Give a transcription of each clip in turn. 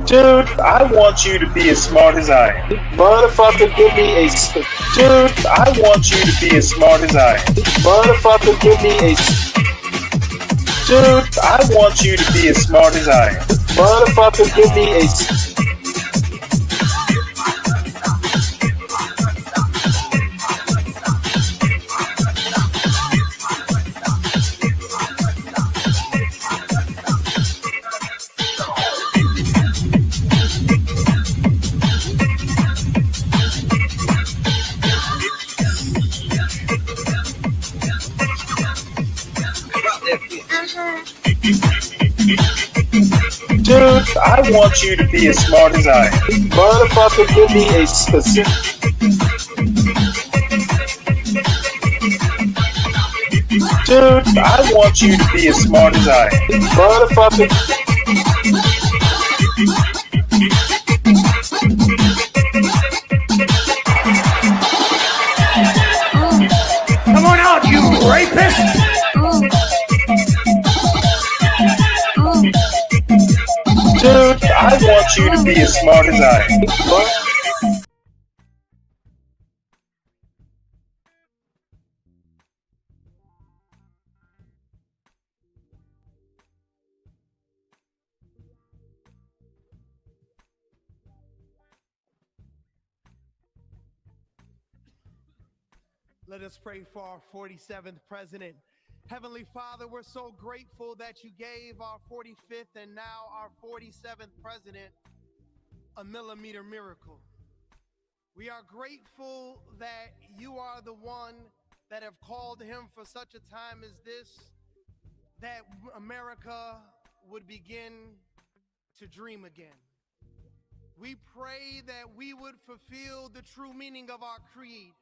Dude, I want you to be as smart as I am. Motherfucker, give me a... Dude, I want you to be as smart as I am. Motherfucker, give me a... Dude, I want you to be as smart as I am. Motherfucker, give me a... Dude, I want you to be as smart as I am. Motherfucker, give me a specific... Dude, I want you to be as smart as I am. Motherfucker... Come on out, you rapist! Dude, I want you to be as smart as I am. Let us pray for our 47th president. Heavenly Father, we're so grateful that you gave our 45th and now our 47th president a millimeter miracle. We are grateful that you are the one that have called him for such a time as this, that America would begin to dream again. We pray that we would fulfill the true meaning of our creed,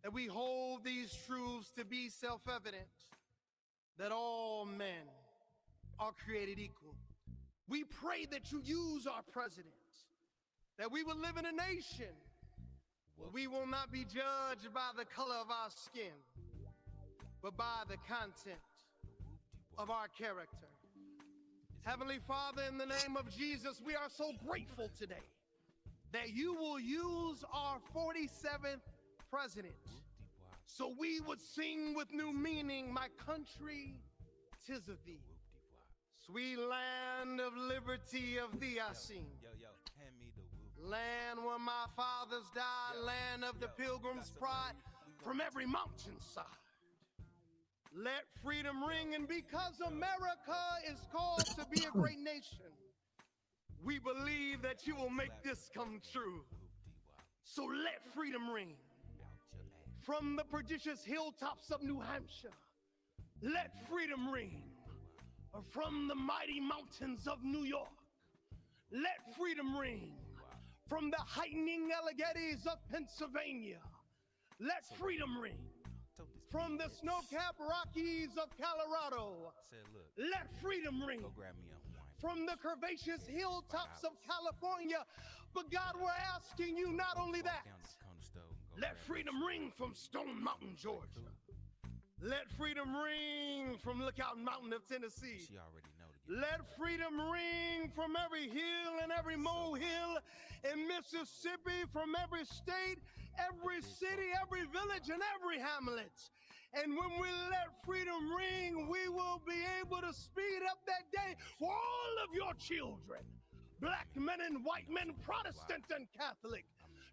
that we hold these truths to be self-evident, that all men are created equal. We pray that you use our president, that we will live in a nation where we will not be judged by the color of our skin, but by the content of our character. Heavenly Father, in the name of Jesus, we are so grateful today that you will use our 47th president, so we would sing with new meaning, my country, 'tis of thee. Sweet land of liberty, of thee I sing. Land where my fathers died, land of the pilgrim's pride, from every mountainside. Let freedom ring, and because America is called to be a great nation, we believe that you will make this come true. So let freedom ring. From the prodigious hilltops of New Hampshire, let freedom ring. From the mighty mountains of New York, let freedom ring. From the heightening Alleghenies of Pennsylvania, let freedom ring. From the snow-capped Rockies of Colorado, let freedom ring. From the curvaceous hilltops of California, but God, we're asking you not only that, let freedom ring from Stone Mountain, Georgia. Let freedom ring from Lookout Mountain of Tennessee. Let freedom ring from every hill and every molehill in Mississippi, from every state, every city, every village, and every hamlet. And when we let freedom ring, we will be able to speed up that day for all of your children, black men and white men, Protestant and Catholic,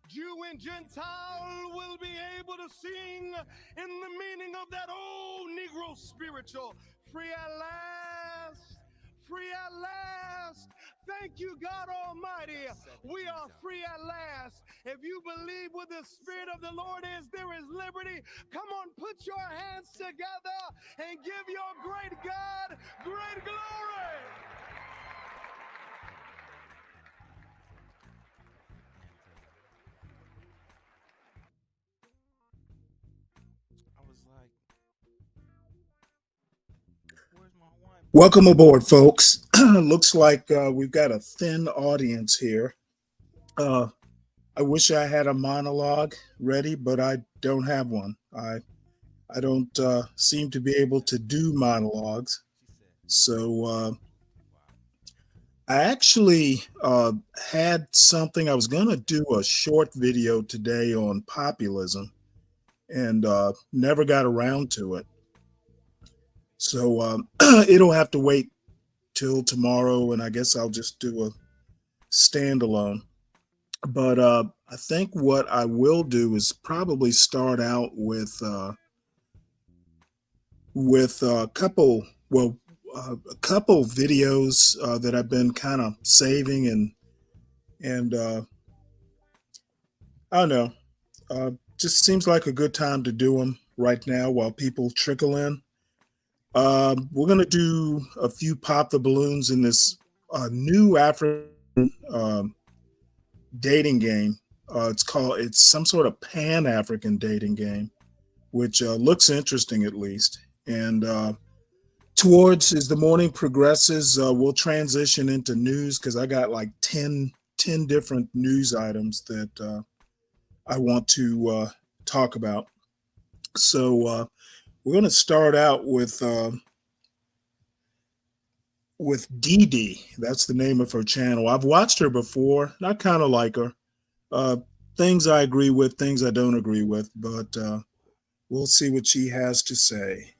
Jew and Gentile, will be able to sing in the meaning of that old Negro spiritual, free at last, free at last. Thank you, God Almighty. We are free at last. If you believe where the Spirit of the Lord is, there is liberty. Come on, put your hands together and give your great God great glory. Welcome aboard, folks. Looks like we've got a thin audience here. I wish I had a monologue ready, but I don't have one. I don't seem to be able to do monologues. So I actually had something. I was going to do a short video today on populism and never got around to it. So it'll have to wait till tomorrow, and I guess I'll just do a standalone. But I think what I will do is probably start out with a couple, well, a couple videos that I've been kind of saving and I don't know, just seems like a good time to do them right now while people trickle in. We're gonna do a few pop the balloons in this new African um, dating game. It's some sort of Pan African dating game, which looks interesting at least. And towards as the morning progresses, we'll transition into news because I got like 10 different news items that I want to talk about. So we're going to start out with Dee Dee. That's the name of her channel. I've watched her before. And I kind of like her. Uh, things I agree with, things I don't agree with, but we'll see what she has to say.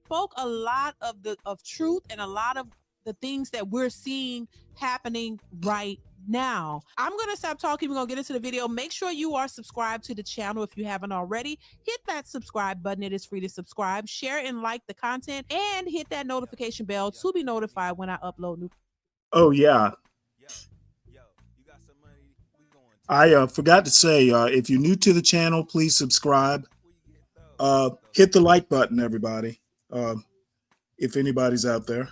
Spoke a lot of truth and a lot of the things that we're seeing happening right now. I'm going to stop talking. We're going to get into the video. Make sure you are subscribed to the channel if you haven't already. Hit that subscribe button. It is free to subscribe. Share and like the content and hit that notification bell to be notified when I upload new. Oh, yeah. I forgot to say, if you're new to the channel, please subscribe. Hit the like button, everybody, if anybody's out there.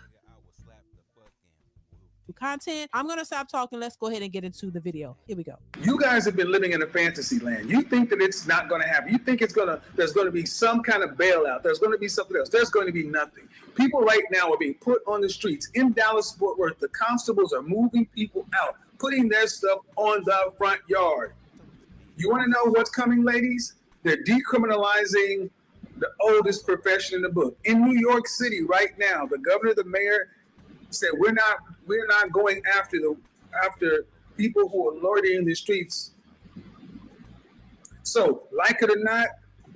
Content. I'm going to stop talking. Let's go ahead and get into the video. Here we go. You guys have been living in a fantasy land. You think that it's not going to happen. You think there's going to be some kind of bailout. There's going to be something else. There's going to be nothing. People right now are being put on the streets. In Dallas-Fort Worth, the constables are moving people out, putting their stuff on the front yard. You want to know what's coming, ladies? They're decriminalizing the oldest profession in the book. In New York City right now, the governor, the mayor said we're not going after people who are loitering in the streets. So, like it or not,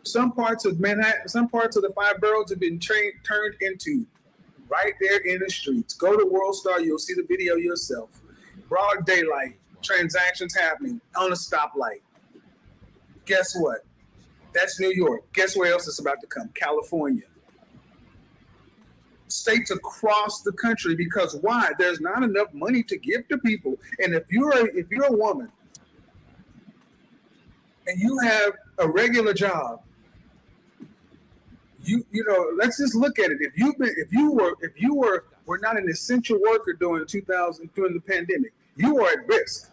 some parts of Manhattan, some parts of the five boroughs have been turned into right there in the streets. Go to World Star, you'll see the video yourself. Broad daylight, transactions happening on a stoplight. Guess what? That's New York. Guess where else is about to come? California. States across the country, because why? There's not enough money to give to people. And if you're a woman and you have a regular job, you know, let's just look at it. If you were not an essential worker during the pandemic, you are at risk.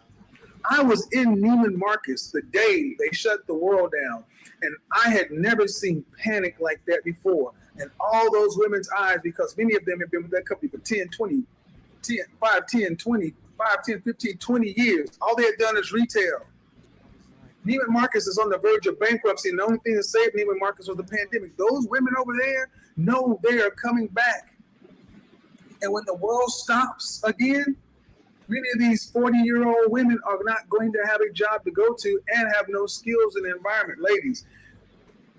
I was in Neiman Marcus the day they shut the world down, and I had never seen panic like that before. And all those women's eyes, because many of them have been with that company for 10, 15, 20 years. All they had done is retail. Neiman Marcus is on the verge of bankruptcy, and the only thing that saved Neiman Marcus was the pandemic. Those women over there know they are coming back. And when the world stops again, many of these 40-year-old women are not going to have a job to go to and have no skills in the environment. Ladies,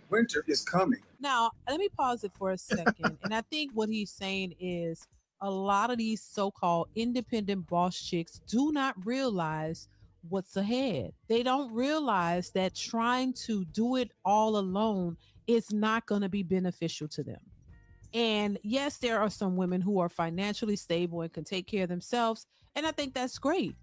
winter is coming. Now, let me pause it for a second. And I think what he's saying is a lot of these so-called independent boss chicks do not realize what's ahead. They don't realize that trying to do it all alone is not going to be beneficial to them. And yes, there are some women who are financially stable and can take care of themselves. And I think that's great.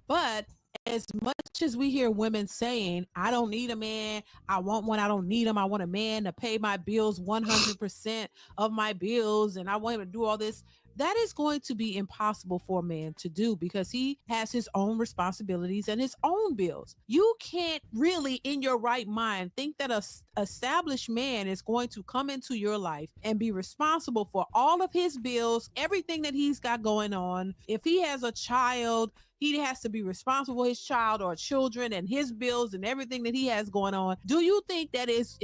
But as much as we hear women saying, I don't need a man, I want one, I don't need him, I want a man to pay my bills 100% of my bills, and I want him to do all this, that is going to be impossible for a man to do because he has his own responsibilities and his own bills. You can't really, in your right mind, think that an established man is going to come into your life and be responsible for all of his bills, everything that he's got going on. If he has a child, he has to be responsible for his child or children and his bills and everything that he has going on. Do you think that is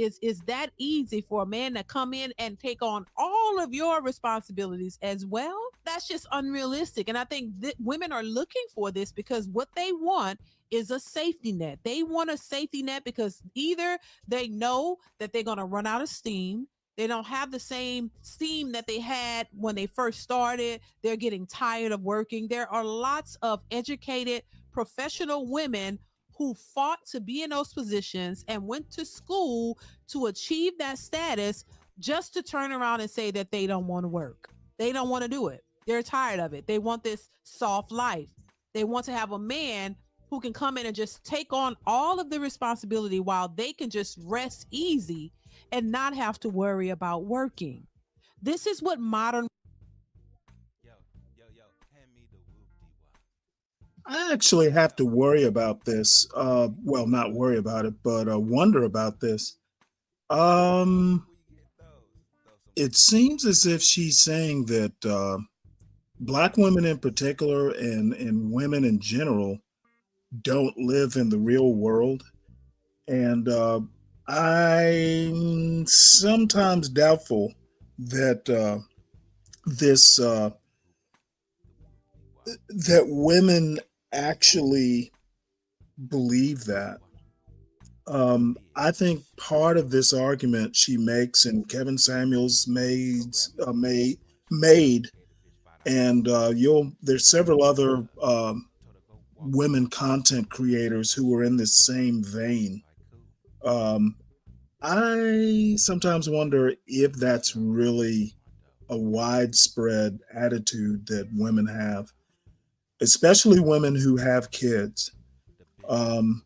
that easy for a man to come in and take on all of your responsibilities as well? That's just unrealistic. And I think that women are looking for this because what they want is a safety net. They want a safety net because either they know that they're going to run out of steam, they don't have the same steam that they had when they first started. They're getting tired of working. There are lots of educated professional women who fought to be in those positions and went to school to achieve that status just to turn around and say that they don't want to work. They don't want to do it. They're tired of it. They want this soft life. They want to have a man who can come in and just take on all of the responsibility while they can just rest easy and not have to worry about working. This is what modern. I actually have to worry about this. Well, not worry about it, but wonder about this. Um, it seems as if she's saying that black women in particular and women in general don't live in the real world. And I'm sometimes doubtful that this that women actually believe that. I think part of this argument she makes, and Kevin Samuels made, and you'll there's several other women content creators who are in this same vein. Um, I sometimes wonder if that's really a widespread attitude that women have, especially women who have kids. Um,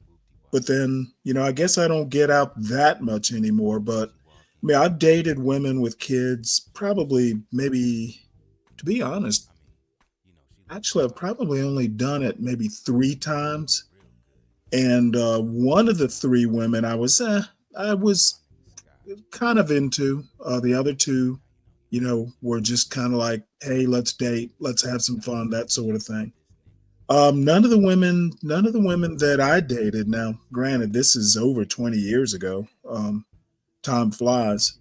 but then, I guess I don't get out that much anymore. But I mean, I've dated women with kids probably, maybe, to be honest, actually, I've probably only done it maybe three times. And one of the three women I was kind of into. The other two, were just kind of like, hey, let's date, let's have some fun, that sort of thing. None of the women that I dated. Now, granted, this is over 20 years ago. Time flies.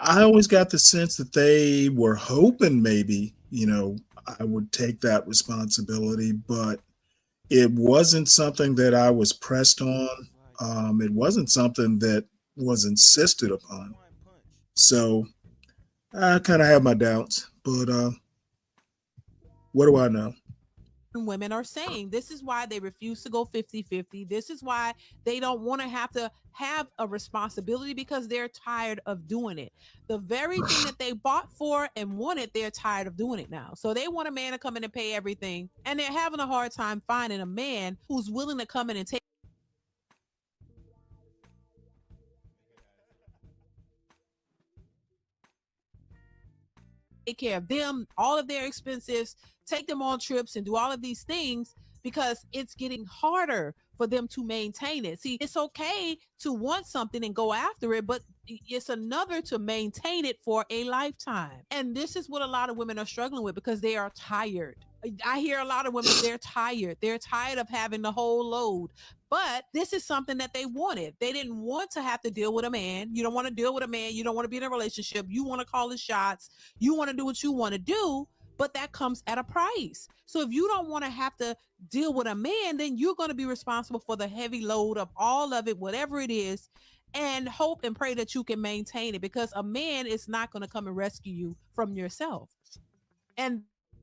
I always got the sense that they were hoping maybe, I would take that responsibility, but it wasn't something that I was pressed on. It wasn't something that was insisted upon. So I kind of have my doubts, but what do I know? Women are saying this is why they refuse to go 50-50. This is why they don't want to have a responsibility because they're tired of doing it. The very thing that they bought for and wanted, they're tired of doing it now. So they want a man to come in and pay everything, and they're having a hard time finding a man who's willing to come in and take care of them, all of their expenses, take them on trips and do all of these things because it's getting harder for them to maintain it. See, it's okay to want something and go after it, but it's another to maintain it for a lifetime. And this is what a lot of women are struggling with because they are tired. I hear a lot of women, they're tired. They're tired of having the whole load. But this is something that they wanted. They didn't want to have to deal with a man. You don't want to deal with a man. You don't want to be in a relationship. You want to call the shots. You want to do what you want to do, but that comes at a price. So if you don't want to have to deal with a man, then you're going to be responsible for the heavy load of all of it, whatever it is, and hope and pray that you can maintain it because a man is not going to come and rescue you from yourself. And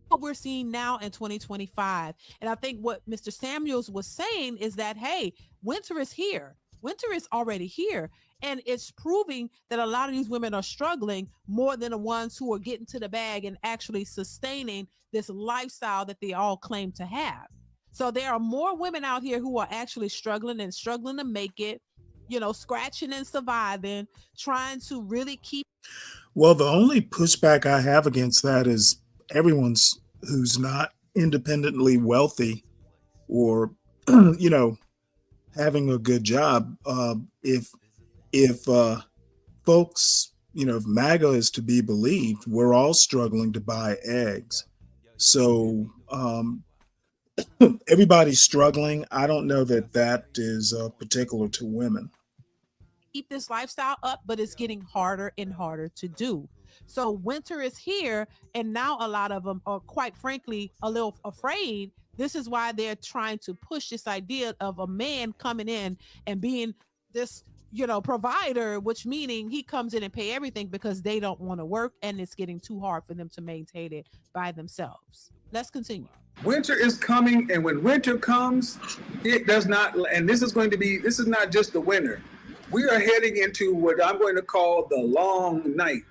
what we're seeing now in 2025. And I think what Mr. Samuels was saying is that, hey, winter is here. Winter is already here. And it's proving that a lot of these women are struggling more than the ones who are getting to the bag and actually sustaining this lifestyle that they all claim to have. So there are more women out here who are actually struggling and struggling to make it, scratching and surviving, trying to really keep. Well, the only pushback I have against that is everyone's who's not independently wealthy or, having a good job. If folks, if MAGA is to be believed, we're all struggling to buy eggs. So everybody's struggling. I don't know that that is particular to women. Keep this lifestyle up, but it's getting harder and harder to do. So winter is here, and now a lot of them are, quite frankly, a little afraid. This is why they're trying to push this idea of a man coming in and being this, provider, which meaning he comes in and pay everything because they don't want to work, and it's getting too hard for them to maintain it by themselves. Let's continue. Winter is coming, and when winter comes, it does not, and this is not just the winter. We are heading into what I'm going to call the long night.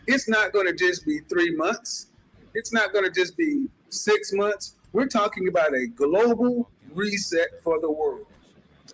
It's not going to just be 3 months. It's not going to just be 6 months. We're talking about a global reset for the world.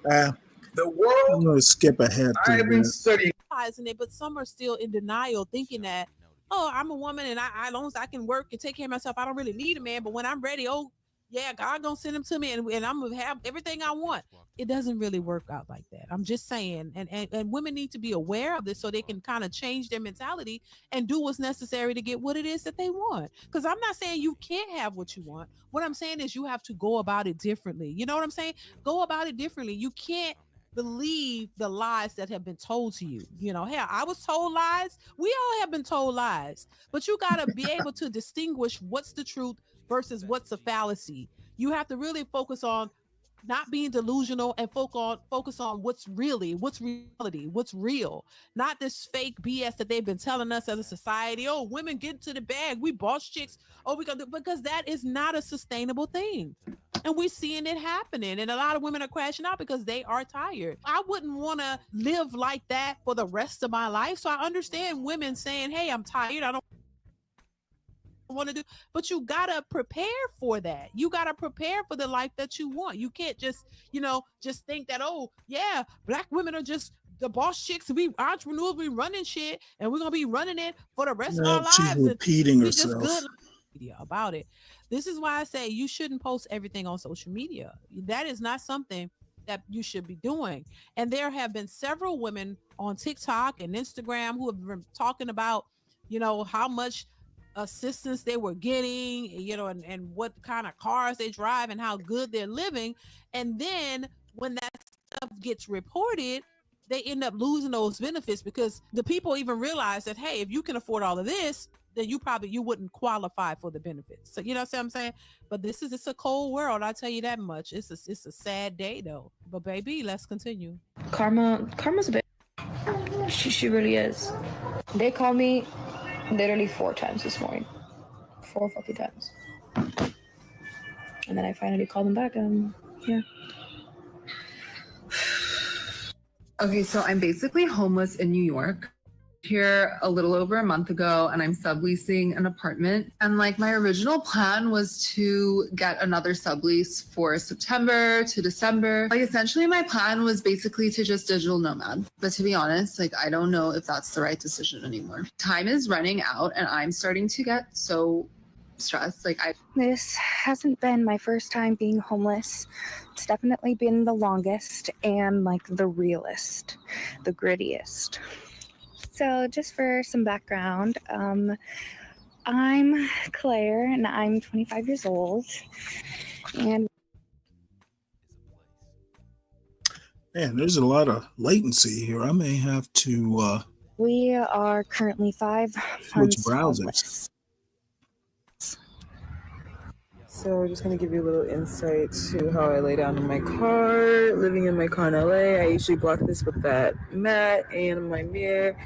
The world. I'm going to skip ahead. I have been studying. But some are still in denial, thinking that, oh, I'm a woman and I as long as I can work and take care of myself, I don't really need a man. But when I'm ready, oh, yeah, God gonna send him to me and I'm gonna have everything I want. It doesn't really work out like that. I'm just saying, and women need to be aware of this so they can kind of change their mentality and do what's necessary to get what it is that they want. Because I'm not saying you can't have what you want. What I'm saying is you have to go about it differently. You know what I'm saying? Go about it differently. You can't believe the lies that have been told to you. Hell, I was told lies. We all have been told lies, but you got to be able to distinguish what's the truth versus what's a fallacy. You have to really focus on not being delusional and focus on what's reality, what's real, not this fake BS that they've been telling us as a society. Oh, women get to the bag, we boss chicks. Oh, we gonna do, because that is not a sustainable thing. And we're seeing it happening. And a lot of women are crashing out because they are tired. I wouldn't want to live like that for the rest of my life. So I understand women saying, hey, I'm tired. I don't want to do, but you gotta prepare for that. You gotta prepare for the life that you want. You can't just think that, oh yeah, black women are just the boss chicks, we entrepreneurs, we running shit, and we're gonna be running it for the rest of our lives. She's repeating herself. Just good about it. This is why I say you shouldn't post everything on social media. That is not something that you should be doing. And there have been several women on TikTok and Instagram who have been talking about, how much assistance they were getting, and what kind of cars they drive and how good they're living. And then when that stuff gets reported, they end up losing those benefits because the people even realize that, hey, if you can afford all of this, then you wouldn't qualify for the benefits. So what I'm saying? But it's a cold world, I'll tell you that much. It's a sad day though. But baby, let's continue. Karma's a bit. She really is. They called me literally 4 times this morning. 4 fucking times. And then I finally called them back and yeah. Okay, so I'm basically homeless in New York. Here a little over a month ago, and I'm subleasing an apartment. And my original plan was to get another sublease for September to December. Essentially my plan was basically to just digital nomad. But to be honest, I don't know if that's the right decision anymore. Time is running out and I'm starting to get so stressed. This hasn't been my first time being homeless. It's definitely been the longest and the realest, the grittiest. So just for some background, I'm Claire and I'm 25 years old. And man, there's a lot of latency here. I may have to we are currently 5 months homeless. So we're just going to give you a little insight to how I lay down in my car. Living in my car in LA, I usually block this with that mat and my mirror.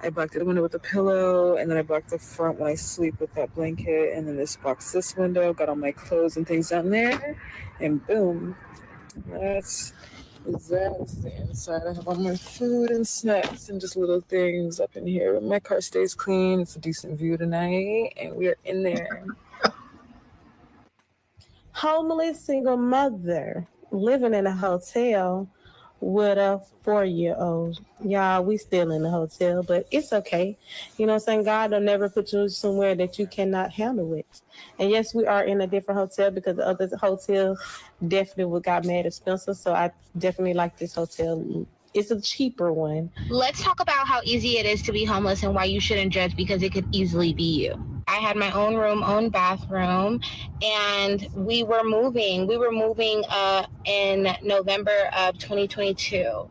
I blocked the window with a pillow, and then I blocked the front when I sleep with that blanket, and then this blocks this window. Got all my clothes and things down there, and boom. That's the inside. I have all my food and snacks and just little things up in here. My car stays clean. It's a decent view tonight, and we are in there. Homeless single mother living in a hotel with a 4-year-old. Y'all, we still in the hotel, but it's okay. You know what I'm saying? God will never put you somewhere that you cannot handle it. And yes, we are in a different hotel because the other hotel definitely got mad expensive. So I definitely like this hotel. It's a cheaper one. Let's talk about how easy it is to be homeless and why you shouldn't judge because it could easily be you. I had my own room, own bathroom, and we were moving. We were moving in November of 2022.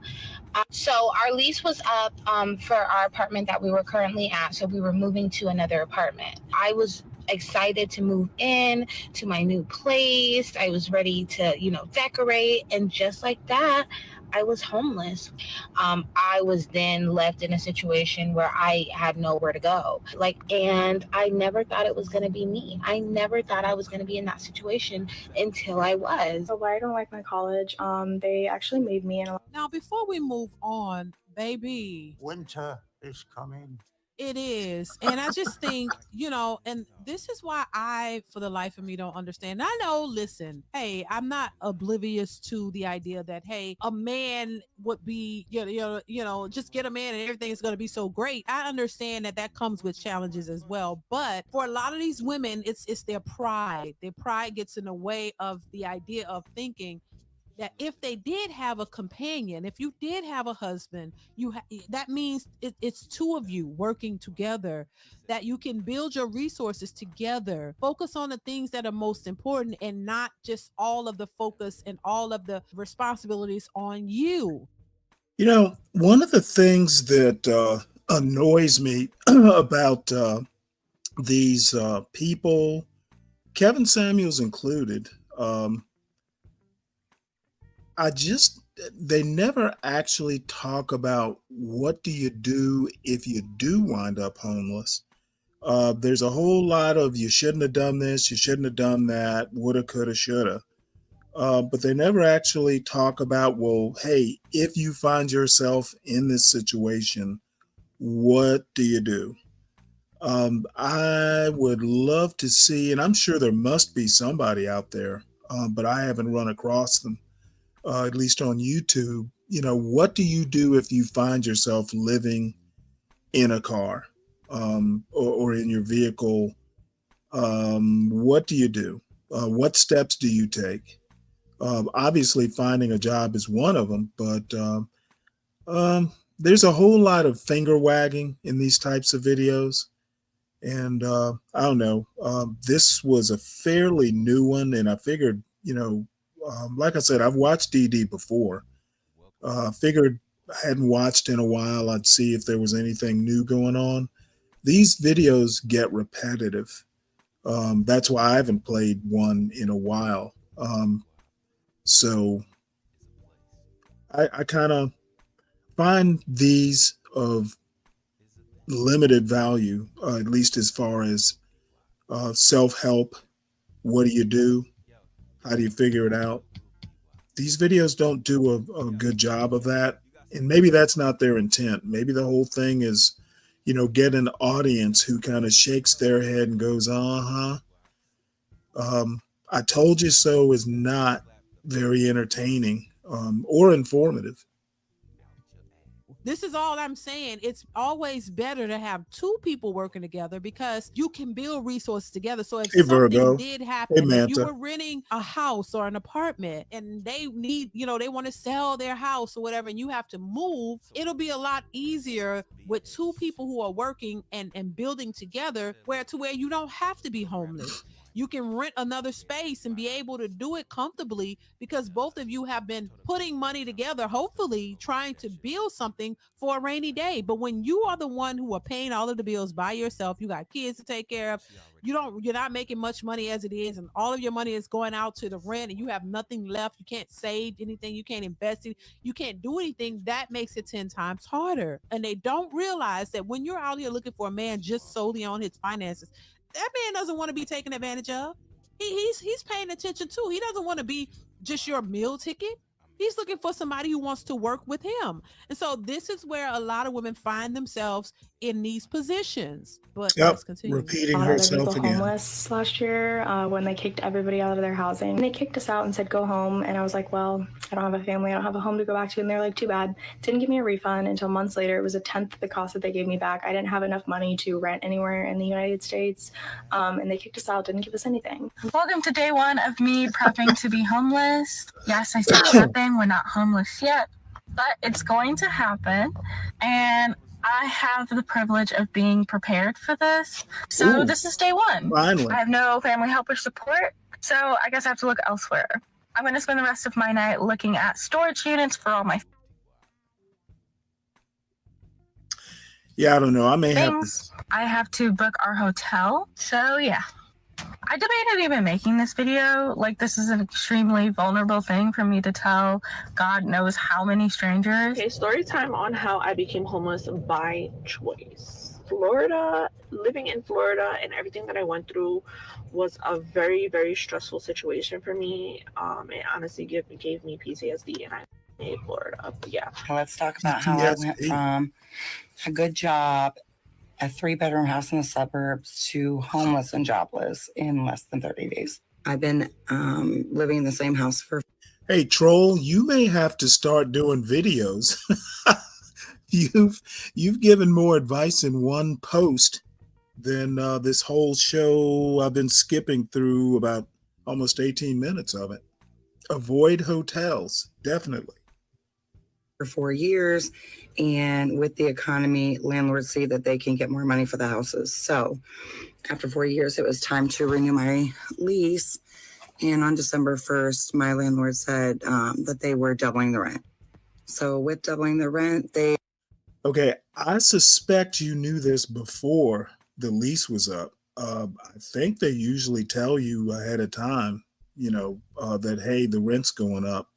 So our lease was up for our apartment that we were currently at. So we were moving to another apartment. I was excited to move in to my new place. I was ready to, decorate. And just like that, I was homeless. I was then left in a situation where I had nowhere to go. And I never thought it was going to be me. I never thought I was going to be in that situation until I was. Why I don't like my college, they actually made me an. Now, before we move on, baby, Winter is coming. it is. And I just think, and this is why I, for the life of me, don't understand. I know, listen, hey, I'm not oblivious to the idea that, hey, a man would be, just get a man and everything is going to be so great. I understand that comes with challenges as well. But for a lot of these women, it's their pride. Their pride gets in the way of the idea of thinking that if they did have a companion, if you did have a husband, that means it's two of you working together, that you can build your resources together, focus on the things that are most important, and not just all of the focus and all of the responsibilities on you. One of the things that annoys me about these people, Kevin Samuels included, they never actually talk about what do you do if you do wind up homeless. There's a whole lot of you shouldn't have done this, you shouldn't have done that, woulda, coulda, shoulda. But they never actually talk about, well, hey, if you find yourself in this situation, what do you do? I would love to see, and I'm sure there must be somebody out there, but I haven't run across them. At least on YouTube, what do you do if you find yourself living in a car or in your vehicle? What do you do? What steps do you take? Obviously, finding a job is one of them, but there's a whole lot of finger wagging in these types of videos. And I don't know, this was a fairly new one, and I figured, like I said, I've watched DD before. Figured I hadn't watched in a while. I'd see if there was anything new going on. These videos get repetitive. That's why I haven't played one in a while. So I kind of find these of limited value, at least as far as self-help. What do you do? How do you figure it out? These videos don't do a good job of that. And maybe that's not their intent. Maybe the whole thing is, get an audience who kind of shakes their head and goes, I told you so is not very entertaining or informative. This is all I'm saying. It's always better to have two people working together because you can build resources together. So if something did happen, if you were renting a house or an apartment and they need, they want to sell their house or whatever, and you have to move, it'll be a lot easier with two people who are working and building together where you don't have to be homeless. You can rent another space and be able to do it comfortably because both of you have been putting money together, hopefully trying to build something for a rainy day. But when you are the one who are paying all of the bills by yourself, you got kids to take care of, you're not making much money as it is, and all of your money is going out to the rent and you have nothing left. You can't save anything, you can't invest it, you can't do anything. That makes it 10 times harder. And they don't realize that when you're out here looking for a man just solely on his finances, that man doesn't want to be taken advantage of. He's paying attention too. He doesn't want to be just your meal ticket. He's looking for somebody who wants to work with him. And so this is where a lot of women find themselves in these positions. But let's continue. Repeating herself again. Homeless last year when they kicked everybody out of their housing. They kicked us out and said, go home. And I was like, well, I don't have a family. I don't have a home to go back to. And they're like, too bad. Didn't give me a refund until months later. It was a tenth of the cost that they gave me back. I didn't have enough money to rent anywhere in the United States. And they kicked us out, didn't give us anything. Welcome to day one of me prepping to be homeless. Yes, I said prepping. We're not homeless yet, but it's going to happen. And I have the privilege of being prepared for this. So Ooh, this is day one. finally. I have no family help or support, so I guess I have to look elsewhere. I'm going to spend the rest of my night looking at storage units for all my Yeah, I don't know. I may have to. things. I have to book our hotel. So yeah. I debated even making this video. Like, this is an extremely vulnerable thing for me to tell God knows how many strangers. Okay, story time on how I became homeless by choice. Florida, living in Florida and everything that I went through was a very, very stressful situation for me. It honestly gave me PTSD, and I hate Florida. But yeah. Let's talk about how I went from a good job, a 3-bedroom house in the suburbs, to homeless and jobless in less than 30 days. I've been living in the same house for... Hey, Troll, you may have to start doing videos. You've given more advice in one post than this whole show. I've been skipping through about almost 18 minutes of it. Avoid hotels, definitely. For 4 years, and with the economy, landlords see that they can get more money for the houses. So after 4 years, it was time to renew my lease. And on December 1st, my landlord said that they were doubling the rent. So with doubling the rent, Okay, I suspect you knew this before the lease was up. I think they usually tell you ahead of time, that, hey, the rent's going up.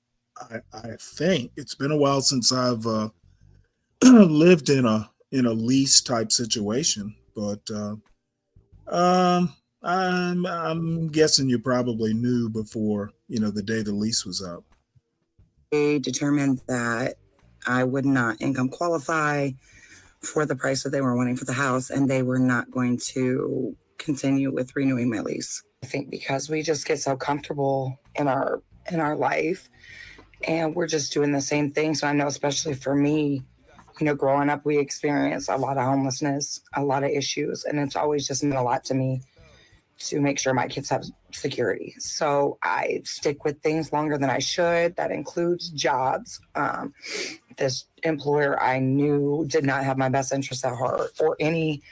I think it's been a while since I've lived in a lease type situation, but I'm guessing you probably knew before, the day the lease was up. they determined that I would not income qualify for the price that they were wanting for the house, and they were not going to continue with renewing my lease. I think because we just get so comfortable in our life, and we're just doing the same thing. So I know, especially for me, growing up, we experienced a lot of homelessness, a lot of issues, and it's always just meant a lot to me to make sure my kids have security. So I stick with things longer than I should. That includes jobs. This employer I knew did not have my best interests at heart, or any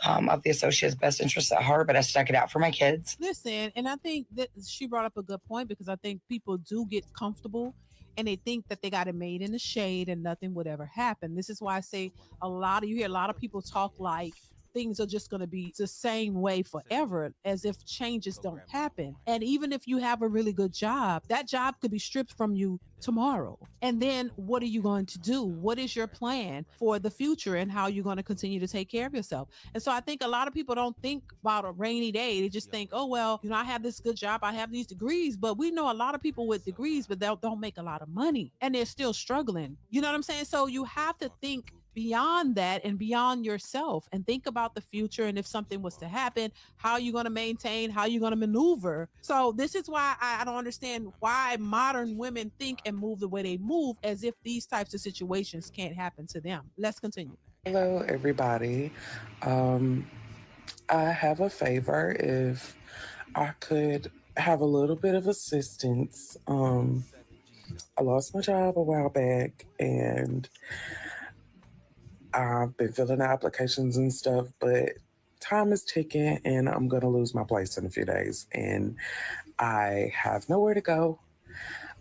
of the associates' best interests at heart, but I stuck it out for my kids. Listen, and I think that she brought up a good point, because I think people do get comfortable and they think that they got it made in the shade and nothing would ever happen. This is why I say you hear a lot of people talk like things are just going to be the same way forever, as if changes don't happen. And even if you have a really good job, that job could be stripped from you tomorrow. And then what are you going to do? What is your plan for the future, and how you're going to continue to take care of yourself? And so I think a lot of people don't think about a rainy day. They just think, oh, well, I have this good job, I have these degrees. But we know a lot of people with degrees, but they don't make a lot of money, and they're still struggling. You know what I'm saying? So you have to think beyond that and beyond yourself, and think about the future. And if something was to happen, how are you going to maintain, how are you going to maneuver? So this is why I don't understand why modern women think and move the way they move, as if these types of situations can't happen to them. Let's continue. Hello, everybody. I have a favor. If I could have a little bit of assistance. I lost my job a while back, and I've been filling out applications and stuff, but time is ticking, and I'm going to lose my place in a few days, and I have nowhere to go.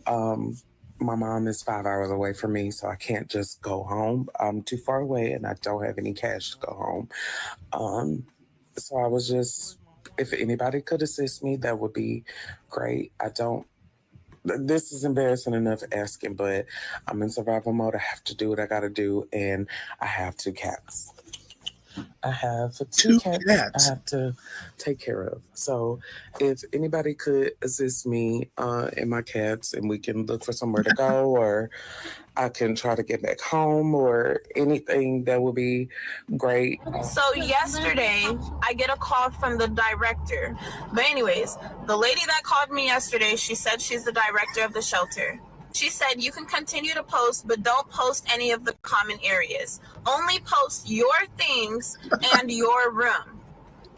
My mom is 5 hours away from me, so I can't just go home. I'm too far away, and I don't have any cash to go home. So I was just, if anybody could assist me, that would be great. This is embarrassing enough asking, but I'm in survival mode. I have to do what I got to do, and I have 2 cats. I have two cats I have to take care of. So if anybody could assist me and my cats, and we can look for somewhere to go, or I can try to get back home, or anything, that would be great. So yesterday, I get a call from the director. But anyways, the lady that called me yesterday, she said she's the director of the shelter. She said, you can continue to post, but don't post any of the common areas. Only post your things and your room.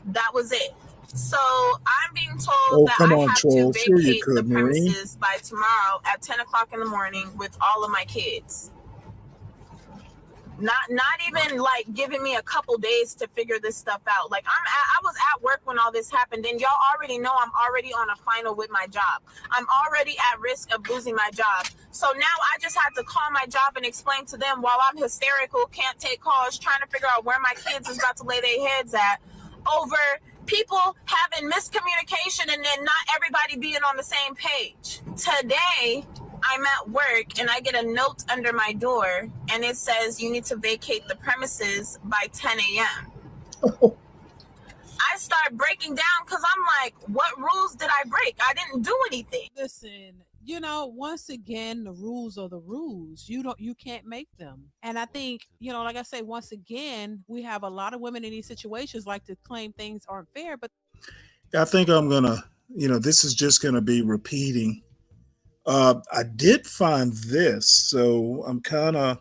That was it. So I'm being told that I have to vacate the premises by tomorrow at 10 o'clock in the morning with all of my kids. Not even like giving me a couple days to figure this stuff out. Like I was at work when all this happened, and y'all already know I'm already on a final with my job. I'm already at risk of losing my job. So now I just had to call my job and explain to them while I'm hysterical, can't take calls, trying to figure out where my kids is about to lay their heads at over people having miscommunication and then not everybody being on the same page. Today, I'm at work and I get a note under my door and it says you need to vacate the premises by 10 a.m. I start breaking down because I'm like, what rules did I break? I didn't do anything. Listen, once again, the rules are the rules. You can't make them. And I think, like I say, once again, we have a lot of women in these situations like to claim things aren't fair, but I think I'm gonna, this is just gonna be repeating. I did find this, so I'm kind of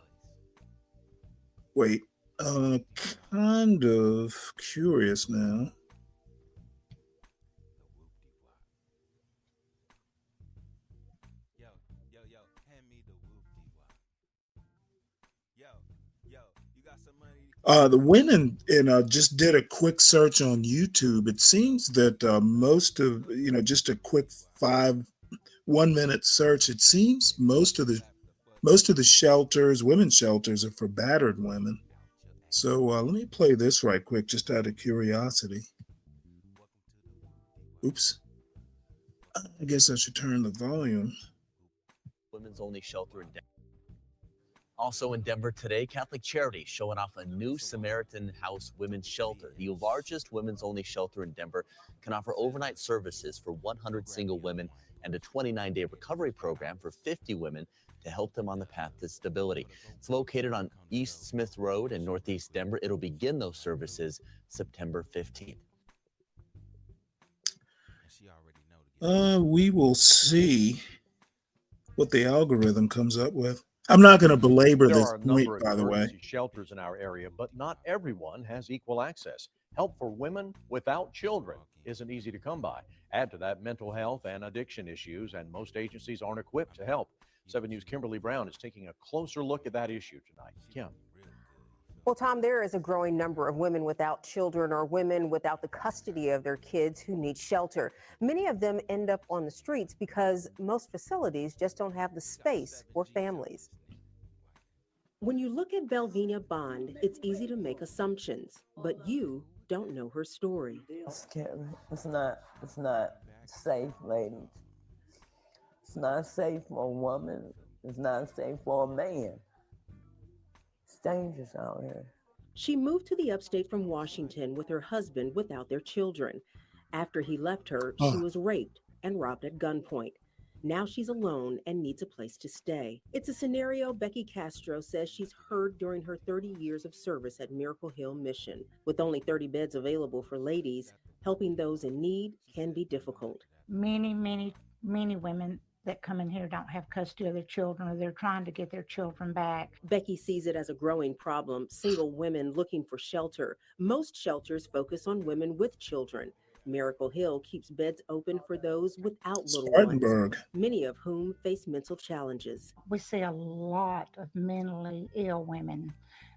wait, kind of curious now. The women, just did a quick search on YouTube. It seems that most of, just a quick 1 minute search. It seems most of the shelters, women's shelters, are for battered women. So let me play this right quick, just out of curiosity. Oops. I guess I should turn the volume. Women's only shelter in Denver. Also in Denver today, Catholic Charities showing off a new Samaritan House women's shelter. The largest women's only shelter in Denver can offer overnight services for 100 single women and a 29-day recovery program for 50 women to help them on the path to stability. It's located on East Smith Road in Northeast Denver. It'll begin those services September 15th. We will see what the algorithm comes up with. I'm not going to belabor There this are a point, number of by the way. emergency shelters in our area, but not everyone has equal access. Help for women without children isn't easy to come by. Add to that mental health and addiction issues, and most agencies aren't equipped to help. 7 News' Kimberly Brown is taking a closer look at that issue tonight. Kim. Well, Tom, there is a growing number of women without children or women without the custody of their kids who need shelter. Many of them end up on the streets because most facilities just don't have the space for families. When you look at Belvina Bond, it's easy to make assumptions, but you don't know her story. It's scary. It's not safe, ladies. It's not safe for a woman. It's not safe for a man. It's dangerous out here. She moved to the upstate from Washington with her husband without their children. After he left her, she was raped and robbed at gunpoint. Now she's alone and needs a place to stay. It's a scenario Becky Castro says she's heard during her 30 years of service at Miracle Hill Mission. With only 30 beds available for ladies, helping those in need can be difficult. Many women that come in here don't have custody of their children, or they're trying to get their children back. Becky sees it as a growing problem, single women looking for shelter. Most shelters focus on women with children. Miracle Hill keeps beds open for those without little Spartanburg. ones, many of whom face mental challenges. We see a lot of mentally ill women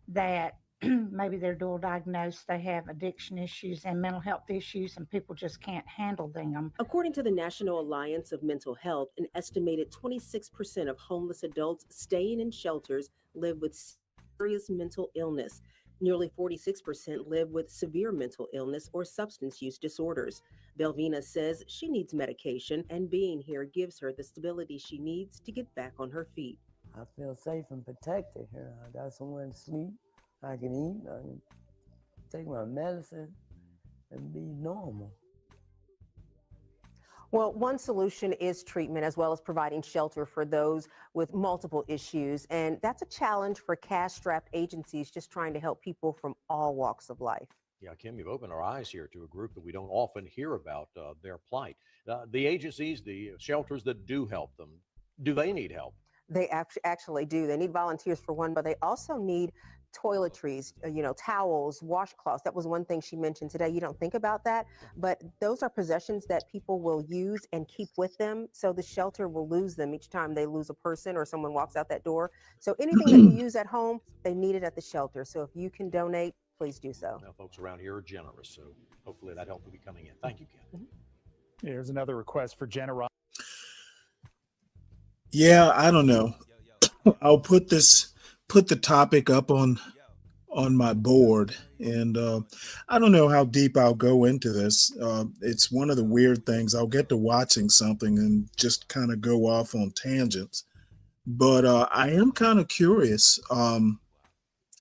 that maybe they're dual diagnosed, they have addiction issues and mental health issues, and people just can't handle them. According to the National Alliance of Mental Health, an estimated 26% of homeless adults staying in shelters live with serious mental illness. Nearly 46% live with severe mental illness or substance use disorders. Belvina says she needs medication, and being here gives her the stability she needs to get back on her feet. I feel safe and protected here. I got somewhere to sleep. I can eat. I can take my medicine and be normal. Well, one solution is treatment, as well as providing shelter for those with multiple issues. And that's a challenge for cash-strapped agencies just trying to help people from all walks of life. Yeah, Kim, you've opened our eyes here to a group that we don't often hear about their plight. The agencies, the shelters that do help them, do they need help? They actually do. They need volunteers for one, but they also need toiletries, towels, washcloths. That was one thing she mentioned today. You don't think about that, but those are possessions that people will use and keep with them. So the shelter will lose them each time they lose a person or someone walks out that door. So anything that you use at home, they need it at the shelter. So if you can donate, please do so. Now, folks around here are generous, so hopefully that help will be coming in. Thank you, Ken. Here's another request for generosity. Yeah, I don't know. I'll put the topic up on my board, and I don't know how deep I'll go into this. It's one of the weird things. I'll get to watching something and just kind of go off on tangents, but I am kind of curious.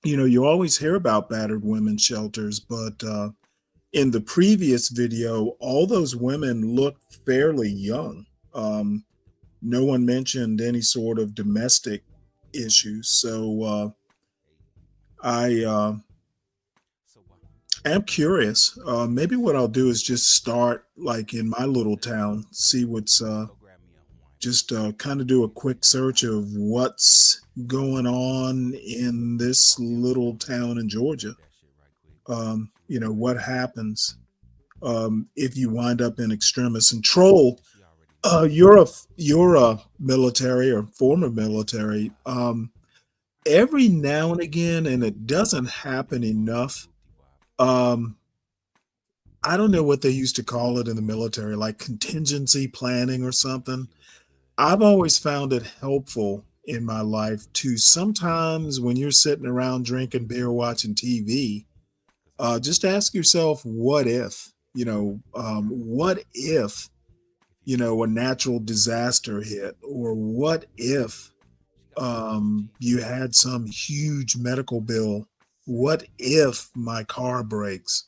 You always hear about battered women's shelters, but in the previous video, all those women looked fairly young. No one mentioned any sort of domestic issues. So I am curious. Maybe what I'll do is just start like in my little town, see what's just kind of do a quick search of what's going on in this little town in Georgia. What happens if you wind up in extremis. And Troll, you're a military or former military. Every now and again, and it doesn't happen enough. I don't know what they used to call it in the military, like contingency planning or something. I've always found it helpful in my life to sometimes when you're sitting around drinking beer, watching TV, just ask yourself, what if, what if, a natural disaster hit, or what if you had some huge medical bill? What if my car breaks?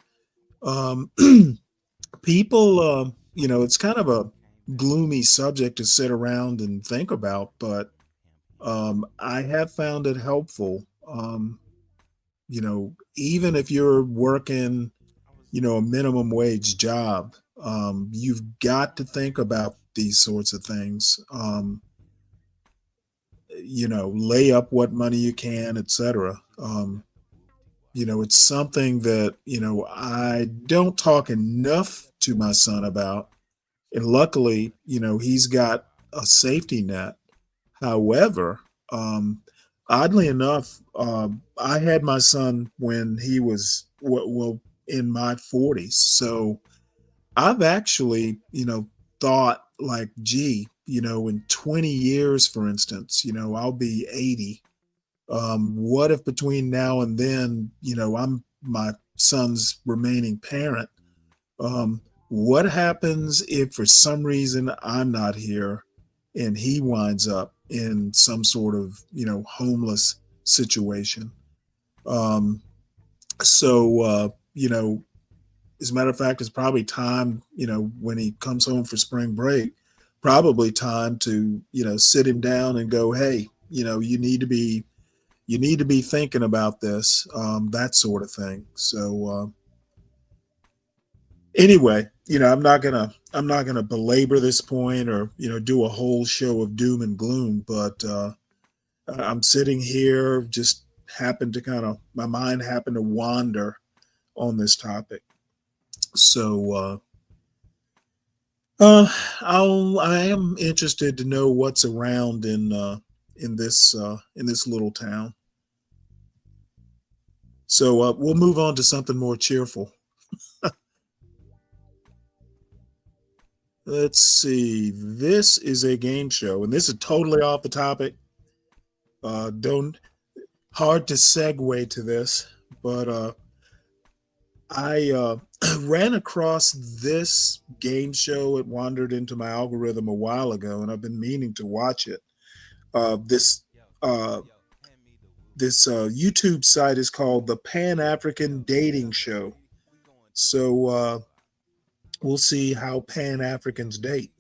Um, People, it's kind of a gloomy subject to sit around and think about, but I have found it helpful. Even if you're working, a minimum wage job, you've got to think about these sorts of things. Lay up what money you can, etc. It's something that, I don't talk enough to my son about. And luckily, he's got a safety net. However, oddly enough, I had my son when he was, well, in my 40s. So I've actually, thought like, gee, in 20 years, for instance, I'll be 80. What if between now and then, I'm my son's remaining parent? What happens if for some reason I'm not here and he winds up in some sort of, homeless situation? As a matter of fact, it's probably time, when he comes home for spring break, probably time to, sit him down and go, hey, you need to be thinking about this, that sort of thing. So anyway, I'm not gonna belabor this point or, do a whole show of doom and gloom, but I'm sitting here, just my mind happened to wander on this topic. So I am interested to know what's around in this little town. So we'll move on to something more cheerful. Let's see. This is a game show, and this is totally off the topic. Hard to segue to this, but I ran across this game show. It wandered into my algorithm a while ago, and I've been meaning to watch it. This YouTube site is called the Pan-African Dating Show. So we'll see how Pan-Africans date.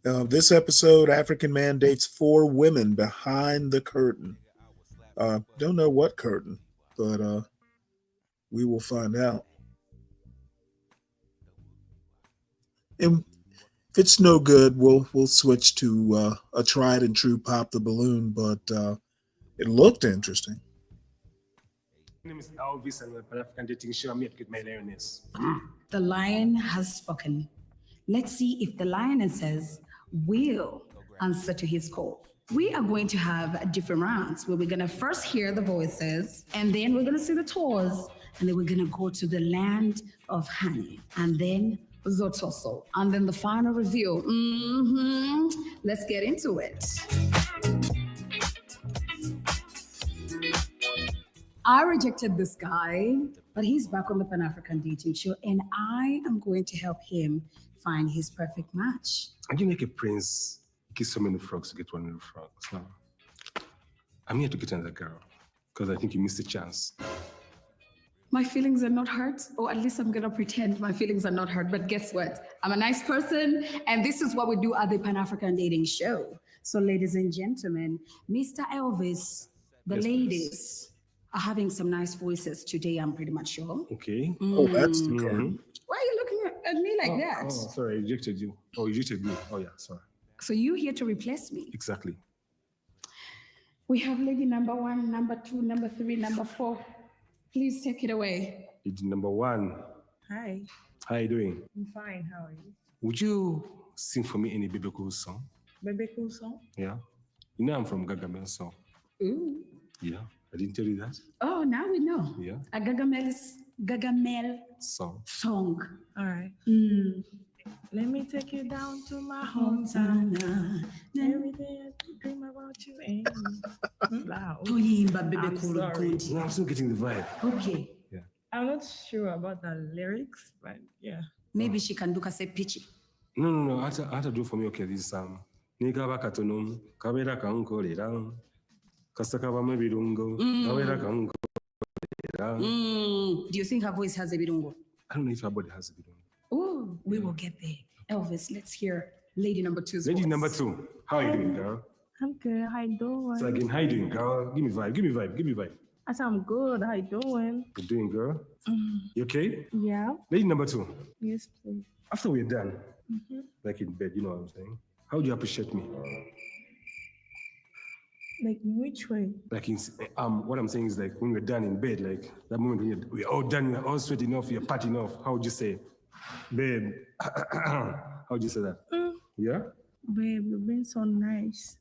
This episode, African man dates 4 women behind the curtain. Don't know what curtain, but we will find out. And if it's no good, we'll switch to a tried and true pop the balloon, but it looked interesting. My name is Elvis, and I'm a Pan-African dating show. I'm here to get my lioness. The lion has spoken. Let's see if the lionesses will answer to his call. We are going to have different rounds where we're going to first hear the voices, and then we're going to see the tours, and then we're going to go to the land of honey, and then Zotoso, and then the final review. Let's get into it. I rejected this guy, but he's back on the Pan-African dating show, and I am going to help him find his perfect match. And you make a prince kiss so many frogs to get one little frog. So I'm here to get another girl because I think you missed a chance. My feelings are not hurt, or at least I'm gonna pretend my feelings are not hurt. But guess what? I'm a nice person, and this is what we do at the Pan-African dating show. So, ladies and gentlemen, Mr. Elvis, the Yes, ladies are having some nice voices today, I'm pretty much sure. Okay. Oh, that's the Mhm. girl. Why are you looking at me like that? Oh, sorry, I rejected you. Oh, you rejected me. Oh, yeah, sorry. So you here to replace me? Exactly. We have lady number 1, number 2, number 3, number 4. Please take it away. It's number 1. Hi, How are you doing? I'm fine. How are you? Would you sing for me any Baby Cool song? Baby cool song? Yeah. You know I'm from Gargamel song. Ooh. Yeah. I didn't tell you that. Oh, now we know. Yeah. A Gagamel Song. song. All right. Mm. Let me take you down to my hometown. Every day I dream about you and loud. I'm sorry. No, I'm still getting the vibe. Okay. I'm not sure about the lyrics, but yeah. Maybe she can do kase pitchy. No. I have to do for me. Okay, this Nika Bakatonum, Kabera Kankolera, Kasakaba Mabirungo, Kabera Kankolera. Do you think her voice has a birungo? I don't know if her body has a birungo. Oh, we will get there. Elvis, let's hear lady number 2's Lady voice. number 2, how are you doing, girl? I'm good. How you doing? So again, how you doing, girl? Give me vibe. I said I'm good. How you doing? You're doing, girl? You okay? Yeah. Lady number 2, Yes, please. after we're done, like in bed, you know what I'm saying? How do you appreciate me? Like in which way? Like in, what I'm saying is like when we're done in bed, like that moment when we're all done, we're all sweating off, you're partying off. How would you say, babe? How would you say that? Yeah? Babe, you've been so nice.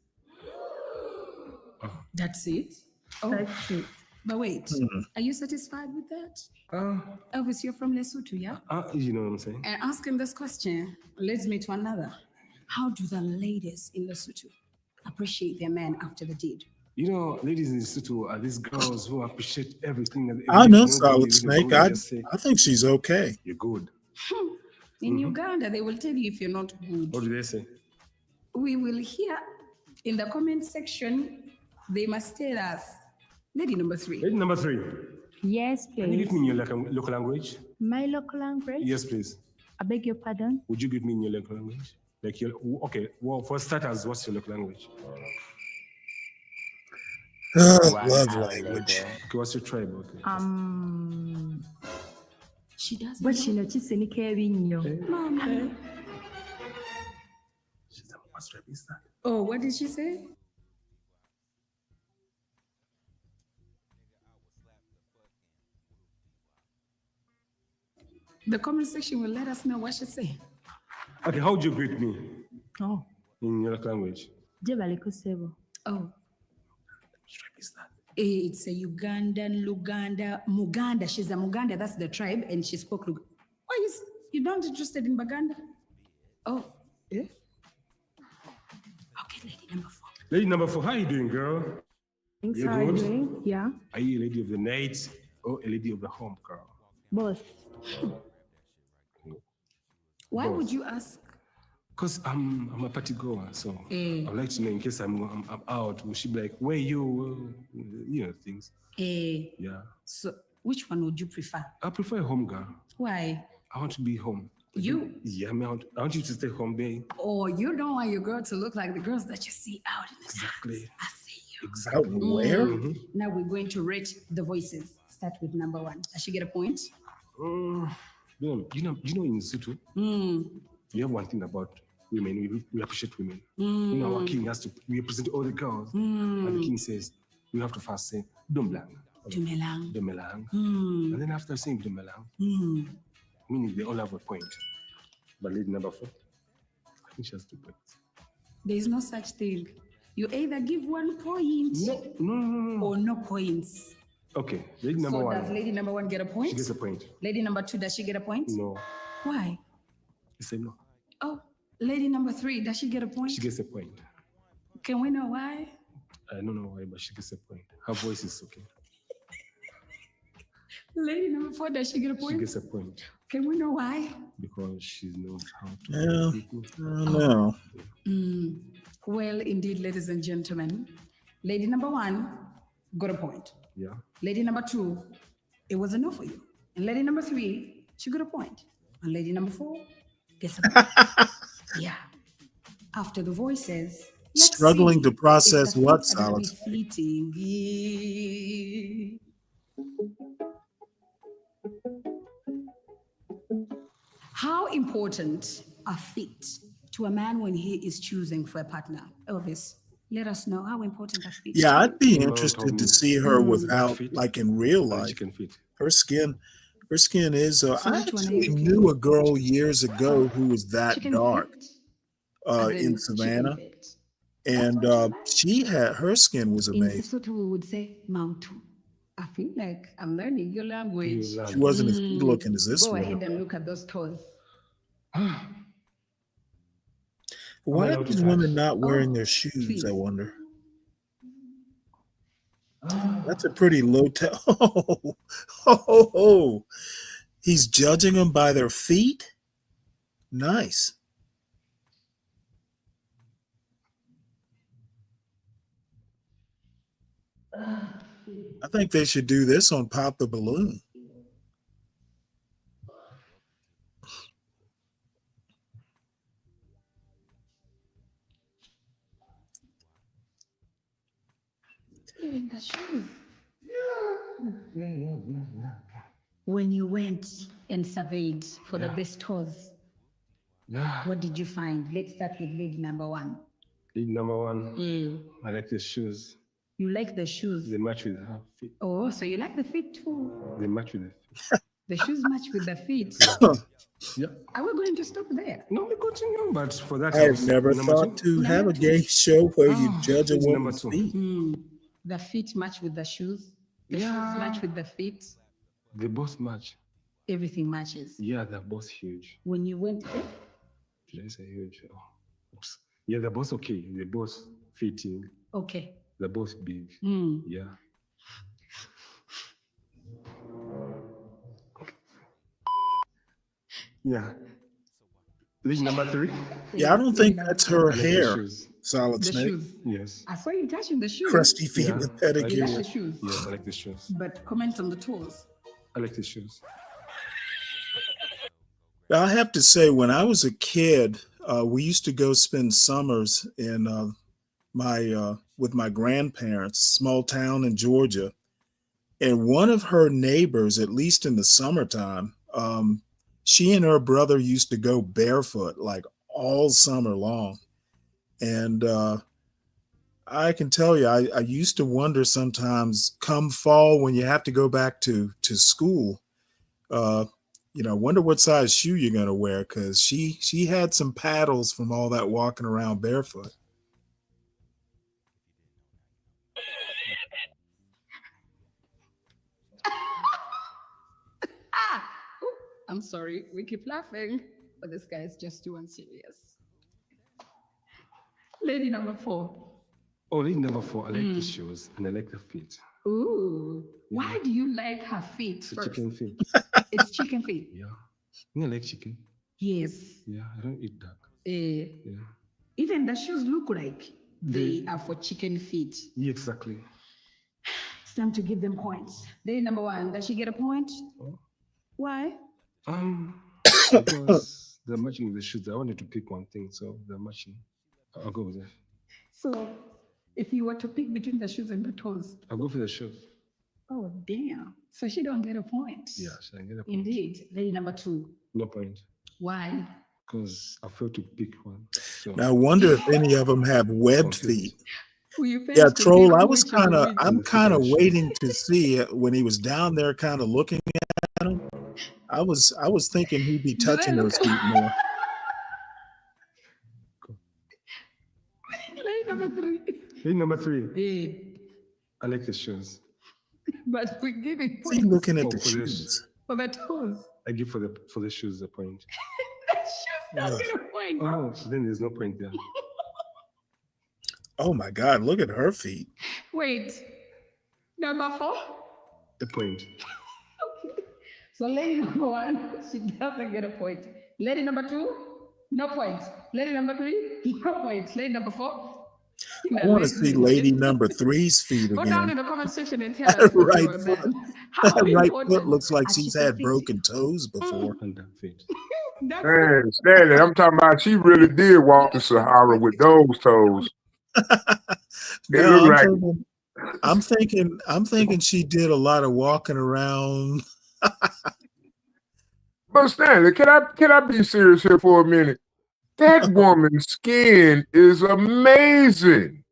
That's it? Oh. That's it. But wait, are you satisfied with that? Elvis, you're from Lesotho, yeah? You know what I'm saying? And asking this question leads me to another. How do the ladies in Lesotho appreciate their men after the deed? You know, ladies in Lesotho are these girls who appreciate everything. That I know everything Solid they Snake. do, I just say, think she's okay. you're good. In Uganda, they will tell you if you're not good. What do they say? We will hear in the comment section. They must tell us. Lady number 3. Lady number 3. Yes, Can you please. give me in your local language? My local language? Yes, please. I beg your pardon? Would you give me in your local language? Like your, okay, well, for starters, what's your local language? Love language. Okay, what's your tribe? Okay. She doesn't. But she knows she's in the Mama. What tribe is that? Oh, what did she say? The comment section will let us know what she said. Okay, how would you greet me Oh, in your local language? Oh. Which tribe is that? It's a Ugandan, Muganda. She's a Muganda. That's the tribe, and she spoke Luganda. Why is you not interested in Baganda? Oh, yeah. Okay, lady number 4. Lady number 4, how are you doing, girl? Thanks, You how are you good? doing? Yeah. Are you a lady of the night or a lady of the home, girl? Both. Why Both. would you ask? Because I'm a party goer, so I'd like to know in case I'm out, will she be like, where you, you know, things. Yeah. So which one would you prefer? I prefer a home girl. Why? I want to be home. You? Yeah, I want you to stay home, babe. Or you don't want your girl to look like the girls that you see out in the Exactly. I see you. Exactly. Where? Now we're going to rate the voices. Start with number 1. Does she get a point? You know in Lesotho, we have one thing about women. We appreciate women. You know, our king has to represent all the girls. And the king says, we have to first say, don't blank. Dumelang. Dumelang. Hmm. And then after saying Dumelang, Hmm. meaning they all have a point. But lady number 4, I think she has 2 points. There is no such thing. You either give 1 point or no points. Okay, lady number So 1. does lady number 1 get a point? She gets a point. Lady number 2, does she get a point? No. Why? You say no. Oh, lady number 3, does she get a point? She gets a point. Can we know why? I don't know why, but she gets a point. Her voice is okay. Lady number 4, does she get a point? She gets a point. Can we know why? Because she knows how to Yeah, people. I don't know. Well, indeed, ladies and gentlemen, lady number 1 got a point. Yeah. Lady number 2, it was a no for you. And lady number 3, she got a point. And lady number 4 gets a point. Yeah. After the voices, let's Struggling see to process if the what, feet are gonna be Solid? fitting. How important are feet to a man when he is choosing for a partner? Elvis, let us know how important are feet. Yeah, to I'd be Mama interested told to me see her bad without, feet, like in real and life. she can fit. Her skin is. So I which one are actually you looking knew for? a girl years ago who was that Chicken dark feet? As in in chicken Savannah, feet. and she had her skin was In amazing. Sesotho, we would say Mautu. I feel like I'm learning your language. She wasn't as good looking as this Go one. ahead and look at those toes. Why are allowed to these touch? women not wearing Oh, their shoes? please. I wonder. That's a pretty low. Oh, he's judging them by their feet. Nice. I think they should do this on Pop the Balloon. The shoes. When you went and surveyed for the best toes, what did you find? Let's start with lady number 1. Lady number 1, I like the shoes. You like the shoes? They match with her feet. Oh, so you like the feet too? They match with the feet. The shoes match with the feet. Yeah. Are we going to stop there? No, we continue, but for that I have house, never number thought 2. to have a game show where you judge a Who's number woman's 2? feet. The feet match with the shoes. The shoes Yeah. match with the feet. They both match. Everything matches. Yeah, they're both huge. When you went there, Did I say huge? Oh, oops. Yeah, they're both okay. They're both fitting. okay. They're both big. Yeah. Yeah. Lady number 3? Yeah, I don't think that's her I like the hair. shoes. Solid The Snake. shoes. Yes. I saw you touching the shoes. Crusty feet Yeah, with I like You like pedicure. the shoes. Yes, I like the shoes. But comment on the toes. I like the shoes. I have to say, when I was a kid, we used to go spend summers in with my grandparents, small town in Georgia. And one of her neighbors, at least in the summertime, she and her brother used to go barefoot like all summer long. And I can tell you, I used to wonder sometimes, come fall when you have to go back to school, wonder what size shoe you're going to wear, because she had some paddles from all that walking around barefoot. I'm sorry, we keep laughing, but this guy is just too unserious. Lady number 4. Oh, lady number 4, I like the shoes and I like the feet. Ooh, why do you like her feet It's first? chicken feet. It's chicken feet. Yeah. I like chicken. Yes. Yeah, I don't eat duck. Yeah. Even the shoes look like they are for chicken feet. Yeah, exactly. It's time to give them points. Lady number 1, does she get a point? Oh. Why? Because they're matching with the shoes. I wanted to pick one thing, so they're matching. I'll go with it. So, if you were to pick between the shoes and the toes, I'll go for the shoes. oh damn! So she don't get a point. Yeah, she can get a point. Indeed, lady number 2. No point. Why? Because I failed to pick one. So Now, I wonder if any of them have webbed confused. feet. Will you Yeah, finish the Troll, video? I'm kind of waiting to see it when he was down there kind of looking at him. I was thinking he'd be Do they touching look those feet more. Lane number 3. Hey, number 3. Hey, I like his shoes. but we're giving Is he points looking at the for this. shoes? for the toes. I give for the shoes a point. That shoes don't get a point. Oh, then there's no point there. Oh my God, look at her feet. Wait, number 4. A point. So lady number 1, she doesn't get a point. Lady number 2, no points. Lady number 3, no points. Lady number 4. I want to see lady number 3's feet Go down again. in the comment section and tell That us what you right were foot, about. How that right foot important looks like are she's cheaper had feet? broken toes before. And that feet. That's Man, Stanley, I'm talking about she really did walk the Sahara with those toes. It No, looked like I'm thinking she did a lot of walking around. But Stanley, can I be serious here for a minute? That woman's skin is amazing.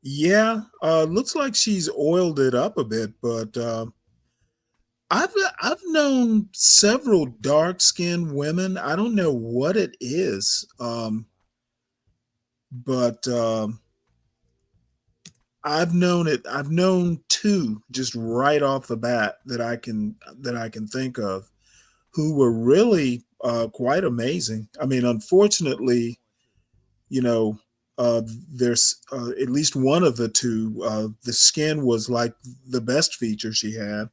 Yeah, looks like she's oiled it up a bit, but I've known several dark-skinned women. I don't know what it is, but I've known 2 just right off the bat that I can think of who were really quite amazing. I mean, unfortunately, you know, there's at least one of the 2. The skin was like the best feature she had.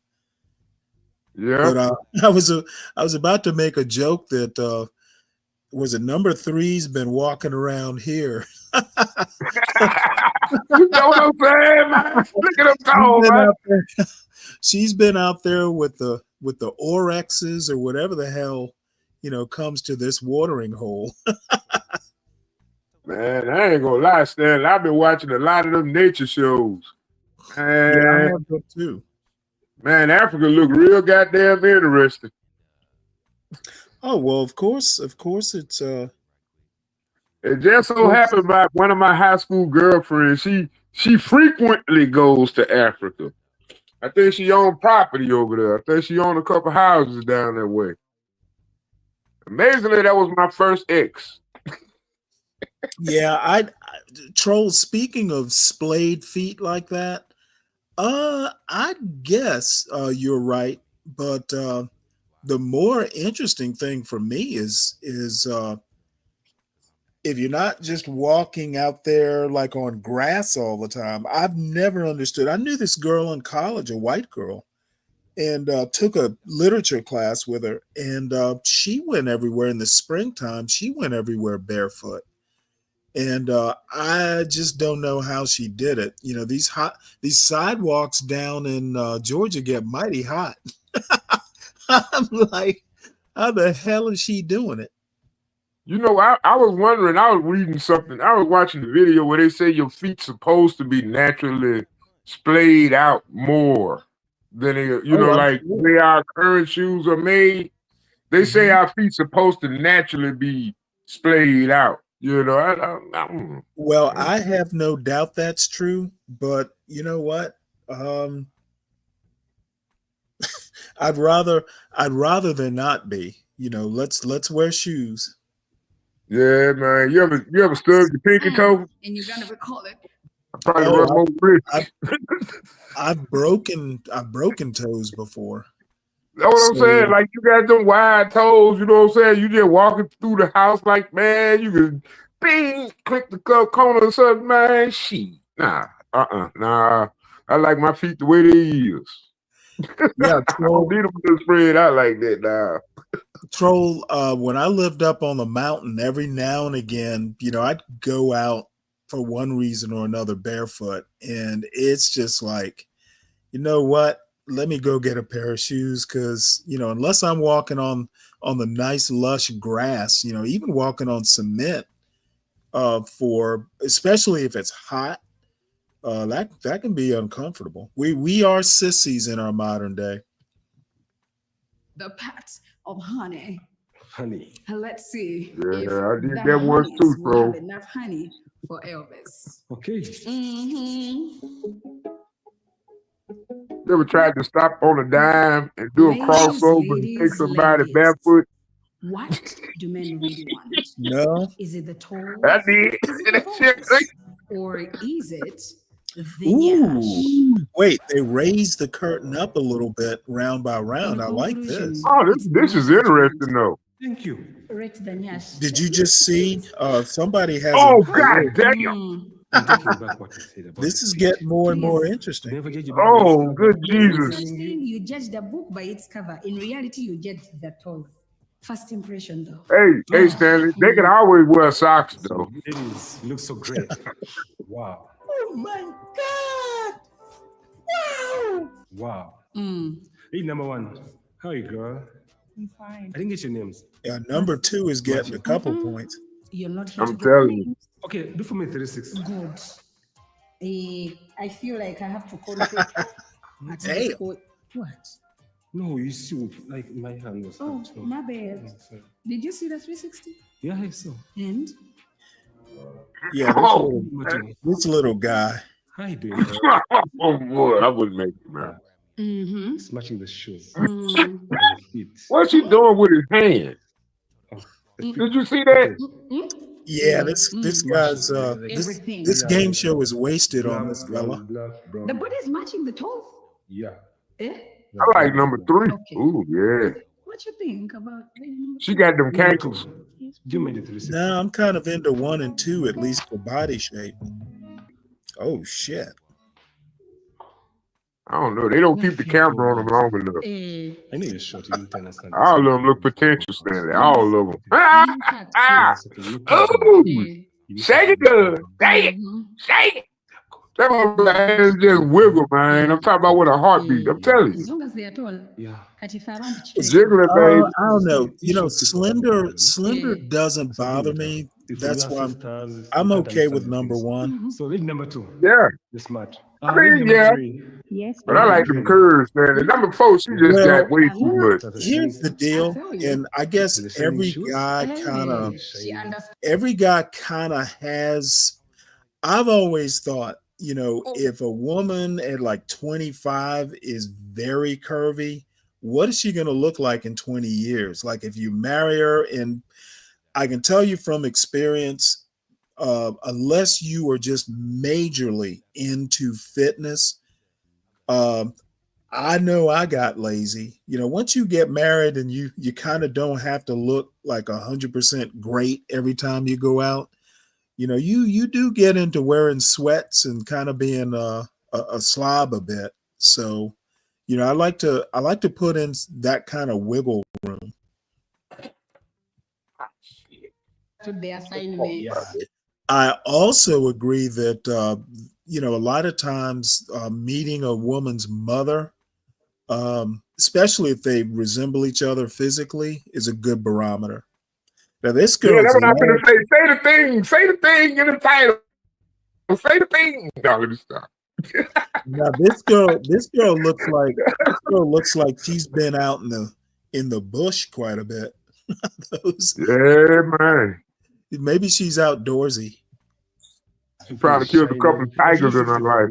Yeah. But I was about to make a joke that was it number 3's been walking around here. You know what I'm saying, man? Look at them toes, man. She's been out there with the Orexes or whatever the hell, comes to this watering hole. Man, I ain't gonna lie, Stanley. I've been watching a lot of them nature shows. Man, Yeah, I have them too. Man, Africa look real goddamn interesting. Oh well, of course it's It just so happened about one of my high school girlfriends. She frequently goes to Africa. I think she owned property over there. I think she owned a couple houses down that way. Amazingly, that was my first ex. Yeah, Troll, speaking of splayed feet like that, I guess you're right, but the more interesting thing for me is if you're not just walking out there like on grass all the time. I've never understood. I knew this girl in college, a white girl, and took a literature class with her, and she went everywhere in the springtime. She went everywhere barefoot. And I just don't know how she did it. These sidewalks down in Georgia get mighty hot. I'm like, how the hell is she doing it? You know, I was wondering, I was reading something, I was watching the video where they say your feet supposed to be naturally splayed out more than they, like the way our current shoes are made. They say our feet supposed to naturally be splayed out. Well, I have no doubt that's true, but you know what? I'd rather there not be. Let's wear shoes. Yeah, man. You ever stubbed your pinky toe? And you're gonna recall it. Probably run more risk. I've broken toes before. That's what I'm saying. Like, you got them wide toes, you know what I'm saying? You just walking through the house like, man, you can bing, click the corner or something, man. Shit. Nah. I like my feet the way they is. Yeah, I don't need them to spread out like that now. Troll, when I lived up on the mountain, every now and again, I'd go out for one reason or another barefoot. And it's just like, you know what? Let me go get a pair of shoes because, unless I'm walking on the nice lush grass, even walking on cement especially if it's hot, that can be uncomfortable. We are sissies in our modern day. The pats of honey. Honey. Let's see Yeah, if I did the that once honeys too, will have bro. enough honey for Elvis. Okay. You ever tried to stop on a dime and do a Ladies, crossover and take ladies, somebody ladies. barefoot? What do men really want? No. Is it the toes? I did. Is it the That shit, balls? Or is it the Ooh. nyash? Wait, they raised the curtain up a little bit round by round. In I like conclusion, this. Oh, it's the this is nyash that you want. interesting though. Thank you. Rate the nyash. Did you just see somebody has Oh, a god damn. I'm taking back what I said about this the is feet. getting more and more Please. interesting. Don't forget your Bible Oh, cover. good There's no Jesus. such thing. You judge the book by its cover. In reality, you judge the toes. First impression, though. Hey, Stanley, they can always wear socks though. Ladies, look so great. Wow. Oh my God! Wow! Wow. Mm. Hey, number one. How are you, girl? I'm fine. I didn't get your names. Yeah, number 2 is getting a couple points. You're not here I'm to get telling you. names. Okay, do for me 36. Good. I feel like I have to contribute at Damn. this point. What? No, you see, like my hand was. Oh, out. my bad. Yeah, sorry. Did you see the 360? Yeah, I saw. And? Yeah, Oh, this little guy. How you doing, girl? oh boy, I wouldn't make it, man. Mm-hmm. It's matching the shoes. Mm. And the feet. What's he doing with his hand? Oh, Did you see that? Yeah, this guy's Everything. this game show is wasted on this fella. The body is matching the toes? Yeah. Eh? I like number 3. Okay. Ooh, yeah. What you think about number She got them cankles. Do me the 36. Now I'm kind of into 1 and 2, at least for body shape. Oh shit. I don't know. They don't keep the camera on them long enough. I know you're short. You didn't understand. All of them look potential, Stanley. All of them. Yes, okay, you can- Ooh, you shake it good. Shake it. Shake it. That motherfucker just wiggle, man. I'm talking about with a heartbeat. I'm telling As you. long as they are tall. Yeah. Jiggling, baby. I don't know. You know, slender doesn't bother me. That's why I'm okay with number 1. So leave number 2. Yeah. This much. I mean, yeah. Yes. But I like them curves, man. And number 4, she just Well, got way too much. Here's the deal, and I guess every guy kind of has. I've always thought, you know, if a woman at like 25 is very curvy, what is she going to look like in 20 years? Like if you marry her, and I can tell you from experience, unless you are just majorly into fitness, I know I got lazy. You know, once you get married and you kind of don't have to look like 100% great every time you go out. You know, you do get into wearing sweats and kind of being a slob a bit. So, you know, I like to put in that kind of wiggle room. To the assignment. I also agree that you know, a lot of times meeting a woman's mother, especially if they resemble each other physically, is a good barometer. Now this girl, Yeah, that's what I'm gonna say. Say the thing. Say the thing in the title. Say the thing. No, let me stop. now this girl looks like she's been out in the bush quite a bit. Yeah, man. Maybe she's outdoorsy. She's trying to kill a couple of tigers in her life.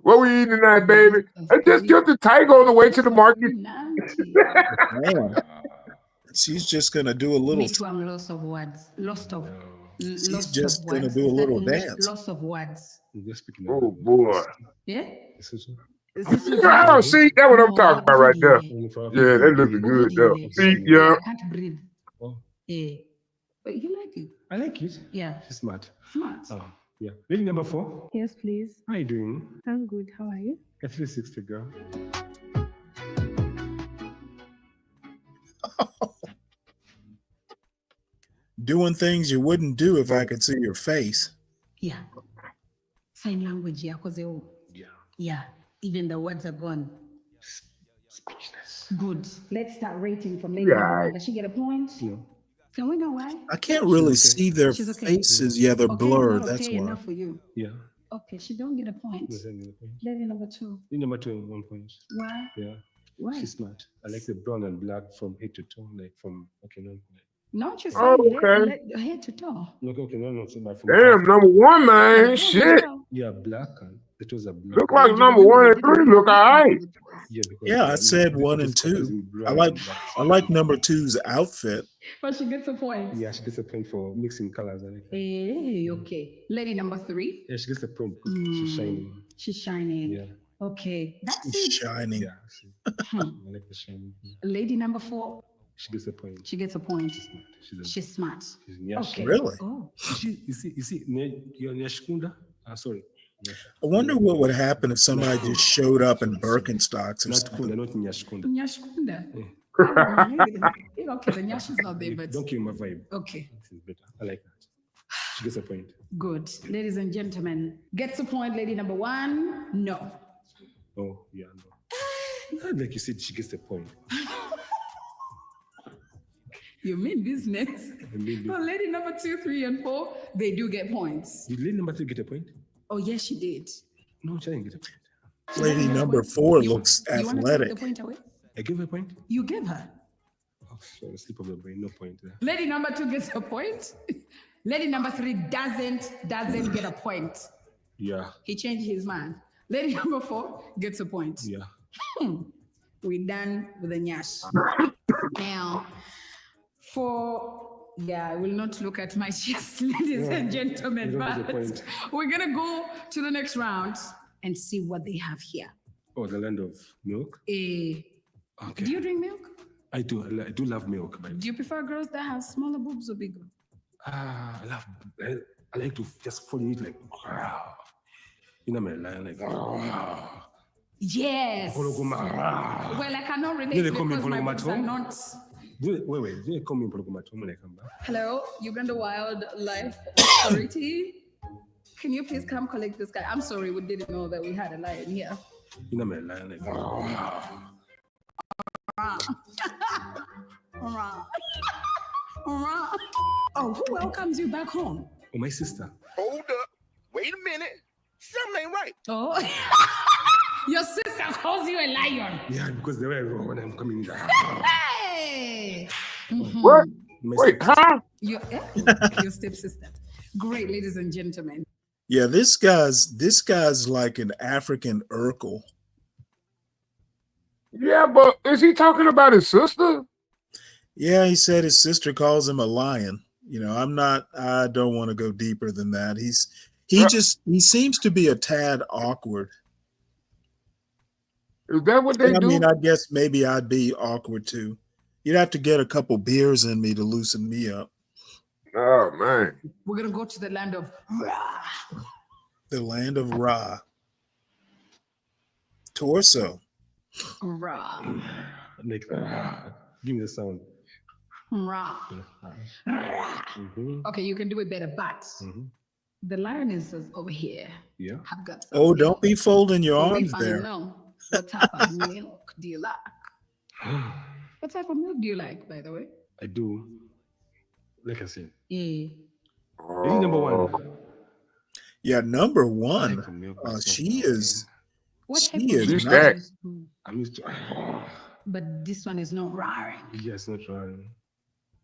What we eating tonight, baby? I just killed the tiger on the way to the market. Man, she's just gonna do a little. Me too, I'm lost of words. Lost of. She's just gonna do a little dance. Lost of words. Oh boy. Yeah. Oh, see, that's what I'm talking about right there. Yeah, that looking good though. See, yeah. I can't breathe. Yeah. But you like it. I like it. Yeah. She's smart. Smart. Oh, yeah. Lady number 4. Yes, please. How are you doing? I'm good. How are you? A 360, girl. Doing things you wouldn't do if I could see your face. Yeah. Sign language, yeah, because yeah, even the words are gone. Speechless. Good. Let's start rating from lady number 1. Does she get a point? No. Can we know why? I can't really see their She's okay. faces. Yeah, they're Okay, blurred. not That's okay why. enough for you. Yeah. Okay, she don't get a point. Doesn't get a point. Lady number 2. Lady number 2, 1 point. Why? Yeah. Why? She's smart. I like the brown and black from head to toe, like from no. Not just Oh, say okay. head to toe. No. So from Damn, number one, man. Like, Shit. yeah, black and the toes are black. Look like number one and three look all right. Yeah, because Yeah, I said the 1 foot and is covered 2. in I brown like and black. I like number 2's outfit. But she gets a point. Yeah, she gets a point for mixing colors. I like that. Hey, okay. Lady number 3. Yeah, she gets a point because she's shining. She's shining. Yeah. Okay. That's She's it. shining. Yeah, I like the shining. Lady number 4. She gets a point. She gets a point. She's smart. She's smart. She's nyash. Okay. Really? Oh. You see, you're Nyashkunda? Sorry. I wonder what would happen if somebody just showed up in Birkenstocks or Not something. Kunda, not Nyashkunda. Nyashkunda. Okay, the Nyash is not there, but Don't kill my vibe. okay. This is better. I like that. She gets a point. Good. Ladies and gentlemen, gets a point. Lady number 1. No. Oh, yeah, no. Like you said, she gets a point. You mean business. So lady number 2, 3, and 4, they do get points. Did lady number 3 get a point? Oh, yes, she did. No, she didn't get a point. Lady number 4 looks You want to take athletic. the point away? I give her a point? You give her. Oh, sorry, slip of the brain, no point there. Lady number 2 gets a point. Lady number 3 doesn't get a point. Yeah. He changed his mind. Lady number 4 gets a point. Yeah. We're done with the Nyash. Now, I will not look at my chest, ladies and gentlemen, you don't get the but point. we're going to go to the next round and see what they have here. Oh, the land of milk? Okay. Do you drink milk? I do. I do love milk. But Do you prefer girls that have smaller boobs or bigger? I like to just fall in it like, you know, my line, like, Yes. Well, I cannot relate because my boobs are not. Wait. They call me Pologomatom when I come back. Hello, Uganda Wildlife Authority. Can you please come collect this guy? I'm sorry, we didn't know that we had a lion here. You know, my line, like, Oh, who welcomes you back home? Oh, my sister. Hold up. Wait a minute. Something ain't right. Oh, your sister calls you a lion. Yeah, because the way I roll when I'm coming in. Hey! What? Wait, huh? Your stepsister. Great, ladies and gentlemen. Yeah, this guy's like an African Urkel. Yeah, but is he talking about his sister? Yeah, he said his sister calls him a lion. You know, I don't want to go deeper than that. He seems to be a tad awkward. Is that what they do? I mean, I guess maybe I'd be awkward too. You'd have to get a couple beers in me to loosen me up. Oh man. We're gonna go to the land of Ra. The land of Ra. Torso. Ra. Like, give me the sound. Ra. Okay, you can do it better, but the lioness is over here. Yeah. I've got Oh, don't be folding your So we arms finally there. know what type of milk do you like? What type of milk do you like, by the way? I do. Like I said. Yeah. Lady number 1. Yeah, number 1. She is. What type She of is milk? nice. I'm used to. But this one is not roaring. Yes, not roaring.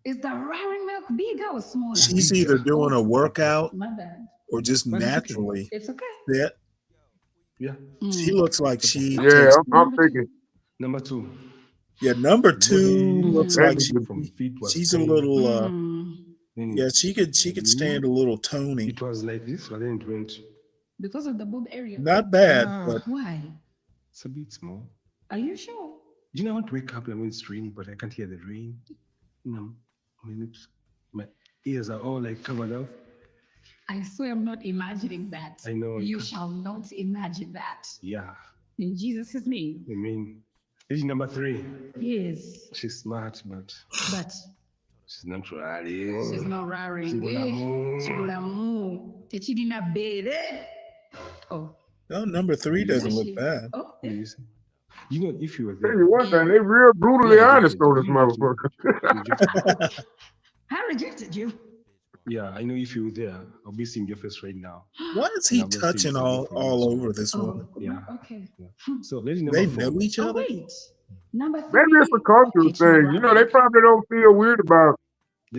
Is the roaring milk bigger or smaller? She's either doing a workout My bad. or just naturally It's okay. fit. Yeah. She looks like she. Yeah, takes- I'm thinking. Number 2. Yeah, number 2 looks like from feet was she's a pain. little. Yeah, she could stand a little Tony. It was like this, but then it went. Because of the boob area. Not bad, but Why? It's a bit small. Are you sure? You know, I want to wake up and when it's raining, but I can't hear the rain. You know, my lips, my ears are all like covered up. I swear I'm not imagining that. I know. You shall not imagine that. Yeah. In Jesus' name. I mean, lady number 3. Yes. She's smart, but she's not really. She's not roaring. She gonna move. She gonna move. She didn't bed. Oh. no, number 3 doesn't look bad. Oh. You know, if you were Tell there. you one thing, they real brutally honest on this motherfucker. I rejected you. Yeah, I know if you were there, I'll be seeing your face right now. Why is he And I'm gonna see touching something all from this. over this woman? Yeah. Okay. So lady number They 4. know each Oh, other? wait. Number 3. Maybe it's a cultural thing. You know, they probably don't feel weird about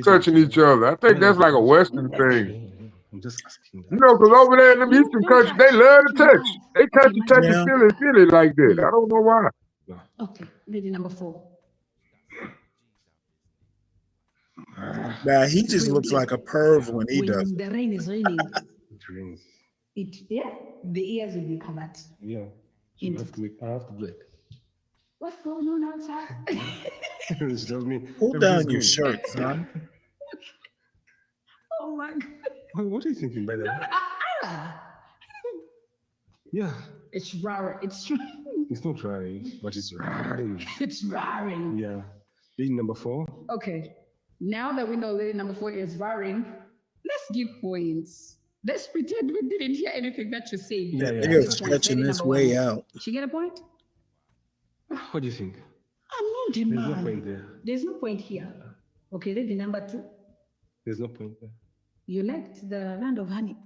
touching each other. I think that's like a Western thing. I'm just asking You know, because over there in them Eastern countries, they love to touch. They touch and touch and Yeah. feel it like that. I don't know why. Okay, lady number 4. Now he just looks like a perv when he does When it. the rain is raining, It rains. the ears will be covered. Yeah. So I have to do it. What's going on outside? She tells me. Pull down your everything's shirt, son. Oh my God. What are you thinking by that? Yeah. It's roaring. It's not raring, but it's raring. it's roaring. Yeah. Lady number 4. Okay. Now that we know lady number 4 is roaring, let's give points. Let's pretend we didn't hear anything that you said. Yeah, yeah. they're stretching Lady this number way 1. out. She get a point? What do you think? I'm not a There's no man. point there. There's no point here. Okay, lady number 2. There's no point there. You liked the land of honey.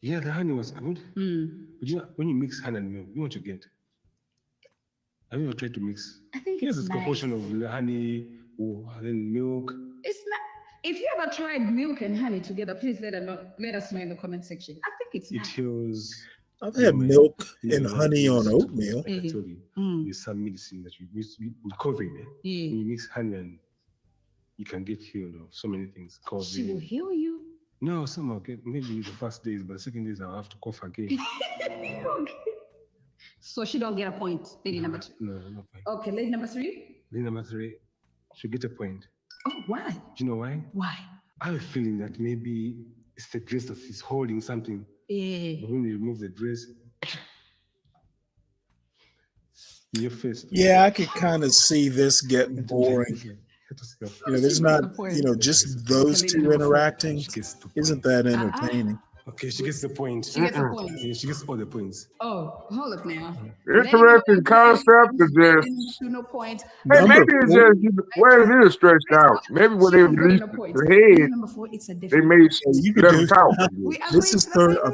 Yeah, the honey was good. But you know, when you mix honey and milk, you know what you get? Have you ever tried to mix? I think Yes, it's it's nice. proportion of the honey, then milk. It's not. If you ever tried milk and honey together, please let us know in the comment section. I think it's It nice. heals. I've had milk and honey on Like oatmeal. I told you, there's some medicine that we with COVID. Yeah. When you mix honey and you can get healed of so many things. She will COVID. heal you. No, some will get maybe the first days, but the second days I'll have to cough again. Okay. So she don't get a point, lady number 2. No point. Okay, lady number 3. Lady number 3 should get a point. Oh, why? Do you know why? Why? I have a feeling that maybe it's the dress that is holding something. But when you remove the dress, your face. Yeah, I could kind of see this getting boring. You know, there's not, just those two interacting isn't that entertaining. Okay, she gets the point. She gets a point. Yeah, she gets all the points. Oh, hold up now. Interesting concept to just. No point. Hey, maybe it's just where it is stretched out. Maybe when they released the head, Number 4, it's a they different. made You could let do them talk. this is a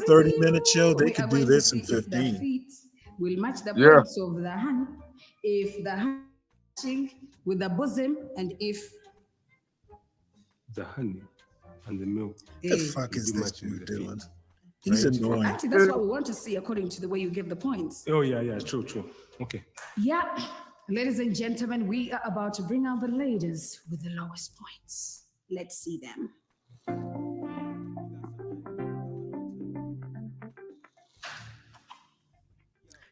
30-minute show. They could do this in 15. Feet will match the Yeah. points of the hand. If the hand matching with the bosom, and if The honey and the milk. The fuck is this dude doing? He's Right? annoying. actually that's what we want to see according to the way you give the points. Oh yeah, true. Okay. Yeah, ladies and gentlemen, we are about to bring out the ladies with the lowest points. Let's see them.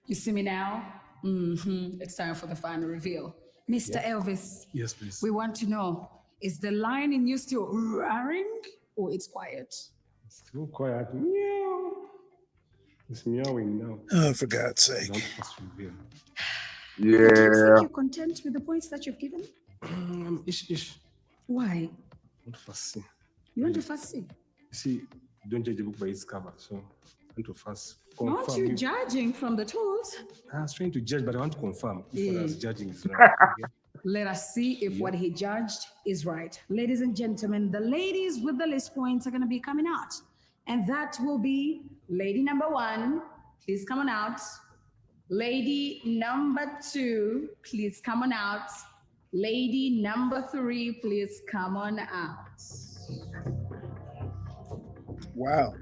You see me now? It's time for the final reveal. Mr. Elvis, Yes, please. we want to know, is the lion in you still roaring or it's quiet? It's still quiet. Meow. It's meowing now. Oh, for God's sake. Don't first reveal. Do you think Yeah. you're content with the points that you've given? Ish. Why? Don't first see. You want to first see? See, don't judge the book by its cover. So I want to first Aren't confirm. you judging from the tools? I was trying to judge, but I want to confirm if what I was Yeah. judging is right. Okay? Let us see if what he judged is right. Ladies and gentlemen, the ladies with the list points are going to be coming out. And that will be lady number 1, please come on out. Lady number 2, please come on out. Lady number 3, please come on out. Wow.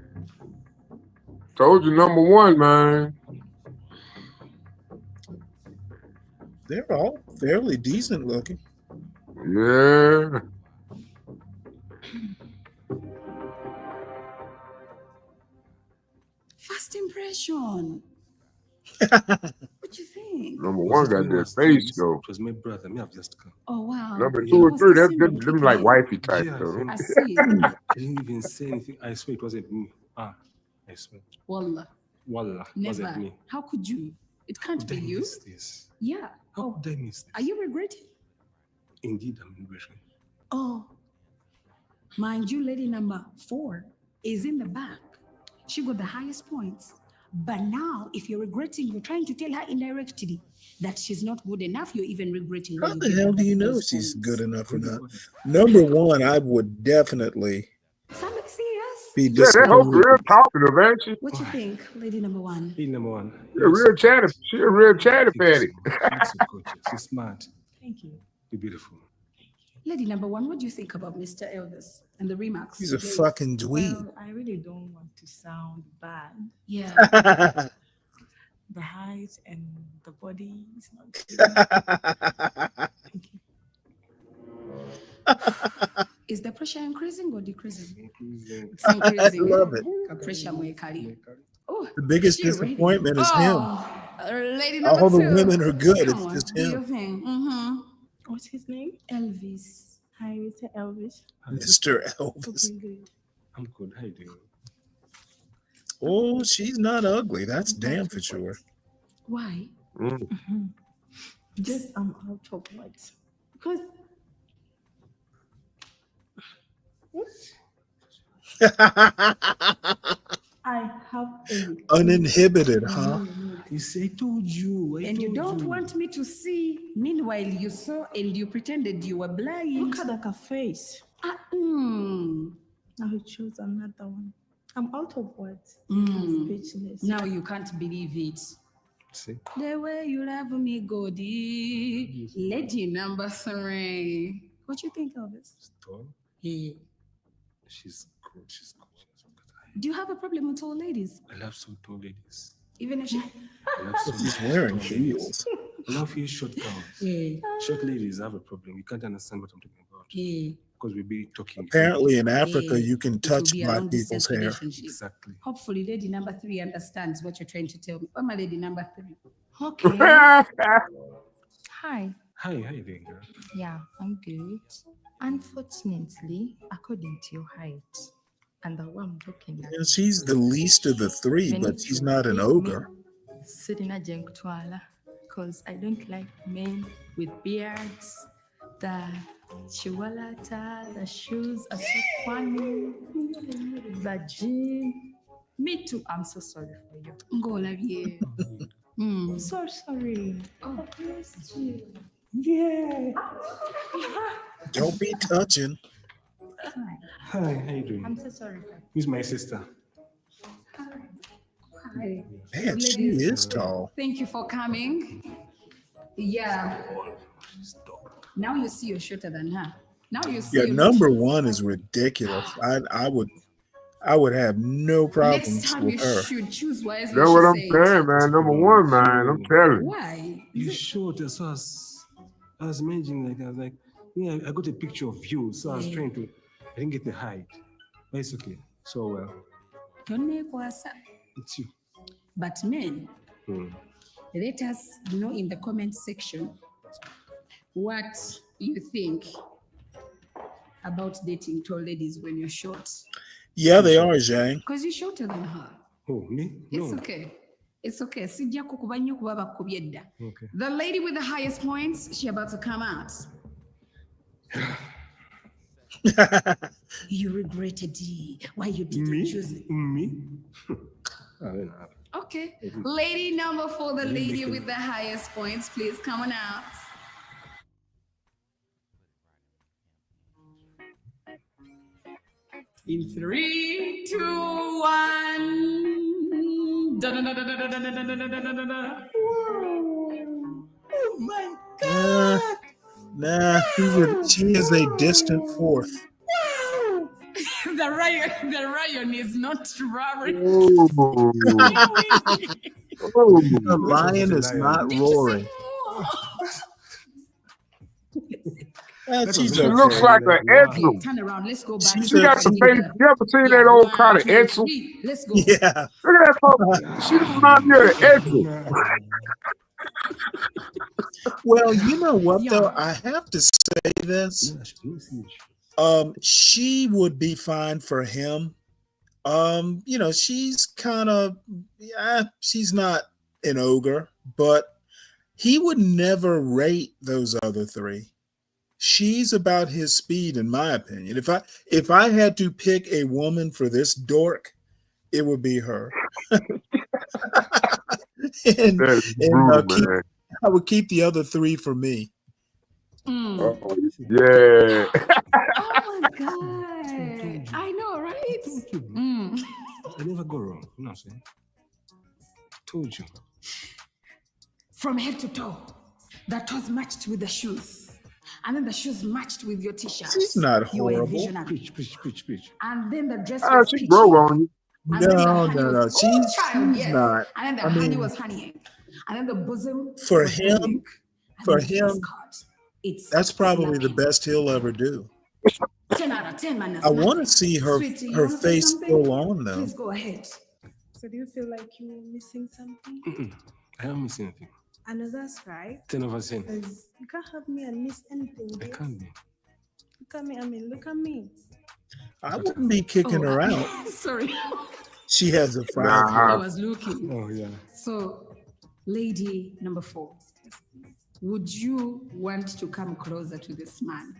Told you number 1, man. They're all fairly decent looking. Yeah. First impression. What you think? Number 1 got that face though. It was my brother. Me, I've just come. Oh, wow. Number He 2 or was 3, kissing them with like him. wifey type Yeah, though. I see. I didn't even say anything. I swear it wasn't me. I swear. Wallah. Wallah, Never. wasn't me. How could you? It can't be Did I you. miss this? Yeah. How could I miss this? Are you regretting? Indeed, I'm regretting. Oh, mind you, lady number 4 is in the back. She got the highest points. But now, if you're regretting, you're trying to tell her indirectly that she's not good enough. You're even regretting. How the hell do you know if she's good enough or not? Number 1, I would definitely. Somebody see us. be Yeah, that hope disappointed. real talkative, ain't she? What you think, lady number one? Lady number one. She a real chatty. She a real chatty patty. She looks so gorgeous. She's smart. Thank you. You're beautiful. Lady number one, what do you think about Mr. Elvis and the remarks? He's a fucking dweeb. Well, I really don't want to sound bad. Yeah. The height and the body is not good. Is the pressure increasing or decreasing? It's I increasing. love it. Pressure mwekali. Oh, The biggest she ready? disappointment is Lady him. number All the two. women are good. Come It's on, just do your him. thing. Mm-hmm. What's his name? Elvis. Hi, Mr. Elvis. Mr. Elvis. Okay, good. I'm good. How you doing? Oh, she's not ugly. That's damn for sure. Why? Just out of words. Because I have a Uninhibited, huh? You say, I told you. And you don't want me to see. Meanwhile, you saw and you pretended you were blind. Look at that face. Now he chose another one. I'm out of words. I'm speechless. Now you can't believe it. See? The way you love me, Godi. Lady number three. What you think of this? Tall. Yeah. She's good. She's good. Do you have a problem with tall ladies? I love so tall ladies. Even if she... I love so He's wearing heels. I love you short girls. Yeah. Short ladies have a problem. You can't understand what I'm talking about. Yeah. Because we'll be talking. Apparently in Africa, Yeah. you can It will touch be a black long people's distance hair. relationship. Exactly. Hopefully, lady number three understands what you're trying to tell me. Where my lady number three? Okay. Hi. Hi, how you doing, girl? Yeah, I'm good. Unfortunately, according to your height and the one I'm looking at, And she's the least of the three, but she's not an ogre. because I don't like men with beards. The chihuahua, the shoes are so funny. The jean. Me too. I'm so sorry for you. Ngola bien. So sorry. Oh, bless you. Yeah. Don't be touching. Hi. Hi, how you doing? I'm so sorry. Who's my sister? Hi. Man, she is tall. Thank you for coming. Yeah. Now you see you're shorter than her. Now you see. Yeah, you're number one is ridiculous. I would have no Next problems time you with her. should choose wisely. That's she what I'm said. saying, man. Number one, man. I'm telling you. Why? You short, so I was managing like I was like, yeah, I got a picture of you, so I was trying to. I didn't get the height, but it's okay. So well, it's you. But men, let us know in the comment section what you think about dating tall ladies when you're short. Yeah, they are, Zhang. Because you're shorter than her. Oh, me? It's No. okay. It's okay. Sijja kukuba nnyo kuba bakubye dda. Okay. The lady with the highest points, she about to come out. You regretted why you didn't choose it. Me? I don't know. Okay. Lady number 4, the lady with the highest points, please come on out. In 3, 2, 1. Oh my God. Nah, she is a distant fourth. The Ryan is not roaring. The lion is not roaring. She's She okay. looks like an Edsel. Turn around. Let's go back. She got some face. You ever seen that old kind of Edsel? Let's go. Yeah. Look at that folks. She reminds me of an Edsel. Well, you know what though? I have to say this. She would be fine for him. You know, she's kind of she's not an ogre, but he would never rate those other three. She's about his speed, in my opinion. If I had to pick a woman for this dork, it would be her. and I would keep the other three for me. Oh, yeah. Oh my God. I know, right? I never go wrong. You know what I'm saying? Told you. From head to toe, the toes matched with the shoes, and then the shoes matched with your t-shirt. She's not You were a horrible. visionary. Preach. And then the dress was She peachy. grow on you. And then the No, honey no, was, no. oh, She's child, yes. not. And then the I honey mean, was honeying. And then the bosom for was him, bosoming. And for then the face him, card. It's that's probably the snapping. best he'll ever do. 10 out of 10, man. I want to see her Sweetie, you her want to say face something? still on though. Please go ahead. So do you feel like you're missing something? I haven't missed anything. I know that's right. 10 over 10. Because you can't have me and miss anything. I Babe. can't be. Look at me. I mean, look at me. I wouldn't be kicking her out. Sorry. She has a I 5. was looking. Oh, yeah. So, lady number 4, would you want to come closer to this man?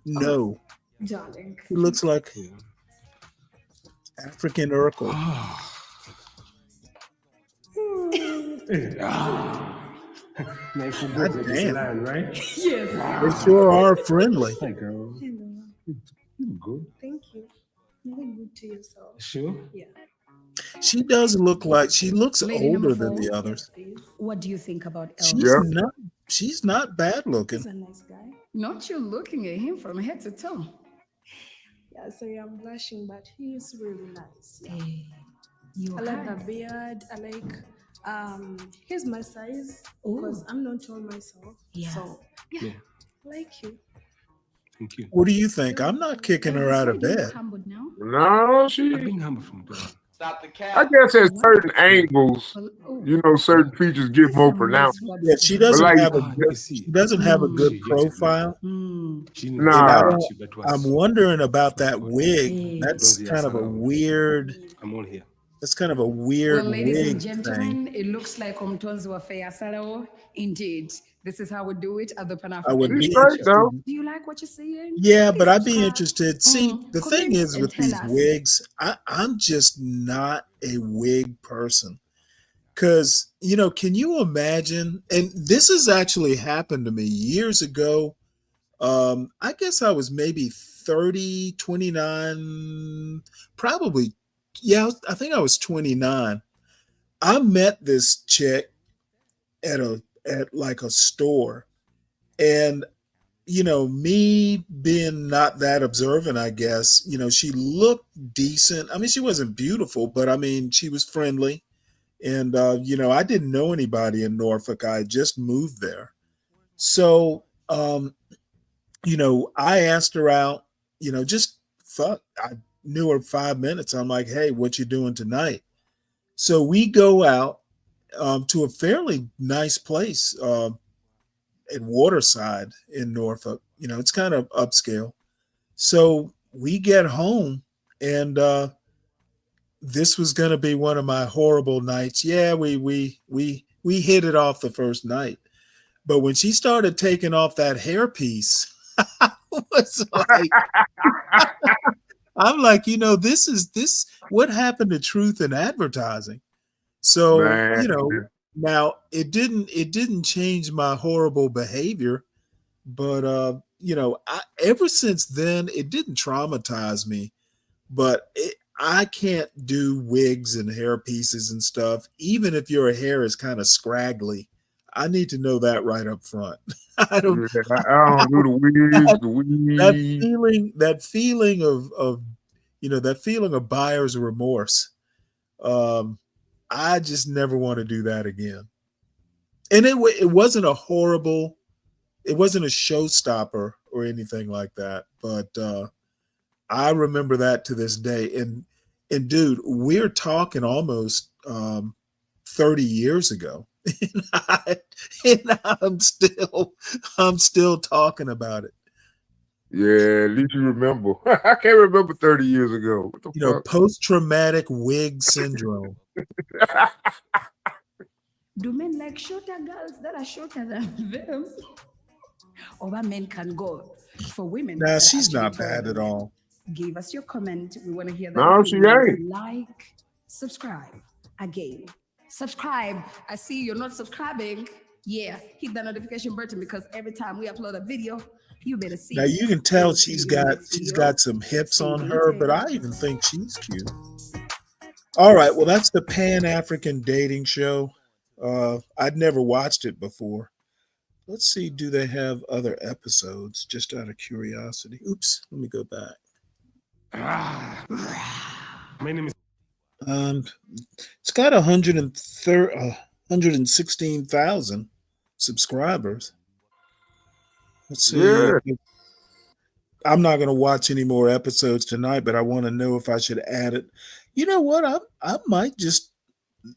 No, Darling. he looks like African Urkel. God damn. Right? Yes. They sure are friendly. Hi, girl. Hello. You good? Thank you. You look good to yourself. Sure? Yeah. She does look like she looks Lady number older than 4. the others. What do you think about She's Elvis? not bad looking. He's a nice guy. Not you looking at him from head to toe. Yeah, sorry, I'm blushing, but he is really nice. Yeah. Hey, you I like hard. the beard. I like he's my size because I'm not tall myself. Yeah. So Yeah. I like you. Thank you. What do you think? I'm not kicking her out of bed. Humbled now? No, I've been humble from birth. Stop the cat. I guess at certain angles, certain features get more pronounced. Yeah, she But doesn't like, have a good, she doesn't have a good profile. Hmm. And Nah. I'm wondering about that wig. That's kind of a weird. I'm all here. That's kind of a weird Well, ladies and wig gentlemen, thing. it looks like Omtonzi wa Feya Salao. Indeed, this is how we do it at the Pan I would African. be Institute. interested. Do you like what you're seeing? Yeah, but Please I'd be subscribe. interested. See, the thing Comment is and with tell these us. wigs, I'm just not a wig person. Because, can you imagine? And this has actually happened to me years ago. I guess I was maybe 30, 29, probably. Yeah, I think I was 29. I met this chick at like a store, and me being not that observant, I guess, she looked decent. I mean, she wasn't beautiful, but I mean, she was friendly. And, I didn't know anybody in Norfolk. I had just moved there. So, I asked her out, just fuck. I knew her 5 minutes. I'm like, hey, what you doing tonight? So we go out to a fairly nice place at Waterside in Norfolk. It's kind of upscale. So we get home, and this was going to be one of my horrible nights. Yeah, we hit it off the first night, but when she started taking off that hairpiece, I was like, I'm like, this what happened to truth in advertising? So, Man. now it didn't change my horrible behavior, but ever since then it didn't traumatize me. But I can't do wigs and hair pieces and stuff, even if your hair is kind of scraggly. I need to know that right up front. I don't do the wigs, the weave. that feeling of buyer's remorse. I just never want to do that again. And it wasn't a showstopper or anything like that. But I remember that to this day. And dude, we're talking almost 30 years ago. And I'm still talking about it. Yeah, at least you remember. I can't remember 30 years ago. What the fuck? Post-traumatic wig syndrome. Do men like shorter girls that are shorter than them? Or what men can go for women? Nah, that are she's actually not taller bad than at them? all. Give us your comment. We want to hear that. No, she ain't. Like, subscribe again. Subscribe. I see you're not subscribing. Yeah, hit the notification button because every time we upload a video, you better see. Now you can tell she's got some hips See on you her, but later. I even think she's cute. All right. Well, that's the Pan African dating show. I'd never watched it before. Let's see. Do they have other episodes? Just out of curiosity. Oops. Let me go back. My name is. Um, it's got 116,000 subscribers. Let's see. Yeah. I'm not going to watch any more episodes tonight, but I want to know if I should add it. You know what? I might just.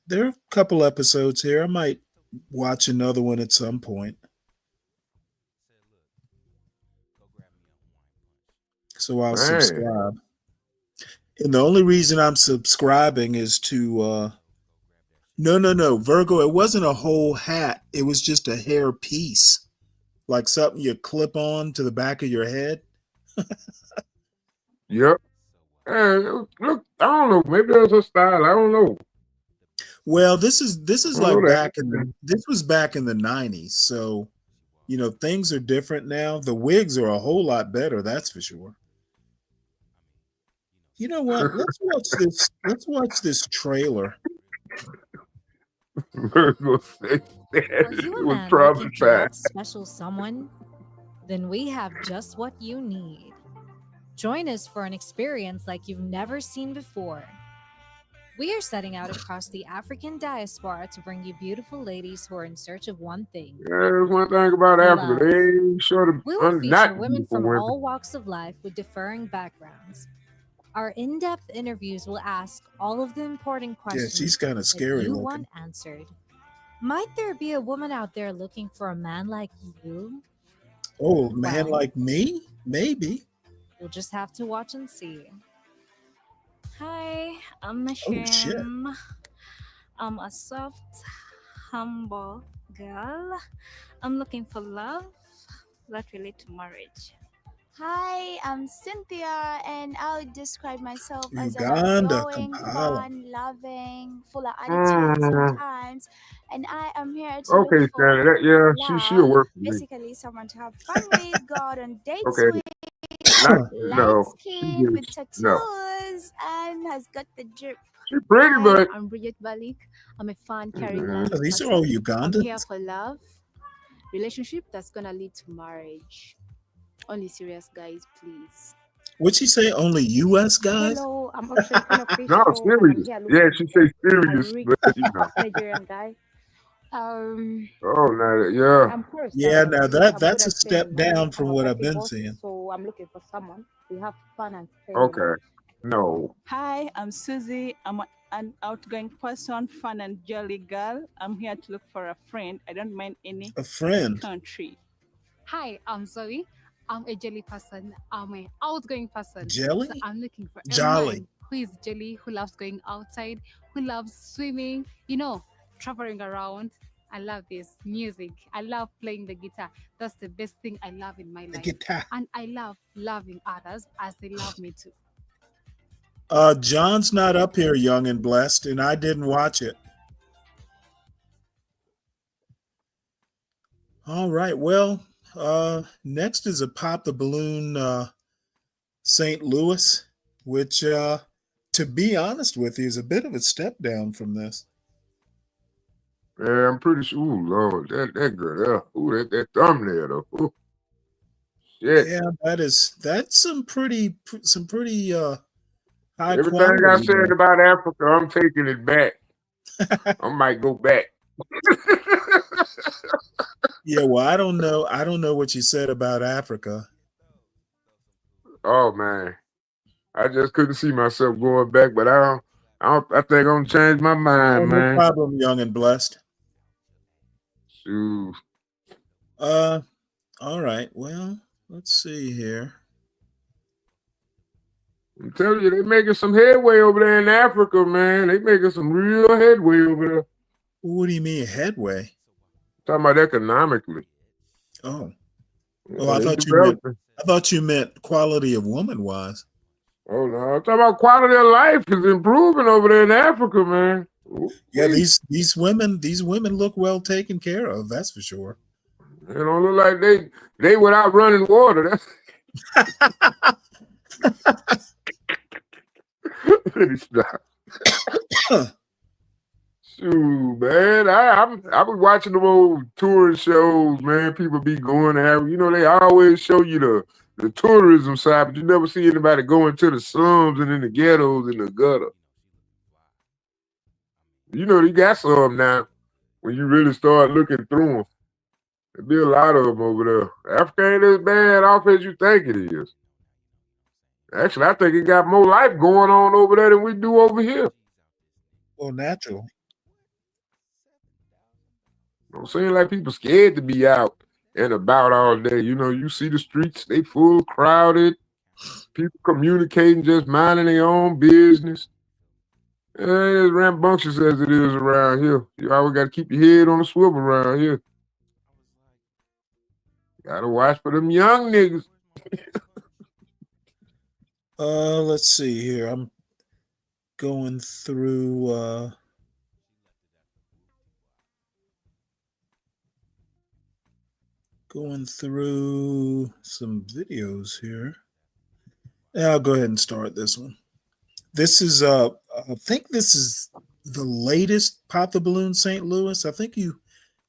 There are a couple episodes here. I might watch another one at some point. So I'll Man. subscribe. And the only reason I'm subscribing is to no, Virgo, it wasn't a whole hat. It was just a hair piece. Like something you clip on to the back of your head. Yep. Look, I don't know. Maybe that's a style. I don't know. Well, this is I like don't know back in that. this was back in the 90s. So, things are different now. The wigs are a whole lot better, that's for sure. You know what? Let's watch this. Let's watch this trailer. Virgo said Are that you it a was man looking for that traumatized. special someone? Then we have just what you need. Join us for an experience like you've never seen before. We are setting out across the African diaspora to bring you beautiful ladies who are in search of one thing. Yeah, there's one thing about Africa. Love. They ain't sure to We will feature not women beautiful from women. all walks of life with differing backgrounds. Our in-depth interviews will ask all of the important Yeah, questions she's kind of that scary you looking. want answered. Might there be a woman out there looking for a man like you? Oh, man Well, like me? Maybe. you'll just have to watch and see. Hi, I'm Oh, shit. Mashim. I'm a soft, humble girl. I'm looking for love that will lead to marriage. Hi, I'm Cynthia, and I would describe myself as an Uganda, outgoing, Kampala. fun, loving, full of attitude Mm, sometimes. And I am here to look okay, for Shannon. Yeah, she'll love, work for me. basically someone to have fun with, go out on dates Okay, with, not light no. She skin with just no. tattoos, and has got the drip. She's pretty, Hi, but I'm Bridget Balik. I'm a fun, caring, mm, Oh, loving these are all person. I'm here Ugandans. for love, relationship that's gonna lead to marriage. Only serious guys, please. What'd she say? Only US guys? Hello, I'm actually Queen of no, Crystal, and I'm serious. here Yeah, looking she for say a serious, rich but you know. Nigerian guy. Um, Oh, no, yeah. I'm poor, Yeah, so now we have good that's a at step spending money. down I'm from a what I've wealthy been boss, seeing. so I'm looking for someone. We have fun and spend a lot. Okay, no. Hi, I'm Susie. I'm an outgoing person, fun and jolly girl. I'm here to look for a friend. I don't mind any A friend. country. Hi, I'm Zoe. I'm a jelly person. I'm an outgoing person. So Jelly? I'm looking for a Jolly. man who is jelly, who loves going outside, who loves swimming, traveling around. I love this music. I love playing the guitar. That's the best thing I love in my The life. guitar. And I love loving others as they love me too. John's not up here, young and blessed, and I didn't watch it. All right. Well, next is a Pop the Balloon St. Louis, which to be honest with you, is a bit of a step down from this. Yeah, I'm pretty sure. Ooh, Lord, that girl. Ooh, that thumbnail though. Ooh, shit. Yeah, that's some pretty high Everything I quality said there. about Africa, I'm taking it back. I might go back. Yeah, well, I don't know what you said about Africa. Oh man, I just couldn't see myself going back, but I think I'm gonna change my Oh, mind, no man. problem, young and blessed. Shoot. All right. Well, let's see here. I'm telling you, they making some headway over there in Africa, man. They making some real headway over there. What do you mean headway? Talking about economically. Oh. Yeah, Oh, they developing. I thought you meant quality of woman wise. Oh no, I'm talking about quality of life is improving over there in Africa, man. Ooh, Yeah, wee. these women look well taken care of, that's for sure. They don't look like they without running water. Let me stop. Shoot, man. I was watching them old touring shows, man. People be going to have, they always show you the tourism side, but you never see anybody going to the slums and in the ghettos in the gutter. You got some now when you really start looking through them. There'll be a lot of them over there. Africa ain't as bad off as you think it is. Actually, I think it got more life going on over there than we do over here. Well, naturally. Don't seem like people scared to be out and about all day. You see the streets, they full crowded. People communicating, just minding their own business. It ain't as rambunctious as it is around here. You always got to keep your head on the swivel around here. Gotta watch for them young niggas. Let's see here. I'm going through some videos here. Yeah, I'll go ahead and start this one. This is I think this is the latest Pop the Balloon St. Louis. I think you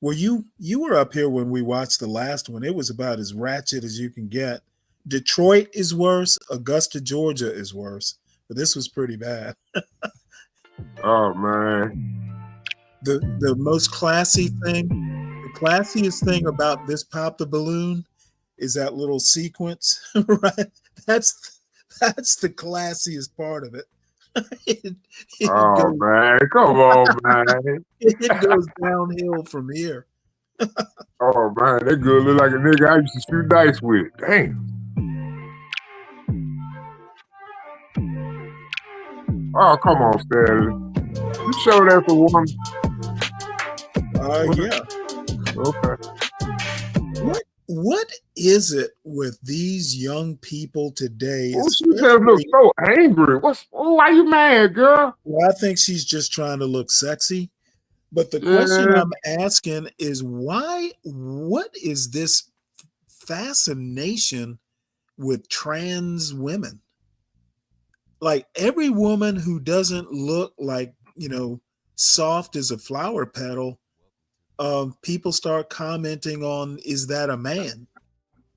were up here when we watched the last one. It was about as ratchet as you can get. Detroit is worse. Augusta, Georgia is worse. But this was pretty bad. Oh man. The most classy thing, the classiest thing about this Pop the Balloon is that little sequence, right? That's the classiest part of it. Man, come on, man. It goes downhill from here. Oh man, that girl look like a nigga I used to shoot dice with. Damn. Oh, come on, Stanley. You show that for one. Yeah. Okay. What is it with these young people today? Oh, she just look so angry. Why you mad, girl? Well, I think she's just trying to look sexy. But the question I'm asking is what is this fascination with trans women? Like every woman who doesn't look like, soft as a flower petal, people start commenting on, is that a man?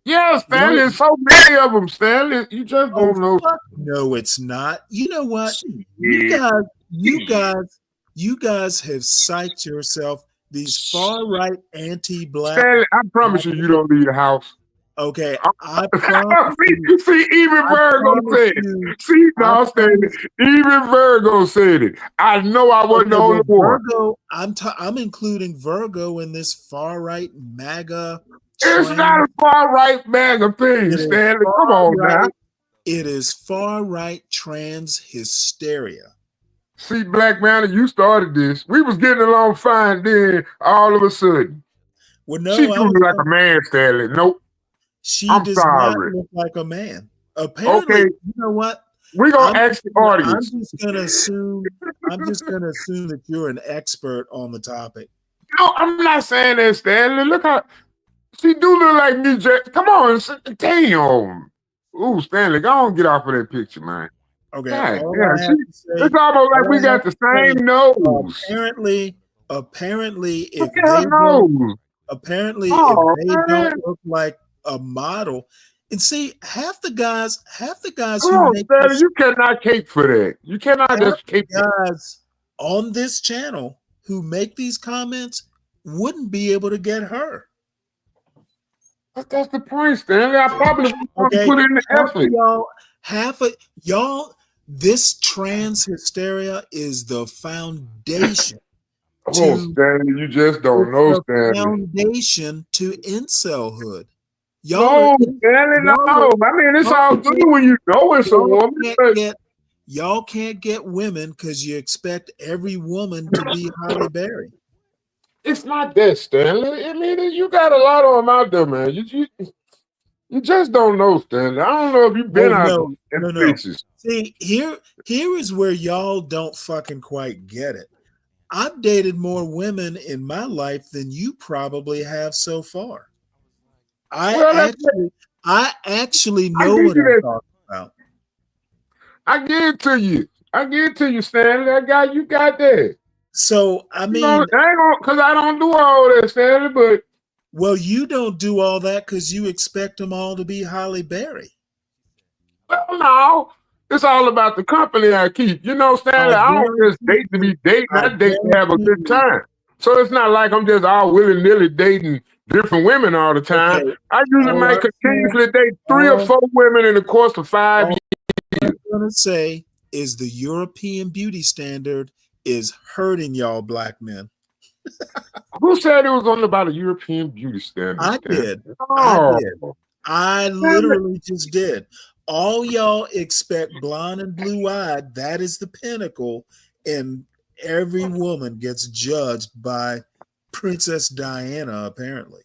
Yeah, Stanley, there's so many of them, Stanley. You just don't know. No, it's not. You know what? You guys have psyched yourself, these far-right anti-black. Stanley, I promise you don't leave the house. Okay, I promise you. See, even Virgo said it. See, no, Stanley, even Virgo said it. I know I wasn't the only one. Virgo, I'm including Virgo in this far-right MAGA. It's not a far-right MAGA thing, Stanley. Come on now. It is far-right trans hysteria. See, Black Man, you started this. We was getting along fine then, all of a sudden. Well, no, she do look like a man, Stanley. Nope. She does not look like a man. Apparently, you know what? We're gonna ask the audience. I'm just gonna assume that you're an expert on the topic. No, I'm not saying that, Stanley. Look how she do look like me. Come on, damn. Ooh, Stanley, go on, get off of that picture, man. Okay. God, it's almost like we got the same nose. Apparently, if they don't look like a model, and see, half the guys Come on, Stanley, you cannot cape for that. You cannot just cape guys on this channel who make these comments wouldn't be able to get her. That's the point, Stanley. I probably want to put in the effort. This trans hysteria is the foundation. Stanley, you just don't know, Stanley. Foundation to incelhood. No, Stanley, no. I mean, it's all good when you know it's a woman. Y'all can't get women because you expect every woman to be Halle Berry. It's not that, Stanley. I mean, you got a lot of them out there, man. You just don't know, Stanley. I don't know if you've been out in places. See, here is where y'all don't fucking quite get it. I've dated more women in my life than you probably have so far. I actually know what I'm talking about. I give it to you. I give it to you, Stanley. You got that. So I mean, I ain't gonna, cause I don't do all that, Stanley. But well, you don't do all that because you expect them all to be Holly Berry. well, no, it's all about the company I keep. You know, Stanley. I don't just date to be dating. I date to have a good time. So it's not like I'm just all willy nilly dating different women all the time. Okay. I usually All might I'm continuously date 3 or 4 women in the course of 5 years. What I'm gonna say is the European beauty standard is hurting y'all black men. Who said it was only about a European beauty standard? I Stanley? did. Oh. I literally just did. All y'all expect blonde and blue eyed. That is the pinnacle, and every woman gets judged by Princess Diana. Apparently,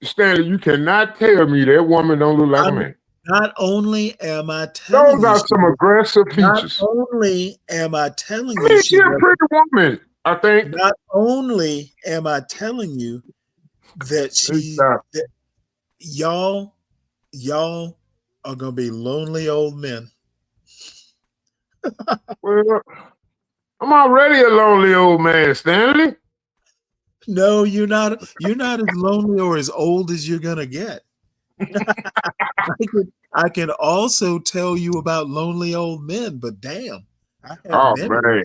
Stanley, you cannot tell me that woman don't look like a man. Not only am I telling Those are some aggressive features. Not only am I telling I mean, you, she's a pretty woman, I think. Not only am I telling you that that y'all are gonna be lonely old men. Well, I'm already a lonely old man, Stanley. No, you're not. You're not as lonely or as old as you're gonna get. I can also tell you about lonely old men, but damn, I have many. Man.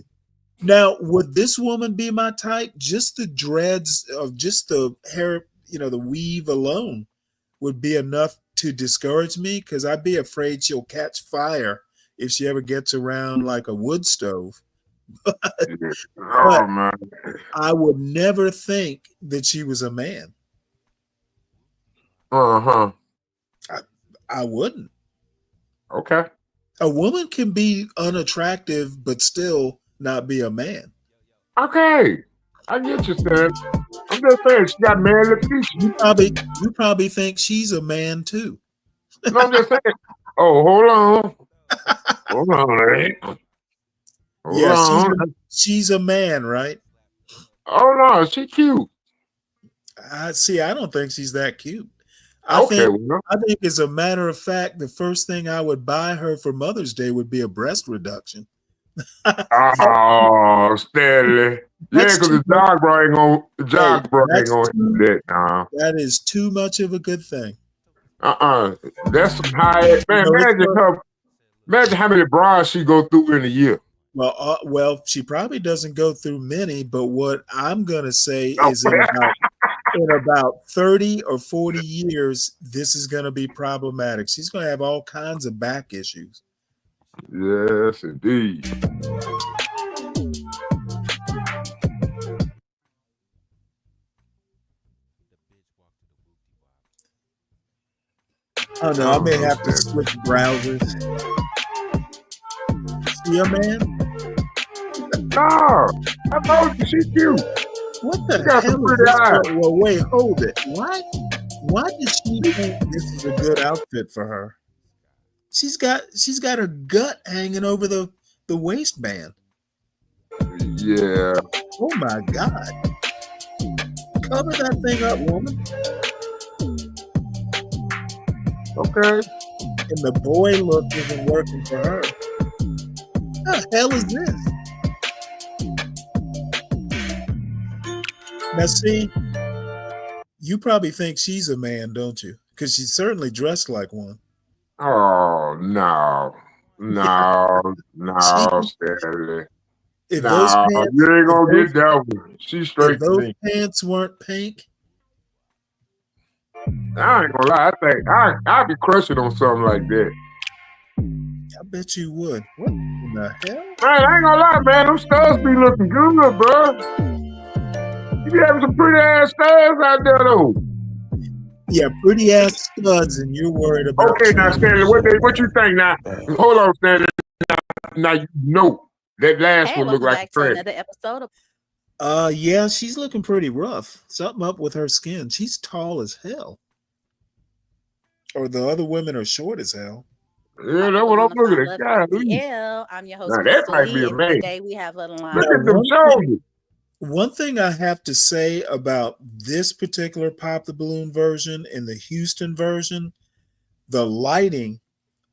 Now, would this woman be my type? Just the dreads of just the hair, the weave alone would be enough to discourage me because I'd be afraid she'll catch fire if she ever gets around like a wood stove. But man. I would never think that she was a man. Uh-huh. I wouldn't. Okay. A woman can be unattractive but still not be a man. Okay. I get you, Stan. I'm just saying she got manly features. You probably think she's a man too. No, I'm just saying. Oh, hold on. Hold on, Hold on. She's a man, right? Oh no, she cute. I don't think she's that cute. I Okay, think as a matter of fact, the first thing I would buy her for Mother's Day would be a breast reduction. Oh, Stanley. Yeah, because the jog ain't gonna do that now. That is too much of a good thing. That's some high man. Imagine how many bras she go through in a year. Well, she probably doesn't go through many, but what I'm gonna say is in about 30 or 40 years, this is gonna be problematic. She's gonna have all kinds of back issues. Yes, indeed. Oh no, I may have to switch browsers. She a man? No, I told you she's cute. What the hell is this? Well, wait, hold it. Why did she think this is a good outfit for her? She's got her gut hanging over the waistband. Yeah. Oh my God. Cover that thing up, woman. Okay. And the boy look isn't working for her. What the hell is this? Now see, you probably think she's a man, don't you? Because she's certainly dressed like one. Oh no, Stanley. If those pants, you ain't gonna get that one. She's straight. If those pants weren't pink, I ain't gonna lie. I think I'd be crushing on something like that. I bet you would. What in the hell? Man, I ain't gonna lie, man. Them studs be looking good, bro. You be having some pretty ass studs out there, though. Yeah, pretty ass studs, and you're worried about. Okay, now Stanley, what you think now? Hold on, Stanley. Now you know that last one looked like a friend. Another episode of Yeah, she's looking pretty rough. Something up with her skin. She's tall as hell. Or the other women are short as hell. Yeah, that's what I'm looking at. Yeah, I'm your host. Now, that might be and amazing. today we have Little Line. Look at them shoulders. One thing I have to say about this particular Pop the Balloon version and the Houston version, the lighting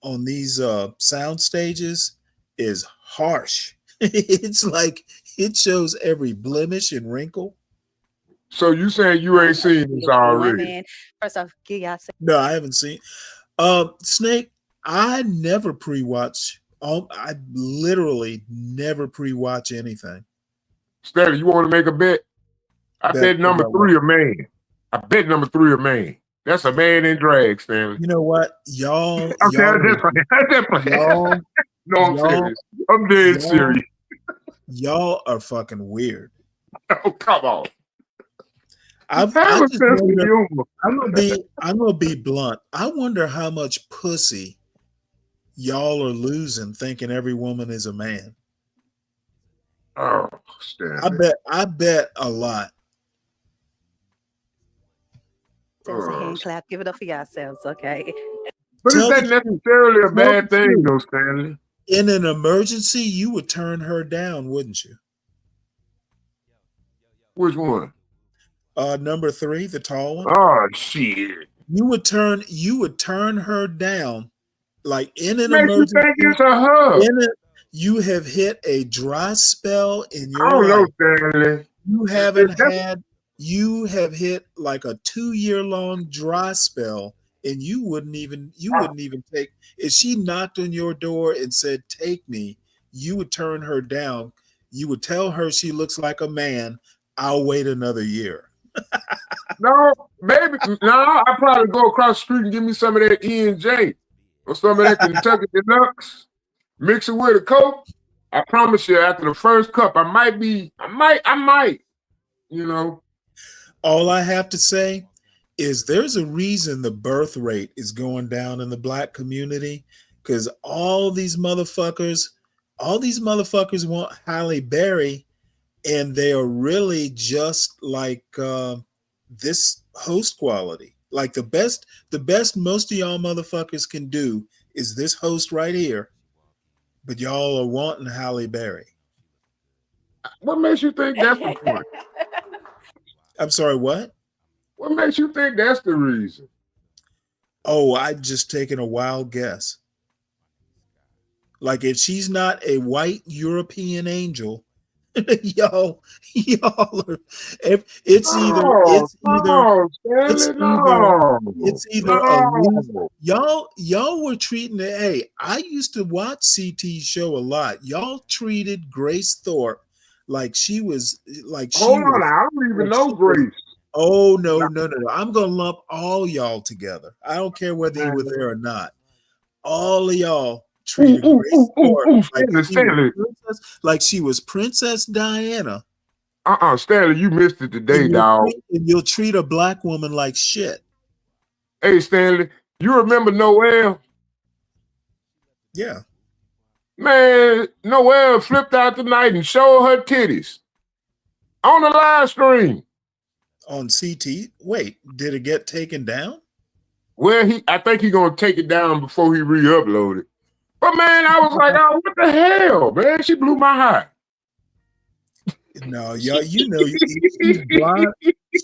on these sound stages is harsh. It's like it shows every blemish and wrinkle. So you saying you ain't seen this already? Women. First off, give y'all No, I haven't seen. Snake, I never pre-watch. I literally never pre-watch anything. Stanley, you want to make a bet? I bet number about 3 a man. I bet number 3 a man. That's a man in drag, Stanley. You know what? Y'all, Okay, I'm just playing. y'all, No, I'm serious. I'm dead serious. Y'all are fucking weird. Oh, come on. I'm gonna be blunt. I wonder how much pussy y'all are losing thinking every woman is a man. Oh, Stanley. I bet a lot. There's a hand clap. Give it up for yourselves, okay? But is that necessarily a bad thing, though, Stanley? In an emergency, you would turn her down, wouldn't you? Which one? Number 3, the tall one. Oh shit! You would turn her down, like in an Makes emergency. you think it's a hug. You have hit a dry spell in your I don't life. know, Stanley. You have hit like a 2-year-long dry spell, and you wouldn't even take. If she knocked on your door and said, "Take me," you would turn her down. You would tell her she looks like a man. I'll wait another year. No, baby. No, I probably go across the street and give me some of that E&J or some of that Kentucky Deluxe. Mix it with a Coke. I promise you, after the first cup, I might. You know. All I have to say is there's a reason the birth rate is going down in the Black community, because all these motherfuckers want Halle Berry, and they are really just like this host quality. Like the best most of y'all motherfuckers can do is this host right here, but y'all are wanting Halle Berry. What makes you think that's the point? I'm sorry, what? What makes you think that's the reason? Oh, I've just taken a wild guess. Like if she's not a white European angel, y'all are. It's either a loser. Y'all were treating it. Hey, I used to watch CT's show a lot. Y'all treated Grace Thorpe like she was Hold on, I don't even know Grace. Oh no. I'm gonna lump all y'all together. I don't care whether you were there or not. All of y'all treated Grace Thorpe like she was Princess Diana. Stanley, you missed it today, dog. And you'll treat a Black woman like shit. Hey, Stanley, you remember Noelle? Yeah. Man, Noelle flipped out tonight and showed her titties on the live stream. On CT? Wait, did it get taken down? Well, I think he's gonna take it down before he re-upload it. But man, I was like, oh, what the hell, man? She blew my heart. No, y'all, she's blind.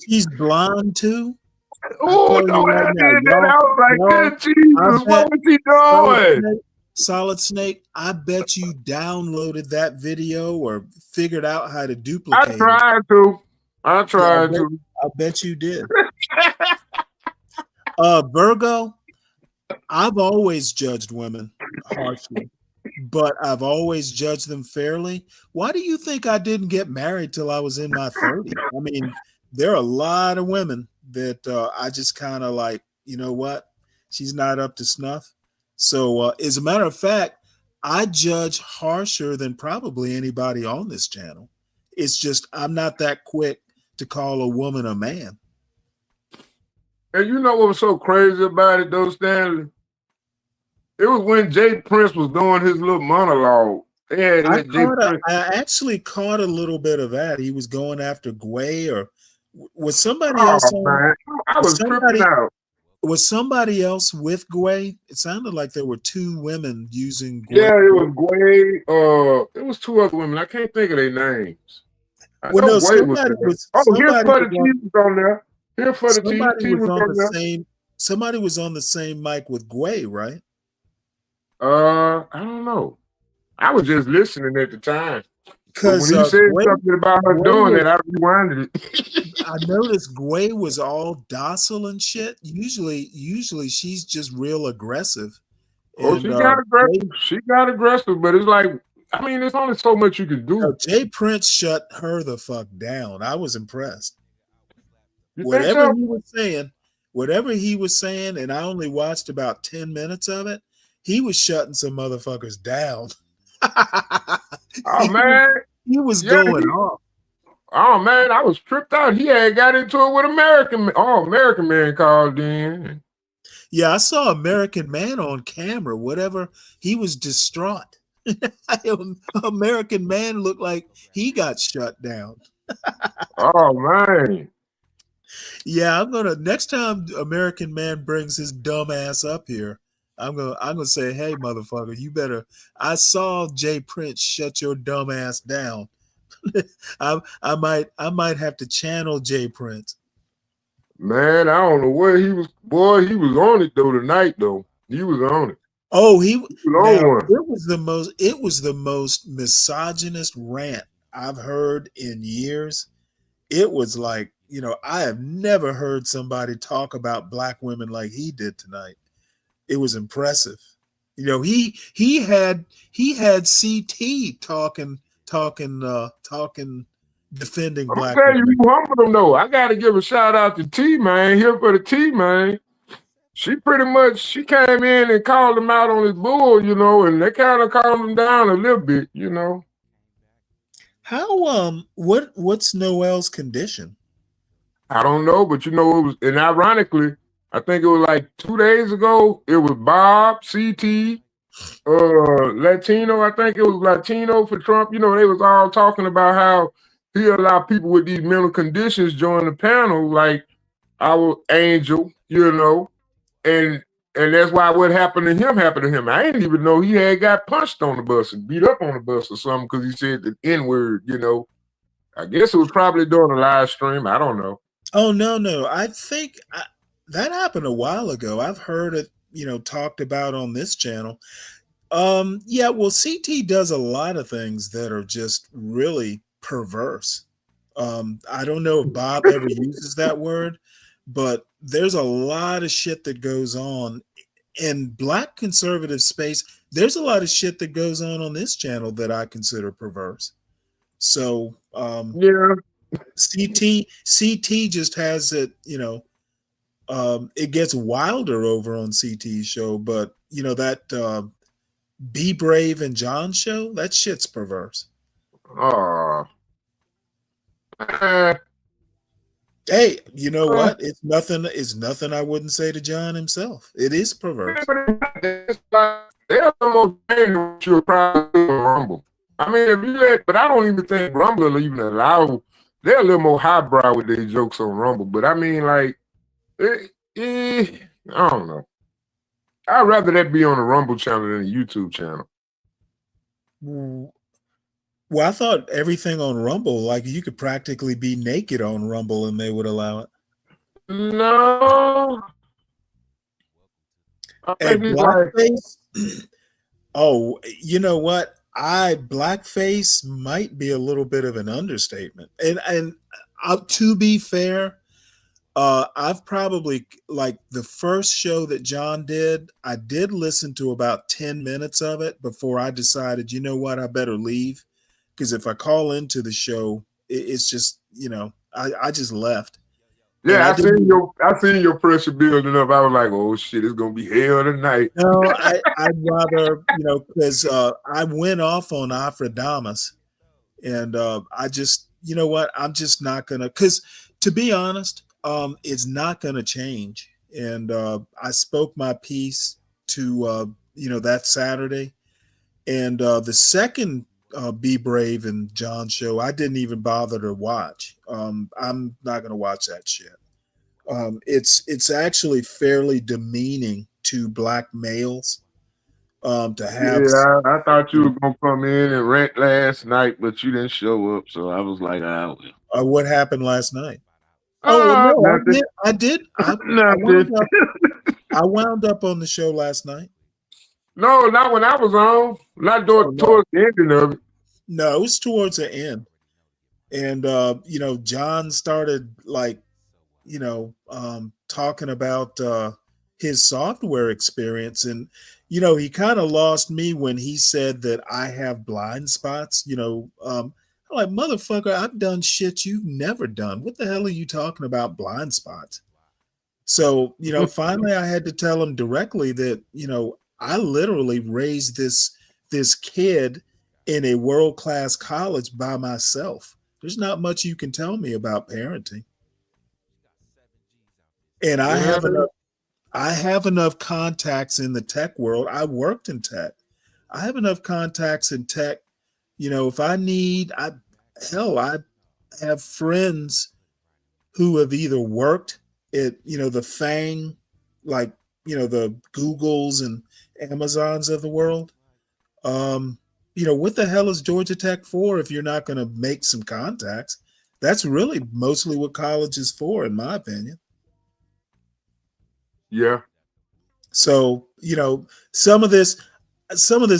She's blonde too. Oh, no, I did that. I was like, good Jesus, what was he doing? Solid Snake, I bet you downloaded that video or figured out how to duplicate it. I tried to. I bet you did. Virgo, I've always judged women harshly, but I've always judged them fairly. Why do you think I didn't get married till I was in my 30s? I mean, there are a lot of women that I just kind of like, you know what? She's not up to snuff. So as a matter of fact, I judge harsher than probably anybody on this channel. It's just I'm not that quick to call a woman a man. And you know what was so crazy about it, though, Stanley? It was when Jay Prince was doing his little monologue. I actually caught a little bit of that. He was going after Gway, or was somebody else? Man. I was tripping out. Was somebody else with Gway? It sounded like there were 2 women using Gway. Yeah, it was Gway. It was 2 other women. I can't think of their names. Well, no, somebody was on there. Here for the somebody was on the same mic with Gway, right? I don't know. I was just listening at the time. But Because when he said something about her doing that, I rewinded it. I noticed Gway was all docile and shit. Usually she's just real aggressive. Oh, And she got aggressive. She got aggressive, but it's like, I mean, there's only so much you can do. Jay Prince shut her the fuck down. I was impressed. You think so? Whatever he was saying, and I only watched about 10 minutes of it, he was shutting some motherfuckers down. Oh man, he was going off. Oh man, I was tripped out. He had got into it with American Man called in. Yeah, I saw American Man on camera. Whatever, he was distraught. American Man looked like he got shut down. Oh man. Yeah, I'm gonna next time American Man brings his dumb ass up here, I'm gonna say, hey motherfucker, you better. I saw Jay Prince shut your dumb ass down. I might have to channel Jay Prince. Man, I don't know where he was. Boy, he was on it though tonight though. He was on it. Oh, he was on one. It was the most misogynist rant I've heard in years. It was like, I have never heard somebody talk about black women like he did tonight. It was impressive. He had CT talking, defending I'm black gonna tell you, women. you humbled him though. I gotta give a shout out to T Man here for the T Man. She came in and called him out on his bull, and they kind of calmed him down a little bit, How what's Noel's condition? I don't know, but it was, and ironically, I think it was like 2 days ago, it was Bob, CT, Latino, I think it was Latino for Trump. They was all talking about how he allowed people with these mental conditions join the panel, like our Angel, and that's why what happened to him. I didn't even know he had got punched on the bus and beat up on the bus or something because he said the N-word, I guess it was probably during a live stream. I don't know. Oh, no. I think that happened a while ago. I've heard it, talked about on this channel. Yeah, well, CT does a lot of things that are just really perverse. I don't know if Bob ever uses that word, but there's a lot of shit that goes on in black conservative space. There's a lot of shit that goes on this channel that I consider perverse. So, yeah, CT just has it, it gets wilder over on CT's show, but that Be Brave and John show, that shit's perverse. Oh. Hey, you know what? It's nothing I wouldn't say to John himself. It is perverse. They're almost you'll probably Rumble. I mean, but I don't even think Rumble will even allow. They're a little more highbrow with their jokes on Rumble. But I mean, like, I don't know. I'd rather that be on the Rumble channel than the YouTube channel. Well, I thought everything on Rumble, like you could practically be naked on Rumble and they would allow it. No. Hey, blackface. Oh, you know what? Blackface might be a little bit of an understatement. And to be fair, I've probably, like, the first show that John did, I did listen to about 10 minutes of it before I decided, you know what, I better leave. Because if I call into the show, it's just, I just left. Yeah, I seen your pressure building up. I was like, oh shit, it's gonna be hell tonight. No, I'd rather, because I went off on Afrodamus, and I just, you know what, I'm just not gonna, because to be honest, it's not gonna change. And I spoke my piece to that Saturday, and the second Be Brave and John show, I didn't even bother to watch. I'm not going to watch that shit. It's actually fairly demeaning to black males to have. Yeah, I thought you were gonna come in and rant last night, but you didn't show up, so I was like, oh. What happened last night? Oh, well, no, I did. I wound up on the show last night. No, not when I was on. Not towards the ending of it. No, it was towards the end. And you know, John started like, you know, talking about his software experience. And, you know, he kind of lost me when he said that I have blind spots. You know, I'm like, motherfucker, I've done shit you've never done. What the hell are you talking about blind spots? So, you know, finally I had to tell him directly that, you know, I literally raised this kid in a world-class college by myself. There's not much you can tell me about parenting. And I have enough contacts in the tech world. I worked in tech. I have enough contacts in tech. You know, if I need, I have friends who have either worked at, you know, the FANG, like, you know, the Googles and Amazons of the world. You know, what the hell is Georgia Tech for if you're not going to make some contacts? That's really mostly what college is for, in my opinion. Yeah. So, you know, some of this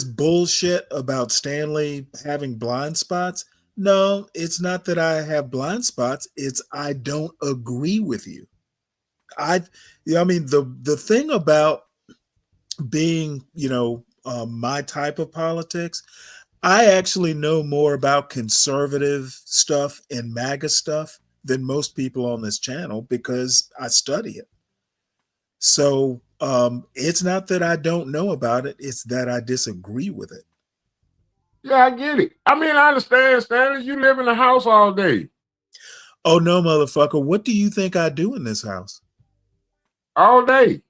bullshit about Stanley having blind spots. No, it's not that I have blind spots. It's I don't agree with you. I mean, the thing about being, you know, my type of politics, I actually know more about conservative stuff and MAGA stuff than most people on this channel because I study it. So it's not that I don't know about it, it's that I disagree with it. Yeah, I get it. I mean, I understand, Stanley. You live in the house all day. Oh no, motherfucker. What do you think I do in this house? All day.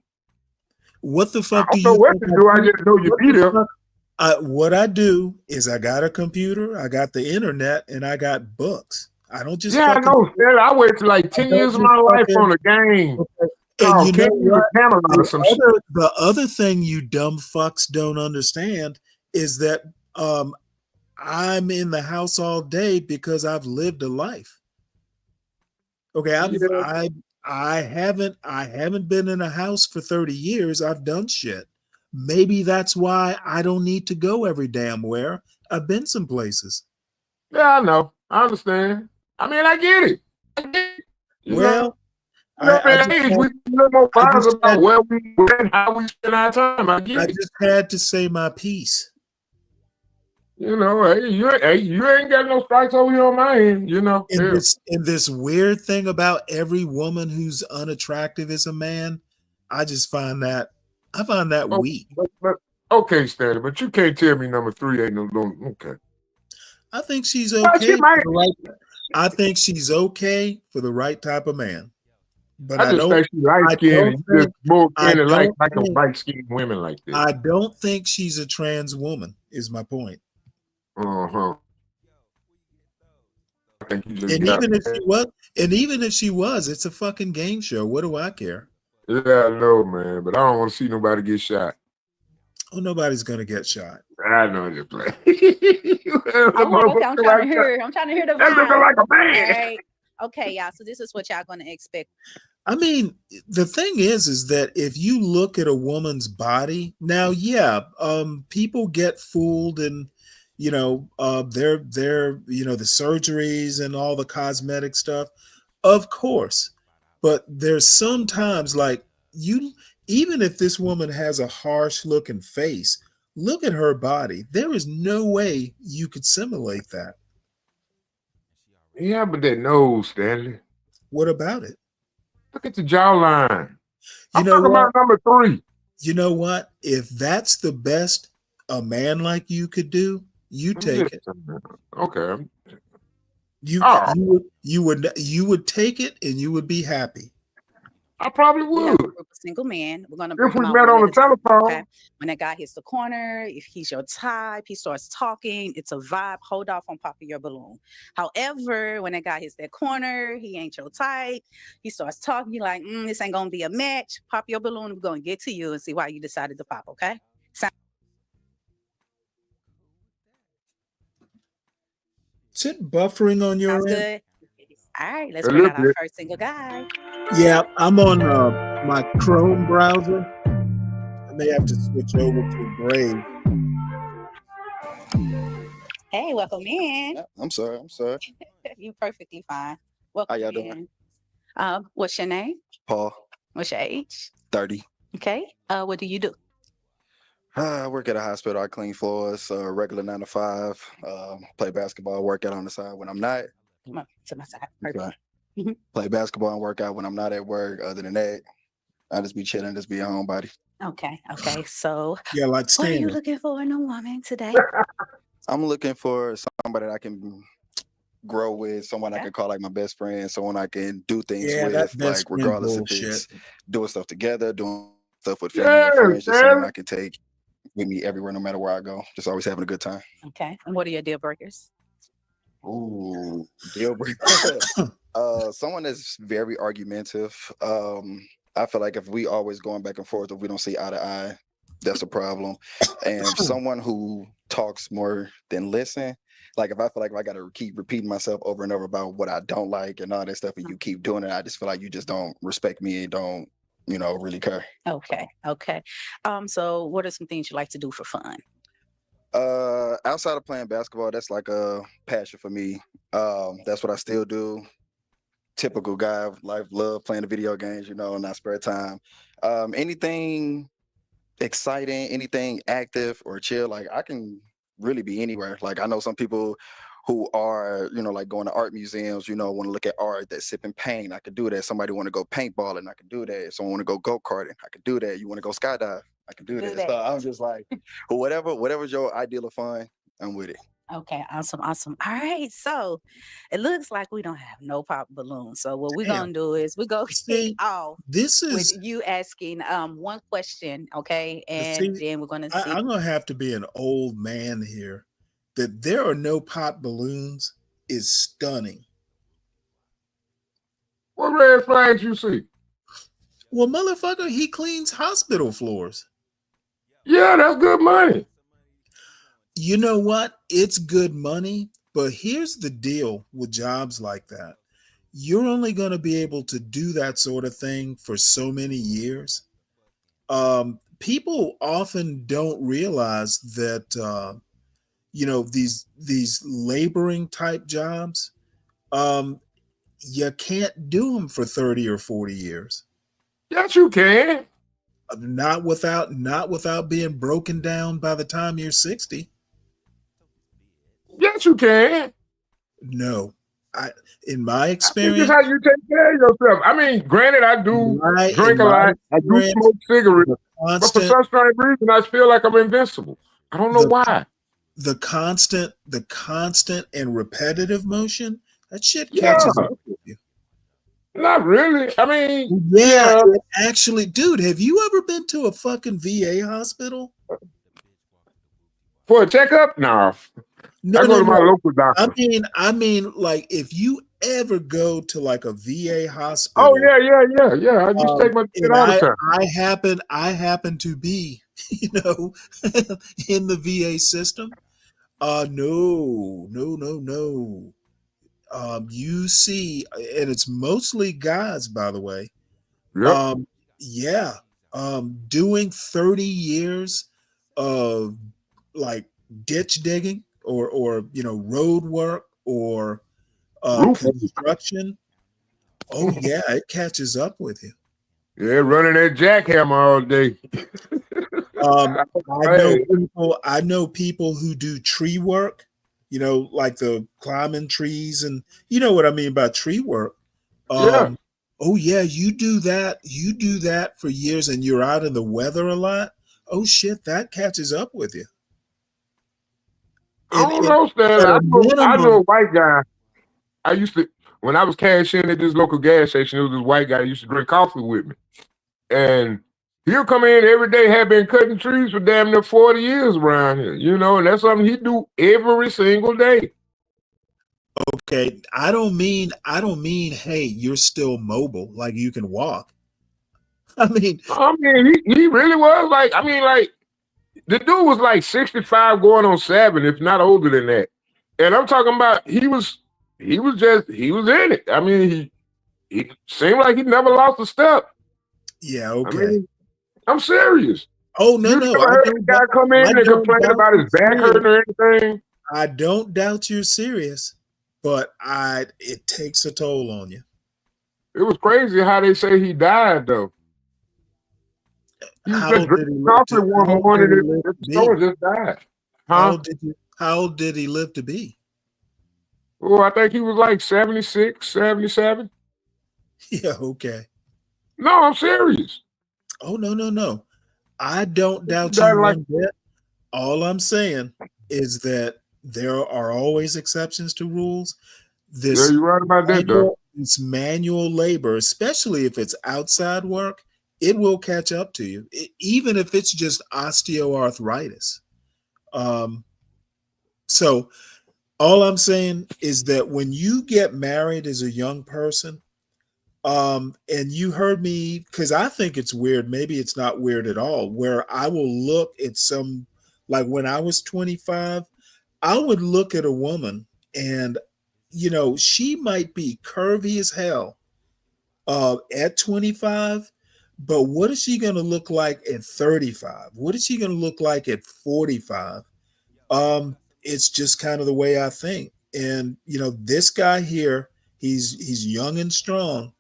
What the fuck I do don't you know what think to do. I just know you be there. What I do is I got a computer, I got the internet, and I got books. I don't just I know, Stanley. I waited like 10 years of my life on a game. And you know what? Or some shit. The other thing you dumb fucks don't understand is that I'm in the house all day because I've lived a life. Okay, I haven't been in a house for 30 years. I've done shit. Maybe that's why I don't need to go every damn where. I've been some places. Yeah, I know. I understand. I mean, I get it. Well, I just about where we went, how we spend our time. I get it. just had to say my piece. You know, hey, you ain't got no strikes over here on my end, you know. And this weird thing about every woman who's unattractive is a man, I find that weak. But, okay, Stanley, but you can't tell me number 3 ain't no okay. I think she's okay. I think she's okay for the right type of man. But I just think she's light skinned and just more like a light skinned women like this. I don't think she's a trans woman, is my point. Uh-huh. I think you just even if she was, it's a fucking game show. What do I care? Yeah, I know, man, but I don't want to see nobody get shot. Oh, nobody's gonna get shot. I know you're playing. I'm trying to hear the vibe. That looking like a man. All right. Okay, y'all. So this is what y'all gonna expect. I mean, the thing is that if you look at a woman's body now, people get fooled and you know, they're you know, the surgeries and all the cosmetic stuff, of course. But there's sometimes like even if this woman has a harsh looking face, look at her body. There is no way you could simulate that. Yeah, but that nose, Stanley. What about it? Look at the jawline. I'm talking about number 3. You know what? If that's the best a man like you could do, you take it. Okay. You would take it and you would be happy. I probably would. A single man. We're gonna bring if we him out met on the telephone. Okay. When that guy hits the corner, if he's your type, he starts talking. It's a vibe. Hold off on popping your balloon. However, when that guy hits that corner, he ain't your type. He starts talking. You're like, this ain't gonna be a match. Pop your balloon. We're gonna get to you and see why you decided to pop. Okay. Is it buffering on your Sounds end? good. All right, let's bring out our first single guy. Yeah, I'm on my Chrome browser. may have to switch over to Brave. Hey, welcome in. I'm sorry. You perfectly fine. Welcome How y'all in. doing? What's your name? Paul, What's your age? 30. Okay. What do you do? I work at a hospital. I clean floors, regular 9 to 5. Play basketball, work out on the side when I'm not. Come up to my side. Okay. Perfect. Mhm. Play basketball and work out when I'm not at work. Other than that, I just be chilling, just be a homebody. Okay. Okay. So, Yeah, like what are you Stanley. looking for in a woman today? I'm looking for somebody that I can grow with, someone I can call like my best friend, someone I can do things Yeah, that with, best like friend regardless if bullshit. it's doing stuff together, doing stuff with family Yeah, and friends, just someone man. I can take with me everywhere, no matter where I go. Just always having a good time. Okay. And what are your deal breakers? Ooh, deal breaker. Someone that's very argumentative. I feel like if we always going back and forth, if we don't see eye to eye, that's a problem. And someone who talks more than listen. Like if I feel like if I gotta keep repeating myself over and over about what I don't like and all that stuff, and you keep doing it, I just feel like you just don't respect me and don't, really care. Okay. Okay. So what are some things you like to do for fun? Outside of playing basketball, that's like a passion for me. That's what I still do. Typical guy, life, love playing the video games, in our spare time. Anything exciting, anything active or chill, like I can really be anywhere. Like I know some people who are, like going to art museums, want to look at art, that's sipping paint. I could do that. Somebody want to go paintballing, I could do that. Someone want to go go-karting, I could do that. You want to go skydive, I can do that. So I'm just like, whatever's your ideal of fun, I'm with it. Okay, awesome, awesome. All right, so it looks like we don't have no pop balloons. So what we're gonna do is we're gonna kick off This with is you asking one question, okay, and see, then we're gonna see. I'm gonna have to be an old man here. That there are no pot balloons is stunning. What red flags you see? Well, motherfucker, he cleans hospital floors. Yeah, that's good money. You know what? It's good money, but here's the deal with jobs like that. You're only going to be able to do that sort of thing for so many years. People often don't realize that these laboring type jobs, you can't do them for 30 or 40 years. Yes, you can. Not without being broken down by the time you're 60. Yes, you can. No, in my It's experience, just how you take care of yourself. I mean, granted, I do drink a lot. I do smoke cigarettes. But for some strange reason, I feel like I'm invincible. I don't know why. The constant and repetitive motion, that shit catches up with you. Not really. I mean, yeah. Actually, dude, have you ever been to a fucking VA hospital? For a checkup? No. No, I go to my local doctor. I mean, like if you ever go to like a VA hospital. Oh yeah. I just take my shit all the time. I happen to be, in the VA system. No. You see, and it's mostly guys, by the way. Yep. Doing 30 years of like ditch digging or road work or construction. Oh yeah, it catches up with you. Yeah, running that jackhammer all day. I know people who do tree work, like the climbing trees, and you know what I mean by tree work. Yeah. Oh yeah, you do that for years and you're out in the weather a lot. Oh shit, that catches up with you. I don't know, Stan. I know a white guy. I used to, when I was cashing at this local gas station, there was this white guy who used to drink coffee with me. And he'll come in every day, have been cutting trees for damn near 40 years around here, and that's something he do every single day. Okay, I don't mean, hey, you're still mobile, like you can walk. I mean, he really was like, the dude was like 65 going on 7, if not older than that. And I'm talking about he was in it. I mean, he seemed like he never lost a step. Yeah, okay. I'm serious. Oh no, You no, never I heard don't. a guy come in I and don't complain doubt about you're his back serious. hurting or anything? I don't doubt you're serious, but it takes a toll on you. It was crazy how they say he died though. He was How just old did drinking he live coffee to? one How old did morning he at live the to store be? and just died. How Huh? old did you? How old did he live to be? Well, I think he was like 76, 77. Yeah, okay. No, I'm serious. Oh no, no, no. I don't He doubt you died like, one bit. All I'm saying is that there are always exceptions to rules. yeah, This you're right about that though. this manual labor, especially if it's outside work, it will catch up to you, even if it's just osteoarthritis. Um, so all I'm saying is that when you get married as a young person, and you heard me, because I think it's weird, maybe it's not weird at all, where I will look at some, like when I was 25, I would look at a woman and, she might be curvy as hell at 25, but what is she going to look like at 35? What is she going to look like at 45? It's just kind of the way I think. And, this guy here, he's young and strong,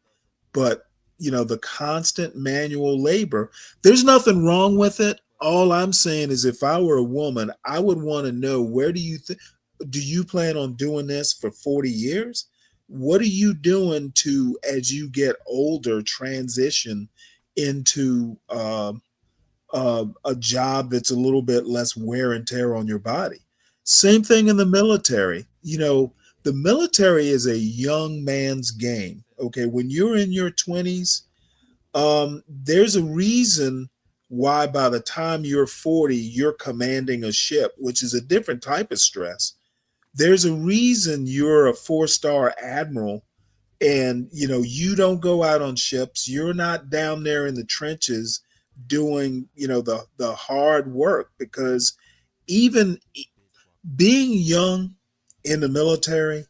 but the constant manual labor, there's nothing wrong with it. All I'm saying is if I were a woman, I would want to know, where do you plan on doing this for 40 years? What are you doing to, as you get older, transition into a job that's a little bit less wear and tear on your body? Same thing in the military. The military is a young man's game. Okay, when you're in your 20s, there's a reason why by the time you're 40, you're commanding a ship, which is a different type of stress. There's a reason you're a 4-star admiral, and you don't go out on ships. You're not down there in the trenches doing the hard work, because even being young in the military,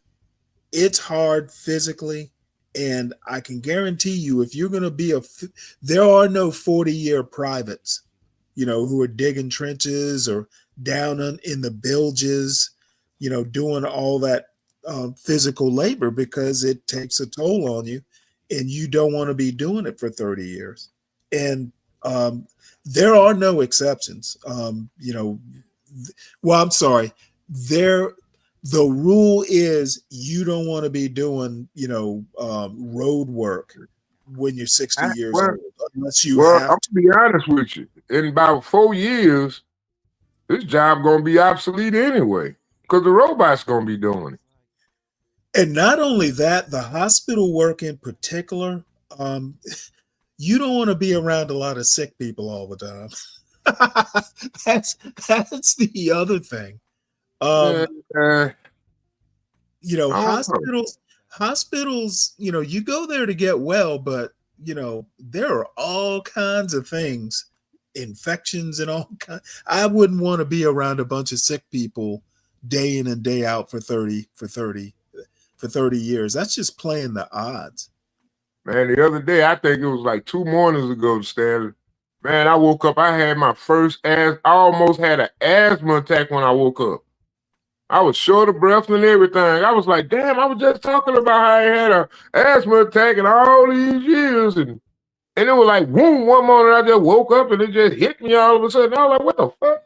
it's hard physically. And I can guarantee you, if you're going to be there are no 40-year privates, who are digging trenches or down in the bilges, doing all that physical labor, because it takes a toll on you, and you don't want to be doing it for 30 years. And there are no exceptions. Well, I'm sorry. The rule is you don't want to be doing, road work when you're 60 years Well, old, unless you well, have I'm to. gonna be honest with you. In about 4 years, this job gonna be obsolete anyway, because the robot's gonna be doing it. And not only that, the hospital work in particular, you don't want to be around a lot of sick people all the time. that's the other thing. Yeah, I don't know. Hospitals, you go there to get well, but there are all kinds of things, infections and all kinds. I wouldn't want to be around a bunch of sick people day in and day out for 30 years. That's just playing the odds. Man, the other day, I think it was like 2 mornings ago, Stanley. Man, I woke up. I had my first I almost had an asthma attack when I woke up. I was short of breath and everything. I was like, damn, I was just talking about how I had a asthma attack in all these years. And it was like, boom, one morning I just woke up and it just hit me all of a sudden. I was like, what the fuck?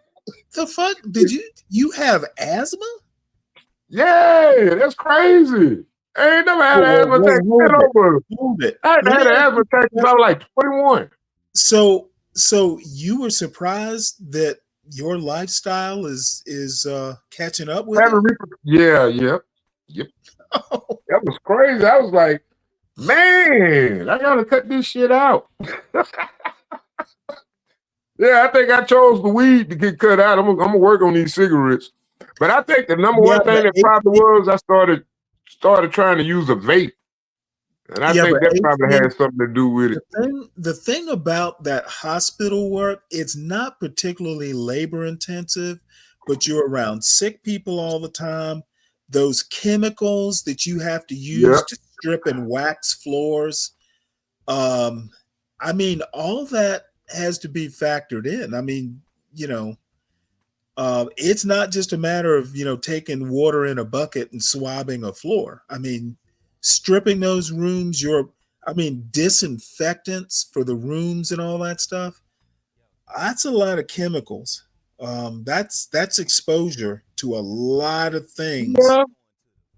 The fuck? Did you have asthma? Yeah, that's crazy. I ain't never had an asthma attack. Hold it. I hadn't Let had me an ask asthma you a attack since I was like 21. So you were surprised that your lifestyle is catching up with it? Yeah. Yep. That was crazy. I was like, man, I gotta cut this shit out. Yeah, I think I chose the weed to get cut out. I'm gonna work on these cigarettes. But I think the number Yeah, one thing that probably was I started trying to use a vape. And I think but that probably ATM, had something to do with it. the thing about that hospital work, it's not particularly labor intensive, but you're around sick people all the time. Those chemicals that you have to use Yep. to strip and wax floors. I mean, all that has to be factored in. I mean, it's not just a matter of, taking water in a bucket and swabbing a floor. I mean, stripping those rooms, disinfectants for the rooms and all that stuff. That's a lot of chemicals. That's exposure to a lot of things. Yeah,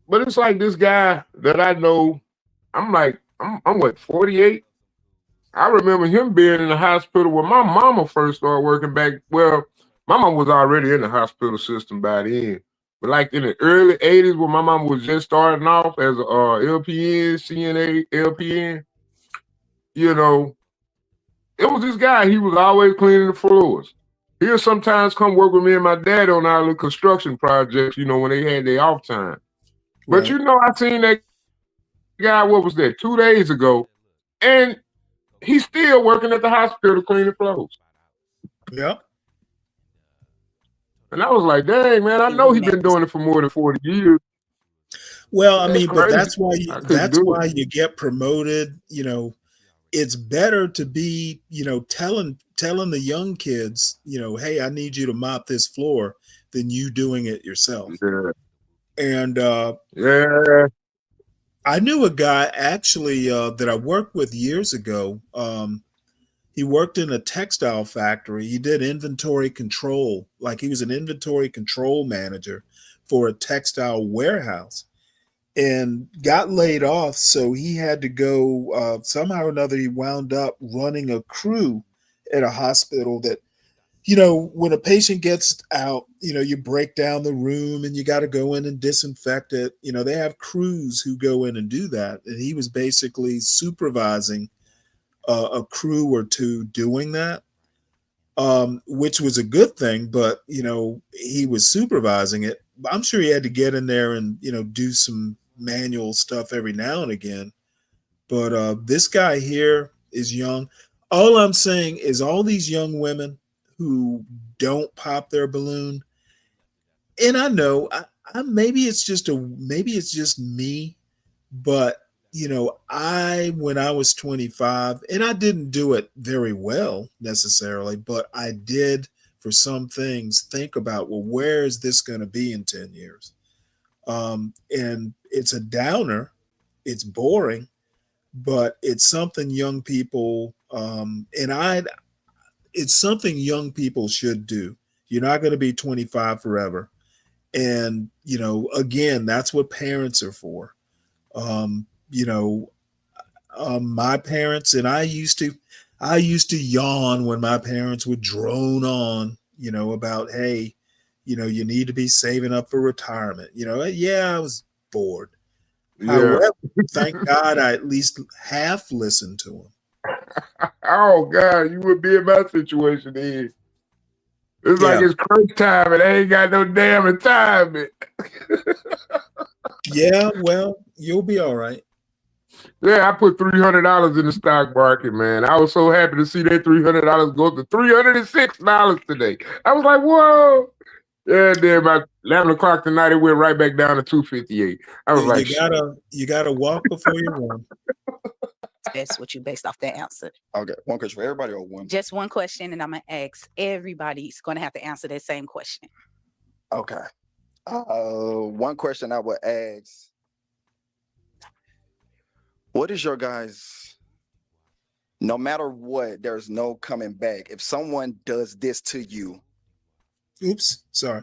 but it's like this guy that I know. I'm what, 48. I remember him being in the hospital when my mama first started working back. Well, my mom was already in the hospital system by then. But like in the early 80s when my mom was just starting off as a LPN, CNA, LPN, you know, it was this guy. He was always cleaning the floors. He'll sometimes come work with me and my dad on our little construction projects, when they had their off time. But Right. I seen that guy, what was that, 2 days ago, and he's still working at the hospital cleaning floors. Yep. And I was like, dang, man, I know he's been doing it for more than 40 years. Well, I That's mean, but crazy. I couldn't do it. you get promoted. It's better to be, telling the young kids, hey, I need you to mop this floor than you doing it yourself. Yeah. And Yeah. I knew a guy actually that I worked with years ago. He worked in a textile factory. He did inventory control, like he was an inventory control manager for a textile warehouse, and got laid off. So he had to go somehow or another. He wound up running a crew at a hospital that, when a patient gets out, you break down the room and you got to go in and disinfect it. They have crews who go in and do that. And he was basically supervising a crew or two doing that, which was a good thing. But, he was supervising it. I'm sure he had to get in there and, do some manual stuff every now and again. But this guy here is young. All I'm saying is all these young women who don't pop their balloon, and I know maybe it's just me, but when I was 25, and I didn't do it very well necessarily, but I did for some things think about, well, where is this going to be in 10 years? And it's a downer. It's boring, but it's something young people, it's something young people should do. You're not going to be 25 forever. And, again, that's what parents are for. My parents, and I used to yawn when my parents would drone on, about, hey, you need to be saving up for retirement. Yeah, I was bored. Yeah. However, thank God I at least half listened to them. Oh, God, you would be in my situation then. It's like it's crunch time and they ain't got no damn retirement. Yeah, well, you'll be all right. Yeah, I put $300 in the stock market, man. I was so happy to see that $300 go to $306 today. I was like, whoa. Yeah, then about 11 o'clock tonight, it went right back down to $258. I was like, you gotta walk before you run. That's what you based off that answer. Okay, one question for everybody or one? Just one question, and I'm gonna ask everybody's gonna have to answer that same question. Okay. One question I would ask: what is your guys? No matter what, there's no coming back. If someone does this to you, oops, sorry.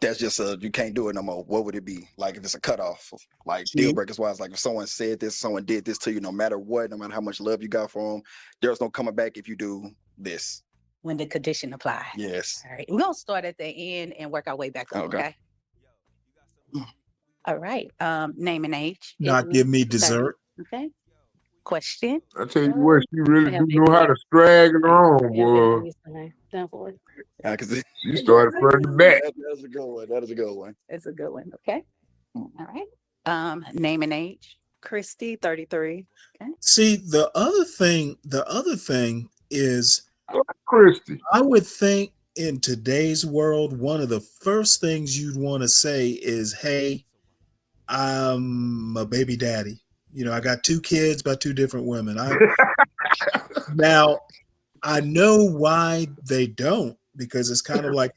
That's just you can't do it no more. What would it be? Like if it's a cutoff, like deal breakers wise, like if someone said this, someone did this to you, no matter what, no matter how much love you got for them, there's no coming back if you do this. When the condition apply. Yes. All right. We're gonna start at the end and work our way back up. Okay. All right. Name and age. Not give me dessert. Okay. Question. I tell you what, she really do know how to strag it on, boy. Yeah, because she started from the back. That's a good one. That is a good one. It's a good one. Okay. All right. Name and age. Christy, 33. Okay. See, the other thing is, Christy, I would think in today's world, one of the first things you'd want to say is, hey, I'm a baby daddy. I got 2 kids by 2 different women. Now, I know why they don't, because it's kind of like,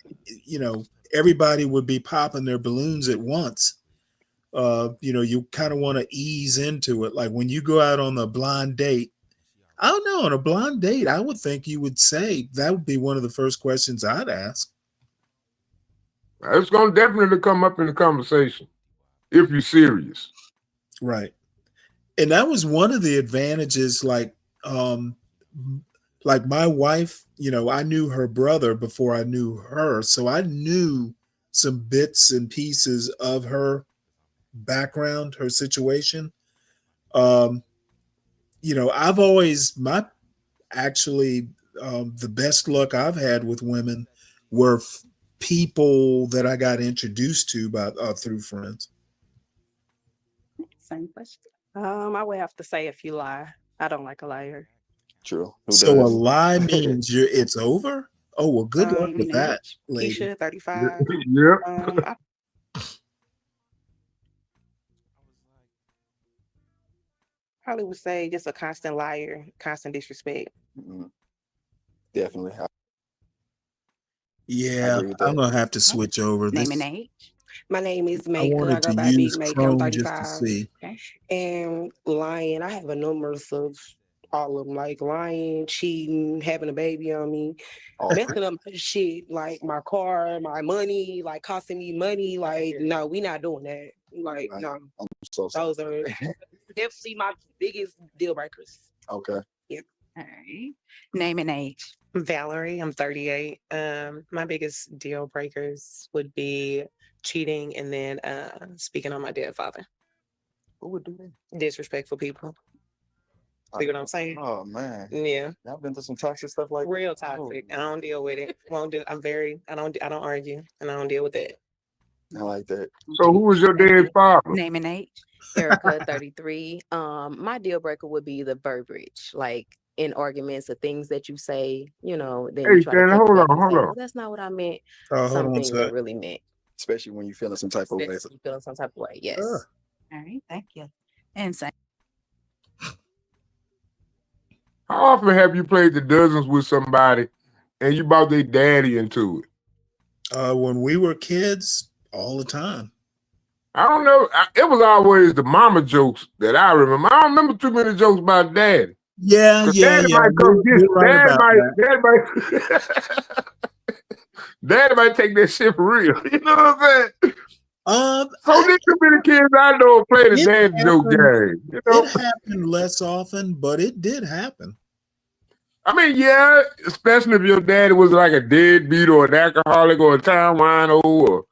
everybody would be popping their balloons at once. You kind of want to ease into it. Like when you go out on a blind date, I don't know, on a blind date, I would think you would say that would be one of the first questions I'd ask. It's going to definitely come up in the conversation if you're serious. Right. And that was one of the advantages, like my wife, I knew her brother before I knew her. So I knew some bits and pieces of her background, her situation. I've always, the best luck I've had with women were people that I got introduced to through friends. Same question. I would have to say if you lie. I don't like a liar. True. Who So a does? lie means it's over? Oh, well, good luck with that, Age, lady. Keisha, 35. Yep. I probably would say just a constant liar, constant disrespect. Definitely. Yeah, agree with I'm that. gonna have to switch over. Name and age. My name is I Make. wanted I go to by use Big Make. I'm Chrome just to 35. see. Okay. And lying, I have a numbers of all of them, like lying, cheating, having a baby on me, messing up my shit, like my car, my money, like costing me money. Like, no, we not doing that. Like, no. I'm so sorry. Those are definitely my biggest deal breakers. Okay. Yep. All right. Name and age. Valerie, I'm 38. My biggest deal breakers would be cheating and then speaking on my dead father. Who would do that? Disrespectful people. See what I'm saying? Oh man. Yeah. Y'all been through some toxic stuff like that? Real toxic. I don't deal with it. Won't do. I don't argue and I don't deal with that. I like that. So who was your dead father? Name and age. Erica, 33. My deal breaker would be the verbiage, like in arguments, the things that you say, then Hey, you try to Shannon, take hold back on, and hold say, on. well, that's not what I meant. Hold Some on a things are sec. really meant. Especially when you feeling some type of way. Especially feeling some type of way. Yes. Sure. All right. Thank you. And say. How often have you played the dozens with somebody and you brought their daddy into it? When we were kids, all the time. I don't know. It was always the mama jokes that I remember. I don't remember too many jokes about daddy. Yeah. Daddy might come get You're right about daddy might take that shit for real. You know what I'm saying? So there's too many kids I know play the daddy joke game. You know? It happened less often, but it did happen. I mean, yeah, especially if your daddy was like a deadbeat or an alcoholic or a town wino or,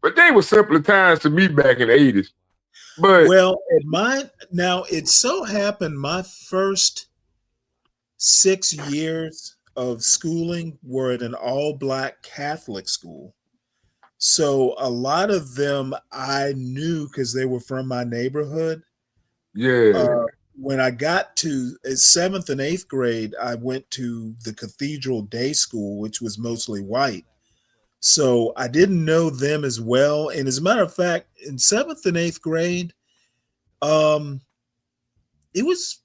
but they were simpler times to me back in the 80s. But now it so happened my first 6 years of schooling were at an all-black Catholic school. So a lot of them I knew because they were from my neighborhood. Yeah. When I got to 7th and 8th grade, I went to the Cathedral Day School, which was mostly white. So I didn't know them as well. And as a matter of fact, in 7th and 8th grade, it was,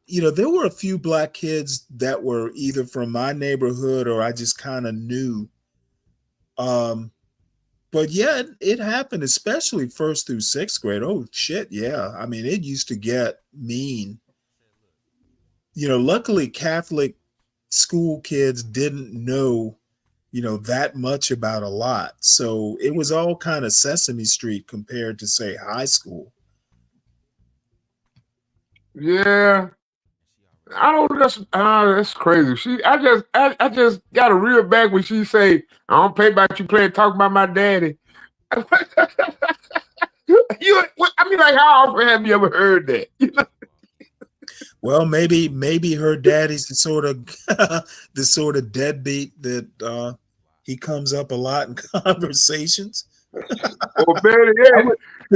there were a few black kids that were either from my neighborhood or I just kind of knew. But yeah, it happened, especially 1st through 6th grade. Oh shit, yeah. I mean, it used to get mean. Luckily Catholic school kids didn't know, that much about a lot. So it was all kind of Sesame Street compared to, say, high school. Yeah. I don't. That's crazy. I just got a real back when she say, "I don't play about you playing talk about my daddy." I mean, like, how often have you ever heard that? Well, maybe her daddy's the sort of deadbeat that he comes up a lot in conversations. Or better yet,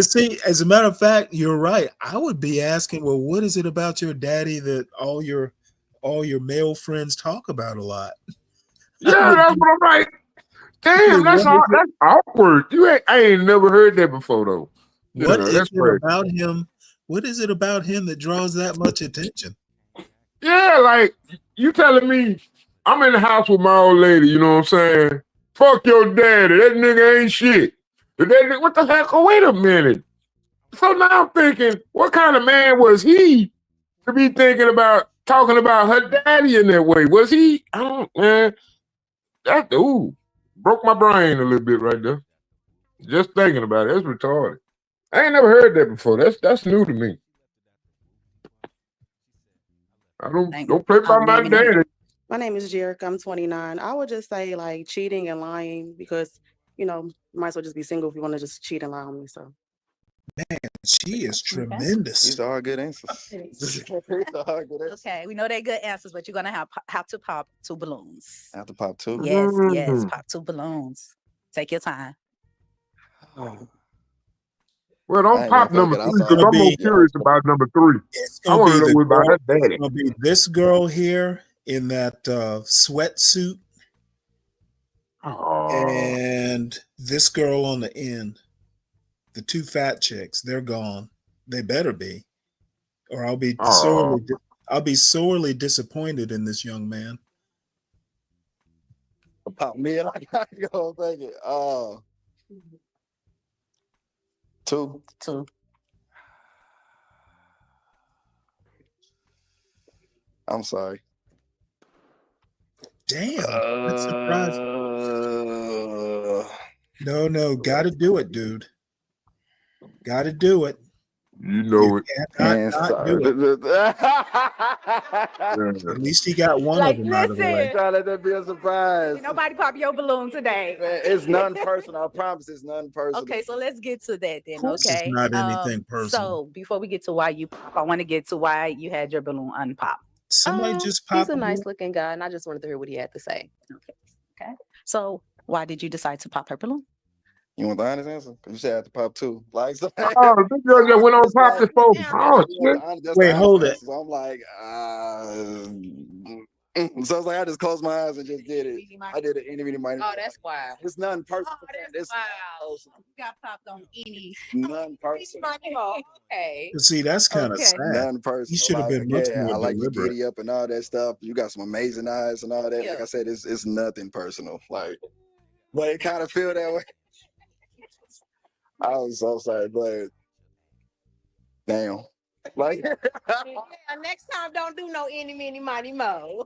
see, as a matter of fact, you're right. I would be asking, well, what is it about your daddy that all your male friends talk about a lot? Yeah, that's what I'm like. Damn, that's awkward. I ain't never heard that before though. What is it about him? What is it about him that draws that much attention? Yeah, like you telling me I'm in the house with my old lady, you know what I'm saying? Fuck your daddy, that nigga ain't shit. What the heck? Oh, wait a minute. So now I'm thinking, what kind of man was he to be thinking about talking about her daddy in that way? Was he? I don't, man. That broke my brain a little bit right there. Just thinking about it, that's retarded. I ain't never heard that before. That's new to me. I don't play by my daddy. My name is Jerica. I'm 29. I would just say like cheating and lying because, you know, might as well just be single if you want to just cheat and lie on me. So. Man, she is tremendous. These are all good answers. These are all good answers. Okay, we know they're good answers, but you're gonna have to pop 2 balloons. I have to pop 2. Yes, pop 2 balloons. Take your time. Well, don't pop number 3 because I'm more curious about number 3. I want to know what about her daddy. It's gonna be this girl here in that sweatsuit, and this girl on the end. The 2 fat chicks, they're gone. They better be, or I'll be sorely disappointed in this young man. Pop me, and I gotta go take it. 2. I'm sorry. Damn, that's surprising. No, gotta do it, dude. Gotta do it. You know it. Not do it. At least he got one of them out of the way. Try to let that be a surprise. Nobody pop your balloon today. Man, it's none personal. I promise it's none personal. Okay, so let's get to that then. Of course Okay. it's not anything personal. So before we get to why you pop, I want to get to why you had your balloon unpop. Somebody just He's popped. a nice looking guy, and I just wanted to hear what he had to say. Okay. So why did you decide to pop her balloon? You want the honest answer? Because you said I have to pop 2. Like, so, this girl just went on pop this phone. Wait, hold it. So I'm like, so it's like I just closed my eyes and just did it. I did it. Oh, that's why. It's none personal. It's wow. You got popped on any. none personal. Okay. See, that's kind of sad. None personal. He should have been much more I like your deliberate. giddy up and all that stuff. You got some amazing eyes and all that. Yeah. Like I said, it's nothing personal. Like, but it kind of feel that way. I was so sorry, but damn. Like, next time, don't do no any, mini, money, mo.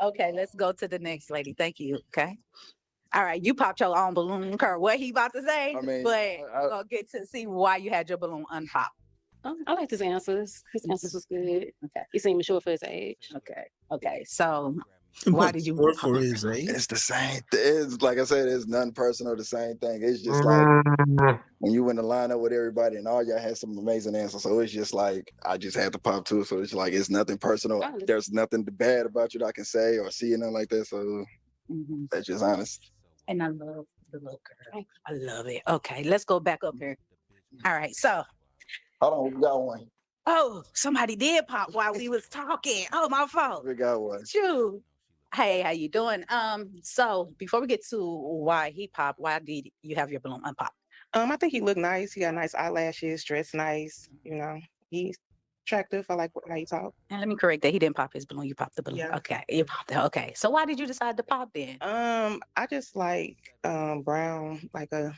Okay, let's go to the next lady. Thank you. Okay. All right, you popped your own balloon. Kurt, what he about to say? I mean, but we're gonna get to see why you had your balloon unpop. I liked his answers. His answers was good. Okay. He seemed mature for his age. Okay. So why did you Work for his age? it's the same. It's like I said, it's none personal. The same thing. It's just like when you in the lineup with everybody and all y'all had some amazing answers. So it's just like I just had to pop 2. So it's like it's nothing personal. There's nothing bad about you that I can say or see, nothing like that. So that's just honest. And I love the little girl. I love it. Okay, let's go back up here. All right, so Hold on, we got one. oh, somebody did pop while we was talking. Oh, my fault. We got one. Shoot. Hey, how you doing? So before we get to why he popped, why did you have your balloon unpop? I think he looked nice. He got nice eyelashes, dressed nice. You know, he's attractive. I like how he talk. And let me correct that. He didn't pop his balloon. You popped the balloon. Yeah. Okay, you popped it. Okay. So why did you decide to pop then? I just like brown, like a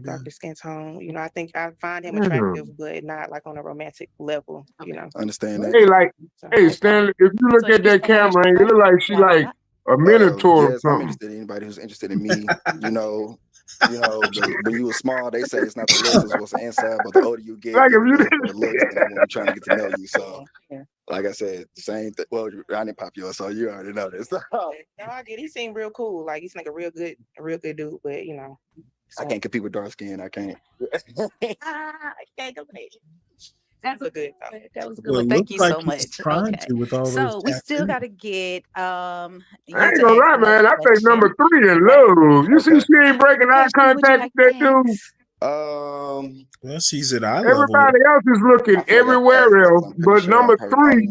darker skin tone. You know, I think I find him attractive, but not like on a romantic level. You know, Understand that. Hey, like, hey, Stanley, if you look at that camera, and you look like she like a minotaur or Yes, I'm something. interested in anybody who's interested in me. When you were small, they say it's not the looks, it's what's the inside. But the older you get, Like if you the looks, and then when we're trying to get to know you. So, like I said, same thing. Well, I didn't pop yours, so you already know this. No, I get. He seemed real cool. Like he's like a real good dude. But you know, I can't compete with dark skin. I can't. I can't compete. That's a good. That was good. Well, But thank looks you like so he's much. trying to with all So those we still tattoos. got to get I ain't gonna lie, man. I think number 3 in love. You see, she ain't breaking eye contact with that dude. Well, she's at eye level. Everybody else is looking everywhere else, but number 3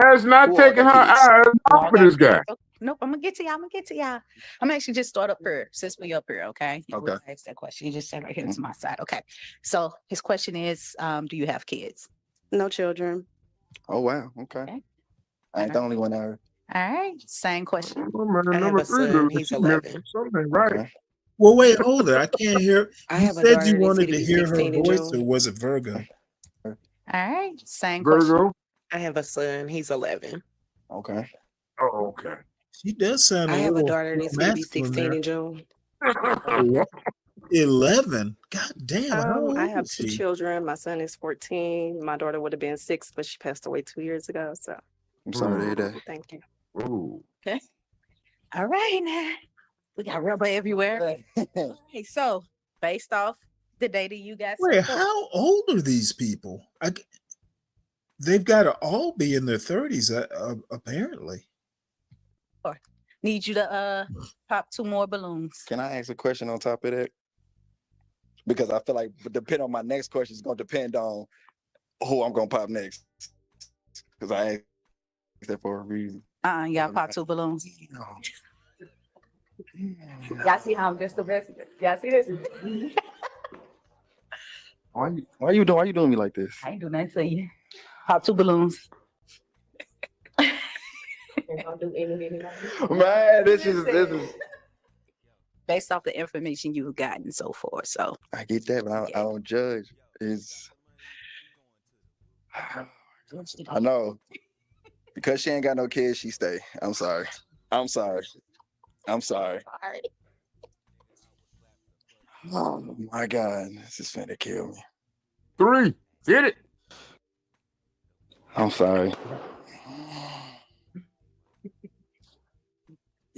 has not taken her eyes off of this guy. Nope, I'm gonna get to y'all. I'm actually just start up here since we up here, okay? Okay. Ask that question. You just said right here to my side. Okay. So his question is, do you have kids? No children. Oh wow. Okay. I ain't the only one out here. All right, same question. I have Number a 3, son. He's she meant 11. something right. Okay. Well, wait, hold it. I can't hear. I You have a said daughter you that's wanted going to to be hear her 16 in voice, or June. was it Virgo? All right, same question. Virgo. I have a son. He's 11. Okay. Oh, okay. She does sound a I have a little daughter that's going to be masculine 16 there. in June. 11. God damn. How I old have is 2 she? children. My son is 14. My daughter would have been 6, but she passed away 2 years ago. So I'm sorry to hear that. thank you. Ooh. Okay. All right, now we got rubber everywhere. Okay, so based off the data you got so Wait, far, how old are these people? They've got to all be in their 30s, apparently. need you to pop 2 more balloons. Can I ask a question on top of that? Because I feel like depending on my next question is going to depend on who I'm going to pop next. Because I asked that for a reason. You gotta pop 2 balloons. Y'all see how I'm just the best? Y'all see this? Why you doing me like this? I ain't do nothing to you. Pop 2 balloons. Man, this is Based off the information you've gotten so far. So I get that, but I don't judge. It's I know. Because she ain't got no kids, she stay. I'm sorry. I'm sorry. Oh my God. This is finna kill me. 3. Hit it. I'm sorry.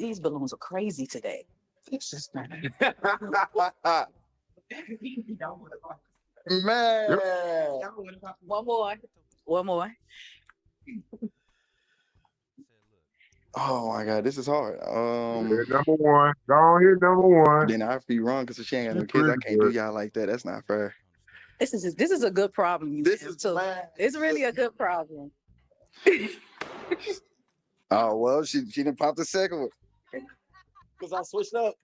these balloons are crazy today. This is Man. One more. Oh my God, this is hard. Number 1. Go on here, number 1. Then I be wrong because she ain't got no kids. I can't do y'all like that. That's not fair. This is a good problem. It's really a good problem. Oh well, she didn't pop the second one. Because I switched up.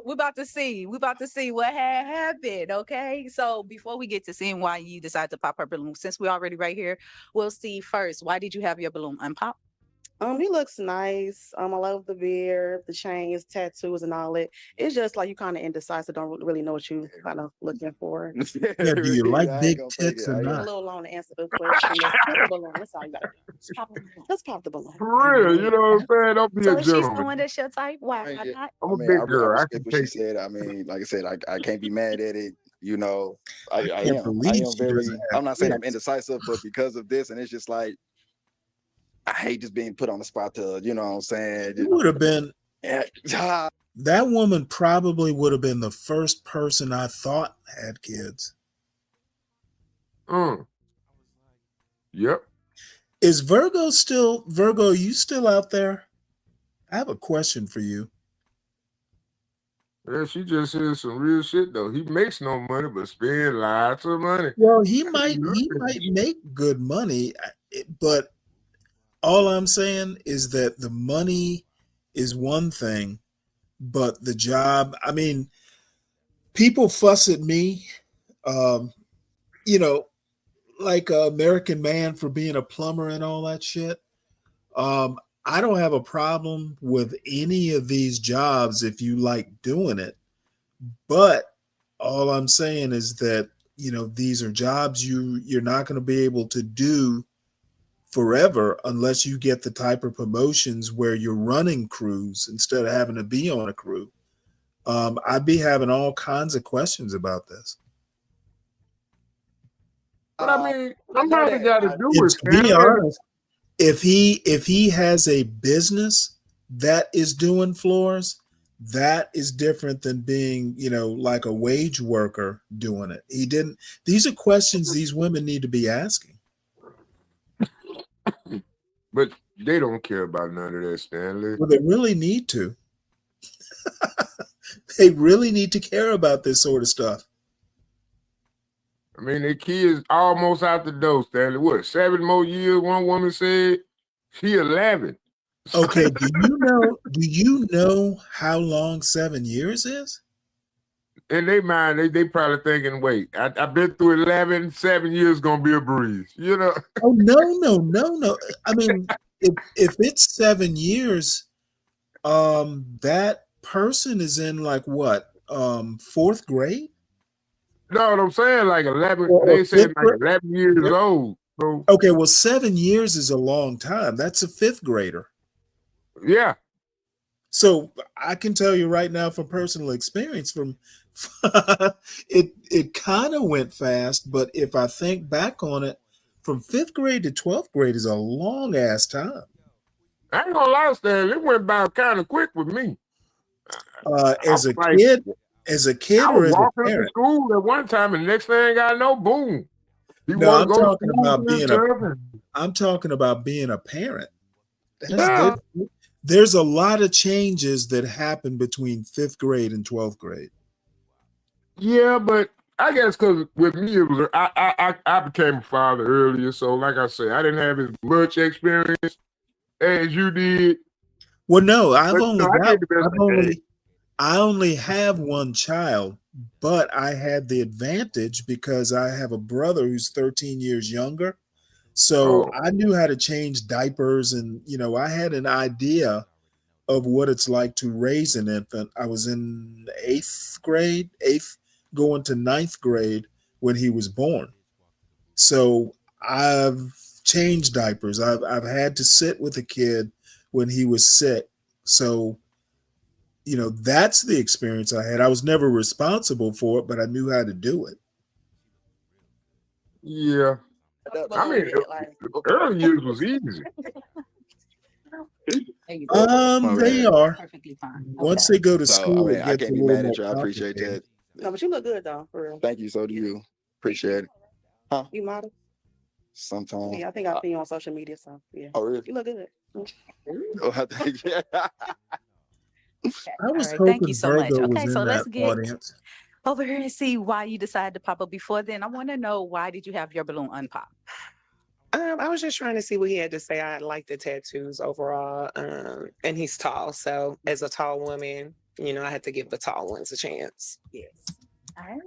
We're about to see. We're about to see what had happened. Okay. So before we get to seeing why you decided to pop her balloon, since we're already right here, we'll see first. Why did you have your balloon unpop? He looks nice. I love the beard, the chains, tattoos, and all that. It's just like you kind of indecisive, don't really know what you kind of looking for. Yeah, do you like big tits or A not? little long to answer the question. Let's pop the balloon. That's all you gotta do. Let's pop the balloon. For real, you know what I'm saying? Don't be So a if she's gentleman. doing this your type, why not? I'm a big girl. I respect can what she take it. said. I mean, like I said, I can't be mad at it. You know, I can't am believe she very. doesn't have I'm not saying I'm kids. indecisive, but because of this, and it's just like I hate just being put on the spot to, you know what I'm saying? It would have been Yeah. that woman probably would have been the first person I thought had kids. Yep. Is Virgo, you still out there? I have a question for you. Yeah, she just said some real shit though. He makes no money, but spend lots of money. Well, he might make good money, but all I'm saying is that the money is one thing, but the job, I mean, people fuss at me, you know, like American Man for being a plumber and all that shit. I don't have a problem with any of these jobs if you like doing it. But all I'm saying is that, these are jobs you're not going to be able to do forever unless you get the type of promotions where you're running crews instead of having to be on a crew. I'd be having all kinds of questions about this. But I mean, somebody got to do it. To be honest, if he has a business that is doing floors, that is different than being, like a wage worker doing it. He didn't. These are questions these women need to be asking. But they don't care about none of that, Stanley. Well, they really need to. They really need to care about this sort of stuff. I mean, the kid's almost out the door, Stanley. What, 7 more years? One woman said she 11. Okay, do you know how long 7 years is? in their mind, they probably thinking, wait, I've been through 11, 7 years gonna be a breeze, you know? Oh no. I mean, if it's 7 years, that person is in like what, fourth grade? No, what I'm saying, like 11, Or they said fifth like grade? 11 years old. So Okay, well, 7 years is a long time. That's a fifth grader. yeah. So I can tell you right now from personal experience, from it kind of went fast, but if I think back on it, from fifth grade to 12th grade is a long ass time. I ain't gonna lie, Stan, it went by kind of quick with me. I As was a like, kid, as a kid I or was as a walking to parent? school at one time, and next thing I know, boom, he No, want to I'm go to talking school about and being stuff. I'm talking about being a parent. Yeah, There's a lot of changes that happen between fifth grade and 12th grade. yeah, but I guess because with me, it was I became a father earlier, so like I said, I didn't have as much experience as you did. Well, no, But you know, I did the best I can. I only have one child, but I had the advantage because I have a brother who's 13 years younger. So Oh, I knew how to change diapers, and I had an idea of what it's like to raise an infant. I was in eighth going to ninth grade when he was born. So I've changed diapers. I've had to sit with a kid when he was sick. So that's the experience I had. I was never responsible for it, but I knew how to do it. yeah. I mean, the early years was easy. They are. Perfectly fine. Once they go to So I school, mean, it I gets a can't be little mad more at you. I appreciate complicated. that. No, but you look good though, for real. Thank you. So do you. Appreciate it. Huh? You model? Sometimes. Yeah, I think I've seen you on social media, so yeah. Oh, really? You look good. Oh, thank you. I All was right, thank you hoping so much. Virgo was Okay, so in let's that get audience. over here and see why you decided to pop up. Before then, I want to know, why did you have your balloon unpop? I was just trying to see what he had to say. I like the tattoos overall, and he's tall. So as a tall woman, I had to give the tall ones a chance. Yes. All right.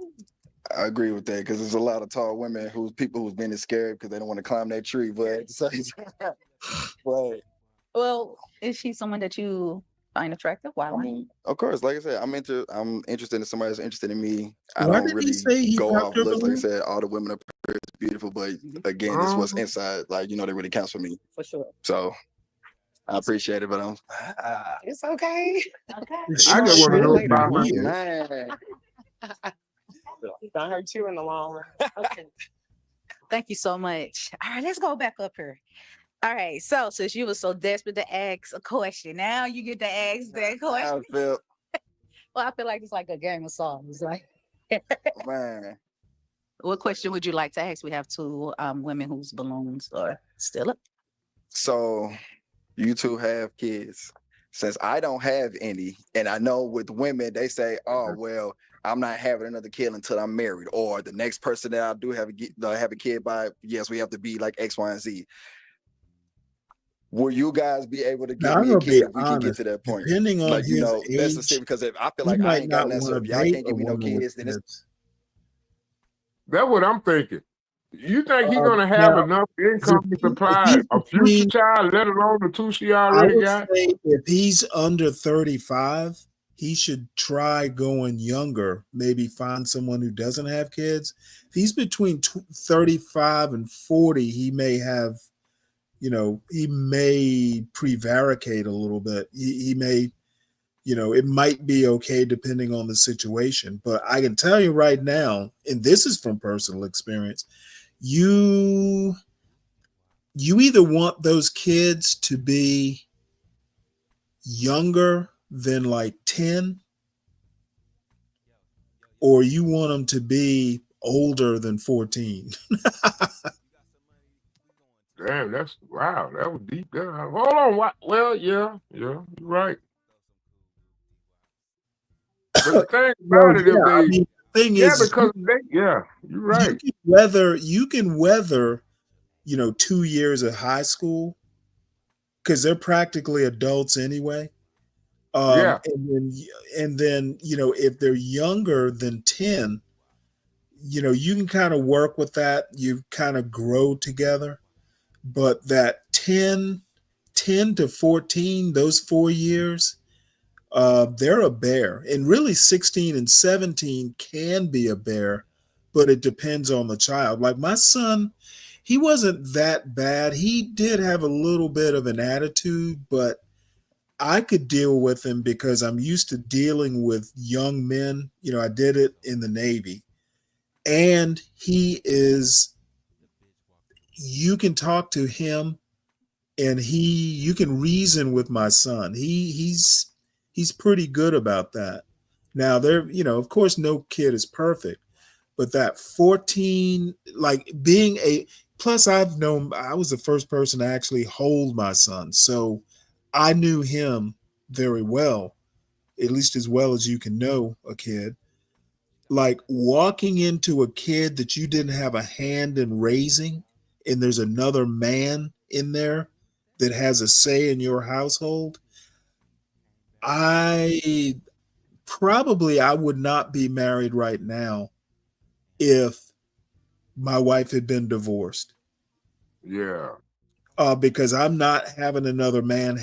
I agree with that because there's a lot of tall women who's been scared because they don't want to climb that tree. But but Well, is she someone that you find attractive? Why? I mean, of course, like I said, I'm interested in somebody that's interested in me. I Why don't did he really say he go popped off your looks. Like I balloon? said, all the women are beautiful, but again, it's what's inside. Like that really counts for me. For sure. So I appreciate it, but It's okay. Okay. I just want to know Later about on. her. man. Don't hurt you in the long run. Okay. Thank you so much. All right, let's go back up here. All right, so since you were so desperate to ask a question, now you get to ask that question. I feel Well, I feel like it's like a game of songs. Like, man. what question would you like to ask? We have two women whose balloons are still up. So you two have kids. Since I don't have any, and I know with women, they say, oh, well, I'm not having another kid until I'm married, or the next person that I do have a kid by, yes, we have to be like X, Y, and Z. Will you guys be able to Now give I'm me a gonna kid be if we can get honest. to that point? Depending on Like, his that's the shit, age, because if I feel he like I might ain't got not nothing, want so to if y'all date can't a give me no woman with kids, then it's kids. That's what I'm thinking. You think he's gonna have Now, enough if income to supply he's a future between, child, let alone the two she I already would got? say if he's under 35, he should try going younger. Maybe find someone who doesn't have kids. If he's between 35 and 40, he may have, he may prevaricate a little bit. He may, it might be okay depending on the situation. But I can tell you right now, and this is from personal experience, you either want those kids to be younger than like 10, or you want them to be older than 14. Damn, that's wow. That was deep. Hold on. Well, yeah, you're right. But the thing Well, about it, yeah, if I they, mean, the thing yeah, is, because you're right. you can weather, 2 years of high school because they're practically adults anyway. Yeah. And then, if they're younger than 10, you can kind of work with that. You kind of grow together. But that 10 to 14, those 4 years, they're a bear. And really 16 and 17 can be a bear, but it depends on the child. Like my son, he wasn't that bad. He did have a little bit of an attitude, but I could deal with him because I'm used to dealing with young men. I did it in the Navy. And you can talk to him and you can reason with my son. He's pretty good about that. Now of course no kid is perfect, but that 14, like being plus I was the first person to actually hold my son. So I knew him very well, at least as well as you can know a kid. Like walking into a kid that you didn't have a hand in raising, and there's another man in there that has a say in your household. I would not be married right now if my wife had been divorced. Yeah. Because I'm not having another man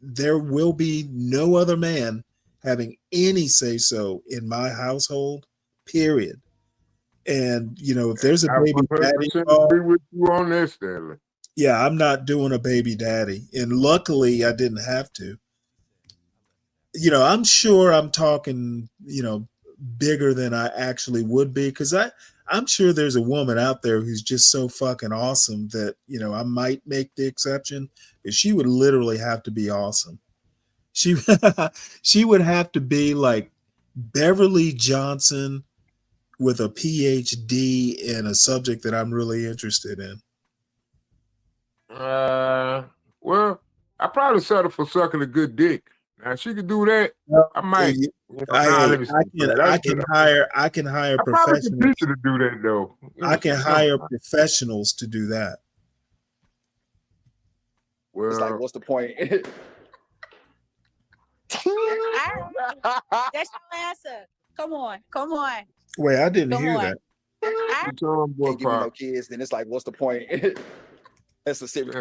there will be no other man having any say so in my household, period. And if there's a I baby daddy 100% involved, agree with you on that, Stanley. yeah, I'm not doing a baby daddy. And luckily I didn't have to. I'm sure I'm talking, bigger than I actually would be, because I'm sure there's a woman out there who's just so fucking awesome that, I might make the exception, but she would literally have to be awesome. She she would have to be like Beverly Johnson with a PhD in a subject that I'm really interested in. Well, I probably settle for sucking a good dick. Now, if she could do that, I might. Let me I can hire I probably could professionals. teach her to do that though. I can hire professionals to do that. Well, it's like, what's the point? That's your answer. Come on. Wait, I didn't hear on. that. Can't give me no kids, then it's like, what's the point? That's a serious.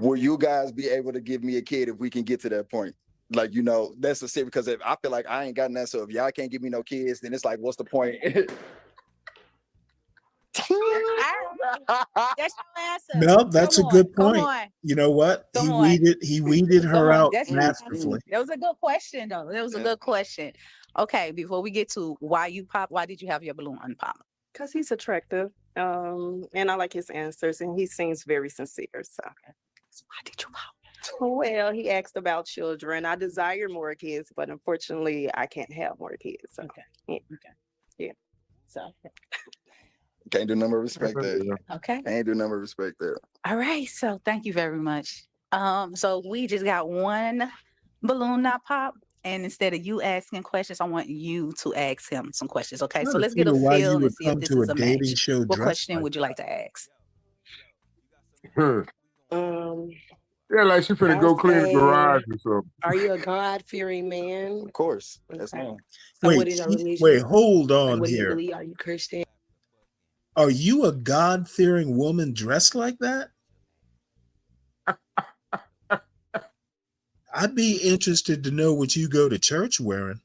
Will you guys be able to give me a kid if we can get to that point? Like, that's a serious, because if I feel like I ain't got nothing, so if y'all can't give me no kids, then it's like, what's the point? That's your answer. No, that's a good point. Come on. You know what? He weeded her out masterfully. That was a good question, though. That was a good question. Okay, before we get to why did you have your balloon unpop? Because he's attractive. And I like his answers, and he seems very sincere. So why did you pop? Well, he asked about children. I desire more kids, but unfortunately I can't have more kids. Okay. Yeah. So Can't do number respect that. Okay. Can't do number respect that. All right. So thank you very much. So we just got one balloon not pop. And instead of you asking questions, I want you to ask him some questions. Okay. So let's get a feel and see if this is a match. What question would you like to ask? Yeah, like she finna go clean the garage or something. Are you a God-fearing man? Of course. That's okay. So what is your religion? Wait, hold on what do you here. believe? Are you Christian? Are you a God-fearing woman dressed like that? I'd be interested to know what you go to church wearing.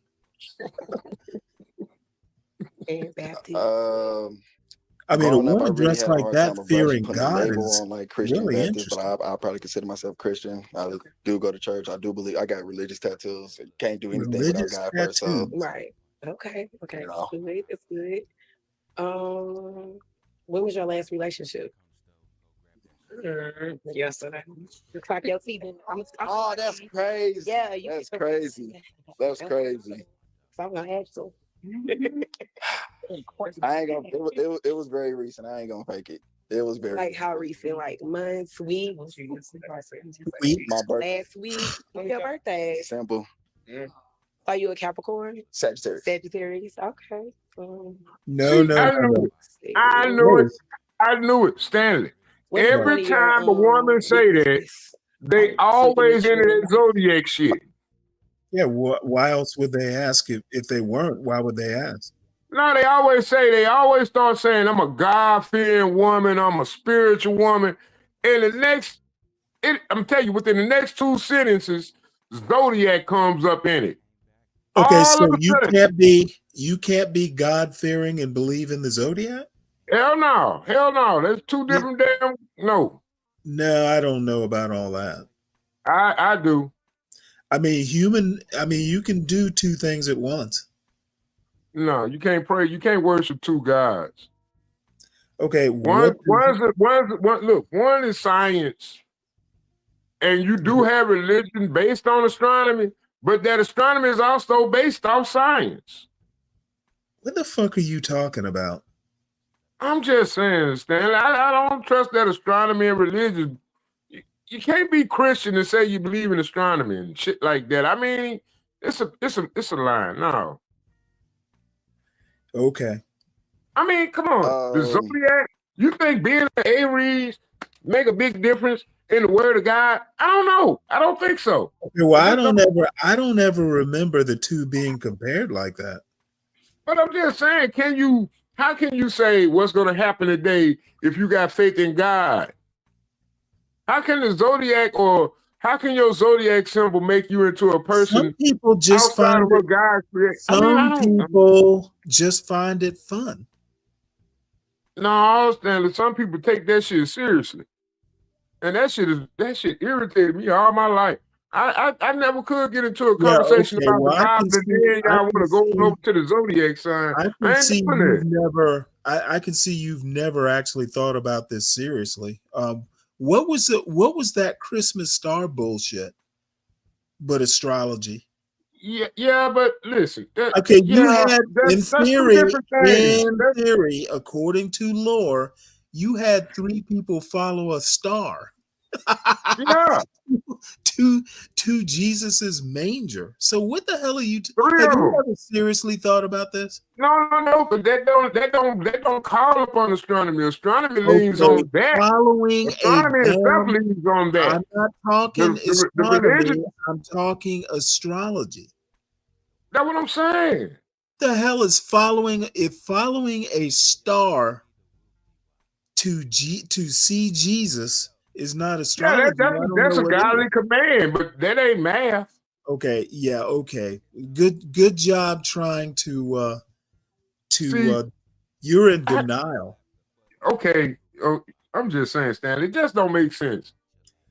I mean, a woman dressed like that, fearing God, is on like Christian really Baptist, interesting. but I probably consider myself Christian. I do go to church. I do believe. I got religious tattoos. Can't do anything Religious without God first. So Right. Okay. It's good. It's good. When was your last relationship? Yesterday. Looks like your teeth. Oh, that's crazy. Yeah, that's crazy. That's crazy. So I'm gonna ask you. I ain't gonna. It was very recent. I ain't gonna fake it. It was very like how recent, like months, weeks. My birthday. Last week. When's your birthday? Simple. Are you a Capricorn? Sagittarius. Sagittarius. Okay. No. I knew it, Stanley. What is Every one of your, time a woman say that, they always into that zodiac shit. Yeah, why else would they ask if they weren't? Why would they ask? No, they always start saying, I'm a God-fearing woman, I'm a spiritual woman. And I'm telling you, within the next 2 sentences, Zodiac comes up in it. Okay, All so of a sudden. you can't be God fearing and believe in the zodiac? Hell no. There's 2 different damn no. No, I don't know about all that. I do. I mean, you can do 2 things at once. No, you can't pray. You can't worship 2 gods. Okay, One is science, and you do have religion based on astronomy, but that astronomy is also based off science. What the fuck are you talking about? I'm just saying, Stanley. I don't trust that astronomy and religion. You can't be Christian and say you believe in astronomy and shit like that. I mean, it's a line. No. Okay. I mean, come on. The zodiac. You think being an Aries make a big difference in the word of God? I don't know. I don't think so. Okay, well, I don't ever remember the 2 being compared like that. But I'm just saying, how can you say what's going to happen today if you got faith in God? How can your zodiac symbol make you into a person Some people just outside find of what God created? Some people just find it fun. No, Stanley, some people take that shit seriously. And that shit irritated me all my life. I never could get into a Yeah, conversation okay. about the Well, Bible, and then y'all want to go over to the zodiac sign. I I can ain't see doing you've that. never. I can see you've never actually thought about this seriously. What was it? What was that Christmas star bullshit? But astrology. Yeah, but listen. Okay, you had That's 2 different things. in theory, according to lore, you had 3 people follow a star. Yeah. to Jesus's manger. So what the hell are you? 3 Have of you them. ever seriously thought about this? No, but that don't call upon astronomy. Astronomy leans Okay, on that. following a Astronomy itself damn. leans on that. I'm not talking The religion. astronomy. I'm talking astrology. That's what I'm saying. The hell is following a star to see Jesus is not Yeah, astrology? I don't that's know a what is. godly command, but that ain't math. Okay, yeah, okay. Good job trying to See, you're in denial. Okay, I'm just saying, Stanley, it just don't make sense.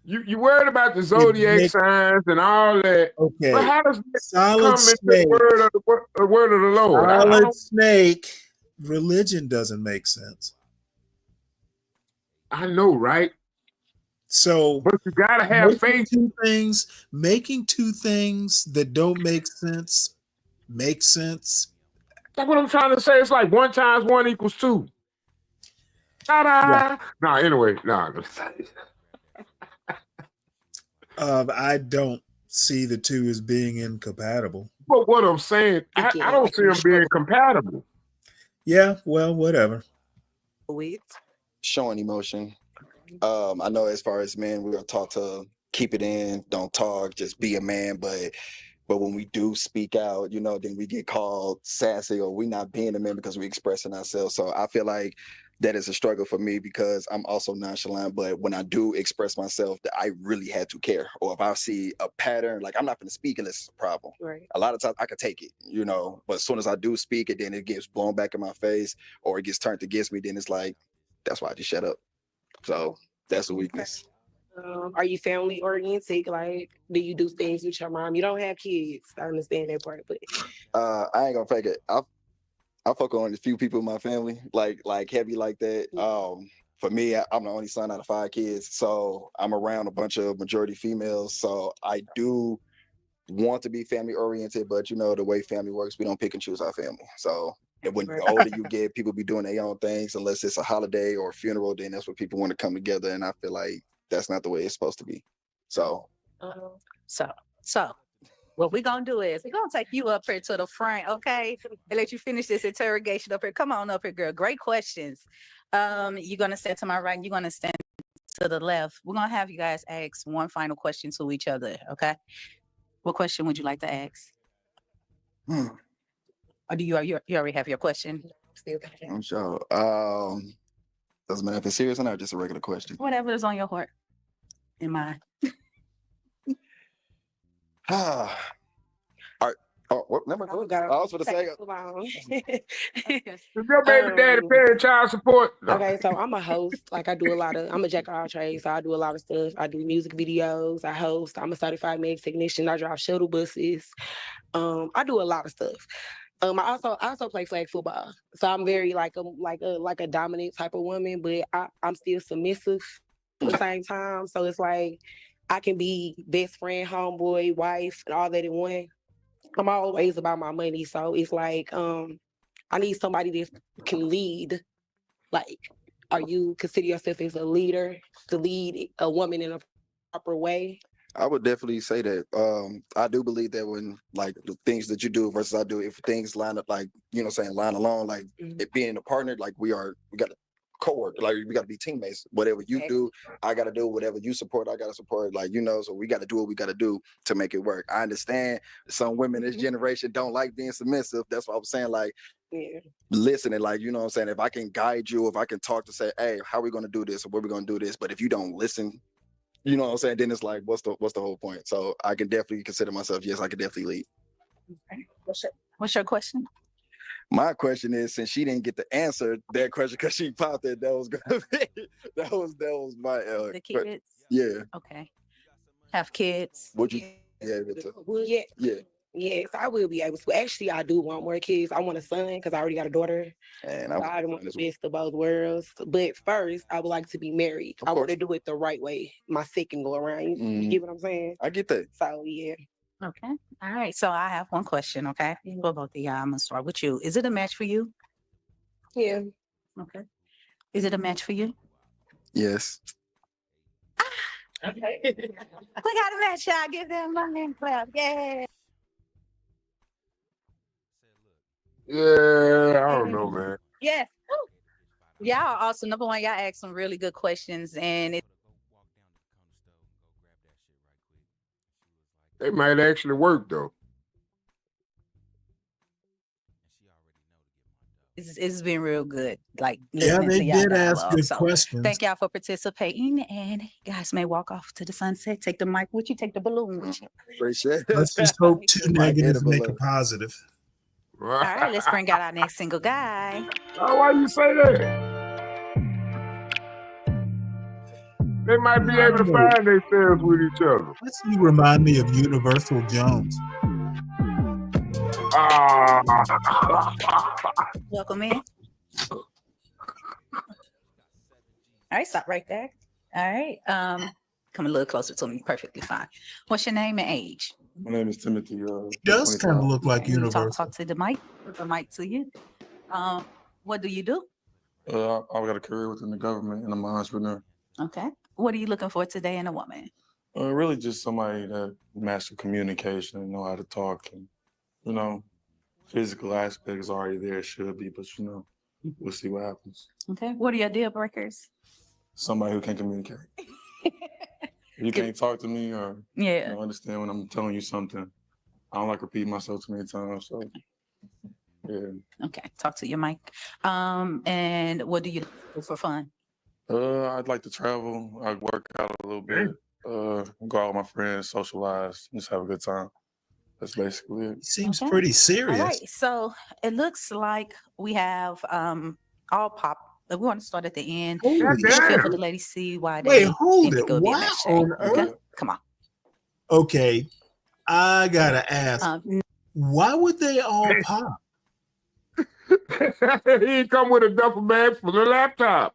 You worried about the It zodiac makes signs and all that, okay. but how does it Solid come into the snake. word of the Lord? I Solid don't. snake. Religion doesn't make sense. I know, right? So, but you gotta have faith. Making 2 things that don't make sense make sense. That's what I'm trying to say. It's like 1 × 1 = 2. Ta-da! Yeah. Nah, anyway, nah. I don't see the 2 as being incompatible. But what I'm saying, I don't see them being compatible. Yeah, well, whatever. Showing emotion. I know as far as men, we are taught to keep it in, don't talk, just be a man. But when we do speak out, then we get called sassy or we not being a man because we expressing ourselves. So I feel like that is a struggle for me because I'm also nonchalant. But when I do express myself, that I really had to care. Or if I see a pattern, like I'm not going to speak unless it's a problem. Right. A lot of times I can take it, but as soon as I do speak it, then it gets blown back in my face or it gets turned against me. Then it's like, that's why I just shut up. So that's a weakness. Are you family oriented? Like, do you do things with your mom? You don't have kids. I understand that part, but I ain't gonna fake it. I fuck on a few people in my family, like heavy like that. For me, I'm the only son out of 5 kids, so I'm around a bunch of majority females. So I do want to be family oriented, but the way family works, we don't pick and choose our family. So when the older you get, people be doing their own things. Unless it's a holiday or a funeral, then that's where people want to come together. And I feel like that's not the way it's supposed to be. So what we're gonna do is we're gonna take you up here to the front, okay? And let you finish this interrogation up here. Come on up here, girl. Great questions. You're gonna stand to my right, and you're gonna stand to the left. We're gonna have you guys ask one final question to each other, okay? What question would you like to ask? Or do you already have your question? I'm sure. Doesn't matter if it's serious or not, just a regular question. Whatever is on your heart and mind. All right. Oh, what? Never mind. I was going to say. Is your baby daddy paying child support? No. Okay, so I'm a host. Like I'm a jack of all trades. So I do a lot of stuff. I do music videos. I host. I'm a certified med technician. I drive shuttle buses. I do a lot of stuff. I also play flag football. So I'm very like a dominant type of woman, but I'm still submissive at the same time. So it's like I can be best friend, homeboy, wife, and all that in one. I'm always about my money. So it's like I need somebody that can lead. Like, are you consider yourself as a leader to lead a woman in a proper way? I would definitely say that. I do believe that when like the things that you do versus I do, if things line up like, line along, like it being a partner, like we got to co-work, like we got to be teammates. Whatever you do, I got to do. Whatever you support, I got to support. Like, so we got to do what we got to do to make it work. I understand some women this generation don't like being submissive. That's what I was saying. Like, listening, like, if I can guide you, if I can talk to say, hey, how are we going to do this or where we going to do this? But if you don't listen, then it's like, what's the whole point? So I can definitely consider myself, yes, I can definitely lead. Okay. What's your question? My question is, since she didn't get to answer that question because she popped it, that was gonna be that was my the kids. Yeah. Okay. Have kids. Would you be able to? Yeah. Yes, I will be able to. Actually, I do want more kids. I want a son because I already got a daughter. And so I want the best of both worlds. But first, I would like to be married. I want to do it the right way. My second go around. You get what I'm saying? I get that. So yeah. Okay. All right. So I have one question. Okay. For both of y'all, I'm gonna start with you. Is it a match for you? Yeah. Okay. Is it a match for you? Yes. Okay. We got a match, y'all. Give them a hand clap. Yeah. Yeah, I don't know, man. Yes. Y'all are awesome. Number one, y'all asked some really good questions, and They might actually work though. it's been real good. Like Yeah, listening they to y'all did ask dialogue. good So questions. thank y'all for participating, and you guys may walk off to the sunset. Take the mic with you. Take the balloon with you. Appreciate it. Let's just hope two Might hit negatives a make a balloon. positive. All right, let's bring out our next single guy. Oh, why you say that? They might be able to find themselves with each other. Let's you remind me of Universal Jones. Welcome in. All right, stop right there. All right. Come a little closer to me. Perfectly fine. What's your name and age? My name is Timothy. He does kind of look like Universal. Talk to the mic. Put the mic to you. What do you do? I've got a career within the government and I'm an entrepreneur. Okay. What are you looking for today in a woman? Really just somebody that master communication and know how to talk and, physical aspect is already there, should be, but we'll see what happens. Okay. What are your deal breakers? Somebody who can communicate. If you can't talk to me or understand when I'm telling you something, I don't like repeating myself too many times. So yeah. Okay. Talk to your mic. And what do you do for fun? I'd like to travel. I'd work out a little bit. Go out with my friends, socialize, just have a good time. That's basically it. Seems pretty serious. All right. So it looks like we have all pop. We want to start at the end. Holy Just feel shit. for the ladies, see why they Wait, hold think it. it could be a Why match. on Okay. earth? Come on. Okay, I gotta ask, why would they all pop? He come with a duffel bag full of laptops.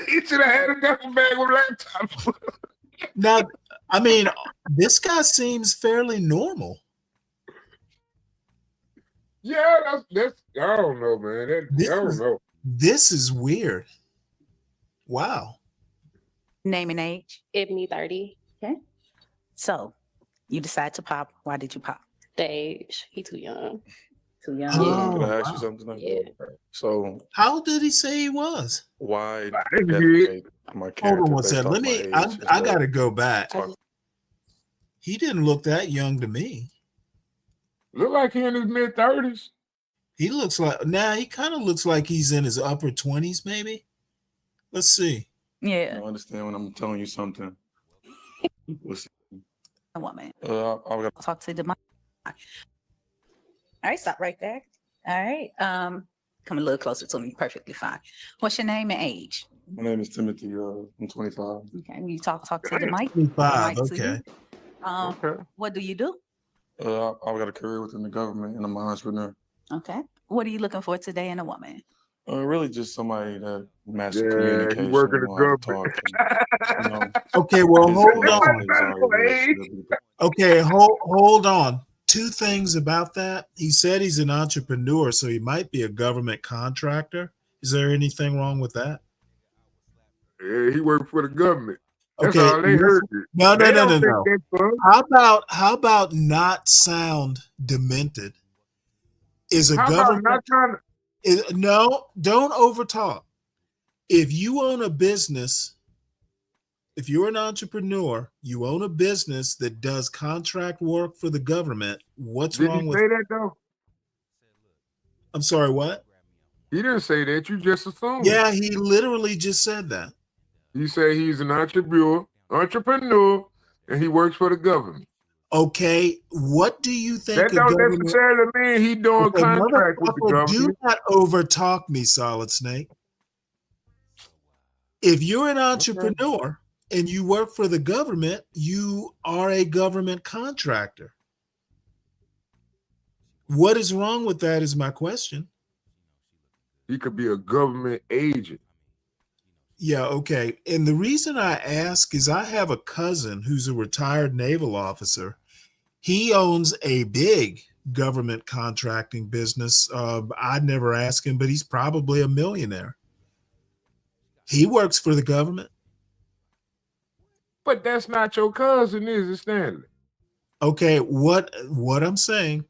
He should have had a duffel bag with laptops. Now, I mean, this guy seems fairly normal. Yeah, that's I don't know, man. I don't know. This is weird. Wow. Name and age? Ebony 30. Okay. So you decide to pop. Why did you pop? The age. He too young. Too young. Can I ask you something? Yeah. So How old did he say he was? why dedicate my character Hold on one based second. off Let my me. age? I gotta go back. He didn't look that young to me. Look like he in his mid-30s. He looks like he kind of looks like he's in his upper 20s, maybe. Let's see. I understand when I'm telling you something. Listen. A woman. I got Talk to the mic. All right, stop right there. All right. Come a little closer to me. Perfectly fine. What's your name and age? My name is Timothy. I'm 25. Okay. You talk to the mic. 25. The mic to Okay. you. Okay. What do you do? I've got a career within the government, and I'm an entrepreneur. Okay. What are you looking for today in a woman? Really, just somebody that matches Yeah, communication. he working the know how to government. talk. And, Okay, well, his hold on. resume is already real. Okay, hold on. Two things about that. He said he's an entrepreneur, so he might be a government contractor. Is there anything wrong with that? Yeah, he working for the government. That's Okay. all they heard. No. They don't think that's fun. How about not sound demented? Is a How about government not trying to? no, don't overtalk. If you own a business, if you're an entrepreneur, you own a business that does contract work for the government, what's Did wrong he with say that though? I'm sorry, what? He didn't say that. You just assumed. Yeah, he literally just said that. He said he's an entrepreneur, and he works for the government. Okay, what do you think That a don't government? necessarily mean he doing Okay, contract with the motherfucker, do government. not overtalk me, Solid Snake. If you're an entrepreneur and you work for the government, you are a government contractor. What is wrong with that is my question. He could be a government agent. Yeah, okay. And the reason I ask is I have a cousin who's a retired naval officer. He owns a big government contracting business. I'd never ask him, but he's probably a millionaire. He works for the government. But that's not your cousin, is it, Stanley? Okay, what I'm saying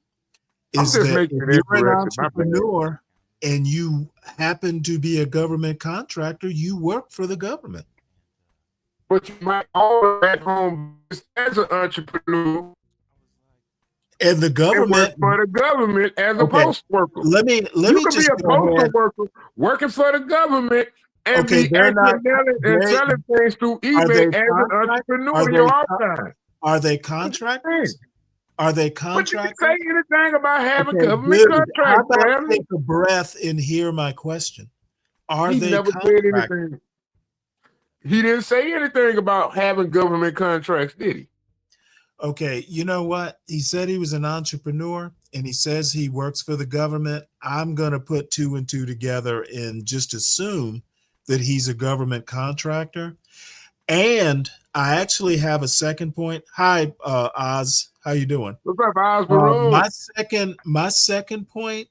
I'm is just that making if an you're an interesting. My bad. entrepreneur and you happen to be a government contractor, you work for the government. But you might always at home as an entrepreneur. And the government and work for the government as a postal worker. Let me you could just be a go postal ahead. worker working for the government and Okay, be they're not. and selling things through Are they eBay as an entrepreneur in your own time. Are they contractors? Are they But contractors? did you say anything about having Okay, government good. How contracts, about Stanley? take a breath and hear my question? Are He they never said contractors? anything. He didn't say anything about having government contracts, did he? Okay, you know what? He said he was an entrepreneur and he says he works for the government. I'm going to put two and two together and just assume that he's a government contractor. And I actually have a second point. Hi, Oz. How you doing? What's up, Oz? My second point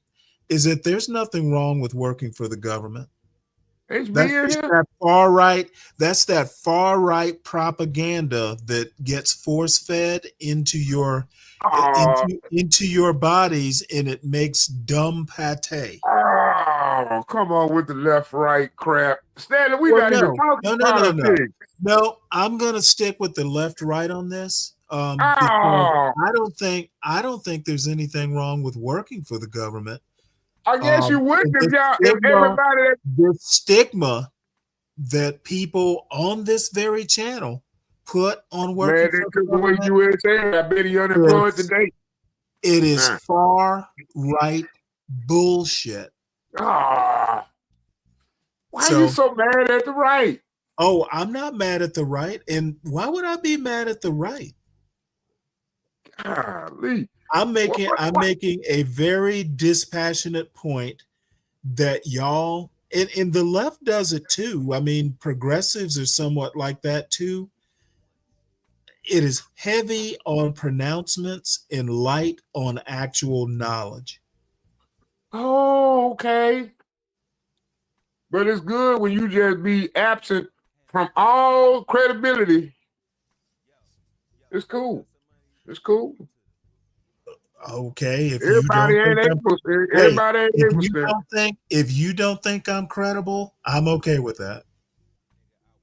is that there's nothing wrong with working for the government. That's that far right. That's that far right propaganda that gets force fed into your into your bodies, and it makes dumb pate. Oh, come on with the left right crap, Stanley. We not even talking politics. No, I'm gonna stick with the left right on this. Because I don't think there's anything wrong with working for the government. I guess you wouldn't if everybody the stigma that people on this very channel put on working for the government. USA, I bet he unemployed today. It is far right bullshit. Why are you so mad at the right? Oh, I'm not mad at the right. And why would I be mad at the right? Golly. I'm making a very dispassionate point that y'all and the left does it too. I mean, progressives are somewhat like that too. It is heavy on pronouncements and light on actual knowledge. Oh, okay. But it's good when you just be absent from all credibility. It's cool. It's cool. Okay, if everybody you ain't if you don't think I'm credible, I'm okay with that.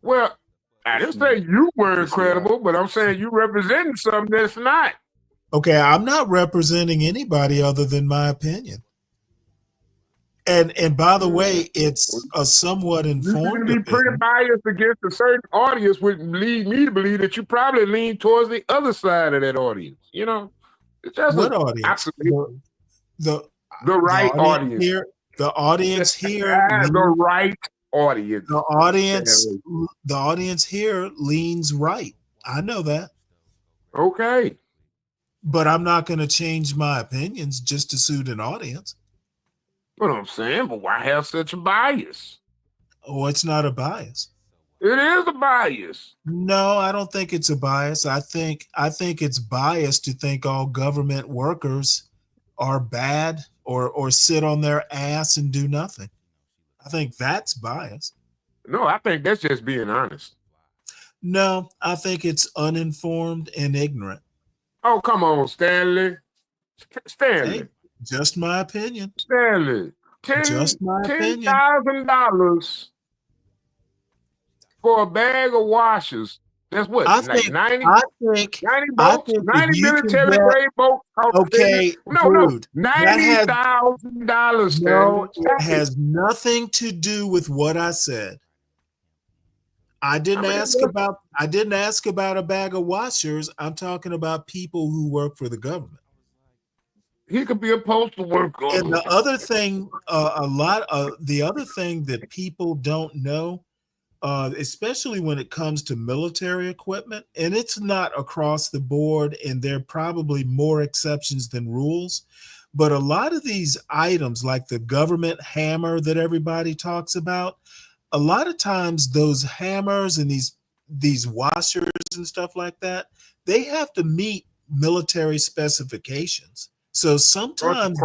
Well, I didn't say you weren't credible, but I'm saying you representing something that's not. Okay, I'm not representing anybody other than my opinion. And by the way, it's a somewhat You informed can be pretty opinion. biased against a certain audience, which lead me to believe that you probably lean towards the other side of that audience. You know, it's just What a audience? The right audience audience. here. The audience here. The right audience. The audience here leans right. I know that. Okay. But I'm not going to change my opinions just to suit an audience. What I'm saying, but why have such a bias? Oh, it's not a bias. It is a bias. No, I don't think it's a bias. I think it's bias to think all government workers are bad or sit on their ass and do nothing. I think that's bias. No, I think that's just being honest. No, I think it's uninformed and ignorant. Oh, come on, Stanley. Stanley. Hey, just my opinion. Stanley. $10,000 for a bag of washers. That's what? I like think 90 boats? 90 military grade boats. Okay, No, rude. $90,000. No, it has nothing to do with what I said. I didn't ask about a bag of washers. I'm talking about people who work for the government. He could be a postal worker. And the other thing, the other thing that people don't know, especially when it comes to military equipment, and it's not across the board, and there are probably more exceptions than rules, but a lot of these items, like the government hammer that everybody talks about, a lot of times those hammers and these washers and stuff like that, they have to meet military specifications. So sometimes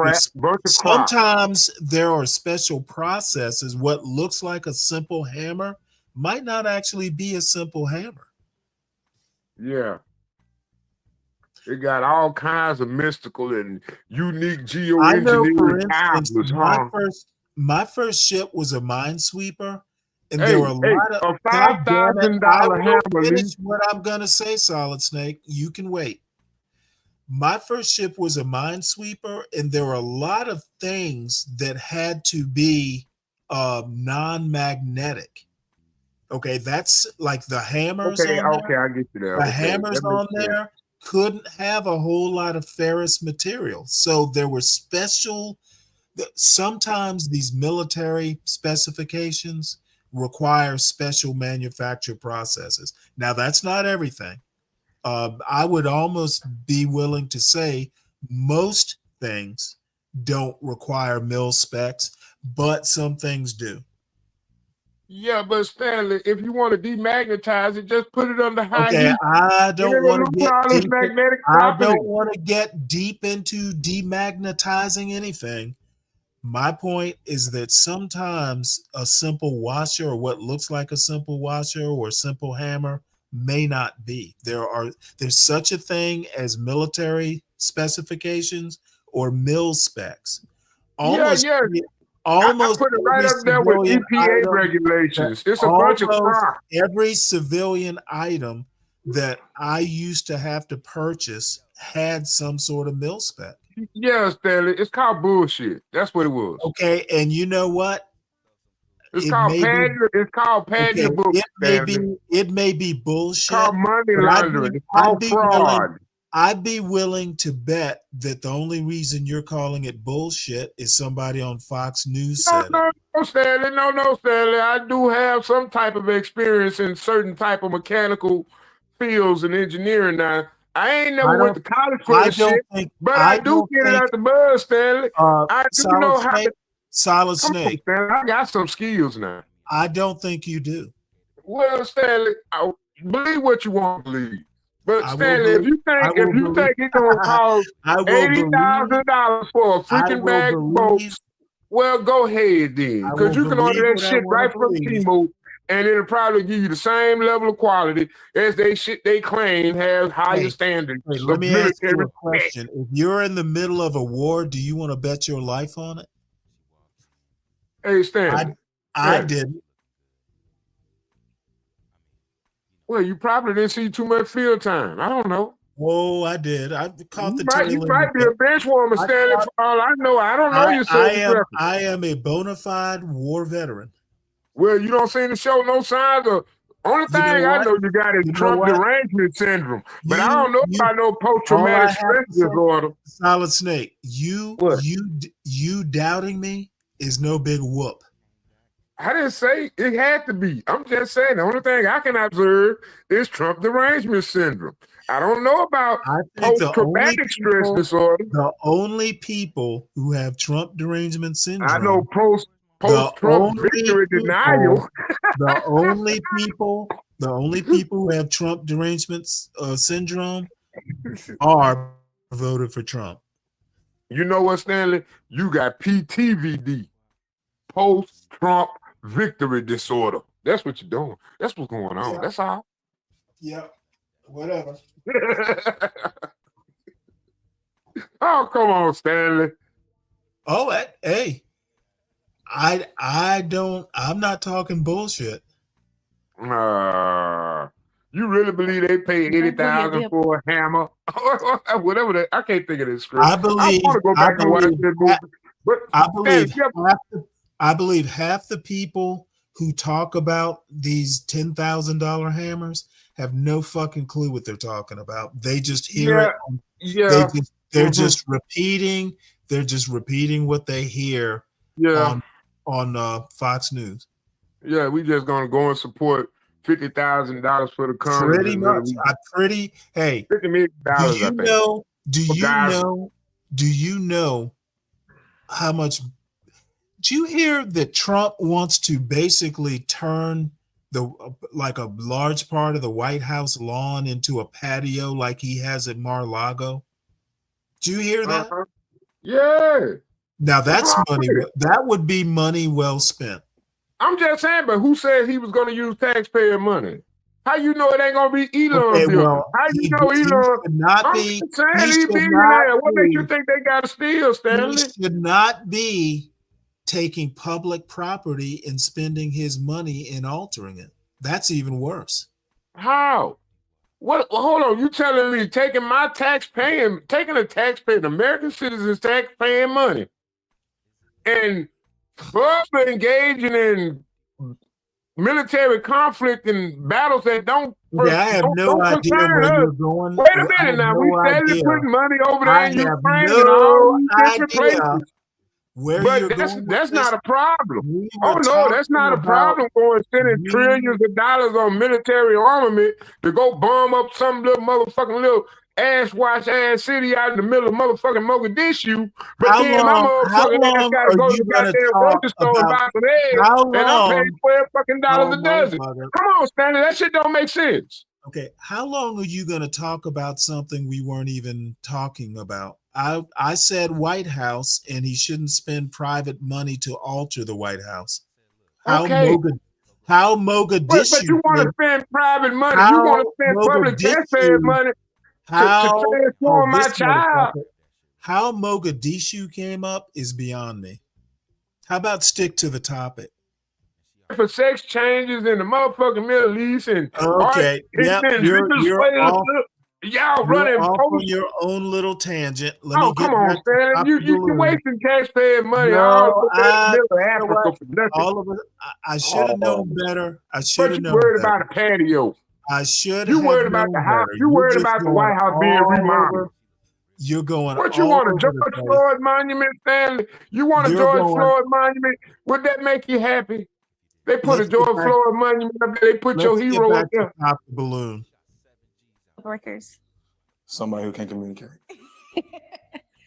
there are special processes. What looks like a simple hammer might not actually be a simple hammer. Yeah. It got all kinds of mystical and unique geoengineering powers, huh? My first ship was a minesweeper, and hey, there were a lot of $5,000 hammer. Finish what I'm gonna say, Solid Snake. You can wait. My first ship was a minesweeper, and there were a lot of things that had to be non-magnetic. Okay, that's like the hammers. Okay, I get you there. The hammers on there couldn't have a whole lot of ferrous material, so there were special. Sometimes these military specifications require special manufacture processes. Now, that's not everything. I would almost be willing to say most things don't require mil specs, but some things do. Yeah, but Stanley, if you want to demagnetize it, just put it under high heat. I don't want to get deep into demagnetizing anything. My point is that sometimes a simple washer, or what looks like a simple washer or a simple hammer, may not be. There's such a thing as military specifications or mil specs. Almost I put it right up there with EPA regulations. It's a bunch of crap. Every civilian item that I used to have to purchase had some sort of mil spec. Yeah, Stanley, it's called bullshit. That's what it was. Okay, and you know what? It's called padding your book. It may be bullshit. It's called money laundering. It's called fraud. I'd be willing to bet that the only reason you're calling it bullshit is somebody on Fox News said it. No, Stanley. No, Stanley. I do have some type of experience in certain type of mechanical fields and engineering. Now, I ain't never went to college for this shit, but I do get it out the buzz, Stanley. I do know how to... Solid Snake. Stanley, I got some skills now. I don't think you do. Well, Stanley, believe what you want to believe. But Stanley, if you think it's gonna cost $80,000 for a freaking bag of bolts, well, go ahead then, because you can order that shit right from Timo, and it'll probably give you the same level of quality as they claim has higher standards. Let me ask you a question: if you're in the middle of a war, do you want to bet your life on it? Hey, Stanley, I didn't. Well, you probably didn't see too much field time. I don't know. Oh, I did. I caught the You tail end might of be it. a bench warmer, I Stanley, caught- for all I know. I don't know your service record. I am a bona fide war veteran. Well, you don't seem to show no signs of. Only You know thing I what? know you got is You know Trump what? derangement syndrome, but I don't know about no all post-traumatic I have stress to say, disorder. Solid Snake, you doubting me is no big whoop. I didn't say it had to be. I'm just saying the only thing I can observe is Trump derangement syndrome. I don't know about I think post-traumatic stress disorder. the only people who have Trump derangement syndrome. I know post-Trump victory denial. The only people who have Trump derangement syndrome are voted for Trump. You know what, Stanley? You got PTVD, post-Trump victory disorder. That's what you're doing. That's what's going on. Yeah. That's all. Yeah, whatever. Oh, come on, Stanley. Oh, hey, I'm not talking bullshit. You really believe they pay $80,000 for a hammer? Whatever that. I can't think of this script. I believe. want to go back and watch this movie. But I believe half the people who talk about these $10,000 hammers have no fucking clue what they're talking about. They just hear it. Yeah. They're just repeating. They're just repeating what they hear on Fox News. Yeah, we just gonna go and support $50,000 for the Congress. Pretty much. Hey, $50 million. Do you know how much? Do you hear that Trump wants to basically turn like a large part of the White House lawn into a patio like he has at Mar-a-Lago? Do you hear that? Yeah. Now that's money. That would be money well spent. I'm just saying, but who said he was going to use taxpayer money? How you know it ain't going to be Elon building? How you know Elon? I'm just saying he's billionaire. What makes you think they got to steal, Stanley? He should not be taking public property and spending his money and altering it. That's even worse. How? What? Hold on. You telling me taking a taxpayer, the American citizens' tax-paying money, and further engaging in military conflict and battles that don't. I have no idea where you're going. Wait a minute now. We steadily putting money over there in Ukraine and all these different places. That's not a problem. That's not a problem going spending trillions of dollars on military armament to go bomb up some little ass city out in the middle of motherfucking Mogadishu. But then my motherfucking ass gotta go to the goddamn grocery store and buy some eggs, and I'm paying $12 a dozen. Come on, Stanley, that shit don't make sense. Okay, how long are you going to talk about something we weren't even talking about? I said White House, and he shouldn't spend private money to alter the White House. How Mogadishu? But you want to spend private money? You want to spend public taxpayer money to transform my child? How Mogadishu came up is beyond me. How about stick to the topic? For sex changes in the motherfucking Middle East and y'all running off on your own little tangent. Come on, Stan. You're wasting taxpayer money all over Africa for nothing. All of it. I should have known better. I should have known. But you worried about a patio. I should. You worried about the house. You worried about the White House being remodeled. You're going. What you want, a George Floyd monument, Stanley? You want a George Floyd monument? Would that make you happy? They put a George Floyd monument up there. They put your hero up there. Top the balloon. Workers. Somebody who can't communicate. If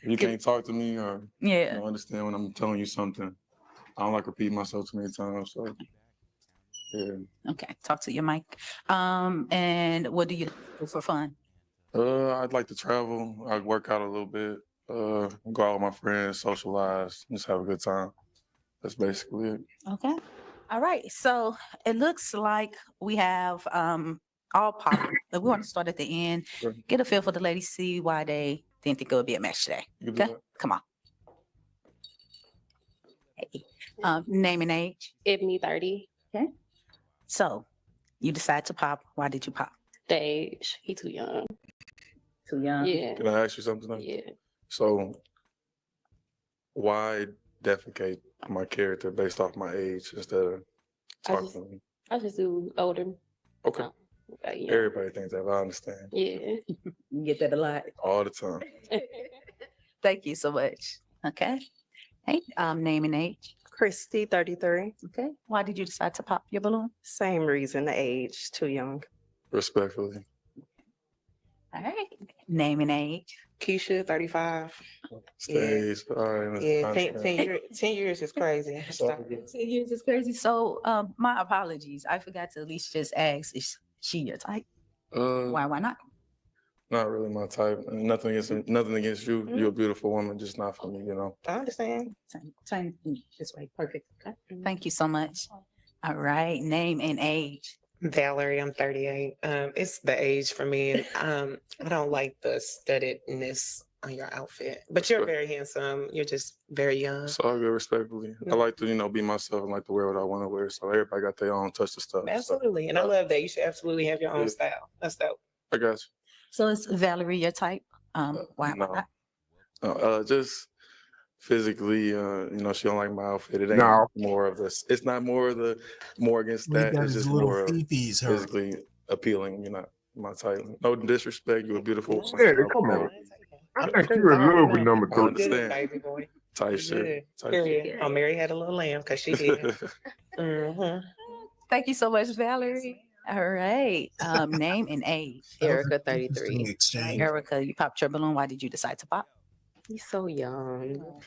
you can't talk to me or don't understand when I'm telling you something, I don't like repeating myself too many times. So yeah. Okay, talk to your mic. And what do you do for fun? I'd like to travel. I'd work out a little bit. Go out with my friends, socialize, just have a good time. That's basically it. Okay. All right. So it looks like we have all popular. But we want to start at the end. Sure. Get a feel for the ladies, see why they didn't think it would be a match today. Okay. Come on. Hey. Name and age. Ibney 30. Okay. So You decide to pop. Why did you pop? The age. He too young. Too young? Yeah. Can I ask you something? Yeah. So, why defecate my character based off my age instead of talking to me? I just do older. Okay. Yeah. Everybody thinks that. I understand. Yeah. You get that a lot. All the time. Thank you so much. Okay. Hey, name and age. Christy, 33. Okay. Why did you decide to pop your balloon? Same reason, the age, too young. Respectfully. All right. Name and age. Keisha, 35. Stage. All right. Yeah, 10 years is crazy. Stop it. 10 years is crazy. So, my apologies. I forgot to at least just ask, is she your type? Why not? Not really my type. Nothing against you. You're a beautiful woman, just not for me, you know. I understand. Turn this way. Perfect. Okay. Thank you so much. All right. Name and age. Valerie, I'm 38. It's the age for me. And, I don't like the studdedness on your outfit, but you're very handsome. You're just very young. It's all good, respectfully. I like to, be myself and like to wear what I want to wear. So everybody got their own touch of stuff. Absolutely. And I love that. You should absolutely have your own style. That's dope. I got you. So is Valerie your type? Why No. Just physically, she don't like my outfit. It ain't No. more of this. It's not more against Well, he that. got It's his just little more of fifis, huh? physically appealing. You're not my type. No disrespect. You're a beautiful woman. Yeah, come on. I think you're in love with number I 3. understand. Baby boy. Type You shit. good. Type Period. shit. Oh, Mary had a little lamb because she did. Thank you so much, Valerie. All right. Name and age. Erica, 33. Erica, you popped your balloon. Why did you decide to pop? He's so young.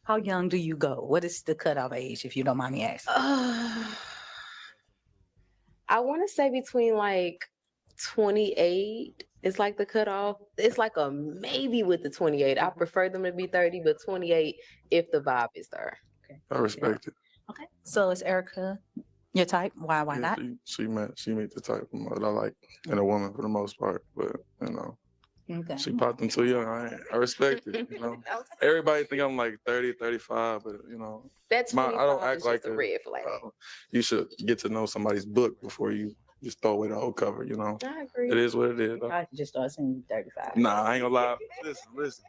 How young do you go? What is the cutoff age, if you don't mind me asking? I want to say between like 28. It's like the cutoff. It's like a maybe with the 28. I prefer them to be 30, but 28 if the vibe is there. I respect it. Okay. So is Erica your type? Why not? She meet the type of that I like in a woman for the most part, but Okay. she popped them too young. I respect it. Everybody think I'm like 30, 35, but That's I don't act is like just a red flag. You should get to know somebody's book before you just throw away the whole cover. I agree. It is what it is. I just start saying 35. Nah, I ain't gonna lie. Listen.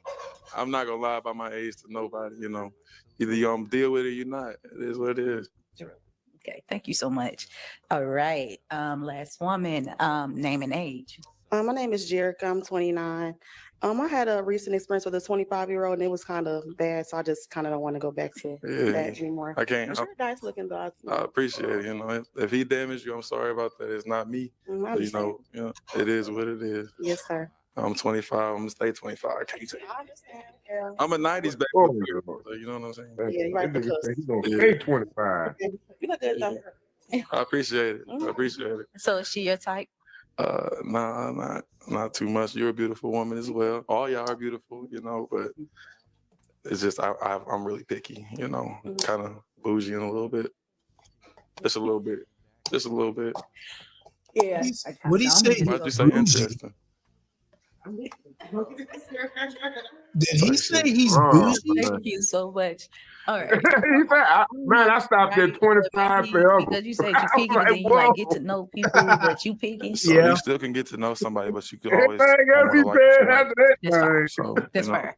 I'm not gonna lie about my age to nobody. Either you don't deal with it, or you're not. It is what it is. Okay. Thank you so much. All right. Last woman. Name and age. My name is Jerica. I'm 29. I had a recent experience with a 25-year-old, and it was kind of bad, so I just kind of don't want to go back to that anymore. I can't. But you're nice looking, though. I appreciate it. If he damaged you, I'm sorry about that. It's not me. I But, it is what it is. Yes, sir. I'm 25. I'm gonna stay 25. I can't take it. I understand. Yeah. I'm a 90s baby. Oh, You know what I'm saying? Yeah, you're right. He's going to stay 25. You look good, though. I appreciate it. I appreciate it. So is she your type? Nah, not too much. You're a beautiful woman as well. All y'all are beautiful, but it's just I'm really picky, kind of bougie in a little bit. Just a little bit. Yeah. What do you say? Why'd you say interesting? Did he say he's bougie? Thank you so much. All right. I stopped at 25 forever. Because you said you picky, but then you like get to know people that you picky. So you still can get to know somebody, but you can always. Everything gotta be bad after that. So That's fair.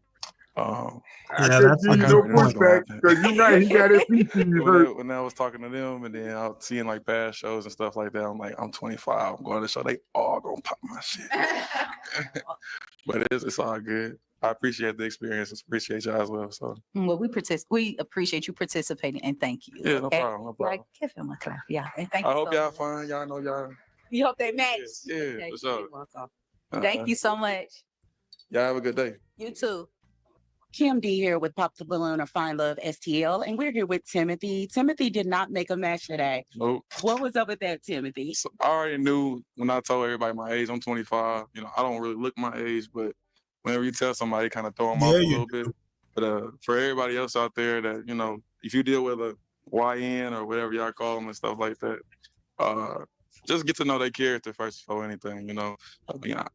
I can't see no pushback because you're right. He got his feet hurt. When I was talking to them and then I was seeing like past shows and stuff like that, I'm like, I'm 25. I'm going to the show. They all gonna pop my shit. But it's all good. I appreciate the experience. Appreciate y'all as well. So Well, we appreciate you participating and thank you. yeah, no okay? problem. No problem. Like, give him a clap. Yeah. And thank I you hope so y'all much. fine. Y'all know y'all. You hope they match. Yeah, Okay, for sure. you're welcome. Thank you so much. Y'all have a good day. You too. Kim D here with Pop the Balloon or Find Love STL, and we're here with Timothy. Timothy did not make a match today. Nope. What was up with that, Timothy? So I already knew when I told everybody my age. I'm 25. I don't really look my age, but whenever you tell somebody, kind of throw them off a little bit. But for everybody else out there that if you deal with a YN or whatever y'all call them and stuff like that, just get to know their character first before anything.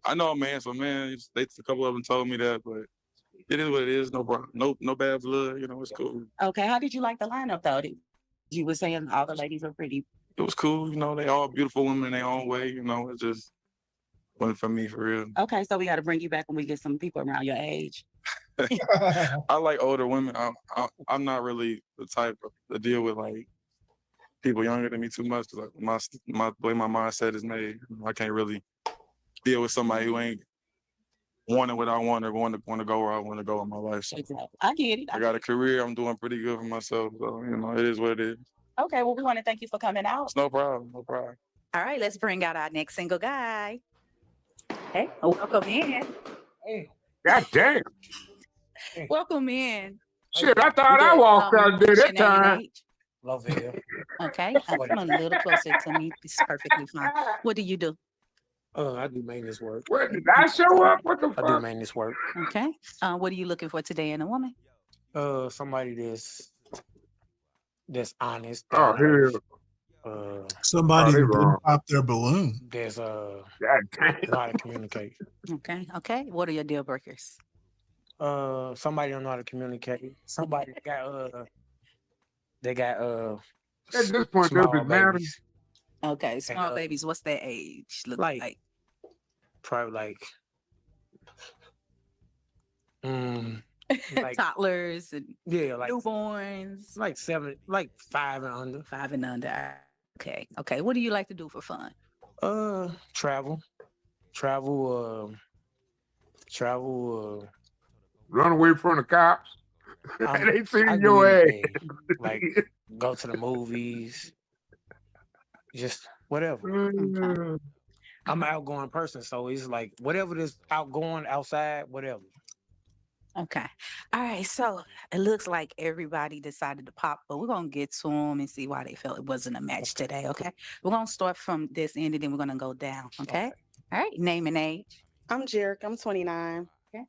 I know a man, so man, a couple of them told me that, but it is what it is. No problem. No bad blood. It's cool. Okay, how did you like the lineup though? You were saying all the ladies were pretty it was cool. You know, they all beautiful women in their own way. You know, it just wasn't for me for real. Okay, so we got to bring you back when we get some people around your age. I like older women. I'm not really the type to deal with like people younger than me too much. Cause like my the way my mindset is made, I can't really deal with somebody who ain't wanting what I want or want to go where I want to go in my life. So Exactly. I get it. I got a career. I'm doing pretty good for myself. So you know, it is what it is. Okay, well, we want to thank you for coming out. It's no problem. No problem. All right, let's bring out our next single guy. Hey, welcome in. Hey, God damn. Welcome in. Shit, I thought I walked out there what's that your name and time. age? Okay, come a little closer to me. It's perfectly fine. What do you do? I do maintenance work. What, did I show up? What the I do fuck? maintenance work. Okay. What are you looking for today in a woman? Somebody that's honest. Oh, hell. Somebody they who didn't wrong. pop their balloon. There's God damn. know how to communicate. Okay. Okay. What are your deal breakers? Somebody don't know how to communicate. Somebody got they got At this point, small does it matter? babies. Okay, small babies. What's their age? Look like Probably like toddlers and yeah, like newborns. like 7, like 5 and under. 5 and under. Okay. Okay. What do you like to do for fun? Travel. Run away from the cops. They see I your do ass. anything. Like go to the movies. Just whatever. I'm an outgoing person, so it's like whatever this outgoing outside, whatever. Okay. All right. So it looks like everybody decided to pop, but we're going to get to them and see why they felt it wasn't a match today. Okay. We're going to start from this end and then we're going to go down. Okay. All right. Name and age. I'm Jerick. I'm 29. Okay.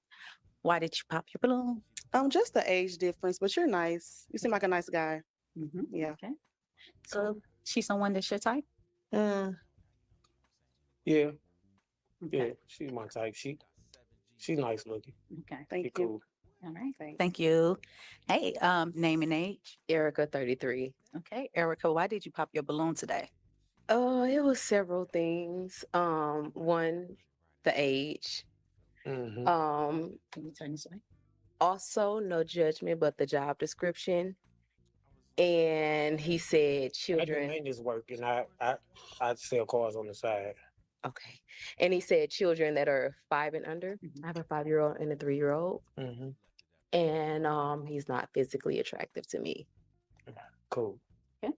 Why did you pop your balloon? Just the age difference, but you're nice. You seem like a nice guy. Yeah. Okay. So she's someone that's your type? Yeah. Yeah, she's my type. She's nice looking. Okay. Thank you. you. All right. Thank you. Hey, name and age. Erica, 33. Okay. Erica, why did you pop your balloon today? It was several things. One, the age. Can you turn this way? Also, no judgment, but the job description. And he said I do children. maintenance work, and I sell cars on the side. Okay. And he said children that are 5 and under. I have a 5-year-old and a 3-year-old. And he's not physically attractive to me. Cool. Okay.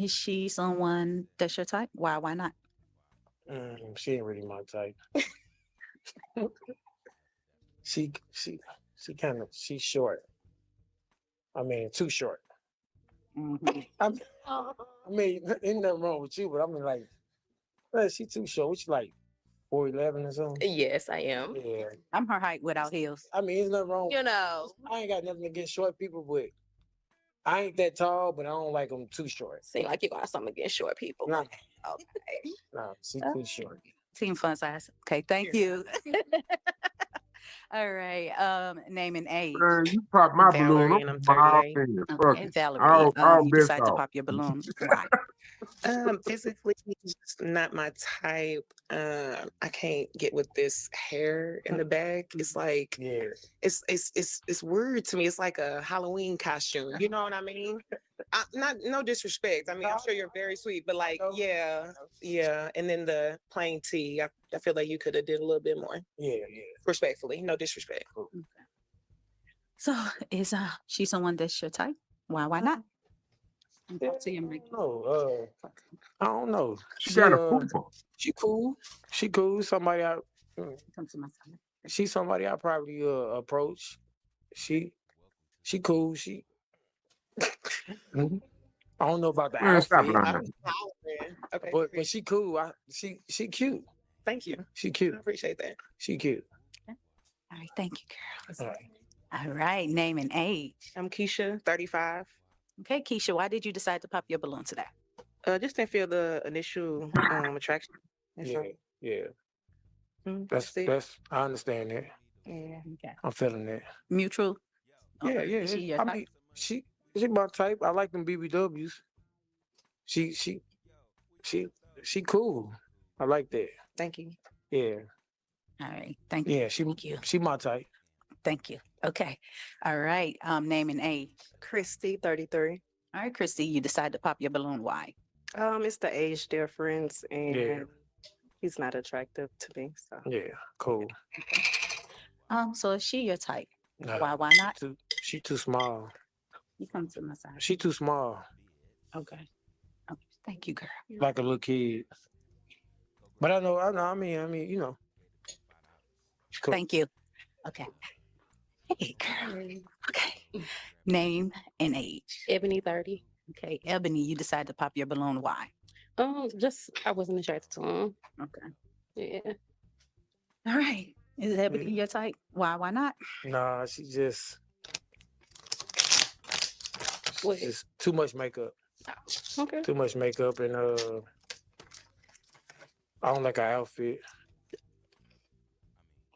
Is she someone that's your type? Why not? She ain't really my type. she she's short. I mean, too short. I mean, ain't nothing wrong with you, but I mean, like, she too short. What you like, 4'11" or something? Yes, I am. Yeah. I'm her height without heels. I mean, there's nothing wrong. You know. I ain't got nothing against short people, but I ain't that tall, but I don't like them too short. Seem like you got something against short people. Nah, Okay. nah, she too short. Team fun size. Okay, thank you. All right. Name and age. Man, you pop my balloon. Valerie, and I'm I'm all 38. in. Fuck Okay, it. Valerie. All You bets decide to off. pop your balloon. Why? Physically, he's just not my type. I can't get with this hair in the back. It's like it's weird to me. It's like a Halloween costume. You know what I mean? No disrespect. I mean, I'm sure you're very sweet, but like, yeah. And then the plain tee. I feel like you could have did a little bit more. Yeah. Respectfully, no disrespect. So is she someone that's your type? Why not? No, I don't know. She got a pooper. She cool. She cool. Somebody I. Come to my side. She's somebody I probably approach. She cool. She. I don't know about the Man, stop outfit, lying. Okay, but she cool. She cute. Thank you. She cute. I appreciate that. She cute. All right, thank you, girls. All right. All right, name and age. I'm Keisha, 35. Okay, Keisha, why did you decide to pop your balloon today? Just didn't feel the initial attraction. Yeah. That's it. That's I understand that. Yeah. Okay. I'm feeling that. Mutual. Yeah. Is she your I type? mean, she my type. I like them BBWs. she she cool. I like that. Thank you. Yeah. All right. Thank Yeah, you. she my type. Thank you. Okay. All right. Name and age. Christy, 33. All right, Christy, you decide to pop your balloon. Why? It's the age difference, and Yeah. he's not attractive to me. So Yeah, cool. So is she your type? No, Why not? She too small. You come to my side. She too small. Okay. Thank you, girl. Like a little kid. But I know. I mean, you know. Cool. Thank you. Okay. Hey, girl. Okay. Name and age. Ebony, 30. Okay, Ebony, you decide to pop your balloon. Why? Just I wasn't attracted to him. Okay. Yeah. All right. Is Ebony your type? Why not? Nah, she just What? just too much makeup. Okay. Too much makeup and I don't like her outfit.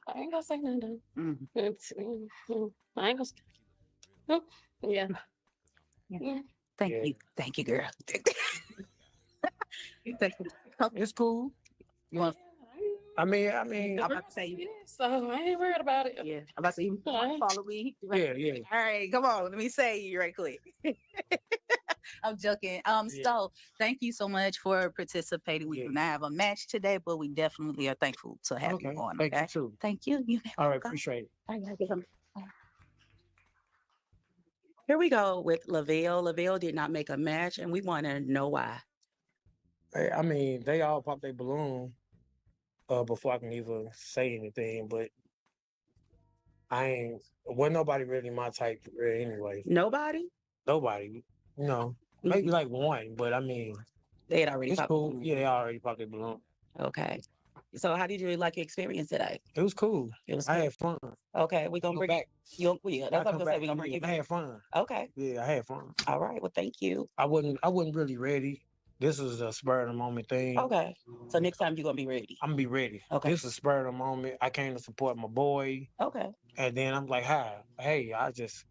I ain't gonna say nothing. Mm-hmm. I ain't gonna say. Oh, yeah. Yeah. Thank you, girl. Thank you. It's cool. You want? I mean. I'm about to say. So I ain't worried about it. Yeah. I'm about to say. You want to follow me? Yeah, yeah. All right, come on. Let me say you right quick. I'm joking. So thank you so much for participating. We do not have a match today, but we definitely are thankful to have you on. Thank Okay. you too. Thank you. You All right, appreciate it. I gotta get him. Here we go with Lavelle. Lavelle did not make a match, and we want to know why. I mean, they all pop their balloon before I can even say anything, but wasn't nobody really my type really anyway. Nobody? Nobody. You know, maybe like one, but I mean, They had already it's popped. cool. Yeah, they already popped their balloon. Okay. So how did you like your experience today? It was cool. It was I cool. had fun. Okay, we're gonna Go bring back. you. Yeah, that's what I'm gonna say. We're gonna bring you I back. had fun. Okay. Yeah, I had fun. All right. Well, thank you. I wasn't really ready. This was a spur of the moment thing. Okay. So next time you're gonna be ready. I'm gonna be ready. Okay. This is spur of the moment. I came to support my boy. Okay. And then I'm like, hi, hey, I just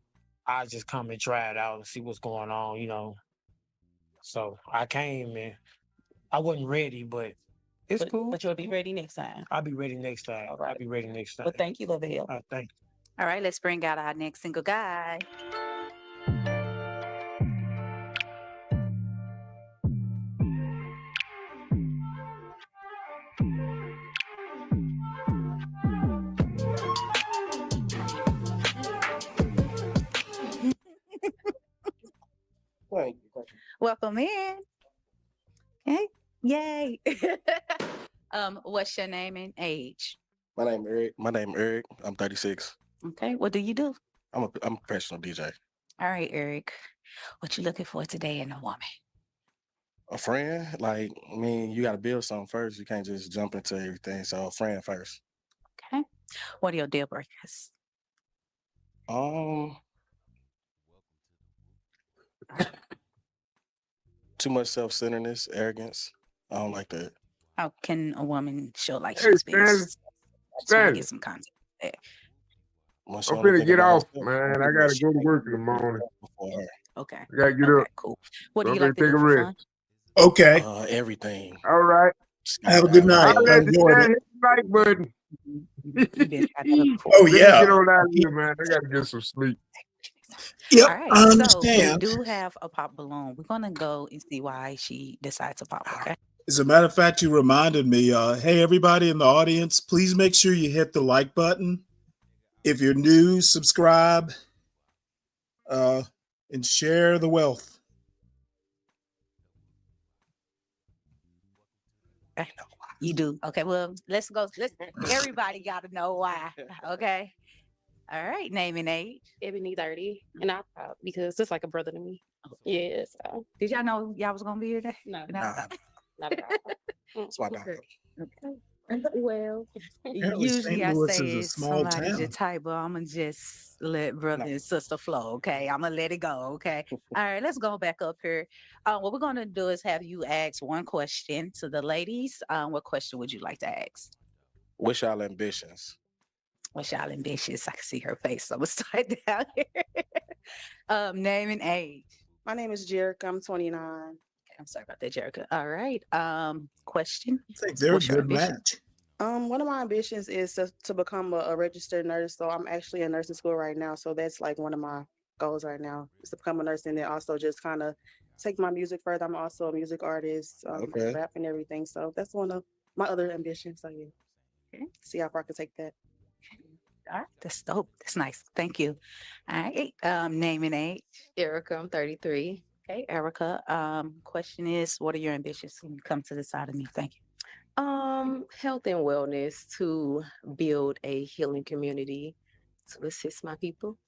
come and try it out and see what's going on, you know. So I came and I wasn't ready, but it's cool. But you'll be ready next time. I'll be ready next time. All right. I'll be ready next time. Well, thank you, Lavelle. Thank you. All right, let's bring out our next single guy. Welcome in. Okay. Yay. What's your name and age? My name Eric. I'm 36. Okay. What do you do? I'm a professional DJ. All right, Eric. What you looking for today in a woman? A friend, like, I mean, you got to build something first. You can't just jump into everything. So a friend first. Okay. What are your deal breakers? Too much self-centeredness, arrogance. I don't like that. How can a woman show like Hey, she's being? Stan. To get some content there. I'm finna get off, man. I gotta go to work in the morning. Okay. I gotta get up. Cool. What do I'm you like finna to do take a for rest. fun? Okay. Everything. All right. Have a good night. I'll I let the enjoyed guy it. hit the like button. Oh, Let me yeah. get on out of here, man. I gotta get some sleep. Yep, All right. I So we understand. do have a pop balloon. We're gonna go and see why she decides to pop. Okay. As a matter of fact, you reminded me, hey, everybody in the audience, please make sure you hit the like button. If you're new, subscribe and share the wealth. You do. Okay. Well, let's go. Everybody got to know why. Okay. All right. Name and age. Ebony, 30. And I thought because it's like a brother to me. Yeah. So. Did y'all know y'all was gonna be here today? No. Not Not at all. That's my dog. Okay. Well, Apparently usually St. I Louis say is a it's small somebody's your town. type, but I'm gonna just let brother and sister flow. Okay, I'm gonna let it go. Okay. All right, let's go back up here. What we're gonna do is have you ask one question to the ladies. What question would you like to ask? What's y'all ambitions? What's y'all ambitious? I can see her face. So I'm gonna start down here. Name and age. My name is Jerica. I'm 29. I'm sorry about that, Jerica. All right. Question. I think they're a What's your good ambition? match. One of my ambitions is to become a registered nurse. So I'm actually in nursing school right now. So that's like one of my goals right now is to become a nurse and then also just kind of take my music further. I'm also a music artist, Okay. rap and everything. So that's one of my other ambitions. So yeah, Okay. see how far I can take that. All right. That's dope. That's nice. Thank you. All right. Name and age. Erica, I'm 33. Okay, Erica. Question is, what are your ambitions when you come to the side of me? Thank you. Health and wellness to build a healing community to assist my people.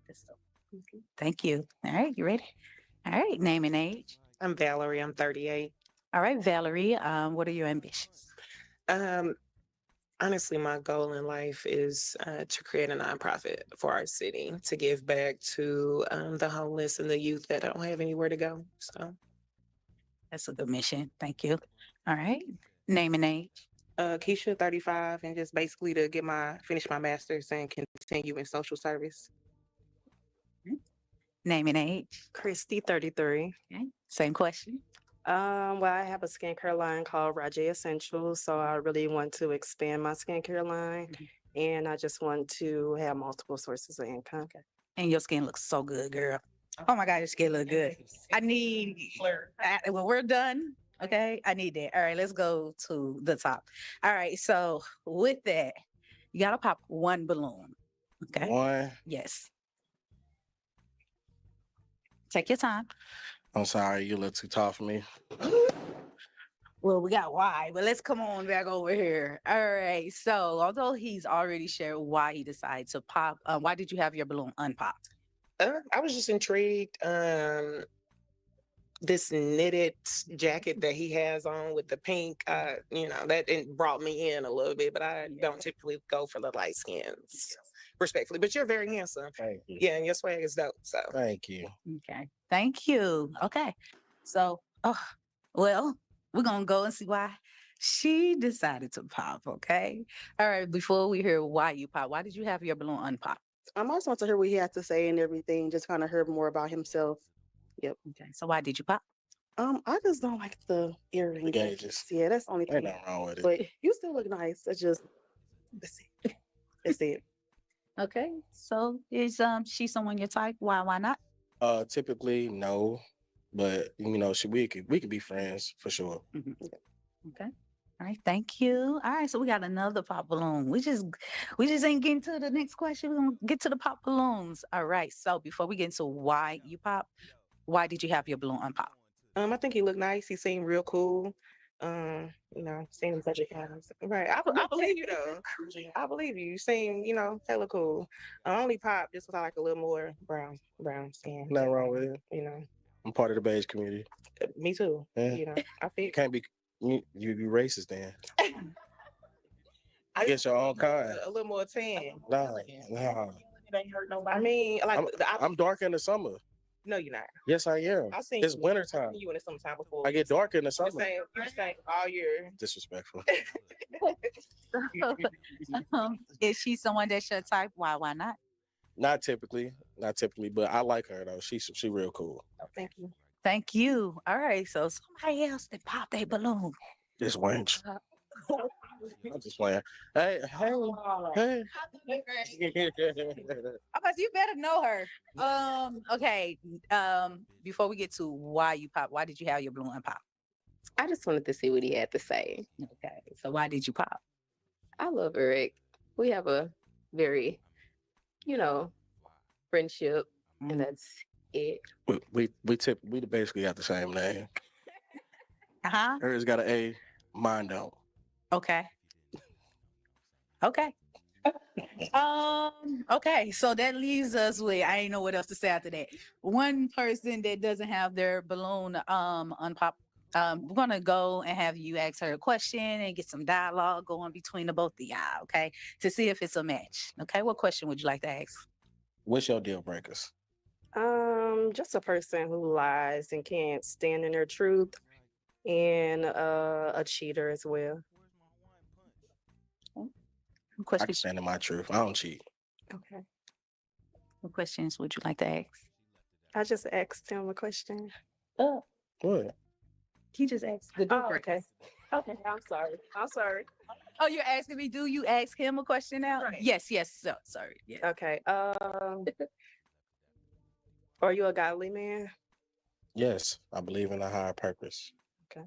That's dope. Okay. Thank you. All right. You ready? All right. Name and age. I'm Valerie. I'm 38. All right, Valerie. What are your ambitions? Honestly, my goal in life is to create a nonprofit for our city to give back to the homeless and the youth that don't have anywhere to go. So That's a good mission. Thank you. All right. Name and age. Keisha, 35, and just basically to finish my master's and continue in social service. Name and age. Christy, 33. Okay. Same question. Well, I have a skincare line called Rajay Essentials, so I really want to expand my skincare line, and I just want to have multiple sources of income. Okay. And your skin looks so good, girl. Oh my God, your skin look good. I need, when we're done, okay, I need that. All right, let's go to the top. All right, so with that, you gotta pop one balloon. Okay. One. Yes. Take your time. I'm sorry, you look too tall for me. Well, we got why, but let's come on back over here. All right. So, although he's already shared why he decided to pop, why did you have your balloon unpopped? I was just intrigued. This knitted jacket that he has on with the pink, that it brought me in a little bit, but I don't typically go for the light skins, respectfully. But you're very handsome. Thank you. Yeah, and your swag is dope. So Thank you. Okay. Thank you. Okay. So, well, we're going to go and see why she decided to pop. Okay. All right. Before we hear why you pop, why did you have your balloon unpopped? I just want to hear what he had to say and everything. Just kind of hear more about himself. Yep. Okay. So why did you pop? I just don't like the earring gauges. Yeah, that's the only Ain't thing. nothing wrong with it. But you still look nice. That's it. That's it. Okay. So is she someone your type? Why not? Typically no, but we could be friends for sure. Okay. All right. Thank you. All right. So we got another pop balloon. We just ain't getting to the next question. We're gonna get to the pop balloons. All right. So before we get into why you pop, why did you have your balloon unpop? I think he looked nice. He seemed real cool. Seeing him such a guy. Right. I believe you though. I believe you. You seem, hella cool. I only pop just because I like a little more brown skin. Nothing wrong with it. I'm part of the beige community. Me too. Yeah. I feel You can't be you be racist then. I guess your own kind. a little more tan. Nah. It ain't hurt nobody. I mean, like I'm dark in the summer. No, you're not. Yes, I am. I seen It's wintertime. you in the summertime before. I get dark in the summer. You're saying all year. Disrespectful. Is she someone that's your type? Why not? Not typically, but I like her though. She real cool. Oh, thank you. Thank you. All right. So somebody else that popped a balloon. This wench. I'm just playing. Hey. You better know her. Okay. Before we get to why you pop, why did you have your balloon unpop? I just wanted to see what he had to say. Okay. So why did you pop? I love Eric. We have a very, friendship, and that's it. We basically got the same name. Uh-huh. Hers got an A, mine don't. Okay. Okay, so that leaves us with, I ain't know what else to say after that. One person that doesn't have their balloon unpop. We're gonna go and have you ask her a question and get some dialogue going between the both of y'all, okay? To see if it's a match. Okay, what question would you like to ask? What's your deal breakers? Just a person who lies and can't stand in their truth, and a cheater as well. I can stand in my truth. I don't cheat. Okay. What questions would you like to ask? I just asked him a question. What? He just asked the deal Oh, breaker. okay. Okay, I'm sorry. I'm sorry. Oh, you're asking me, do you ask him a question now? Right. Yes, so, sorry. Yes. Okay. Are you a godly man? Yes, I believe in a higher purpose. Okay.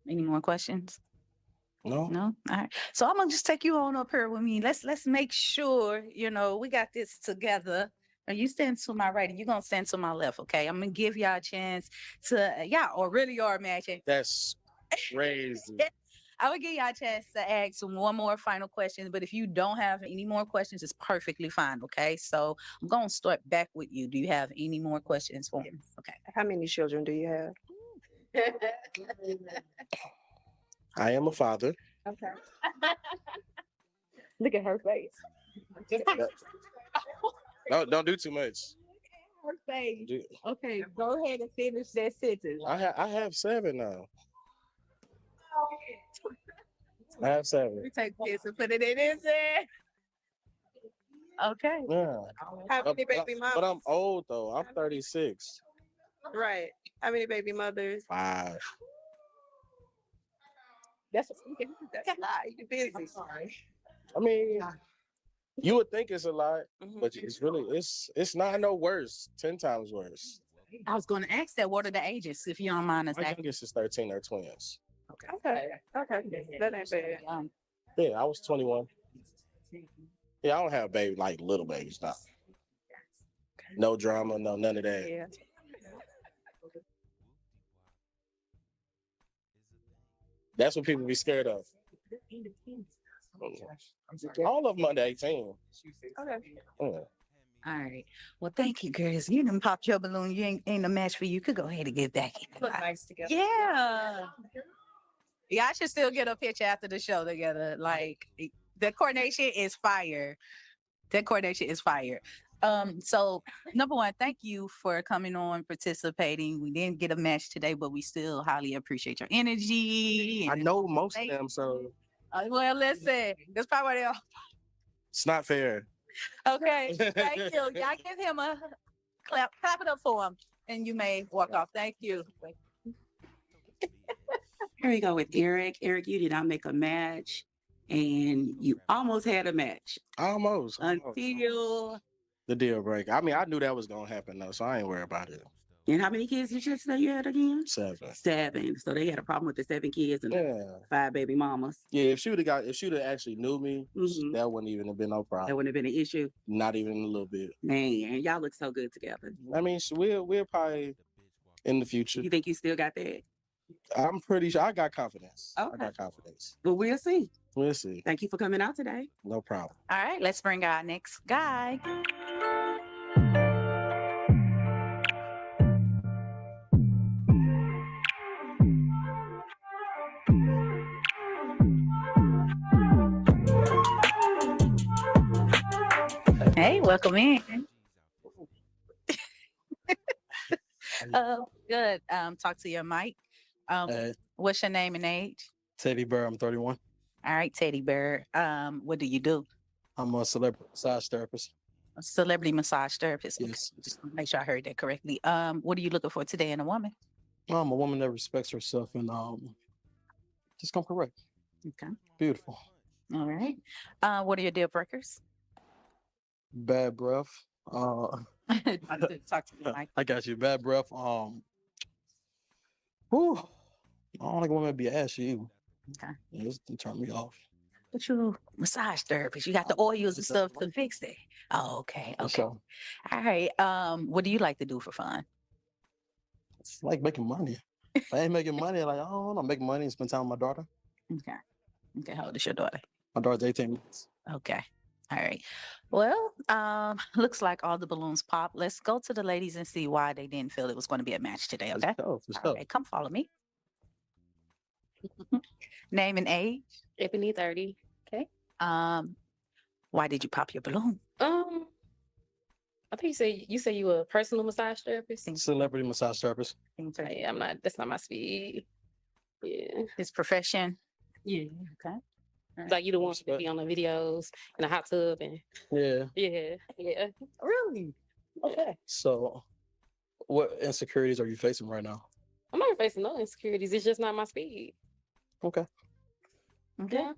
Any more questions? No. No? All right. So I'm gonna just take you on up here with me. Let's make sure, we got this together. And you stand to my right, and you're gonna stand to my left, okay? I'm gonna give y'all a chance to or really are matching. That's crazy. I will give y'all a chance to ask one more final question, but if you don't have any more questions, it's perfectly fine, okay? So I'm gonna start back with you. Do you have any more questions for me? Okay. How many children do you have? I am a father. Okay. Look at her face. Don't do too much. Her face. Do- Okay, go ahead and finish that sentence. I have 7 now. I have 7. We take this and put it in his head. Okay. Yeah. How many baby mamas? But I'm old though. I'm 36. Right. How many baby mothers? 5. That's a lot. You're busy. Sorry. I mean, you would think it's a lot, but it's not no worse. 10 times worse. I was going to ask that. What are the ages, if you don't mind us My asking? youngest is 13. They're twins. Okay. That ain't bad. Yeah, I was 21. Yeah, I don't have baby like little babies now. No drama, no none of that. Yeah. That's what people be scared of. All of them under 18. Okay. Yeah. All right. Well, thank you, girls. You done popped your balloon. You ain't a match for you. Could go ahead and get back in. Look nice together. Yeah. Y'all should still get a picture after the show together. Like, the coordination is fire. That coordination is fire. So number one, thank you for coming on, participating. We didn't get a match today, but we still highly appreciate your energy. I know most of them, so Well, listen, that's probably why they all. it's not fair. Okay, thank you. Y'all give him a clap it up for him, and you may walk off. Thank you. Here we go with Eric. Eric, you did not make a match, and you almost had a match. Almost. Until. The deal breaker. I mean, I knew that was gonna happen though, so I ain't worried about it. And how many kids did you say you had again? 7. 7. So they had a problem with the 7 kids and 5 baby mamas. Yeah, if she would have actually knew me, that wouldn't even have been no problem. That wouldn't have been an issue. Not even a little bit. Man, y'all look so good together. I mean, we'll probably in the future. You think you still got that? I'm pretty sure I got confidence. Okay. I got confidence. But we'll see. We'll see. Thank you for coming out today. No problem. All right, let's bring our next guy. Hey, welcome in. Good. Talk to your mic. Hey. What's your name and age? Teddy Bear, I'm 31. All right, Teddy Bear. What do you do? I'm a celebrity massage therapist. A celebrity massage therapist. Yes. Okay. Just make sure I heard that correctly. What are you looking for today in a woman? I'm a woman that respects herself and just come correct. Okay. Beautiful. All right. What are your deal breakers? Bad breath. Talk to me, Mike. I got you. Bad breath. Whew, I don't like women to be ashy either. Okay. Yeah, this turn me off. But you're a massage therapist. You got the oils and stuff to fix it. Oh, okay. For Okay. sure. All right. What do you like to do for fun? It's like making money. If I ain't making money, like, I don't know, make money and spend time with my daughter. Okay. Okay. How old is your daughter? My daughter's 18 months. Okay. All right. Well, looks like all the balloons pop. Let's go to the ladies and see why they didn't feel it was going to be a match today. Okay. For sure. All right. Come follow me. Name and age. Ebony 30. Okay. Why did you pop your balloon? I think you say you a personal massage therapist. Celebrity massage therapist. Yeah, I'm not. That's not my speed. Yeah. His profession. Yeah. Okay. Like you the one to be on the videos in a hot tub and Yeah. yeah. Really? Okay. So What insecurities are you facing right now? I'm not facing no insecurities. It's just not my speed. Okay. Okay. Yeah.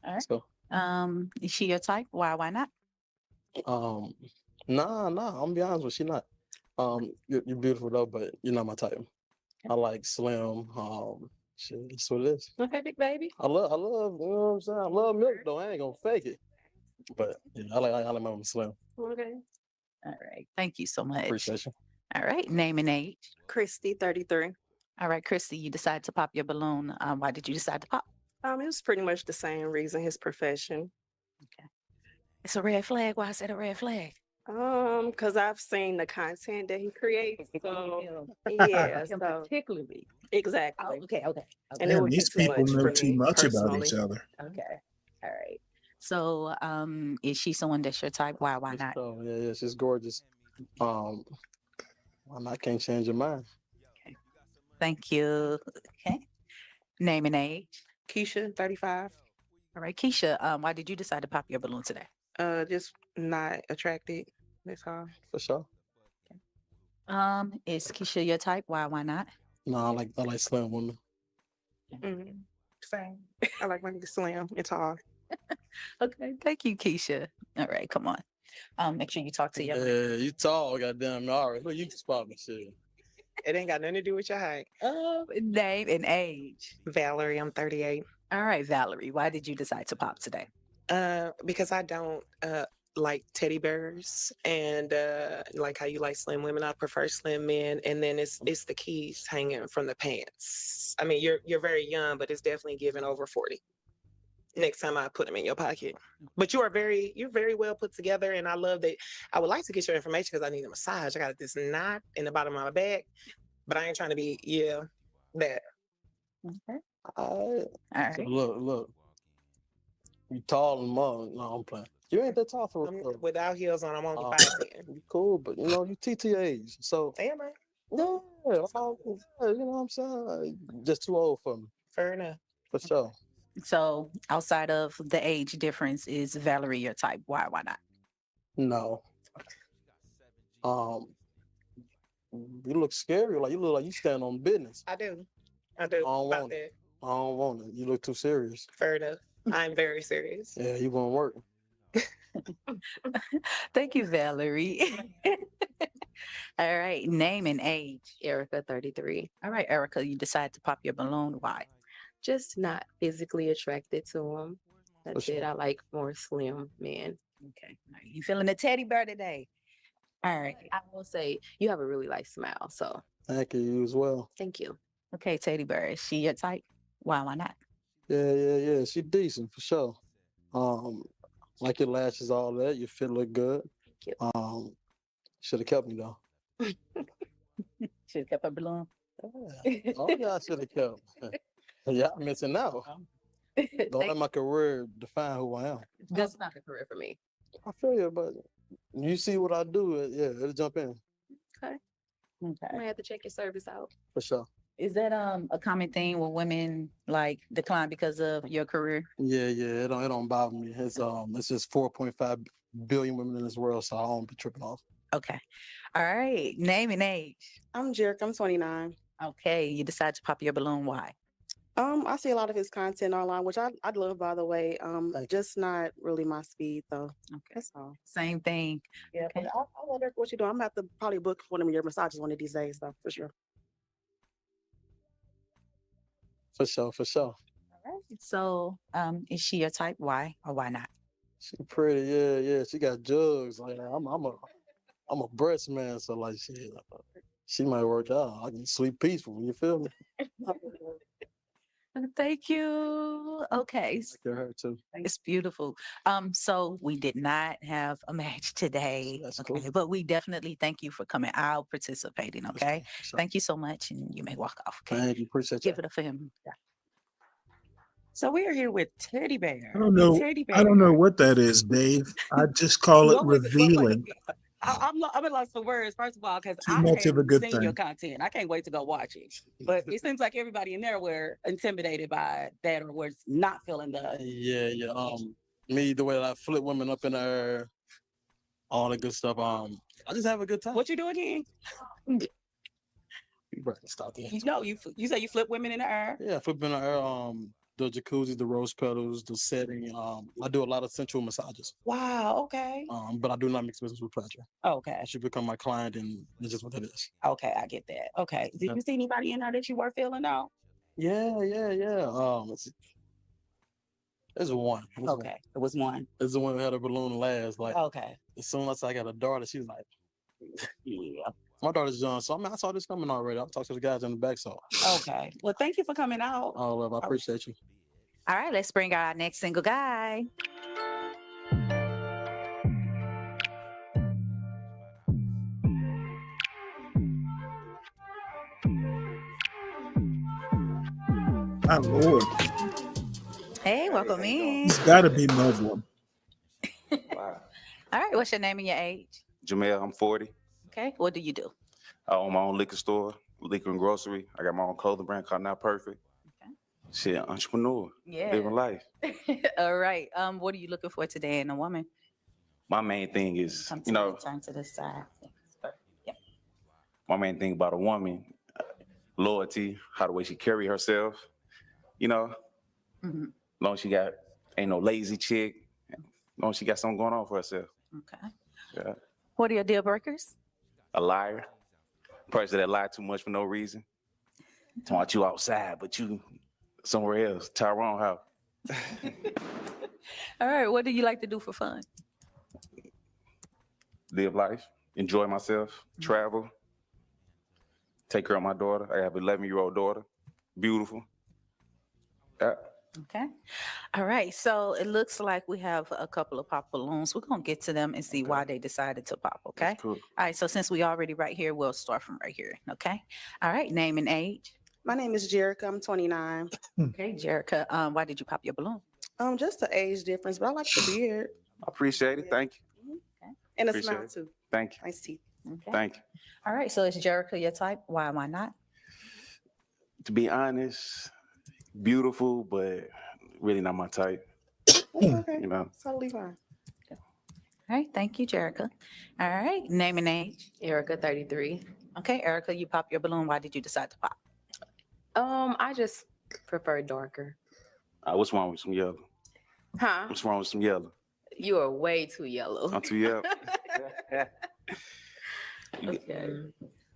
All right. So, Is she your type? Why not? um, nah. I'm gonna be honest with you, she not. You're beautiful though, but you're not my type. I like slim. Shit, that's what it is. Okay, big baby. I love. You know what I'm saying? I love milk though. I ain't gonna fake it. But yeah, I like my woman slim. Okay. All right. Thank you so much. Appreciate you. All right. Name and age. Christy, 33. All right, Christy, you decided to pop your balloon. Why did you decide to pop? It was pretty much the same reason, his profession. It's a red flag. Why is it a red flag? Because I've seen the content that he creates. So yeah, Him so particularly. exactly. Oh, okay. And it Man, would be these too people much know for too me much about personally. each other. Okay. All right. So, is she someone that's your type? Why not? So yeah, she's gorgeous. I can't change your mind. Thank you. Okay. Name and age. Keisha, 35. All right, Keisha. Why did you decide to pop your balloon today? Just not attracted. That's all. For sure. Is Keisha your type? Why not? No, I like slim women. Same. I like my nigga slim and tall. Okay. Thank you, Keisha. All right, come on. Make sure you talk to your Yeah, you tall, goddamn. All right, look, you can spot me, shit. It ain't got nothing to do with your height. name and age. Valerie, I'm 38. All right, Valerie. Why did you decide to pop today? Because I don't like teddy bears and like how you like slim women. I prefer slim men, and then it's the keys hanging from the pants. I mean, you're very young, but it's definitely giving over 40. Next time I put them in your pocket. But you're very well put together, and I love that. I would like to get your information because I need a massage. I got this knot in the bottom of my back, but I ain't trying to be that. Okay. All right. right. Look. You tall and mom. No, I'm playing. You ain't that tall for without heels on. I'm only 5'10". You cool, but you know you TTAs. So Am I? yeah, you know what I'm saying. Just too old for me. Fair enough. For sure. So, outside of the age difference, is Valerie your type? Why not? No. You look scary. Like you look like you stand on business. I do. I don't About want that. it. I don't want it. You look too serious. Fair enough. I'm very serious. Yeah, you won't work. Thank you, Valerie. All right, name and age. Erica, 33. All right, Erica, you decide to pop your balloon. Why? Just not physically attracted to him. That's sure. it. I like more slim men. Okay. You feeling a teddy bear today? All right. I will say you have a really nice smile. So Thank you as well. thank you. Okay, teddy bear. Is she your type? Why not? Yeah. She decent for sure. Like your lashes, all that. Your fit look good. Should have kept me though. Should have kept her balloon. Oh, y'all should have kept. Y'all missing out. Don't let my career define who I am. That's not a career for me. I feel you, but you see what I do, yeah, it'll jump in Okay. I might have to check your service out. for sure. Is that a common thing where women like decline because of your career? Yeah, it don't bother me. It's just 4.5 billion women in this world, so I don't be tripping off. Okay. All right. Name and age. I'm Jerick. I'm 29. Okay. You decide to pop your balloon. Why? I see a lot of his content online, which I'd love, by the way. Just not really my speed though. Okay. That's all. Same thing. Yeah, but I wonder what you're doing. I'm gonna have to probably book one of your massages one of these days, though, for sure. For sure. All right. So, is she your type? Why or why not? She pretty, yeah. She got jugs. Like I'm a breast man, so like she might work out. I can sleep peaceful. You feel me? Thank you. Okay. Get her too. It's beautiful. So we did not have a match today. That's okay, cool. but we definitely thank you for coming out, participating. Okay. sure. Thank you so much. And you may walk off. Okay. Thank you. Appreciate Give it up for him. Yeah. So we are here with Teddy Bear. I don't know. Teddy Bear. I don't know what that is, Dave. I just call it What was it? revealing. I'm at loss for words, first of all, because Too I much of a haven't good seen your thing. content. I can't wait to go watch it. But it seems like everybody in there were intimidated by that or was not feeling the. Yeah. Me, the way that I flip women up in the air, all the good stuff. I just have a good time. What you do again? You better stop there. You know, you say you flip women in the air. Yeah, flipping the air, the jacuzzi, the rose petals, the setting. I do a lot of sensual massages. Wow. Okay. But I do not mix business with pleasure. Okay. I should become my client, and it's just what that is. Okay, I get that. Okay. Did Yeah. you see anybody in there that you were feeling out? Yeah. There's one. Okay, it was one. It's the one who had a balloon last. Like, Okay. as soon as I got a daughter, she's like, yeah. My daughter's young, so I saw this coming already. I'll talk to the guys in the back. So, Okay. Well, thank you for coming out. oh, love, I appreciate you. All right, let's bring our next single guy. My Lord. Hey, welcome in. He's got to be Muslim. All right, what's your name and your age? Jamel, I'm 40. Okay, what do you do? I own my own liquor store, liquor and grocery. I got my own clothing brand called Not Perfect. Okay. Shit, entrepreneur. Yeah. Living life. All right. What are you looking for today in a woman? My main thing is, Come to you know, turn to this side. Yeah. my main thing about a woman, loyalty, how the way she carry herself, you know, Mhm. long as she got, ain't no lazy chick, long as she got something going on for herself. Okay. Yeah. What are your deal breakers? A liar, person that lied too much for no reason. Talking about you outside, but you somewhere else, Tyrone house. All right. What do you like to do for fun? Live life, enjoy myself, travel, take care of my daughter. I have an 11-year-old daughter, beautiful. Yeah. Okay. All right. So it looks like we have a couple of pop balloons. We're going to get to them and see why they decided to pop. Okay. That's cool. All right. So since we already right here, we'll start from right here. Okay. All right. Name and age. My name is Jerica. I'm 29. Okay. Jerica, why did you pop your balloon? Just the age difference, but I like the beard. I appreciate it. Thank you. And the Appreciate smile it. too. Thank you. Nice teeth. Okay. Thank you. All right. So is Jerica your type? Why am I not? To be honest, beautiful, but really not my type. That's okay. You know, Totally fine. All right. Thank you, Jerica. All right. Name and age. Erica, 33. Okay. Erica, you pop your balloon. Why did you decide to pop? I just prefer darker. what's wrong with some yellow? Huh? What's wrong with some yellow? You are way too yellow. I'm too yellow. Okay.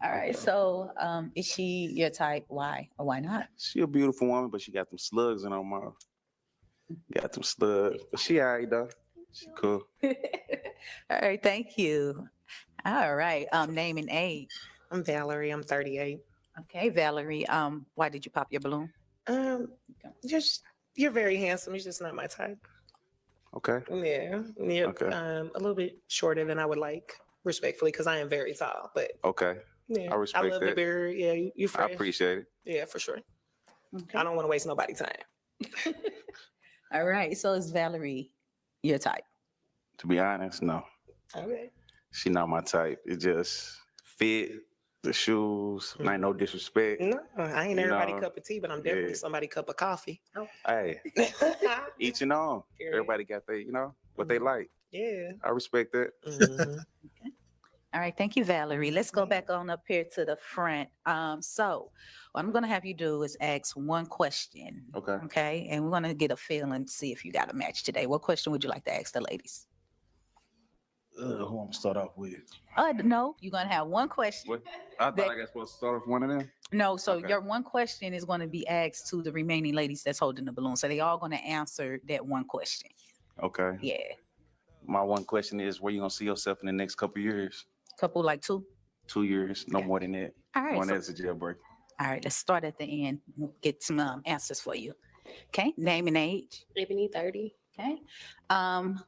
All right. So is she your type? Why or why not? She a beautiful woman, but she got them slugs in her mouth. Got them slugs, but she all right though. She cool. All right. Thank you. All right. Name and age. I'm Valerie. I'm 38. Okay, Valerie. Why did you pop your balloon? Just you're very handsome. You're just not my type. Okay. Yeah. Yeah. Okay. A little bit shorter than I would like, respectfully, because I am very tall. But Okay. yeah, I respect love the that. beard. Yeah, you I fresh. appreciate it. Yeah, for sure. I don't want to waste nobody's time. All right. So is Valerie your type? To be honest, no. Okay. She not my type. It just fit the shoes. Ain't no disrespect. No, I ain't You everybody know, cup of tea, but I'm definitely yeah. somebody cup of coffee. Hey, each and own. Period. Everybody got their, what they like. Yeah. I respect that. All right, thank you, Valerie. Let's go back on up here to the front. So what I'm gonna have you do is ask one question. Okay. Okay, and we're gonna get a feel and see if you got a match today. What question would you like to ask the ladies? Who I'm gonna start off with? No, you're gonna have one question. What? I thought I got supposed to start off one of them. No, so Okay. your one question is going to be asked to the remaining ladies that's holding the balloon. So they all going to answer that one question. Okay. Yeah, My one question is, where you gonna see yourself in the next couple years? couple like two. 2 years, no more than that. All right, One so- that's a jailbreak. All right, let's start at the end. We'll get some answers for you. Okay, name and age. Ebony, 30. Okay.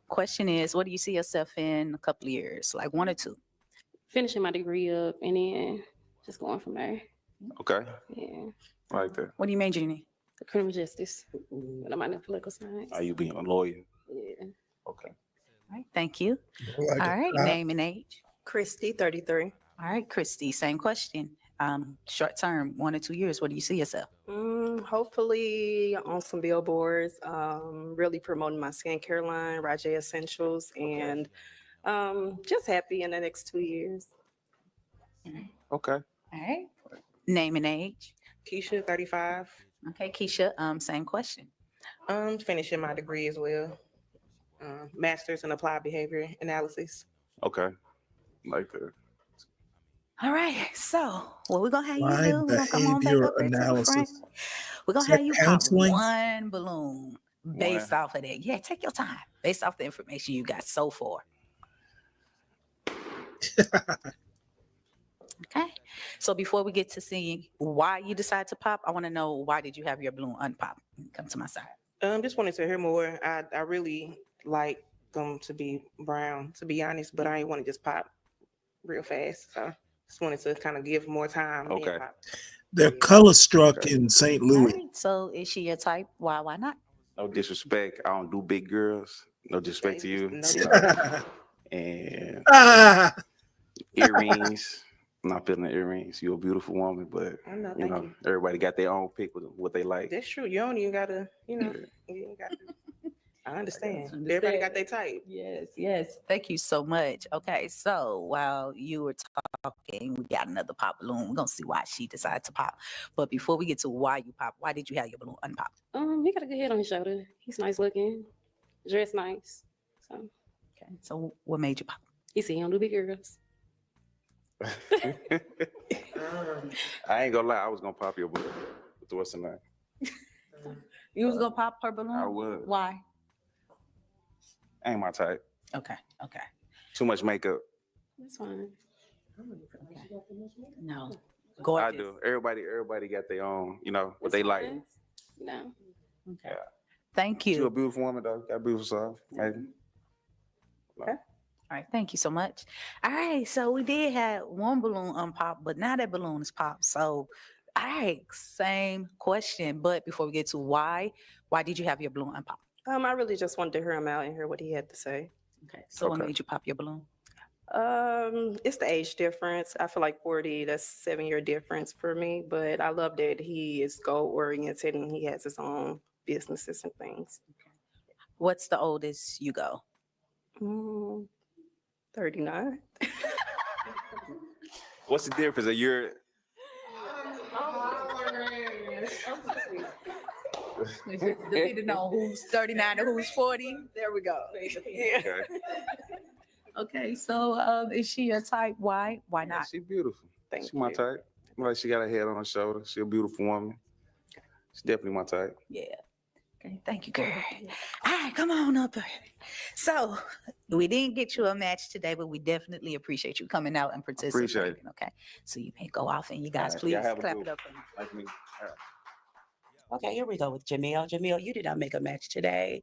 Question is, what do you see yourself in a couple of years? Like 1 or 2? Finishing my degree up and then just going from there. Okay. Yeah. I like that. What do you major in? Criminal justice. But I'm in political science. Are you being a lawyer? Yeah. Okay. All right, thank you. Like All it. right, name and age. Christy, 33. All right, Christy, same question. Short term, 1 or 2 years, what do you see yourself? Hopefully on some billboards, really promoting my skincare line, Rajay Essentials, and Just happy in the next 2 years. Okay. All right. Name and age. Keisha, 35. Okay, Keisha, same question. Finishing my degree as well. Master's in applied behavior analysis. Okay. Like that. All right. So what we're gonna have you Applied do, we're gonna come on back behavior up here to the front. analysis. We're gonna Is that have you pop counseling? one balloon based off of that. Yeah, take your time. Based off the information you got so far. Okay. So before we get to seeing why you decide to pop, I want to know, why did you have your balloon unpop? Come to my side. Just wanted to hear more. I really like them to be brown, to be honest, but I ain't want to just pop real fast. So just wanted to kind of give more time. Okay. And pop. They're color struck in St. All Louis. right. So is she your type? Why not? No disrespect. I don't do big girls. No disrespect to you. No You know. And earrings. I'm not feeling the earrings. You're a beautiful woman, but I know, you thank know, you. everybody got their own pick with what they like. That's true. You don't even gotta, you know, you ain't gotta. I understand. Everybody got their type. Yes. Thank you so much. Okay, so while you were talking, we got another pop balloon. We're gonna see why she decided to pop. But before we get to why you pop, why did you have your balloon unpop? He got a good head on his shoulder. He's nice looking, dressed nice. So okay. So what made you pop? He said he don't do big girls. I ain't gonna lie, I was gonna pop your balloon with the what's the name? You was gonna pop her balloon? I would. Why? Ain't my type. Okay. Too much makeup. That's fine. No. I do. Everybody got their own, you know, what they like. No. Okay. Thank you. You a beautiful woman though. Got beautiful stuff. Maybe. Okay. All right, thank you so much. All right, so we did have one balloon unpop, but now that balloon is popped. So, all right, same question. But before we get to why did you have your balloon unpop? I really just wanted to hear him out and hear what he had to say. Okay. So what made you pop your balloon? It's the age difference. I feel like 40, that's 7-year difference for me. But I love that he is goal oriented and he has his own businesses and things. What's the oldest you go? 39. What's the difference? You need to know who's 39 and who's 40. There we go. Okay. Okay, so is she your type? Why? Why not? She beautiful. Thank She my type. Like she got her head on her shoulder. She a beautiful woman. She's definitely my type. Yeah. Okay, thank you, girl. All right, come on up here. So we didn't get you a match today, but we definitely appreciate you coming out and participating. Appreciate it. Okay, so you may go off and you guys All right, please y'all have a clap good it up for me. Like me. All right. Okay, here we go with Jamil. Jamil, you did not make a match today.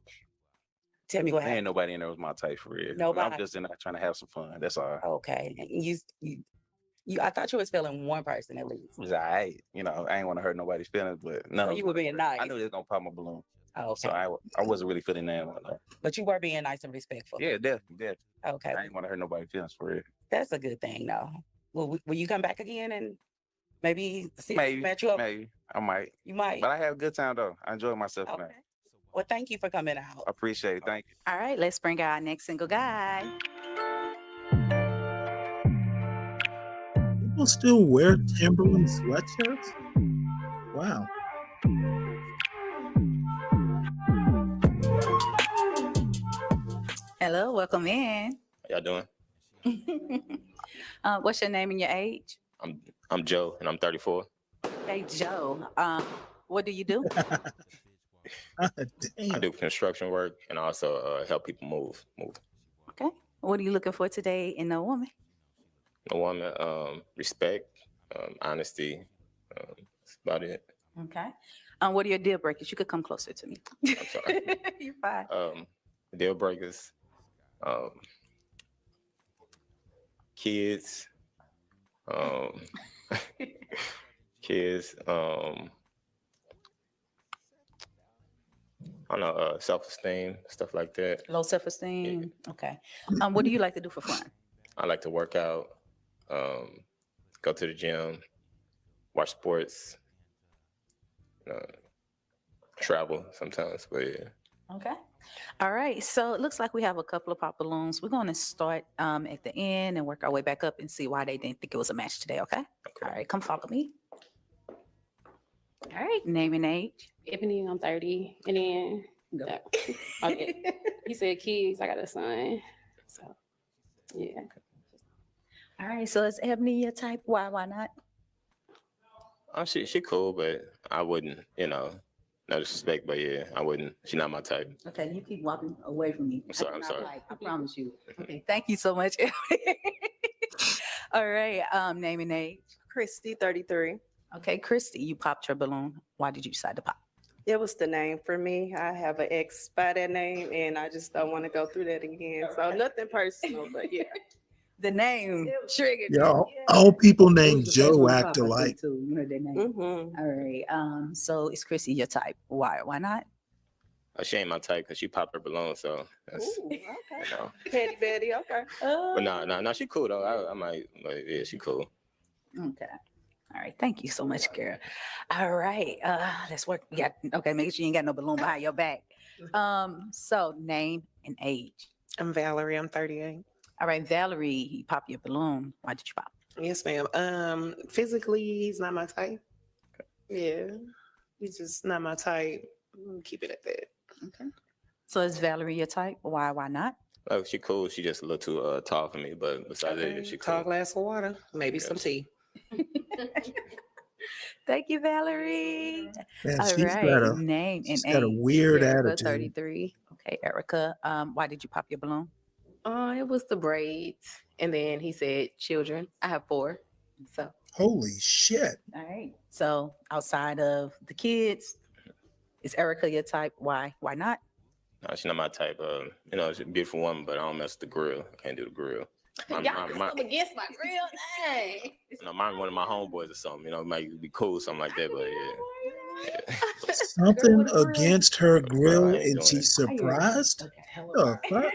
Tell me what happened. Ain't nobody in there was my type for real. Nobody. I'm just in there trying to have some fun. That's all. Okay, and you I thought you was feeling one person at least. It was all right. You know, I ain't want to hurt nobody's feelings, but no. So you were being nice. I knew they was gonna pop my balloon. Oh, okay. So I wasn't really feeling that one though. But you were being nice and respectful. Yeah, definitely. Okay. I ain't want to hurt nobody's feelings for real. That's a good thing, though. Will you come back again and maybe see Maybe, match you up? maybe. I might. You might. But I had a good time though. I enjoyed myself tonight. Well, thank you for coming out. I appreciate it. Thank you. All right, let's bring our next single guy. People still wear Timberland sweatshirts? Wow. Hello, welcome in. How y'all doing? What's your name and your age? I'm Joe, and I'm 34. Hey, Joe. What do you do? I do construction work and also help people move. Okay. What are you looking for today in a woman? A woman, respect, honesty. That's about it. Okay. What are your deal breakers? You could come closer to me. I'm sorry. You're fine. Deal breakers. Kids. Kids. I don't know, self-esteem, stuff like that. Low self-esteem. Yeah. Okay. What do you like to do for fun? I like to work out, go to the gym, watch sports, travel sometimes, but yeah. Okay. All right. So it looks like we have a couple of pop balloons. We're going to start at the end and work our way back up and see why they didn't think it was a match today. Okay. All right. Come follow me. All right. Name and age. Ebony, I'm 30. And then okay. He said kids, I got a son. So yeah. All right. So is Ebony your type? Why not? She cool, but I wouldn't, no disrespect, but yeah, I wouldn't. She's not my type. Okay. You keep walking away from me. I'm sorry. I promise you. Okay. Thank you so much. All right. Name and age. Christy, 33. Okay. Christy, you popped your balloon. Why did you decide to pop? It was the name for me. I have an ex by that name, and I just don't want to go through that again. So nothing personal, but yeah. The name triggered. Yeah, all people It named was the first Joe one to act pop, I think, alike. too. You heard that name. All right. So is Chrissy your type? Why not? She ain't my type because she popped her balloon, so that's Okay. you know. Petty Betty, okay. But no, she cool though. I might, but yeah, she cool. Okay. All right. Thank you so much, girl. All right. Let's work. Yeah. Okay. Make sure you ain't got no balloon behind your back. So name and age. I'm Valerie. I'm 38. All right, Valerie, you pop your balloon. Why did you pop? Yes, ma'am. Physically, he's not my type. Yeah, he's just not my type. Keep it at that. Okay. So is Valerie your type? Why not? Oh, she cool. She just a little too tall for me, but besides that, she cool. Tall glass of water, maybe some tea. Thank you, Valerie. Man, All she's right, name and got a age. weird Erica, attitude. 33. Okay, Erica. Why did you pop your balloon? It was the braids. And then he said children. I have 4. So Holy shit. All right. So outside of the kids, is Erica your type? Why not? No, she's not my type. She's a beautiful woman, but I don't mess with the grill. I can't do the grill. y'all come against my real name. Mine one of my homeboys or something. It might be cool, something like that. But yeah. Something against her grill, I ain't and doing she's it. surprised? The fuck?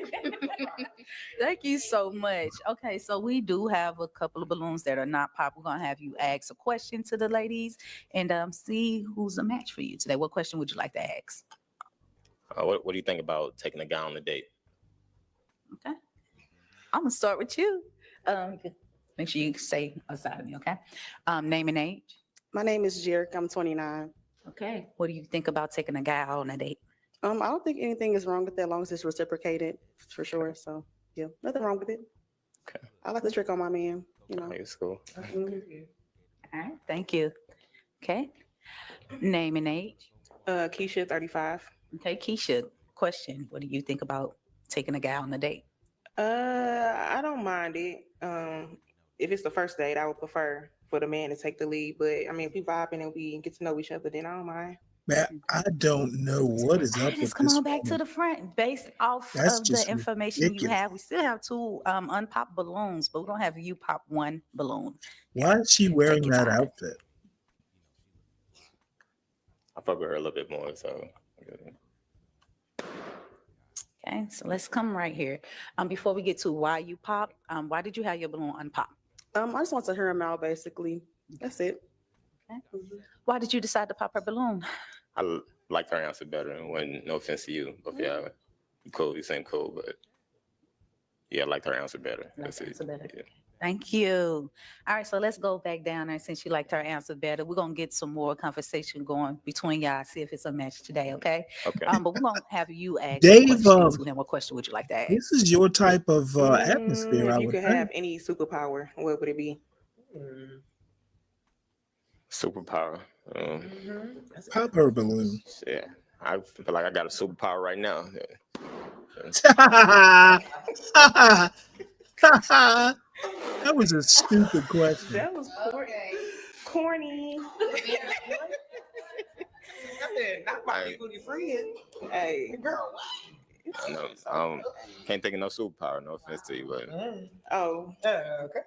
Thank you so much. Okay, so we do have a couple of balloons that are not pop. We're gonna have you ask a question to the ladies and see who's a match for you today. What question would you like to ask? What do you think about taking a guy on a date? Okay, I'm gonna start with you. Make sure you say aside of me. Okay. Name and age. My name is Jerick. I'm 29. Okay. What do you think about taking a guy out on a date? I don't think anything is wrong with that, as long as it's reciprocated, for sure. So yeah, nothing wrong with it. Okay. I like to trick on my man. It's cool. Mhm. All right. Thank you. Okay. Name and age. Keisha, 35. Okay, Keisha. Question: what do you think about taking a guy on a date? I don't mind it. If it's the first date, I would prefer for the man to take the lead. But I mean, if we vibing and we get to know each other, then I don't mind. Man, I don't know what is up Just with come this on back to woman. the front. Based off That's of the just information you ridiculous. have, we still have 2 unpopped balloons, but we don't have you pop 1 balloon. Why is she wearing that outfit? I fuck with her a little bit more, so. Okay, so let's come right here. Before we get to why you pop, why did you have your balloon unpop? I just want to hear him out, basically. That's it. Okay. Why did you decide to pop her balloon? I liked her answer better. When no offense to you, but yeah, you cool. You seem cool, but yeah, I liked her answer better. That's it. Yeah. Thank you. All right, so let's go back down there since you liked her answer better. We're gonna get some more conversation going between y'all, see if it's a match today, okay? Okay. But we're gonna have you ask Dave, questions. Then what question would you like to ask? This is your type of atmosphere, If I you would could think. have any superpower, what would it be? Superpower. Pop her balloon. Yeah, I feel like I got a superpower right now. That was a stupid question. That was corny. Not my good friend. Hey, girl. I know. Can't think of no superpower. No offense to you, but Oh. Okay.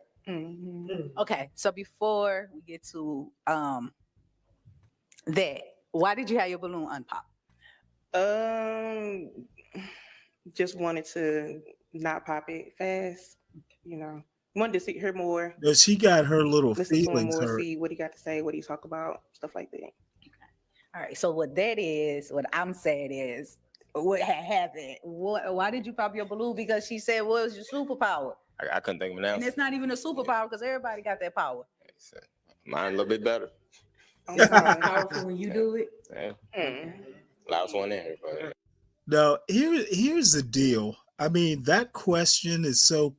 Okay, so before we get to that, why did you have your balloon unpop? Just wanted to not pop it fast. Wanted to hear more. No, she got her little Listen to him feelings more, hurt. see what he got to say, what he talk about, stuff like that. All right, so what I'm saying is What happened? Why did you pop your balloon? Because she said, what was your superpower? I couldn't think of an And answer. it's not even a superpower because everybody got that power. Mine a little bit better. I'm sorry. Powerful when you do it. Yeah. Loudest one in here. But... Now, here's the deal. I mean, that question is so,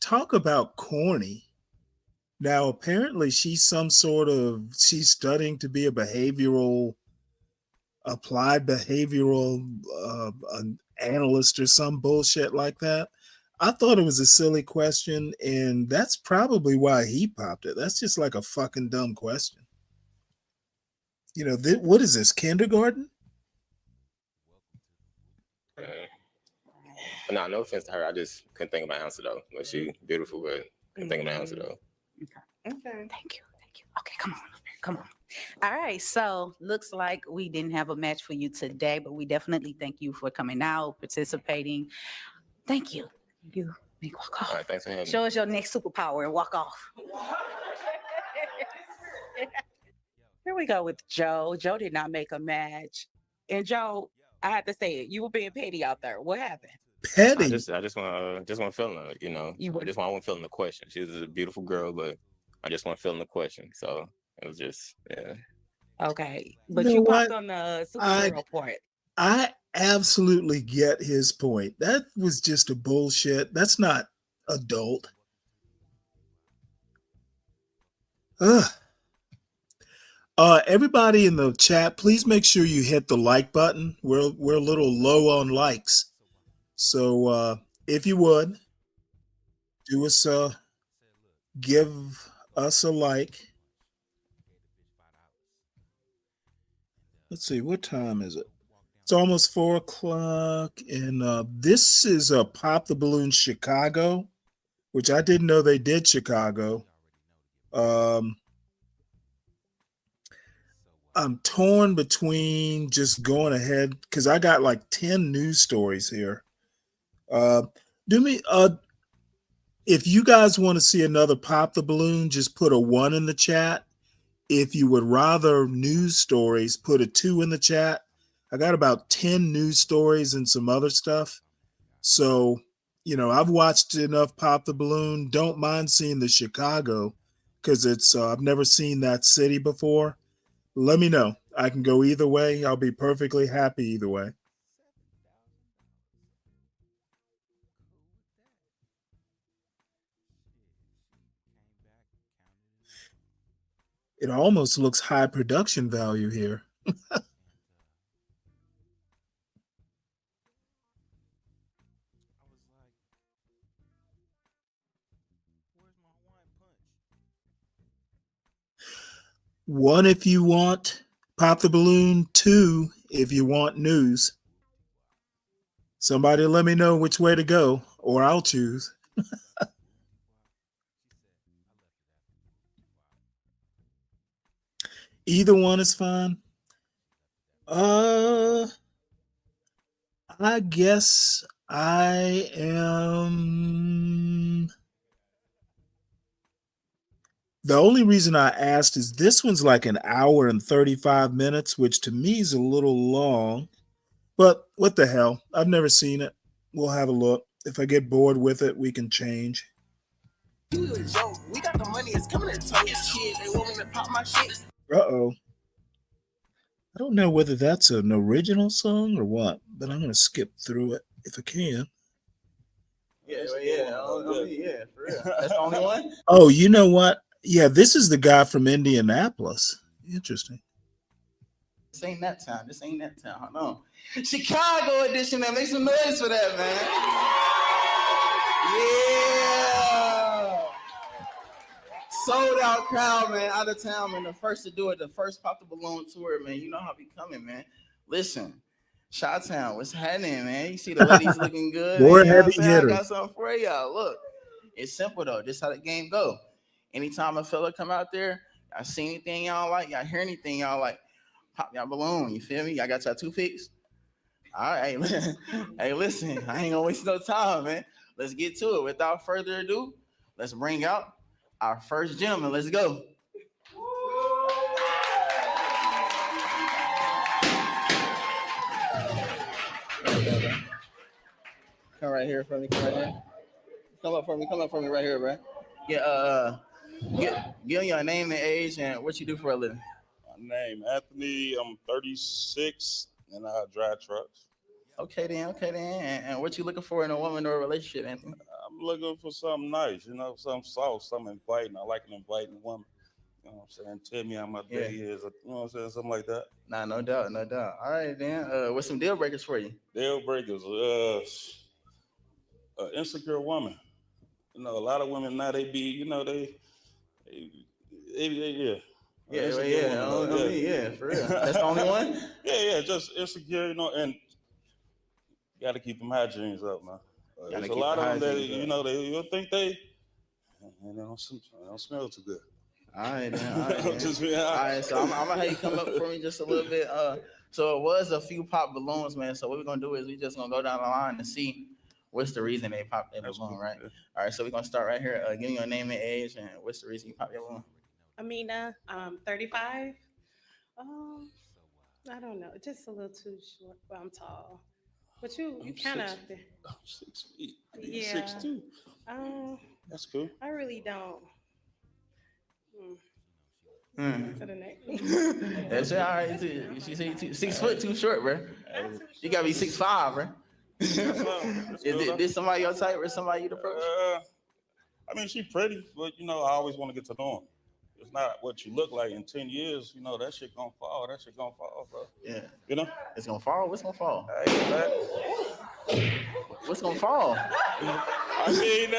talk about corny. Now, apparently she's she's studying to be a applied behavioral an analyst or some bullshit like that. I thought it was a silly question, and that's probably why he popped it. That's just like a fucking dumb question. You know, what is this, kindergarten? No, no offense to her. I just couldn't think of my answer though. But she beautiful, but couldn't think of my answer though. Okay. Thank you. Okay, come on. All right. So looks like we didn't have a match for you today, but we definitely thank you for coming out, participating. Thank you. You may walk off. All right, thanks for having me. Show us your next superpower and walk off. Here we go with Joe. Joe did not make a match. And Joe, I have to say it, you were being petty out there. What happened? Petty. I just want feeling her, you know. I just want feeling the question. She's a beautiful girl, but I just want feeling the question. So it was just Okay. But You know you what? popped on the superhero part. I absolutely get his point. That was just a bullshit. That's not adult. Ugh. Everybody in the chat, please make sure you hit the like button. We're a little low on likes. So if you would, do us give us a like. Let's see, what time is it? It's almost 4:00, and this is Pop the Balloon Chicago, which I didn't know they did Chicago. I'm torn between just going ahead because I got like 10 news stories here. If you guys want to see another Pop the Balloon, just put a 1 in the chat. If you would rather news stories, put a 2 in the chat. I got about 10 news stories and some other stuff. So, you know, I've watched enough Pop the Balloon. Don't mind seeing the Chicago because it's I've never seen that city before. Let me know. I can go either way. I'll be perfectly happy either way. It almost looks high production value here. One, if you want Pop the Balloon. 2, if you want news. Somebody let me know which way to go, or I'll choose. Either one is fine. I guess I am. The only reason I asked is this one's like an hour and 35 minutes, which to me is a little long. But what the hell? I've never seen it. We'll have a look. If I get bored with it, we can change. We got the money, it's coming to tell you shit. They want me to pop my shit. Uh-oh. I don't know whether that's an original song or what, but I'm going to skip through it if I can. Yeah, for real. That's the only one? Oh, you know what? Yeah, this is the guy from Indianapolis. Interesting. This ain't that time. Hold on. Chicago edition, man. Make some noise for that, man. Yeah. Sold out crowd, man. Out of town, man. The first to do it. The first Pop the Balloon tour, man. You know how we coming, man. Listen. Chi-Town, what's happening, man? You see the ladies looking good. More You know what I'm heavy saying? I hitters. got something for y'all. Look, it's simple though. This how the game go. Anytime a fella come out there, y'all see anything y'all like, y'all hear anything y'all like, pop y'all balloon. You feel me? Y'all got y'all toothpicks? All right, hey, listen, I ain't gonna waste no time, man. Let's get to it. Without further ado, let's bring out our first gentleman. Let's go. Come right here for me. Come right here. Come up for me. Come up for me right here, bro. Yeah. Give me your name and age and what you do for a living. My name Anthony. I'm 36 and I drive trucks. Okay then. And what you looking for in a woman or a relationship, Anthony? I'm looking for something nice, something soft, something inviting. I like an inviting woman. You know what I'm saying? Tell me how my day is. You know what I'm saying? Something like that. Nah, no doubt. All right, then. What's some deal breakers for you? Deal breakers. Insecure woman. A lot of women now they be, yeah. Yeah, for real. That's the only one? yeah, just insecure, and you got to keep them hygiene up, man. There's a lot of them that, you'll think they don't smell too good. All right, then. All right, so I'm gonna have you come up for me just a little bit. So it was a few pop balloons, man. So what we're gonna do is we just gonna go down the line and see what's the reason they popped their balloon, right? Yeah. All right, so we're gonna start right here. Give me your name and age, and what's the reason you popped your balloon? Amina, 35. I don't know, just a little too short, but I'm tall. But you kind of. I'm 6 feet. Yeah. 6'2". That's cool. I really don't. To the next. That's all right. She said 6 foot too short, bro. You gotta be 6'5", bro. Is this somebody your type or somebody you'd approach? I mean, she's pretty, but I always want to get to know him. It's not what you look like in 10 years. That shit gonna fall. That shit gonna fall, bro. Yeah. It's gonna fall. What's gonna fall? What's gonna fall? I mean,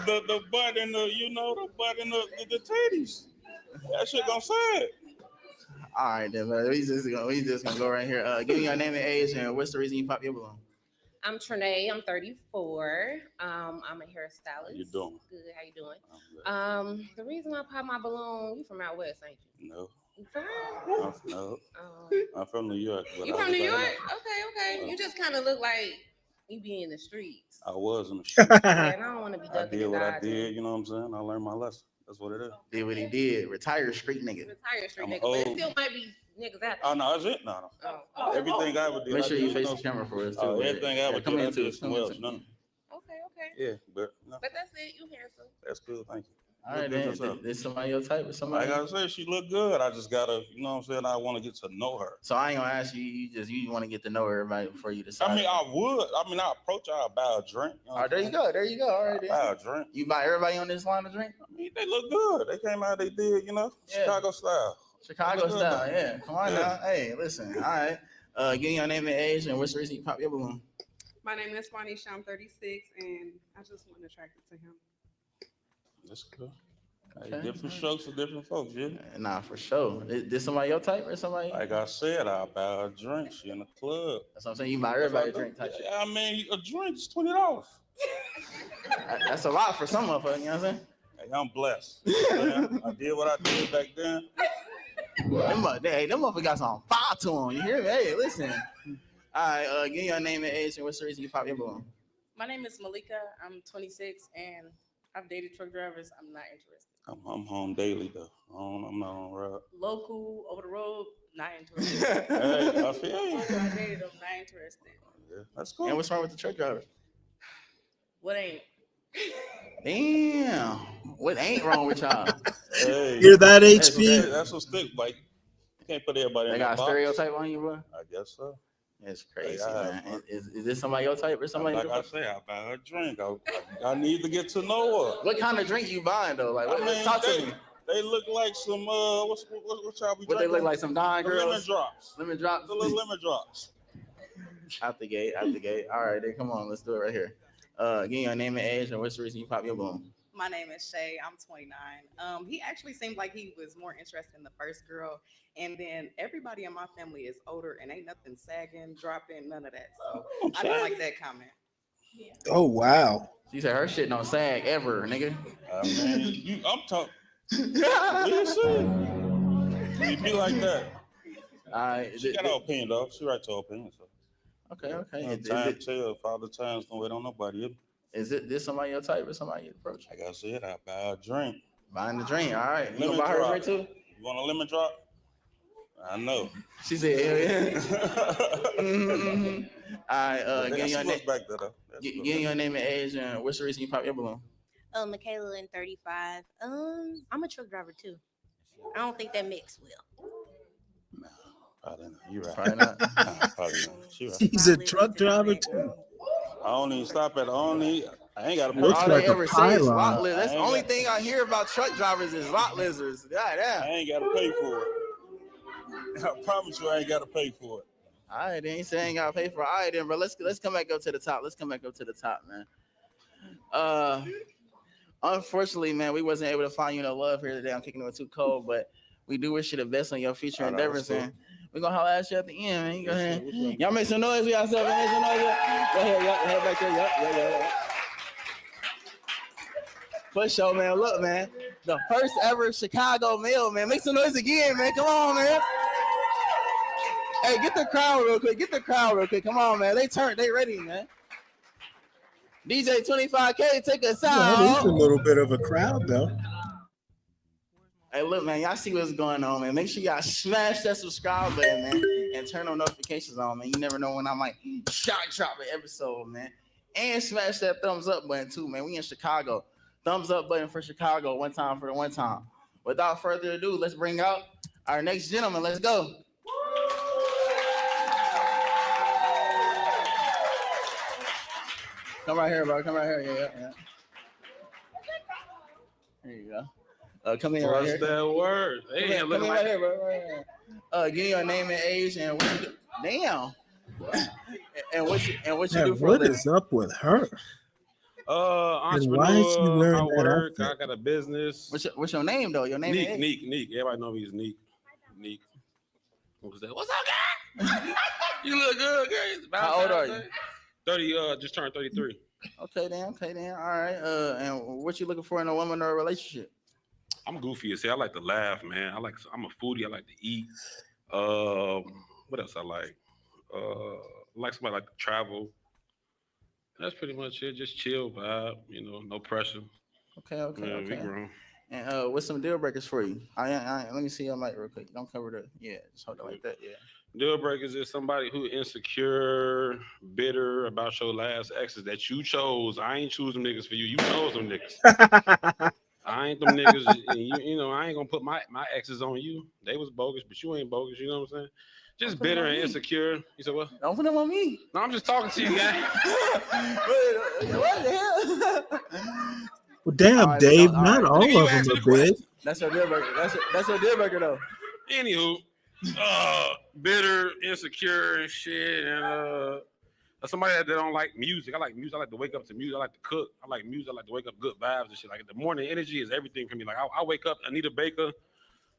the butt and the butt and the titties. That shit gonna say it. All right, then, man. We just gonna go right here. Give me your name and age, and what's the reason you pop your balloon? I'm Trinae. I'm 34. I'm a hairstylist. How you doing? Good. How you doing? The reason I pop my balloon, you from out west, ain't you? No. You from where? No. I'm from New York. You from New York? Okay. You just kind of look like you be in the streets. I was in the streets. Yeah, and I don't want to be ducking. I did what I did. You know what I'm saying? I learned my lesson. That's what it is. Did what he did. Retired street nigga. Retired street nigga. But it still might be niggas out there. Oh, no, that's it? No. Oh. Everything I ever did. Make sure you face the camera for us, too. Everything I ever did, I did somewhere else. Okay. Yeah, but no. But that's it. You handsome. That's cool. Thank you. All right, then. This somebody your type or somebody? Like I said, she look good. I just gotta, you know what I'm saying? I want to get to know her. So I ain't gonna ask you. You want to get to know everybody before you decide. I mean, I would. I approach her. I buy a drink. All right, there you go. All right, then. Buy a drink. You buy everybody on this line a drink? I mean, they look good. They came out. They did. Chicago style. Chicago style. Yeah. Come on now. Hey, listen. All right. Give me your name and age, and what's the reason you pop your balloon? My name is Juanisha. I'm 36, and I just wasn't attracted to him. That's cool. Okay. Different strokes for different folks, yeah. Nah, for sure. Is somebody your type or somebody? Like I said, I buy a drink. She in the club. That's what I'm saying. You buy everybody a drink type shit. I mean, a drink is $20. That's a lot for some of us. You know what I'm saying? Hey, I'm blessed. I did what I did back then. Them motherfuckers got some fire to them. You hear me? Hey, listen. All right, give me your name and age, and what's the reason you pop your balloon? My name is Malika. I'm 26, and I've dated truck drivers. I'm not interested. I'm home daily though. I'm not on the road. Local, over the road, not interested. Hey, I feel you. I dated them, not interested. Yeah, that's cool. And what's wrong with the truck driver? What ain't? Damn. What ain't wrong with y'all? Hey, Hear that, HP? That's what stick. Like, you can't put everybody they in got that a box. stereotype on you, bro? I guess so. It's crazy, man. Is this somebody your type or somebody? Like I say, I buy her a drink. I need to get to know her. What kind of drink you buying though? Like, talk to me. They look like some what y'all be drinking? What they look like? Some Don girls? Lemon drops. Lemon drops. The little lemon drops. Out the gate. All right, then come on, let's do it right here. Give me your name and age, and what's the reason you pop your balloon? My name is Shay. I'm 29. He actually seemed like he was more interested in the first girl, and then everybody in my family is older, and ain't nothing sagging, dropping, none of that. So I didn't like that comment. Yeah. Oh wow. She said her shit don't sag ever, nigga. Man, I'm talking. You see? You be like that. She got her opinion, though. She right to her opinion. So. Okay. Time tell. Father times don't wait on nobody. Is this somebody your type or somebody you approach? Like I said, I buy a drink. Buying the drink. All right. You Lemon gonna buy her a drop. drink too? You want a lemon drop? I know. She said, hell yeah. right, give your name. back there, though. Give your name and age, and what's the reason you pop your balloon? Michaela and 35. I'm a truck driver too. I don't think that mix will. Probably not. You're right. Probably not. Probably not. She right. He's a truck driver too. I don't even stop at I ain't got to pay. Looks All like they a ever say is lot pylon. lizards. That's the only thing I hear about truck drivers is lot lizards. God damn. I ain't got to pay for it. I promise you, I ain't got to pay for it. All right, then. He said I ain't got to pay for it. All right, then, bro. Let's come back up to the top. Let's come back up to the top, man. Unfortunately, man, we wasn't able to find you no love here today. I'm kicking it with too cold, but we do wish you the best on your future endeavors, man. We're gonna holler at you at the end, man. You go ahead. Y'all make some noise for yourself. Make some noise. Go ahead, head back there. Yeah. For sure, man. Look, man. The first ever Chicago male, man. Make some noise again, man. Come on, man. Hey, get the crowd real quick. Come on, man. They ready, man. DJ 25K, take us out. Well, it's a little bit of a crowd, though. Hey, look, man, y'all see what's going on, man. Make sure y'all smash that subscribe button, man, and turn on notifications on, man. You never know when I might drop an episode, man. And smash that thumbs up button, too, man. We in Chicago. Thumbs up button for Chicago, one time for the one time. Without further ado, let's bring out our next gentleman. Let's go. Come right here, bro. Come right here. Yeah. There you go. Come in right here. What's that word? Hey, come in right here, bro. Right here. Give me your name and age and what you do. Damn. and what you do for a what living. is up with her? Entrepreneur. Why is she wearing I that work. outfit? I got a business. What's your name though? Your name? Neek. Everybody know me as Neek. What's up, guy? You look good, girl. How old are you? 30. Just turned 33. Okay, then. All right. And what you looking for in a woman or a relationship? I'm goofy as hell. I like to laugh, man. I'm a foodie. I like to eat. What else I like? I like somebody like to travel. That's pretty much it. Just chill vibe, no pressure. Okay. We grown. And what's some deal breakers for you? Let me see your mic real quick. Don't cover the just hold it like that. Yeah. Deal breakers is somebody who insecure, bitter about your last exes that you chose. I ain't choose them niggas for you. You chose them niggas. I ain't them niggas. And I ain't gonna put my exes on you. They was bogus, but you ain't bogus. You know what I'm saying? Just bitter and insecure. You said what? Don't put them on me. No, I'm just talking to you, guy. What the hell? Well, damn, right, Dave, all not right. all of them are big. That's your deal breaker. That's your deal breaker though. Anywho, bitter, insecure, and shit, and somebody that don't like music. I like music. I like to wake up to music. I like to cook. I like music. I like to wake up good vibes and shit. Like the morning energy is everything for me. Like I wake up, Anita Baker.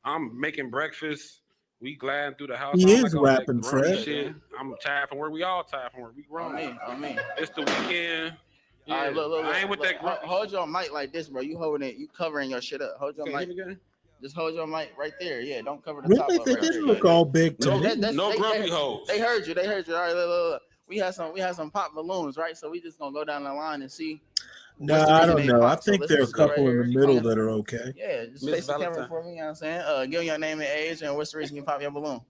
I'm making breakfast. We gliding through the house. He I'm is like on rapping, that grumpy Fred. shit. I'm tired from work. We all tired from work. We grown. On me. It's the weekend. Yeah. All right, look. I ain't with that grumpy. Hold your mic like this, bro. You holding it. You covering your shit up. Hold your mic. Just hold your mic right there. Yeah, don't cover the top. Really? They didn't look all big to me. No grumpy hoes. They heard you. All right, look. We have some pop balloons, right? So we just gonna go down the line and see. No, I don't know. I think there are a couple in the middle that are okay. Yeah, just face the camera for me. You know what I'm saying? Give me your name and age, and what's the reason you pop your balloon?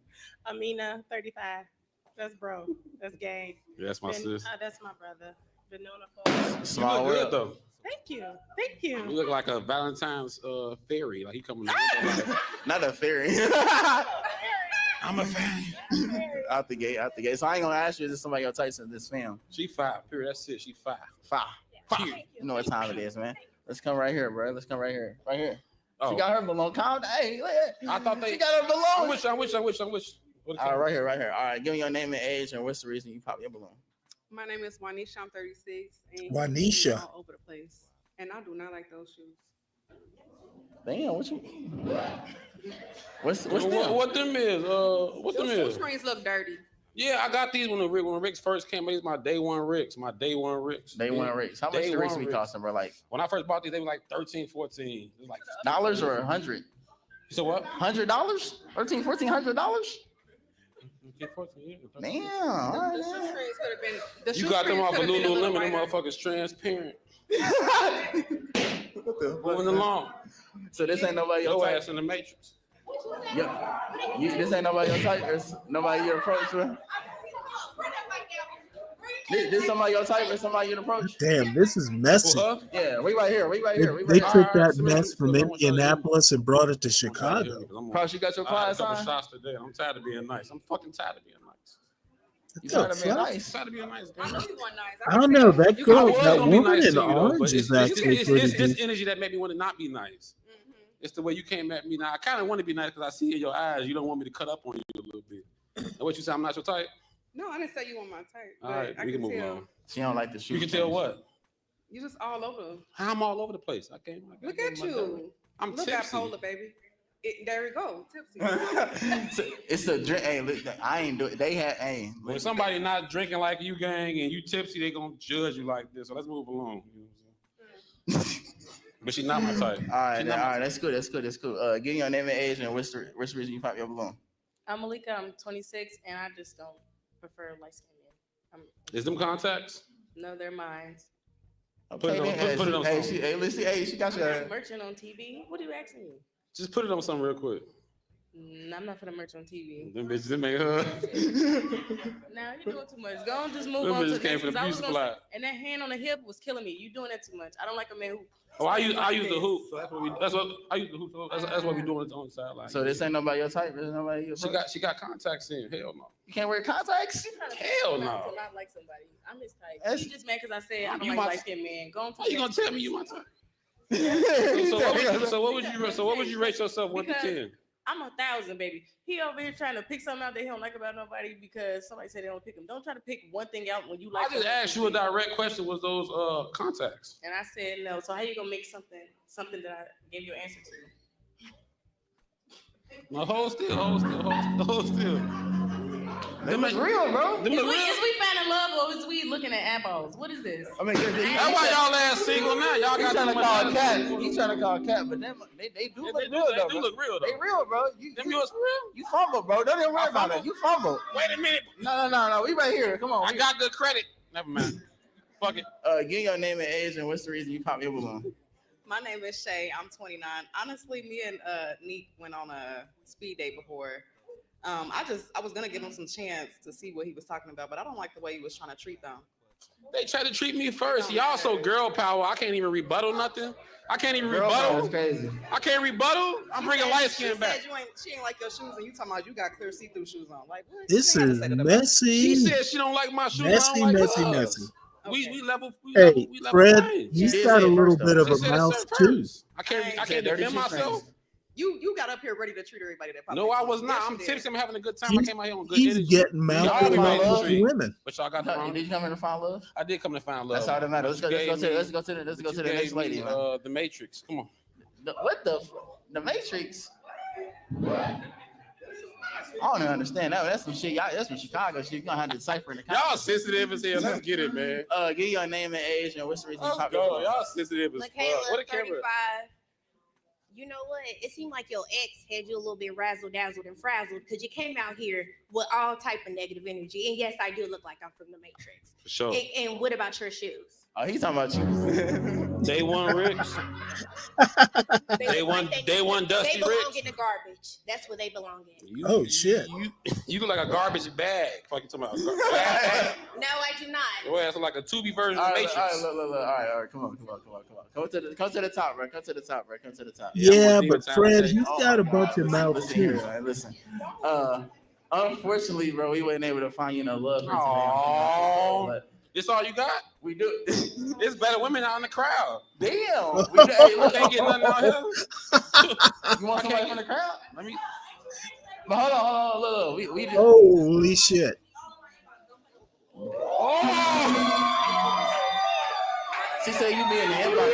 Amina, 35. That's bro. That's gay. Yeah, that's my sis. That's my brother. Been known her for. Small you look good though. Thank you. You look like a Valentine's fairy. Like he coming. Not a fairy. I'm a fan. Out the gate. So I ain't gonna ask you, is this somebody gonna type in this film? She 5. Period. That's it. She 5. You know what time it is, man. Let's come right here, bro. Let's come right here. Right here. Oh. She got her balloon. Calm down. Hey, I thought she got her balloon. I wish. All right, right here. All right, give me your name and age, and what's the reason you pop your balloon? My name is Juanisha. I'm 36. And Juanisha. all over the place, and I do not like those shoes. Damn, what's them? What them is? What them Your is? shoe screens look dirty. Yeah, I got these when Ricks first came. These my day one Ricks. Day one Ricks. How much the Ricks be costing, bro? Like when I first bought these, they were like $13, $14. It was like dollars or $100. So what? $100? $1,300, $1,400? Damn. All right, The shoe screens could have been. The You shoe got them screens off of could have been a little Lululemon. Them whiter. motherfuckers transparent. What the Moving along. So this ain't nobody your Your type? ass in the Matrix. Yep. This ain't nobody your type? There's nobody you approach with? This somebody your type or somebody you approach? Damn, this is messy. Yeah, we right here. We right They, here. We they right took here. that mess from Indianapolis and brought it to Chicago. Cross, you got your I had a class couple on? shots today. I'm tired of being nice. I'm fucking tired of being nice. You The tired of being fuck? nice? Tired of being nice. I know you want nice. I don't know. That I girl, was that gonna be woman nice in to you though, but orange is actually pretty it's this decent. energy that made me want to not be nice. It's the way you came at me. Now I kind of want to be nice because I see in your eyes you don't want me to cut up on you a little bit. And what you say? I'm not your type. No, I didn't say you want my type. All right, I we can move tell. on. She don't like the shoot. You can tell what? You just all over. How I'm all over the place. I can't. Look at you. I'm Look tipsy. bipolar, baby. There we go. Tipsy. It's a drink. Hey, look, I ain't do it. They had. Hey, When somebody not drinking like you, gang, and you tipsy, they gonna judge you like this. So let's move along. You know what I'm saying? But she's not my type. All right, that's good. That's good. That's cool. Give me your name and age and what's the reason you pop your balloon? I'm Malika. I'm 26, and I just don't prefer light skinned men. Is them contacts? No, they're mine. Put it on. Put it on. Hey, something. she got I'm your. not merchant on TV. What are you asking me? Just put it on something real quick. I'm not for the merch on TV. Them bitches, them ain't her. Now you're doing too much. Go on, just move Them on to bitches the came next from the one. beauty supply. And that hand on the hip was killing me. You doing that too much. I don't like a man who. Oh, I use the hoop. So that's what we. That's what I use the hoop. So that's what we doing on the sideline. So this ain't nobody your type. This nobody your. She got contacts in. Hell no. You can't wear contacts. Hell no. To not like somebody. I'm his type. That's- He just mad because I said I don't You like my- light skinned men. Go on to How the you gonna next tell one. me you my type? So what would you rate yourself 1 to 10? I'm 1,000, baby. He over here trying to pick something out that he don't like about nobody because somebody said they don't pick him. Don't try to pick one thing out when you like. I just asked you a direct question. Was those contacts? And I said no. So how you gonna make something that I gave you an answer to? No, hold still. Them look real, bro. Is we finding love or is we looking at eyeballs? What is this? I mean, that's why y'all ass single now. Y'all got trying too to much call attitude. cat. He trying to call cat, but them they do look real though. They do look real though. They real, bro. Them yours for real? You fumble, bro. Don't even worry about it. You fumble. Wait a minute. No. We right here. Come on. I got good credit. Never mind. Fuck it. Give your name and age and what's the reason you pop your balloon? My name is Shay. I'm 29. Honestly, me and Neek went on a speed date before. I was gonna give him some chance to see what he was talking about, but I don't like the way he was trying to treat them. They try to treat me first. Y'all so girl power. I can't even rebuttal nothing. I can't even rebuttal. That's crazy. I can't rebuttal. I'm bringing light skin back. She ain't like your shoes, and you talking about you got clear see-through shoes on. Like what? This You ain't is gotta say that about me. messy. She said she don't like my shoes. Messy, I don't like messy, hers. messy. We level. Hey, we level Fred, playing. he's did got say a it little first, bit though. of She a said mouth it too. first. I can't said dirty defend shit myself. friends. You got up here ready to treat everybody that popped No, in. I was not. Yes, I'm you did. tipsy. I'm having a good time. I He's, came out here on good he's energy. getting mouth Y'all to the mouth wrong with street. women. But y'all got the wrong. Did you come here to find love? I did come to find love. That's all that matters. Let's go to the next lady, man. The Matrix. Come on. What the Matrix? I don't even understand that. That's some shit. That's some Chicago shit. You gonna have to decipher in the comments. Y'all sensitive as hell. Let's get it, man. Give your name and age and what's the reason you Let's pop your go. balloon. Y'all sensitive as fuck. What a camera. 35. You know what? It seemed like your ex had you a little bit razzle dazzled and frazzled because you came out here with all type of negative energy. And yes, I do look like I'm from the Matrix. For sure. And what about your shoes? Oh, he's talking about you. Day one Ricks. Day one Dusty They belong Ricks. in the garbage. That's where they belong in. Oh shit! You look like a garbage bag. Fuck you talking about. No, I do not. Your ass look like a Tubi version All of right, Matrix. look. All right. Come on. Come to the top, bro. Come to the top. Yeah, I'm but gonna Fred, leave he's got a bunch of mouth Listen too. here, man. Listen. Unfortunately, bro, we weren't able to find you no love for today. Aww. But This all you got? we do. It's better women out in the crowd. Damn. Hey, look, can't get nothing out here. You want somebody from the crowd? Let me. But hold on. Look. We just, Holy shit! she said you be in the inbox.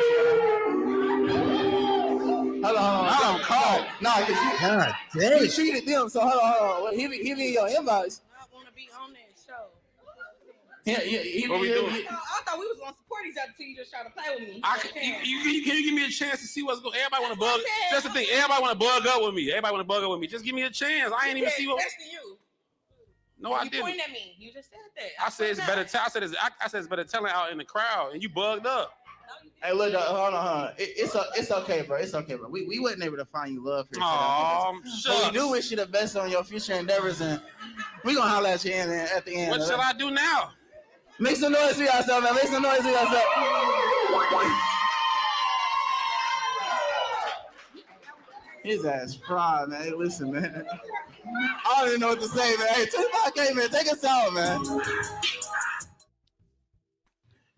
Hold on. I'm caught. Nah, cause God you dang! treated them. So hold on. Well, he be in your inbox. I want to be on that show. He What we be- doing? I thought we was gonna support each other till you just try to play with me. Can you give me a chance to see what's going? Everybody want to bug. That's the thing. Everybody want to bug up with me. Just give me a chance. I ain't even see what. That's to you. No, I You didn't. pointing at me. You just said that. I said it's better. I said it's better talent out in the crowd, and you bugged up. Hey, look, hold on. It's okay, bro. It's okay, bro. We wasn't able to find you love here. Aw, So we do wish you the best on your future endeavors, and we gonna holler at you at the end. What shall I do now? Make some noise for yourself, man. Make some noise for yourself. His ass fried, man. Hey, listen, man. I don't even know what to say, man. Hey, 25K, man. Take us out, man.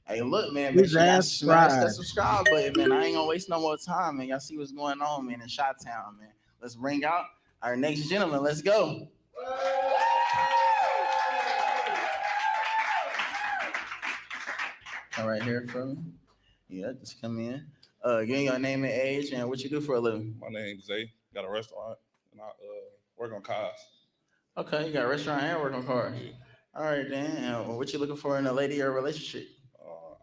Hey, look, man. Make His sure y'all ass smash that fried. subscribe button, man. I ain't gonna waste no more time, man. Y'all see what's going on, man, in Chi-Town, man. Let's bring out our next gentleman. Let's go. Come right here for me. Yeah, just come in. Give me your name and age and what you do for a living. My name's Zay. Got a restaurant and I work on cars. Okay, you got a restaurant and work on cars. Yeah. All right, then. And what you looking for in a lady or a relationship?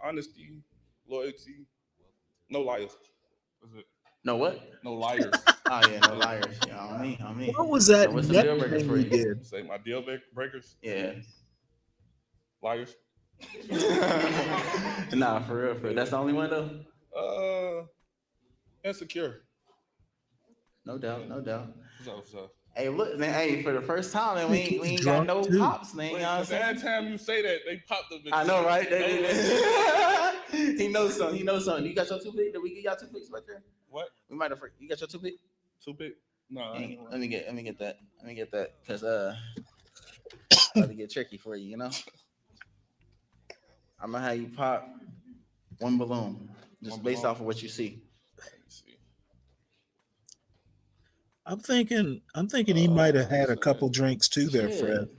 Honesty, loyalty, no liars. That's it. No what? No liars. Oh yeah, no liars. Yeah, on me. What was that And what's some neck deal breakers thing for you you? did? Say my deal breakers. Yeah. Liars. Nah, for real, for real. That's the only one though. Insecure. No doubt, no doubt. So. Hey, look, man. Hey, for the first time, man, we ain't got no pops, man. You know what I'm saying? Every time you say that, they pop the. I know, right? He knows something. He knows something. You got your toothpick? Did we get y'all toothpicks right there? What? We might have. You got your toothpick? Toothpick? No. Let me get that. Let me get that because about to get tricky for you. You know. I'm gonna have you pop one balloon just based off of what you see. I'm thinking he might have had a couple drinks too there, Fred.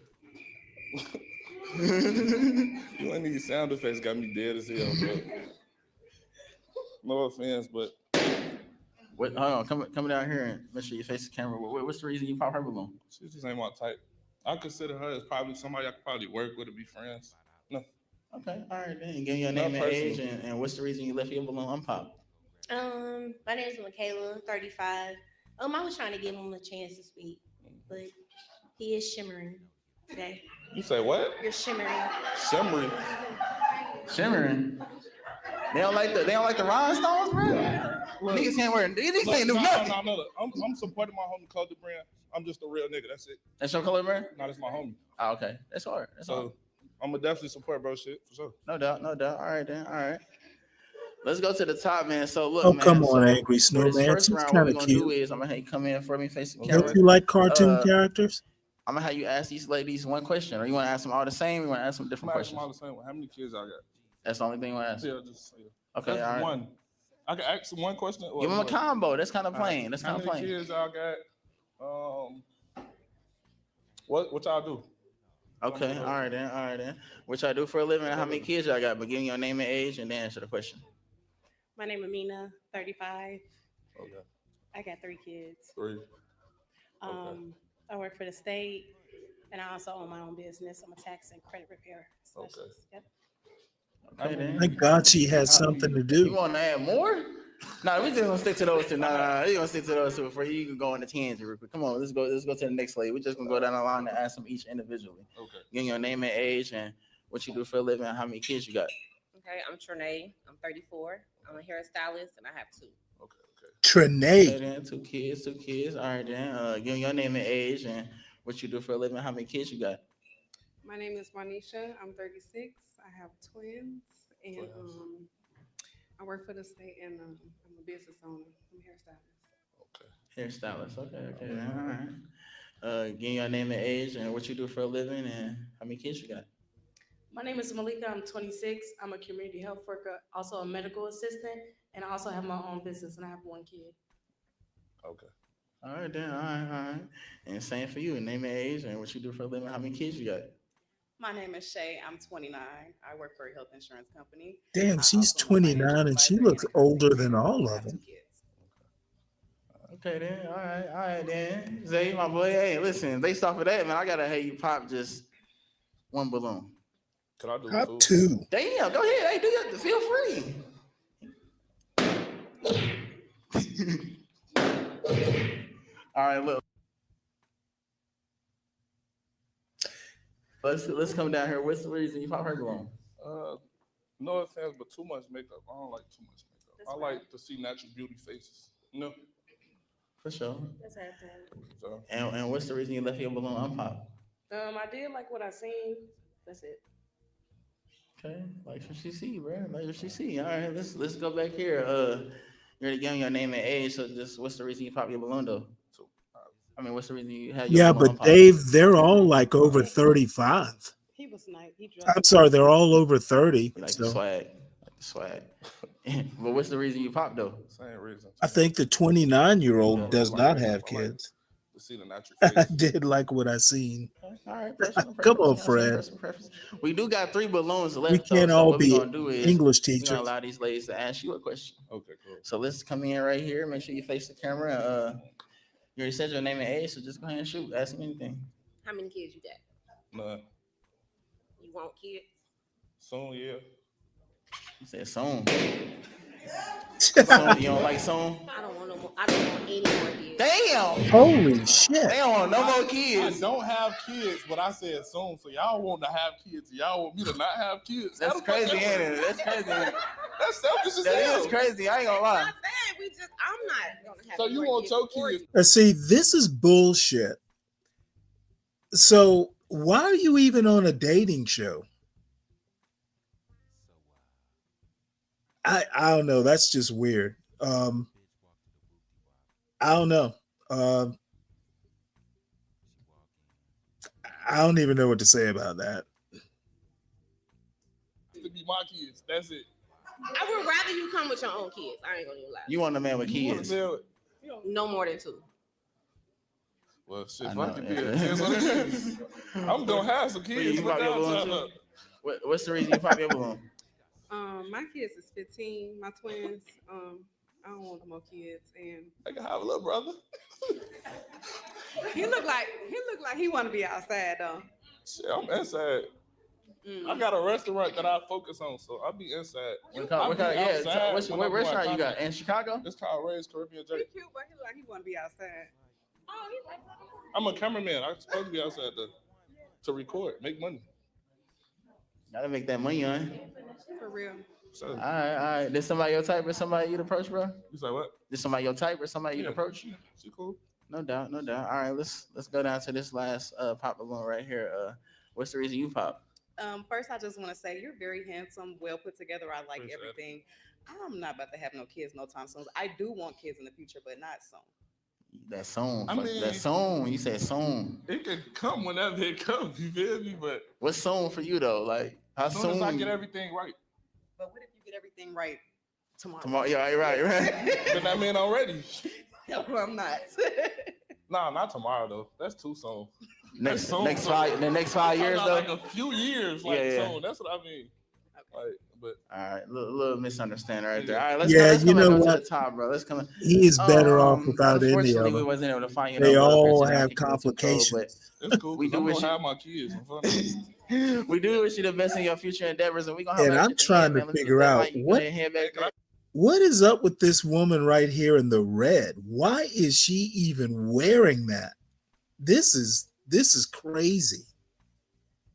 You ain't these sound effects got me dead as hell, bro. No offense, but Hold on, come down here and make sure you face the camera. What's the reason you pop her balloon? She just ain't my type. I consider her as probably somebody I could probably work with or be friends. No. Okay, all right then. Give me your name and age, and what's the reason you left your balloon unpopped? My name is Michaela, 35. I was trying to give him a chance to speak, but he is shimmering today. You say what? You're shimmering. Shimmering. They don't like the rhinestones, bro. Niggas can't wear. Niggas can't do nothing. No. I'm supporting my homie colored brand. I'm just a real nigga. That's it. That's your color brand? No, that's my homie. Oh, okay. That's hard. So I'm gonna definitely support bro shit for sure. No doubt. All right then. All right. Let's go to the top, man. So look, man. Come on, so Angry Snowman. For this first She's round, what we're kind of gonna cute. do is I'm gonna have you come in for me, face the camera. Don't you like cartoon characters? I'm gonna have you ask these ladies one question, or you want to ask them all the same? Or you want to ask them different questions? All the same. How many kids I got? That's the only thing you want to ask. Yeah, just okay. That's all right. one. I can ask them one question. Give them a combo. That's kind of plain. That's How kind of many plain. kids I got? What y'all do? Okay. All right then. What y'all do for a living? And how many kids y'all got? But give me your name and age, and then answer the question. My name is Amina, 35. Okay. I got 3 kids. 3. I work for the state, and I also own my own business. I'm a tax and credit repair specialist. Yep. Okay, then. Thank God she has something to do. You want to add more? No, we just gonna stick to those two. Nah, we gonna stick to those two. For you can go on the tangent real quick. Come on, let's go to the next lady. We're just gonna go down the line and ask them each individually. Okay. Give your name and age, and what you do for a living, and how many kids you got. Okay, I'm Trinae. I'm 34. I'm a hairstylist, and I have 2. Trinae. Okay, then 2 kids. All right, then. Give your name and age, and what you do for a living, how many kids you got. My name is Juanisha. I'm 36. I have twins, and I work for the state, and I'm a business owner. I'm a hairstylist. Hairstylist. Okay. All right. Give your name and age, and what you do for a living, and how many kids you got. My name is Malika. I'm 26. I'm a community health worker, also a medical assistant, and I also have my own business, and I have 1 kid. Okay. All right, then. All right. And same for you. Name and age, and what you do for a living, how many kids you got. My name is Shay. I'm 29. I work for a health insurance company. Damn, she's 29 and she looks older than all of them. Okay, then. All right, then. Zay, my boy. Hey, listen. Based off of that, man, I gotta have you pop just 1 balloon. Could I do Pop 2? Damn, go ahead. Hey, do it. Feel free. All right, look. Let's come down here. What's the reason you pop her balloon? No offense, but too much makeup. I don't like too much makeup. I like to see natural beauty faces. No. For sure. That's happening. So. And what's the reason you left your balloon unpopped? I did like what I seen. That's it. Okay, like what she see, bro. Like what she see. All right, let's go back here. You already gave me your name and age, so just what's the reason you pop your balloon though? I mean, what's the reason you had your Yeah, balloon but pop? they're all like over 35. He was nice. He dressed I'm nice. sorry, they're all over 30. You like the So swag, like the swag. But what's the reason you pop though? Same reason. I think the 29-year-old Okay. does not have kids. To see the natural I face. did like what I seen. All right, personal Come preference. on, You know what I'm saying? Fred. Personal preference. We do got 3 balloons We left though. can't So all what we're be gonna do is English we're teachers. gonna allow these ladies to ask you a question. Okay, cool. So let's come in right here. Make sure you face the camera. You already said your name and age, so just go ahead and shoot. Ask me anything. How many kids you got? None. You want kids? Soon, yeah. You said soon. Soon. You don't like soon? I don't want no more. I don't want any more kids. Damn. Holy shit. They don't want no more I kids. don't have kids, but I said soon. So y'all want to have kids. Y'all want me to not have kids. That's crazy, ain't it? That's crazy. That's selfish as That hell. is crazy. I ain't gonna lie. Not bad. I'm not gonna have. So you want your kids? See, this is bullshit. So why are you even on a dating show? I don't know. That's just weird. I don't know. I don't even know what to say about that. To be my kids. That's it. I would rather you come with your own kids. I ain't gonna even lie. You want a man with kids? No more than 2. Well, shit, I if know, I could be yeah. a kid, what it is. I'm gonna have some kids. You pop your balloon too? What's the reason you pop your balloon? My kids is 15. My twins. I don't want no more kids, and I can have a little brother. he look like he want to be outside though. Shit, I'm inside. I got a restaurant that I focus on, so I'll be inside. What restaurant you got in Chicago? It's called Ray's Caribbean He Jerky. cute, but he like he want to be outside. Oh, he like I'm a cameraman. I'm supposed to be outside to record, make money. Gotta make that money on. For real. So, All right. Did somebody your type or somebody you'd approach, bro? You say what? Did somebody your type or somebody you'd approach? She cool. No doubt. All right, let's go down to this last pop balloon right here. What's the reason you pop? First, I just want to say you're very handsome, well put together. I like Appreciate everything. I'm not about to have no kids no time soon. I do want kids in the future, but not soon. That song. I mean- That song. You said song. It can come whenever it comes. You feel me? But What's song for you though? Like how as soon soon? as I get everything right, But what if you get everything right tomorrow? Tomorrow. Yeah, you're right. then that man already. No, I'm not. Nah, not tomorrow though. That's too soon. next soon, next so- 5 the next 5 years Talking though. about like a few years, like Yeah. soon. That's what I mean. Like, but All right, little misunderstanding right there. All right, let's Yeah, let's you come back know up to what? the top, bro. Let's come. He is better off without any of Unfortunately, we them. wasn't able to find you. They no all person that have could go too cold, complications. it's cool. We We do do wish gonna you- have my kids. I'm fun. we do wish you the best in your future endeavors, and we gonna have And I'm trying to figure out what is up with this woman right here in the red. Why is she even wearing that? This is crazy.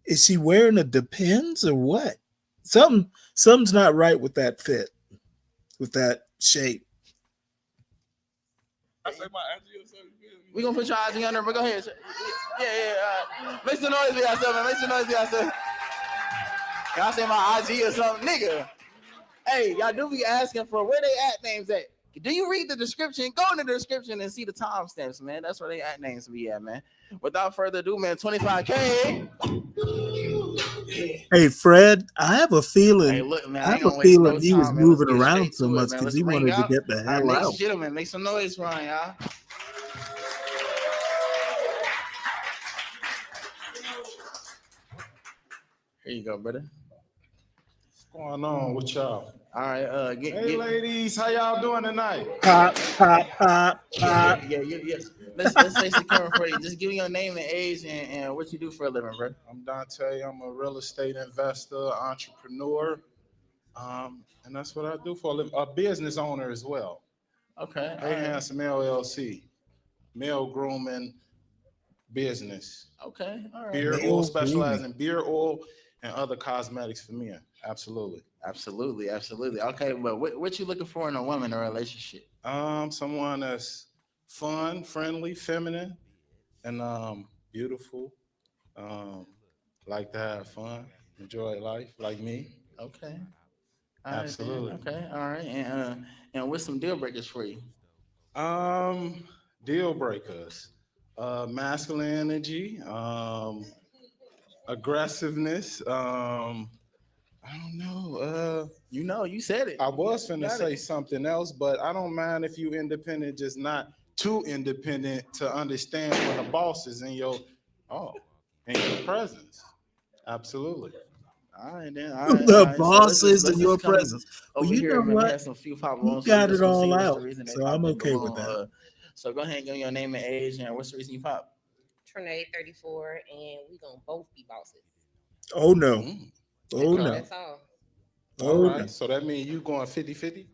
Is she wearing a Depends or what? Something's not right with that fit, with that shape. I say my auntie or something. We gonna put your eyes on her, but go ahead. Yeah. Make some noise for yourself, man. Make some noise for yourself. Can I say my IG or something, nigga? Hey, y'all do be asking for where they at names at. Do you read the description? Go in the description and see the timestamps, man. That's where they at names be at, man. Without further ado, man, 25K. Hey, Fred, I have a feeling. Hey, look, man, I I have ain't a gonna waste feeling no he time, was man. Let's moving get around straight so to it, much man. because Let's he bring wanted to out get the our hell next out. gentleman. Make some noise for him, y'all. Here you go, brother. What's going on with y'all? All right, Hey, ladies, how y'all doing tonight? Pop, pop, pop, pop. Yeah. Let's face the camera for you. Just give me your name and age and what you do for a living, bro. I'm Dante. I'm a real estate investor, entrepreneur, and that's what I do for a living. A business owner as well. Okay. Hey, Handsome LLC, male grooming business. Okay. All right. Beer Male oil, specialize grooming. in beer oil and other cosmetics for men. Absolutely. Okay, but what you looking for in a woman in a relationship? Someone that's fun, friendly, feminine, and beautiful. Like to have fun. enjoy life like me. Okay. All right, Absolutely. then. Okay. All right. And what's some deal breakers for you? Um, Deal breakers. Masculine energy, aggressiveness. I don't know. You said it. I was You finna got say it. something else, but I don't mind if you independent, just not too independent to understand when the boss is in your in your presence. Absolutely. All right, then. All right. All The right. So boss is let's in your just come presence. Well, over you here, know man. We what? had some few pop He balloons, so we got just it gonna see all what's the out. reason they So I'm popped that okay with balloon. that. So go ahead and give me your name and age, and what's the reason you pop? Trinae 34, and we gonna both be bosses. Oh no. That's Oh all. no. That's all. All Oh no. right. So that means you going 50-50?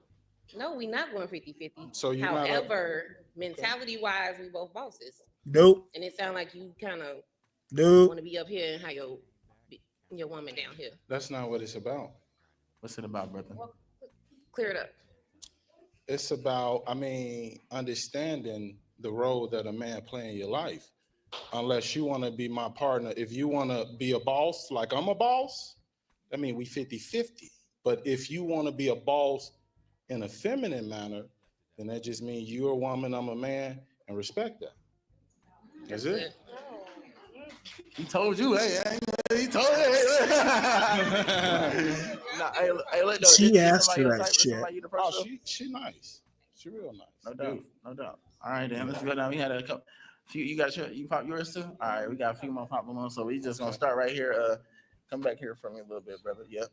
No, we not going 50-50. So you're not a However, mentality wise, we both bosses. Nope. And it sounds like you kind of Nope. want to be up here and have your woman down here. That's not what it's about. What's it about, brother? Well, clear it up. It's about, understanding the role that a man play in your life. Unless you want to be my partner, if you want to be a boss, like I'm a boss, I mean, we 50-50. But if you want to be a boss in a feminine manner, then that just means you're a woman, I'm a man, and respect that. That's it. He told you, he told nah, look, though, She this asked somebody for your that type? This shit. somebody you the first show? She nice. She real nice. No doubt, Beautiful. no doubt. All right, then let's go down. We had a couple. Few, you pop yours too. All right, we got a few more pop balloons, so we just gonna start right here. Come back here for me a little bit, brother. Yep.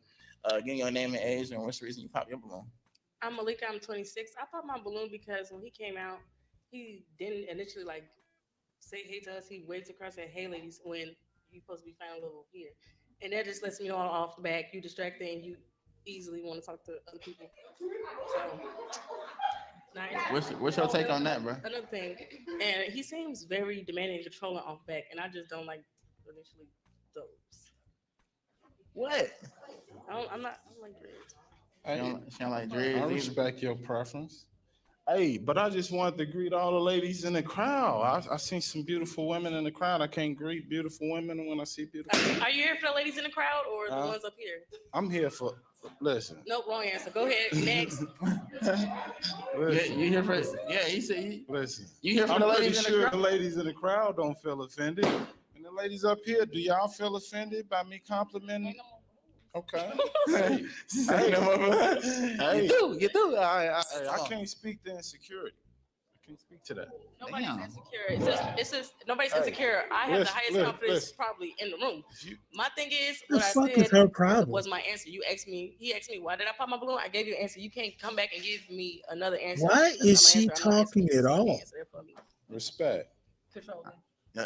Give me your name and age, and what's the reason you pop your balloon? I'm Malika. I'm 26. I popped my balloon because when he came out, he didn't initially like say hey to us. He waved across and said, "Hey, ladies," when you supposed to be finding a little here, and that just lets me know off the back you distracted and you easily want to talk to other people. So, What's your take on that, bro? Another thing, and he seems very demanding and controlling off back, and I just don't like initially those. What? I'm not. I don't like dreads. Hey, She don't like I dreads either. respect your preference. Hey, but I just wanted to greet all the ladies in the crowd. I seen some beautiful women in the crowd. I can't greet beautiful women when I see beautiful women. Are you here for the ladies in the crowd or the ones up here? I'm here for, listen. Nope, wrong answer. Go ahead. Next. Listen. You here for? Yeah, he said. Listen. You here for I'm the pretty ladies in the sure crowd? the ladies in the crowd don't feel offended. And the ladies up here, do y'all feel offended by me complimenting? Okay. Hey, You do. I can't speak to insecurity. I can't speak to that. Nobody's insecure. It's just nobody's insecure. I have the highest confidence probably in the room. My thing is The what I fuck is said her problem? was my answer. He asked me, why did I pop my balloon? I gave you an answer. You can't come back and give me another answer. Why That's is not my she answer. I'm not asking talking you at to all? answer that for me. Respect. Control me. Yeah,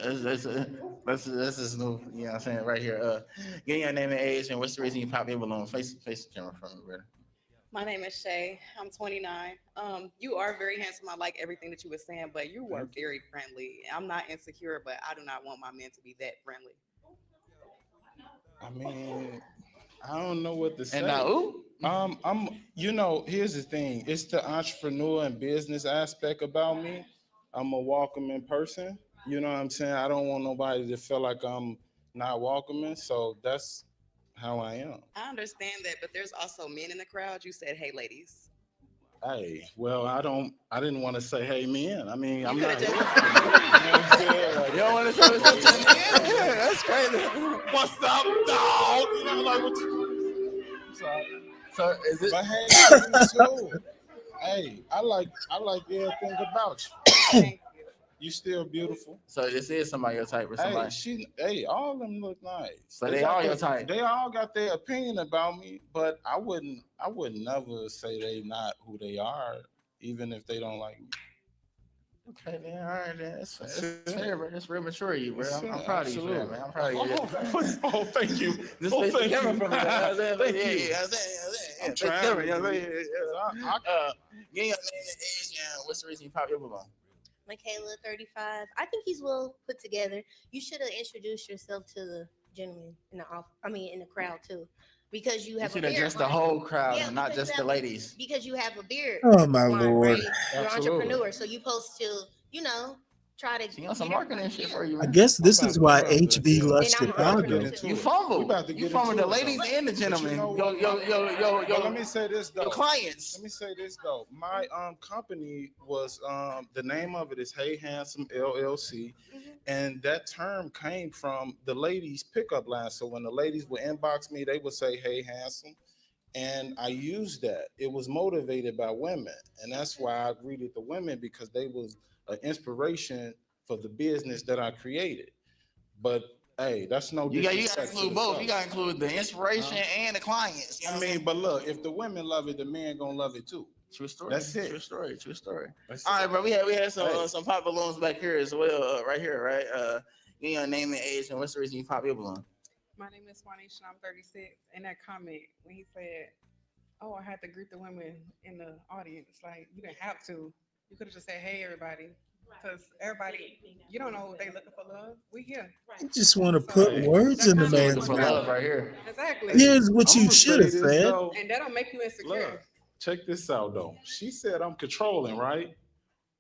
that's just new. You know what I'm saying? Right here. Give me your name and age, and what's the reason you pop your balloon? Face the camera for me, brother. My name is Shay. I'm 29. You are very handsome. I like everything that you were saying, but you were very friendly. I'm not insecure, but I do not want my men to be that friendly. I mean, I don't know what to say. And now, ooh. Here's the thing. It's the entrepreneur and business aspect about me. I'm a welcoming person. You know what I'm saying? I don't want nobody to feel like I'm not welcoming. So that's how I am. I understand that, but there's also men in the crowd. You said, "Hey, ladies." Hey, well, I didn't want to say hey men. I mean, I'm not. You don't want to say what's up to me? Yeah, that's crazy. What's up, dog? You know, like what you. So is it? But hey, you too. Hey, I like everything about you. You still beautiful. So this is somebody your type or somebody? All of them look nice. So they all your type. They all got their opinion about me, but I wouldn't never say they not who they are, even if they don't like me. Okay, then. All right, then. That's fair, bro. That's real mature of you, bro. I'm proud of you for that, man. I'm proud of you. Oh, thank you. Just face the camera for me. Thank you. I'm trying. Give me your name and age, and what's the reason you pop your balloon? Michaela, 35. I think he's well put together. You should have introduced yourself to the gentleman in the in the crowd too, because you have. You should address the whole crowd and not just the ladies. Because you have a beard. Oh my line, lord! right? You're an entrepreneur, so you're supposed to, try to She on some get marketing everybody shit here. for you, I man. guess this I'm is about why to, HB yeah, left And I'm we about to Chicago. get too. into You it. fumbled. We about to You get fumbled into the it, ladies though. and the But you gentlemen. know Yo, what? yo, yo, yo, But yo. let me say this Your though. clients. Let me say this though. My company was the name of it is Hey Handsome LLC, and that term came from the ladies pickup line. So when the ladies would inbox me, they would say Hey Handsome, and I used that. It was motivated by women, and that's why I greeted the women because they was an inspiration for the business that I created. But hey, that's no You got to disrespect to include the both. You got to fellas. include the inspiration Huh? and the clients. You know I what I mean, mean? but look, if the women love it, the men gonna love it too. True story. That's it. True story. True story. That's All it. right, bro. We had Hey, some pop balloons back here as well, right here, right? Give me your name and age, and what's the reason you pop your balloon? My name is Juanisha. I'm 36. And that comment when he said, "Oh, I had to greet the women in the audience," like you didn't have to. You could have just said, "Hey, everybody," because everybody, you don't know if they looking for love. We here. You just want to So put hey, words that in the She comment looking was man's for mouth. love valid. right here. Exactly. hey, Here's what I'm you gonna should say have this said. though. And that'll make you Look, insecure. check this out though. She said I'm controlling, right?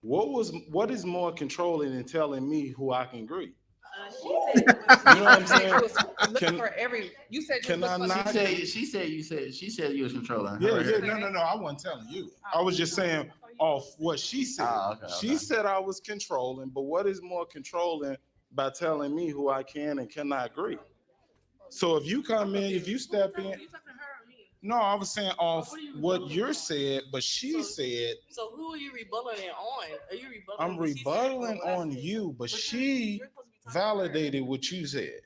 What is more controlling than telling me who I can greet? You know what I'm You said saying? you was looking Can for every. You said you was can I looking for. not? She said you was controlling. Yeah, Right yeah, here. no. I wasn't telling you. I was just saying off what she said. Okay, She said I was controlling, but what is more controlling by telling me who I can and cannot greet? So if you come in, if you step in, no, I was saying off what you're said, but she said So who are you rebutting on? Are you rebutting? I'm what she said or rebuttaling what I on said? you, but she validated what you said.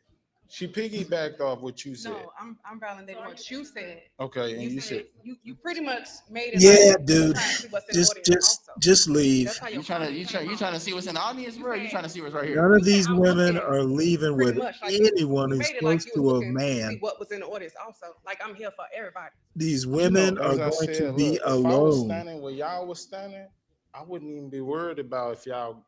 She piggybacked off what you said. No, I'm validating what you said. Okay, and you said You pretty much made it Yeah, like you dude. trying to see what's in the audience also. Just leave. That's how You your trying to comment came you off. trying to see what's in the audience, bro? Or you trying to see what's right here? None of You said these I'm women looking are leaving pretty with much like anyone you who's made it like close you was to a looking to see man. what was in the audience also. Like I'm here for everybody. These you know, women are as I going to said, be look, if I was alone. standing where y'all was standing, I wouldn't even be worried about if y'all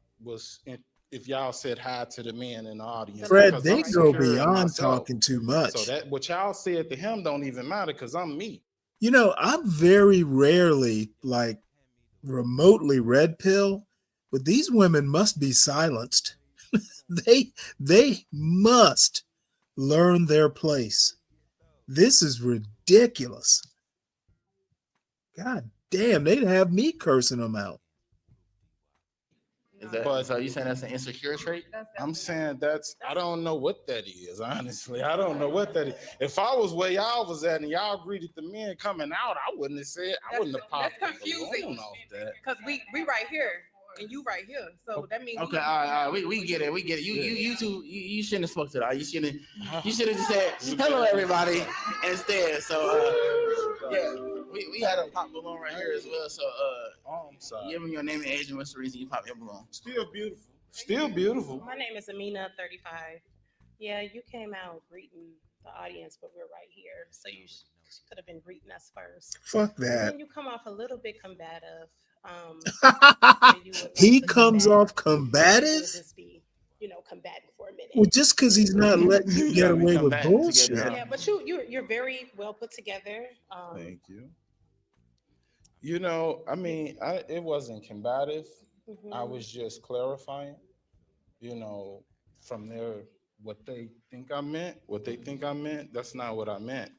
if y'all said hi to the men in the audience Fred, because they I'm go secure in beyond myself. talking too So much. that what y'all said to him don't even matter because I'm me. You know, I'm very rarely like remotely red pill, but these women must be silenced. They must learn their place. This is ridiculous. God damn, they'd have me cursing them out. Is that But so? You saying that's an insecure trait? I'm saying I don't know what that is, honestly. I don't know what that is. If I was where y'all was at and y'all greeted the men coming out, I wouldn't have said, I wouldn't have popped That's the balloon confusing off that. because we right here and you right here. So that means Okay, all right, we get it, we get it. You two, you shouldn't have spoke to that. You should have just said hello everybody instead. So yeah, we had a pop balloon right here as well. So I'm sorry. give me your name and age and what's the reason you pop your balloon? Still beautiful. Still beautiful. My name is Amina, 35. Yeah, you came out greeting the audience, but we're right here. So you could have been greeting us first. Fuck And that. then you come off a little bit combative. He comes off You would combative? just be, combating for a minute. Well, just because he's not letting you You get gotta be away with combatant to get bullshit. Yeah, but you're very well put together. Thank you. You know, I mean, it wasn't combative. I was just clarifying, you know, from there, what they think I meant, that's not what I meant.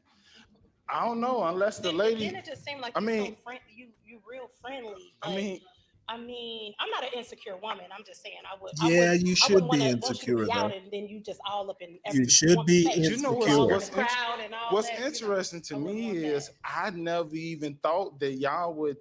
I don't know, unless the lady, Then it just seemed like I you're mean, so you real friendly. I mean, I'm not an insecure woman. I'm just saying Yeah, you I wouldn't should want be you to insecure be out though. and then you just all up in You every should woman's be face. you know All insecure. in the crowd and all what's that. interesting to me is I never even thought that y'all would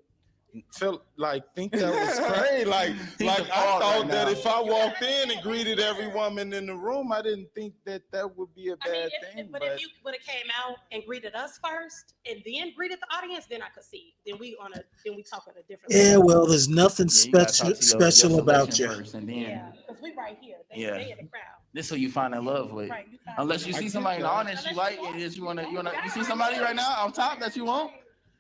felt like think that was crazy. Like He's I appalled thought right that now. if I walked in and greeted every woman in the room, I didn't think that would be a I mean, bad thing. but if you would have came out and greeted us first and then greeted the audience, then I could see. Then we talk on a different Yeah, level. well, there's nothing Yeah, you gotta talk to your special selection about you. first, and then Yeah, because we right here. They in the crowd. this is who you find in love with. Right, you find Unless you I see get somebody in the that. audience you like, and you see somebody right now on top that you want,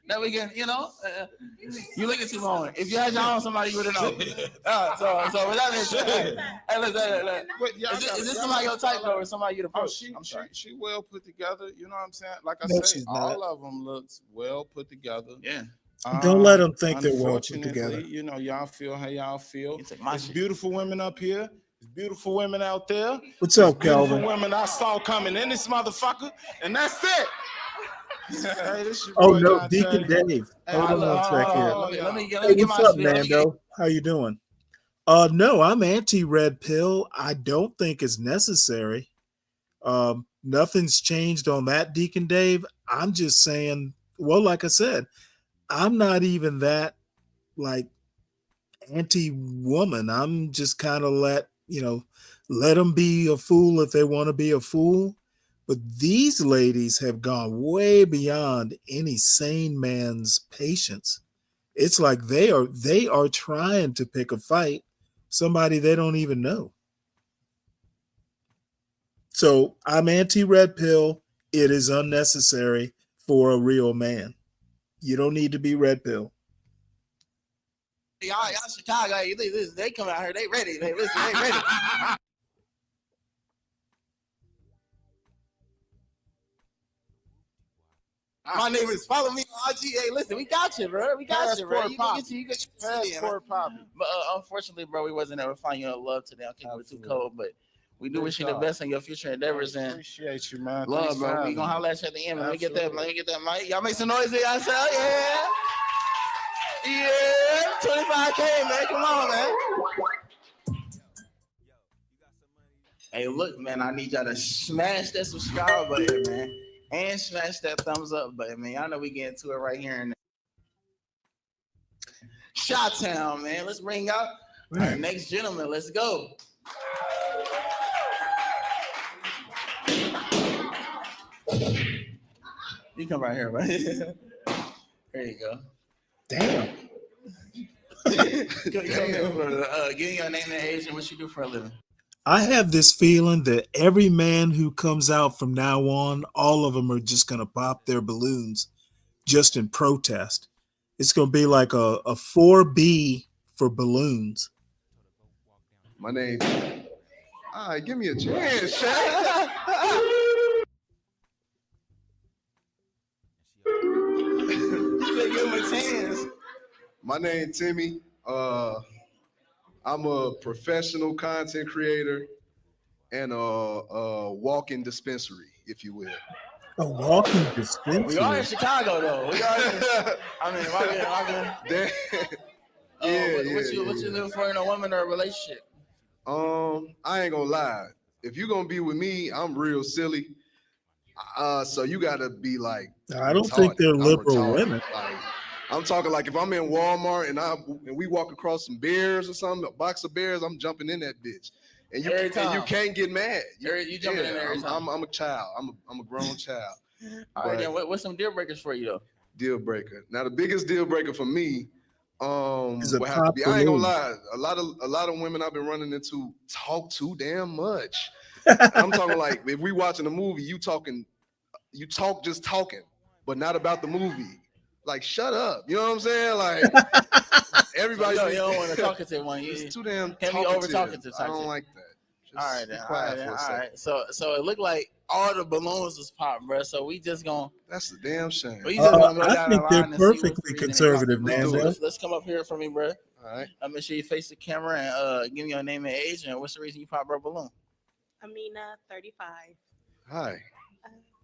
that we can, you looking too long. If you had your own, somebody you would have known. So with that being said, hey, look. Is this somebody your type though, or somebody you the Oh, approach? I'm sorry. she well put together. You know what I'm saying? Like I No, said, she's not. all of them looks well put together. Yeah. Don't let them think they're well put Unfortunately, together. you know, y'all feel how y'all feel. my It's shit. beautiful women up here. It's beautiful women out there. What's It's up, beautiful Calvin? women I saw coming in this motherfucker, and that's it. Hey, this your Oh boy no, Dante. Deacon Dave. Hey, Hold on one sec here. let me Hey, get what's my up, spiel. Let me get Nando? How you doing? No, I'm anti-red pill. I don't think it's necessary. Nothing's changed on that, Deacon Dave. I'm just saying, well, like I said, I'm not even that like anti-woman. I'm just kind of let them be a fool if they want to be a fool. But these ladies have gone way beyond any sane man's patience. It's like they are trying to pick a fight somebody they don't even know. So I'm anti-red pill. It is unnecessary for a real man. You don't need to be red pill. Y'all Chicago, hey, listen, they come out here, they ready. They listen, they ready. My name is follow me on IG. Hey, listen, we got you, bro. We got you, bro. You go get you, Passport Poppy. But unfortunately, bro, we wasn't able to find you in love today. I think we're too cold, but we do wish you the best in your future endeavors and appreciate you, man. love, Thanks for bro. We having gonna me. holler at you at the end. Let me get Absolutely. that mic. Y'all make some noise here, yourself. Yeah. Yeah. 25K, man. Come on, man. Hey, look, man, I need y'all to smash that subscribe button, man. And smash that thumbs up button, man. Y'all know we get into it right here in Shot-Town, man. Let's bring out our next gentleman. Let's go. You come right here, man. There you go. Damn. Come here for give me your name and age and what you do for a living. I have this feeling that every man who comes out from now on, all of them are just going to pop their balloons just in protest. It's going to be like a 4B for balloons. My name. All right, give me a chance. Give him a chance. My name Timmy. I'm a professional content creator and a walk-in dispensary, if you will. A walking dispensary. We are in Chicago, though. We are. I mean, Yeah, what you looking for in a woman or a relationship? I ain't gonna lie. If you're gonna be with me, I'm real silly. So you gotta be like. I don't think they're liberal women. Like, I'm talking like if I'm in Walmart and we walk across some bears or something, a box of bears, I'm jumping in that bitch. And you can't get mad. You jumping in there every time. I'm a child. I'm a grown child. All right, then what's some deal breakers for you though? Deal breaker. Now the biggest deal breaker for me is would have to be. I ain't gonna lie. A lot of women I've been running into talk too damn much. I'm talking like if we watching a movie, you talk just talking, but not about the movie. Like shut up. You know what I'm saying? Like everybody. You don't want to talk to one. It's too damn can't be over talking to. I don't like that. All right, then. All right. So it looked like all the balloons was popped, bro. So we just gonna. That's a damn shame. We just gonna go I down think the they're line and see what's perfectly the reason conservative, they popped the man. balloons. Let's come up here for me, bro. All right. I'm make sure you face the camera and give me your name and age and what's the reason you popped a balloon. Amina, 35. Hi.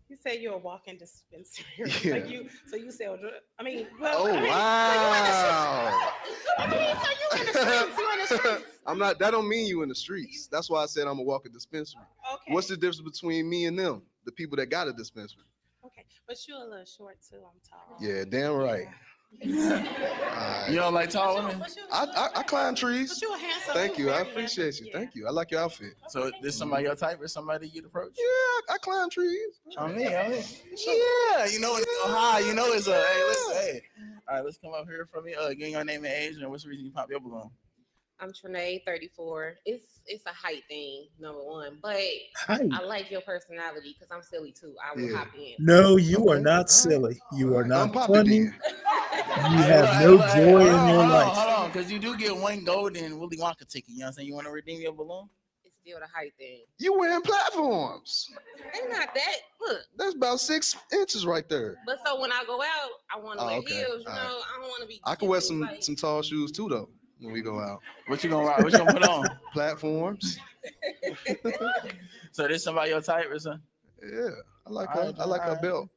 You say you're a walk-in dispensary. Yeah. Like you sell drugs. I mean, well, Oh I mean, wow. so you in the streets. You in the streets. I'm not. That don't mean you in the streets. That's why I said I'm a walking dispensary. Okay. What's the difference between me and them? The people that got a dispensary. Okay, but you're a little short too. I'm tall. Yeah, damn right. You don't like tall women? I climb trees. But you a handsome. Thank you. I appreciate you. Thank you. I like your outfit. So this somebody your type or somebody you'd approach? Yeah, I climb trees. On me. Yeah, you know it's so high. You know it's a hey, listen, hey. All right, let's come up here for me. Give me your name and age and what's the reason you pop your balloon? I'm Trinae, 34. It's a height thing, number one. But Height. I like your personality because I'm silly too. I will hop in. No, you are not silly. You are not funny. You Hey, have no hey, joy hold in on, your hold life. on, hold on, because you do get one golden Willy Wonka ticket. You know what I'm saying? You want to redeem your balloon? It's still the height thing. You wearing platforms. They not that. Look. That's about 6 inches right there. But so when I go out, I want to Oh, wear okay. heels. You All know, right. I don't want to be. I can wear just like, some tall shoes too though when we go out. What you gonna rock? What you gonna put on? Platforms. So this somebody your type or something? Yeah, I like All her. right, I like all her right. belt.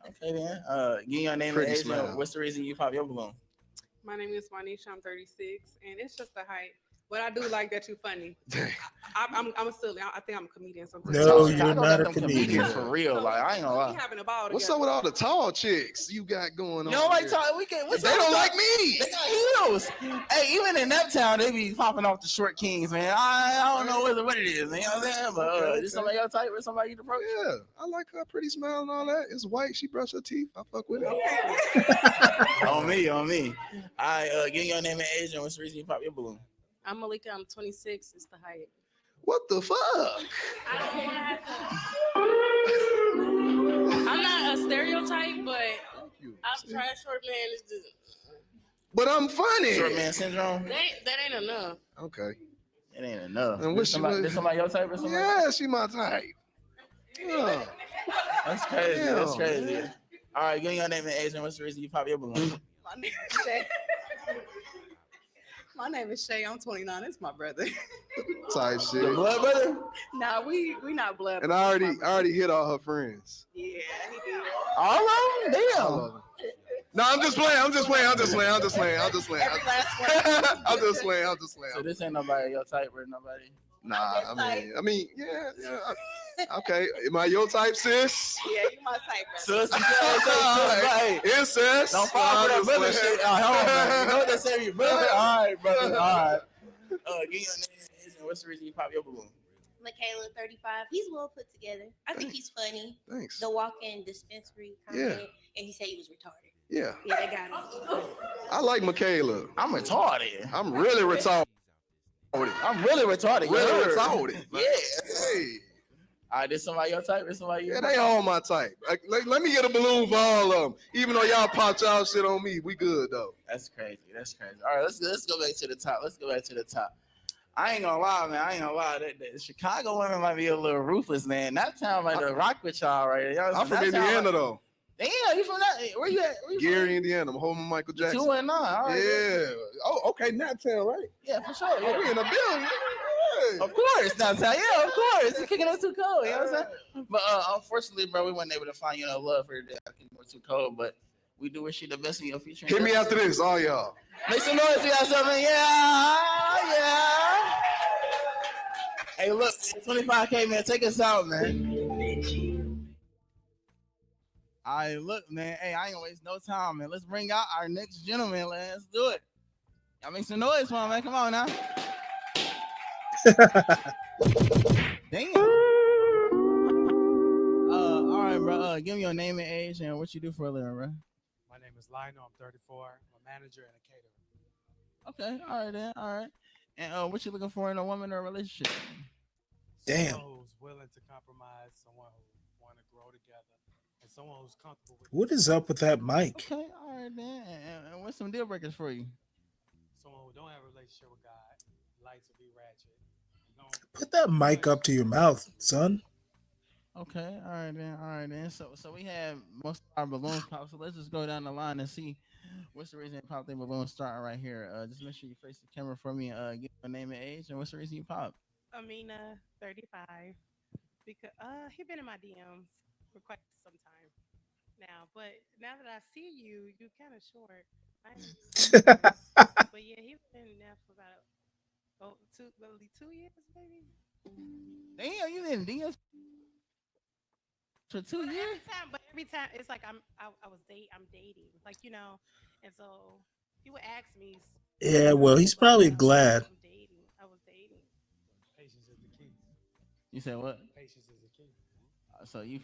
Okay then. Give me your name Pretty and age. smile. And what's the reason you pop your balloon? My name is Juanisha. I'm 36, and it's just the height. But I do like that you're funny. I'm still. I think I'm a comedian sometimes. No, you're Chicago not got a them comedian. comedians for real. Like I ain't gonna We lie. having a ball together. What's up with all the tall chicks you got going on? You don't like here? talk. We can. What's They up don't with like talk- me. They got heels. Hey, even in Uptown, they be popping off the short kings, man. I don't know what it is, man. You know what I'm saying? But Okay, this somebody your type or somebody you approach? Yeah, I like her pretty smile and all that. It's white. She brush her teeth. I fuck with it. On me. I give your name and age and what's the reason you pop your balloon? I'm Malika. I'm 26. It's the height. What the fuck? I don't want to have to. I'm not a stereotype, but I'm trying short man. It's just But I'm funny. Short man syndrome. that ain't enough. Okay. It ain't enough. And This somebody your type or somebody? Yeah, she my type. Yeah. That's crazy. Damn, That's crazy. man. All right, give me your name and age and what's the reason you pop your balloon? My name is Shay. My name is Shay. I'm 29. It's my brother. Type shit. Your blood brother? Nah, we not blood. And I already hit all her friends. Yeah, he did. All of them? Damn. All of them. No, I'm just playing. I'm just playing. Every last one. I'm just playing. So this ain't nobody your type or nobody? Nah, I mean, yeah. Okay, am I your type, sis? Yeah, you my type. Sis, Right. Incest. Don't fall for that brother shit. Hold on, man. You know what they say, you brother? All right, brother. All right. Give me your name and age and what's the reason you pop your balloon? Michaela, 35. He's well put together. I think he's funny. Thanks. The walk-in dispensary comment, and he said he was retarded. Yeah. Yeah, they got him. I like Michaela. I'm retarded. I'm really retarded. I'm really retarded. Really retarded. Yeah. Hey. All right, this somebody your type? This somebody you? Yeah, they all my type. Like, let me get a balloon for all of them. Even though y'all popped y'all shit on me, we good though. That's crazy. All right, let's go back to the top. I ain't gonna lie, man. That Chicago women might be a little ruthless, man. That town might rock with y'all right there. I'm from Indiana though. Damn, you from that? Where you at? Gary, Indiana. I'm home with Michael Jackson. 2 and 9. All right. Yeah. Oh, okay. Not town, right? Yeah, for sure. Yeah. Oh, we in a building. Yeah. Of course, not town. Yeah, of course. It's kicking us too cold. You know what I'm saying? But unfortunately, bro, we weren't able to find love for that. We're too cold, but we do wish you the best in your future. Hit me after this, all y'all. Make some noise for yourself, man. Yeah. Hey, look, 25K, man. Take us out, man. All right, look, man. Hey, I ain't gonna waste no time, man. Let's bring out our next gentleman. Let's do it. Y'all make some noise for him, man. Come on now. Damn. All right, bro. Give me your name and age and what you do for a living, bro. My name is Lionel. I'm 34. I'm a manager and a caterer. Okay. All right, then. All right. And what you looking for in a woman or a relationship? Damn. Someone who's willing to compromise, someone who want to grow together, and someone who's comfortable with. What is up with that mic? Okay. All right, then. And what's some deal breakers for you? Someone who don't have a relationship with God, likes to be ratchet. Put that mic up to your mouth, son. Okay, all right then. So we have most of our balloons pop. So let's just go down the line and see what's the reason they pop their balloons starting right here. Just make sure you face the camera for me. Give your name and age, and what's the reason you pop? Amina, 35. Because he been in my DMs for quite some time now. But now that I see you, you kind of short. But yeah, he's been there for about 2 years, maybe. Damn, you in DMs for 2 years? Every time it's like I'm dating, like and so he would ask me. Yeah, well, he's probably glad. I was dating. Patience is the key. You said what? Patience is the key. So you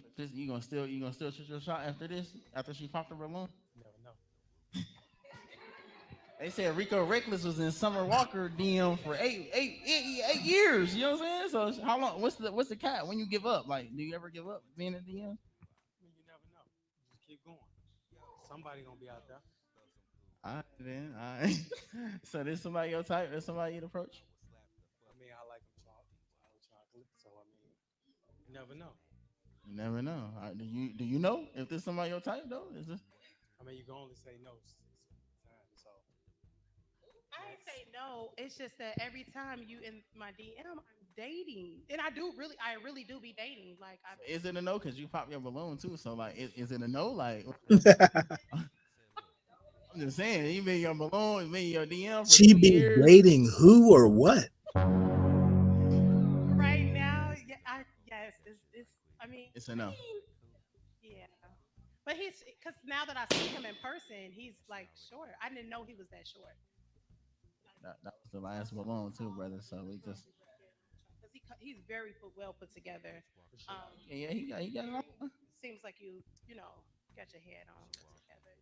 gonna still shoot your shot after this? After she popped the balloon? Never know. They said Rico Reckless was in Summer Walker DM for eight years. You know what I'm saying? So how long? What's the cap? When you give up? Like, do you ever give up being in DM? You never know. Just keep going. Somebody gonna be out there. All right, then. All right. So this somebody your type? Or somebody you'd approach? I mean, I like them tall. You never know. You never know. Do you know if this somebody your type though? Is this I mean, you can only say no 6 times. So I ain't say no. It's just that every time you in my DM, I'm dating, and I really do be dating. Like I, is it a no? Because you pop your balloon too. So like, is it a no? Like, I'm just saying, you been your balloon, you been your DM for She two be years. dating who or what? right now, yeah, yes, it's. It's a no. Yeah. But he's because now that I see him in person, he's like short. I didn't know he was that short. That was the last balloon too, brother. So we just Because he's very well put together. Um, yeah, he got it all. seems like you know got your head on put together.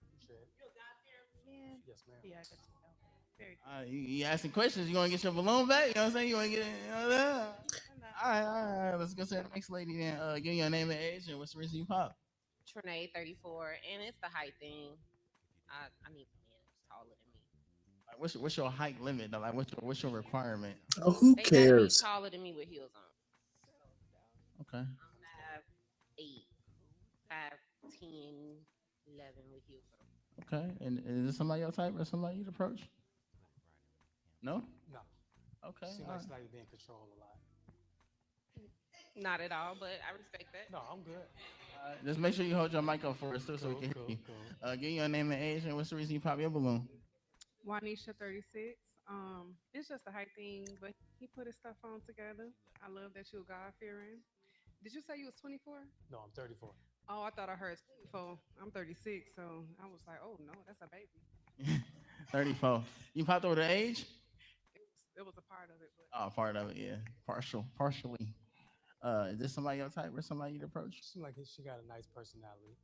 appreciate it. Yeah. Yes, ma'am. Yeah, I could tell. Very. You asking questions? You gonna get your balloon back? You know what I'm saying? You wanna get it? You know what I'm saying? All right. Let's go to the next lady then. Give me your name and age and what's the reason you pop. Trinae, 34, and it's the height thing. I need a man that's taller than me. Like, what's your height limit? Though? Like, what's your requirement? Oh, who They gotta be cares? taller than me with heels on. Okay. 5'8", 5'10", 11 with heels on. Okay. And is this somebody your type or somebody you'd approach? No. No. Okay. She all likes right. like being controlled a lot. Not at all, but I respect that. No, I'm good. Just make sure you hold your mic up for us too, so we can hear you. Give me your name and age and what's the reason you pop your balloon? Juanisha 36. It's just a hype thing, but he put his stuff on together. I love that you're God fearing. Did you say you was 24? No, I'm 34. Oh, I thought I heard 24. I'm 36, so I was like, oh no, that's a baby. 34. You popped over the age? It was a part of it, but Oh, part of it, yeah. Partially. Is this somebody your type or somebody you'd approach? Seems like she got a nice personality.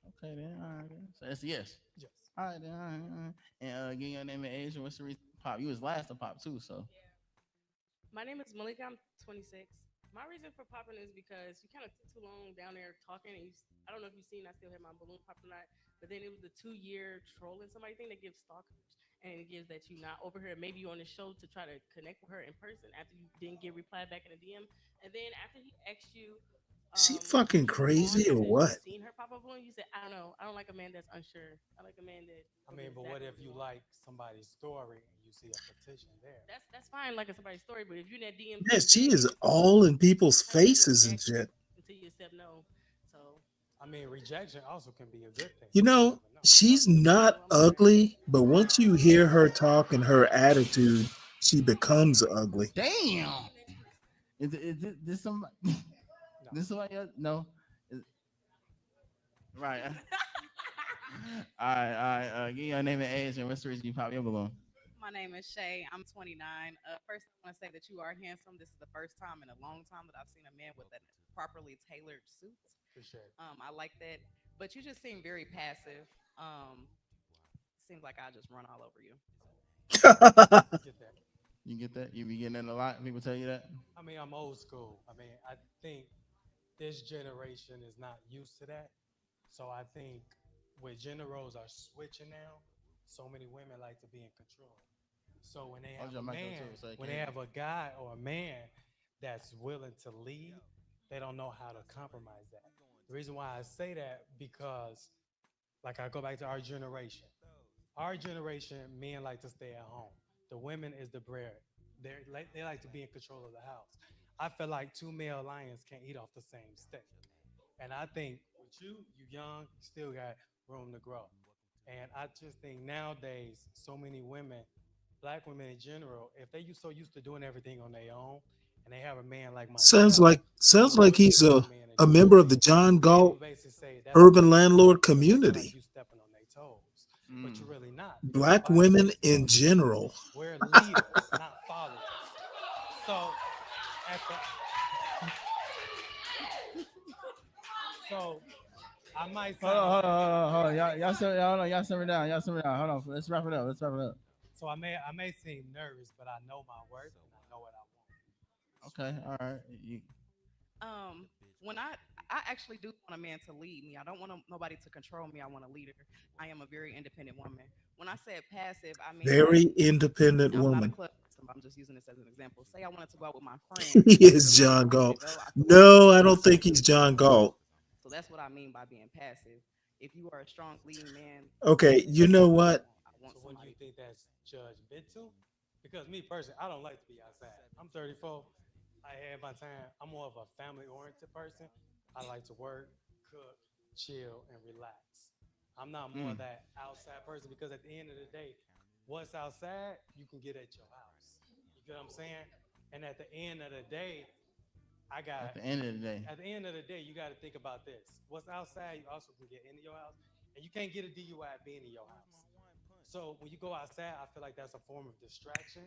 Okay, then. All right, then. So that's a yes. Yes. All right, then. All right, all right. And give me your name and age and what's the reason you pop? You was last to pop too, so. My name is Malika. I'm 26. My reason for popping is because you kind of took too long down there talking, and I don't know if you've seen, I still have my balloon popped or not, but then it was the 2 year trolling somebody thing that gives stalkers, and it gives that you not over her. Maybe you on the show to try to connect with her in person after you didn't get reply back in the DM, and then after he asked you She to fucking move on crazy or after you what? seen her pop up balloon, you said, I don't know, I don't like a man that's unsure. I like a man that. I mean, but what if you like somebody's story and you see a petition there? That's fine, like somebody's story, but if you're in that DM Yeah, too she big, is all in people's how you gonna faces and reject shit. until you accept no? So I mean, rejection also can be a good thing. You know, she's not ugly, but once you hear her talk and her attitude, she becomes ugly. Damn. Is this somebody? This somebody else? No. Right. All right. Give me your name and age and what's the reason you pop your balloon? My name is Shay. I'm 29. First, I want to say that you are handsome. This is the first time in a long time that I've seen a man with a properly tailored suit. Appreciate it. I like that. But you just seem very passive. Seems like I just run all over you. Get that. You get that? You be getting that a lot? People tell you that? I mean, I'm old school. I mean, I think this generation is not used to that. So I think where gender roles are switching now, so many women like to be in control. So when they Hold have your a mic up man, too, so I when can they hear have a guy or a man that's willing to lead, they don't know how to compromise that. The reason why I say that because, like, I go back to our generation. Our generation, men like to stay at home. The women is the bread. They like to be in control of the house. I feel like two male lions can't eat off the same stick. And I think with you young, you still got room to grow. And I just think nowadays, so many women, black women in general, if they so used to doing everything on their own, and they have a man like Sounds myself, like who sounds like knows they he's got a man a that member trusts of the them, John men will Galt basically say that's a urban waste of landlord time because they feel like community. you stepping on their toes, but you're really not. Black Why I say women this in because general. we're leaders, not followers. So at the so I might Hold on, sound hold on, hold on, hold on. Y'all simmer down. Y'all simmer down. Hold on. Let's wrap it up. Let's wrap it up. so I may seem nervous, but I know my worth and I know what I want. Okay. All right. When I actually do want a man to lead me. I don't want nobody to control me. I want a leader. I am a very independent woman. When I said passive, I mean like Very independent I'm not a woman. club I'm just using this as an example. Say I wanted to go out with my friends He and they is really didn't John want me to Galt. go. I feel like that's No, I being don't think passive. he's John Galt. So that's what I mean by being passive. If you are a strong leading man, Okay, you you know say, what? I want So what do you somebody. think that's judgmental? Because me personally, I don't like to be outside. I'm 34. I had my time. I'm more of a family oriented person. I like to work, cook, chill, and relax. I'm not more of Mm. that outside person because at the end of the day, what's outside, you can get at your house. You get what I'm saying? And at the end of the day, I At got the end of the day, at the end of the day, you got to think about this. What's outside, you also can get into your house, and you can't get a DUI being in your house. So when you go outside, I feel like that's a form of distraction,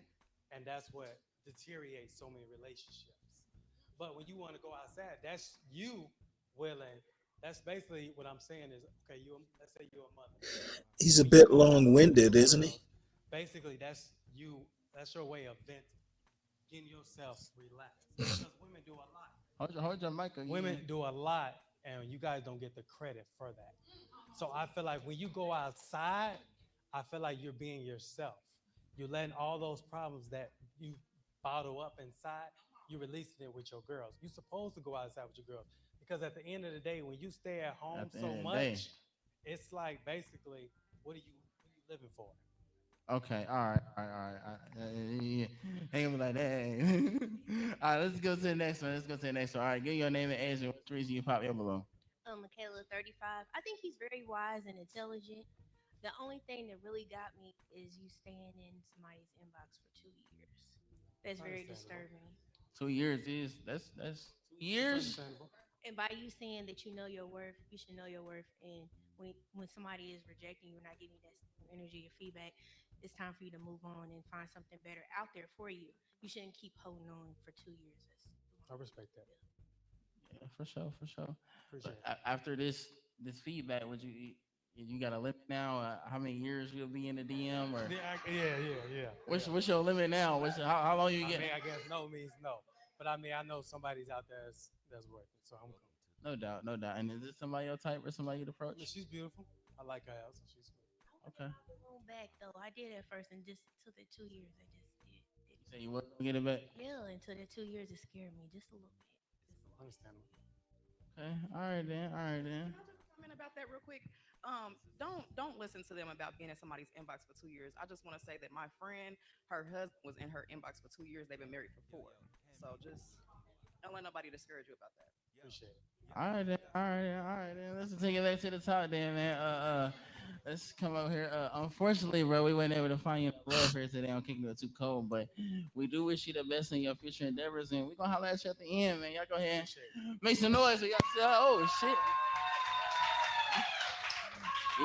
and that's what deteriorates so many relationships. But when you want to go outside, that's you willing. That's basically what I'm saying is okay. Let's say you're a mother. He's a When you bit go outside with long-winded, your isn't he? girls, basically that's you. That's your way of venting, getting yourself relaxed. Because women do a lot. hold your mic. Women do a lot, and you guys don't get the credit for that. So I feel like when you go outside, I feel like you're being yourself. You're letting all those problems that you bottle up inside, you releasing it with your girls. You're supposed to go outside with your girls because at the end of the day, when you stay at home At the so end of the day. much, it's like basically, what are you living for? Okay, all right. Ain't gonna be like that. All right, let's go to the next one. All right, give your name and age and what's the reason you pop your balloon. Michaela, 35. I think he's very wise and intelligent. The only thing that really got me is you staying in somebody's inbox for 2 years. That's very Understandable. disturbing. 2 years is that's 2 years. Understandable. And by you saying that you know your worth, you should know your worth. And when somebody is rejecting you or not giving you that same energy or feedback, it's time for you to move on and find something better out there for you. You shouldn't keep holding on for 2 years. That's too I long. respect that. Yeah, for sure. But Appreciate it. after this feedback, would you got a limit now? How many years you'll be in the DM or Yeah. what's your limit now? How long you I get? mean, I guess no means no, but I mean, I know somebody's out there that's worth it, so I'm cool. No doubt, no doubt. And is this somebody your type or somebody you'd I mean, approach? she's beautiful. I like her house, so she's cool. Okay. Go back though. I did at first and just took the 2 years. I just did. You say you would get it back? Yeah, until the 2 years it scared me just a little bit. Just a little bit. Understandable. Okay. All right then. All right then. Can I just comment about that real quick? Don't listen to them about being in somebody's inbox for 2 years. I just want to say that my friend, her husband was in her inbox for 2 years. They've been married for 4. So just don't let nobody discourage you about that. Appreciate it. All right then. All right then. Let's take it back to the top then, man. Let's come over here. Unfortunately, bro, we weren't able to find you love here today on Kicking It Too Cold, but we do wish you the best in your future endeavors, and we're gonna holler at you at the end, man. Y'all go ahead and make some noise. So y'all say, oh shit.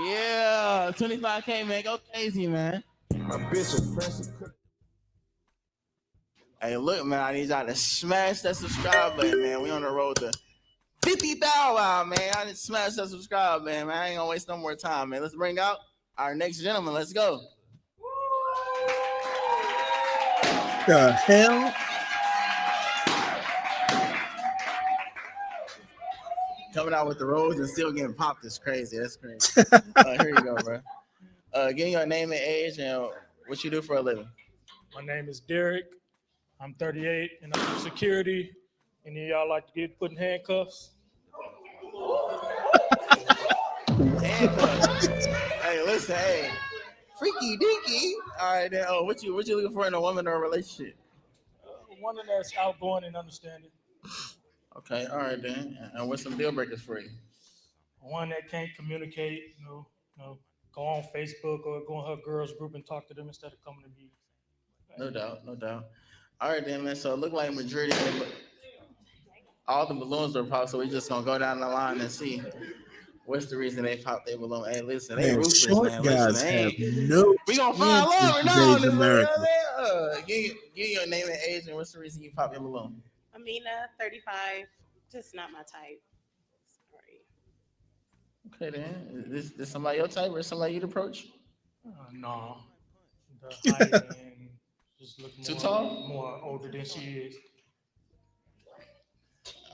Yeah, 25K, man. Go crazy, man. My bitch impressive. Hey, look, man, I need y'all to smash that subscribe button, man. We on the road to 50,000, man. I need to smash that subscribe button, man. I ain't gonna waste no more time, man. Let's bring out our next gentleman. Let's go. The hell? Coming out with the rose and still getting popped is crazy. That's crazy. Here you go, bro. Give me your name and age and what you do for a living. My name is Derek. I'm 38 and I'm in security. Any of y'all like to get put in handcuffs? Handcuffs. Hey, listen, hey. Freaky dinky. All right, then. Oh, what you looking for in a woman or a relationship? One that's outgoing and understanding. Okay, all right then. And what's some deal breakers for you? One that can't communicate, go on Facebook or go on her girls group and talk to them instead of coming to me. No doubt, no doubt. All right then, man. So it looked like majority of all the balloons are popped, so we just gonna go down the line and see what's the reason they popped their balloon. Hey, listen, they Man, ruthless, short man. Listen, guys they have ain't. no We gonna find chance in love or no in today's this one, you know America. what I'm saying? Give your name and age and what's the reason you pop your balloon? Amina, 35. Just not my type. Sorry. Okay then. Is this somebody your type or somebody you'd approach? No. The height and just look Too tall? more older than she is.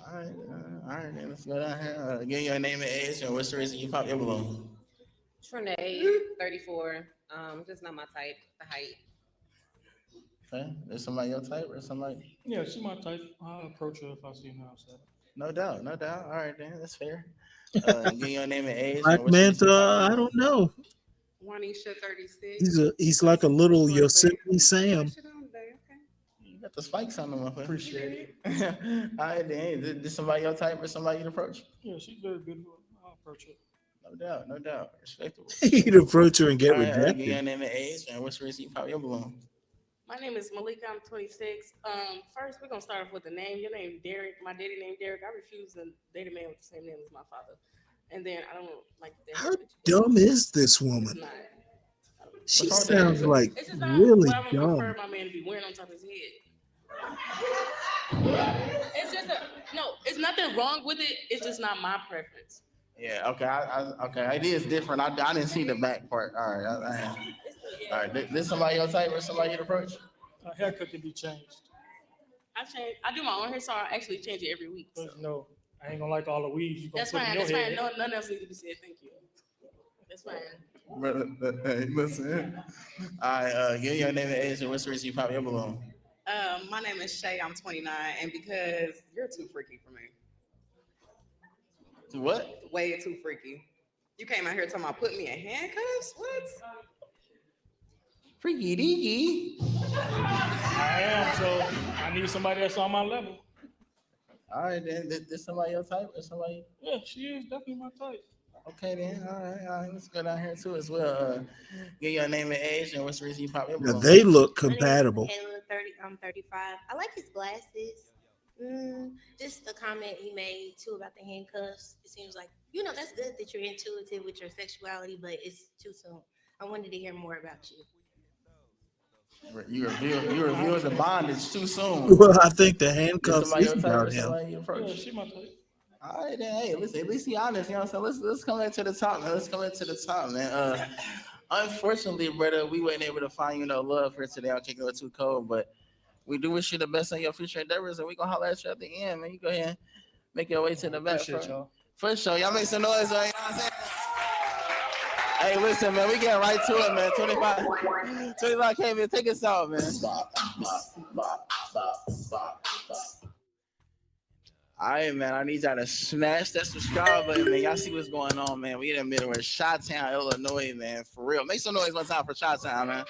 All right, then let's go down here. Give your name and age and what's the reason you pop your balloon? Trinade, 34. Just not my type. The height. Okay, is somebody your type or somebody? Yeah, she's my type. I'll approach her if I see her outside. No doubt, no doubt. All right, then that's fair. Give your name and age Black and what's the reason Manta, you probably I don't know. Juanisha 36. He's like a little Short, but Yosemite Sam. put shit on today, okay? You got the spikes on them, motherfucker. Appreciate it. All right, then. Is somebody your type or somebody you'd approach? Yeah, she's very beautiful. I'll approach her. No doubt, no doubt. Respectable. He'd approach her and get All right, give rejected. your name and age and what's the reason you pop your balloon? My name is Malika. I'm 26. First, we're gonna start off with the name. Your name Derek. My daddy named Derek. I refuse to date a man with the same name as my father. And then I don't like that. How dumb is this It's woman? not. She What's wrong with sounds that? like It's just not really what I would prefer dumb. my man to be wearing on top of his head. It's just no. It's nothing wrong with it. It's just not my preference. Yeah, okay. Okay, it is different. I didn't see the back part. All right, all right. This somebody your type or somebody you'd approach? Haircut can be changed. I do my own hair, so I actually change it every week. So. No, I ain't gonna like all the weaves you gonna That's put fine. in your That's head. fine. No, nothing else needs to be said. Thank you. That's fine. Brother, hey, listen. All right, give your name and age and what's the reason you pop your balloon? My name is Shay. I'm 29, and because you're too freaky for me. What? Way too freaky. You came out here talking about putting me in handcuffs? What? Freaky deaky. I am, so I need somebody that's on my level. All right, then. This somebody your type or somebody? Yeah, she is definitely my type. Okay, then. All right. Let's go down here too as well. Give your name and age and what's the reason you pop your Now balloon? they look My name is compatible. Michaela, I'm 35. I like his glasses. Just the comment he made too about the handcuffs. It seems like, that's good that you're intuitive with your sexuality, but it's too soon. I wanted to hear more about you. You reveal the bondage too soon. Well, I think the This handcuffs somebody is your type or about him. somebody you approach? Yeah, she my type. All right, then. Hey, listen. At least he honest. You know what I'm saying? Let's come back to the top, man. Let's come back to the top, man. Unfortunately, brother, we weren't able to find love here today. I'll kick it too cold, but we do wish you the best on your future endeavors, and we gonna holler at you at the end, man. You go ahead and make your way to the back. Appreciate y'all. For sure, y'all make some noise, man. You know what I'm saying? Hey, listen, man. We getting right to it, man. 25K, man. Take us out, man. All right, man. I need y'all to smash that subscribe button, man. Y'all see what's going on, man. We in the middle of Chi-Town, Illinois, man. For real. Make some noise one time for Chi-Town, man.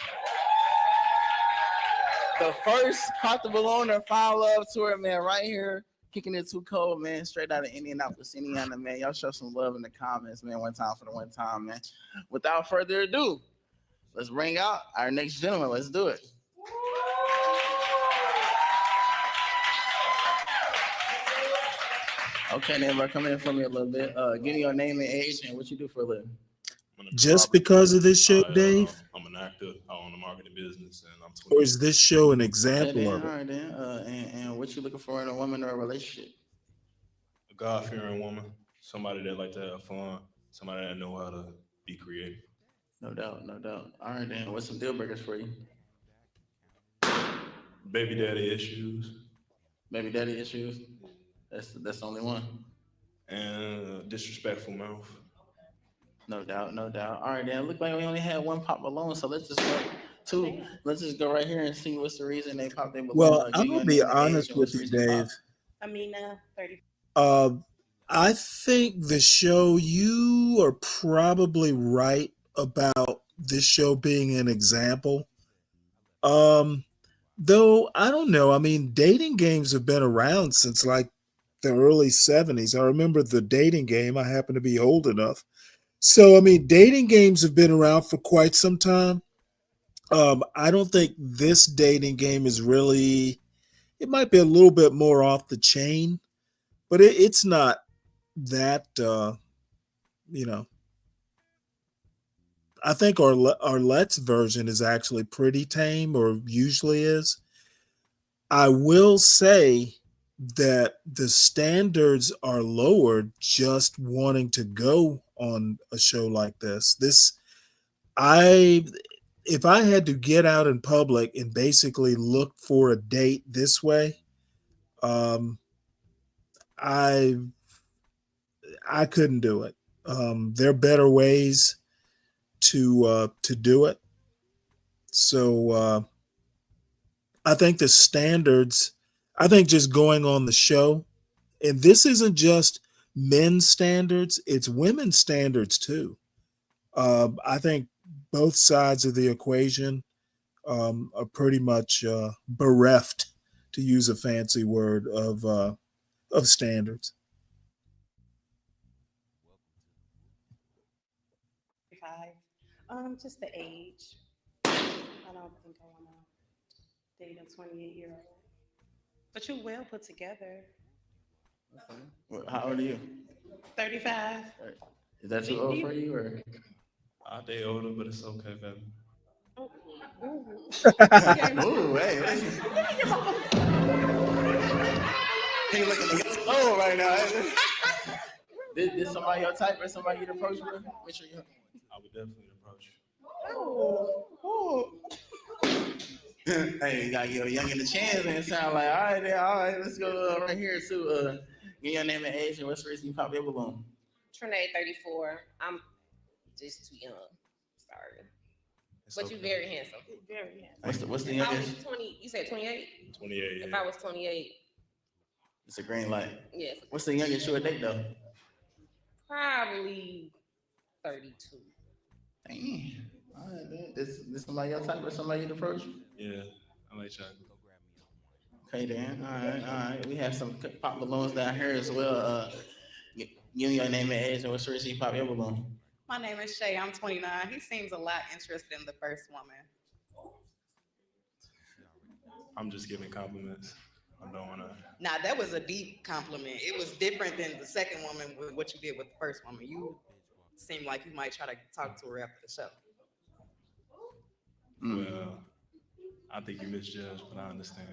The first Pop the Balloon or Find Love tour, man, right here. Kicking it too cold, man. Straight out of Indianapolis, Indiana, man. Y'all show some love in the comments, man. One time for the one time, man. Without further ado, let's bring out our next gentleman. Let's do it. Okay, neighbor, come in for me a little bit. Give me your name and age and what you do for a living. Just because of this show, Dave? I'm an actor. I own a marketing business, and I'm 20. Or is this show an example of it? All right, then. And what you looking for in a woman or a relationship? A God-fearing woman, somebody that like to have fun, somebody that know how to be creative. No doubt, no doubt. All right, then. What's some deal breakers for you? Baby daddy issues. Baby daddy issues? That's the only one. And disrespectful mouth. No doubt, no doubt. All right, then. Look like we only had one pop balloon, so let's just go two. Let's just go right here and see what's the reason they popped their balloon. Well, I'm gonna be honest with you, Dave. Amina, 30. I think the show, you are probably right about this show being an example. Though I don't know. I mean, dating games have been around since like the early 70s. I remember the dating game. I happen to be old enough. So, I mean, dating games have been around for quite some time. I don't think this dating game is really, it might be a little bit more off the chain, but it's not that, I think Arlette's version is actually pretty tame, or usually is. I will say that the standards are lowered just wanting to go on a show like this. If I had to get out in public and basically look for a date this way, I couldn't do it. There are better ways to do it. So I think the standards, I think just going on the show, and this isn't just men's standards, it's women's standards too. I think both sides of the equation are pretty much bereft, to use a fancy word, of standards. 5. Just the age. I don't think I want to date a 28-year-old. But you well put together. How old are you? 35. Is that too old for you, or? I'll date older, but it's okay, baby. Ooh, hey, listen. He looking at your soul right now. This somebody your type or somebody you'd approach with? Which are you? I would definitely approach you. Oh. Hey, you gotta give a youngin' a chance and sound like, all right, let's go right here too. Give your name and age and what's the reason you pop your balloon? Trinae 34. I'm just too young. Sorry. But okay. you're very handsome. Very handsome. What's the If I youngest? was 20, you said 28? 28. If Yeah. I was 28, It's a green light. yes. What's the youngest you would date though? Probably 32. Dang. All right, man. This somebody your type or somebody you'd approach? Yeah, I like chocolate. Okay, then. All right. We have some pop balloons down here as well. Give me your name and age and what's the reason you pop your balloon? My name is Shay. I'm 29. He seems a lot interested in the first woman. I'm just giving compliments. I don't want to. Now, that was a deep compliment. It was different than the second woman with what you did with the first woman. You seem like you might try to talk to her after the show. Well, I think you misjudged, but I understand.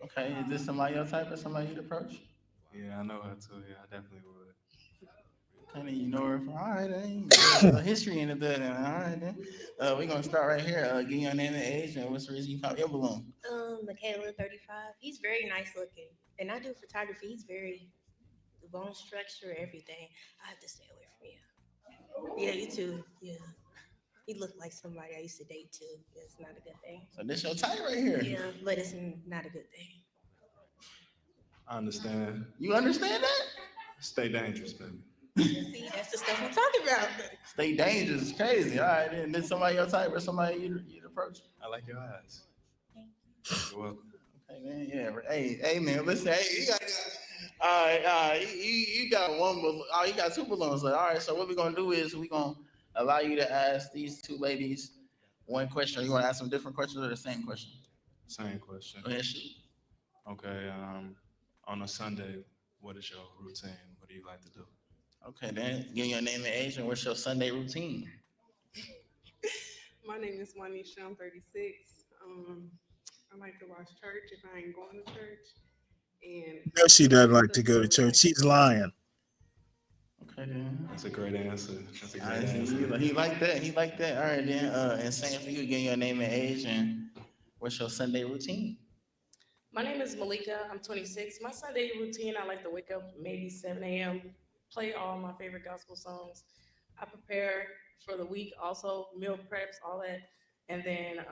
Okay, is this somebody your type or somebody you'd approach? Yeah, I know her too. Yeah, I definitely would. Kind of, you know her from, all right, then. A history in the building. All right, then. We're going to start right here. Give me your name and age and what's the reason you pop your balloon? Michaela, 35. He's very nice looking. And I do photography. He's very, the bone structure, everything. I have to stay away from you. Yeah, you too. Yeah. He looked like somebody I used to date too. It's not a good thing. So this your type right here. Yeah, but it's not a good thing. I understand. You understand that? Stay dangerous, baby. See, that's the stuff I'm talking about. Stay dangerous. It's crazy. All right, then. This somebody your type or somebody you'd approach? I like your eyes. You're welcome. Okay, man. Yeah. Hey, man. Listen. Hey, you got. All right. You got one. Oh, you got two balloons. Like, all right. So what we're gonna do is we're gonna allow you to ask these two ladies one question. Or you want to ask them different questions or the same question? Same question. Go ahead, shoot. Okay. On a Sunday, what is your routine? What do you like to do? Okay, then give your name and age and what's your Sunday routine? My name is Juanisha. I'm 36. I like to watch church if I ain't going to church. And No, she doesn't like to go to church. She's lying. Okay, then. That's a great answer. That's a great All right, answer. he like that. He like that. All right, then. And same for you. Give your name and age and what's your Sunday routine? My name is Malika. I'm 26. My Sunday routine, I like to wake up maybe 7 a.m., play all my favorite gospel songs. I prepare for the week, also meal preps, all that. And then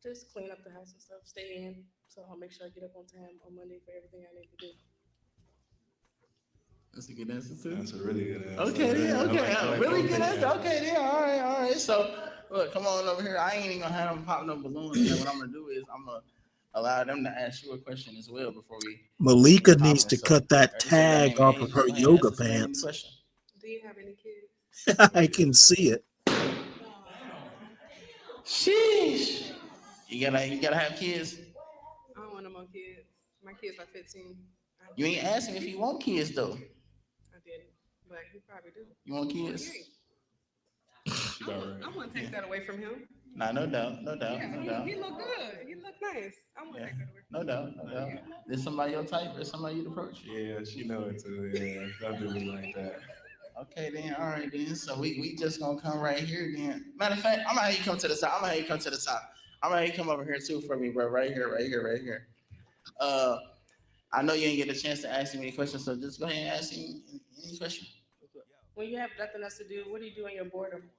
just clean up the house and stuff, stay in. So I'll make sure I get up on time on Monday for everything I need to do. That's a good answer too. That's a really good answer. Okay, yeah, okay. I like Really both good of answer. them. Okay, yeah, all right. So look, come on over here. I ain't even gonna have them pop no balloons. And what I'm gonna do is I'm gonna allow them to ask you a question as well before we. Malika needs popping. to So, cut that you say your name tag and off age, of and her go ahead and yoga ask this lady the pants. question. do you have any kids? I can see it. Sheesh. You gotta have kids. I don't want no more kids. My kids are 15. You ain't asking if you want kids though. I didn't, but he probably do. You want kids? She about right. I wouldn't take that away from him. Nah, no doubt, no doubt, Yeah, no doubt. he look good. He look nice. I wouldn't take that away from No doubt, no doubt. Is somebody your type or somebody you'd approach? Yeah, she know it too. Yeah, I do me like that. Okay, then, all right, then. So we just gonna come right here, then. Matter of fact, I'm gonna have you come to the side. I'm gonna have you come to the top. I'm gonna have you come over here too for me, bro. Right here, right here, right here. I know you didn't get a chance to ask him any questions, so just go ahead and ask him any question. When you have nothing else to do, what do you do in your boredom?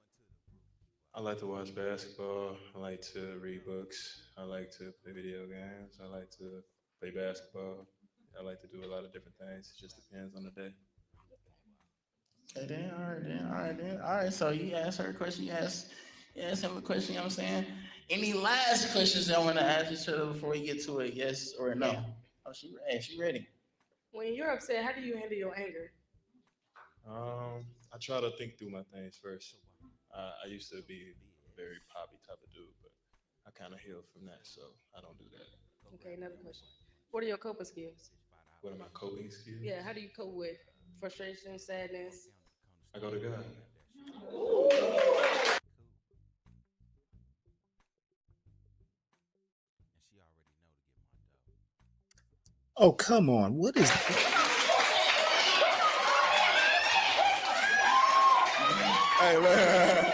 I like to watch basketball. I like to read books. I like to play video games. I like to play basketball. I like to do a lot of different things. It just depends on the day. Okay, then, all right, then, all right, then. All right, so you asked her a question, you asked him a question, you know what I'm saying? Any last questions y'all want to ask each other before we get to a yes or a no? Yeah. Oh, she ready. When you're upset, how do you handle your anger? I try to think through my things first. I used to be a very poppy type of dude, but I kind of healed from that, so I don't do that. Okay, another question. What are your coping skills? What are my coping skills? Yeah, how do you cope with frustration, sadness? I go to God. Oh, come on. What is Hey, man.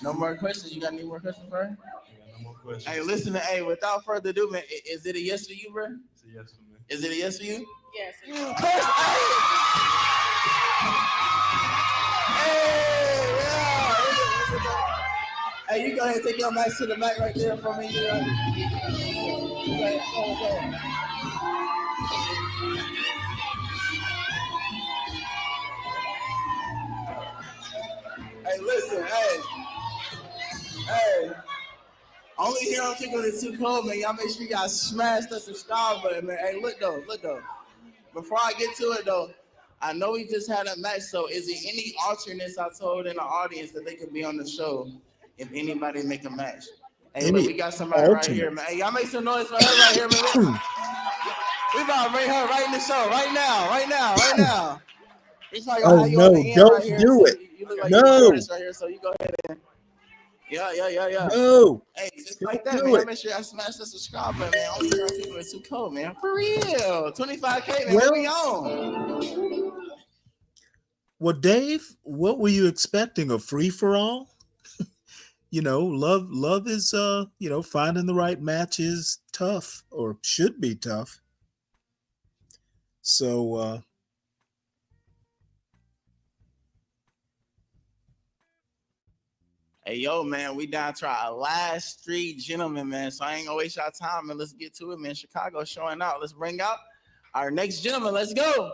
No more questions. You got any more questions for her? No more questions. Hey, listen, hey, without further ado, man, is it a yes for you, bro? It's a yes for me. Is it a yes for you? Yes. Hey, you go ahead and take your mic to the back right there for me. You know? Okay. Hey, listen, hey. Only here on Kicking It Too Cold, man. Y'all make sure y'all smash the subscribe button, man. Hey, look though. Before I get to it though, I know we just had a match, so is there any alternates I told in the audience that they could be on the show if anybody make a match? Hey, look, we got somebody right here, man. Hey, y'all make some noise for her right here, man. We about to bring her right in the show, right now. It's like Oh, how you on the end don't right here. do So it. you look like No. you're right here, so you go ahead and yeah. No. Hey, just Don't like that, do man. it. Make sure I smash the subscribe button, man. Only here on People It's Too Cold, man. For real. 25K, man. Well- What we on? Well, Dave, what were you expecting? A free for all? Love is finding the right match is tough or should be tough. So Hey, yo, man, we down to our last three gentlemen, man. So I ain't gonna waste y'all time, man. Let's get to it, man. Chicago showing out. Let's bring out our next gentleman. Let's go.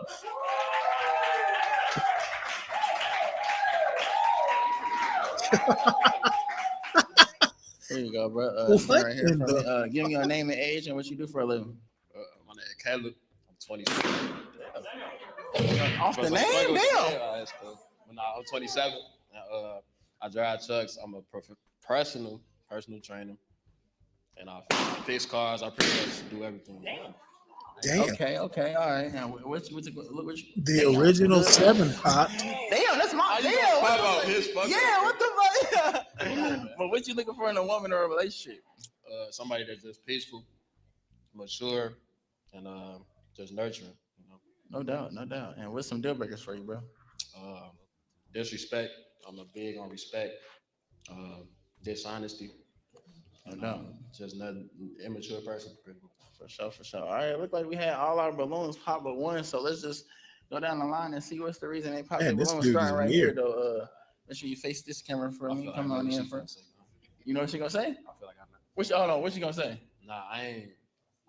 Here you go, bro. What Right here in for the- me. Give me your name and age and what you do for a living. My name is Caleb. I'm 27. Off the name, damn. When I'm 27. I drive trucks. I'm a personal trainer, and I fix cars. I pretty much do everything. Damn. Okay, all right. Now, what's The original 7 pot. Damn, that's my damn. About his fucking What the fuck? But what you looking for in a woman or a relationship? Somebody that's just peaceful, mature, and just nurturing. No doubt. And what's some deal breakers for you, bro? Disrespect. I'm a big on respect. Dishonesty. No doubt. Just not immature person. For sure. All right, look like we had all our balloons pop but one, so let's just go down the line and see what's the reason they popped their Man, this balloons. dude Starting is right weird. here, though. Make sure you face this camera for me. Come on in first. You know what she gonna say? I feel like I know. Hold on, what she gonna say? Nah, I ain't.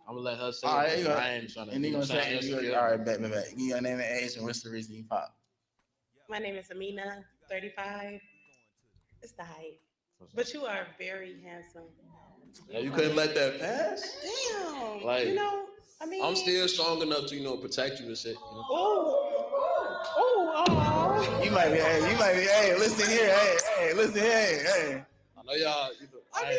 I'm gonna let her say All right, it. you go. I ain't trying to. And he gonna say, insecure. all right, bet. Give me your name and age and what's the reason you pop? My name is Amina, 35. It's the height. But you are very handsome. Yeah, you couldn't let that pass. Damn. Like, I mean, I'm still strong enough to, protect you and shit. Oh. You might be, hey, listen here, hey. I know y'all. Let me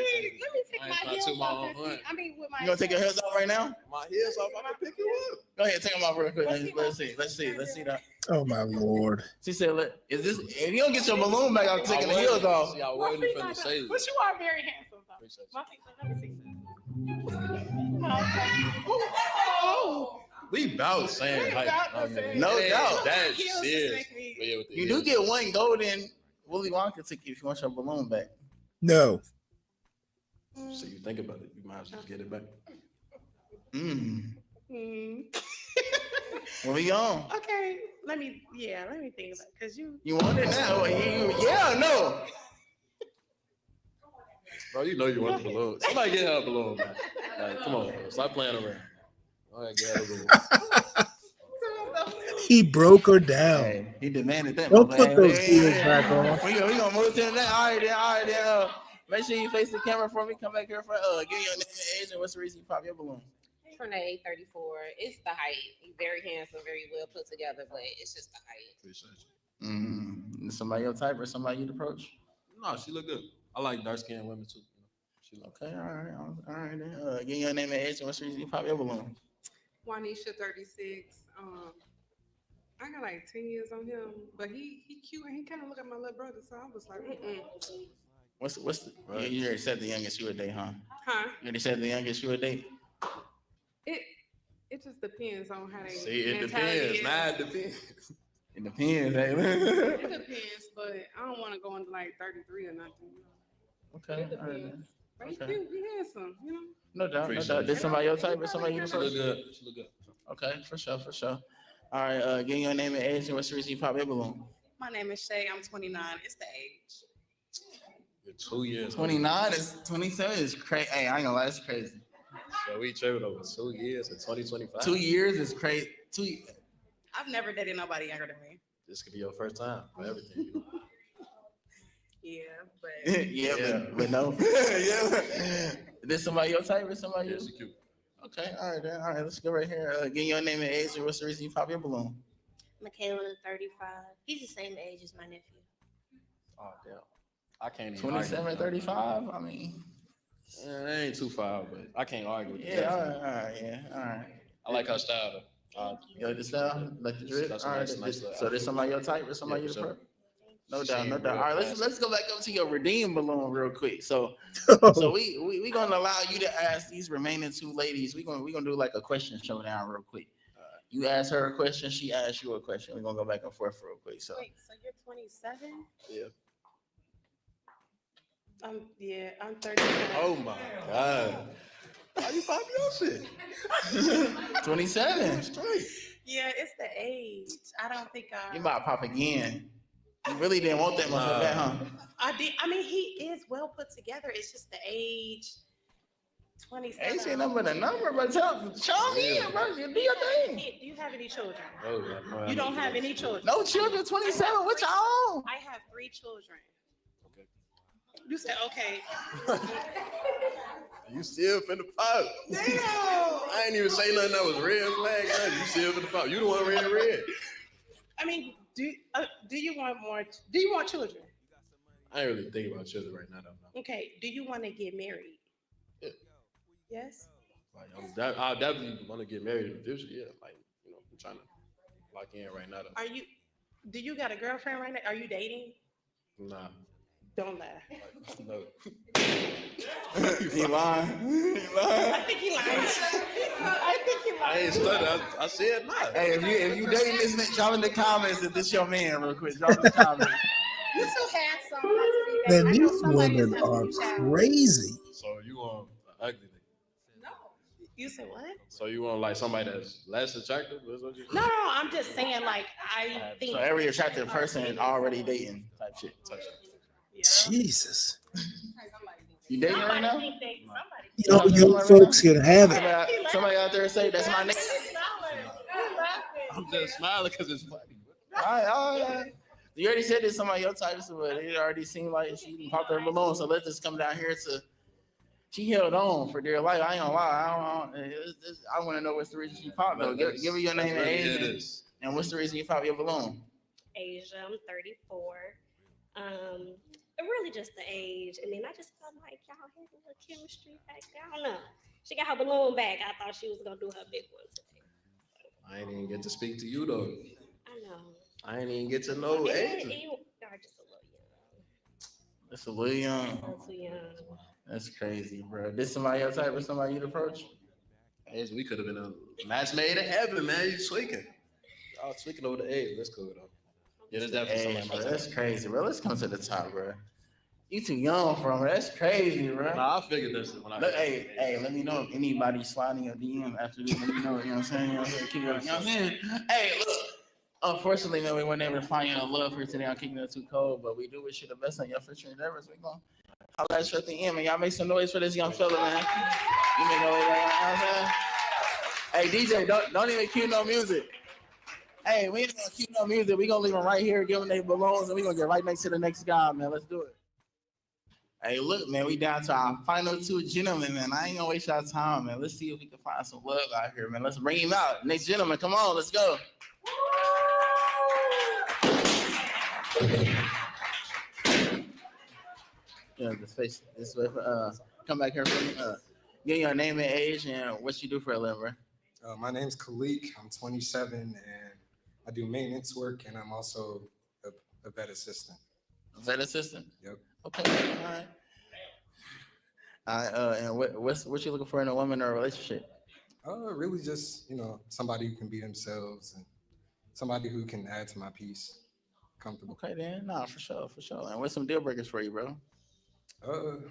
take my heels off and see. I mean, with my You gonna take your heels off right now? My heels off. I can pick you up. Go ahead, take them off real quick. Let's see that. Oh my Lord. She said, "Is this? If you don't get your balloon back, I'm taking the heels off." See, I wasn't finna say But this. you are very handsome, though. Let me see. Oh. We bout saying hype. No doubt. That's Heels serious. just make me- But yeah, with the You do heels. get one golden Willy Wonka ticket if you want your balloon back. No. So you think about it, you might as well just get it back. Where we on? Okay, let me think about it, because you You want it now? Yeah, no. Bro, you know you want the balloon. Somebody get her a balloon, man. Like, come on, bro. Stop playing around. All right, get her a balloon. He broke her down. Hey, he demanded that. Don't put Hey, those hey, heels hey, back on. We gonna move to the next. All right, then. Make sure you face the camera for me. Come back here for give your name and age and what's the reason you pop your balloon. Trinae, 34. It's the height. He's very handsome, very well put together, but it's just the height. Appreciate you. Somebody your type or somebody you'd approach? No, she look good. I like dark skinned women too. She look Okay, all right then. Give your name and age and what's the reason you pop your balloon. Juanisha, 36. I got like 10 years on him, but he cute and he kind of look like my little brother, so I was like, What's the? You already said the youngest you would date, huh? Huh? You already said the youngest you would date. It just depends on how they See, it mentality depends. is. Nah, it depends. It depends, hey. It depends, but I don't want to go into like 33 or nothing. Okay, It all right depends. then. But he Okay. cute, he handsome, you know. No doubt, no Appreciate doubt. it. This somebody your type or somebody you She look good. She look good. Okay, for sure. All right, give your name and age and what's the reason you pop your balloon. My name is Shay. I'm 29. It's the age. You're 2 years. 29 is 27 is crazy. Hey, I ain't gonna lie, that's crazy. So we traded over 2 years in 2025. 2 years is crazy. I've never dated nobody younger than me. This could be your first time for everything. Yeah, but yeah, but no. Yeah. This somebody your type or somebody? Yeah, she cute. Okay, all right then. All right, let's go right here. Give your name and age and what's the reason you pop your balloon. Michaela, 35. He's the same age as my nephew. Oh damn. I can't even 27, argue. 35. I mean, It ain't too far, but I can't argue with yeah, that. all right. I like her style though. You like the style? Like the drip? That's All right. nice little So this outfit. somebody your type or somebody Yeah, you for sure. No She doubt, no ain't doubt. real All right, classy. let's go back up to your redeem balloon real quick. So we gonna allow you to ask these remaining two ladies. We gonna do like a question showdown real quick. You ask her a question, she asks you a question. We're gonna go back and forth real quick. So Wait, so you're 27? Yeah. I'm 39. Oh my god. Why you pop your shit? 27. Straight. Yeah, it's the age. I don't think You about to pop again. You really didn't want that much of that, huh? I did. I mean, he is well put together. It's just the age. 27. Ain't saying nothing but a number, but show me, bro. You do your thing. Do you have any children? No, You don't have any children. No children, 27. What y'all? I have 3 children. You said okay. You still finna pop. Damn. I ain't even say nothing that was red flag. Nothing. You still finna pop. You the one red. I mean, do you want more? Do you want children? I ain't really thinking about children right now. No. Okay. Do you want to get married? Yeah. Yes. Like I'll definitely want to get married in the future. Yeah, like I'm trying to lock in right now. Though. Do you got a girlfriend right now? Are you dating? Nah. Don't lie. No. He lying. I think he lying. I ain't stuttering. I said not. Hey, if you dating this man, drop in the comments if this your man real quick. Drop in the comments. You're so handsome. Man, these women are crazy. So you want ugly nigga? No. You said what? So you want like somebody that's less attractive? That's what you No, I'm just saying like I think. So every attractive person already dating type shit. Jesus. You dating right now? Young folks can have it. Somebody out there say that's my name. I'm just smiling because it's funny. All right. You already said this somebody your type, so it already seemed like she popped her balloon. So let's just come down here to. She held on for dear life. I ain't gonna lie. I want to know what's the reason she popped though. Give her your name and age, and what's the reason you popped your balloon? Asia, I'm 34. Really just the age. And then I just felt like y'all had a little chemistry back there. I don't know. She got her balloon back. I thought she was gonna do her big one today. I ain't even get to speak to you though. I know. I ain't even get to know You Asia. are just a little young. That's a little young. I'm too young. That's crazy, bro. This somebody your type or somebody you'd approach? Asia, we could have been a match made in heaven, man. You tweaking. Y'all tweaking over the age. That's cool though. Yeah, that's definitely Hey, somebody. bro, that's crazy, bro. Let's come to the top, bro. You too young for him. That's crazy, bro. Nah, I figured this when I. Look, hey, let me know if anybody sliding your DM after this. Let me know. You know what I'm saying? You know what I'm saying? Hey, look. Unfortunately, man, we weren't able to find you a love here today on Kicking It Too Cold, but we do wish you the best on your future endeavors. We're going to holla at you at the end, man. Y'all make some noise for this young fella, man. You make no way, man. You know what I'm saying? Hey, DJ, don't even cue no music. Hey, we ain't gonna cue no music. We gonna leave them right here, give them their balloons, and we gonna get right next to the next guy, man. Let's do it. Hey, look, man, we down to our final two gentlemen, man. I ain't gonna waste our time, man. Let's see if we can find some love out here, man. Let's bring him out. Next gentleman, come on, let's go. Yeah, this way for come back here for me. Give your name and age and what you do for a living, bro. My name's Khalik. I'm 27 and I do maintenance work, and I'm also a vet assistant. A vet assistant? Yep. Okay, all right. And what you looking for in a woman or a relationship? Really just, somebody who can be themselves and somebody who can add to my piece. Comfortable. Okay, then. Nah, for sure. And what's some deal breakers for you, bro?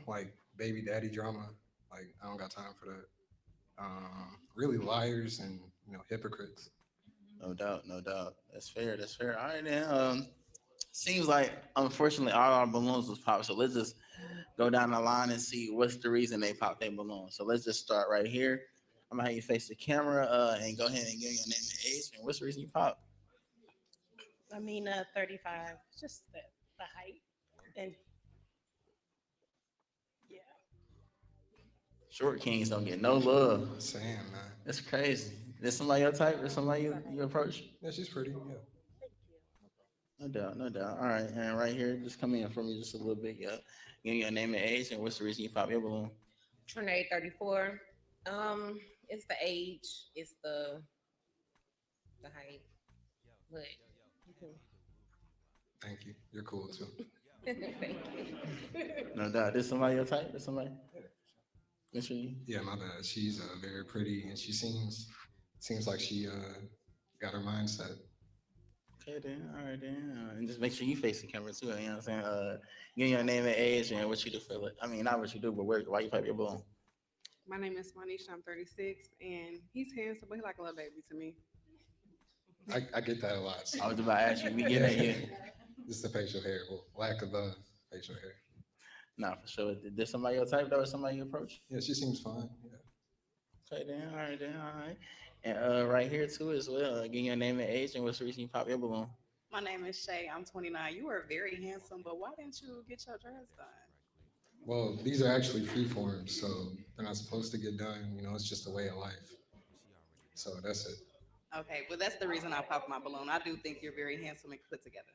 Like baby daddy drama. Like, I don't got time for that. Really liars and, hypocrites. No doubt. That's fair. All right, then. Seems like, unfortunately, all our balloons was popped. So let's just go down the line and see what's the reason they popped their balloon. So let's just start right here. I'm gonna have you face the camera and go ahead and give your name and age. And what's the reason you popped? 35. Just the height. And yeah. Short kings don't get no love. Sam, man. That's crazy. Is somebody your type? Is somebody you approach? Yeah, she's pretty. Yeah. No doubt. All right, and right here, just come in for me just a little bit. Yeah. Give me your name and age, and what's the reason you pop your balloon? Trinidad 34. It's the age, it's the height. But Thank you. You're cool too. thank you. No doubt. Is somebody your type? Is somebody? Yeah, my bad. She's very pretty, and she seems like she got her mindset. Okay, then. All right, then. And just make sure you face the camera too. You know what I'm saying? Give me your name and age and what you do for it. I mean, not what you do, but why you pop your balloon? My name is Monisha. I'm 36, and he's handsome, but he's like a little baby to me. I get that a lot. So. I was about to ask you. We get at you. It's the facial hair, lack of facial hair. Nah, for sure. Did somebody your type though, or somebody you approach? Yeah, she seems fine. Yeah. Okay, then. All right. And right here too as well. Give your name and age and what's the reason you pop your balloon? My name is Shay. I'm 29. You are very handsome, but why didn't you get your dress done? Well, these are actually free forms, so they're not supposed to get done. It's just a way of life. So that's it. Okay, well, that's the reason I popped my balloon. I do think you're very handsome and put together.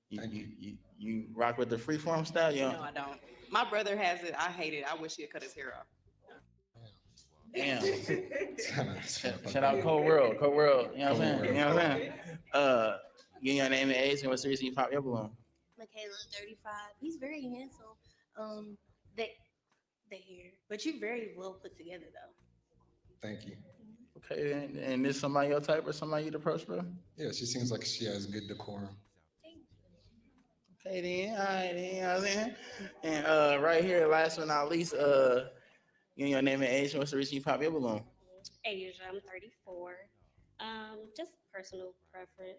You rock with the freeform style? No, I don't. My brother has it. I hate it. I wish he had cut his hair off. Damn. Shout out Cold World. You know what I'm saying? Give your name and age and what's the reason you pop your balloon? Michaela, 35. He's very handsome. The hair, but you're very well put together though. Thank you. Okay, and is somebody your type or somebody you'd approach, bro? Yeah, she seems like she has good decorum. Okay, then. All right, then. You know what I'm saying? And right here, last but not least, give your name and age and what's the reason you pop your balloon? Asia, I'm 34. Just personal preference.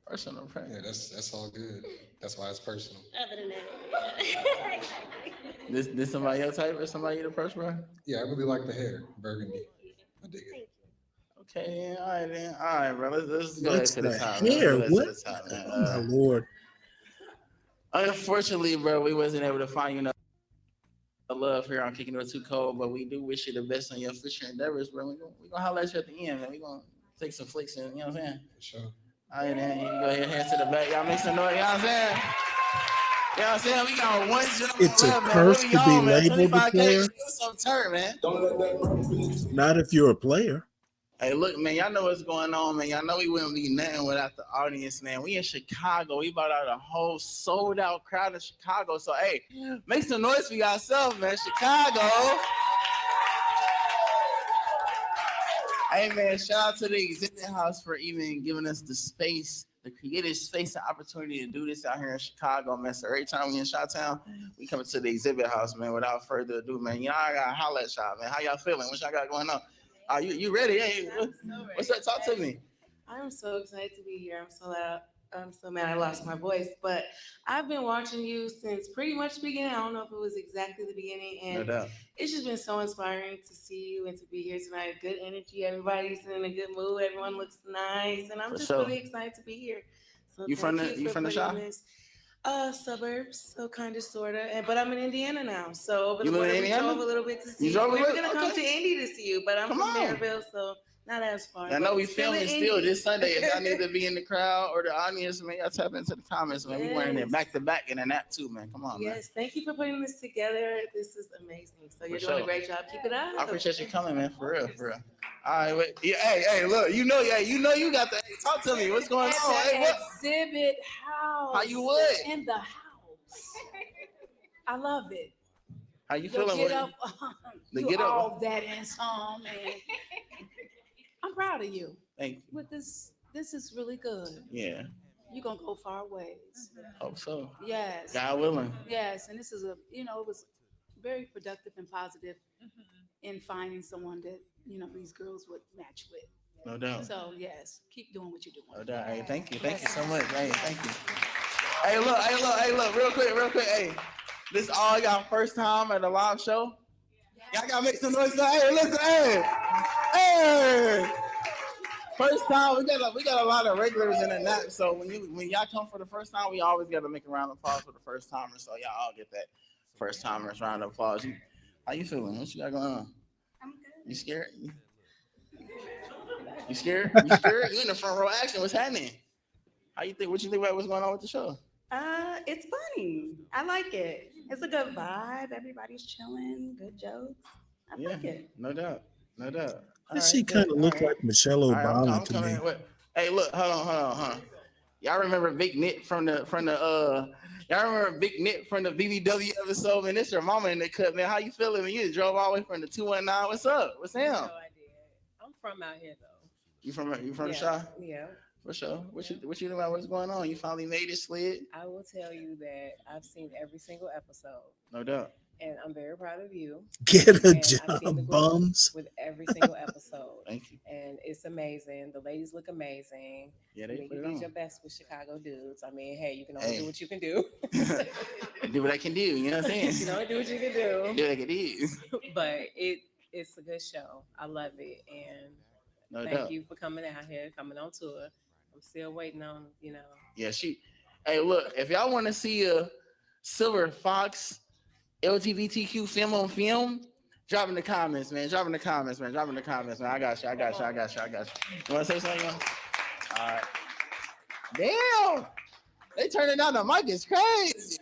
Personal preference. Yeah, that's all good. That's why it's personal. Other than that, This somebody your type or somebody you'd approach, bro? Yeah, I really like the hair, burgundy. I dig it. Okay, all right, bro. Let's go What's to the the top. hair? Let's go What? to the top, man. Oh my Lord. Unfortunately, bro, we wasn't able to find you love here on Kicking It Too Cold, but we do wish you the best on your future endeavors, bro. We're gonna holler at you at the end, man. We're gonna take some flicks and you know what I'm saying? For sure. All right, then you can go ahead, hands to the back. Y'all make some noise, you know what I'm saying? You know what I'm saying? We got one gentleman It's a left, man. curse What we to be on, man? labeled a 25K, player. give us some turn, man. Not if you're a player. Hey, look, man, y'all know what's going on, man. Y'all know we wouldn't be nothing without the audience, man. We in Chicago. We brought out a whole sold-out crowd in Chicago. So, hey, make some noise for yourself, man. Chicago. Hey, man, shout out to the exhibit house for even giving us the space, the creative space and opportunity to do this out here in Chicago, man. So every time we in Chi-Town, we come to the exhibit house, man. Without further ado, man, I got to holler at y'all, man. How y'all feeling? What y'all got going on? You ready? Hey, what's up? Talk to me. I'm so excited to be here. I'm sold out. I'm so mad I lost my voice, but I've been watching you since pretty much the beginning. I don't know if it was exactly the beginning, No and doubt. it's just been so inspiring to see you and to be here tonight. Good energy, everybody's in a good mood, everyone looks nice, and I'm For just sure. really excited to be here. So You from thank the you for you from the putting shop? this suburbs, so kind of sorta, but I'm in Indiana now. So over You the live border, in we Indiana? drove a little bit to You see you. drove a We were little? gonna come to Okay. Indy to see you, but I'm Come from on. Maryville, so not as far. I but know we still in filming still Indy. this Sunday. If y'all need to be in the crowd or the audience, man, y'all tap into the comments, man. We wearing it Yes. back to back in a nap too, man. Come on, man. Yes, thank you for putting this together. This is amazing. So you're For doing a sure. great job. Keep it up. I appreciate you coming, man. For real, for real. All right, wait. Yeah, hey, look, you know you got the. Hey, talk to me. What's going At on? the Hey, what? exhibit house. How you would? In the house. I love it. How you The feeling? get up, The you get up. all that and some, and I'm proud of you. Thank you. With this is really good. Yeah, You're gonna go far ways. hope so. Yes. God willing. Yes, and this is it was very productive and positive in finding someone that these girls would match with. No doubt. So yes, keep doing what you're doing. No doubt. Hey, thank you so much. Hey, thank you. Hey, look, real quick. Hey, this all y'all first time at a live show. Y'all gotta make some noise. Hey, listen, hey. First time, we got a lot of regulars in the nap. So when y'all come for the first time, we always gotta make a round of applause for the first timers. So y'all all get that first timers round of applause. How you feeling? What you got going on? I'm good. You scared? You scared? You in the front row action. What's happening? What you think about what's going on with the show? It's funny. I like it. It's a good vibe. Everybody's chilling. Good jokes. I like it. No doubt. She kind of looked like Michelle All right, Obama I'm to coming me. in with. Hey, look, hold on. Y'all remember Big Nit from the y'all remember Big Nit from the BBW episode? Man, this your mama in the cut, man. How you feeling? Man, you drove all the way from the 219. What's up? What's him? No idea. I'm from out here though. You from the Yeah, shop? yeah. For sure. What you think about what's going on? You finally made it slid? I will tell you that I've seen every single episode, No doubt. and I'm very proud of you. Get a And I've seen the job, growth bums. with every single episode. Thank you. And it's amazing. The ladies look amazing. Yeah, they I mean, put you it did on. your best with Chicago dudes. I mean, hey, you can only Hey. do what you can do. Do what I can do. You know what I'm saying? You can only do what you can do. Do what I can do. But it's a good show. I love it, and No thank doubt. you for coming out here, coming on tour. I'm still waiting on. Yeah, Hey, look, if y'all want to see a Silver Fox LGBTQ film on film, drop in the comments, man. I got you. You want to say something? All right. Damn. They turning down the mic is crazy.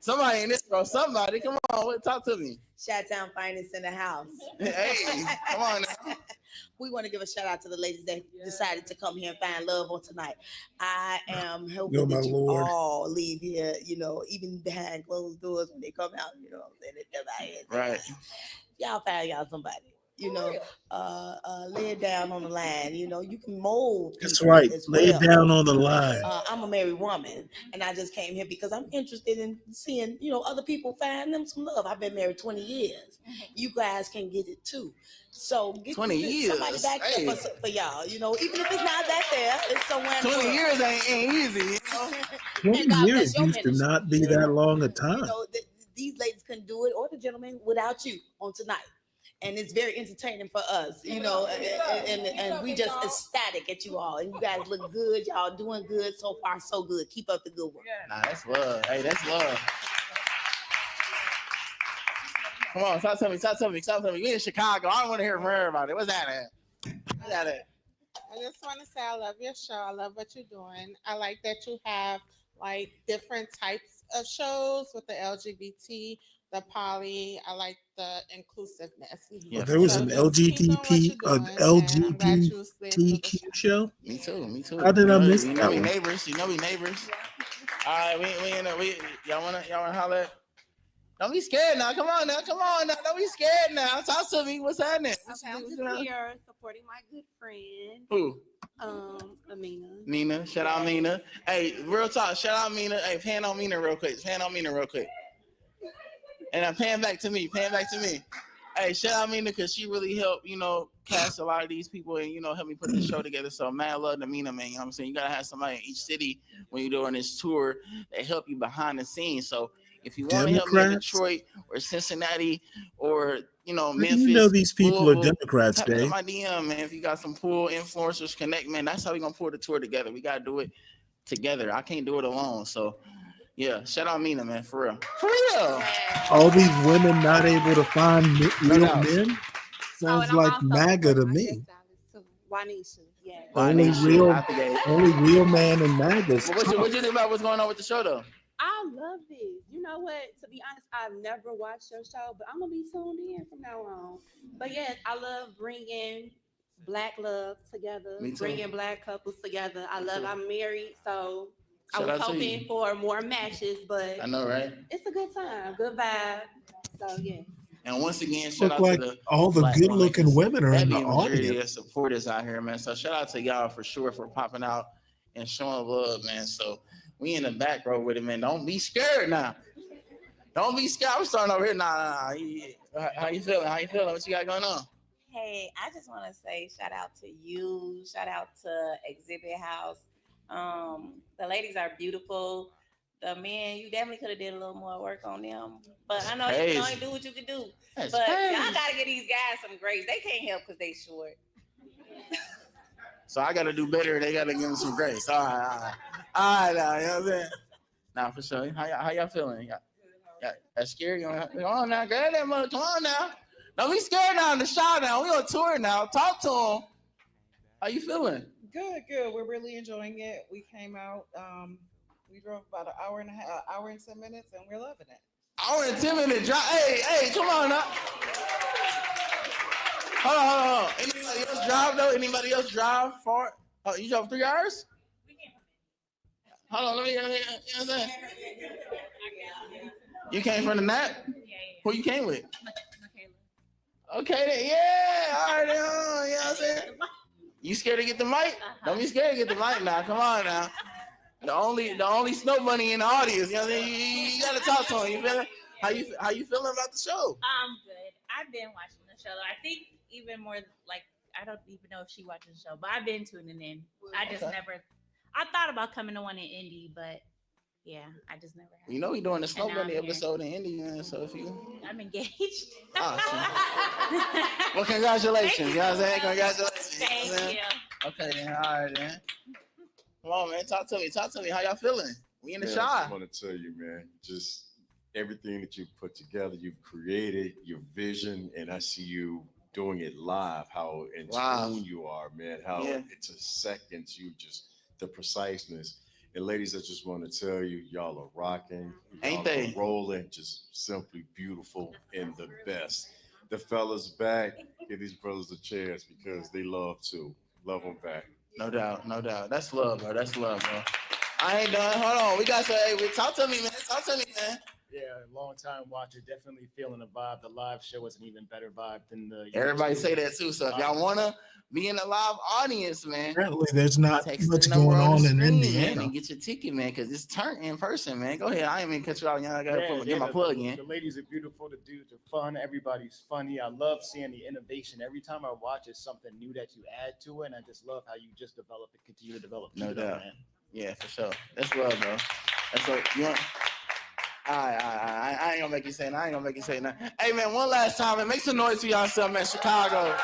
Somebody in this row, somebody, come on, talk to me. Chi-Town Finest in the house. Hey, come on now. We want to give a shout out to the ladies that decided to come here and find love on tonight. I am hoping Oh, my that you Lord. all leave here, even behind closed doors when they come out, what I'm saying? They come out here. Right. Y'all find y'all somebody. Lay it down on the line. You can mold. That's people right. as Lay it well. down on the line. I'm a married woman, and I just came here because I'm interested in seeing, other people find them some love. I've been married 20 years. You guys can get it too. So get 20 years. somebody back Hey. there for y'all. Even if it's not that there, it's somewhere. in the 20 world. years ain't easy. 20 God years bless your used to ministry. not be that long a time. These ladies couldn't do it, or the gentlemen, without you on tonight. And it's very entertaining for us, and we just ecstatic at you all. And you guys look good. Y'all doing good so far, so good. Keep up the good work. Nah, that's love. Hey, that's love. Come on, talk to me. We in Chicago. I don't want to hear from everybody. What's that at? I just want to say I love your show. I love what you're doing. I like that you have like different types of shows with the LGBT, the poly. I like the inclusiveness. Well, there was an LGBTQ show. Me too. How did I miss You that know we one? neighbors. All right, y'all wanna holler? Don't be scared now. Come on now. Don't be scared now. Talk to me. What's happening? Okay, I'm just here supporting my good friend. Who? Amina. Nina. Shout out Nina. Hey, real talk. Shout out Nina. Hey, pan on Nina real quick. And I'm pan back to me. Hey, shout out Mina because she really helped, cast a lot of these people and, help me put this show together. So, mad love to Mina, man. You know what I'm saying? You got to have somebody in each city when you're doing this tour that help you behind the scenes. So, if you want to help me in Democrats? Detroit or Cincinnati or, How do you know Memphis, these people are Louisville, Democrats, tap into Dave? my DM, man. If you got some pool influencers, connect, man. That's how we going to pull the tour together. We got to do it together. I can't do it alone. So, yeah, shout out Mina, man, for real. For real. All these women not able to find No real doubt. men? Oh, Sounds and I'm like also MAGA to supporting my me. hairstylist too, Juanisha. Yeah. Only Juanisha, real, out the gate. only real man in MAGA's What you think about what's going on with the show, though? I love this. You know what? To be honest, I've never watched your show, but I'm gonna be tuned in from now on. But yes, I love bringing Black love together, Me too. bringing Black couples together. I Me love. too. I'm married, so Shout I was out to hoping you. for more matches, but I know, right? it's a good time, good vibe. So yeah. And once again, shout Look out to like the all the Black good women looking because women are that in the be a majority audience. of supporters out here, man. So shout out to y'all for sure for popping out and showing love, man. So we in the back row with it, man. Don't be scared now. Don't be scared. I'm starting over here. Nah. How you feeling? How you feeling? What you got going on? Hey, I just want to say shout out to you, shout out to Exhibit House. The ladies are beautiful. The men, you definitely could have did a little more work on them. But I know you can only Crazy. do what you can do. That's but crazy. y'all gotta give these guys some grace. They can't help because they short. So I got to do better. They got to give them some grace. All right. Now, you know what I'm saying? Nah, for sure. How y'all feeling? Y'all scared? Come on now. Grab that mother. Come on now. Don't be scared now in the shot now. We on tour now. Talk to them. How you feeling? Good, good. We're really enjoying it. We came out. We drove about an hour and a half, hour and 10 minutes, and we're loving it. Hour and 10 minute drive. Hey, come on now. Hold on. Anybody else drive though? Anybody else drive far? Oh, you drove 3 hours? Hold on, let me, you know what I'm saying? You came from the Nat? Who you came with? Okay, then, yeah, all right, you know what I'm saying? You scared to get the mic? Don't be scared to get the mic now. Come on now. The only snow bunny in the audience. You know what I'm saying? You gotta talk to him. You feel it? How you feeling about the show? I'm good. I've been watching the show. I think even more like I don't even know if she watches the show, but I've been tuning in. I just never. I thought about coming to one in Indy, but yeah, I just never. You know we doing the snow And now bunny I'm here. episode in Indy, man. So if you, I'm engaged. well, congratulations. You know what I'm saying? Congratulations. Thank You know what I'm saying? Okay, then. All right, then. Come on, man. Talk to me. How y'all feeling? We in the Man, I shot. just want to tell you, man, just everything that you've put together, you've created, your vision, and I see you doing it live, how in tune you are, man, how it's a second, you just, the preciseness. And ladies, I just want to tell you, y'all are rocking, Ain't y'all they? are rolling, just simply beautiful and the best. The fellas back, give these brothers a chance because they love to. Love them back. No doubt. That's love, bro. I ain't done. Hold on. We got to talk to me, man. Talk to me, man. Yeah, long time watcher, definitely feeling the vibe. The live show was an even better vibe than the. Everybody say that too. So if y'all wanna be in the live audience, man, Apparently, there's not text much the number going on on the in screen, man, Indiana. and get your ticket, man, because it's turned in person, man. Go ahead. I ain't even cut you out. Y'all I gotta get my plug in. The ladies are beautiful. The dudes are fun. Everybody's funny. I love seeing the innovation. Every time I watch, it's something new that you add to it, and I just love how you just develop and continue to develop. No Keep it up, doubt. man. Yeah, for sure. That's love, bro. That's what you want. I ain't gonna make you say nothing. Hey, man, one last time, man. Make some noise for yourself, man. Chicago.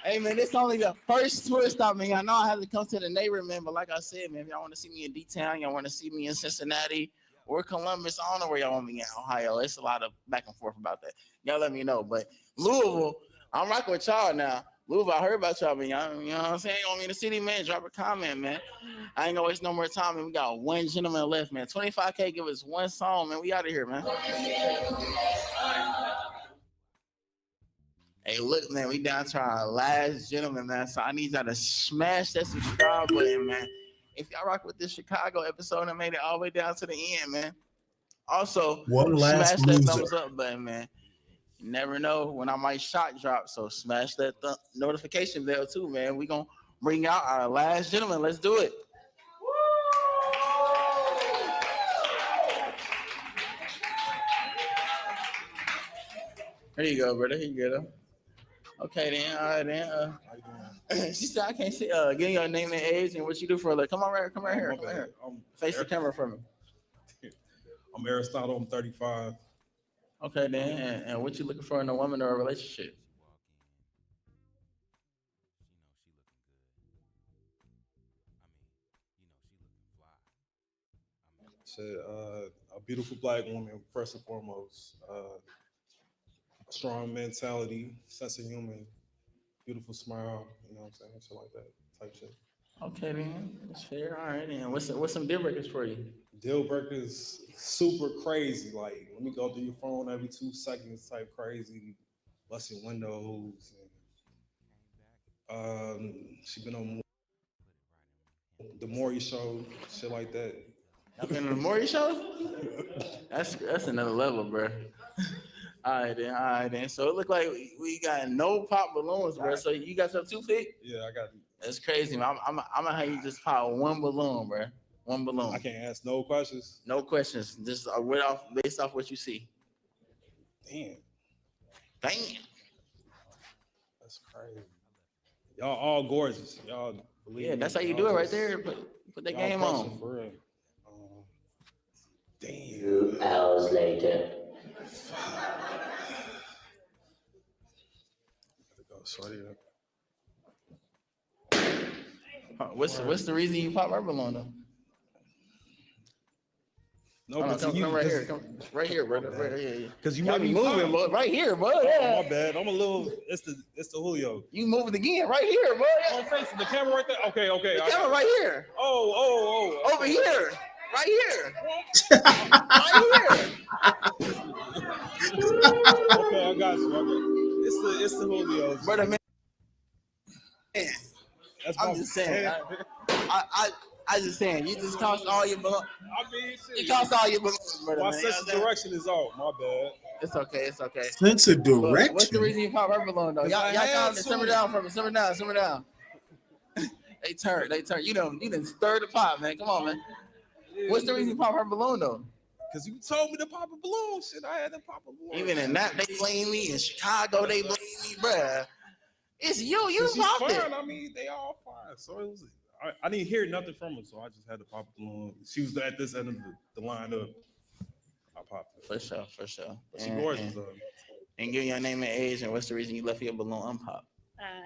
Hey, man, this only the first tour stop, man. I know I have to come to the neighborhood, man, but like I said, man, if y'all want to see me in D-Town, y'all want to see me in Cincinnati or Columbus, I don't know where y'all want me in Ohio. It's a lot of back and forth about that. Y'all let me know. But Louisville, I'm rocking with y'all now. Louisville, I heard about y'all, man. Y'all, you know what I'm saying? You want me in the city, man? Drop a comment, man. I ain't gonna waste no more time, man. We got one gentleman left, man. 25K, give us one song, man. We out of here, man. Hey, look, man, we down to our last gentleman, man. So I need y'all to smash that subscribe button, man. If y'all rock with this Chicago episode and made it all the way down to the end, man. Also, One last smash that loser. thumbs up button, man. You never know when I might shot drop, so smash that notification bell too, man. We gonna bring out our last gentleman. Let's do it. There you go, brother. Here you go. Okay, then. All right, then. She said, I can't see. Give me your name and age and what you do for a living. Come on, right, come right here. Come right here. Face the camera for me. I'm Aristotle. I'm 35. Okay, then. And what you looking for in a woman or a relationship? Said, a beautiful black woman, first and foremost. Strong mentality, sense of humor, beautiful smile. You know what I'm saying? Shit like that type shit. Okay, then. That's fair. All right, then. What's some deal breakers for you? Deal breakers, super crazy. Like, let me go through your phone every 2 seconds type crazy. Busting windows. She been on the Maury show, shit like that. Y'all been on the Maury show? That's another level, bro. All right, then. All right, then. So it look like we got no pop balloons, bro. So you got your toothpick? Yeah, I got. That's crazy, man. I'm gonna have you just pop one balloon, bro. One balloon. I can't ask no questions. No questions. Just based off what you see. Damn. Damn. That's crazy. Y'all all gorgeous. Y'all believe Yeah, me. that's how you Y'all do it right just- there. Put that y'all game crushing on. for real. Damn. 2 hours later. Go shorty up. What's the reason you pop rubber balloon though? No, Hold on, but to come you, right here. Come right here, brother. Right here. Because you Y'all make be me moving, pop. boy. Right here, bro. Oh, Yeah. my bad. I'm a little. It's the Julio. You moving again? Right here, bro. Oh, I'm facing the camera right there. Okay. The camera right here. Oh. Over here. Right here. Right here. Okay, I got you. It's the Julio. Brother, man. That's I'm just saying. I just saying. You just cost all your balloons. I mean, shit. You cost all your balloons, brother. My man. sense of direction is off. My bad. It's okay. It's okay. Sense of But what's the direction. reason you pop rubber balloon though? Y'all I calm had simmer to. down for me. Simmer down. They turn. You done stir the pot, man. Come on, man. What's the reason you pop rubber balloon though? Because you told me to pop a balloon. Shit, I had to pop a balloon. Even in that they blame me. In Chicago they blame me, bruh. It's you. You She's popped it. fine. I mean, they all fine. So it was. I didn't hear nothing from her, so I just had to pop a balloon. She was at this end of the lineup. I popped it. For sure. But she gorgeous though. And give your name and age, and what's the reason you left your balloon unpopped?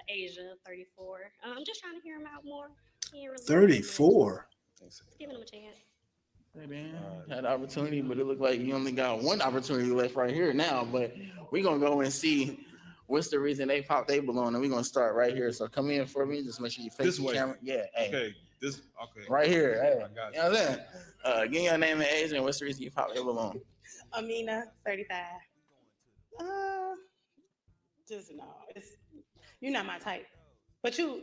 Asia, 34. I'm just trying to hear him out more. He ain't really 34. Just giving him a chance. Hey man, had the opportunity, but it looked like you only got one opportunity left right here now. But we're gonna go and see what's the reason they popped their balloon, and we're gonna start right here. So come in for me, just make sure you face This the way. camera. Yeah, hey. Okay. Right here. Hey. I got you. Know what I'm saying? Give your name and age, and what's the reason you popped your balloon? Amina, 35. Just no, you're not my type. But you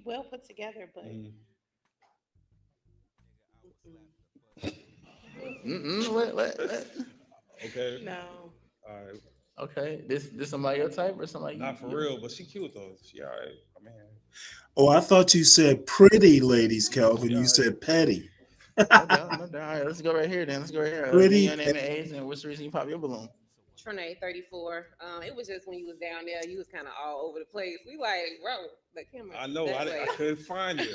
well put together, but What? Okay. no. All right. Okay. This somebody your type or somebody? Not for real, but she cute though. She all right. I mean. Oh, I thought you said pretty ladies, Kelvin. You said petty. No doubt. All right, let's go right here then. Give Pretty. your name and age, and what's the reason you pop your balloon? Trinae, 34. It was just when you was down there, you was kind of all over the place. We like, bro, the camera. I know. that I way. couldn't find it.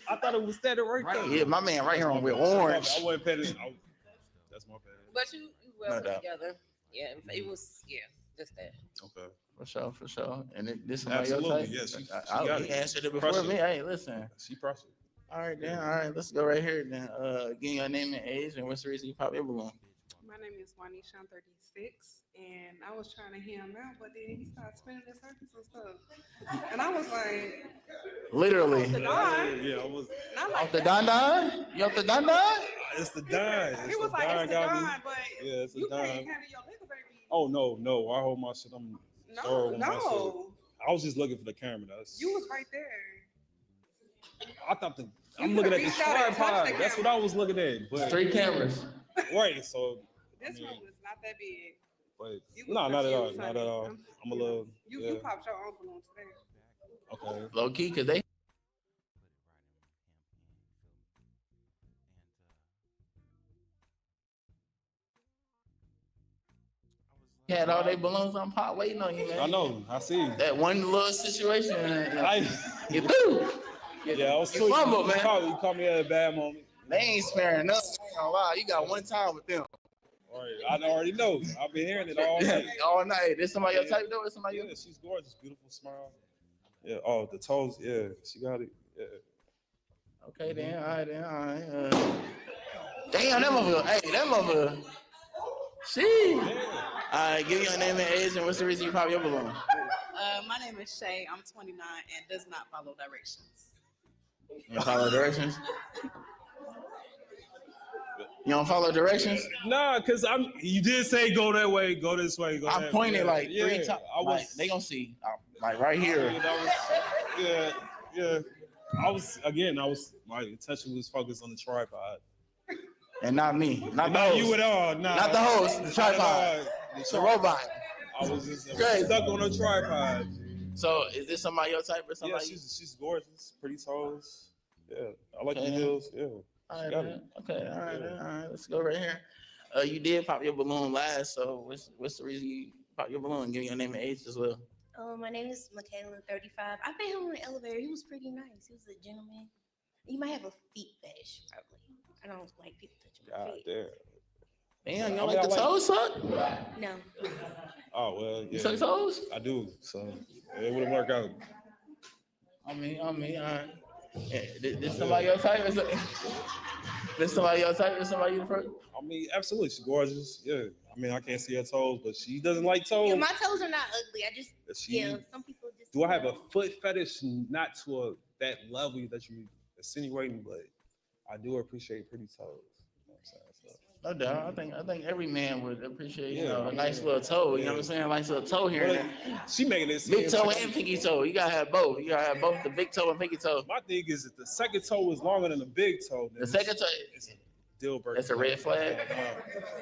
I thought it was standing right there. Yeah, my man right here on with That's my orange. bad. I wasn't petty. That's my bad. But you well No put doubt. together. Yeah, it was just that. Okay. For sure. And this somebody your Absolutely. type? Yeah, she I got he it. answered it before Pressure. me. Hey, listen. She pressure. All right, then. All right, let's go right here then. Give your name and age, and what's the reason you pop your balloon? My name is Juanisha. I'm 36, and I was trying to hear him out, but then he started spinning the circles and stuff, and I was like, Literally. "The Don." Yeah, I was. And I'm Off like, the Don? You off the Don? It's the dime. He was like, "It's the Don," but Yeah, it's the you can't dime. handle your liquor, baby. Oh no! I hold my shit. I'm thorough with my shit. No. I was just looking for the camera. You was right there. I thought I'm You looking at could've the reached out and touched tripod. the That's what I was looking at. But Straight cameras. Right. So. This one was not that big. But You was no, not at all. confused, Not honey. at all. I'm a little. You popped your own balloon today. Okay. Low key, cause they. He had all their balloons on pop waiting on you, man. I know. I see. That one little situation. You Yeah, I was you tweaking. fumbled, man. You caught me at a bad moment. They ain't sparing nothing. I ain't gonna lie. You got one time with them. All right, I already know. I've been hearing it all night. All night. This somebody your type though? Or somebody Yeah, she's gorgeous, beautiful smile. Yeah. Oh, the toes. Yeah, she got it. Yeah. Okay, then. All right, then. All right. Damn, that motherfucker. Hey, that motherfucker. She. All right, give me your name and age, and what's the reason you pop your balloon? My name is Shay. I'm 29 and does not follow directions. You don't follow directions? You don't follow directions? Nah, cause you did say go that way, go this way, go. I that pointed way. like 3 times. Like, they gonna see. Like right here. Yeah. I was my attention was focused on the tripod. And not me. Not the Not host. you at all. Nah. Not the host. The tripod. The robot. I was just Crazy. stuck on a tripod. So is this somebody your type or somebody? Yeah, she's gorgeous, pretty toes. Yeah, I like the heels. Yeah. All right, man. Okay, all right. Let's go right here. You did pop your balloon last, so what's the reason you pop your balloon? Give me your name and age as well. My name is Michaela, 35. I met him on the elevator. He was pretty nice. He was a gentleman. He might have a feet fetish, probably. I don't like people touching my feet. Damn, you don't like the toes suck? No. Oh well, yeah. You suck toes? I do, so it wouldn't work out. I mean, all right. This somebody your type? This somebody your type? This somebody you prefer? I mean, absolutely, she's gorgeous. Yeah, I mean, I can't see her toes, but she doesn't like toes. Yeah, my toes are not ugly. I just some people just. Do I have a foot fetish? Not to that level that you insinuating, but I do appreciate pretty toes. You know what I'm saying? So. No doubt. I think every man would appreciate a nice little toe. You know what I'm saying? Nice little toe here. Well, she making this big toe and pinky toe. You gotta have both. You gotta have both the big toe and pinky toe. My thing is if the second toe is longer than the big toe, the second toe is a deal breaker. That's a red flag.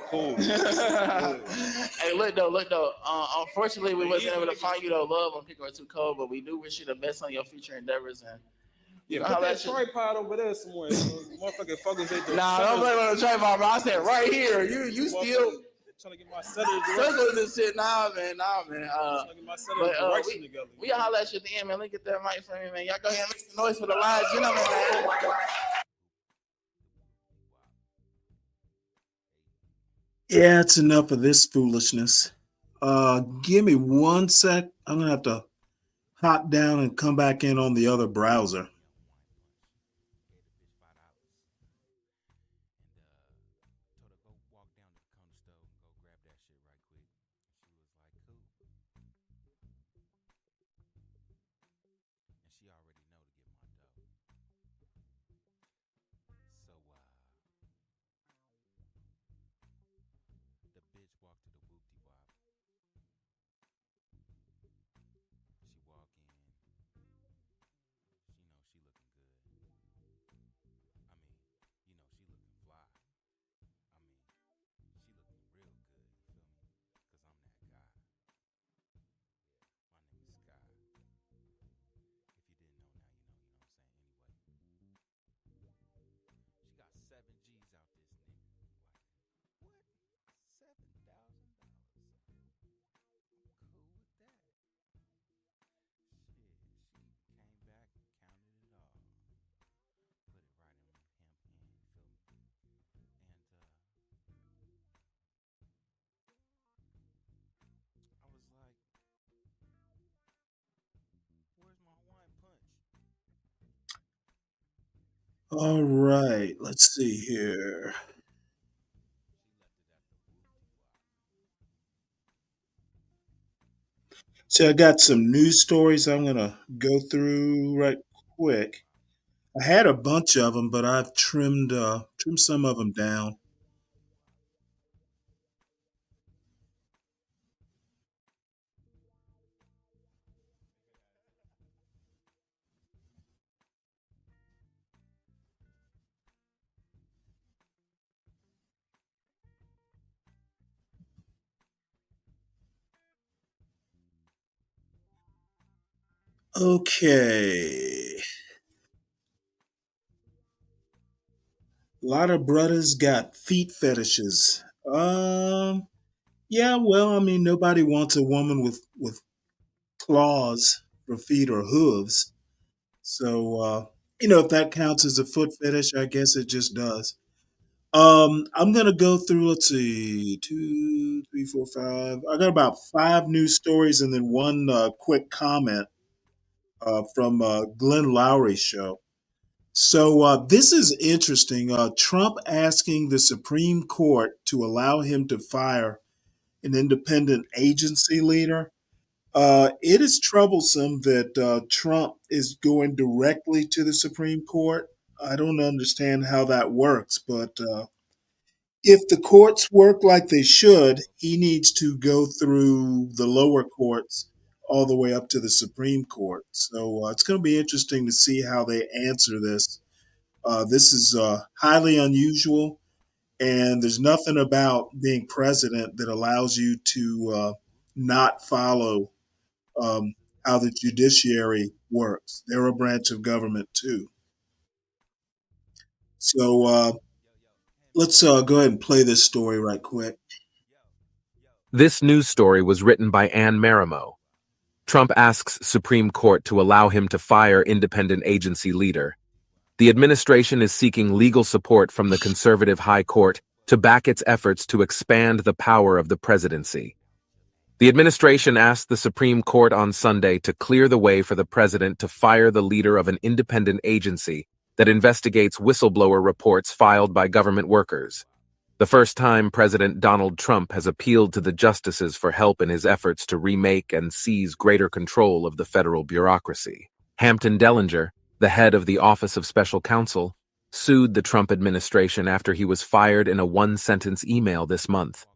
Cool. Hey, look though. Unfortunately, we wasn't able to find you though. Love when people are too cold, but we do wish you the best on your future endeavors and. Yeah, put that tripod over there somewhere. Motherfucking fuckers ain't doing. Nah, don't blame on the tripod, bro. I said right here. You still trying to get my setters circles and shit. Nah, man. Trying to get my setters direction together. We gotta holler at you at the end, man. Look at that mic for me, man. Y'all go ahead and make some noise for the live gentlemen, man. Yeah, it's enough of this foolishness. Give me 1 sec. I'm gonna have to hop down and come back in on the other browser. All right, let's see here. So I got some news stories I'm gonna go through right quick. I had a bunch of them, but I've trimmed some of them down. Okay. A lot of brothers got feet fetishes. Yeah, well, I mean, nobody wants a woman with claws for feet or hooves. So, if that counts as a foot fetish, I guess it just does. I'm gonna go through. Let's see, 2, 3, 4, 5. I got about 5 news stories and then one quick comment from Glenn Lowry's show. So this is interesting. Trump asking the Supreme Court to allow him to fire an independent agency leader. It is troublesome that Trump is going directly to the Supreme Court. I don't understand how that works, but if the courts work like they should, he needs to go through the lower courts all the way up to the Supreme Court. So it's going to be interesting to see how they answer this. This is highly unusual, and there's nothing about being president that allows you to not follow um, how the judiciary works. They're a branch of government too. So let's go ahead and play this story right quick. This news story was written by Ann Marimo. Trump asks Supreme Court to allow him to fire independent agency leader. The administration is seeking legal support from the conservative High Court to back its efforts to expand the power of the presidency. The administration asked the Supreme Court on Sunday to clear the way for the president to fire the leader of an independent agency that investigates whistleblower reports filed by government workers. The first time President Donald Trump has appealed to the justices for help in his efforts to remake and seize greater control of the federal bureaucracy. Hampton Dellinger, the head of the Office of Special Counsel, sued the Trump administration after he was fired in a one-sentence email this month.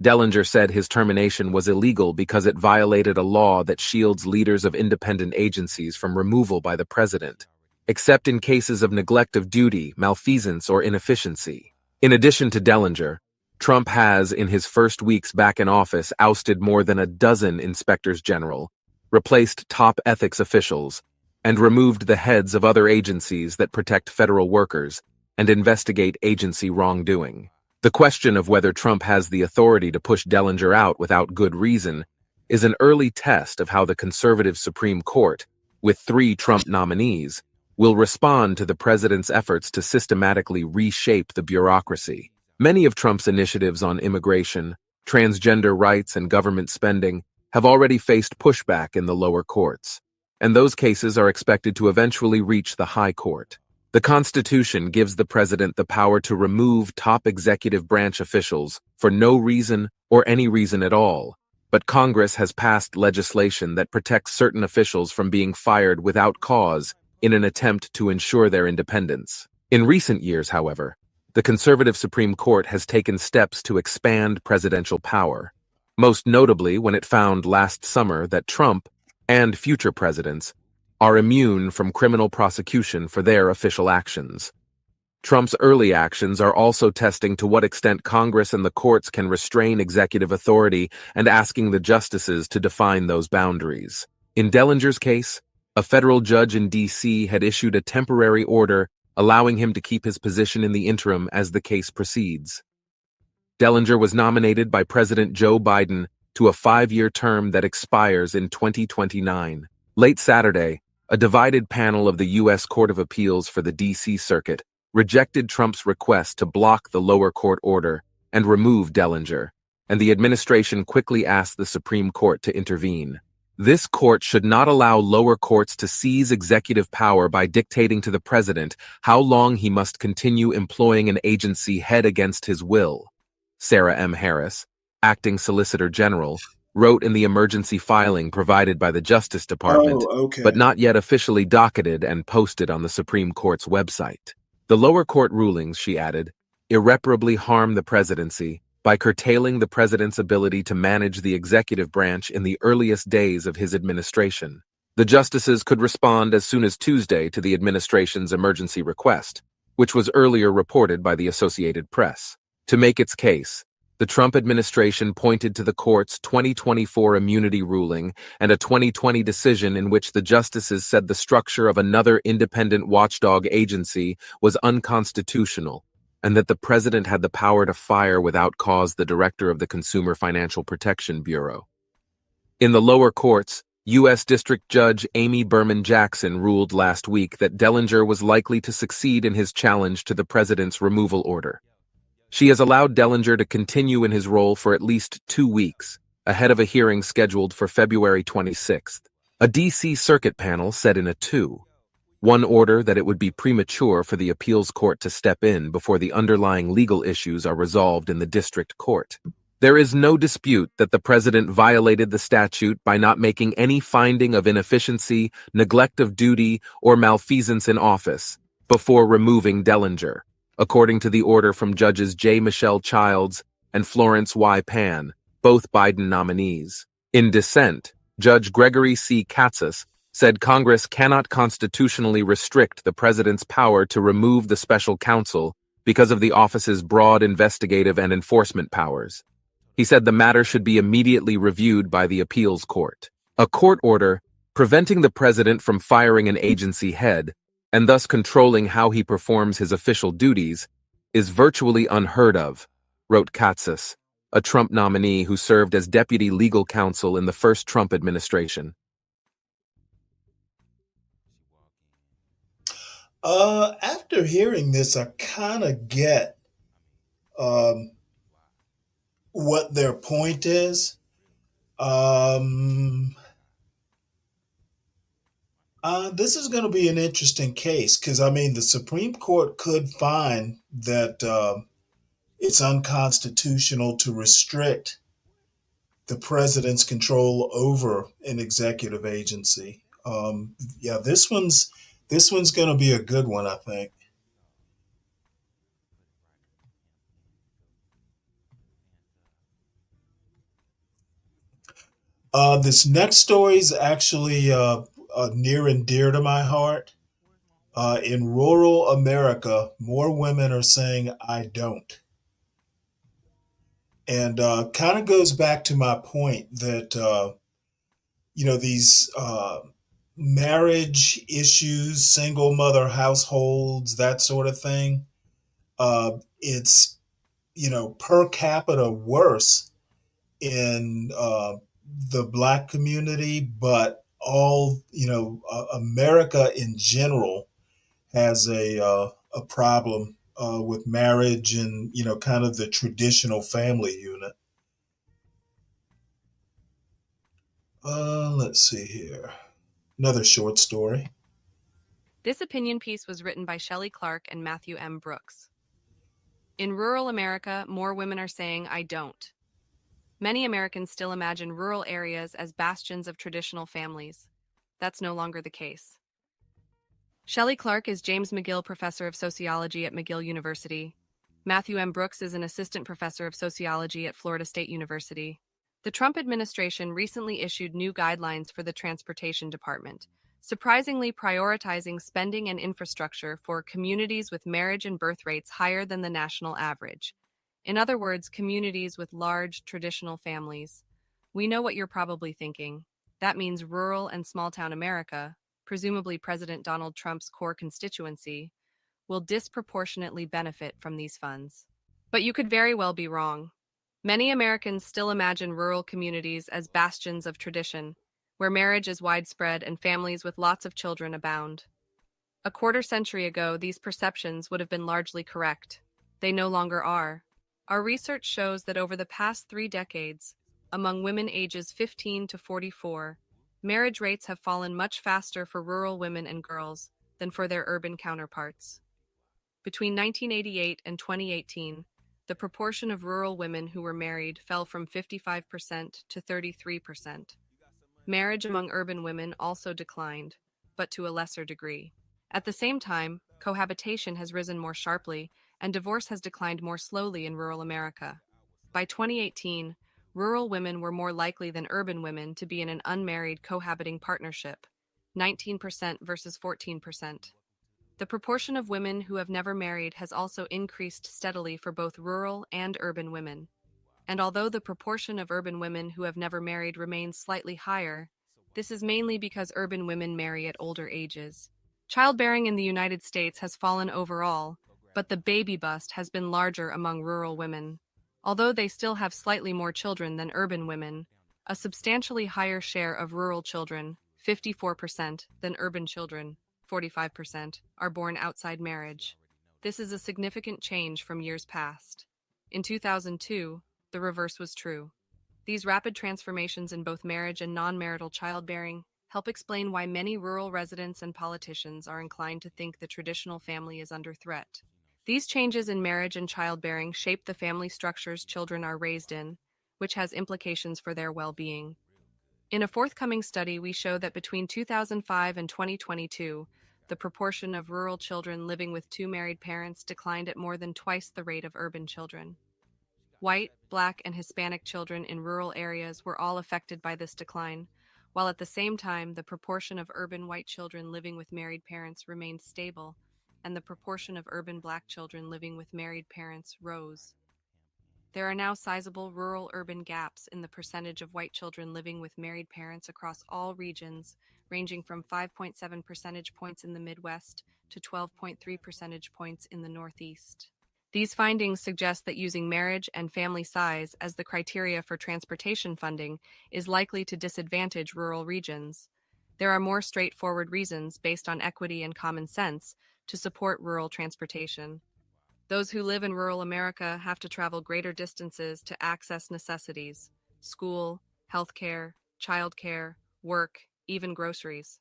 Dellinger said his termination was illegal because it violated a law that shields leaders of independent agencies from removal by the president, except in cases of neglect of duty, malfeasance, or inefficiency. In addition to Dellinger, Trump has, in his first weeks back in office, ousted more than a dozen inspectors general, replaced top ethics officials, and removed the heads of other agencies that protect federal workers and investigate agency wrongdoing. The question of whether Trump has the authority to push Dellinger out without good reason is an early test of how the conservative Supreme Court, with 3 Trump nominees, will respond to the president's efforts to systematically reshape the bureaucracy. Many of Trump's initiatives on immigration, transgender rights, and government spending have already faced pushback in the lower courts, and those cases are expected to eventually reach the high court. The Constitution gives the president the power to remove top executive branch officials for no reason or any reason at all, but Congress has passed legislation that protects certain officials from being fired without cause in an attempt to ensure their independence. In recent years, however, the conservative Supreme Court has taken steps to expand presidential power, most notably when it found last summer that Trump and future presidents are immune from criminal prosecution for their official actions. Trump's early actions are also testing to what extent Congress and the courts can restrain executive authority and asking the justices to define those boundaries. In Dellinger's case, a federal judge in D.C. had issued a temporary order allowing him to keep his position in the interim as the case proceeds. Dellinger was nominated by President Joe Biden to a 5-year term that expires in 2029. Late Saturday, a divided panel of the U.S. Court of Appeals for the D.C. Circuit rejected Trump's request to block the lower court order and remove Dellinger, and the administration quickly asked the Supreme Court to intervene. This court should not allow lower courts to seize executive power by dictating to the president how long he must continue employing an agency head against his will, Sarah M. Harris, acting Solicitor General, wrote in the emergency filing provided by the Justice Department, but not yet officially docketed and posted on the Supreme Court's website. The lower court rulings, she added, irreparably harm the presidency by curtailing the president's ability to manage the executive branch in the earliest days of his administration. The justices could respond as soon as Tuesday to the administration's emergency request, which was earlier reported by the Associated Press. To make its case, the Trump administration pointed to the court's 2024 immunity ruling and a 2020 decision in which the justices said the structure of another independent watchdog agency was unconstitutional and that the president had the power to fire without cause the director of the Consumer Financial Protection Bureau. In the lower courts, U.S. District Judge Amy Berman Jackson ruled last week that Dellinger was likely to succeed in his challenge to the president's removal order. She has allowed Dellinger to continue in his role for at least 2 weeks, ahead of a hearing scheduled for February 26th. A D.C. Circuit panel said in a 2-1 order that it would be premature for the appeals court to step in before the underlying legal issues are resolved in the district court. There is no dispute that the president violated the statute by not making any finding of inefficiency, neglect of duty, or malfeasance in office before removing Dellinger, according to the order from Judges J. Michelle Childs and Florence Y. Pan, both Biden nominees. In dissent, Judge Gregory C. Katsas said Congress cannot constitutionally restrict the president's power to remove the special counsel because of the office's broad investigative and enforcement powers. He said the matter should be immediately reviewed by the appeals court. A court order preventing the president from firing an agency head and thus controlling how he performs his official duties is virtually unheard of, wrote Katsas, a Trump nominee who served as deputy legal counsel in the first Trump administration. After hearing this, I kind of get what their point is. This is going to be an interesting case because, I mean, the Supreme Court could find that it's unconstitutional to restrict the president's control over an executive agency. Yeah, this one's going to be a good one, I think. This next story is actually near and dear to my heart. In rural America, more women are saying, I don't. And kind of goes back to my point that, these marriage issues, single mother households, that sort of thing, it's, per capita worse in the Black community, but America in general has a problem with marriage and kind of the traditional family unit. Let's see here. Another short story. This opinion piece was written by Shelley Clark and Matthew M. Brooks. In rural America, more women are saying, I don't. Many Americans still imagine rural areas as bastions of traditional families. That's no longer the case. Shelley Clark is James McGill Professor of Sociology at McGill University. Matthew M. Brooks is an Assistant Professor of Sociology at Florida State University. The Trump administration recently issued new guidelines for the Transportation Department, surprisingly prioritizing spending and infrastructure for communities with marriage and birth rates higher than the national average. In other words, communities with large, traditional families. We know what you're probably thinking. That means rural and small-town America, presumably President Donald Trump's core constituency, will disproportionately benefit from these funds. But you could very well be wrong. Many Americans still imagine rural communities as bastions of tradition, where marriage is widespread and families with lots of children abound. A quarter century ago, these perceptions would have been largely correct. They no longer are. Our research shows that over the past 3 decades, among women ages 15 to 44, marriage rates have fallen much faster for rural women and girls than for their urban counterparts. Between 1988 and 2018, the proportion of rural women who were married fell from 55% to 33%. Marriage among urban women also declined, but to a lesser degree. At the same time, cohabitation has risen more sharply, and divorce has declined more slowly in rural America. By 2018, rural women were more likely than urban women to be in an unmarried cohabiting partnership, 19% versus 14%. The proportion of women who have never married has also increased steadily for both rural and urban women. And although the proportion of urban women who have never married remains slightly higher, this is mainly because urban women marry at older ages. Childbearing in the United States has fallen overall, but the baby bust has been larger among rural women. Although they still have slightly more children than urban women, a substantially higher share of rural children, 54%, than urban children, 45%, are born outside marriage. This is a significant change from years past. In 2002, the reverse was true. These rapid transformations in both marriage and non-marital childbearing help explain why many rural residents and politicians are inclined to think the traditional family is under threat. These changes in marriage and childbearing shape the family structures children are raised in, which has implications for their well-being. In a forthcoming study, we show that between 2005 and 2022, the proportion of rural children living with two married parents declined at more than twice the rate of urban children. White, Black, and Hispanic children in rural areas were all affected by this decline, while at the same time the proportion of urban white children living with married parents remained stable, and the proportion of urban Black children living with married parents rose. There are now sizable rural-urban gaps in the percentage of white children living with married parents across all regions, ranging from 5.7 percentage points in the Midwest to 12.3 percentage points in the Northeast. These findings suggest that using marriage and family size as the criteria for transportation funding is likely to disadvantage rural regions. There are more straightforward reasons, based on equity and common sense, to support rural transportation. Those who live in rural America have to travel greater distances to access necessities: school, healthcare, childcare, work, even groceries.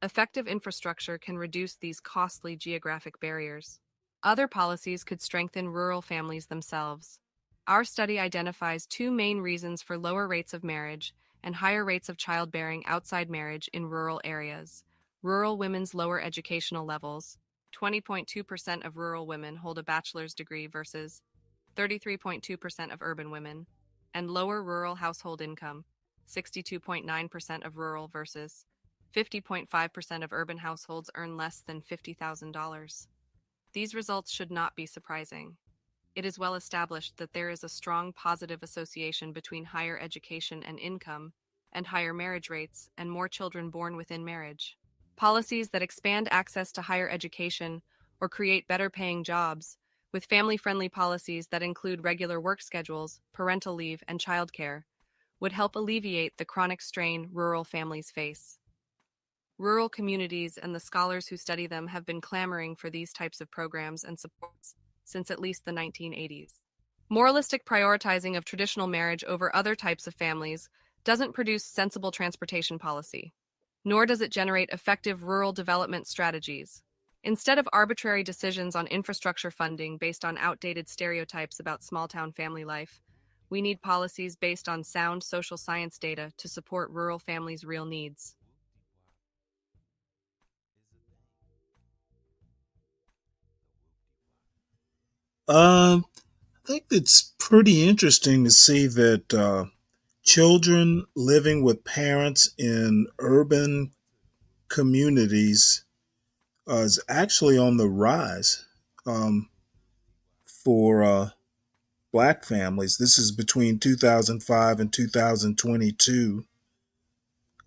Effective infrastructure can reduce these costly geographic barriers. Other policies could strengthen rural families themselves. Our study identifies two main reasons for lower rates of marriage and higher rates of childbearing outside marriage in rural areas. Rural women's lower educational levels. 20.2% of rural women hold a bachelor's degree versus 33.2% of urban women, and lower rural household income. 62.9% of rural versus 50.5% of urban households earn less than $50,000. These results should not be surprising. It is well established that there is a strong positive association between higher education and income, and higher marriage rates and more children born within marriage. Policies that expand access to higher education or create better paying jobs, with family-friendly policies that include regular work schedules, parental leave, and childcare, would help alleviate the chronic strain rural families face. Rural communities and the scholars who study them have been clamoring for these types of programs and supports since at least the 1980s. Moralistic prioritizing of traditional marriage over other types of families doesn't produce sensible transportation policy, nor does it generate effective rural development strategies. Instead of arbitrary decisions on infrastructure funding based on outdated stereotypes about small-town family life, we need policies based on sound social science data to support rural families' real needs. I think it's pretty interesting to see that children living with parents in urban communities is actually on the rise for Black families. This is between 2005 and 2022.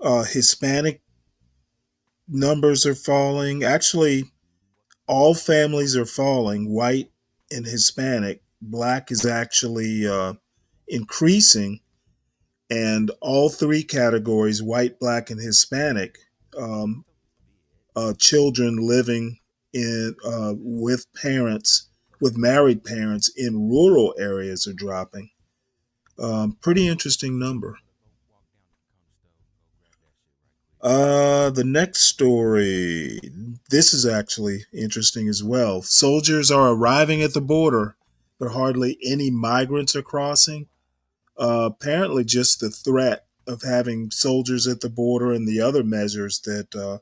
Hispanic numbers are falling. Actually, all families are falling. White and Hispanic. Black is actually increasing, and all three categories, white, black, and Hispanic, um, children living in with parents, with married parents in rural areas are dropping. Pretty interesting number. The next story. This is actually interesting as well. Soldiers are arriving at the border, but hardly any migrants are crossing. Apparently, just the threat of having soldiers at the border and the other measures that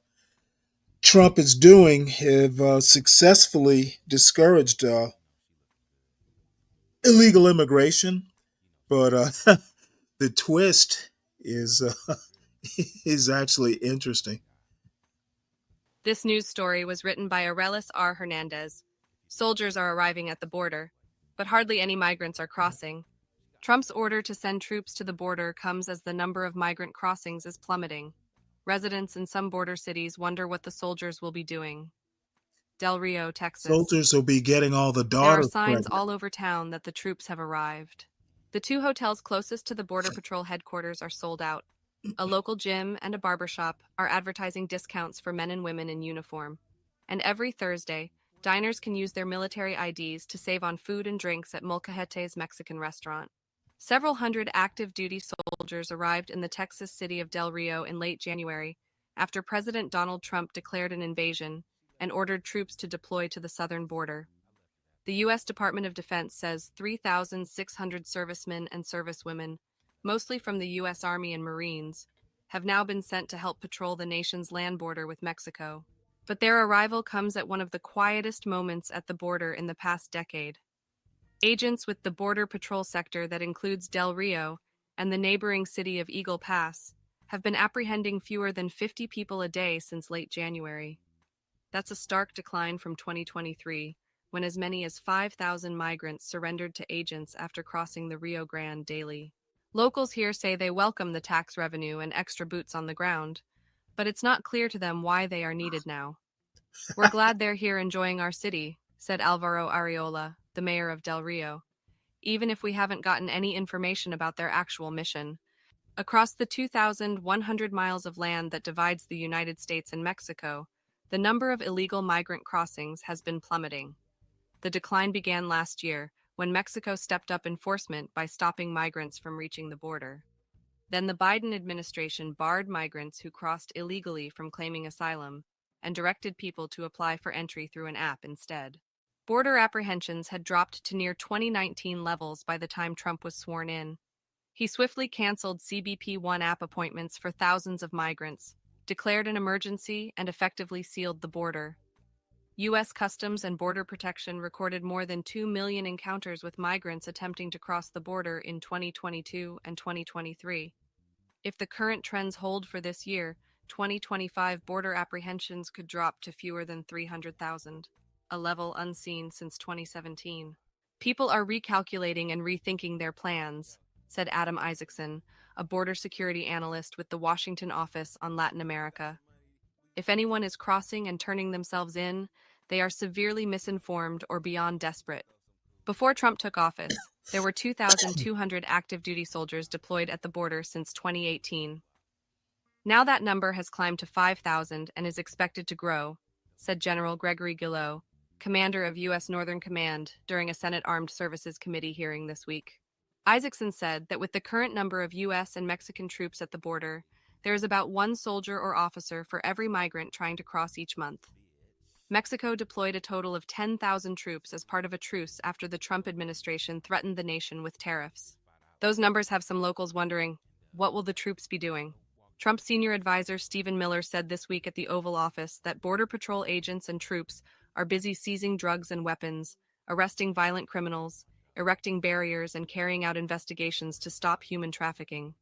Trump is doing have successfully discouraged illegal immigration. But the twist is is actually interesting. This news story was written by Arelis R. Hernandez. Soldiers are arriving at the border, but hardly any migrants are crossing. Trump's order to send troops to the border comes as the number of migrant crossings is plummeting. Residents in some border cities wonder what the soldiers will be doing. Del Rio, Texas. Soldiers will be getting all the There are daughters signs pregnant. all over town that the troops have arrived. The two hotels closest to the Border Patrol headquarters are sold out. A local gym and a barbershop are advertising discounts for men and women in uniform. And every Thursday, diners can use their military IDs to save on food and drinks at Molcajete's Mexican restaurant. Several hundred active duty soldiers arrived in the Texas city of Del Rio in late January after President Donald Trump declared an invasion and ordered troops to deploy to the southern border. The U.S. Department of Defense says 3,600 servicemen and servicewomen, mostly from the U.S. Army and Marines, have now been sent to help patrol the nation's land border with Mexico. But their arrival comes at one of the quietest moments at the border in the past decade. Agents with the Border Patrol sector that includes Del Rio and the neighboring city of Eagle Pass have been apprehending fewer than 50 people a day since late January. That's a stark decline from 2023, when as many as 5,000 migrants surrendered to agents after crossing the Rio Grande daily. Locals here say they welcome the tax revenue and extra boots on the ground, but it's not clear to them why they are needed now. We're glad they're here enjoying our city, said Alvaro Arreola, the mayor of Del Rio, even if we haven't gotten any information about their actual mission. Across the 2,100 miles of land that divides the United States and Mexico, the number of illegal migrant crossings has been plummeting. The decline began last year when Mexico stepped up enforcement by stopping migrants from reaching the border. Then the Biden administration barred migrants who crossed illegally from claiming asylum and directed people to apply for entry through an app instead. Border apprehensions had dropped to near 2019 levels by the time Trump was sworn in. He swiftly canceled CBP One app appointments for thousands of migrants, declared an emergency, and effectively sealed the border. U.S. Customs and Border Protection recorded more than 2 million encounters with migrants attempting to cross the border in 2022 and 2023. If the current trends hold for this year, 2025 border apprehensions could drop to fewer than 300,000, a level unseen since 2017. People are recalculating and rethinking their plans, said Adam Isaacson, a border security analyst with the Washington office on Latin America. If anyone is crossing and turning themselves in, they are severely misinformed or beyond desperate. Before Trump took office, there were 2,200 active duty soldiers deployed at the border since 2018. Now that number has climbed to 5,000 and is expected to grow, said General Gregory Gillot, commander of U.S. Northern Command, during a Senate Armed Services Committee hearing this week. Isaacson said that with the current number of U.S. and Mexican troops at the border, there is about one soldier or officer for every migrant trying to cross each month. Mexico deployed a total of 10,000 troops as part of a truce after the Trump administration threatened the nation with tariffs. Those numbers have some locals wondering, what will the troops be doing? Trump's senior advisor Stephen Miller said this week at the Oval Office that Border Patrol agents and troops are busy seizing drugs and weapons, arresting violent criminals, erecting barriers, and carrying out investigations to stop human trafficking.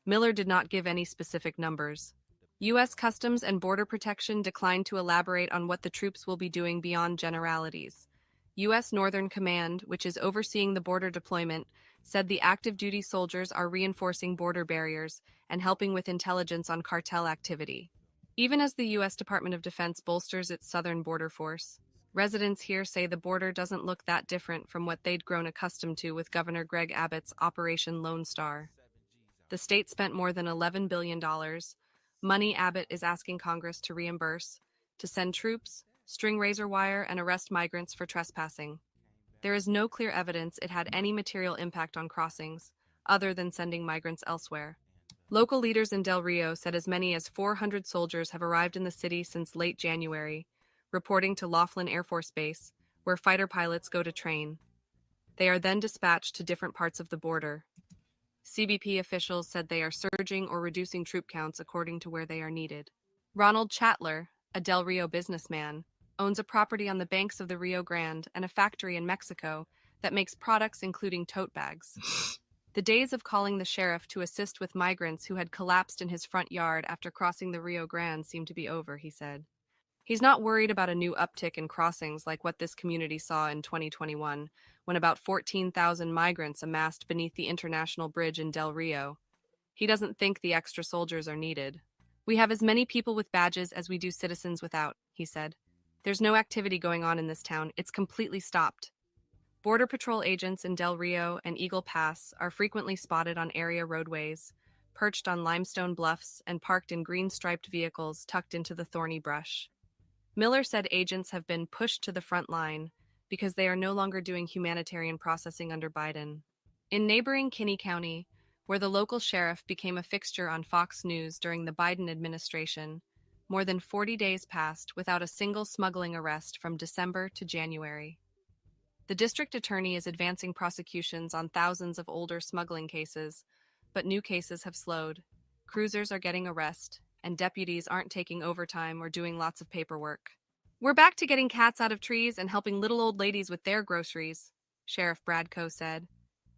Miller did not give any specific numbers. U.S. Customs and Border Protection declined to elaborate on what the troops will be doing beyond generalities. U.S. Northern Command, which is overseeing the border deployment, said the active duty soldiers are reinforcing border barriers and helping with intelligence on cartel activity. Even as the U.S. Department of Defense bolsters its southern border force, residents here say the border doesn't look that different from what they'd grown accustomed to with Governor Greg Abbott's Operation Lone Star. The state spent more than $11 billion, money Abbott is asking Congress to reimburse, to send troops, string razor wire, and arrest migrants for trespassing. There is no clear evidence it had any material impact on crossings, other than sending migrants elsewhere. Local leaders in Del Rio said as many as 400 soldiers have arrived in the city since late January, reporting to Laughlin Air Force Base, where fighter pilots go to train. They are then dispatched to different parts of the border. CBP officials said they are surging or reducing troop counts according to where they are needed. Ronald Chatler, a Del Rio businessman, owns a property on the banks of the Rio Grande and a factory in Mexico that makes products including tote bags. The days of calling the sheriff to assist with migrants who had collapsed in his front yard after crossing the Rio Grande seem to be over, he said. He's not worried about a new uptick in crossings like what this community saw in 2021, when about 14,000 migrants amassed beneath the International Bridge in Del Rio. He doesn't think the extra soldiers are needed. We have as many people with badges as we do citizens without, he said. There's no activity going on in this town. It's completely stopped. Border Patrol agents in Del Rio and Eagle Pass are frequently spotted on area roadways, perched on limestone bluffs, and parked in green-striped vehicles tucked into the thorny brush. Miller said agents have been pushed to the front line because they are no longer doing humanitarian processing under Biden. In neighboring Kinney County, where the local sheriff became a fixture on Fox News during the Biden administration, more than 40 days passed without a single smuggling arrest from December to January. The district attorney is advancing prosecutions on thousands of older smuggling cases, but new cases have slowed. Cruisers are getting arrested, and deputies aren't taking overtime or doing lots of paperwork. We're back to getting cats out of trees and helping little old ladies with their groceries, Sheriff Bradco said.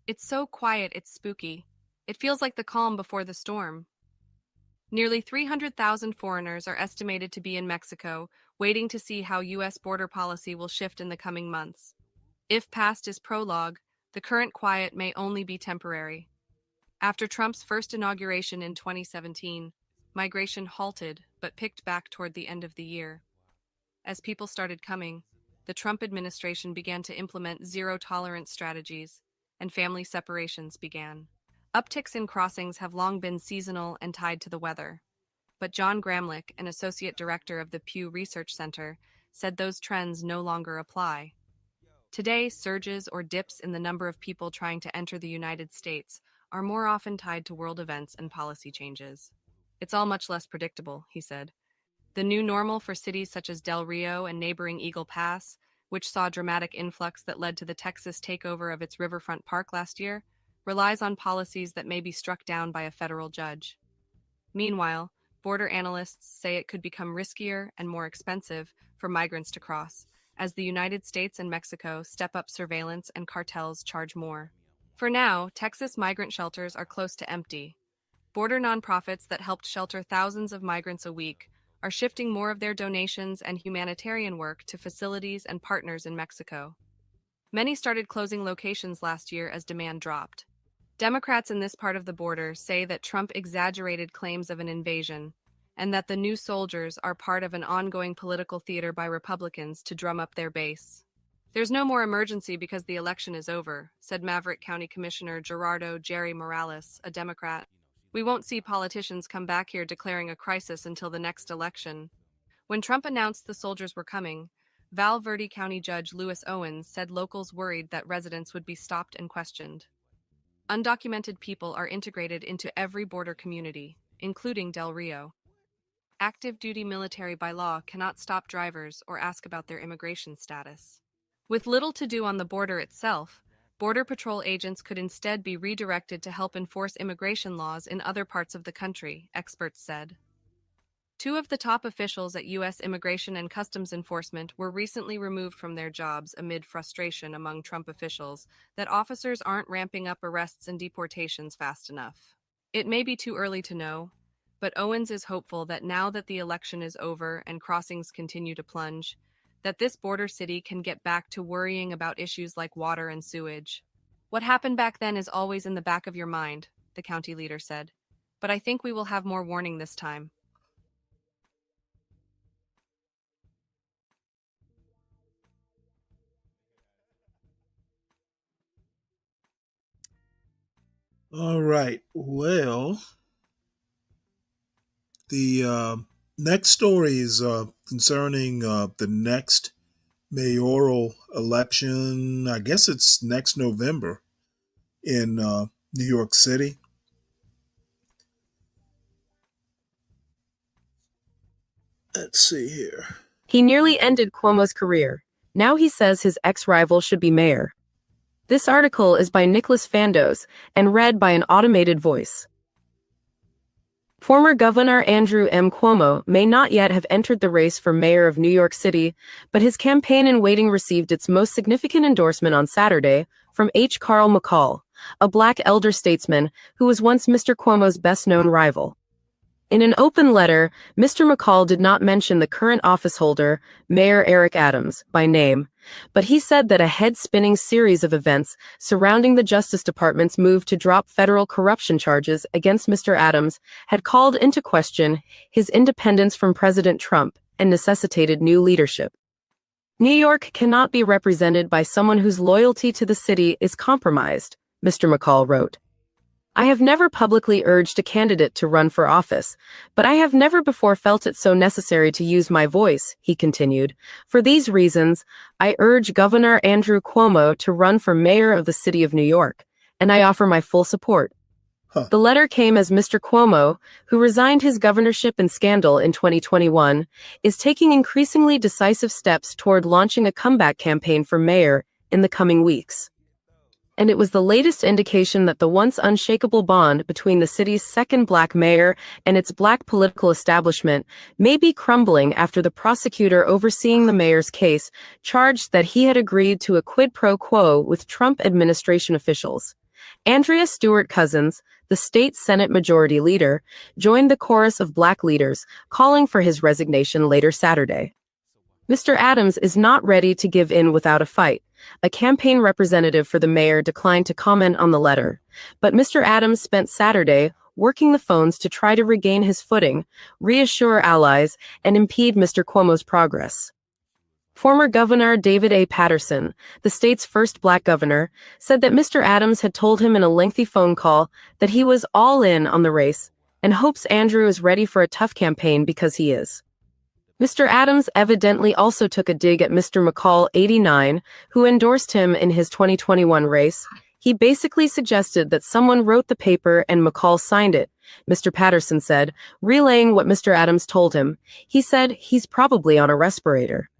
It's so quiet, it's spooky. It feels like the calm before the storm. Nearly 300,000 foreigners are estimated to be in Mexico, waiting to see how U.S. border policy will shift in the coming months. If past is prologue, the current quiet may only be temporary. After Trump's first inauguration in 2017, migration halted but picked back toward the end of the year. As people started coming, the Trump administration began to implement zero-tolerance strategies, and family separations began. Upticks in crossings have long been seasonal and tied to the weather. But John Gramlich, an associate director of the Pew Research Center, said those trends no longer apply. Today, surges or dips in the number of people trying to enter the United States are more often tied to world events and policy changes. It's all much less predictable, he said. The new normal for cities such as Del Rio and neighboring Eagle Pass, which saw dramatic influx that led to the Texas takeover of its riverfront park last year, relies on policies that may be struck down by a federal judge. Meanwhile, border analysts say it could become riskier and more expensive for migrants to cross, as the United States and Mexico step up surveillance and cartels charge more. For now, Texas migrant shelters are close to empty. Border nonprofits that helped shelter thousands of migrants a week are shifting more of their donations and humanitarian work to facilities and partners in Mexico. Many started closing locations last year as demand dropped. Democrats in this part of the border say that Trump exaggerated claims of an invasion, and that the new soldiers are part of an ongoing political theater by Republicans to drum up their base. There's no more emergency because the election is over, said Maverick County Commissioner Gerardo Jerry Morales, a Democrat. We won't see politicians come back here declaring a crisis until the next election. When Trump announced the soldiers were coming, Val Verde County Judge Lewis Owens said locals worried that residents would be stopped and questioned. Undocumented people are integrated into every border community, including Del Rio. Active duty military by law cannot stop drivers or ask about their immigration status. With little to do on the border itself, Border Patrol agents could instead be redirected to help enforce immigration laws in other parts of the country, experts said. Two of the top officials at U.S. Immigration and Customs Enforcement were recently removed from their jobs amid frustration among Trump officials that officers aren't ramping up arrests and deportations fast enough. It may be too early to know, but Owens is hopeful that now that the election is over and crossings continue to plunge, that this border city can get back to worrying about issues like water and sewage. What happened back then is always in the back of your mind, the county leader said. But I think we will have more warning this time. All right. Well, the next story is concerning the next mayoral election. I guess it's next November in New York City. Let's see here. He nearly ended Cuomo's career. Now he says his ex-rival should be mayor. This article is by Nicholas Fandos and read by an automated voice. Former Governor Andrew M. Cuomo may not yet have entered the race for mayor of New York City, but his campaign in waiting received its most significant endorsement on Saturday from H. Carl McCall, a black elder statesman who was once Mr. Cuomo's best-known rival. In an open letter, Mr. McCall did not mention the current officeholder, Mayor Eric Adams, by name, but he said that a head-spinning series of events surrounding the Justice Department's move to drop federal corruption charges against Mr. Adams had called into question his independence from President Trump and necessitated new leadership. New York cannot be represented by someone whose loyalty to the city is compromised, Mr. McCall wrote. I have never publicly urged a candidate to run for office, but I have never before felt it so necessary to use my voice, he continued. For these reasons, I urge Governor Andrew Cuomo to run for mayor of the city of New York, and I offer my full support. The letter came as Mr. Cuomo, who resigned his governorship in scandal in 2021, is taking increasingly decisive steps toward launching a comeback campaign for mayor in the coming weeks. And it was the latest indication that the once unshakable bond between the city's second black mayor and its black political establishment may be crumbling after the prosecutor overseeing the mayor's case charged that he had agreed to a quid pro quo with Trump administration officials. Andrea Stewart Cousins, the state Senate Majority Leader, joined the chorus of black leaders calling for his resignation later Saturday. Mr. Adams is not ready to give in without a fight. A campaign representative for the mayor declined to comment on the letter, but Mr. Adams spent Saturday working the phones to try to regain his footing, reassure allies, and impede Mr. Cuomo's progress. Former Governor David A. Patterson, the state's first black governor, said that Mr. Adams had told him in a lengthy phone call that he was all in on the race and hopes Andrew is ready for a tough campaign because he is. Mr. Adams evidently also took a dig at Mr. McCall, 89, who endorsed him in his 2021 race. He basically suggested that someone wrote the paper and McCall signed it, Mr. Patterson said, relaying what Mr. Adams told him. He said he's probably on a respirator.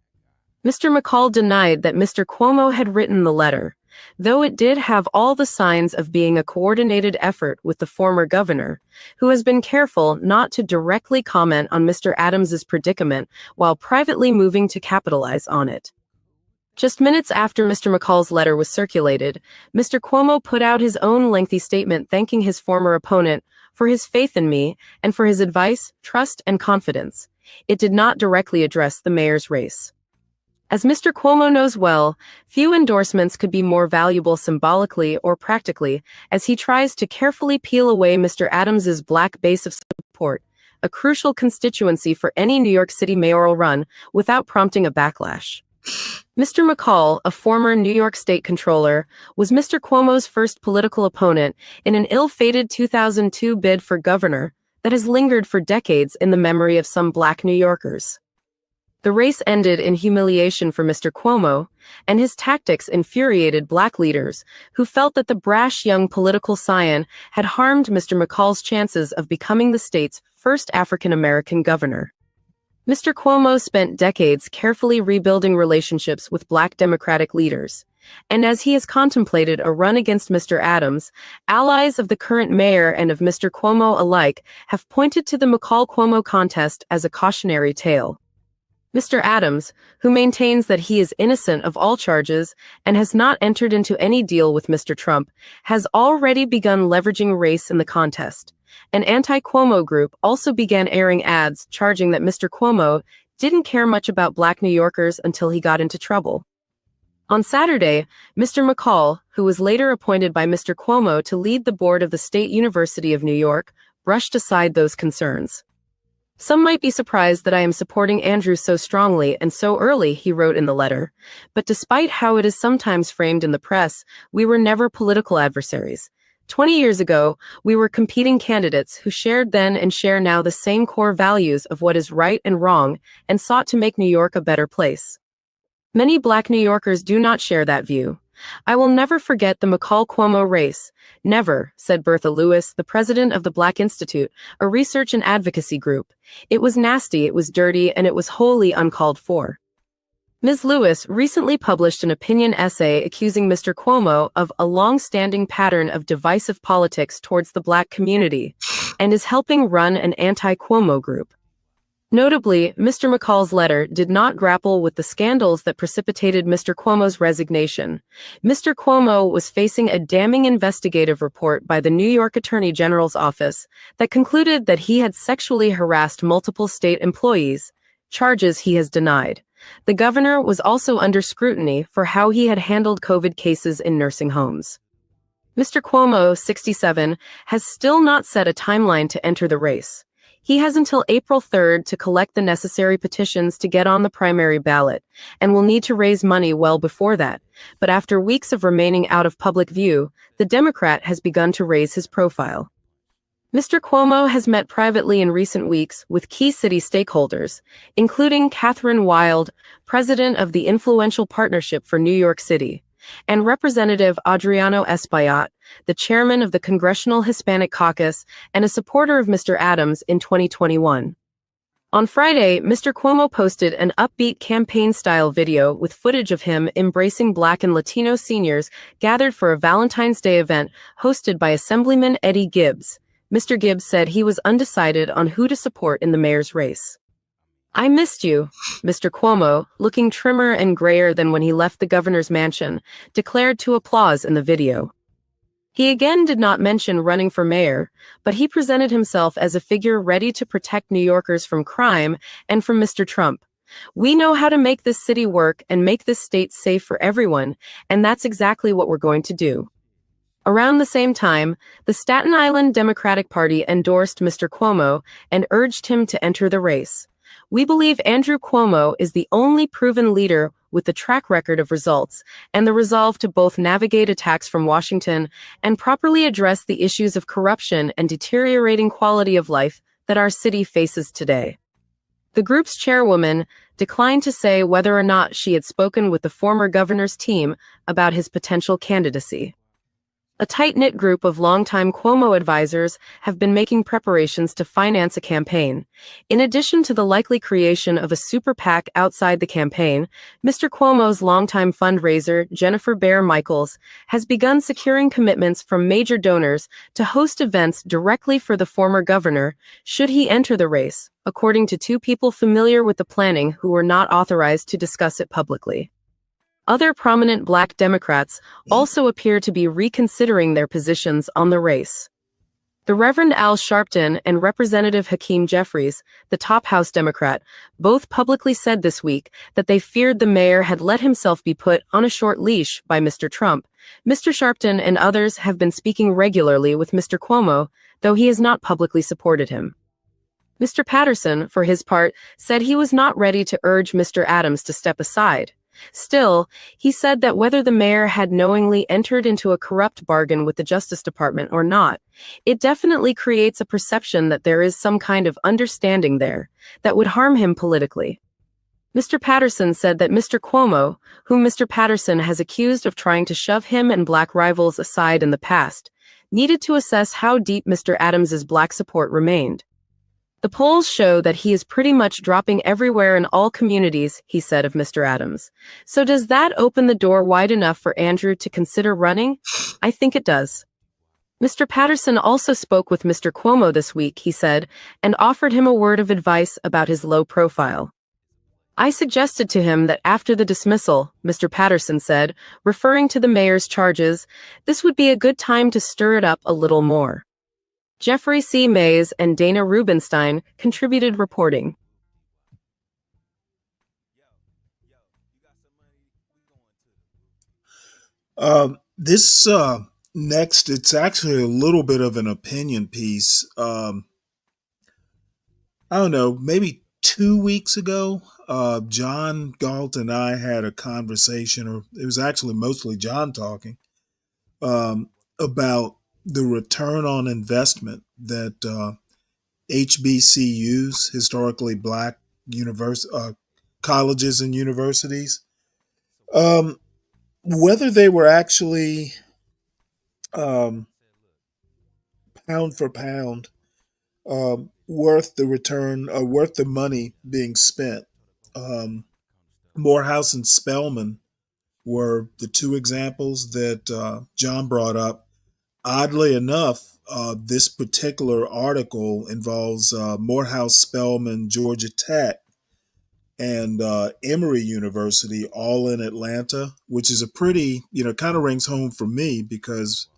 Mr. McCall denied that Mr. Cuomo had written the letter, though it did have all the signs of being a coordinated effort with the former governor, who has been careful not to directly comment on Mr. Adams's predicament while privately moving to capitalize on it. Just minutes after Mr. McCall's letter was circulated, Mr. Cuomo put out his own lengthy statement thanking his former opponent for his faith in me and for his advice, trust, and confidence. It did not directly address the mayor's race. As Mr. Cuomo knows well, few endorsements could be more valuable symbolically or practically as he tries to carefully peel away Mr. Adams's black base of support, a crucial constituency for any New York City mayoral run, without prompting a backlash. Mr. McCall, a former New York State Comptroller, was Mr. Cuomo's first political opponent in an ill-fated 2002 bid for governor that has lingered for decades in the memory of some black New Yorkers. The race ended in humiliation for Mr. Cuomo, and his tactics infuriated black leaders who felt that the brash young political scion had harmed Mr. McCall's chances of becoming the state's first African-American governor. Mr. Cuomo spent decades carefully rebuilding relationships with black Democratic leaders, and as he has contemplated a run against Mr. Adams, allies of the current mayor and of Mr. Cuomo alike have pointed to the McCall-Cuomo contest as a cautionary tale. Mr. Adams, who maintains that he is innocent of all charges and has not entered into any deal with Mr. Trump, has already begun leveraging race in the contest. An anti-Cuomo group also began airing ads charging that Mr. Cuomo didn't care much about black New Yorkers until he got into trouble. On Saturday, Mr. McCall, who was later appointed by Mr. Cuomo to lead the board of the State University of New York, brushed aside those concerns. Some might be surprised that I am supporting Andrew so strongly and so early, he wrote in the letter. But despite how it is sometimes framed in the press, we were never political adversaries. 20 years ago, we were competing candidates who shared then and share now the same core values of what is right and wrong and sought to make New York a better place. Many black New Yorkers do not share that view. I will never forget the McCall-Cuomo race. Never, said Bertha Lewis, the president of the Black Institute, a research and advocacy group. It was nasty, it was dirty, and it was wholly uncalled for. Ms. Lewis recently published an opinion essay accusing Mr. Cuomo of a long-standing pattern of divisive politics towards the black community and is helping run an anti-Cuomo group. Notably, Mr. McCall's letter did not grapple with the scandals that precipitated Mr. Cuomo's resignation. Mr. Cuomo was facing a damning investigative report by the New York Attorney General's office that concluded that he had sexually harassed multiple state employees, charges he has denied. The governor was also under scrutiny for how he had handled COVID cases in nursing homes. Mr. Cuomo, 67, has still not set a timeline to enter the race. He has until April 3rd to collect the necessary petitions to get on the primary ballot, and will need to raise money well before that. But after weeks of remaining out of public view, the Democrat has begun to raise his profile. Mr. Cuomo has met privately in recent weeks with key city stakeholders, including Catherine Wild, president of the Influential Partnership for New York City, and Representative Adriano Espaillat, the chairman of the Congressional Hispanic Caucus and a supporter of Mr. Adams in 2021. On Friday, Mr. Cuomo posted an upbeat campaign-style video with footage of him embracing Black and Latino seniors gathered for a Valentine's Day event hosted by Assemblyman Eddie Gibbs. Mr. Gibbs said he was undecided on who to support in the mayor's race. "I missed you," Mr. Cuomo, looking trimmer and grayer than when he left the governor's mansion, declared to applause in the video. He again did not mention running for mayor, but he presented himself as a figure ready to protect New Yorkers from crime and from Mr. Trump. "We know how to make this city work and make this state safe for everyone, and that's exactly what we're going to do." Around the same time, the Staten Island Democratic Party endorsed Mr. Cuomo and urged him to enter the race. "We believe Andrew Cuomo is the only proven leader with the track record of results and the resolve to both navigate attacks from Washington and properly address the issues of corruption and deteriorating quality of life that our city faces today." The group's chairwoman declined to say whether or not she had spoken with the former governor's team about his potential candidacy. A tight-knit group of longtime Cuomo advisors have been making preparations to finance a campaign. In addition to the likely creation of a super PAC outside the campaign, Mr. Cuomo's longtime fundraiser, Jennifer Bear Michaels, has begun securing commitments from major donors to host events directly for the former governor, should he enter the race, according to two people familiar with the planning who were not authorized to discuss it publicly. Other prominent Black Democrats also appear to be reconsidering their positions on the race. The Reverend Al Sharpton and Representative Hakeem Jeffries, the top House Democrat, both publicly said this week that they feared the mayor had let himself be put on a short leash by Mr. Trump. Mr. Sharpton and others have been speaking regularly with Mr. Cuomo, though he has not publicly supported him. Mr. Patterson, for his part, said he was not ready to urge Mr. Adams to step aside. Still, he said that whether the mayor had knowingly entered into a corrupt bargain with the Justice Department or not, it definitely creates a perception that there is some kind of understanding there that would harm him politically. Mr. Patterson said that Mr. Cuomo, whom Mr. Patterson has accused of trying to shove him and Black rivals aside in the past, needed to assess how deep Mr. Adams's Black support remained. "The polls show that he is pretty much dropping everywhere in all communities," he said of Mr. Adams. "So does that open the door wide enough for Andrew to consider running? I think it does." Mr. Patterson also spoke with Mr. Cuomo this week, he said, and offered him a word of advice about his low profile. "I suggested to him that after the dismissal," Mr. Patterson said, referring to the mayor's charges, "this would be a good time to stir it up a little more." Jeffrey C. Mays and Dana Rubenstein contributed reporting. This next, it's actually a little bit of an opinion piece. I don't know, maybe 2 weeks ago, John Galt and I had a conversation, or it was actually mostly John talking, about the return on investment that HBCUs, historically Black colleges and universities, whether they were actually pound for pound worth the return, worth the money being spent. Morehouse and Spelman were the two examples that John brought up. Oddly enough, this particular article involves Morehouse, Spelman, Georgia Tech, and Emory University, all in Atlanta, which is a pretty, kind of rings home for me because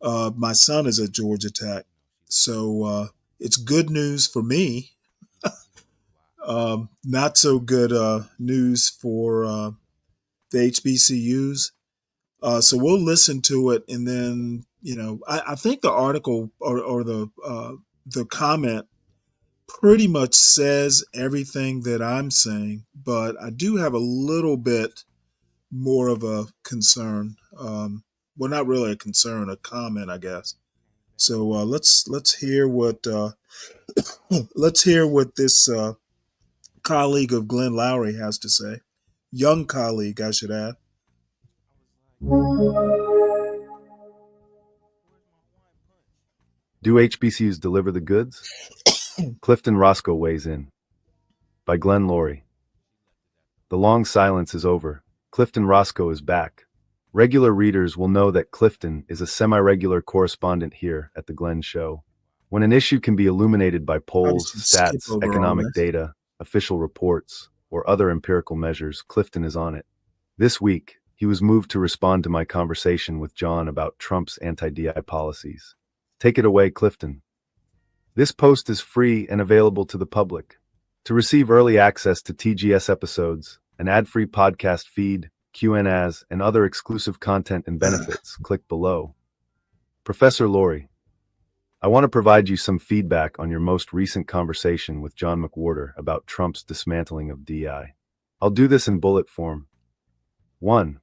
my son is at Georgia Tech. So it's good news for me. Not so good news for the HBCUs. So we'll listen to it, and then I think the article or the comment pretty much says everything that I'm saying, but I do have a little bit more of a concern. Well, not really a concern, a comment, I guess. So let's hear what let's hear what this colleague of Glenn Lowry has to say. Young colleague, I should add. Do HBCUs deliver the goods? Clifton Roscoe weighs in. By Glenn Lowry. The long silence is over. Clifton Roscoe is back. Regular readers will know that Clifton is a semi-regular correspondent here at the Glenn Show. When an issue can be illuminated by polls, skip stats, over all economic this. data, official reports, or other empirical measures, Clifton is on it. This week, he was moved to respond to my conversation with John about Trump's anti-DI policies. Take it away, Clifton. This post is free and available to the public. To receive early access to TGS episodes, an ad-free podcast feed, Q&As, and other exclusive content and benefits, click below. Professor Lowry, I want to provide you some feedback on your most recent conversation with John McWhorter about Trump's dismantling of DI. I'll do this in bullet form. 1.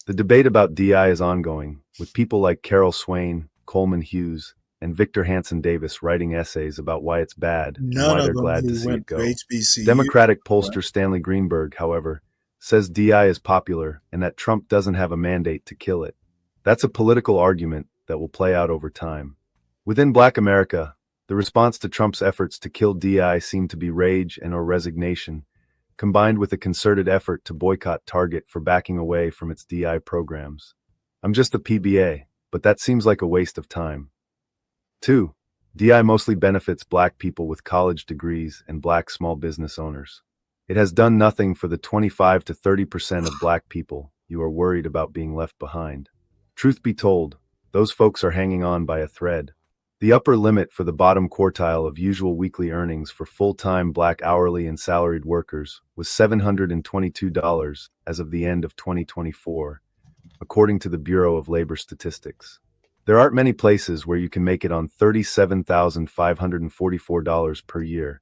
The debate about DI is ongoing, with people like Carol Swain, Coleman Hughes, and Victor Hanson Davis writing essays about why it's bad and None why of they're them glad to who see it went to go. HBCU. Democratic pollster Stanley Greenberg, however, says DI is popular and that Trump doesn't have a mandate to kill it. That's a political argument that will play out over time. Within Black America, the response to Trump's efforts to kill DI seemed to be rage and/or resignation, combined with a concerted effort to boycott Target for backing away from its DI programs. I'm just a PBA, but that seems like a waste of time. 2. DI mostly benefits Black people with college degrees and Black small business owners. It has done nothing for the 25 to 30% of Black people you are worried about being left behind. Truth be told, those folks are hanging on by a thread. The upper limit for the bottom quartile of usual weekly earnings for full-time Black hourly and salaried workers was $722 as of the end of 2024, according to the Bureau of Labor Statistics. There aren't many places where you can make it on $37,544 per year,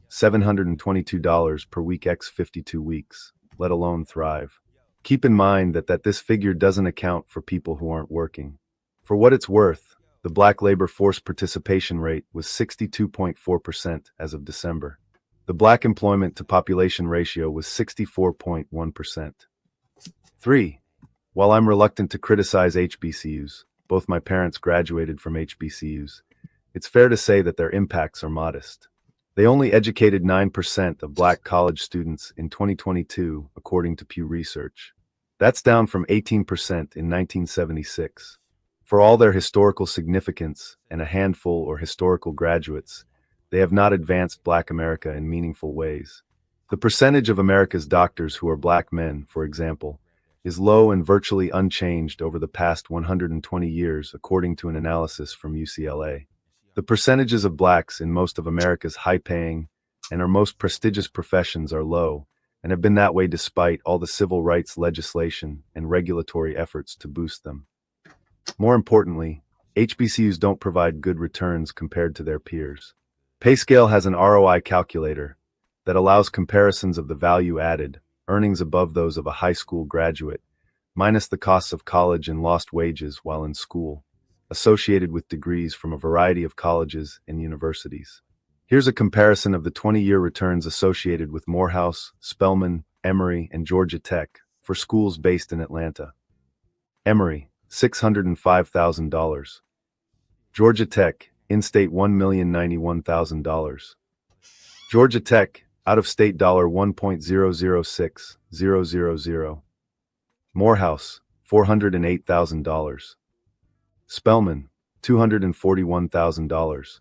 $722 per week x 52 weeks, let alone thrive. Keep in mind that this figure doesn't account for people who aren't working. For what it's worth, the Black labor force participation rate was 62.4% as of December. The Black employment to population ratio was 64.1%. 3. While I'm reluctant to criticize HBCUs, both my parents graduated from HBCUs, it's fair to say that their impacts are modest. They only educated 9% of Black college students in 2022, according to Pew Research. That's down from 18% in 1976. For all their historical significance and a handful or historical graduates, they have not advanced Black America in meaningful ways. The percentage of America's doctors who are Black men, for example, is low and virtually unchanged over the past 120 years, according to an analysis from UCLA. The percentages of Blacks in most of America's high-paying and our most prestigious professions are low, and have been that way despite all the civil rights legislation and regulatory efforts to boost them. More importantly, HBCUs don't provide good returns compared to their peers. PayScale has an ROI calculator that allows comparisons of the value added, earnings above those of a high school graduate, minus the costs of college and lost wages while in school, associated with degrees from a variety of colleges and universities. Here's a comparison of the 20-year returns associated with Morehouse, Spelman, Emory, and Georgia Tech for schools based in Atlanta. Emory, $605,000. Georgia Tech, in-state $1,091,000. Georgia Tech, out-of-state $1.006000. Morehouse, $408,000. Spelman, $241,000.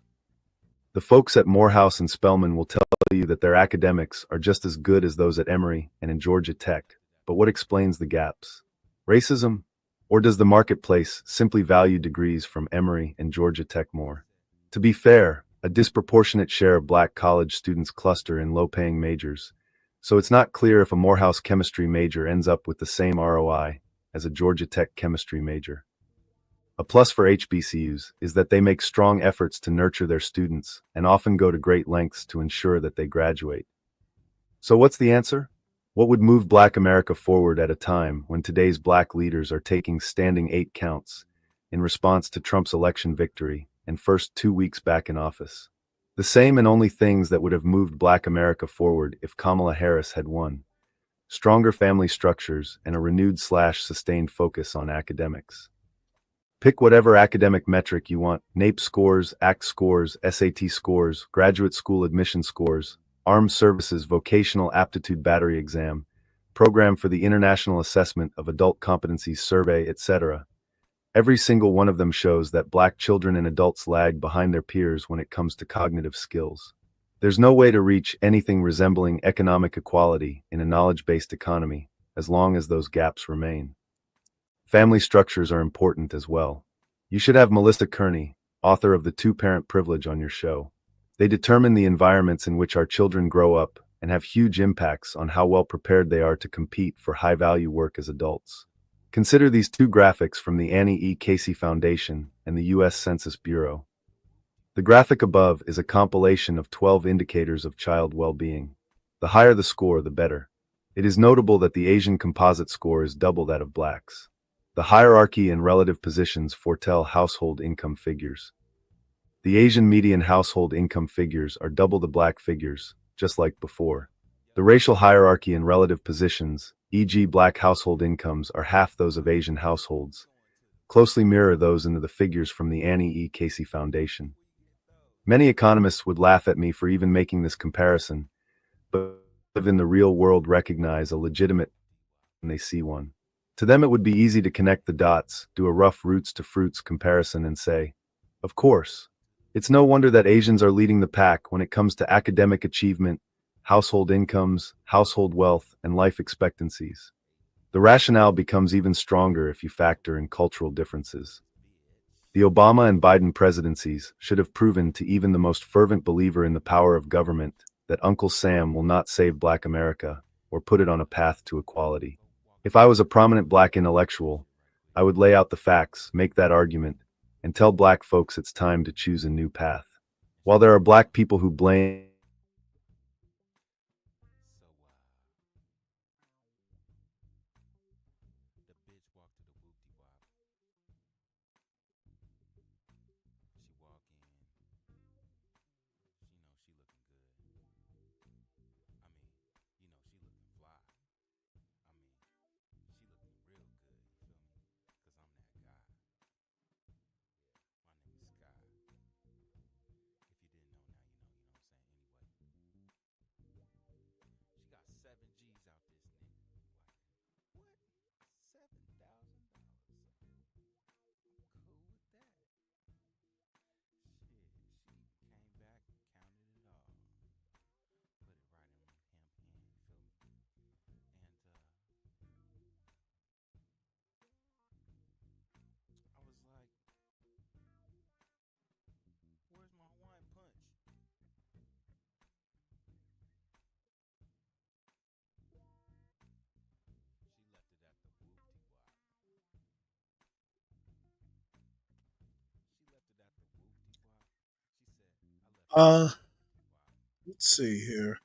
The folks at Morehouse and Spelman will tell you that their academics are just as good as those at Emory and in Georgia Tech, but what explains the gaps? Racism? Or does the marketplace simply value degrees from Emory and Georgia Tech more? To be fair, a disproportionate share of Black college students cluster in low-paying majors, so it's not clear if a Morehouse chemistry major ends up with the same ROI as a Georgia Tech chemistry major. A plus for HBCUs is that they make strong efforts to nurture their students and often go to great lengths to ensure that they graduate. So what's the answer? What would move Black America forward at a time when today's Black leaders are taking standing 8 counts in response to Trump's election victory and first 2 weeks back in office? The same and only things that would have moved Black America forward if Kamala Harris had won. Stronger family structures and a renewed/sustained focus on academics. Pick whatever academic metric you want: NAEP scores, ACT scores, SAT scores, graduate school admission scores, Armed Services Vocational Aptitude Battery Exam, Program for the International Assessment of Adult Competencies Survey, etc. Every single one of them shows that Black children and adults lag behind their peers when it comes to cognitive skills. There's no way to reach anything resembling economic equality in a knowledge-based economy as long as those gaps remain. Family structures are important as well. You should have Melissa Kearney, author of The Two-Parent Privilege, on your show. They determine the environments in which our children grow up and have huge impacts on how well prepared they are to compete for high-value work as adults. Consider these 2 graphics from the Annie E. Casey Foundation and the U.S. Census Bureau. The graphic above is a compilation of 12 indicators of child well-being. The higher the score, the better. It is notable that the Asian composite score is double that of Blacks. The hierarchy and relative positions foretell household income figures. The Asian median household income figures are double the Black figures, just like before. The racial hierarchy and relative positions, e.g. Black household incomes, are half those of Asian households, closely mirror those in the figures from the Annie E. Casey Foundation. Many economists would laugh at me for even making this comparison, but in the real world recognize a legitimate when they see one. To them it would be easy to connect the dots, do a rough roots to fruits comparison and say, of course, it's no wonder that Asians are leading the pack when it comes to academic achievement, household incomes, household wealth, and life expectancies. The rationale becomes even stronger if you factor in cultural differences. The Obama and Biden presidencies should have proven to even the most fervent believer in the power of government that Uncle Sam will not save Black America or put it on a path to equality. If I was a prominent Black intellectual, I would lay out the facts, make that argument, and tell Black folks it's time to choose a new path. While there are Black people who blame Uh, let's see here.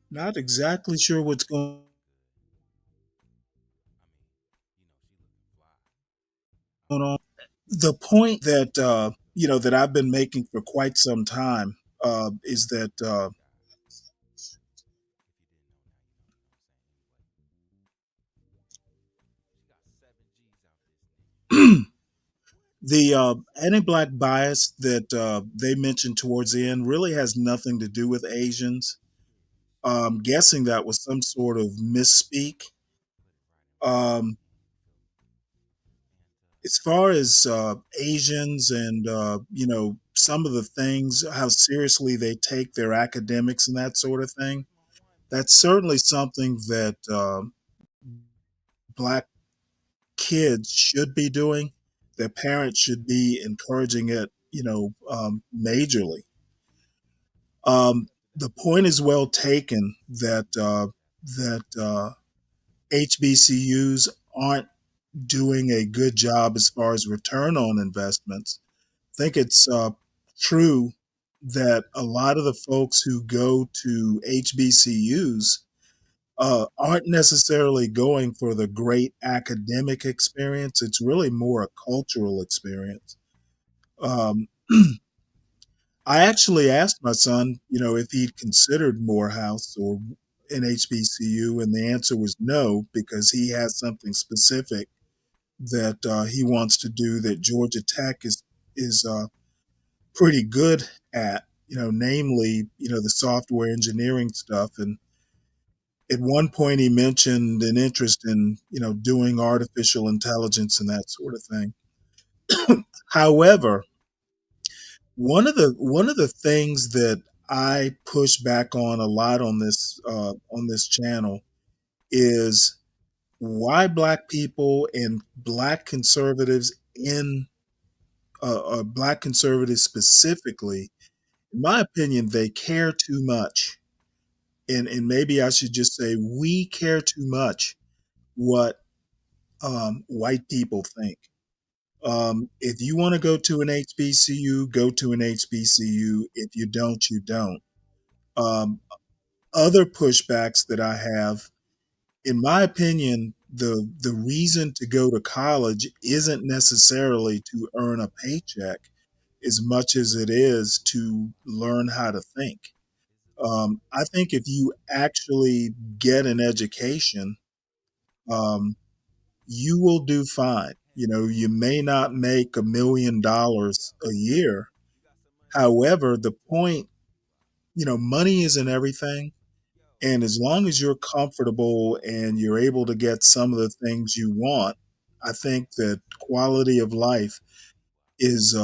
Not exactly sure what's going on. The point that that I've been making for quite some time is that the anti-black bias that they mentioned towards the end really has nothing to do with Asians. I'm guessing that was some sort of misspeak. Um, as far as Asians and some of the things, how seriously they take their academics and that sort of thing, that's certainly something that black kids should be doing. Their parents should be encouraging it, majorly. The point is well taken that HBCUs aren't doing a good job as far as return on investments. I think it's true that a lot of the folks who go to HBCUs aren't necessarily going for the great academic experience. It's really more a cultural experience. Um, I actually asked my son, if he'd considered Morehouse or an HBCU, and the answer was no, because he has something specific that he wants to do that Georgia Tech is pretty good at. Namely, the software engineering stuff. And at one point, he mentioned an interest in doing artificial intelligence and that sort of thing. However, one of the things that I push back on a lot on this channel is why black people and black conservatives in black conservatives specifically, in my opinion, they care too much, and maybe I should just say we care too much what white people think. If you want to go to an HBCU, go to an HBCU. If you don't, you don't. Um, Other pushbacks that I have, in my opinion, the reason to go to college isn't necessarily to earn a paycheck as much as it is to learn how to think. I think if you actually get an education, um, you will do fine. You may not make $1 million a year. However, the point, money isn't everything. And as long as you're comfortable and you're able to get some of the things you want, I think that quality of life is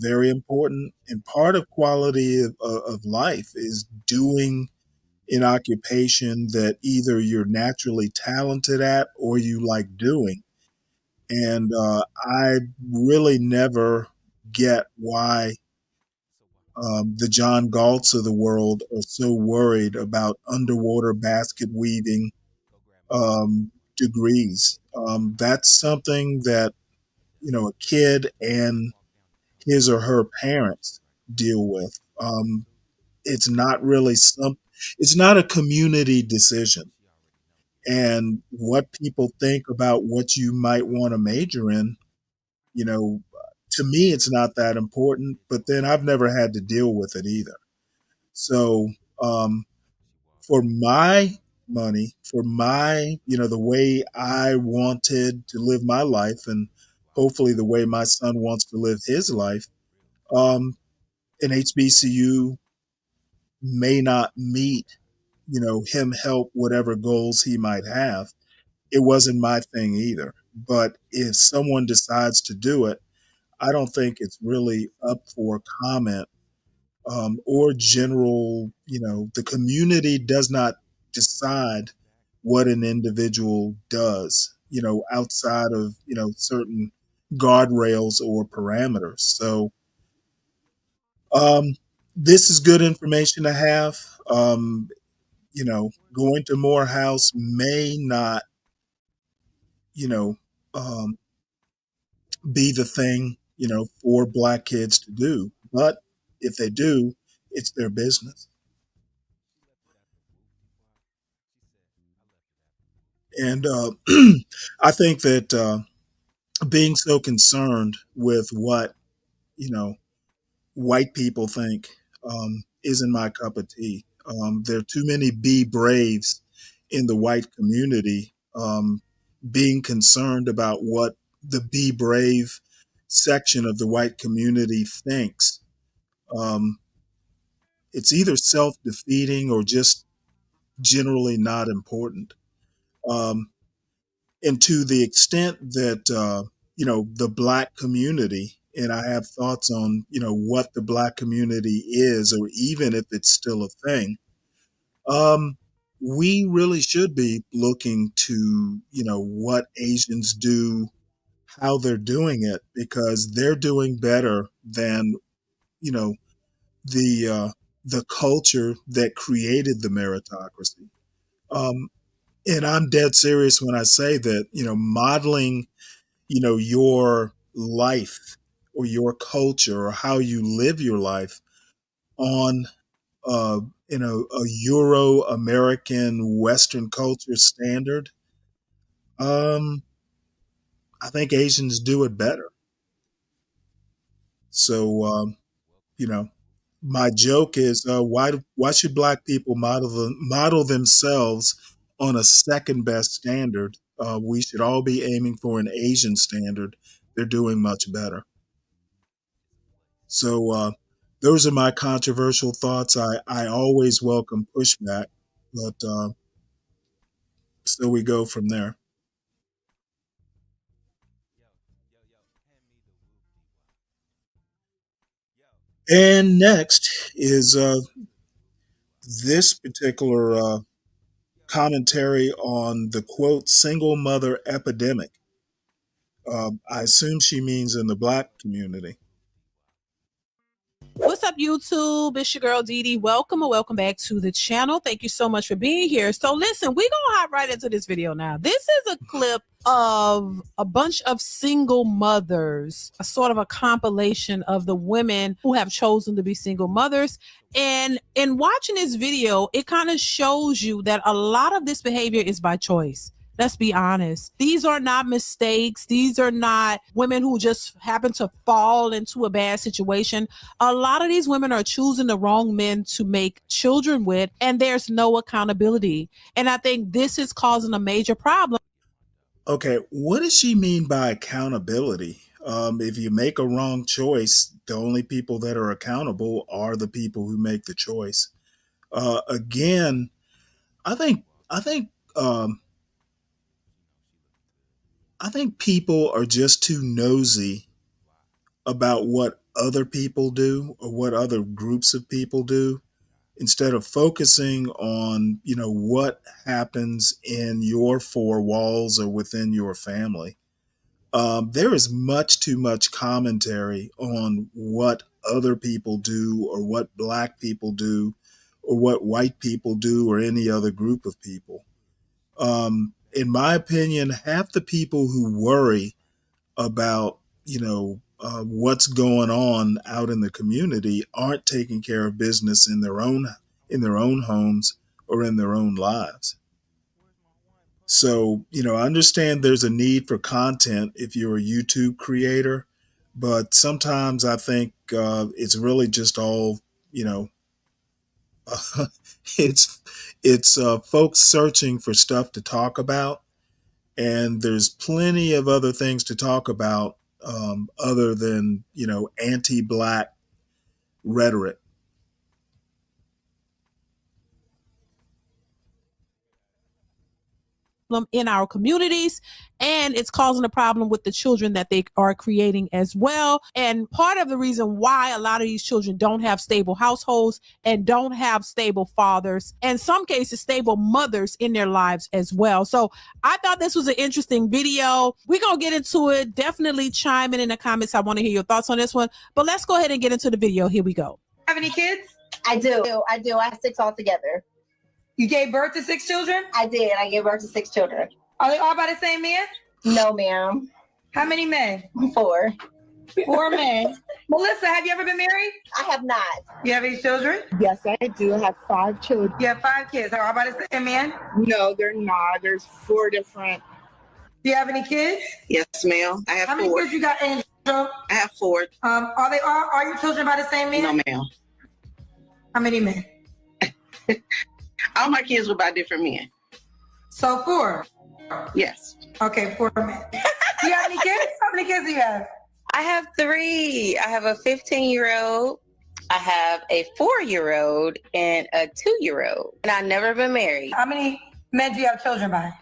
very important. And part of quality of life is doing an occupation that either you're naturally talented at or you like doing. And I really never get why the John Galts of the world are so worried about underwater basket weaving degrees. That's something that a kid and his or her parents deal with. It's not really it's not a community decision. And what people think about what you might want to major in, you know, to me, it's not that important. But then I've never had to deal with it either. So, um, for my money, for my, the way I wanted to live my life, and hopefully the way my son wants to live his life, um, an HBCU may not meet, him help whatever goals he might have. It wasn't my thing either. But if someone decides to do it, I don't think it's really up for comment or general, the community does not decide what an individual does, outside of, certain guardrails or parameters. So, this is good information to have. Going to Morehouse may not, you know, um, be the thing, for Black kids to do. But if they do, it's their business. And I think that being so concerned with what, you know, white people think isn't my cup of tea. There are too many be braves in the white community being concerned about what the be brave section of the white community thinks. Um, it's either self defeating or just generally not important. Um, and to the extent that, the Black community, and I have thoughts on, what the Black community is, or even if it's still a thing, um, we really should be looking to, what Asians do, how they're doing it, because they're doing better than, you know, the the culture that created the meritocracy. Um, and I'm dead serious when I say that, modeling, your life or your culture or how you live your life on, uh, a Euro American Western culture standard, um, I think Asians do it better. So, you know, my joke is, why should Black people model themselves on a second best standard? We should all be aiming for an Asian standard. They're doing much better. So those are my controversial thoughts. I always welcome pushback, but so we go from there. And next is this particular commentary on the quote single mother epidemic. I assume she means in the Black community. What's up, YouTube? It's your girl Dee Dee. Welcome or welcome back to the channel. Thank you so much for being here. So listen, we're gonna hop right into this video now. This is a clip of a bunch of single mothers, a sort of a compilation of the women who have chosen to be single mothers. And in watching this video, it kind of shows you that a lot of this behavior is by choice. Let's be honest. These are not mistakes. These are not women who just happen to fall into a bad situation. A lot of these women are choosing the wrong men to make children with, and there's no accountability. And I think this is causing a major problem. Okay, what does she mean by accountability? If you make a wrong choice, the only people that are accountable are the people who make the choice. Again, I think um, I think people are just too nosy about what other people do or what other groups of people do instead of focusing on, what happens in your four walls or within your family. There is much too much commentary on what other people do or what Black people do or what white people do or any other group of people. In my opinion, half the people who worry about, what's going on out in the community aren't taking care of business in their own homes or in their own lives. So, I understand there's a need for content if you're a YouTube creator, but sometimes I think it's really just all, you know, it's folks searching for stuff to talk about, and there's plenty of other things to talk about other than anti-Black rhetoric. in our communities, and it's causing a problem with the children that they are creating as well. And part of the reason why a lot of these children don't have stable households and don't have stable fathers, in some cases stable mothers in their lives as well. So I thought this was an interesting video. We're gonna get into it. Definitely chime in the comments. I want to hear your thoughts on this one, but let's go ahead and get into the video. Here we go. Have any kids? I do. I have 6 altogether. You gave birth to 6 children? I did. I gave birth to 6 children. Are they all by the same man? No, ma'am. How many men? 4. 4 men. Melissa, have you ever been married? I have not. You have any children? Yes, I do. I have 5 children. You have 5 kids. Are all by the same man? No, they're not. There's 4 different. Do you have any kids? Yes, ma'am. I have How many 4. kids you got, Angel? I have 4. Are your children by the same man? No, ma'am. How many men? All my kids were by different men. So 4? Yes. Okay, 4 men. Do you have any kids? How many kids do you have? I have 3. I have a 15-year-old, I have a 4-year-old, and a 2-year-old. And I've never been married. How many men do you have children by?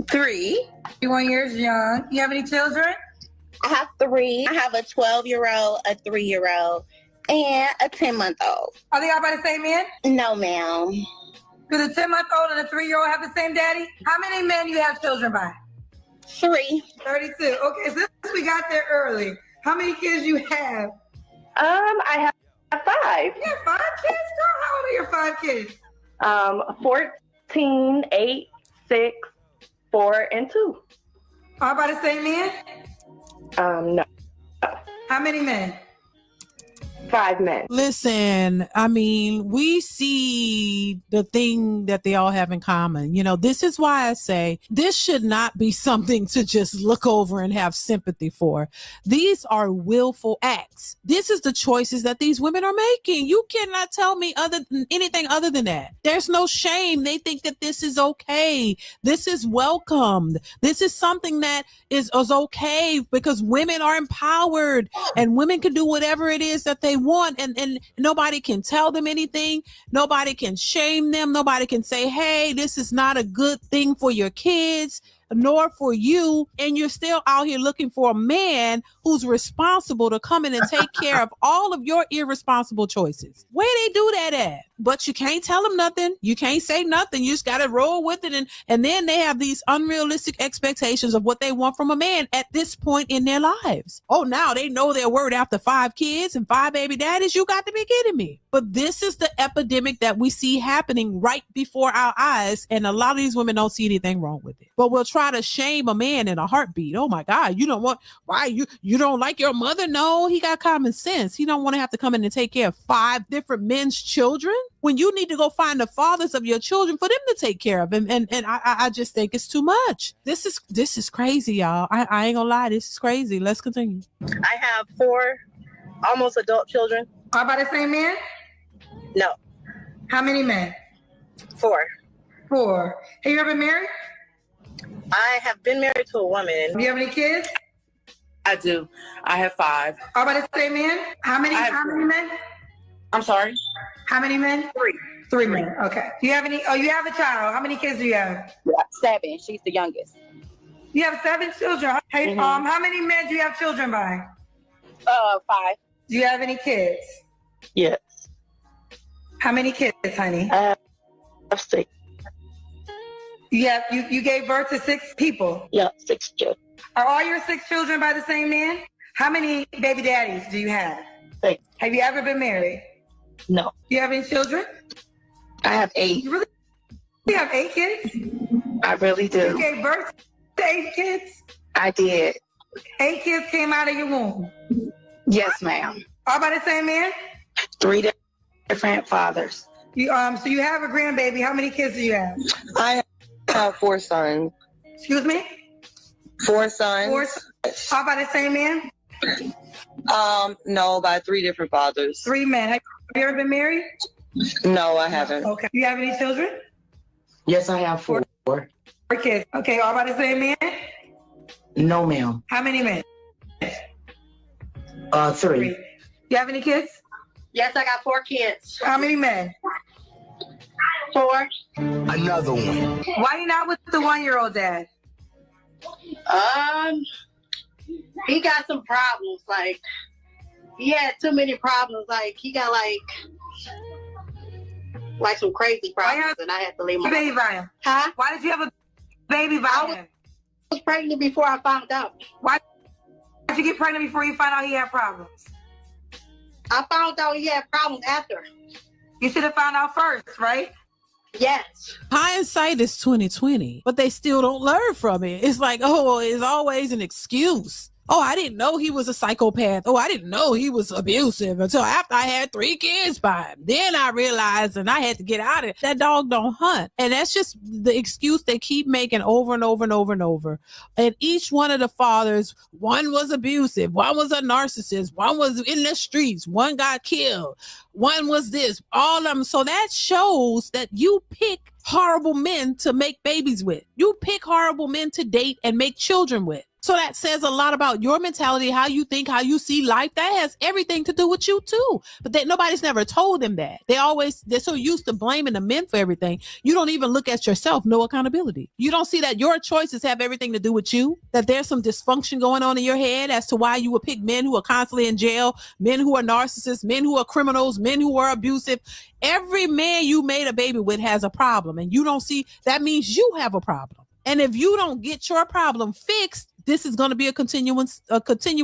3. 21 years young. You have any children? I have 3. I have a 12-year-old, a 3-year-old, and a 10-month-old. Are they all by the same man? No, ma'am. Do the 10-month-old and the 3-year-old have the same daddy? How many men do you have children by? 3. 32. Okay, since we got there early, how many kids you have? I have 5. You have 5 kids? Girl, how old are your 5 kids? 14, 8, 6, 4, and 2. All by the same man? No. How many men? 5 men. Listen, I mean, we see the thing that they all have in common. You know, this is why I say this should not be something to just look over and have sympathy for. These are willful acts. This is the choices that these women are making. You cannot tell me anything other than that. There's no shame. They think that this is okay. This is welcomed. This is something that is okay because women are empowered and women can do whatever it is that they want, and nobody can tell them anything. Nobody can shame them. Nobody can say, hey, this is not a good thing for your kids nor for you, and you're still out here looking for a man who's responsible to come in and take care of all of your irresponsible choices. Where they do that at? But you can't tell them nothing. You can't say nothing. You just got to roll with it. And then they have these unrealistic expectations of what they want from a man at this point in their lives. Oh, now they know their word after 5 kids and 5 baby daddies. You got to be kidding me. But this is the epidemic that we see happening right before our eyes. And a lot of these women don't see anything wrong with it. But we'll try to shame a man in a heartbeat. Oh my God, you don't want, why you don't like your mother? No, he got common sense. He don't want to have to come in and take care of 5 different men's children when you need to go find the fathers of your children for them to take care of him. And I just think it's too much. This is crazy, y'all. I ain't gonna lie, this is crazy. Let's continue. I have 4 almost adult children. All by the same man? No. How many men? 4. 4. Have you ever been married? I have been married to a woman. Do you have any kids? I do. I have 5. All by the same man? How many men? I'm sorry? How many men? 3. 3 men. Okay. Do you have any? Oh, you have a child. How many kids do you have? 7. She's the youngest. You have 7 children. Hey, how many men do you have children by? 5. Do you have any kids? Yes. How many kids, honey? I have 6. You gave birth to 6 people? Yeah, 6 children. Are all your 6 children by the same man? How many baby daddies do you have? 6. Have you ever been married? No. Do you have any children? I have 8. You have 8 kids? I really do. You gave birth to 8 kids? I did. 8 kids came out of your womb? Yes, ma'am. All by the same man? 3 different fathers. So you have a grandbaby. How many kids do you have? I have 4 sons. Excuse me? 4 sons. 4 sons. All by the same man? No, by 3 different fathers. 3 men. Have you ever been married? No, I haven't. Okay. Do you have any children? Yes, I have 4. 4 kids. Okay, all by the same man? No, ma'am. How many men? 3. You have any kids? Yes, I got 4 kids. How many men? 4. Another one. Why you not with the 1-year-old dad? He got some problems. Like, he had too many problems. Like, he got like some crazy problems, and I had to leave him. Baby by him. Huh? Why did you have a baby by him? I was pregnant before I found out. Why did you get pregnant before you found out he had problems? I found out he had problems after. You should have found out first, right? Yes. Hindsight is 2020, but they still don't learn from it. It's like, oh, it's always an excuse. Oh, I didn't know he was a psychopath. Oh, I didn't know he was abusive until after I had 3 kids by him. Then I realized and I had to get out of it. That dog don't hunt. And that's just the excuse they keep making over and over and over and over. And each one of the fathers, one was abusive, one was a narcissist, one was in the streets, one got killed, one was this, all of them. So that shows that you pick horrible men to make babies with. You pick horrible men to date and make children with. So that says a lot about your mentality, how you think, how you see life. That has everything to do with you too. But nobody's never told them that. They're so used to blaming the men for everything. You don't even look at yourself, no accountability. You don't see that your choices have everything to do with you, that there's some dysfunction going on in your head as to why you would pick men who are constantly in jail, men who are narcissists, men who are criminals, men who are abusive. Every man you made a baby with has a problem, and you don't see that means you have a problem. And if you don't get your problem fixed, this is going to be a continuous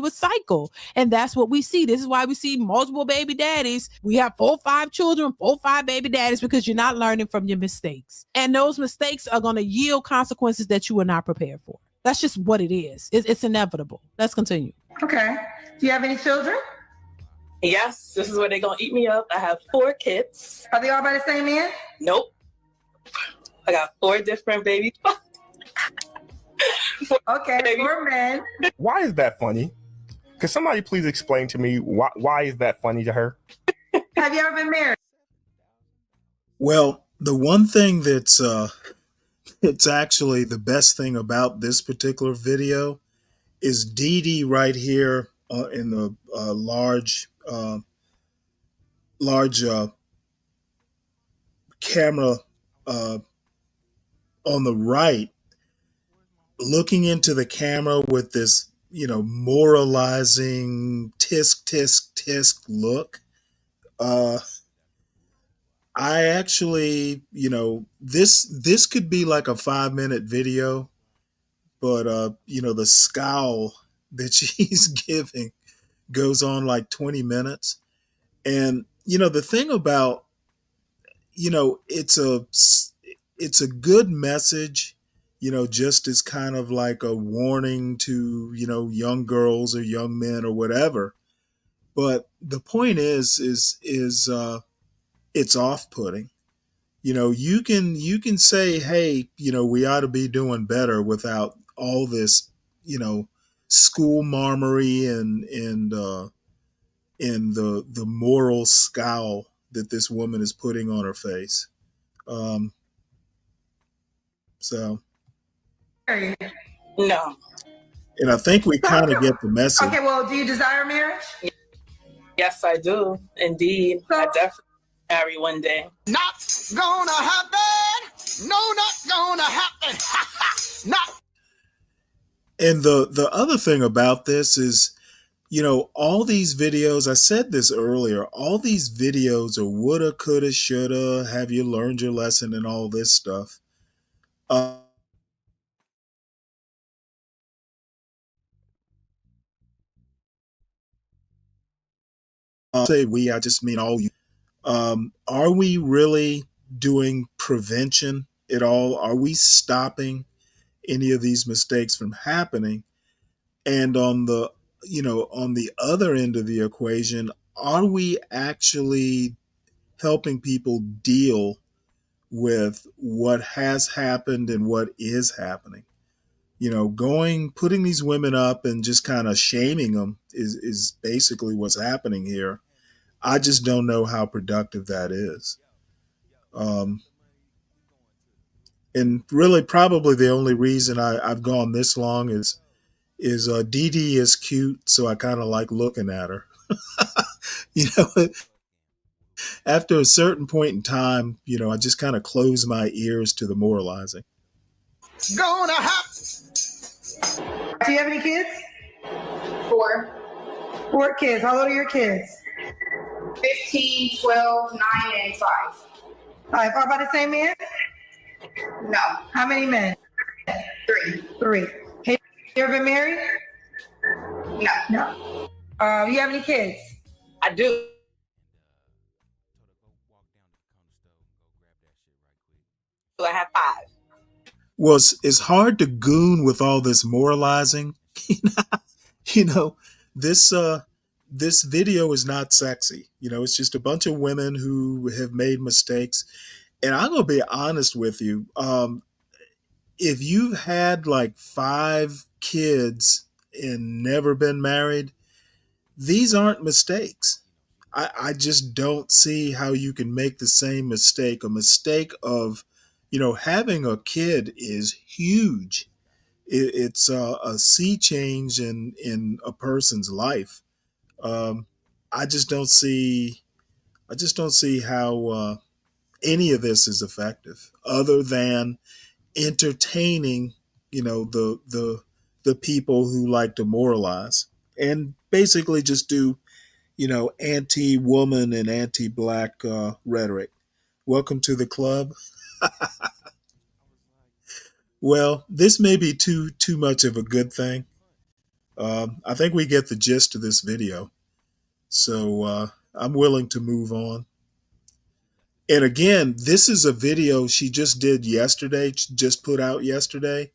cycle. And that's what we see. This is why we see multiple baby daddies. We have 4 or 5 children, 4 or 5 baby daddies, because you're not learning from your mistakes. And those mistakes are going to yield consequences that you were not prepared for. That's just what it is. It's inevitable. Let's continue. Okay. Do you have any children? Yes, this is where they're going to eat me up. I have 4 kids. Are they all by the same man? Nope. I got 4 different babies. Okay, 4 men. Why is that funny? Could somebody please explain to me why is that funny to her? Have you ever been married? Well, the one thing that's it's actually the best thing about this particular video is Dee Dee right here in the large camera on the right, looking into the camera with this, moralizing tisk tisk tisk look. I actually, this could be like a 5-minute video, but the scowl that she's giving goes on like 20 minutes. And the thing about, it's a good message, just as kind of like a warning to, young girls or young men or whatever. But the point is it's off-putting. You can say, hey, we ought to be doing better without all this, school marmory and the moral scowl that this woman is putting on her face. So No. And I think we kind of get the message. Okay, well, do you desire marriage? Yes, I do. Indeed. I definitely marry one day. Not gonna happen. No, not gonna happen. Not. And the other thing about this is, all these videos, I said this earlier, all these videos are woulda, coulda, shoulda, have you learned your lesson and all this stuff. Say we, I just mean all you. Are we really doing prevention at all? Are we stopping any of these mistakes from happening? And on the other end of the equation, are we actually helping people deal with what has happened and what is happening? Putting these women up and just kind of shaming them is basically what's happening here. I just don't know how productive that is. And really probably the only reason I've gone this long is Dee Dee is cute, so I kind of like looking at her. After a certain point in time, I just kind of close my ears to the moralizing. Gonna happen. Do you have any kids? 4. 4 kids. How old are your kids? 15, 12, 9, and 5. All right, all by the same man? No. How many men? 3. 3. Have you ever been married? No. No. You have any kids? I do. I have 5. Well, it's hard to goon with all this moralizing. you know, this this video is not sexy. It's just a bunch of women who have made mistakes. And I'm gonna be honest with you. If you've had like 5 kids and never been married, these aren't mistakes. I just don't see how you can make the same mistake. A mistake of, having a kid is huge. It's a sea change in a person's life. Um, I just don't see. I just don't see how any of this is effective, other than entertaining, the people who like to moralize and basically just do, anti-woman and anti-black rhetoric. Welcome to the club. Well, this may be too much of a good thing. I think we get the gist of this video, so I'm willing to move on. And again, this is a video she just did yesterday, just put out yesterday.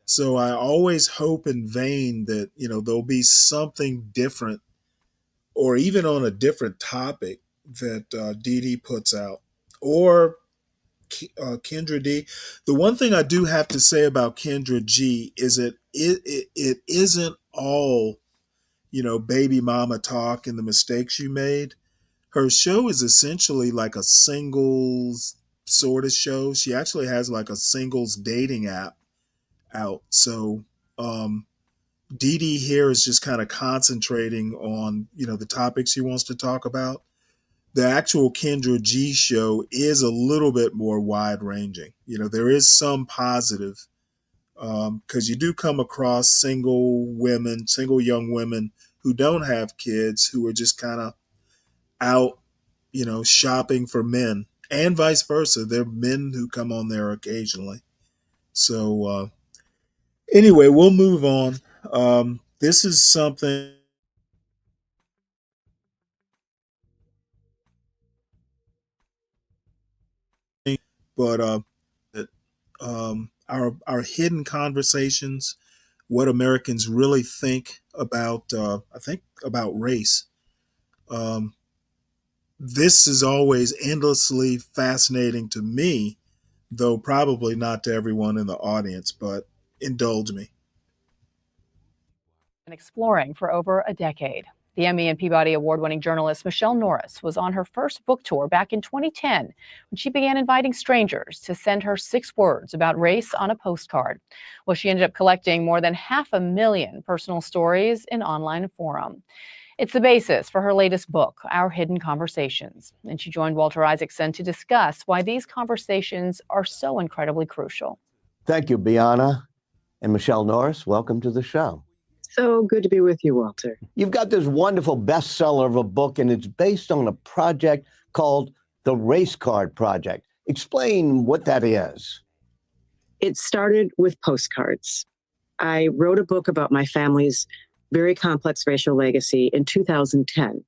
So I always hope in vain that, there'll be something different or even on a different topic that Dee Dee puts out, or Kendra D. The one thing I do have to say about Kendra G is that it isn't all, baby mama talk and the mistakes you made. Her show is essentially like a singles sort of show. She actually has like a singles dating app out. So Dee Dee here is just kind of concentrating on, the topics she wants to talk about. The actual Kendra G show is a little bit more wide ranging. There is some positive, because you do come across single young women who don't have kids, who are just kind of out, shopping for men, and vice versa. There are men who come on there occasionally. So anyway, we'll move on. This is something, but our hidden conversations, what Americans really think about, I think about race. This is always endlessly fascinating to me, though probably not to everyone in the audience, but indulge me. And exploring for over a decade. The Emmy and Peabody Award-winning journalist Michelle Norris was on her first book tour back in 2010 when she began inviting strangers to send her 6 words about race on a postcard. Well, she ended up collecting more than 500,000 personal stories in online forum. It's the basis for her latest book, Our Hidden Conversations. And she joined Walter Isaacson to discuss why these conversations are so incredibly crucial. Thank you, Biana. And Michelle Norris, welcome to the show. So good to be with you, Walter. You've got this wonderful bestseller of a book, and it's based on a project called the Race Card Project. Explain what that is. It started with postcards. I wrote a book about my family's very complex racial legacy in 2010.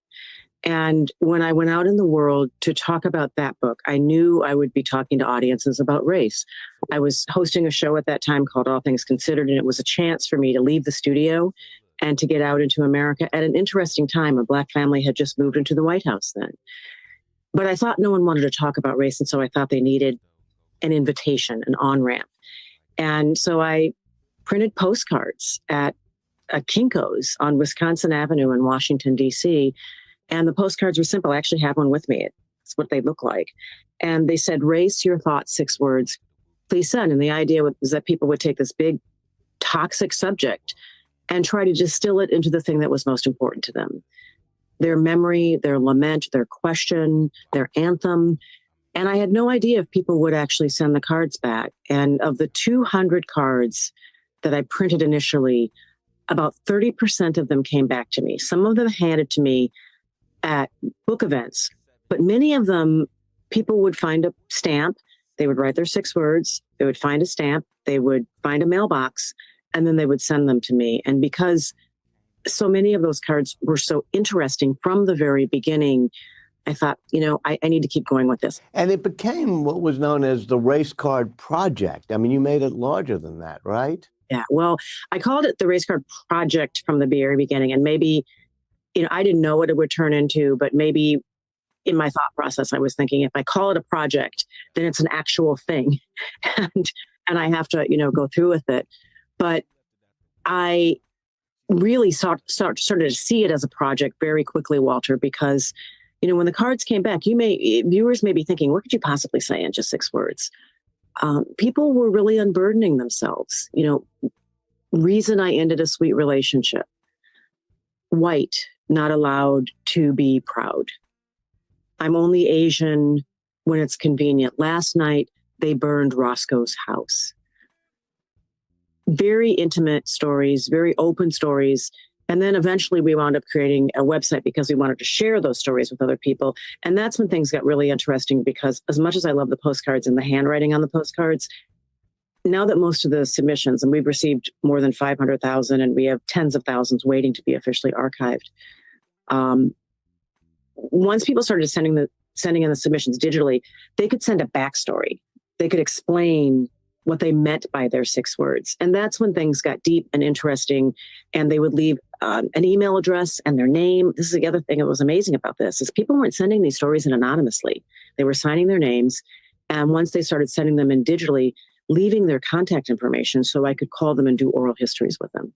And when I went out in the world to talk about that book, I knew I would be talking to audiences about race. I was hosting a show at that time called All Things Considered, and it was a chance for me to leave the studio and to get out into America at an interesting time. A Black family had just moved into the White House then. But I thought no one wanted to talk about race, and so I thought they needed an invitation, an on-ramp. And so I printed postcards at a Kinko's on Wisconsin Avenue in Washington, D.C., and the postcards were simple. I actually have one with me. It's what they look like. And they said, race your thoughts, 6 words, please send. And the idea was that people would take this big toxic subject and try to distill it into the thing that was most important to them. their memory, their lament, their question, their anthem. And I had no idea if people would actually send the cards back. And of the 200 cards that I printed initially, about 30% of them came back to me. Some of them handed to me at book events, but many of them, people would find a stamp, they would write their 6 words, they would find a stamp, they would find a mailbox, and then they would send them to me. And because so many of those cards were so interesting from the very beginning, I thought, I need to keep going with this. And it became what was known as the Race Card Project. I mean, you made it larger than that, right? Yeah, well, I called it the Race Card Project from the very beginning. And maybe, I didn't know what it would turn into, but maybe in my thought process, I was thinking if I call it a project, then it's an actual thing. and I have to, go through with it. But I really started to see it as a project very quickly, Walter, because when the cards came back, viewers may be thinking, what could you possibly say in just 6 words? People were really unburdening themselves. Reason I ended a sweet relationship. White, not allowed to be proud. I'm only Asian when it's convenient. Last night, they burned Roscoe's house. Very intimate stories, very open stories. And then eventually we wound up creating a website because we wanted to share those stories with other people. And that's when things got really interesting, because as much as I love the postcards and the handwriting on the postcards, now that most of the submissions, and we've received more than 500,000 and we have tens of thousands waiting to be officially archived. Once people started sending in the submissions digitally, they could send a backstory. They could explain what they meant by their 6 words. And that's when things got deep and interesting. And they would leave an email address and their name. This is the other thing that was amazing about this, is people weren't sending these stories in anonymously. They were signing their names. And once they started sending them in digitally, leaving their contact information so I could call them and do oral histories with them.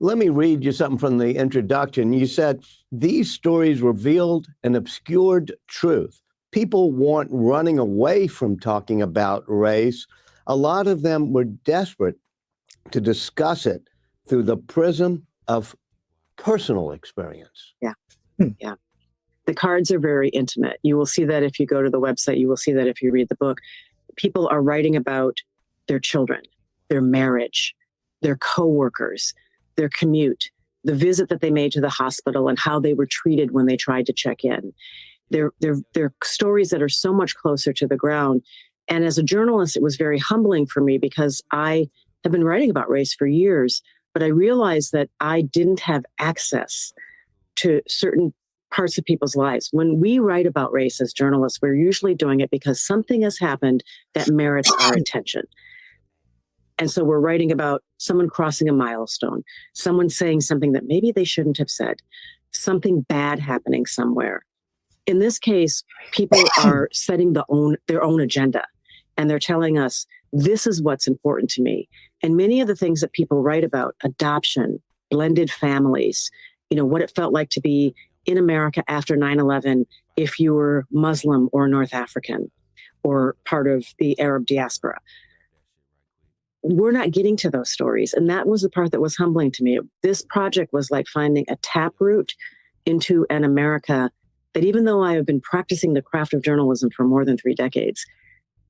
Let me read you something from the introduction. You said, these stories revealed an obscured truth. People weren't running away from talking about race. A lot of them were desperate to discuss it through the prism of personal experience. Yeah. Yeah. The cards are very intimate. You will see that if you go to the website. You will see that if you read the book. People are writing about their children, their marriage, their coworkers, their commute, the visit that they made to the hospital, and how they were treated when they tried to check in. They're stories that are so much closer to the ground. And as a journalist, it was very humbling for me, because I have been writing about race for years, but I realized that I didn't have access to certain parts of people's lives. When we write about race as journalists, we're usually doing it because something has happened that merits our attention. And so we're writing about someone crossing a milestone, someone saying something that maybe they shouldn't have said, something bad happening somewhere. In this case, people are setting their own agenda, and they're telling us, this is what's important to me. And many of the things that people write about, adoption, blended families, what it felt like to be in America after 9/11, if you were Muslim or North African or part of the Arab diaspora. We're not getting to those stories. And that was the part that was humbling to me. This project was like finding a taproot into an America that, even though I have been practicing the craft of journalism for more than 3 decades,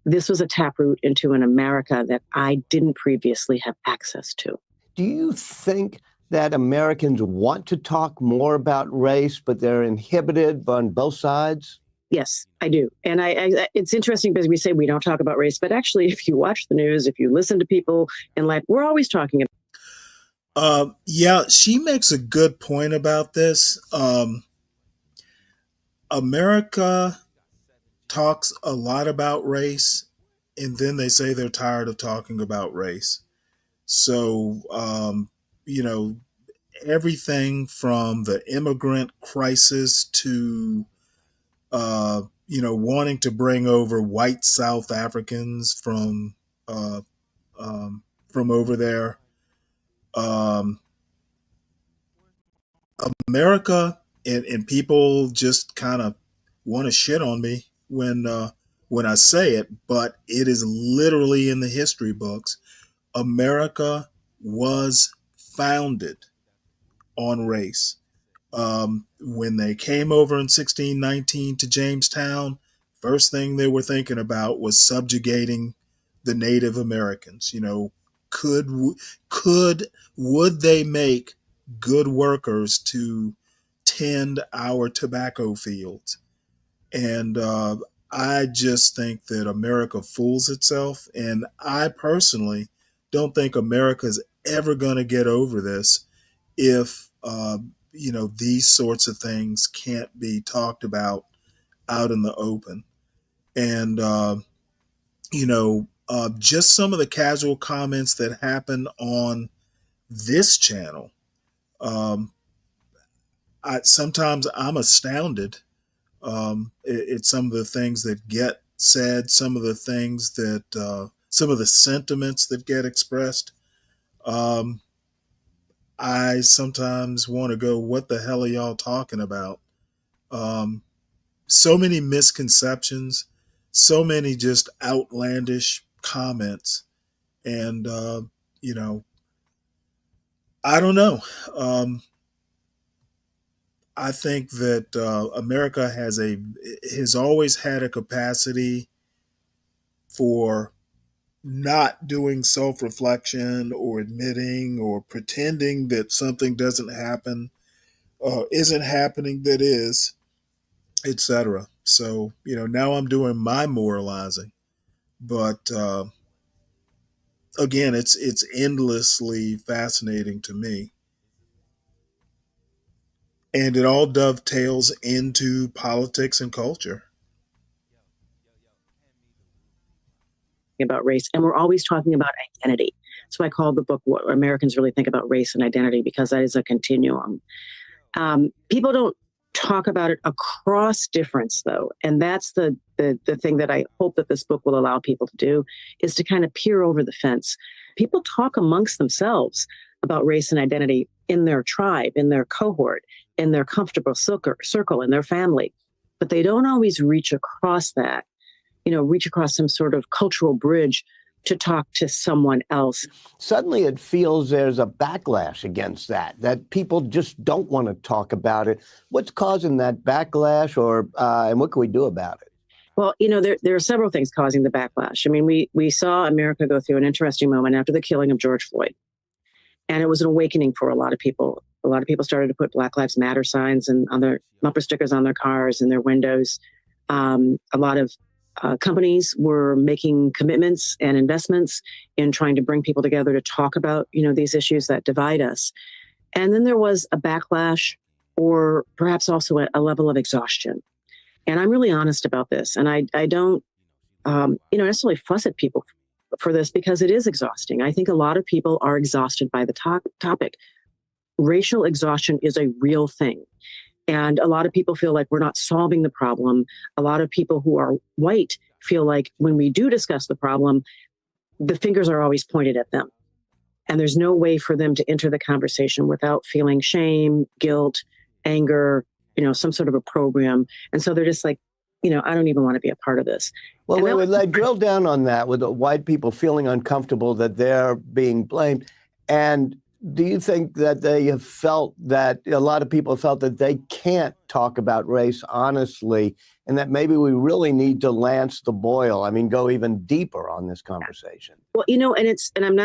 this was a taproot into an America that I didn't previously have access to. Do you think that Americans want to talk more about race, but they're inhibited on both sides? Yes, I do. And it's interesting because we say we don't talk about race, but actually, if you watch the news, if you listen to people in life, we're always talking about. Yeah, she makes a good point about this. America talks a lot about race, and then they say they're tired of talking about race. So, everything from the immigrant crisis to, wanting to bring over white South Africans uh, from over there. America and people just kind of want to shit on me when I say it, but it is literally in the history books. America was founded on race. When they came over in 1619 to Jamestown, first thing they were thinking about was subjugating the Native Americans. You know, could would they make good workers to tend our tobacco fields? And I just think that America fools itself. And I personally don't think America's ever going to get over this if, these sorts of things can't be talked about out in the open. And, just some of the casual comments that happen on this channel. Sometimes I'm astounded it's some of the things that get said, some of the things that, some of the sentiments that get expressed. I sometimes want to go, what the hell are y'all talking about? So many misconceptions, so many just outlandish comments. And, I don't know. I think that America has always had a capacity for not doing self-reflection or admitting or pretending that something doesn't happen, isn't happening that is, etc. So, now I'm doing my moralizing, but again, it's endlessly fascinating to me, and it all dovetails into politics and culture. About race, and we're always talking about identity. So I call the book "What Americans Really Think About Race and Identity," because that is a continuum. People don't talk about it across difference, though, and that's the thing that I hope that this book will allow people to do, is to kind of peer over the fence. People talk amongst themselves about race and identity in their tribe, in their cohort, in their comfortable circle, in their family, but they don't always reach across that. Reach across some sort of cultural bridge to talk to someone else. Suddenly it feels there's a backlash against that people just don't want to talk about it. What's causing that backlash, and what can we do about it? Well, there are several things causing the backlash. I mean, we saw America go through an interesting moment after the killing of George Floyd. And it was an awakening for a lot of people. A lot of people started to put Black Lives Matter signs and on their bumper stickers on their cars and their windows. A lot of companies were making commitments and investments in trying to bring people together to talk about, these issues that divide us. And then there was a backlash, or perhaps also a level of exhaustion. And I'm really honest about this. And I don't, necessarily fuss at people for this, because it is exhausting. I think a lot of people are exhausted by the topic. Racial exhaustion is a real thing. And a lot of people feel like we're not solving the problem. A lot of people who are white feel like when we do discuss the problem, the fingers are always pointed at them. And there's no way for them to enter the conversation without feeling shame, guilt, anger, some sort of a program. And so they're just like, I don't even want to be a part of this. Well, let's drill down on that, with the white people feeling uncomfortable that they're being blamed. And do you think that they have felt that a lot of people felt that they can't talk about race honestly, and that maybe we really need to lance the boil? I mean, go even deeper on this conversation. Well, and I'm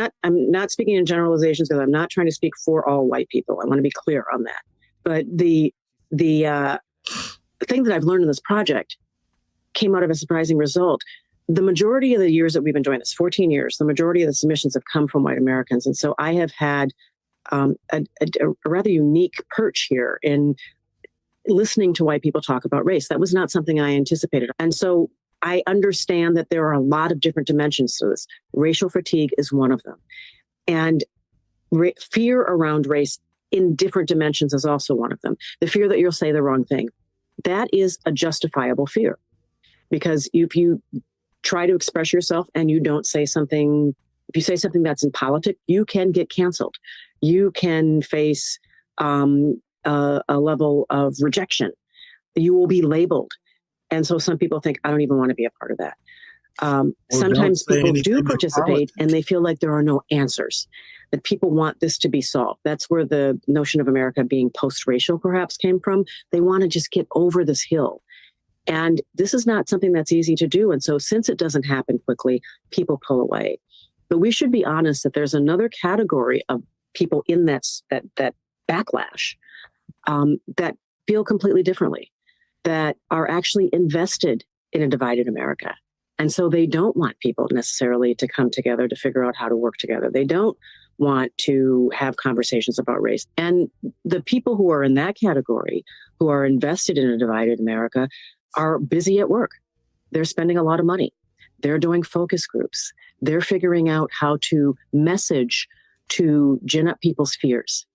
not speaking in generalizations, because I'm not trying to speak for all white people. I want to be clear on that. But the thing that I've learned in this project came out of a surprising result. The majority of the years that we've been doing this, 14 years, the majority of the submissions have come from white Americans. And so I have had a rather unique perch here in listening to white people talk about race. That was not something I anticipated. And so I understand that there are a lot of different dimensions to this. Racial fatigue is one of them. And fear around race in different dimensions is also one of them. The fear that you'll say the wrong thing. That is a justifiable fear. Because if you try to express yourself and you don't say something, if you say something that's in politics, you can get canceled. You can face a level of rejection. You will be labeled. And so some people think, I don't even want to be a part of that. Sometimes people do participate and they feel like there are no answers. that people want this to be solved. That's where the notion of America being post-racial perhaps came from. They want to just get over this hill. And this is not something that's easy to do. And so since it doesn't happen quickly, people pull away. But we should be honest that there's another category of people in that backlash that feel completely differently, that are actually invested in a divided America. And so they don't want people necessarily to come together to figure out how to work together. They don't want to have conversations about race. And the people who are in that category, who are invested in a divided America, are busy at work. They're spending a lot of money. They're doing focus groups. They're figuring out how to message to gin up people's fears,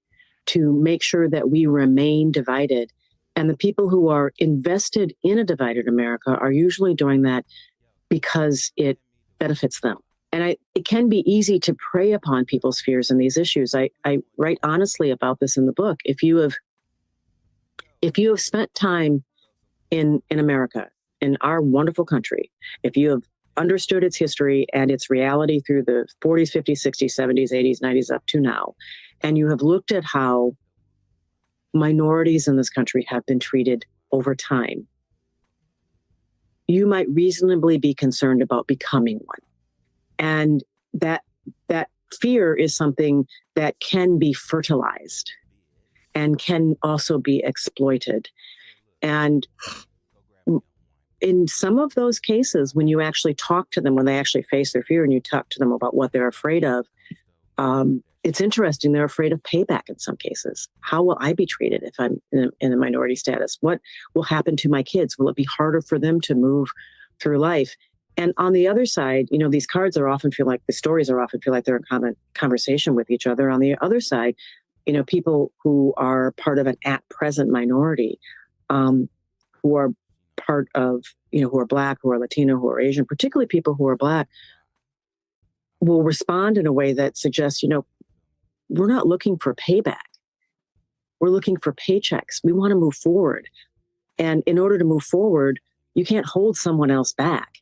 to make sure that we remain divided. And the people who are invested in a divided America are usually doing that because it benefits them. And it can be easy to prey upon people's fears in these issues. I write honestly about this in the book. If you have spent time in America, in our wonderful country, if you have understood its history and its reality through the 40s, 50s, 60s, 70s, 80s, 90s up to now, and you have looked at how minorities in this country have been treated over time, you might reasonably be concerned about becoming one. And that fear is something that can be fertilized and can also be exploited. And in some of those cases, when you actually talk to them, when they actually face their fear and you talk to them about what they're afraid of, it's interesting. They're afraid of payback in some cases. How will I be treated if I'm in a minority status? What will happen to my kids? Will it be harder for them to move through life? And on the other side, these cards the stories are often feel like they're in conversation with each other. On the other side, people who are part of an at-present minority, who are part of, who are Black, who are Latino, who are Asian, particularly people who are Black, will respond in a way that suggests, we're not looking for payback. We're looking for paychecks. We want to move forward. And in order to move forward, you can't hold someone else back.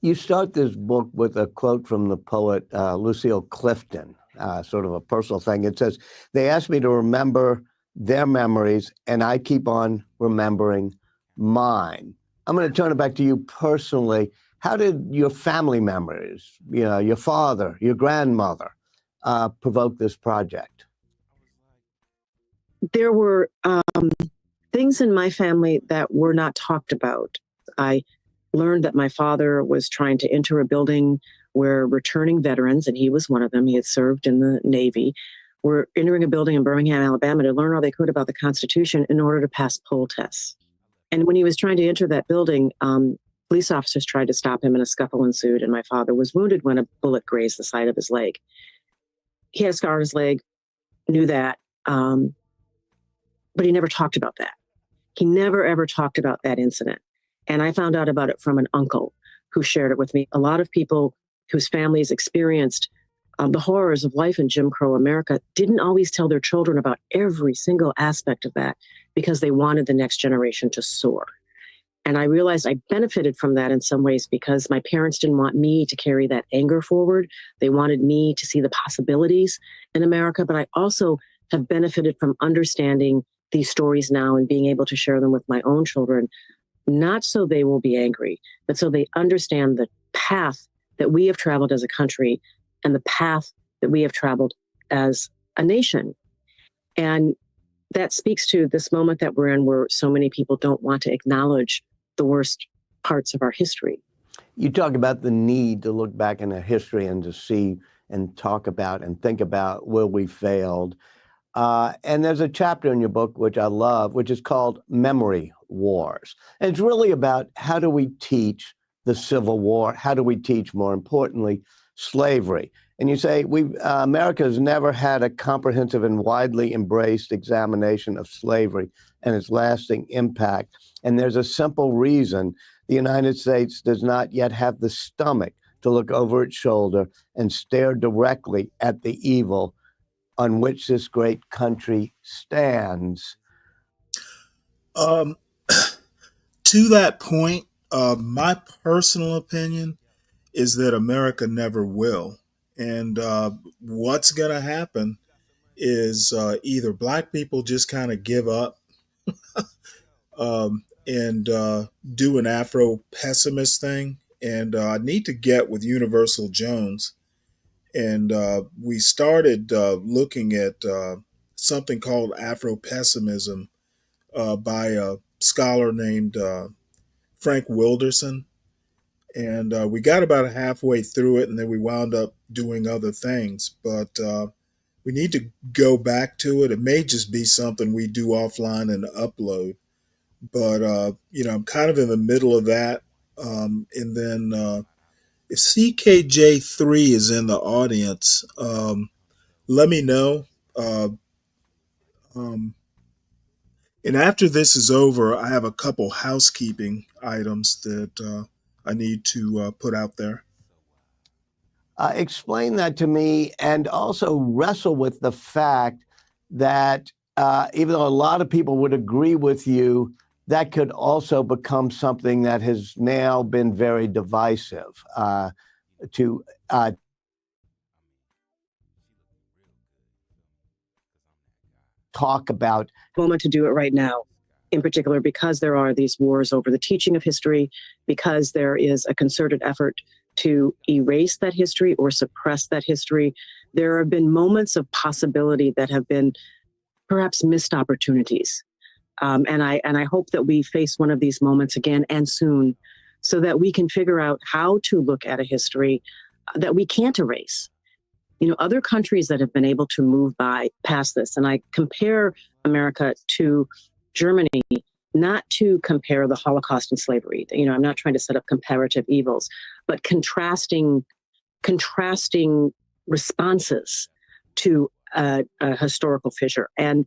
You start this book with a quote from the poet Lucille Clifton, sort of a personal thing. It says, "They asked me to remember their memories, and I keep on remembering mine." I'm going to turn it back to you personally. How did your family memories, your father, your grandmother, provoke this project? There were things in my family that were not talked about. I learned that my father was trying to enter a building where returning veterans, and he was one of them, he had served in the Navy, were entering a building in Birmingham, Alabama to learn all they could about the Constitution in order to pass poll tests. And when he was trying to enter that building, police officers tried to stop him and a scuffle ensued, and my father was wounded when a bullet grazed the side of his leg. He had a scar on his leg, knew that, but he never talked about that. He never, ever talked about that incident. And I found out about it from an uncle who shared it with me. A lot of people whose families experienced the horrors of life in Jim Crow America didn't always tell their children about every single aspect of that because they wanted the next generation to soar. And I realized I benefited from that in some ways because my parents didn't want me to carry that anger forward. They wanted me to see the possibilities in America, but I also have benefited from understanding these stories now and being able to share them with my own children, not so they will be angry, but so they understand the path that we have traveled as a country and the path that we have traveled as a nation. And that speaks to this moment that we're in where so many people don't want to acknowledge the worst parts of our history. You talk about the need to look back in our history and to see and talk about and think about where we failed. And there's a chapter in your book, which I love, which is called Memory Wars. And it's really about how do we teach the Civil War? How do we teach, more importantly, slavery? And you say America has never had a comprehensive and widely embraced examination of slavery and its lasting impact. And there's a simple reason: the United States does not yet have the stomach to look over its shoulder and stare directly at the evil on which this great country stands. To that point, my personal opinion is that America never will. And what's going to happen is either black people just kind of give up and do an Afro pessimist thing. And I need to get with Universal Jones. And we started looking at something called Afro pessimism by a scholar named Frank Wilderson. And we got about halfway through it, and then we wound up doing other things. But we need to go back to it. It may just be something we do offline and upload. But I'm kind of in the middle of that. And then if CKJ3 is in the audience, let me know. Uh, um, and after this is over, I have a couple housekeeping items that I need to put out there. Explain that to me, and also wrestle with the fact that even though a lot of people would agree with you, that could also become something that has now been very divisive to talk about. Moment to do it right now, in particular, because there are these wars over the teaching of history, because there is a concerted effort to erase that history or suppress that history. There have been moments of possibility that have been perhaps missed opportunities. And I hope that we face one of these moments again and soon, so that we can figure out how to look at a history that we can't erase. Other countries that have been able to move past this, and I compare America to Germany, not to compare the Holocaust and slavery. I'm not trying to set up comparative evils, but contrasting responses to a historical fissure. And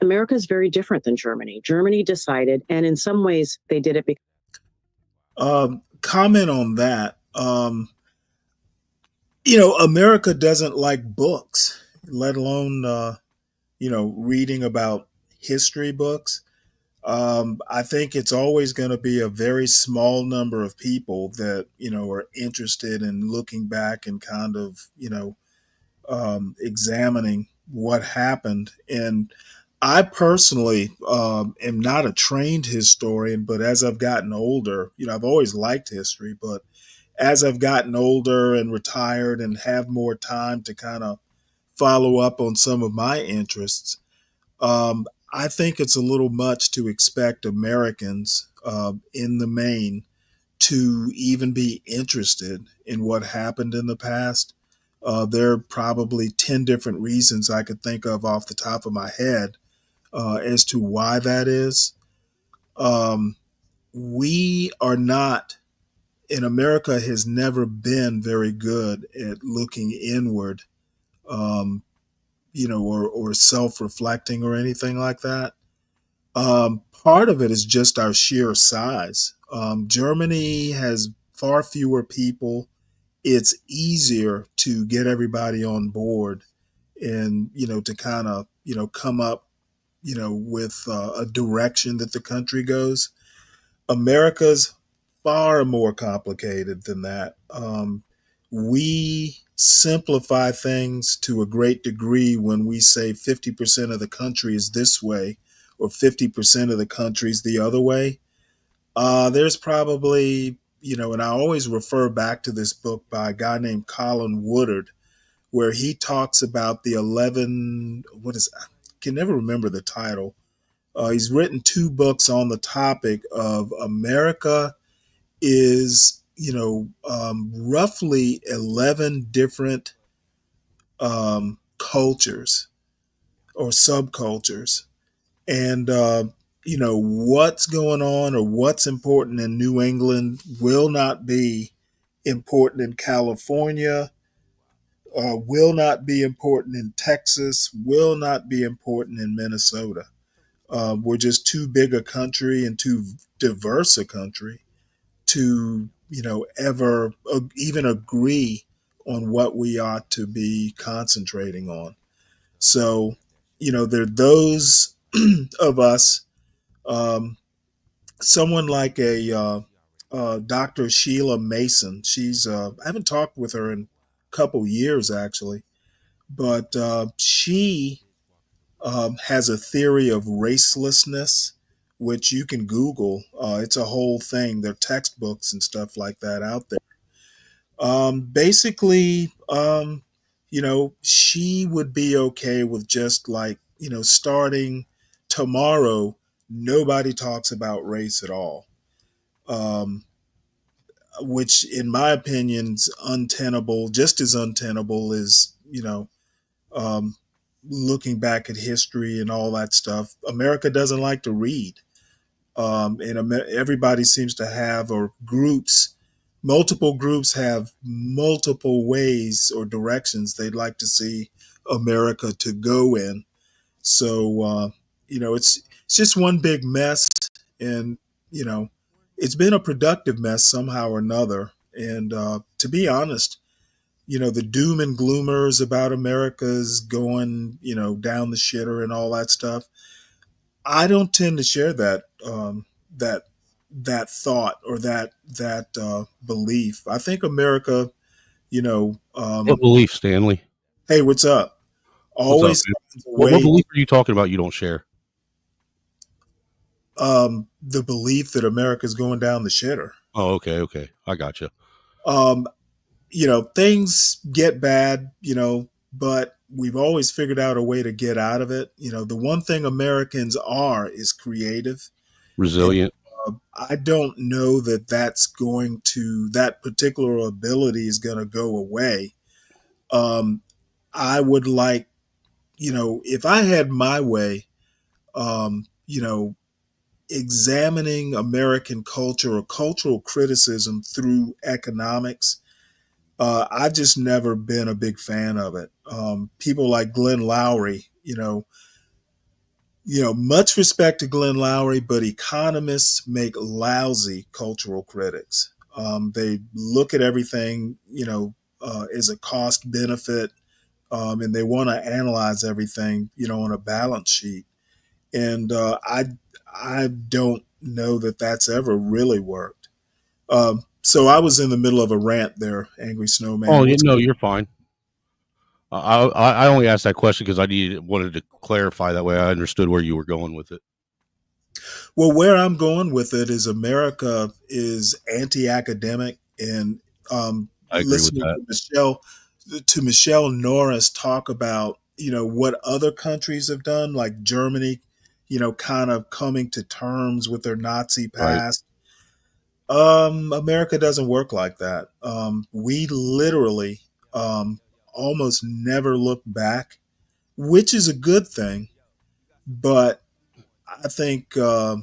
America is very different than Germany. Germany decided, and in some ways they did it because comment on that. America doesn't like books, let alone, reading about history books. I think it's always going to be a very small number of people that, are interested in looking back and kind of, examining what happened. And I personally am not a trained historian, but as I've gotten older, I've always liked history, but as I've gotten older and retired and have more time to kind of follow up on some of my interests, I think it's a little much to expect Americans in the main to even be interested in what happened in the past. There are probably 10 different reasons I could think of off the top of my head as to why that is. We are not, and America has never been very good at looking inward, or self reflecting or anything like that. Part of it is just our sheer size. Germany has far fewer people. It's easier to get everybody on board and, to kind of, come up, with a direction that the country goes. America's far more complicated than that. We simplify things to a great degree when we say 50% of the country is this way or 50% of the country is the other way. There's probably, and I always refer back to this book by a guy named Colin Woodard, where he talks about the 11, I can never remember the title. He's written 2 books on the topic of America is, roughly 11 different cultures or subcultures. And, what's going on or what's important in New England will not be important in California, will not be important in Texas, will not be important in Minnesota. We're just too big a country and too diverse a country to, ever even agree on what we ought to be concentrating on. So, there are those of us, someone like a Dr. Sheila Mason. I haven't talked with her in couple years actually. But she has a theory of racelessness, which you can Google. It's a whole thing. There are textbooks and stuff like that out there. Basically, she would be okay with just like, starting tomorrow, nobody talks about race at all. Um, which in my opinion is untenable, just as untenable as, um, looking back at history and all that stuff. America doesn't like to read. And everybody seems to have, or multiple groups have multiple ways or directions they'd like to see America to go in. So, it's just one big mess. And, you know, it's been a productive mess somehow or another. And to be honest, the doom and gloomers about America's going, down the shitter and all that stuff. I don't tend to share that that thought or that belief. I think America, What belief, Stanley? hey, what's up? What's up, Always man? finds a What way. belief are you talking about you don't share? The belief that America's going down the shitter. Oh, okay. I got you. Um, things get bad, but we've always figured out a way to get out of it. The one thing Americans are is creative. Resilient. And, I don't know that particular ability is going to go away. I would like, if I had my way, um, you know, examining American culture or cultural criticism through economics. I've just never been a big fan of it. People like Glenn Lowry, much respect to Glenn Lowry, but economists make lousy cultural critics. They look at everything, as a cost benefit, and they want to analyze everything, on a balance sheet. And I don't know that that's ever really worked. So I was in the middle of a rant there, Angry Snowman. Oh, What's no, you're fine. I only asked that question because wanted to clarify that way. I understood where you were going with it. Well, where I'm going with it is America is anti-academic, and I agree with listening that. to Michelle Norris talk about what other countries have done, like Germany, kind of coming to terms with their Nazi Right. past. America doesn't work like that. We literally almost never look back, which is a good thing. But I think I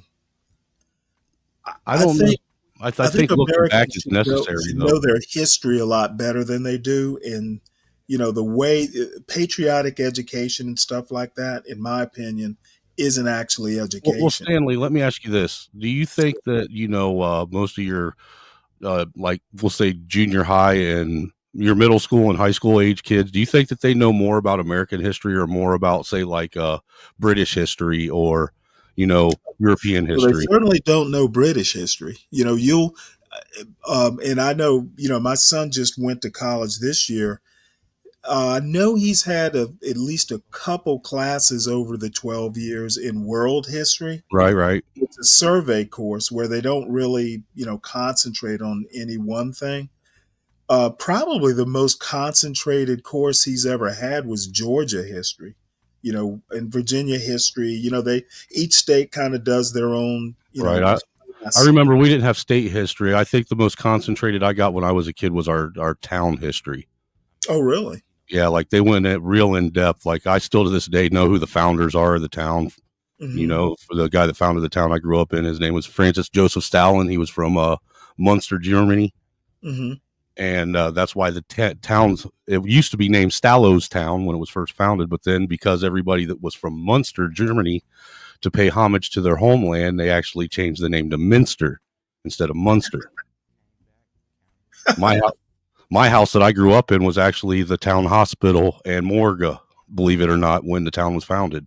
don't know. I I think think looking back Americans is should necessary, know though. their history a lot better than they do, and the way patriotic education and stuff like that, in my opinion, isn't actually Well, education. Stanley, let me ask you this: do you think that most of your like we'll say junior high and your middle school and high school age kids, do you think that they know more about American history or more about say like British history or European Well, they history? certainly don't know British history. And I know, my son just went to college this year. I know he's had at least a couple classes over the 12 years in world history. Right. It's a survey course where they don't really, concentrate on any one thing. Probably the most concentrated course he's ever had was Georgia history, and Virginia history. Each state kind of does their own, Right. I remember we didn't have state history. I think the most concentrated I got when I was a kid was our town history. Oh, really? Yeah, like they went real in depth. Like I still to this day know who the founders are of the town. Mhm. For the guy that founded the town I grew up in, his name was Francis Joseph Stalin. He was from Munster, Germany. Hmm. And that's why the towns, it used to be named Stallows Town when it was first founded, but then because everybody that was from Munster, Germany, to pay homage to their homeland, they actually changed the name to Minster instead of Munster. My house that I grew up in was actually the town hospital and morgue, believe it or not, when the town was founded.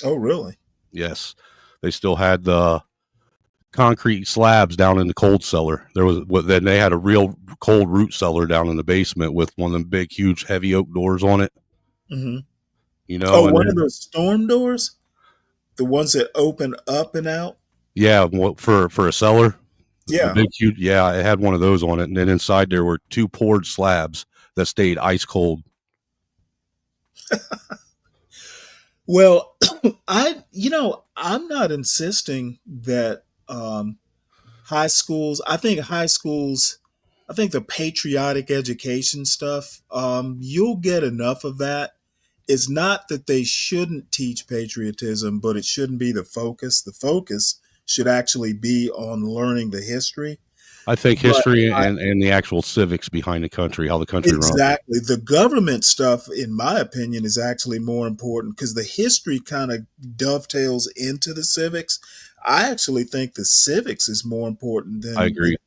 Oh, really? Yes, they still had the concrete slabs down in the cold cellar. Then they had a real cold root cellar down in the basement with one of them big, huge, heavy oak doors on it. Mm-hmm. You know, Oh, and one then, of those storm doors, the ones that open up and out. yeah, for a cellar, the Yeah. big, huge, yeah, it had one of those on it, and then inside there were two poured slabs that stayed ice cold. Well, I'm not insisting that high schools, I think the patriotic education stuff, you'll get enough of that. It's not that they shouldn't teach patriotism, but it shouldn't be the focus. The focus should actually be on learning the history. I think But history and the actual civics behind the country, how the country runs. exactly. The government stuff, in my opinion, is actually more important because the history kind of dovetails into the civics. I actually think the civics is more important I than agree.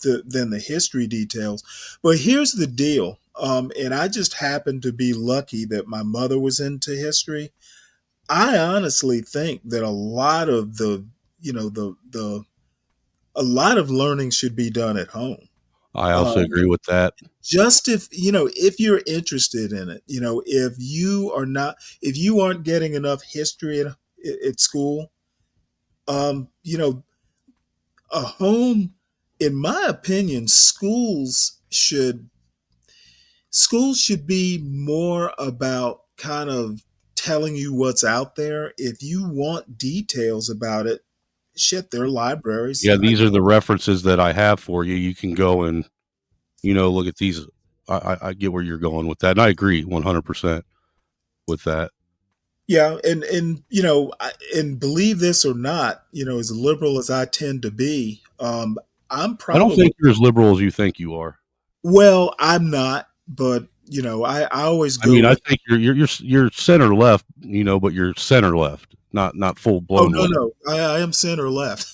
than the history details. But here's the deal. And I just happened to be lucky that my mother was into history. I honestly think that a lot of the a lot of learning should be done at home. I also Um, agree with that. just if you're interested in it, if you aren't getting enough history at school, um you know a home, in my opinion, schools should be more about kind of telling you what's out there. If you want details about it, shit, there are libraries. Yeah, these are the references that I have for you. You can go and look at these. I get where you're going with that, and I agree 100% with that. Yeah, and and believe this or not, as liberal as I tend to be, I'm I don't probably think you're as liberal as you think you are. well, I'm not, but I always I go mean, I with. think you're center left, but you're center left, not full Oh blown no, left. no, I am center left.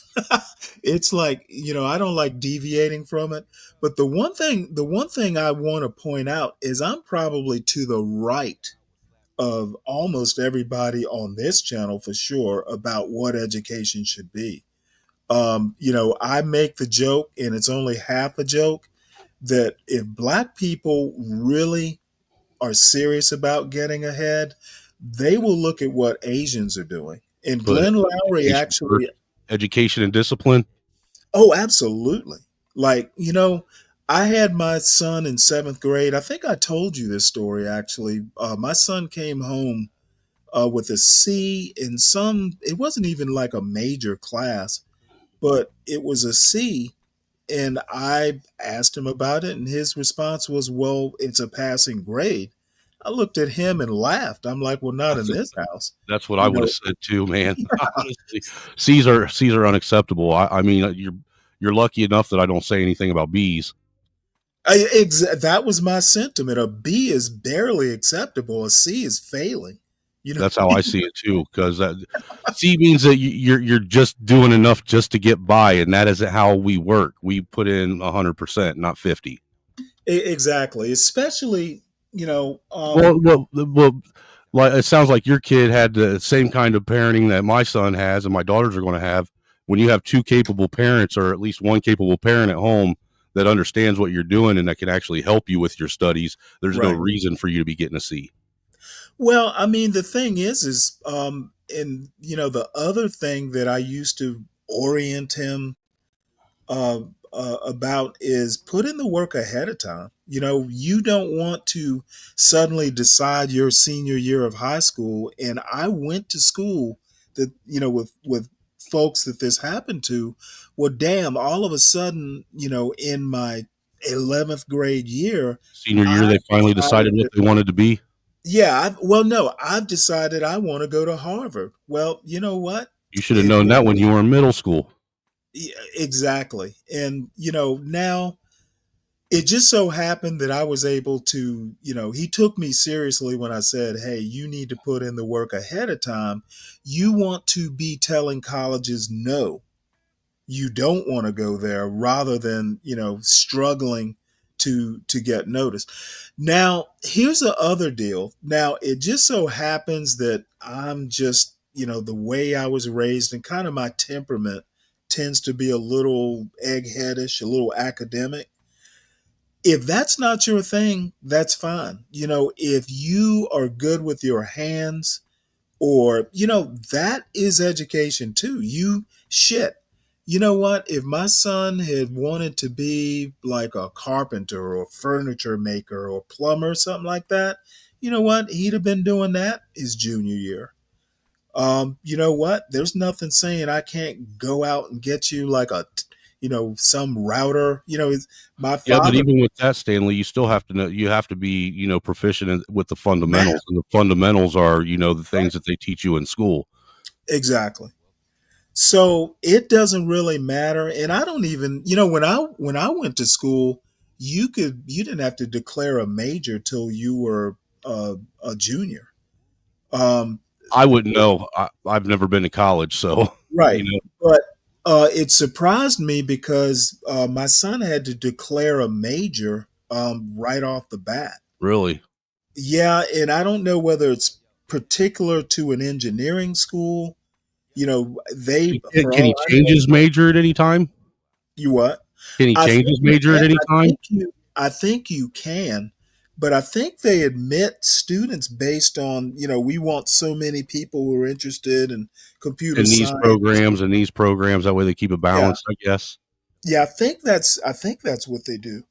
It's like I don't like deviating from it. But the one thing I want to point out is I'm probably to the right of almost everybody on this channel for sure about what education should be. I make the joke, and it's only half a joke, that if black people really are serious about getting ahead, they will look at what Asians are doing. And Put Glenn Lowry education first, actually, education and discipline. oh, absolutely. Like, I had my son in seventh grade. I think I told you this story actually. My son came home with a C in it wasn't even like a major class, but it was a C. And I asked him about it, and his response was, "Well, it's a passing grade." I looked at him and laughed. I'm like, "Well, not in this house." That's what I You would have know, said too, man. Honestly, C's are unacceptable. I mean, you're lucky enough that I don't say anything about B's. that was my sentiment. A B is barely acceptable. A C is failing. You know, That's how I see it too. Because C means that you're just doing enough just to get by, and that isn't how we work. We put in 100%, not 50. Exactly. Especially, Well, like it sounds like your kid had the same kind of parenting that my son has, and my daughters are going to have. When you have two capable parents, or at least one capable parent at home that understands what you're doing and that can actually help you with your studies, there's no right. reason for you to be getting a C. Well, I mean, the thing is, and the other thing that I used to orient him uh, about is put in the work ahead of time. You don't want to suddenly decide your senior year of high school. And I went to school that with folks that this happened to. Well, damn! All of a sudden, in my 11th grade year, Senior year, I they finally decided decided what that they wanted to be. yeah, well, no, I've decided I want to go to Harvard. Well, you know what? You should have known that when you were in middle school. Yeah, exactly. And, now it just so happened that I was able to, he took me seriously when I said, "Hey, you need to put in the work ahead of time. You want to be telling colleges no, you don't want to go there, rather than struggling to get noticed." Now here's the other deal. Now it just so happens that I'm just the way I was raised and kind of my temperament tends to be a little eggheadish, a little academic. If that's not your thing, that's fine. If you are good with your hands, or, that is education too. Shit. You know what? If my son had wanted to be like a carpenter or furniture maker or plumber, something like that, you know what? He'd have been doing that his junior year. You know what? There's nothing saying I can't go out and get you like some router. My Yeah, but father, even with that, Stanley, you still have to know. You have to be, proficient with the fundamentals, math. and the fundamentals are, the things that they teach you in school. Exactly. So it doesn't really matter. And I don't even, when I went to school, you didn't have to declare a major till you were a junior. Um, I wouldn't know. I've never been to college, so right. But it surprised me because my son had to declare a major right off the bat. Really, Yeah, and I don't know whether it's particular to an engineering school. They, for can he all I change know, his major at any time? you what? Can he I change think his you major can. at any time? I think you can, but I think they admit students based on, we want so many people who are interested in computer In these science. programs and these programs, that way they keep it Yeah. balanced, I guess. Yeah, I think that's what they do.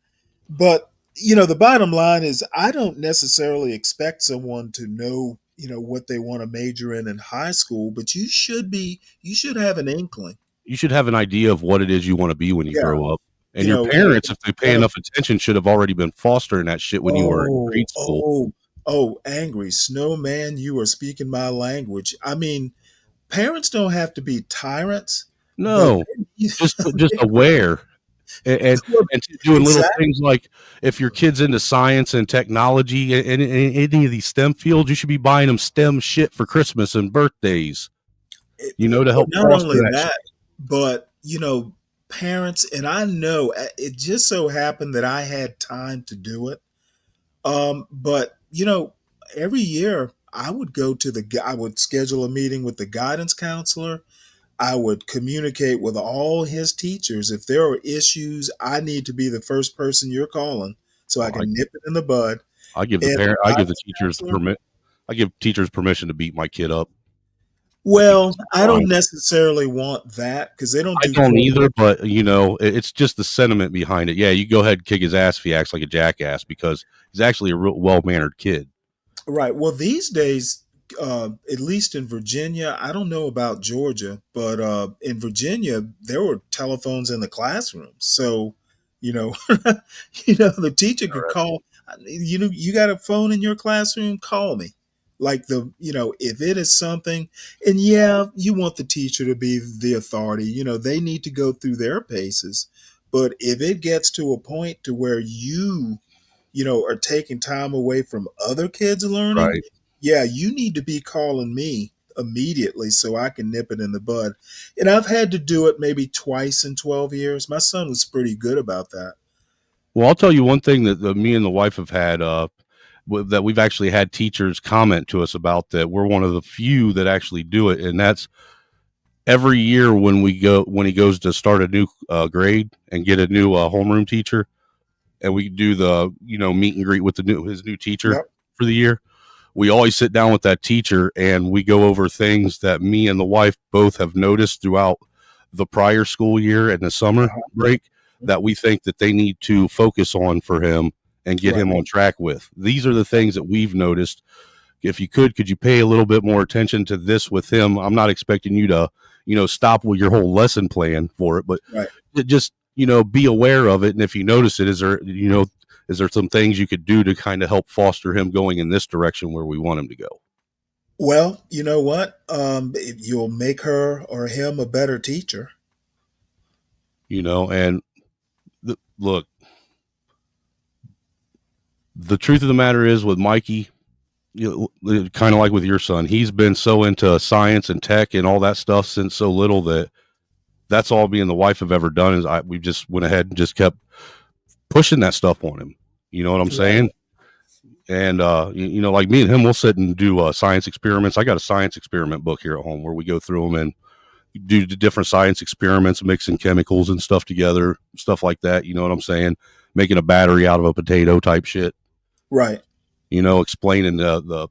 But, the bottom line is I don't necessarily expect someone to know, what they want to major in high school, but you should have an inkling. You should have an idea of what it is you want to be when you Yeah. grow up. And You your know, parents, if they pay one of enough attention, should have already been fostering that shit when you were in Oh, grade school. angry snowman, you are speaking my language. I mean, parents don't have to be tyrants, but No, just aware. And, Well, and doing little exactly. things like if your kid's into science and technology and any of these STEM fields, you should be buying them STEM shit for Christmas and birthdays, to Well, help not foster only that shit. that, but parents, and I know it just so happened that I had time to do it. But every year I would schedule a meeting with the guidance counselor. I would communicate with all his teachers. If there are issues, I need to be the first person you're calling so I I, can nip it in the bud. I give And the I give the guidance teachers counselor, permit. I give teachers permission to beat my kid up if he well, doesn't I comply. don't necessarily want that because they don't I do don't credit. either, but it's just the sentiment behind it. Yeah, you go ahead and kick his ass if he acts like a jackass because he's actually a real well mannered kid. Right. Well, these days, at least in Virginia, I don't know about Georgia, but in Virginia, there were telephones in the classrooms. So, you know, the teacher could call. You got a phone in your classroom? Call me. Like if it is something, and yeah, you want the teacher to be the authority. They need to go through their paces. But if it gets to a point to where are taking time away from other kids learning, Right. yeah, you need to be calling me immediately so I can nip it in the bud. And I've had to do it maybe twice in 12 years. My son was pretty good about that. Well, I'll tell you one thing that me and the wife have had that we've actually had teachers comment to us about, that we're one of the few that actually do it, and that's every year when he goes to start a new grade and get a new homeroom teacher, and we do the meet and greet with his new teacher Yep. for the year. We always sit down with that teacher and we go over things that me and the wife both have noticed throughout the prior school year and the summer break that we think that they need to focus on for him and get him on track with. These are the things that we've noticed. If you could you pay a little bit more attention to this with him? I'm not expecting you to, stop with your whole lesson plan for it, but Right. just, be aware of it. And if you notice it, is there some things you could do to kind of help foster him going in this direction where we want him to go? Well, you know what? You'll make her or him a better teacher. And look, the truth of the matter is with Mikey, kind of like with your son, he's been so into science and tech and all that stuff since so little that's all me and the wife have ever done is we just went ahead and just kept pushing that stuff on him. You know what I'm saying? And, like me and him, we'll sit and do science experiments. I got a science experiment book here at home where we go through them, and do the different science experiments, mixing chemicals and stuff together, stuff like that. You know what I'm saying? Making a battery out of a potato type shit. Right. You know, explaining the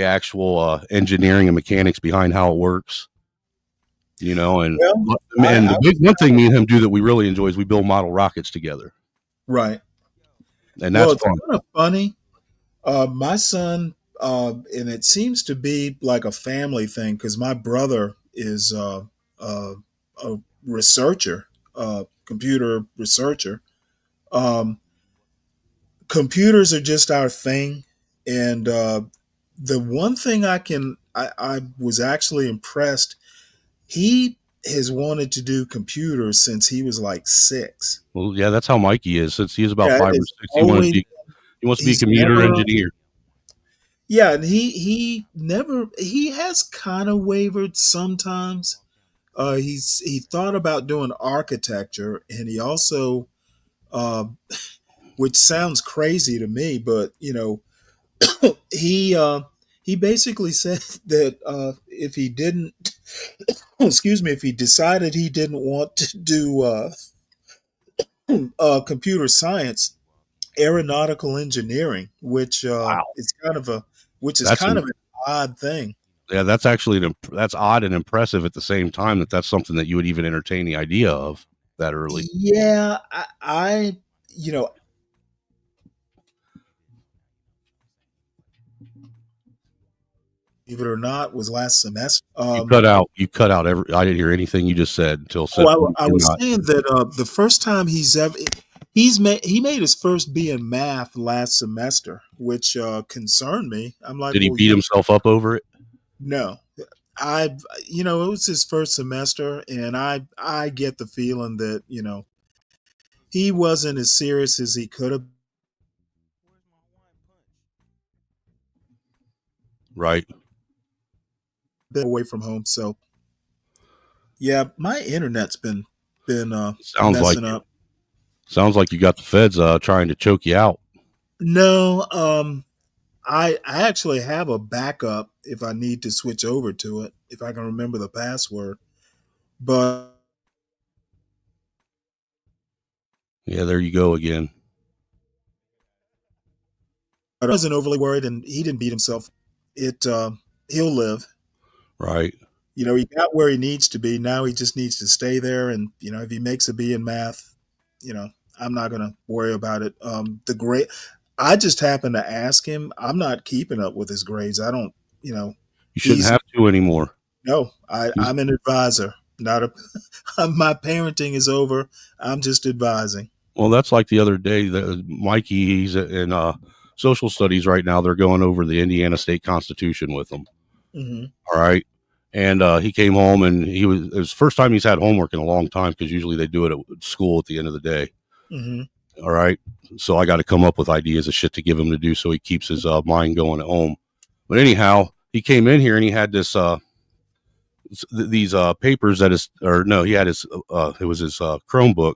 actual engineering and mechanics behind how it works. You know, and Well, the big one thing me and him do that we really enjoy is we build model rockets together. Right. And Well, that's it's fun. kind of funny. My son, and it seems to be like a family thing because my brother is a researcher, computer researcher. Um, Computers are just our thing, and the one thing I was actually impressed. He has wanted to do computers since he was like 6. Well, yeah, that's how Mikey is. Since he was about Yeah, 5 or it's 6, always he wants to be a he's computer never. engineer. Yeah, and he has kind of wavered sometimes. He thought about doing architecture, and he also, uh, which sounds crazy to me, but he uh, he basically said that if he didn't, excuse me, if he decided he didn't want to do computer science, aeronautical engineering, which Wow. is kind of a which is That's kind of an odd thing. Yeah, that's actually that's odd and impressive at the same time that that's something that you would even entertain the idea of that early. Yeah, I you know, believe it or not, was last semester. You cut out every. I didn't hear anything you just said until said I you're was not. saying that the first time he made his first B in math last semester, which concerned me. I'm like, Did he well, beat himself up over it? no, it was his first semester, and I get the feeling that he wasn't as serious as he could have Right. been away from home. So yeah, my internet's been Sounds like messing it. up. Sounds like you got the feds trying to choke you out. No, I actually have a backup if I need to switch over to it, if I can remember the password. But Yeah, there you go again. I wasn't overly worried, and he didn't beat himself. He'll live. Right. He got where he needs to be. Now he just needs to stay there. And if he makes a B in math, I'm not going to worry about it. The grade, I just happened to ask him. I'm not keeping up with his grades. I don't. You shouldn't have to anymore. No, I'm an advisor, not a. My parenting is over. I'm just advising. Well, that's like the other day. Mikey, he's in social studies right now. They're going over the Indiana State Constitution with him. Mm-hmm. All right. And he came home, and it was the first time he's had homework in a long time because usually they do it at school at the end of the day. Mm-hmm. All right. So I got to come up with ideas of shit to give him to do so he keeps his mind going at home. But anyhow, he came in here and he had this these papers that is, or no, he had his it was his Chromebook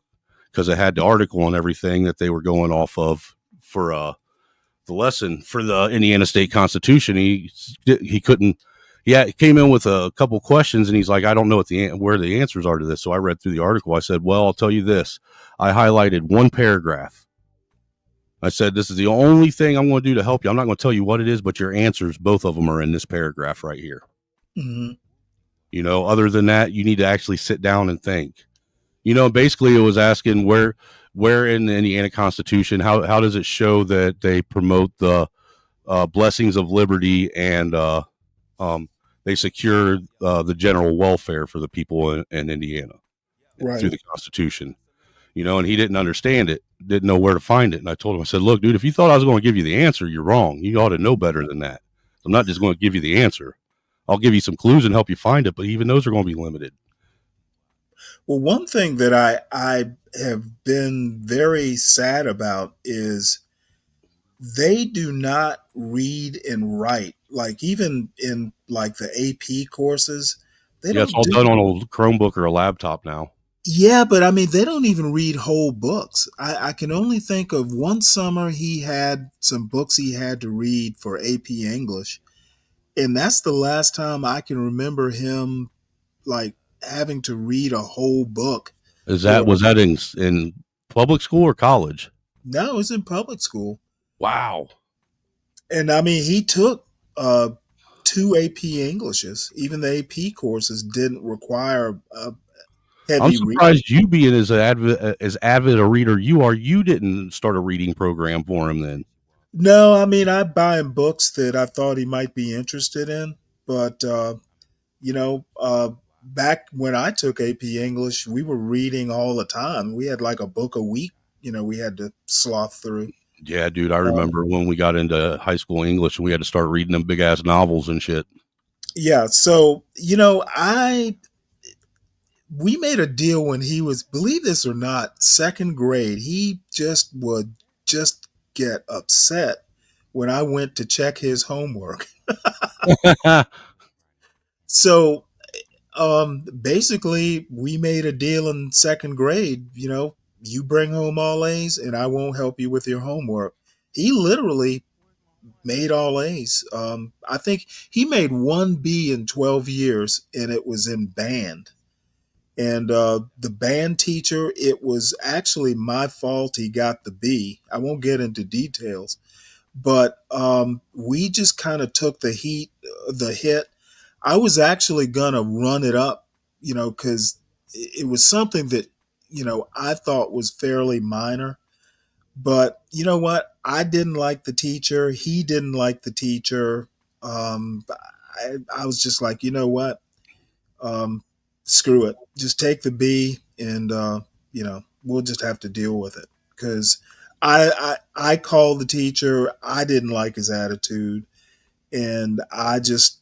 because it had the article and everything that they were going off of for the lesson for the Indiana State Constitution. He couldn't. Yeah, he came in with a couple questions and he's like, I don't know where the answers are to this. So I read through the article. I said, well, I'll tell you this. I highlighted one paragraph. I said, this is the only thing I'm going to do to help you. I'm not going to tell you what it is, but your answers, both of them are in this paragraph right here. Mm-hmm. Other than that, you need to actually sit down and think. Basically it was asking where in the Indiana Constitution, how does it show that they promote the blessings of liberty and they secure the general welfare for the people in Indiana through the Constitution, and he didn't understand it, didn't know where to find it. And I told him, I said, look, dude, if you thought I was going to give you the answer, you're wrong. You ought to know better than that. I'm not just going to give you the answer. I'll give you some clues and help you find it, but even those are going to be limited. Well, one thing that I have been very sad about is they do not read and write. Like even in like the AP courses, they It's don't all do. done on a Chromebook or a laptop now. Yeah, but I mean, they don't even read whole books. I can only think of one summer he had some books he had to read for AP English, and that's the last time I can remember him like having to read a whole book. Was that in public school or college? No, it was in public school. Wow. And I mean, he took 2 AP Englishes. Even the AP courses didn't require I'm heavy reading. surprised you being as avid a reader you didn't start a reading program for him then. No, I mean, I buy him books that I thought he might be interested in. But, back when I took AP English, we were reading all the time. We had like a book a week, we had to slough through. Yeah, dude, I remember when we got into high school English and we had to start reading them big ass novels and shit. Yeah. So, we made a deal when he was, believe this or not, second grade. He would just get upset when I went to check his homework. So, basically we made a deal in second grade, you bring home all A's and I won't help you with your homework. He literally made all A's. I think he made 1B in 12 years and it was in band. And the band teacher, it was actually my fault he got the B. I won't get into details, but we just kind of took the hit. I was actually going to run it up, because it was something that, I thought was fairly minor. But you know what? I didn't like the teacher. He didn't like the teacher. I was just like, you know what? Screw it. Just take the B and, we'll just have to deal with it. Because I called the teacher. I didn't like his attitude. And I just,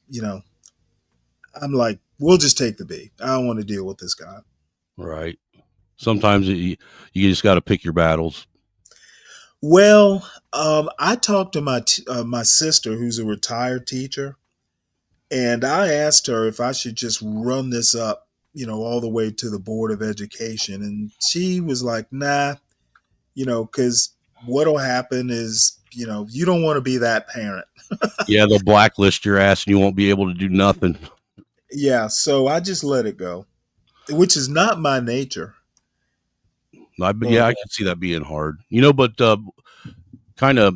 I'm like, we'll just take the B. I don't want to deal with this guy. Right. Sometimes you just got to pick your battles. Well, I talked to my sister, who's a retired teacher, and I asked her if I should just run this up, all the way to the Board of Education, and she was like, "Nah," because what'll happen is, you don't want to be that parent. Yeah, they'll blacklist your ass, and you won't be able to do nothing. Yeah, so I just let it go, which is not my nature. I can see that being hard, but kind of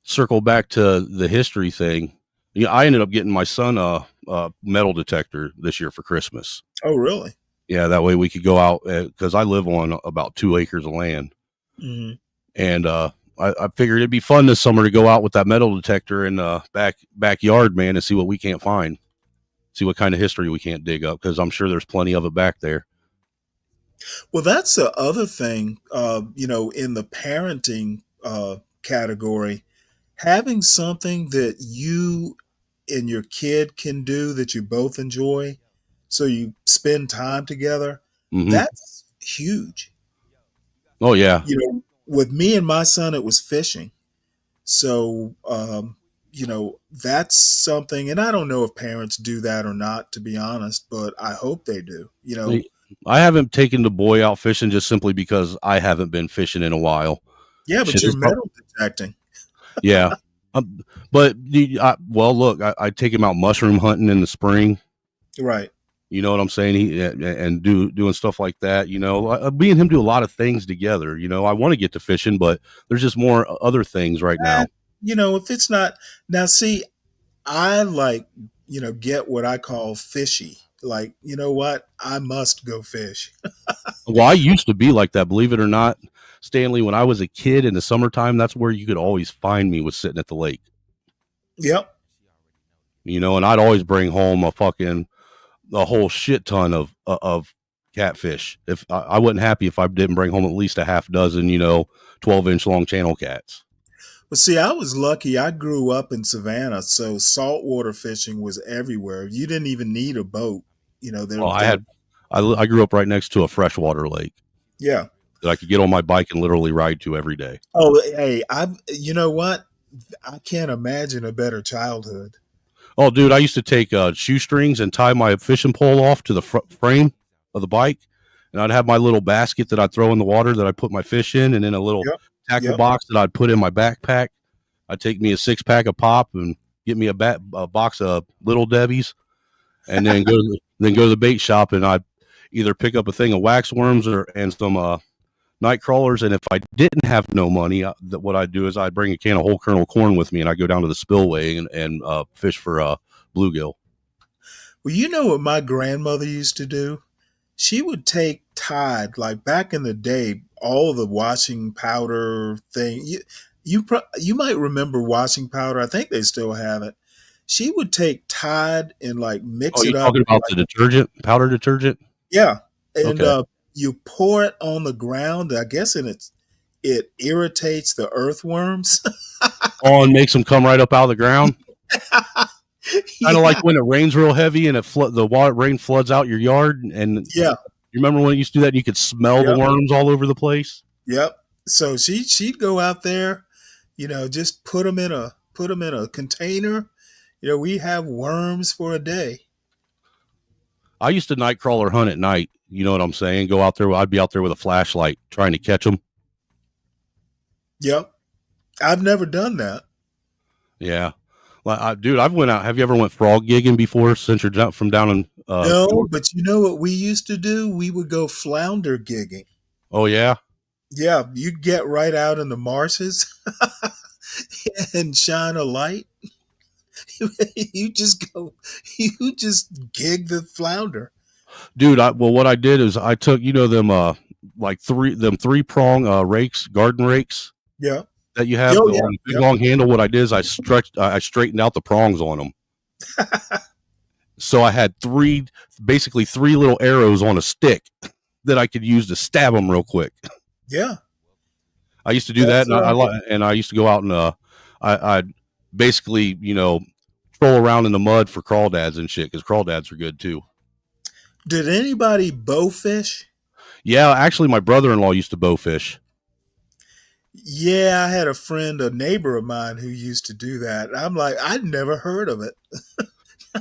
circle back to the history thing. I ended up getting my son a metal detector this year for Christmas. Oh, really? Yeah, that way we could go out because I live on about 2 acres of land. Mm-hmm. And I figured it'd be fun this summer to go out with that metal detector in the backyard, man, and see what we can't find. See what kind of history we can't dig up, because I'm sure there's plenty of it back there. Well, that's the other thing, in the parenting category, having something that you and your kid can do that you both enjoy, so you spend time together. Mm-hmm. That's huge. Oh, yeah. With me and my son, it was fishing. So, that's something, and I don't know if parents do that or not, to be honest, but I hope they do. I haven't taken the boy out fishing just simply because I haven't been fishing in a while. Yeah, but you're metal detecting. Yeah. But look, I take him out mushroom hunting in the spring. Right. You know what I'm saying? And doing stuff like that. Me and him do a lot of things together. I want to get to fishing, but there's just more other things right now. If it's not now, see, I get what I call fishy. Like, you know what? I must go fish. Well, I used to be like that, believe it or not, Stanley. When I was a kid in the summertime, that's where you could always find me, was sitting at the lake. Yep. And I'd always bring home a whole shit ton of catfish. If I wasn't happy if I didn't bring home at least a half dozen, 12-inch long channel cats. But see, I was lucky. I grew up in Savannah, so saltwater fishing was everywhere. You didn't even need a boat. I grew up right next to a freshwater lake. Yeah. That I could get on my bike and literally ride to every day. Oh, hey, you know what? I can't imagine a better childhood. Oh, dude, I used to take shoestrings and tie my fishing pole off to the frame of the bike, and I'd have my little basket that I'd throw in the water that I put my fish in, and then a little tackle box that I'd put in my backpack. I'd take me a 6-pack of pop and get me a box of Little Debbie's, and then go to the bait shop, and I'd either pick up a thing of wax worms and some night crawlers. And if I didn't have no money, what I'd do is I'd bring a can of whole kernel corn with me, and I'd go down to the spillway and fish for bluegill. Well, you know what my grandmother used to do? She would take Tide, like back in the day, all the washing powder thing. You might remember washing powder. I think they still have it. She would take Tide and like mix Oh, you it up. talking about Like, the detergent, powder detergent? yeah, and Okay. you pour it on the ground. I guess, and it irritates the earthworms. Oh, and makes them come right up out of the ground. Kind of like Yeah. when it rains real heavy and rain floods out your yard. And Yeah. you remember when it used to do that? And you could smell the Yep. worms all over the place. Yep. So she'd go out there, just put them in a container. We have worms for a day. I used to night crawler hunt at night. You know what I'm saying? Go out there. I'd be out there with a flashlight trying to catch them. Yep. I've never done that. Yeah. Well, dude, I've went out. Have you ever went frog gigging before since you're from down in No, but you know what we used to do? We would go flounder gigging. Oh, yeah? Yeah, you'd get right out in the marshes and shine a light. you just gig the flounder. Dude, what I did is I took, them like three prong rakes, garden rakes. Yeah. That you have Oh, yeah. on the big long handle. What I did is I straightened out the prongs on them. So I had basically three little arrows on a stick that I could use to stab them real quick. Yeah. I used to do that, and I used to go out and I'd basically, troll around in the mud for crawdads and shit, because crawdads are good too. Did anybody bow fish? Yeah, actually, my brother-in-law used to bow fish. Yeah, I had a neighbor of mine who used to do that. I'm like, I'd never heard of it.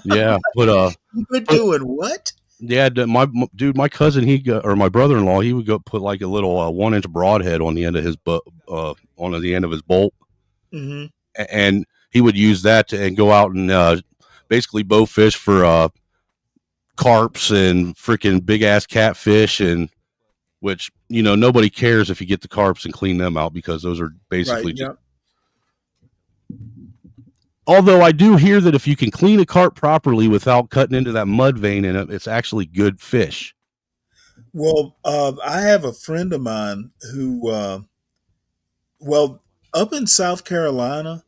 Yeah, but you were doing what? Yeah, my cousin, or my brother-in-law, he would go put like a little 1-inch broadhead on the end of his bolt, Mm-hmm. and he would use that and go out and basically bow fish for carps and freaking big ass catfish, and which nobody cares if you get the carps and clean them out, because those are basically. Right, yeah. Although I do hear that if you can clean a carp properly without cutting into that mud vein in it, it's actually good fish. Well, I have a friend of mine who, up in South Carolina,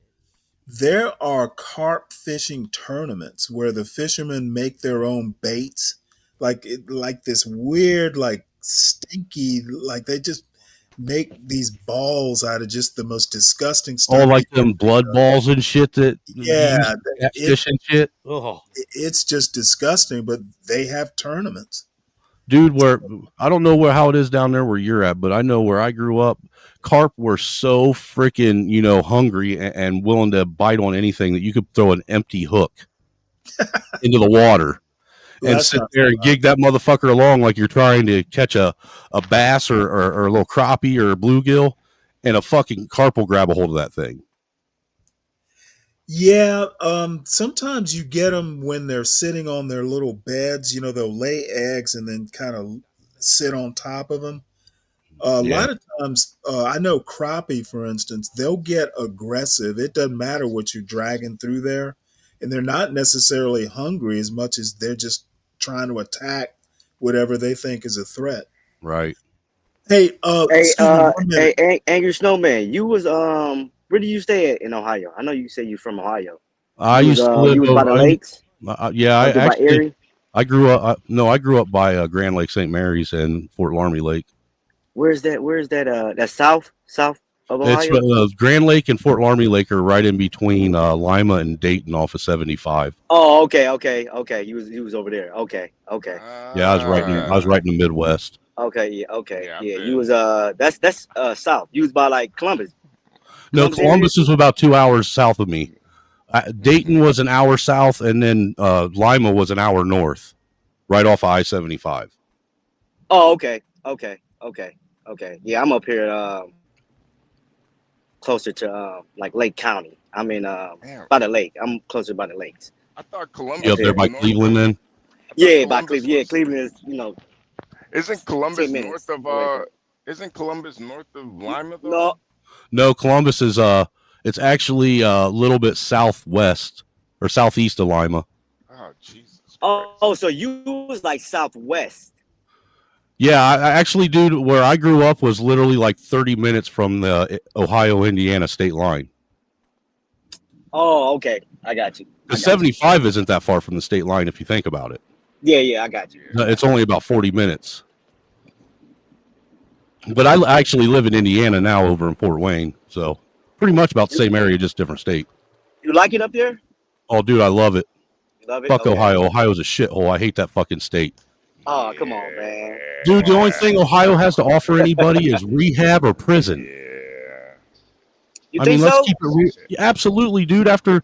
there are carp fishing tournaments where the fishermen make their own baits, like this weird, like stinky, like they just make these balls out of just the most disgusting stuff. Oh, like them blood balls and shit that yeah, fish and shit. Oh, it's just disgusting. But they have tournaments, dude. Where I don't know how it is down there where you're at, but I know where I grew up, carp were so freaking hungry and willing to bite on anything that you could throw an empty hook into the water. And sit there and gig that motherfucker along like you're trying to catch a bass or a little crappie or a bluegill, and a fucking carp will grab a hold of that thing. Yeah, sometimes you get them when they're sitting on their little beds. They'll lay eggs and then kind of sit on top of them. A lot of times, I know crappie, for instance, they'll get aggressive. It doesn't matter what you're dragging through there, and they're not necessarily hungry as much as they're just trying to attack whatever they think is a threat. Right. Hey, Angry Snowman, you was where do you stay in Ohio? I know you say you're from Ohio. I used to live you was by the lakes. I grew up. I grew up by Grand Lake St. Mary's and Fort Laramie Lake. Where's that? That's south of Ohio. It's Grand Lake and Fort Laramie Lake are right in between Lima and Dayton off of 75. Oh, okay. He was over there. Okay. Yeah, I was right in the Midwest. Okay. Yeah. You was that's south. You was by like Columbus. No, Columbus is about 2 hours south of me. Dayton was an hour south, and then Lima was an hour north, right off of I-75. Oh, okay. Yeah, I'm up here closer to like Lake County. I mean by the lake. I'm closer by the lakes. I thought Columbus. You up there by Cleveland then? Yeah, by Cleveland. Yeah, Cleveland is Isn't Columbus 10 north minutes of away from. Isn't Columbus north of Lima though? No. No, Columbus is it's actually a little bit southwest or southeast of Lima. Oh Jesus. Oh, so you was like southwest. Yeah, I actually, dude, where I grew up was literally like 30 minutes from the Ohio-Indiana state line. Oh, okay. I got you. The 75 isn't that far from the state line if you think about it. Yeah, I got you. It's only about 40 minutes. But I actually live in Indiana now over in Fort Wayne, so pretty much about the same area, just different state. You like it up there? Oh, dude, I love it. You love it? Fuck Okay. Ohio. Ohio's a shithole. I hate that fucking state. Oh, come on, man. Dude, the only thing Ohio has to offer anybody is rehab or prison. You think so? Let's keep it real. Absolutely, dude. After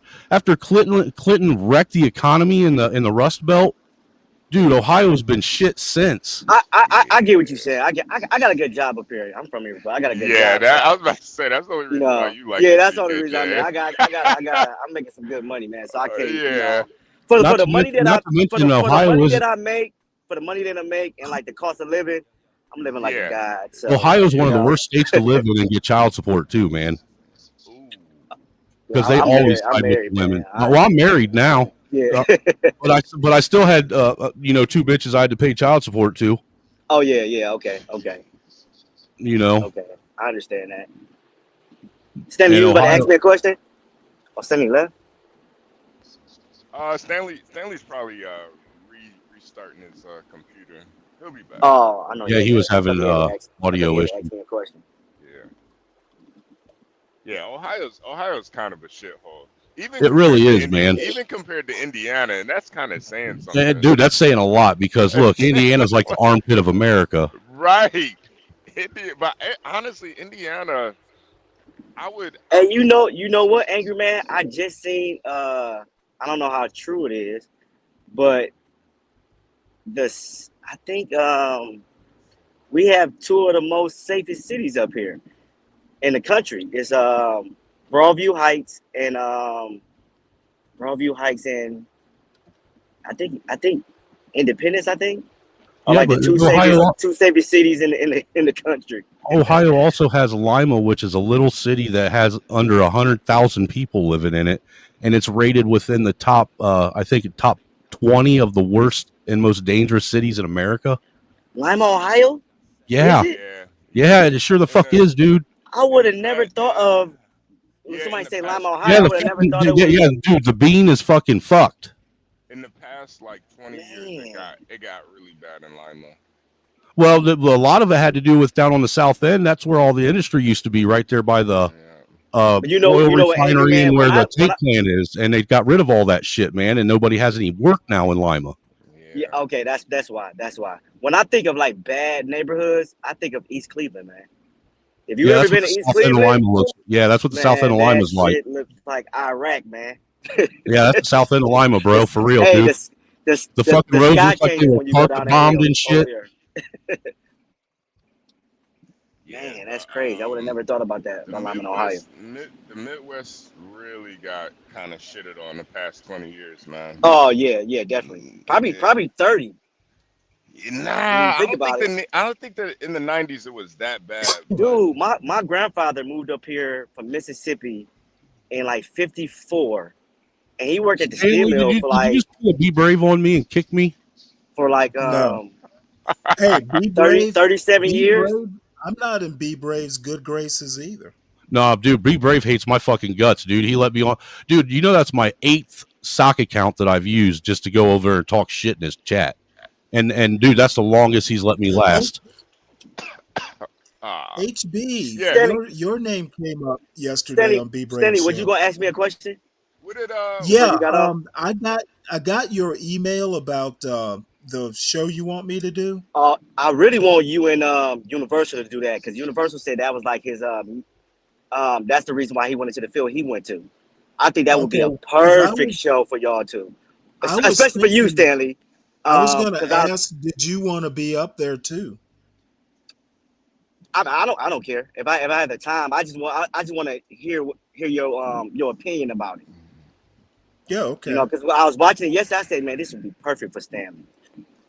Clinton wrecked the economy in the Rust Belt, dude, Ohio's been shit since. I get what you said. I got a good job up here. I'm from here, but I got a good job. I was about to say that's the only reason why you like. Yeah, that's the only reason. I'm making some good money, man. So I can't. Yeah. For the money that I make and like the cost of living, I'm living like a god. So, Ohio's one of the worst states to live in and get child support too, man. Because they always side with women. Well, I'm married now. Yeah. but I still had 2 bitches I had to pay child support to. Oh yeah. Okay. Okay, I understand that. Stanley, you about to ask me a question? Oh, Stanley left. Stanley's probably restarting his computer. He'll be back. Oh, I know. Yeah, he was having audio issues. Ask me a question. Yeah, Ohio's kind of a shithole. It really is, man. Even compared to Indiana, and that's kind of saying something. Yeah, dude, that's saying a lot because look, Indiana's like the armpit of America. Right. But honestly, Indiana, I would. And you know what, Angry Man? I just seen. I don't know how true it is, but I think we have 2 of the most safest cities up here in the country. It's Broadview Heights and I think Independence. I think are like the two safest cities in the country. Ohio also has Lima, which is a little city that has under 100,000 people living in it, and it's rated within the top, I think, top 20 of the worst and most dangerous cities in America. Lima, Ohio? Yeah, yeah, it sure the fuck is, dude. I would have never thought of. Somebody say Lima, Ohio. I would have never thought of. Yeah, dude, the bean is fucking fucked. In the past, like 20 years, it got really bad in Lima. Well, a lot of it had to do with down on the south end. That's where all the industry used to be, right there by the oil refinery and where the tank plant is, and they got rid of all that shit, man. And nobody has any work now in Lima. Yeah, okay, that's why. When I think of like bad neighborhoods, I think of East Cleveland, man. If you ever been to East Cleveland, that's what the south end of Lima is like. It looks like Iraq, man. Yeah, that's the south end of Lima, bro, for real, dude. The fucking roads look like they were carpet bombed and shit. Man, that's crazy. I would have never thought about that about Lima, Ohio. The Midwest really got kind of shitted on the past 20 years, man. Oh yeah, definitely. Probably 30. Nah, I don't think that in the 90s it was that bad. Dude, my grandfather moved up here from Mississippi in like 54, and he worked at the steel mill for like. Did you just be brave on me and kick me? For like Hey, be brave. 37 years. Brave. I'm not in B Brave's good graces either. No, dude, Be Brave hates my fucking guts, dude. He let me on. Dude, you know that's my 8th sock account that I've used just to go over and talk shit in his chat. And dude, that's the longest he's let me last. HB, Yeah. your name came up yesterday on B Brave. Stanley, was you gonna ask me a question? I got your email about the show you want me to do. I really want you and Universal to do that because Universal said that was like his that's the reason why he went into the field he went to. I think that would be a perfect show for y'all too, especially for you, Stanley. I was going to ask, did you want to be up there too? I don't care if I have the time. I just want to hear your opinion about it. Yeah, okay. You know, because I was watching it yesterday, I said, man, this would be perfect for Stanley.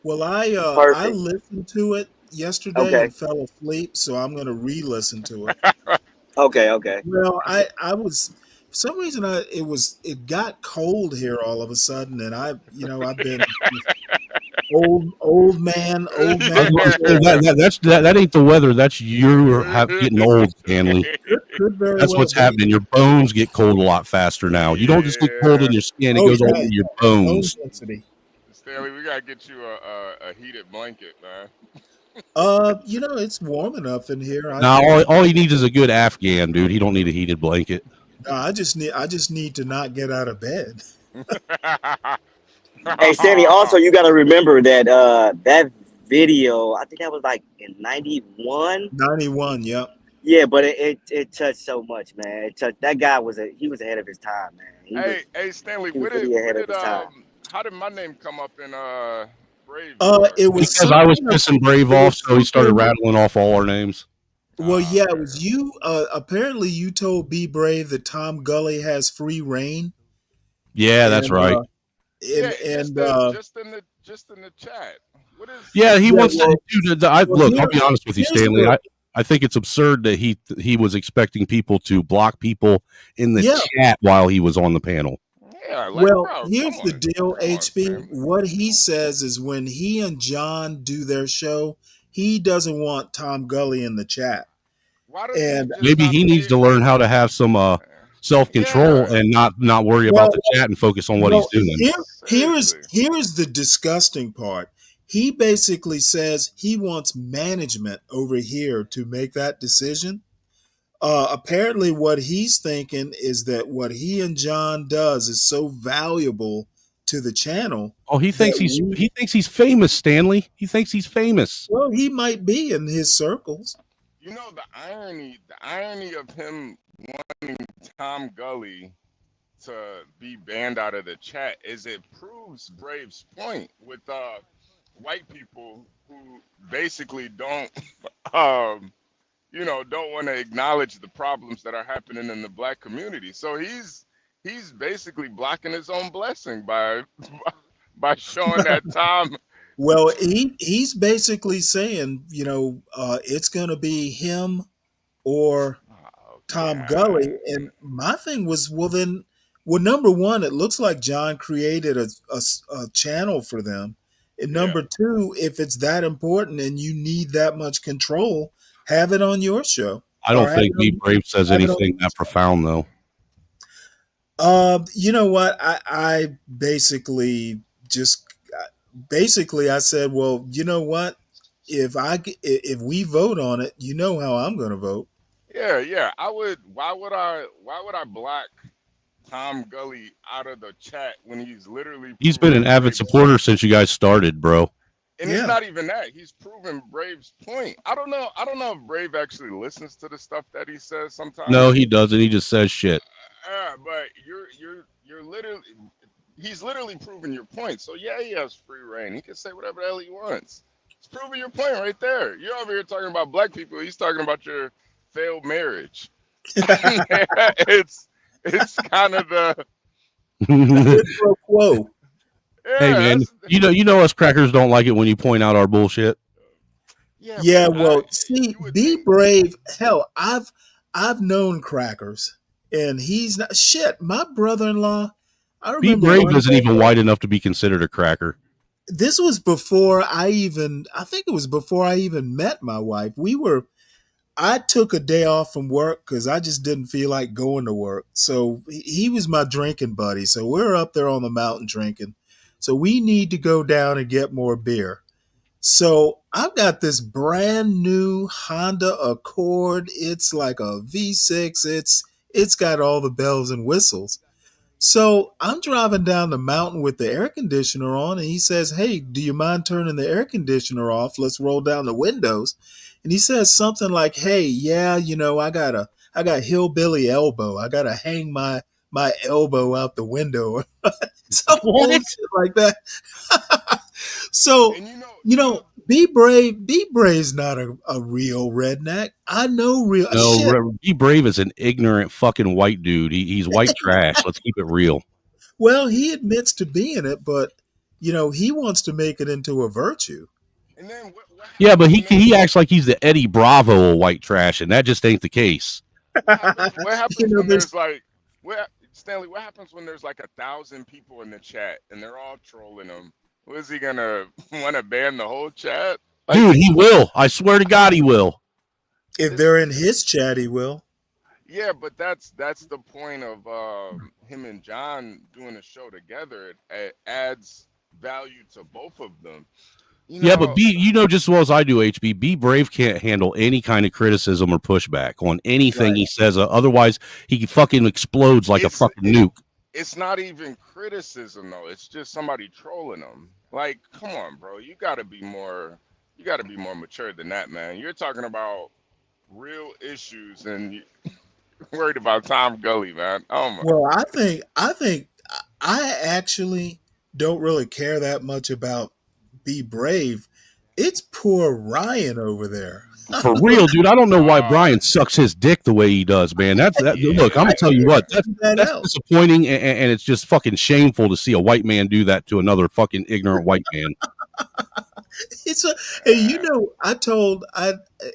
Well, I Perfect. listened to it yesterday Okay. and fell asleep, so I'm going to re-listen to it. Okay. Okay. Well, I was for some reason it got cold here all of a sudden, and I've been just old I was man. about to say Before. that ain't the weather. That's getting old, Stanley. Could very That's well what's be. happening. Your bones get cold a lot faster now. You don't just get cold in Yeah. your skin; it Oh goes all yeah, over your yeah. Bone bones. density. Stanley, we gotta get you a heated blanket, man. It's warm enough in here. Now, all he needs is a good Afghan, dude. He don't need a heated blanket. I just need to not get out of bed. Hey, Stanley. Also, you got to remember that that video. I think that was like in '91. 91. Yep. Yeah, but it touched so much, man. It touched, that guy he was ahead of his time, man. Hey, Stanley, He was really ahead of his time. how did my name come up in Braves card? It was Because I was something. pissing Brave It off, was so he started something. rattling off all our names. Well, yeah, it was you. Apparently, you told Be Brave that Tom Gully has free reign, Yeah, that's and right. Yeah, and just in the chat. What is? Yeah, he yeah. wants to. Well, Dude, well, look, I'll be honest with you, here's Stanley. the I think it's absurd that he was expecting people to block people in the yeah. chat while he was on the panel. Yeah, like Well, bro, here's come the on, deal, come on, HB. Stanley. What he says is when he and John do their show, he doesn't want Tom Gully in the chat, Why doesn't he and just Maybe stop he needs to learn how to have some self control Yeah, and not worry about well, the chat and focus on what he's well, doing. seriously. here's the disgusting part. He basically says he wants management over here to make that decision. Apparently, what he's thinking is that what he and John does is so valuable to the channel Oh, that we. he thinks he's famous, Stanley. He thinks he's famous. Well, he might be in his circles. You know the irony of him wanting Tom Gully to be banned out of the chat is it proves Brave's point with white people who basically don't don't want to acknowledge the problems that are happening in the black community. So he's basically blocking his own blessing by by showing that Tom. Well, he's basically saying, it's going to be him or Tom Gully. And my thing was, well, number one, it looks like John created a channel for them. And Yeah. number two, if it's that important and you need that much control, have it on your show. I Or don't have think it Be on, Brave says have it on anything that profound though. You know what? I basically I said, well, you know what? If we vote on it, you know how I'm going to vote. Yeah. Why would I block Tom Gully out of the chat when he's literally He's been an proving avid Brave's supporter since you guys started, bro. And it's not even that. He's proven Brave's point. I don't know if Brave actually listens to the stuff that he says sometimes. No, he doesn't. He just says shit. But you're literally he's literally proving your point. So yeah, he has free reign. He can say whatever the hell he wants. It's proving your point right there. You're over here talking about black people. He's talking about your failed marriage. it's kind of the quid pro quo. Hey man, you know us crackers don't like it when you point out our bullshit. Yeah, well, see, Be Brave. Hell, I've known crackers, and he's not shit. My brother-in-law, I Be remember Brave one isn't day, even white enough to be considered a cracker. this was before I think it was before I even met my wife. I took a day off from work because I just didn't feel like going to work. So he was my drinking buddy. So we're up there on the mountain drinking. So we need to go down and get more beer. So I've got this brand new Honda Accord. It's like a V6. It's got all the bells and whistles. So I'm driving down the mountain with the air conditioner on, and he says, "Hey, do you mind turning the air conditioner off? Let's roll down the windows." And he says something like, "Hey, yeah, I got hillbilly elbow. I gotta hang my elbow out the window," or some bullshit like that. So Be Brave. Be Brave's not a real redneck. I know real shit. No, Be Brave is an ignorant fucking white dude. He's white trash. Let's keep it real. Well, he admits to being it, but he wants to make it into a virtue. And then Yeah, but he acts like he's the Eddie Bravo of white trash, and that just ain't the case. what happens when there's like Stanley, what happens when there's like 1,000 people in the chat and they're all trolling him? Was he gonna want to ban the whole chat? Dude, he will. I swear to God, he will. If they're in his chat, he will. Yeah, but that's the point of him and John doing a show together. It adds value to both of them. Yeah, but just as well as I do, HB, Be Brave can't handle any kind of criticism or pushback on anything he says. Otherwise, he fucking explodes like a fucking nuke. It's not even criticism though. It's just somebody trolling him. Like, come on, bro. You gotta be more mature than that, man. You're talking about real issues and you're worried about Tom Gully, man. Oh my. Well, I think I actually don't really care that much about Be Brave. It's poor Ryan over there. For real, dude. I don't know why Brian sucks his dick the way he does, man. Look, I'm gonna tell you what, that's disappointing, and it's just fucking shameful to see a white man do that to another fucking ignorant white man.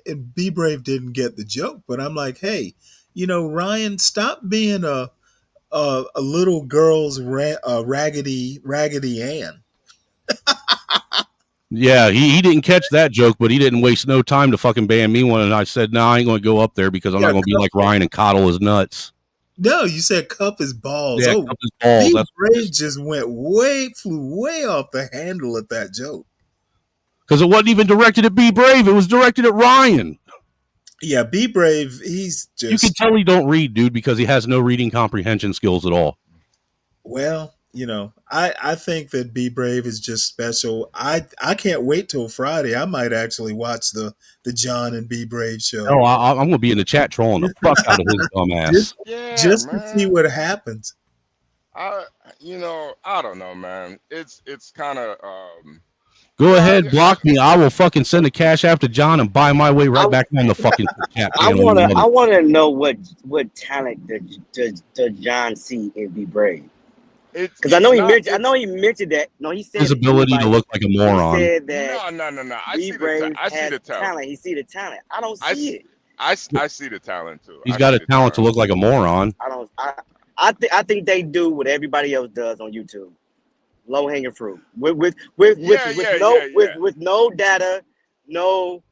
And Be Brave didn't get the joke, but I'm like, hey, Ryan, stop being a little girl's raggedy Ann. Yeah, he didn't catch that joke, but he didn't waste no time to fucking ban me one. And I said, no, I ain't going to go up there because I'm not going to be like Ryan and coddle his nuts. No, you said cup his balls. Yeah, cup his balls. Be Brave just flew way off the handle at that joke. Because it wasn't even directed at Be Brave. It was directed at Ryan. Yeah, Be Brave, he's just... You can tell he don't read, dude, because he has no reading comprehension skills at all. Well, I think that Be Brave is just special. I can't wait till Friday. I might actually watch the John and Be Brave show. Oh, I'm going to be in the chat trolling the fuck out of his dumb ass. Just to see what happens. I don't know, man. It's kind of... Go ahead, block me. I will fucking send the cash after John and buy my way right back on the fucking chat. I wanna know what talent does John see in Be Brave? Because I know he mentioned that. No, he said his ability to look like a moron. He said that no. I see the talent. He see the talent. I don't see it. I see the talent too. He's got a talent to look like a moron. I think they do what everybody else does on YouTube. Low hanging fruit with no data, no.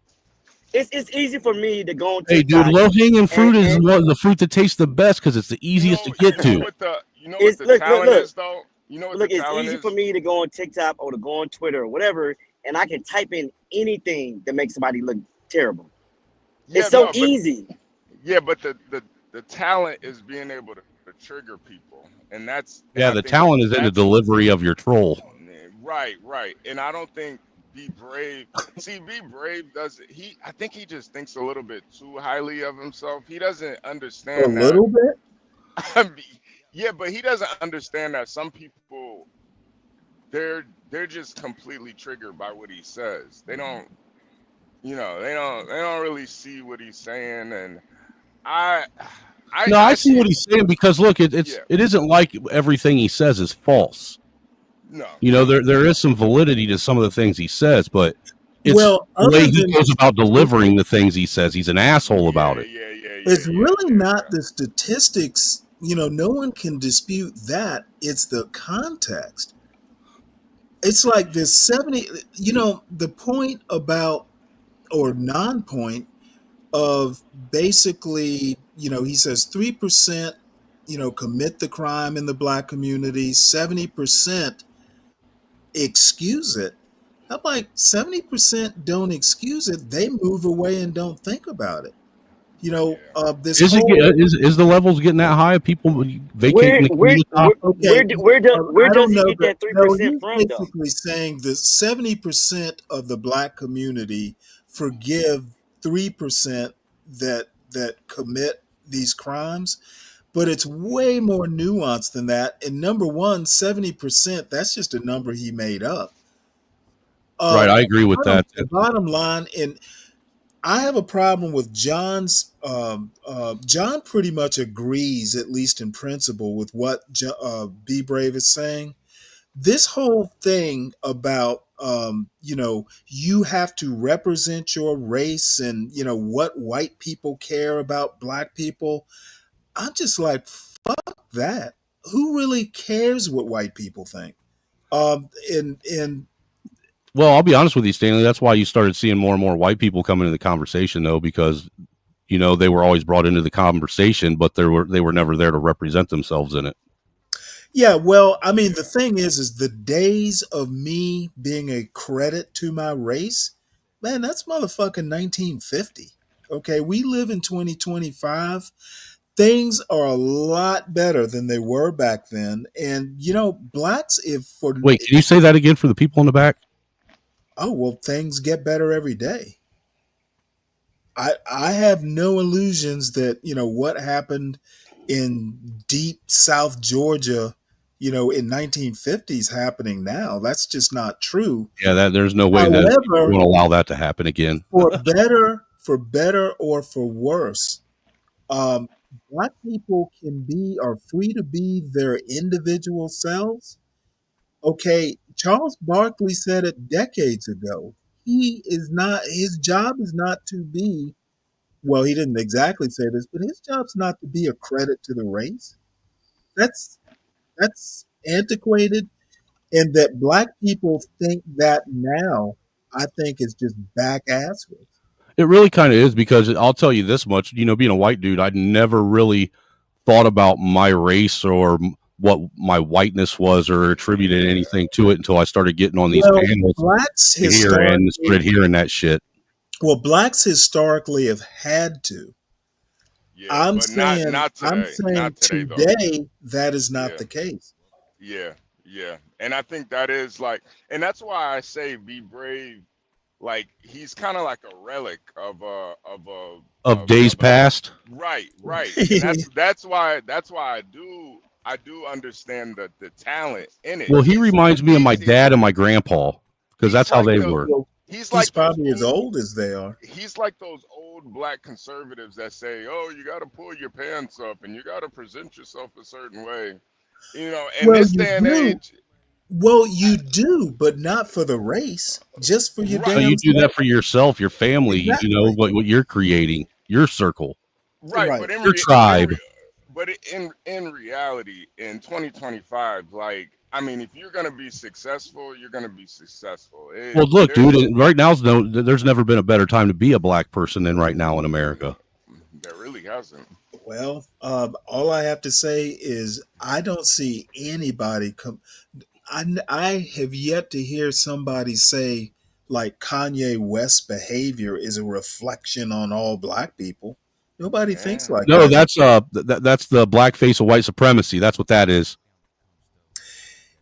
It's easy for me to go on TikTok. Hey, dude, low hanging fruit is the fruit that tastes the best because it's the easiest to get to. It's easy for me to go on TikTok or to go on Twitter or whatever, and I can type in anything that makes somebody look terrible. It's so easy. Yeah, but the talent is being able to trigger people, and that's the talent is in the delivery of your troll. Right, and I don't think Be Brave. See, Be Brave doesn't. I think he just thinks a little bit too highly of himself. He doesn't understand a little bit. Yeah, but he doesn't understand that some people they're just completely triggered by what he says. They don't really see what he's saying, and I see what he's saying because look, it isn't like everything he says is false. No, there is some validity to some of the things he says, but it's the way he goes about delivering the things he says. He's an asshole about it. It's really not the statistics. No one can dispute that. It's the context. It's like this 70. The point about or non-point of basically, he says 3%, commit the crime in the black community, 70% excuse it. I'm like, 70% don't excuse it. They move away and don't think about it. This is the levels getting that high of people vacating the community? Where does he get that 3% from, though? Basically saying that 70% of the black community forgive 3% that commit these crimes, but it's way more nuanced than that. And number one, 70%, that's just a number he made up. Right, I agree with that. The bottom line, and I have a problem with John's. John pretty much agrees, at least in principle, with what Be Brave is saying. this whole thing about you have to represent your race and what white people care about black people. I'm just like, fuck that. Who really cares what white people think? And Well, I'll be honest with you, Stanley. That's why you started seeing more and more white people come into the conversation, though, because they were always brought into the conversation, but they were never there to represent themselves in it. yeah, well, I mean, the thing is the days of me being a credit to my race, man, that's motherfucking 1950. Okay, we live in 2025. Things are a lot better than they were back then. And blacks, if for Wait, can you say that again for the people in the back? oh well, things get better every day. I have no illusions that what happened in deep South Georgia, in 1950s happening now. That's just not true. Yeah, there's no way that However, we won't allow that to happen again. for better or for worse, um, black people are free to be their individual selves. Okay, Charles Barkley said it decades ago. His job is not to be, well, he didn't exactly say this, but his job's not to be a credit to the race. That's antiquated, and that black people think that now, I think is just back asswards. It really kind of is, because I'll tell you this much, being a white dude, I'd never really thought about my race or what my whiteness was or attributed anything to it until I started getting on these panels blacks here and started hearing that shit. Well, blacks historically have had to. Yeah, I'm but saying, not today. I'm saying Not today, though. today that is not Yeah. the case. Yeah, yeah. And I think that is like, and that's why I say be brave. Like he's kind of like a relic Of days past. right. And that's why I do understand the talent in it. Well, he reminds me of my dad and my grandpa, because that's how they were. He's probably as old as they are. He's like those old black conservatives that say, "Oh, you got to pull your pants up and you got to present yourself a certain way." In Well, this you day and do. age. Well, you do, but not for the race, just for your So damn you do that self. for yourself, your family, Exactly. what you're creating, your circle, Right, Right. but your tribe. in reality, in 2025, like I mean, if you're gonna be successful, you're gonna be successful. Well, look, dude, right now there's never been a better time to be a black person than right now in America. There really hasn't. Well, all I have to say is I don't see anybody come. I have yet to hear somebody say like Kanye West's behavior is a reflection on all black people. Nobody thinks like No, that. that's the blackface of white supremacy. That's what that is.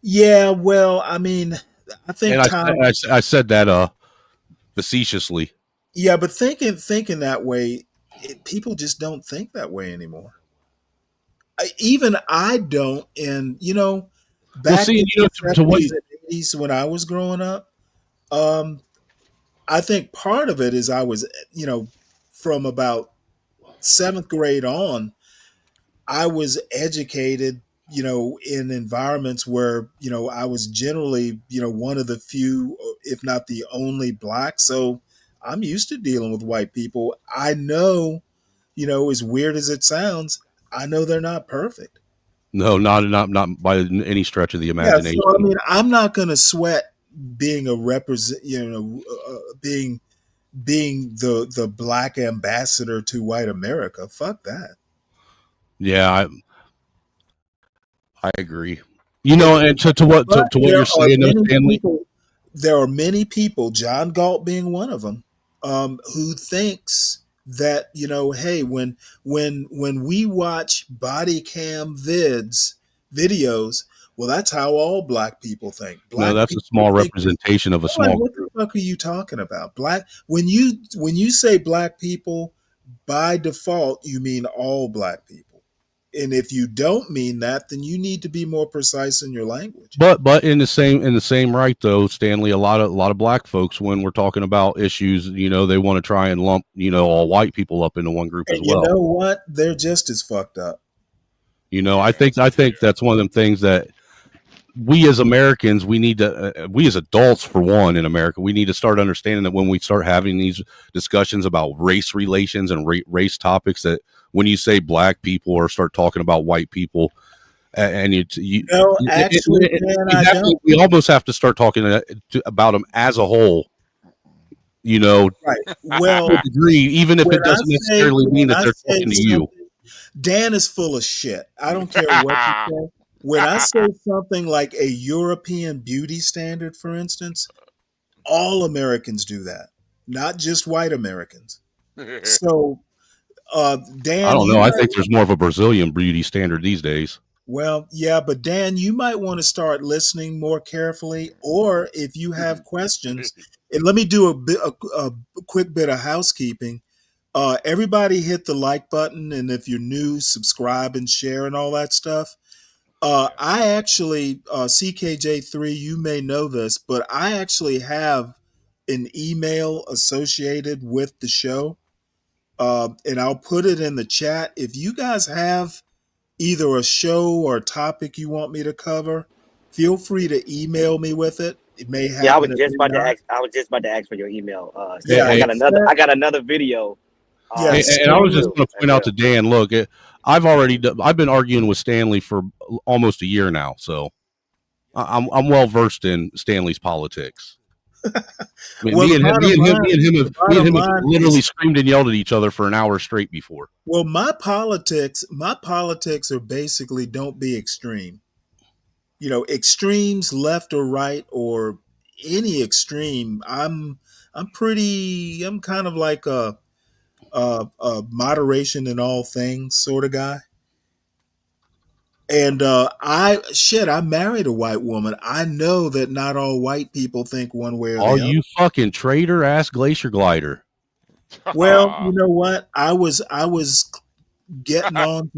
Yeah, well, I mean, I think And Tom. I said that facetiously. Yeah, but thinking that way, people just don't think that way anymore. Even I don't, and back in the to what 70s and 80s when I was growing up, I think part of it is I was, from about 7th grade on, I was educated, in environments where, I was generally, one of the few, if not the only black. So I'm used to dealing with white people. I know, as weird as it sounds, I know they're not perfect. No, not by any stretch of the Yeah, imagination. so I mean, I'm not going to sweat being a being the black ambassador to white America. Fuck that. Yeah, I agree. And to what you're saying, though, Stanley. There are many people, John Galt being one of them, who thinks that hey, when we watch body cam videos, well, that's how all black people think. No, that's a small representation of a small What the fuck are you talking about? Black when you say black people, by default, you mean all black people. And if you don't mean that, then you need to be more precise in your language. But in the same right, though, Stanley, a lot of black folks, when we're talking about issues, they want to try and lump all white people up into one group as well. You know what? They're just as fucked up. I think that's one of them things that we as Americans, we need to, we as adults, for one, in America, we need to start understanding that when we start having these discussions about race relations and race topics, that when you say black people or start talking about white people, and no, actually, Dan, we almost have to start talking about them as a whole. Right. Well, to a degree, even if it doesn't necessarily mean that they're talking to you. Dan is full of shit. I don't care what you say. When I say something like a European beauty standard, for instance, all Americans do that, not just white Americans. So, Dan, I don't know. I think there's more of a Brazilian beauty standard these days. Well, yeah, but Dan, you might want to start listening more carefully, or if you have questions, and let me do a quick bit of housekeeping. Everybody hit the like button, and if you're new, subscribe and share and all that stuff. I actually, CKJ3, you may know this, but I actually have an email associated with the show, and I'll put it in the chat. If you guys have either a show or a topic you want me to cover, feel free to email me with it. It may happen. Yeah, I was just about to ask for your email. Yeah, I got another video. Yes, and I was just going to point out to Dan. Look, I've been arguing with Stanley for almost a year now, so I'm well versed in Stanley's politics. Me and him have literally screamed and yelled at each other for an hour straight before. Well, my politics are basically don't be extreme. Extremes left or right or any extreme. I'm kind of like a moderation in all things sort of guy. And I married a white woman. I know that not all white people think one way or the other. You fucking traitor ass glacier glider. Well, you know what? I was getting on.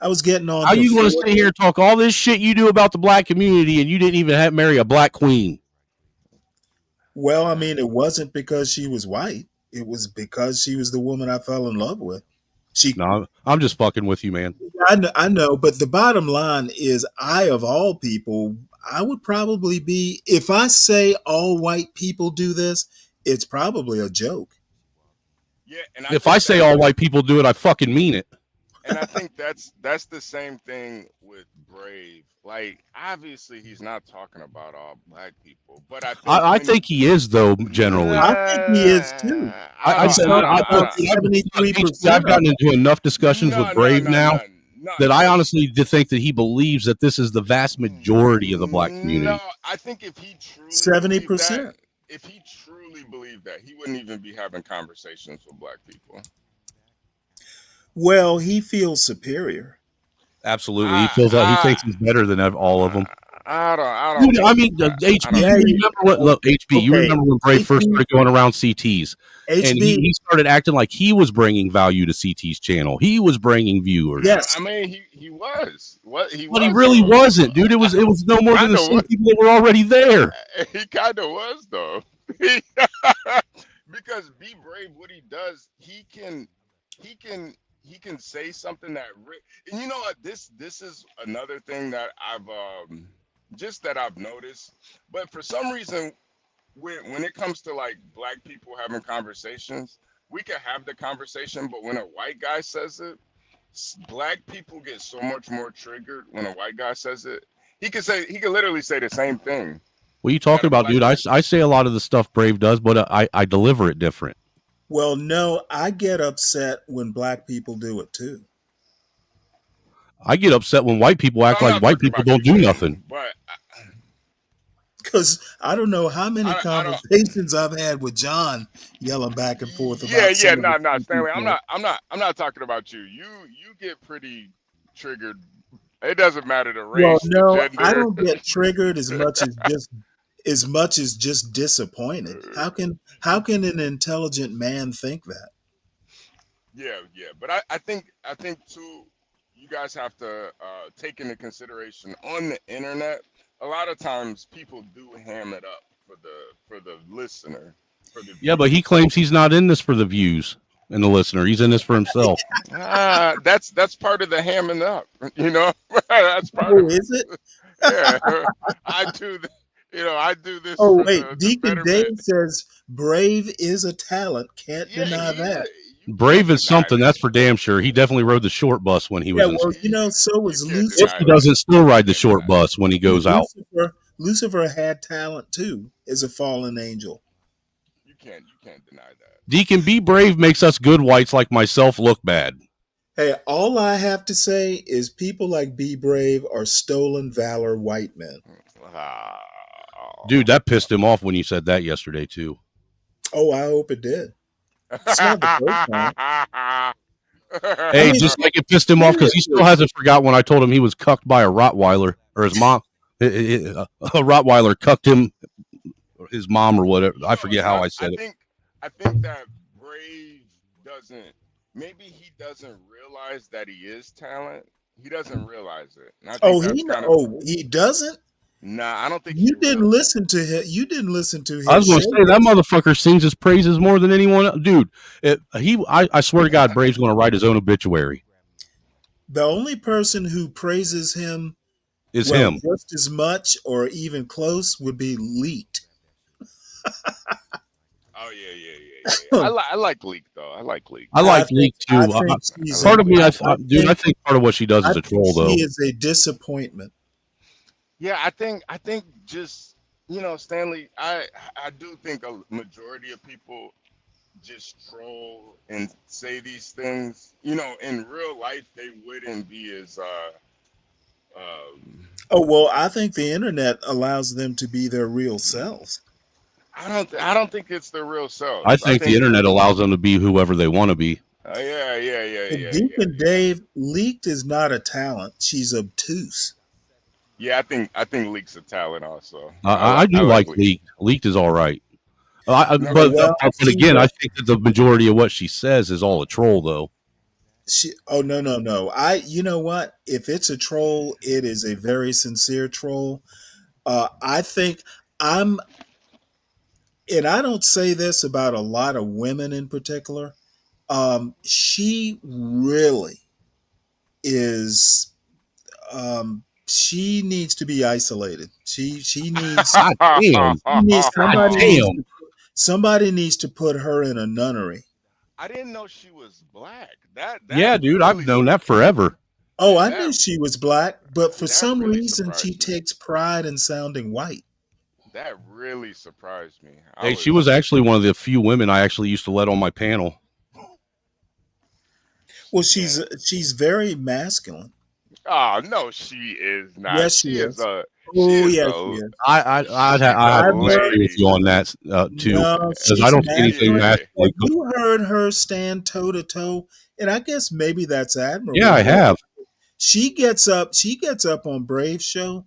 How you going to sit here and talk all this shit you do about the black community, and you didn't even marry a black queen? Well, I mean, it wasn't because she was white. It was because she was the woman I fell in love with. No, I'm just fucking with you, man. I know, but the bottom line is, of all people, I would probably be, if I say all white people do this, it's probably a joke. Yeah, and if I say all white people do it, I fucking mean it. And I think that's the same thing with Brave. Like, obviously, he's not talking about all black people, but I think he is, though. Generally, I think he is too. I've gotten into enough discussions with Brave now that I honestly think that he believes that this is the vast majority of the black community. No, I think if he truly 70%. If he truly believed that, he wouldn't even be having conversations with black people. Well, he feels superior. Absolutely, he feels like he thinks he's better than all of them. I don't. Dude, I mean, HB. You remember what? Look, HB. You remember when Brave first started going around CTs, and he started acting like he was bringing value to CT's channel. He was bringing viewers. Yes, I mean he was. But he really wasn't, dude. It was no more than the same people that were already there. He kind of was, though, because Be Brave. What he does, he can say something that, and you know what? This is another thing that I've noticed. But for some reason, when it comes to like black people having conversations, we can have the conversation, but when a white guy says it, black people get so much more triggered when a white guy says it. He could literally say the same thing. What are you talking about, dude? I say a lot of the stuff Brave does, but I deliver it different. Well, no, I get upset when black people do it too. I get upset when white people act like white people don't do nothing. Because I don't know how many conversations I've had with John yelling back and forth about. No, Stanley, I'm not talking about you. You get pretty triggered. It doesn't matter the race. Well, no, the gender. I don't get triggered as much as just disappointed. How can an intelligent man think that? Yeah, but I think too, you guys have to take into consideration on the internet. A lot of times people do ham it up for the listener. Yeah, but he claims he's not in this for the views. and the listener. He's in this for himself. That's part of the hamming up. You know, that's part Oh, of is it? Yeah, I do. I do this Oh, for wait. the Deacon Dave betterment. says Brave is a talent. Can't Yeah, deny he is. that. Brave is something, that's for damn sure. He definitely rode the short bus when he Yeah, was in well, school. so was can't If deny he Lucifer. that. doesn't still ride the short bus when he goes out. Lucifer had talent too, as a fallen angel. You can't deny that. Deacon, be brave makes us good whites like myself look bad. Hey, all I have to say is people like Be Brave are stolen valor white men. Dude, that pissed him off when you said that yesterday too. Oh, I hope it did. It's not the first time. Hey, just like it pissed him off because he still hasn't forgot when I told him he was cucked by a Rottweiler, or his mom. A Rottweiler cucked him, his mom or whatever. I forget how I said it. I think that Brave doesn't. Maybe he doesn't realize that he is talent. He doesn't realize it. And I think he doesn't. Nah, I don't think you didn't listen to him. You didn't listen to his. I was going to say that motherfucker sings his praises more than anyone else. Dude. I swear to God, Brave's going to write his own obituary. The only person who praises him is him just as much or even close would be Leaked. Oh yeah. I like Leak though. I like Leak. I like Leak too. I think part of what she does is a troll though. She is a disappointment. Yeah, I think just Stanley, I do think a majority of people just troll and say these things. In real life they wouldn't be as Oh well, I think the internet allows them to be their real selves. I don't think it's their real selves. I think the internet allows them to be whoever they want to be. Yeah. Deacon Dave, Leaked is not a talent. She's obtuse. Yeah, I think Leak's a talent also. I do like Leaked. Leaked is all right. But again, I think that the majority of what she says is all a troll, though. No. You know what? If it's a troll, it is a very sincere troll. I think and I don't say this about a lot of women in particular. She really is. She needs to be isolated. She needs. Somebody needs to put her in a nunnery. I didn't know she was black. Yeah, dude, I've known that forever. Oh, I knew she was black, but for some reason she takes pride in sounding white. That really surprised me. Hey, she was actually one of the few women I actually used to let on my panel. Well, she's very masculine. Oh no, she is not. Yes, she is. She is. I'd agree with you on that too, because I don't see anything masculine. You heard her stand toe to toe, and I guess maybe that's admirable. Yeah, I have. She gets up on Brave's show,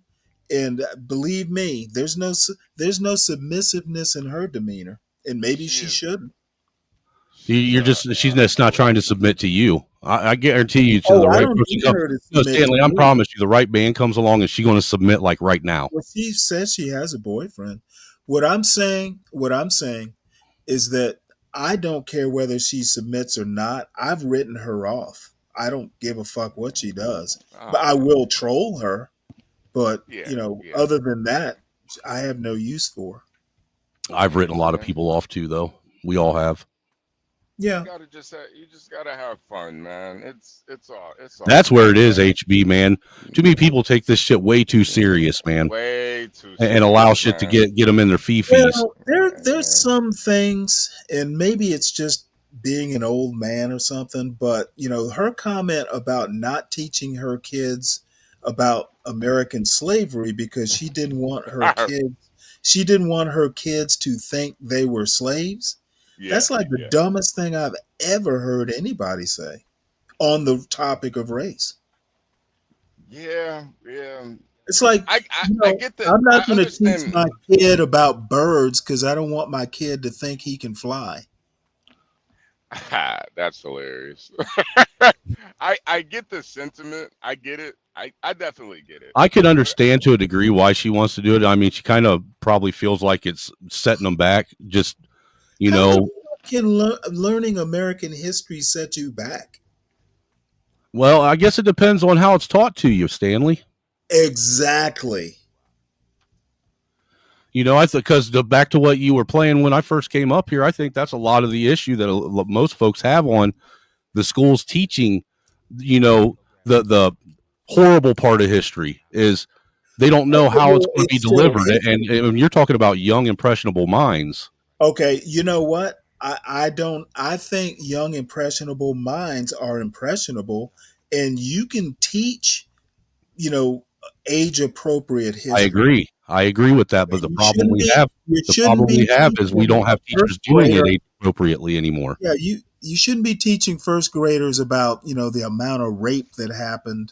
and believe me, there's no submissiveness in her demeanor, and maybe she shouldn't. She's just not trying to submit to you. I guarantee you, to the right person. Stanley, I promise you, the right man comes along, and she's going to submit like right now. Well, she says she has a boyfriend. What I'm saying is that I don't care whether she submits or not. I've written her off. I don't give a fuck what she does, but I will troll her. But other than that, I have no use for her. I've written a lot of people off too, though. We all have. Yeah, you just gotta have fun, man. It's all. That's where it is, HB, man. Too many people take this shit way too serious, man. Way too serious, and allow shit to get them in their fifis. Well, there's some things, and maybe it's just being an old man or something. But her comment about not teaching her kids about American slavery because she didn't want her kids to think they were slaves. That's like the dumbest thing I've ever heard anybody say on the topic of race. Yeah. It's like I get that. I'm not going to teach my kid about birds because I don't want my kid to think he can fly. That's hilarious. I get the sentiment. I get it. I definitely get it. I could understand to a degree why she wants to do it. I mean, she kind of probably feels like it's setting them back. Just can learning American history set you back? Well, I guess it depends on how it's taught to you, Stanley. Exactly. You know, I think because back to what you were playing when I first came up here, I think that's a lot of the issue that most folks have on the schools teaching. You know, the horrible part of history is they don't know how it's going to be delivered, and you're talking about young impressionable minds. Okay, you know what? I think young impressionable minds are impressionable, and you can teach, age appropriate history. I agree with that, but You shouldn't be is we teaching don't a have teachers first doing it grader. age appropriately anymore. Yeah, you shouldn't be teaching first graders about, the amount of rape that happened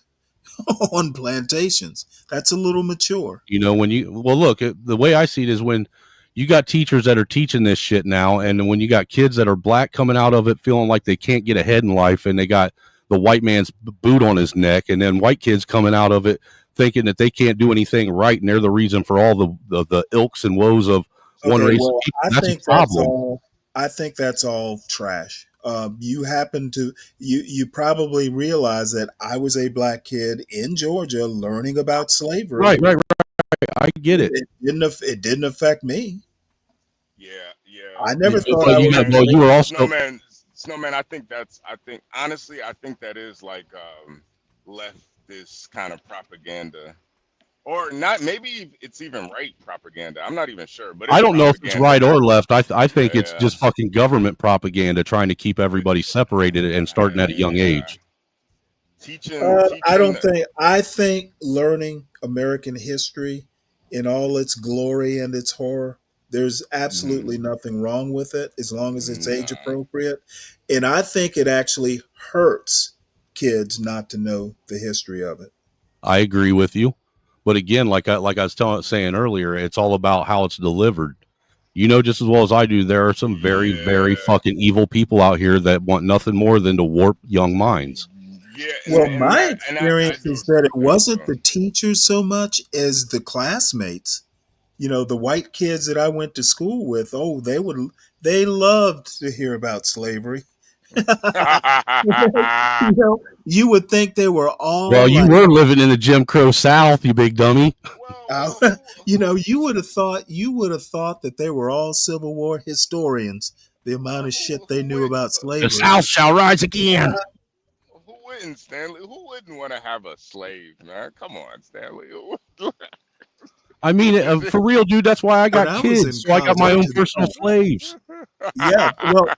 on plantations. That's a little mature. You know, look, the way I see it is when you got teachers that are teaching this shit now, and when you got kids that are black coming out of it feeling like they can't get ahead in life, and they got the white man's boot on his neck, and then white kids coming out of it thinking that they can't do anything right, and they're the reason for all the ilks and woes of one Okay, race of well, people. That's a problem. I think that's all trash. You probably realize that I was a black kid in Georgia learning about slavery. Right. I get it. It didn't affect me. Yeah. I never thought I was. You were also Snowman. I think honestly, I think that is like leftist kind of propaganda. Or not, maybe it's even right propaganda. I'm not even sure. But I don't know if it's right or left. I think it's Yeah. just fucking government propaganda trying to keep everybody separated and starting at a young age. I think learning American history in all its glory and its horror, there's absolutely nothing wrong with it as long as it's age appropriate. And I think it actually hurts kids not to know the history of it. I agree with you, but again, like I was saying earlier, it's all about how it's delivered. You know, just as well as I do, there are some very, very fucking evil people out here that want nothing more than to warp young minds. Well, my experience is that it wasn't the teachers so much as the classmates. The white kids that I went to school with, they loved to hear about slavery. You would think they were all. Well, you were living in the Jim Crow South, you big dummy. You would have thought that they were all Civil War historians. The amount of shit they knew about slavery. The South shall rise again. Who wouldn't, Stanley? Who wouldn't want to have a slave, man? Come on, Stanley. I mean, for real, dude. That's why I got kids. So I got my own personal slaves. Yeah, well,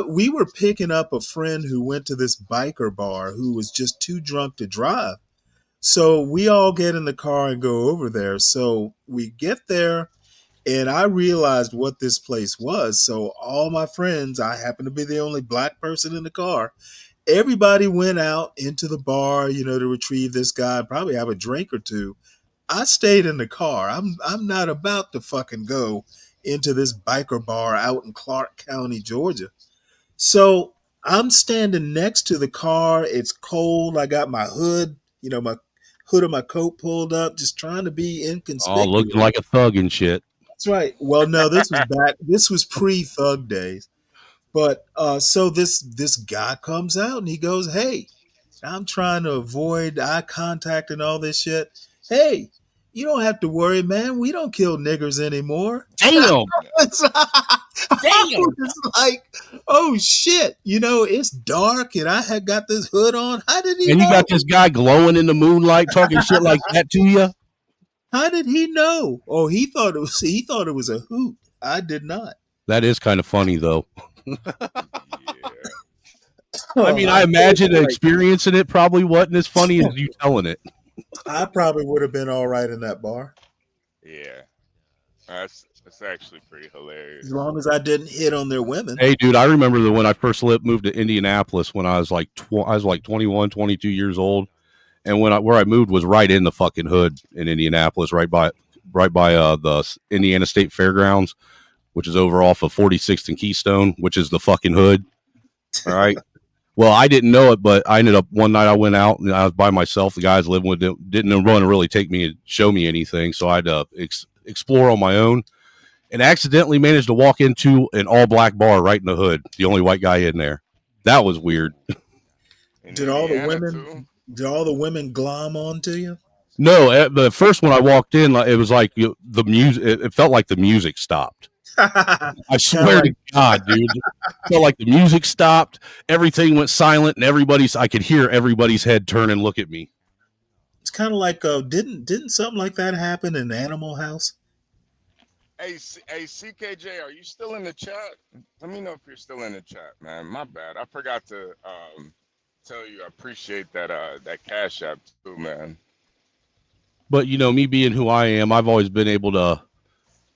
we were picking up a friend who went to this biker bar who was just too drunk to drive. So we all get in the car and go over there. So we get there, and I realized what this place was. So all my friends, I happen to be the only black person in the car. Everybody went out into the bar, to retrieve this guy, probably have a drink or two. I stayed in the car. I'm not about to fucking go into this biker bar out in Clark County, Georgia. So I'm standing next to the car. It's cold. I got my hood, my hood of my coat pulled up, just trying to be inconspicuous. Oh, looking like a thug and shit. That's right. Well, no, this was back. This was pre-thug days. But so this guy comes out and he goes, "Hey, I'm trying to avoid eye contact and all this shit. Hey, you don't have to worry, man. We don't kill niggers anymore." Damn. I was like, oh shit, it's dark and I had got this hood on. How did he know? And you got this guy glowing in the moonlight talking shit like that to you? How did he know? Oh, he thought it was a hoot. I did not. That is kind of funny though. I mean, I imagine experiencing it probably wasn't as funny as you telling it. I probably would have been all right in that bar. Yeah. That's actually pretty hilarious. As long as I didn't hit on their women. Hey, dude, I remember that when I first moved to Indianapolis when I was like 21, 22 years old, and where I moved was right in the fucking hood in Indianapolis, right by the Indiana State Fairgrounds, which is over off of 46th and Keystone, which is the fucking hood. All right. Well, I didn't know it, but I ended up one night I went out and I was by myself. The guys living with them didn't want to really take me and show me anything, so I had to explore on my own. and accidentally managed to walk into an all black bar right in the hood. The only white guy in there. That was weird. Did all the women glom onto you? No, the first one I walked in, it was like the music. It felt like the music stopped. I swear to God, dude, it felt like the music stopped. Everything went silent, and I could hear everybody's head turn and look at me. It's kind of like didn't something like that happen in Animal House? Hey, CKJ, are you still in the chat? Let me know if you're still in the chat, man. My bad. I forgot to tell you I appreciate that Cash App too, man. But me being who I am, I've always been able to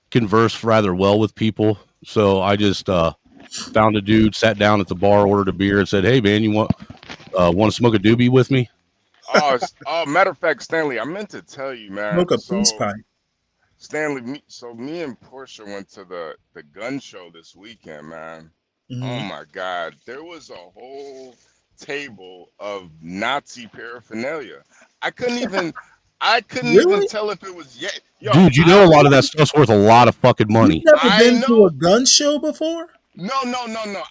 converse rather well with people. So I just found a dude, sat down at the bar, ordered a beer, and said, "Hey, man, you want to smoke a doobie with me?" Matter of fact, Stanley, I meant to tell you, man. Smoke a peace pipe. Stanley, me and Portia went to the gun show this weekend, man. Mm-hmm. Oh my God, there was a whole table of Nazi paraphernalia. I couldn't even tell if it was Dude, a lot of that stuff's worth a lot of fucking money. You've never been to a gun show before? No.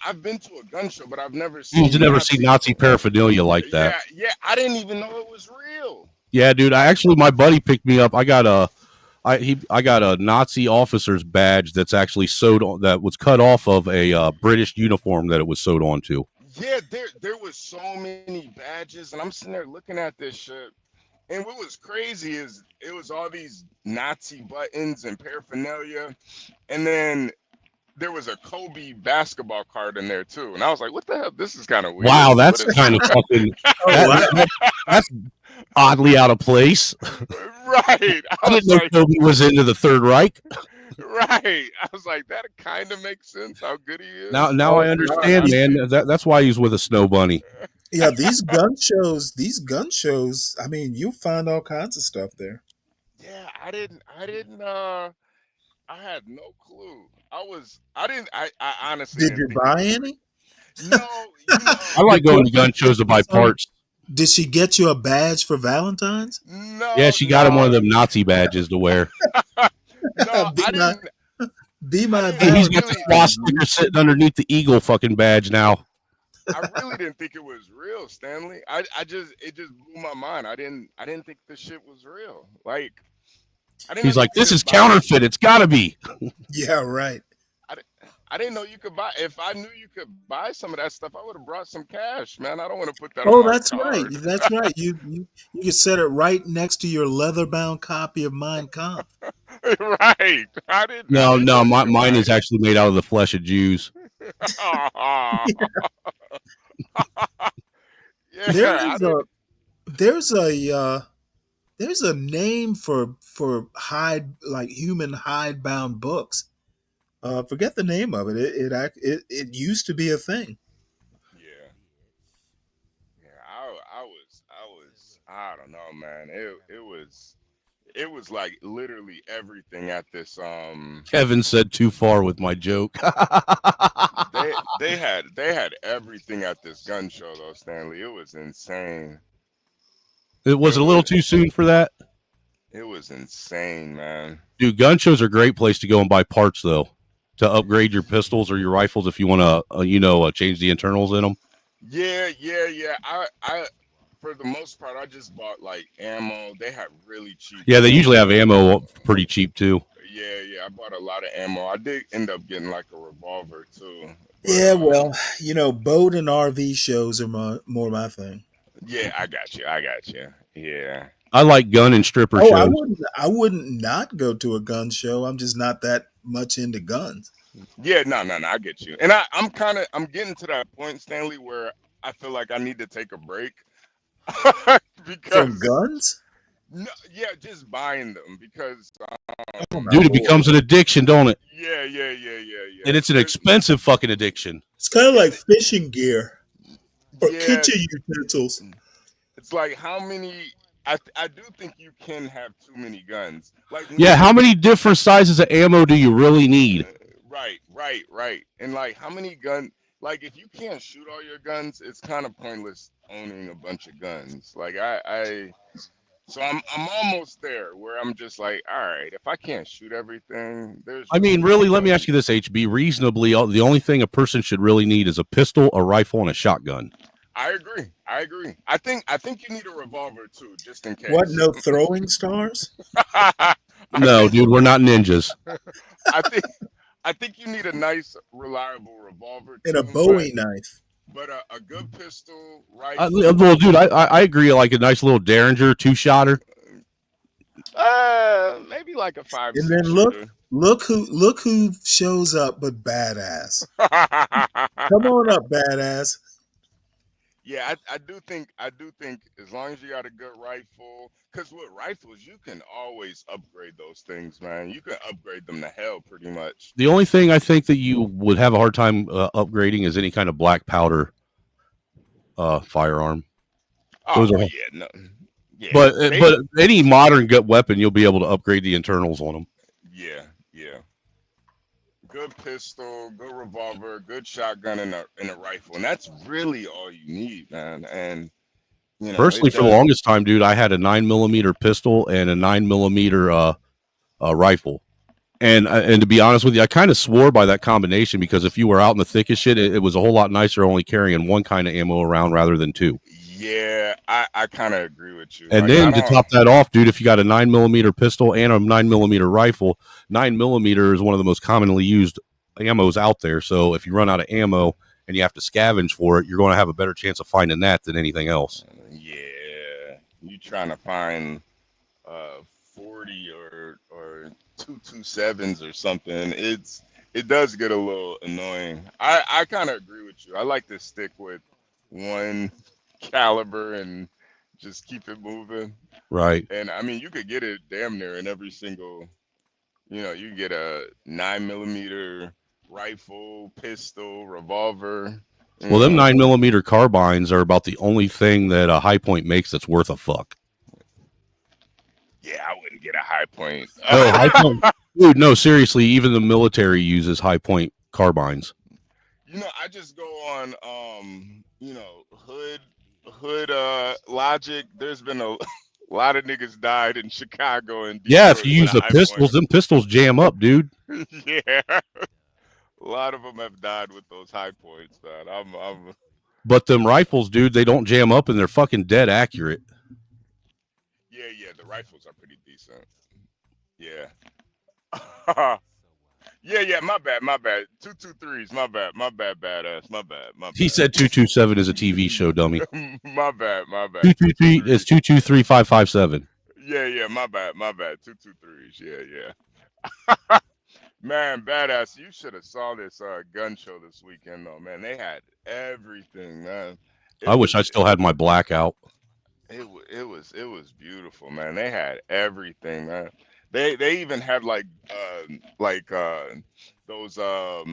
I've been to a gun show, but I've never You've seen never seen Nazi paraphernalia like that. Yeah, I didn't even know it was real. Yeah, dude. My buddy picked me up. I got a Nazi officer's badge that's actually sewed on, that was cut off of a British uniform that it was sewed onto. Yeah, there was so many badges, and I'm sitting there looking at this shit. And what was crazy is it was all these Nazi buttons and paraphernalia, and then there was a Kobe basketball card in there too. And I was like, "What the hell? This is kind of weird." Wow, that's kind of fucking. That's oddly out of place. Right. I didn't know Kobe was into the Third Reich. Right. I was like, that kind of makes sense. How good he is. Now I understand, man. That's why he's with a snow bunny. Yeah, these gun shows. I mean, you'll find all kinds of stuff there. Yeah, I had no clue. I honestly Did you buy any? No, I like going to gun shows to buy parts. Did she get you a badge for Valentine's? No. Yeah, she got him one of them Nazi badges to wear. No, Be my He's got the swastika sitting underneath the eagle fucking badge now. I really didn't think it was real, Stanley. It just blew my mind. I didn't think the shit was real. Like, he's like, this is counterfeit. It's got to be. Yeah, right. I didn't know you could buy. If I knew you could buy some of that stuff, I would have brought some cash, man. I don't want to put that. Oh, on my that's card. right. That's right. You can set it right next to your leather-bound copy of Mein Kampf. Right. I didn't. No. Mine is actually made out of the flesh of Jews. Yeah, there's a name for human hide-bound books. Forget the name of it. It used to be a thing. I don't know, man. It was like literally everything at this. Kevin said too far with my joke. they had everything at this gun show though, Stanley. It was insane. It was a little too soon for that. It was insane, man. Dude, gun shows are a great place to go and buy parts though, to upgrade your pistols or your rifles if you want to, change the internals in them. Yeah. I for the most part, I just bought like ammo. They had really cheap. Yeah, they usually have ammo pretty cheap too. Yeah. I bought a lot of ammo. I did end up getting like a revolver too. But, Yeah, well, boat and RV shows are more my thing. Yeah, I got you. Yeah. I like gun and stripper shows. I wouldn't not go to a gun show. I'm just not that much into guns. Yeah, no, I get you. And I'm getting to that point, Stanley, where I feel like I need to take a break. Because from guns? No, yeah, just buying them because dude, it becomes an addiction, don't it? Yeah. And it's an expensive fucking addiction. It's kind of like fishing gear or kitchen utensils. It's like how many I do think you can have too many guns. Like how many different sizes of ammo do you really need? Right. And like how many guns, like if you can't shoot all your guns, it's kind of pointless owning a bunch of guns. Like So I'm almost there where I'm just like, all right, if I can't shoot everything, there's I mean, really no really, let me point. ask you this, HB. Reasonably, the only thing a person should really need is a pistol, a rifle, and a shotgun. I agree. I agree. I think you need a revolver too, just in What? case. No throwing stars? I No, think dude, we're not ninjas. I think I think you need a nice, reliable revolver And a too, but Bowie knife. but a good pistol, Well, rifle. dude, I agree. Like a nice little Derringer 2-shotter. Maybe like a five And six then look, shooter. look who shows up but badass. Come on up, badass. Yeah, I do think as long as you got a good rifle, because with rifles you can always upgrade those things, man. You can upgrade them to hell pretty much. The only thing I think that you would have a hard time upgrading is any kind of black powder firearm. Oh Those are, well, yeah, no, yeah, but any modern gut weapon, you'll be able to upgrade the internals on them. yeah. Good pistol, good revolver, good shotgun, and a rifle, and that's really all you need, man. And Personally, it for the does. longest time, dude, I had a 9mm pistol and a 9mm rifle. And to be honest with you, I kind of swore by that combination because if you were out in the thick of shit, it was a whole lot nicer only carrying one kind of ammo around rather than two. Yeah, I kind of agree with you. And Like I then to don't. top that off, dude, if you got a 9mm pistol and a 9mm rifle, 9mm is one of the most commonly used ammos out there. So if you run out of ammo and you have to scavenge for it, you're going to have a better chance of finding that than anything else. Yeah, you trying to find 40 or 227s or something. It does get a little annoying. I kind of agree with you. I like to stick with one caliber and just keep it moving. Right. And I mean, you could get it damn near in every single. You can get a 9mm rifle, pistol, revolver. Well, them 9mm carbines are about the only thing that a High Point makes that's worth a fuck. Yeah, I wouldn't get a High Point. No, High Point, dude. No, seriously, even the military uses High Point carbines. I just go on hood logic. There's been a lot of niggas died in Chicago and Yeah, if Detroit you with use a the High pistols, them pistols jam up, dude. Point. Yeah. A lot of them have died with those High Points, man. I'm But them rifles, dude, they don't jam up and they're fucking dead accurate. yeah, the rifles are pretty decent. Yeah. Yeah, my bad. 223s, my bad, badass, my bad. He said 227 is a TV show, dummy. My bad. 223 is 223-557. Yeah, my bad, 223s, yeah. Man, badass, you should have saw this gun show this weekend, though, man. They had everything, man. I wish I still had my blackout. It was beautiful, man. They had everything, man. They even had like those all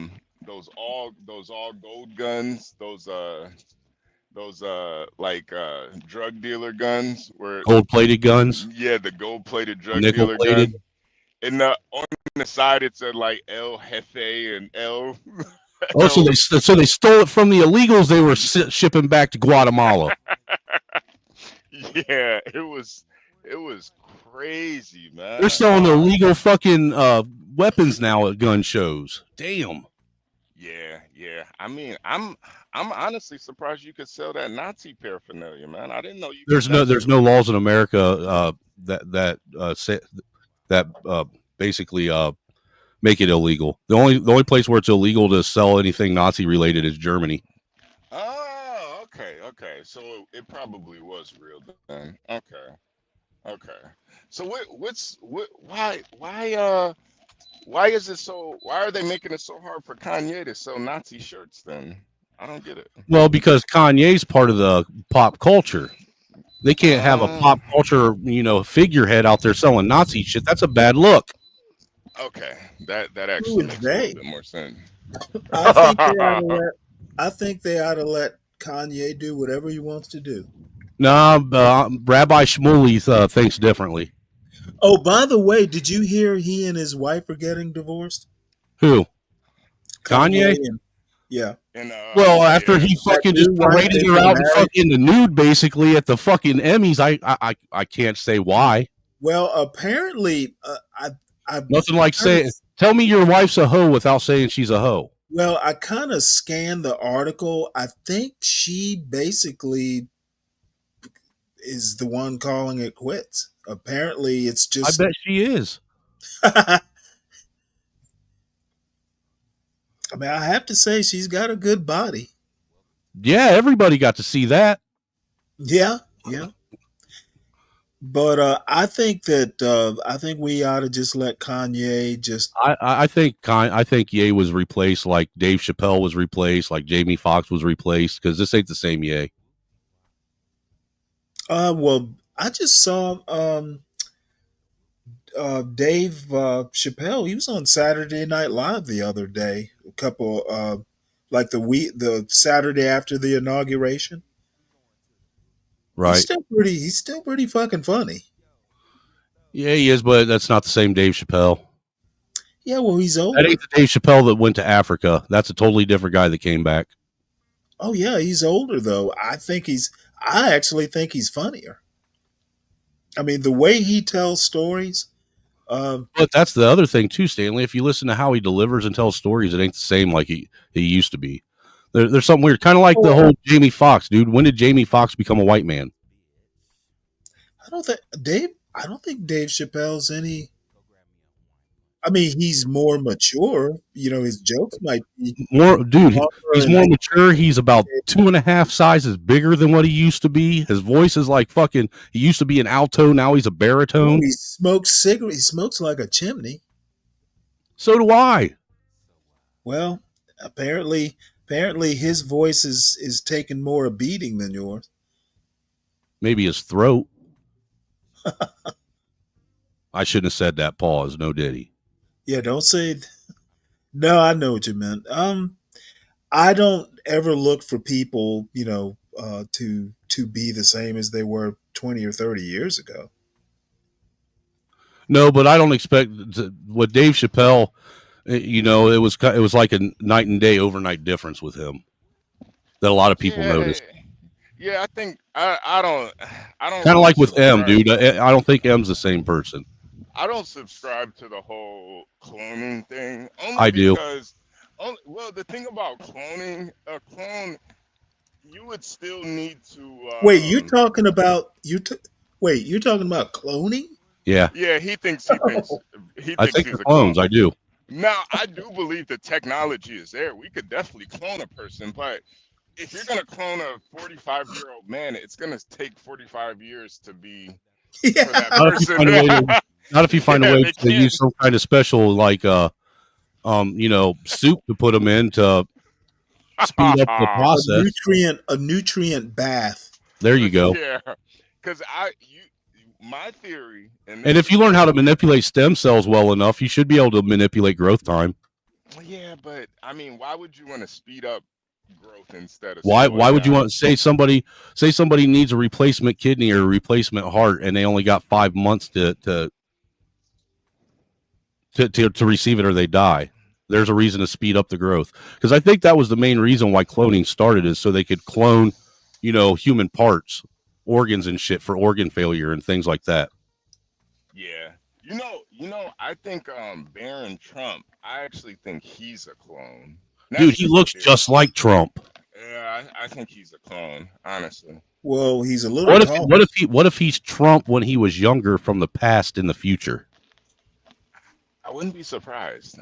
gold guns, those drug dealer guns where Gold-plated guns. Yeah, the gold-plated drug dealer Nickel-plated. gun. And on the side it said like El Jefe and El. Oh, so they stole it from the illegals they were shipping back to Guatemala. Yeah, it was crazy, man. They're selling illegal fucking weapons now at gun shows. Damn. Yeah. I mean, I'm honestly surprised you could sell that Nazi paraphernalia, man. I didn't know you. There's no laws in America that basically make it illegal. The only place where it's illegal to sell anything Nazi related is Germany. Oh, okay. So it probably was real then. Okay. So why is it so? Why are they making it so hard for Kanye to sell Nazi shirts? Then I don't get it. Well, because Kanye's part of the pop culture. They can't have a pop culture, figurehead out there selling Nazi shit. That's a bad look. Okay, that actually makes a little bit more sense. I think they ought to let Kanye do whatever he wants to do. Nah, Rabbi Shmuley thinks differently. Oh, by the way, did you hear he and his wife are getting divorced? Who? Kanye? Yeah. And Well, after he That fucking just new wife paraded they've her been out in married. fucking the nude, basically at the fucking Emmys, I can't say why. Well, apparently, I Nothing like kind of saying, "Tell me your wife's a hoe" without saying she's a hoe. well, I kind of scanned the article. I think she basically is the one calling it quits. Apparently, it's I just. bet she is. I mean, I have to say she's got a good body. Yeah, everybody got to see that. Yeah, yeah. But I think we ought to just let Kanye just. I think Ye was replaced, like Dave Chappelle was replaced, like Jamie Foxx was replaced, because this ain't the same Ye. Well, I just saw Dave Chappelle. He was on Saturday Night Live the other day. A couple like the Saturday after the inauguration. Right. He's still pretty fucking funny. Yeah, he is, but that's not the same Dave Chappelle. Yeah, well, he's That older. ain't the Dave Chappelle that went to Africa. That's a totally different guy that came back. Oh yeah, he's older though. I actually think he's funnier. I mean, the way he tells stories. But that's the other thing too, Stanley. If you listen to how he delivers and tells stories, it ain't the same like he used to be. There's something weird, kind of like the whole Jamie Foxx, dude. When did Jamie Foxx become a white man? I don't think Dave Chappelle's any. I mean, he's more mature. You know, his jokes might be More, dude. longer He's and more mature. He's about 2.5 sizes bigger than what he used to be. His voice is like fucking. He used to be an alto. Now he's a baritone. he smokes cigarettes. He smokes like a chimney. So do I. Well, apparently his voice is taking more a beating than yours. Maybe his throat. I shouldn't have said that. Pause. No diddy. Yeah, don't say. No, I know what you meant. I don't ever look for people, to be the same as they were 20 or 30 years ago. No, but I don't expect with Dave Chappelle. It was like a night and day, overnight difference with him that a lot of people noticed. Yeah, I think I don't Kind of really like with M, subscribe. dude. I don't think M's the same person. I don't subscribe to the whole cloning thing only I do. because well, the thing about cloning, a clone, you would still need to Wait, you're talking about you're talking about cloning? Yeah. Yeah, he thinks he I thinks think he's they're a clone. clones. I do. Now, I do believe the technology is there. We could definitely clone a person, but if you're gonna clone a 45-year-old man, it's gonna take 45 years to be for that Not if you person. find a way to. Not if you find a Yeah, way they to can't. use some kind of special soup to put them in to speed up the process. A nutrient bath. There you go. Yeah, because my theory, And if you learn how to manipulate stem cells well enough, you should be able to manipulate growth time. yeah, but I mean, why would you want to speed up growth instead of Why slowing would you down? want to say somebody needs a replacement kidney or a replacement heart and they only got 5 months to receive it or they die? There's a reason to speed up the growth, because I think that was the main reason why cloning started, is so they could clone, human parts, organs and shit for organ failure and things like that. Yeah, I think Baron Trump. I actually think he's a clone. That's Dude, he just a looks theory. just like Trump. Yeah, I think he's a clone. Honestly. Well, he's a little tall. What if he's Trump when he was younger from the past in the future? I wouldn't be surprised.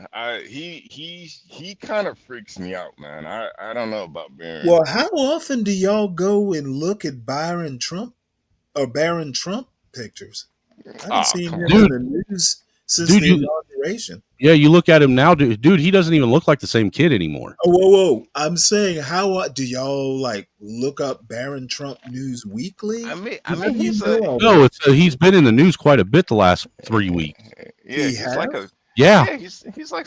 He kind of freaks me out, man. I don't know about Baron. Well, how often do y'all go and look at Baron Trump pictures? I haven't seen him in the news since the inauguration. Yeah, you look at him now, dude. He doesn't even look like the same kid anymore. Oh, whoa! I'm saying, how do y'all look up Baron Trump news weekly? I mean, he's He's been in the news quite a bit the last 3 weeks. Yeah, he's like a Yeah. he's a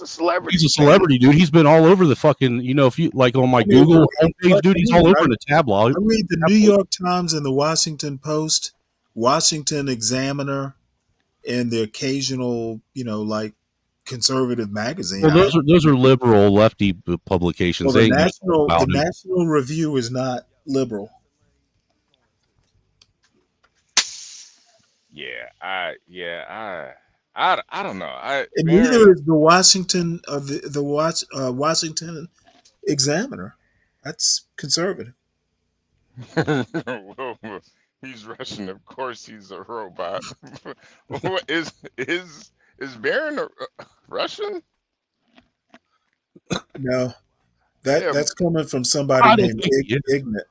celebrity. He's a celebrity, dude. He's been all over the fucking, if you like on my Google homepage, dude, he's all over in the tabloid. I read the New York Times and the Washington Post, Washington Examiner, and the occasional, conservative magazine. Well, those are liberal lefty publications. Well, They ain't gonna know the about it. National Review is not liberal. I don't know. And neither is the Washington Washington Examiner. That's conservative. Well, he's Russian. Of course, he's a robot. What is Barron Russian? No, Yeah, that's coming from somebody I don't named think he is. Ignat.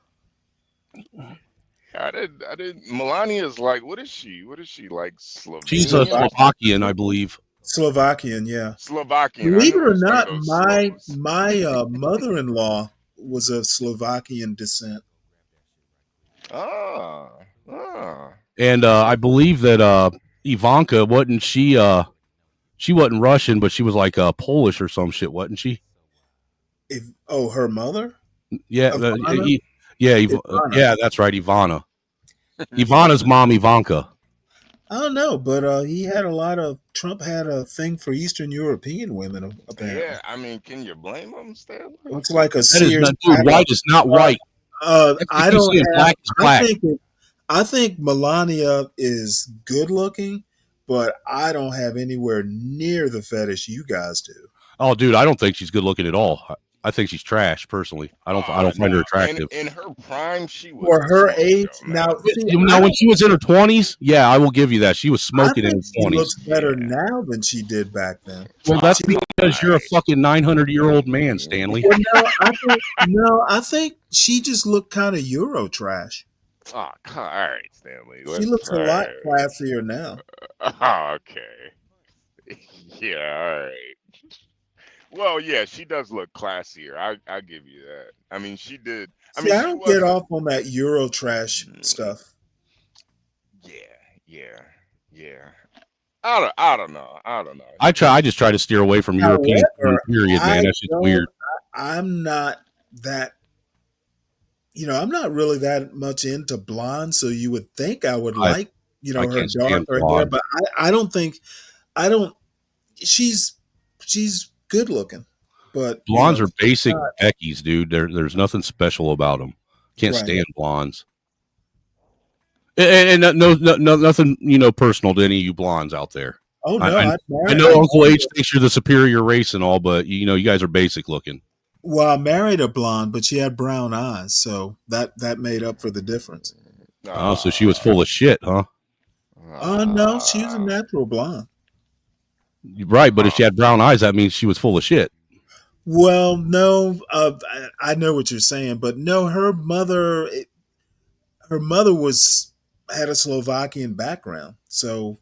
I didn't. Melania's like, what is she? What is she like? She's a Slovenian? Slovakian, I believe. Slovakian, yeah. Slovakian. I Believe knew it it or was one of not, those my Slovs. mother-in-law was of Slovakian descent. Ah. And I believe that Ivanka wasn't she wasn't Russian, but she was like Polish or some shit, wasn't she? Her mother? Yeah, Ivana? yeah, that's right, Ivana. Ivana's mom, Ivanka. I don't know, but Trump had a thing for Eastern European women, apparently. Yeah, I mean, can you blame him, Stanley? Looks like a That is Sears not, dude. White is not white. That's like I you don't saying have. black is black. I think Melania is good looking, but I don't have anywhere near the fetish you guys do. Oh, dude, I don't think she's good looking at all. I think she's trash, personally. I don't find her attractive. In her prime, she was For her smoke age, show, now, When she was in her 20s, yeah, I will give you that. She was I smoking in think her she 20s. looks better now than she did back then. Well, that's because you're a fucking 900-year-old man, Stanley. Well, I think she just looked kind of Euro trash. Oh, all right, Stanley. She looks a lot classier now. Okay. Yeah, all right. Well, yeah, she does look classier. I give you that. I mean, she did. See, I don't get off on that Euro trash stuff. Yeah. I don't know. I just try to steer away from European porn, period, man. That's just weird. I'm not that. I'm not really that much into blonde, so you would think I would like, her darker hair, but I don't think. She's good looking, but blondes are basic Beckies, dude. There's nothing special about them. Can't stand blondes. And no, nothing personal to any of you blondes out there. Oh no, I know Uncle H thinks you're the superior race and all, but you guys are basic looking. Well, I married a blonde, but she had brown eyes, so that made up for the difference. Oh, so she was full of shit, huh? No, she was a natural blonde. Right, but if she had brown eyes, that means she was full of shit. Well, no, I know what you're saying, but no, her mother had a Slovakian background, so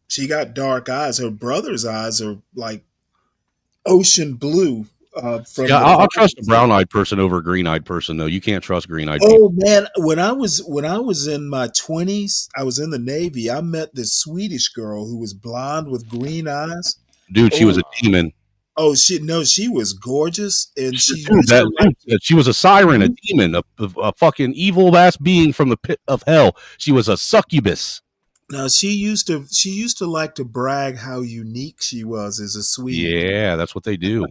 she got dark eyes. Her brother's eyes are like ocean blue. I'll trust a brown-eyed person over a green-eyed person, though. You can't trust green-eyed people. Oh man, when I was in my 20s, I was in the Navy. I met this Swedish girl who was blonde with green eyes. Dude, she was a demon. Oh, she was gorgeous, and she was a siren, a demon, a fucking evil ass being from the pit of hell. She was a succubus. Now she used to like to brag how unique she was as a Swede. Yeah, that's what they do.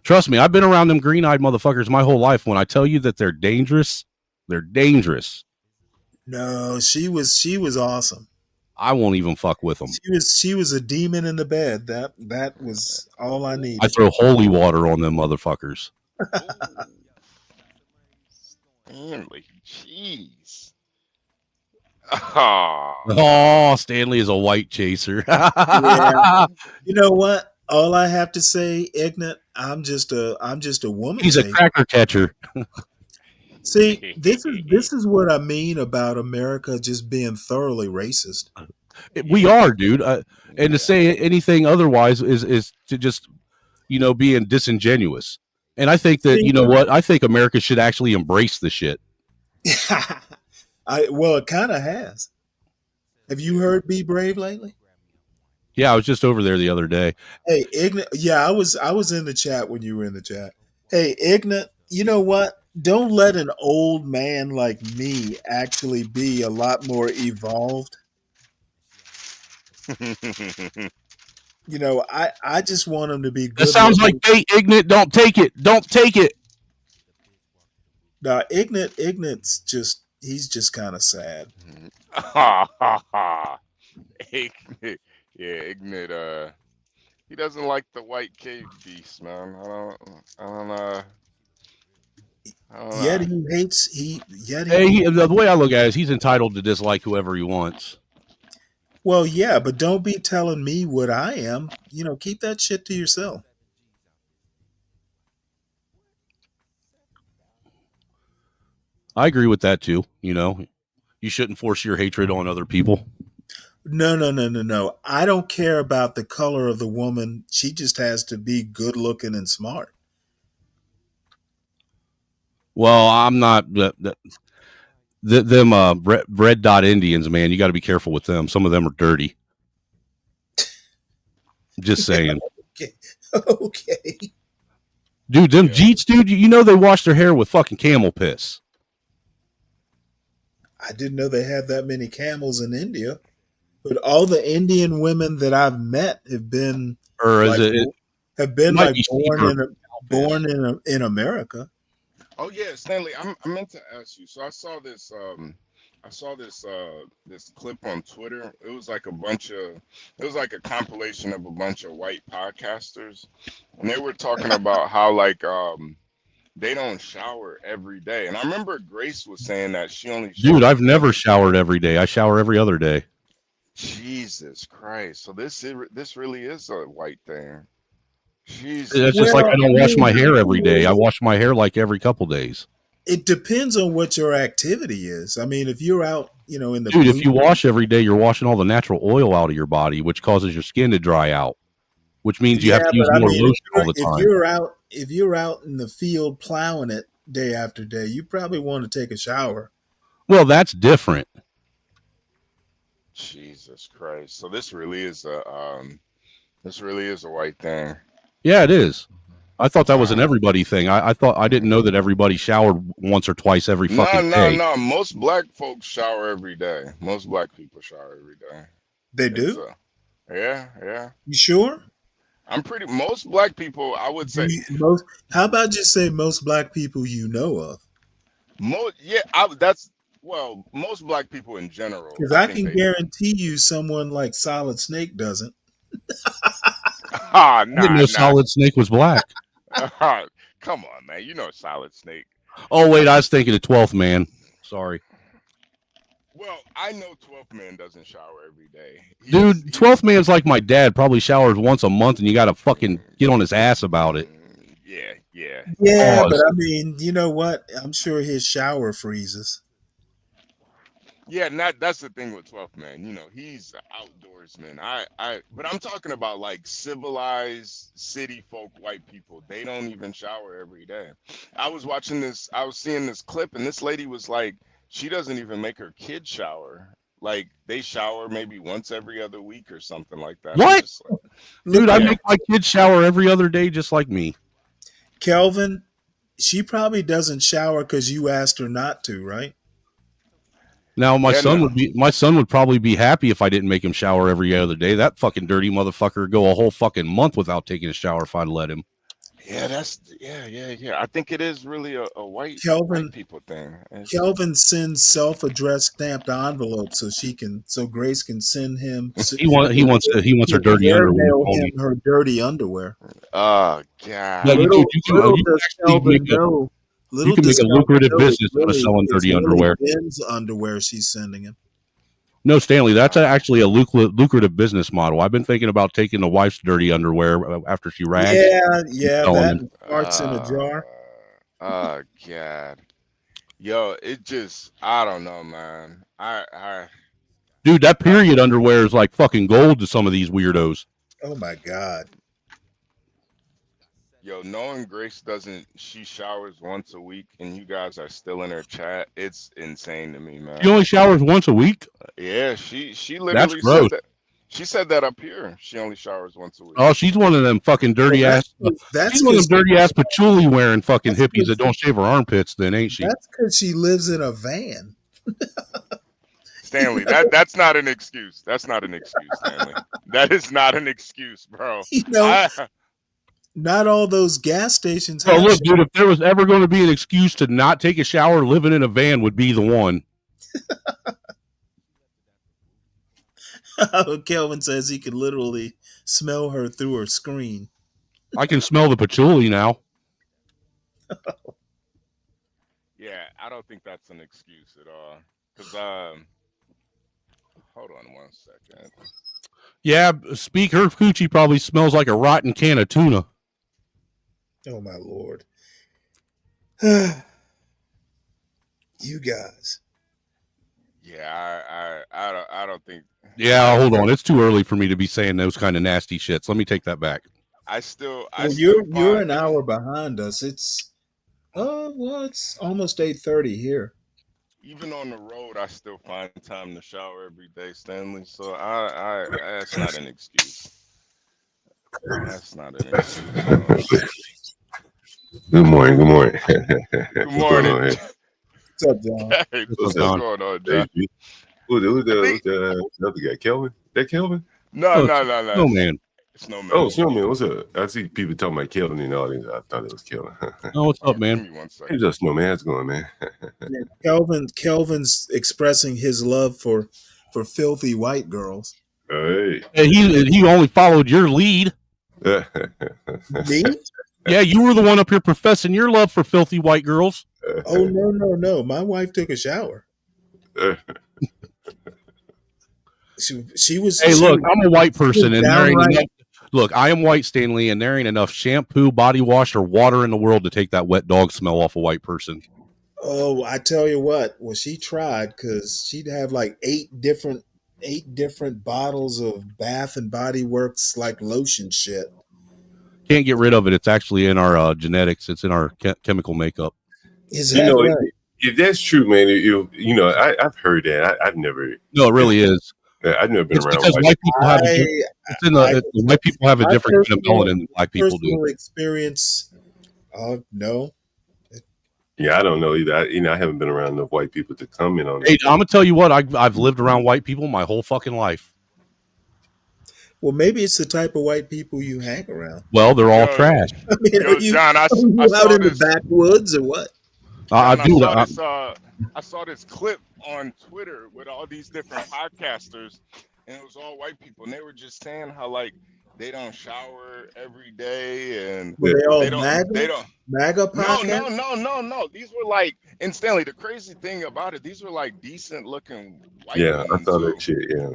Trust me, I've been around them green-eyed motherfuckers my whole life. When I tell you that they're dangerous, they're dangerous. No, she was awesome. I won't even fuck with them. She was a demon in the bed. That was all I needed. I throw holy water on them motherfuckers. Stanley, jeez. Oh, Stanley is a white chaser. Yeah. You know what? All I have to say, Ignat, I'm just a woman. He's a cracker catcher. See, this is what I mean about America just being thoroughly racist. We are, dude. And to say anything otherwise is to just, being disingenuous. And I think that, you know what? I think America should actually embrace the shit. Well, it kind of has. Have you heard "Be Brave" lately? Yeah, I was just over there the other day. Hey, Ignat. Yeah, I was in the chat when you were in the chat. Hey, Ignat. You know what? Don't let an old man like me actually be a lot more evolved. You know, I just want them to be That good sounds like looking. bait, Ignat. Don't take it. Don't take it. Now, Ignat's just he's just kind of sad. Ignat, yeah, Ignat. He doesn't like the white cave beast, man. I don't, I don't Yet know. he hates he. Yet Hey, the way I look at it is he's entitled to dislike whoever he wants. Well, yeah, but don't be telling me what I am. You know, keep that shit to yourself. I agree with that too. You know, you shouldn't force your hatred on other people. No. I don't care about the color of the woman. She just has to be good looking and smart. Well, I'm not them red dot Indians, man. You got to be careful with them. Some of them are dirty. Just saying. Okay. Dude, them Jeets, dude, you know they wash their hair with fucking camel piss. I didn't know they have that many camels in India. But all the Indian women that I've met have been Or is like, it have been might like be cheaper. born in America. Oh yeah, Stanley, I meant to ask you. So I saw this this clip on Twitter. It was like a compilation of a bunch of white podcasters, and they were talking about how like they don't shower every day. And I remember Grace was saying that she only showers. Dude, I've never showered every day. I shower every other day. Jesus Christ. So this really is a white thing. Jesus. It's just like I don't wash my hair every day. I wash my hair like every couple days. It depends on what your activity is. I mean, if you're out, you know, in the Dude, if you wash every day, you're washing all the natural oil out of your body, which causes your skin to dry out, which means you have to use more lotion all the time. If you're out in the field plowing it day after day, you probably want to take a shower. Well, that's different. Jesus Christ. So this really is a white thing. Yeah, it is. I thought that was an everybody thing. I didn't know that everybody showered once or twice every fucking day. No. Most black folks shower every day. Most black people shower every day. They do? Yeah. You sure? Most black people, I would say. How about you say most black people you know of? Most black people in general. Because I can guarantee you someone like Solid Snake doesn't. I didn't know Solid Snake was black. Come on, man. You know Solid Snake. Oh, wait. I was thinking of 12th Man. Sorry. Well, I know 12th Man doesn't shower every day. Dude, 12th Man's like my dad. Probably showers once a month, and you got to fucking get on his ass about it. Yeah. Yeah, but I mean, you know what? I'm sure his shower freezes. Yeah, that's the thing with 12th Man. You know, he's an outdoorsman. But I'm talking about like civilized city folk white people. They don't even shower every day. I was seeing this clip, and this lady was like, she doesn't even make her kids shower. Like they shower maybe once every other week or something like that. What? Dude, I make my kids shower every other day just like me. Kelvin, she probably doesn't shower because you asked her not to, right? Now my son would probably be happy if I didn't make him shower every other day. That fucking dirty motherfucker would go a whole fucking month without taking a shower if I'd let him. Yeah, I think it is really a white people thing. Kelvin sends self-addressed stamped envelopes so Grace can send him. He wants her dirty underwear. Her dirty underwear. Oh God! Yeah, you can make a lucrative business out of selling dirty underwear. Ben's underwear she's sending him. No, Stanley, that's actually a lucrative business model. I've been thinking about taking the wife's dirty underwear after she rags. Yeah, that parts in a jar. Oh God, yo, I don't know, man. Dude, that period underwear is like fucking gold to some of these weirdos. Oh my God. Yo, knowing Grace she showers once a week and you guys are still in her chat, it's insane to me, man. She only showers once a week? Yeah, she literally said that. She said that up here. She only showers once a week. Oh, she's one of them fucking dirty ass. She's one of them dirty ass patchouli wearing fucking hippies that don't shave her armpits, then, ain't she? That's because she lives in a van. Stanley, that's not an excuse. That's not an excuse, Stanley. That is not an excuse, bro. You know, not all those gas stations Oh, have look, dude, if there was ever going to be an excuse to not take a shower, living in a van would be the one. Kelvin says he could literally smell her through her screen. I can smell the patchouli now. Yeah, I don't think that's an excuse at all. Because, hold on one second. Yeah, speak, her coochie probably smells like a rotten can of tuna. Oh, my Lord. You guys. Yeah, I don't think. Yeah, hold on. It's too early for me to be saying those kind of nasty shits. Let me take that back. You're an hour behind us. It's it's almost 8:30 here. Even on the road, I still find time to shower every day, Stanley. So I that's not an excuse. That's not an excuse. Good morning. Good morning. Good What's morning. going on here? What's up, John? Hey, What's going on, John? Who's the other guy? Kelvin? That Kelvin? No. Snowman. Snowman. Oh, Snowman. What's up? I see people talking about Kelvin in the audience. I thought it was Kelvin. Oh, what's up, man? Give me 1 second. Hey, just Snowman. How's it going, man? Kelvin's expressing his love for filthy white girls. Hey. He only followed your lead. Me? Yeah, you were the one up here professing your love for filthy white girls. Oh, no. My wife took a shower. She was. Hey, look, I'm a white person, and there ain't downright- enough. Look, I am white, Stanley, and there ain't enough shampoo, body wash, or water in the world to take that wet dog smell off a white person. Oh, I tell you what. Well, she tried because she'd have like eight different bottles of Bath and Body Works like lotion shit. Can't get rid of it. It's actually in our genetics. It's in our chemical makeup. Is that right? If that's true, man, I've heard that. I've never. No, it really is. I've never been It's around because white people have. White people have a different kind of melanin than black people do. Personal experience. No. Yeah, I don't know either. I haven't been around enough white people to comment on Hey, it. I'm gonna tell you what. I've lived around white people my whole fucking life. Well, maybe it's the type of white people you hang around. Well, they're all trash. I mean, are you, John, I are you saw out in this. the backwoods or what? John, I saw this clip on Twitter with all these different podcasters, and it was all white people, and they were just saying how like they don't shower every day, and Were they all they don't. MAGA podcast? No. These were like, and Stanley, the crazy thing about it, these were like decent looking white Yeah, women I saw too. that shit. Yeah.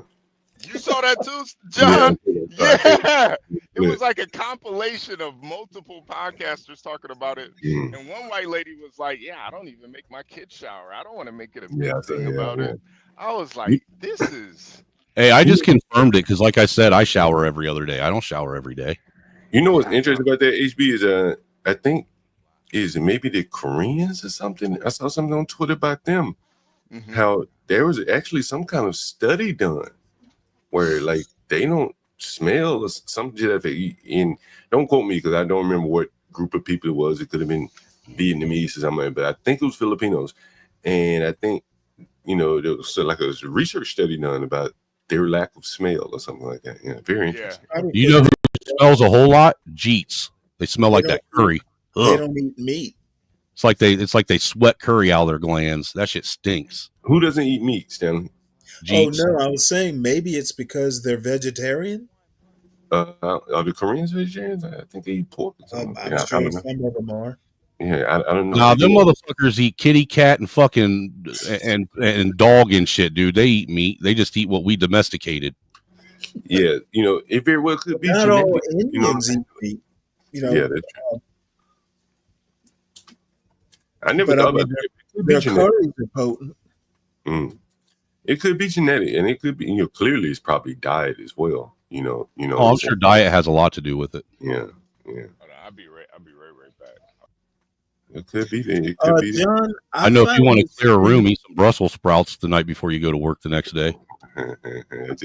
You saw that too, John? Yeah. It was like a compilation of multiple podcasters talking about it. Mm. And one white lady was like, yeah, I don't even make my kids shower. I don't want to make it a big Yeah, thing about it. I was like, this is... Hey, I just confirmed it because, like I said, I shower every other day. I don't shower every day. You know what's interesting about that, HB, is I think is maybe the Koreans or something. I saw something on Twitter about them. Mm-hmm. How there was actually some kind of study done where like they don't smell or something to that effect. And don't quote me because I don't remember what group of people it was. It could have been Vietnamese or something, but I think it was Filipinos. And I think, there was like a research study done about their lack of smell or something like that. Yeah, very interesting. You know who smells a whole lot? Jeets. They smell like that curry. They don't eat meat. It's like they sweat curry out of their glands. That shit stinks. Who doesn't eat meat, Stanley? Jeets. Oh no, I was saying maybe it's because they're vegetarian. Are the Koreans vegetarians? I think they eat pork. Or something. I'm sure some of them are. Yeah, I don't know. Nah, them motherfuckers eat kitty cat and fucking and dog and shit, dude. They eat meat. They just eat what we domesticated. Yeah, it very well could be. Not genetic, all Indians eat meat. Yeah, that's true. I never thought about that. Their curries are potent. Mm. It could be genetic, and it could be, clearly it's probably diet as well. Oh, I'm sure diet has a lot to do with it. Yeah. I'll be right back. It could be. It could be. John, I know if you want to clear a room, eat some Brussels sprouts the night before you go to work the next day. I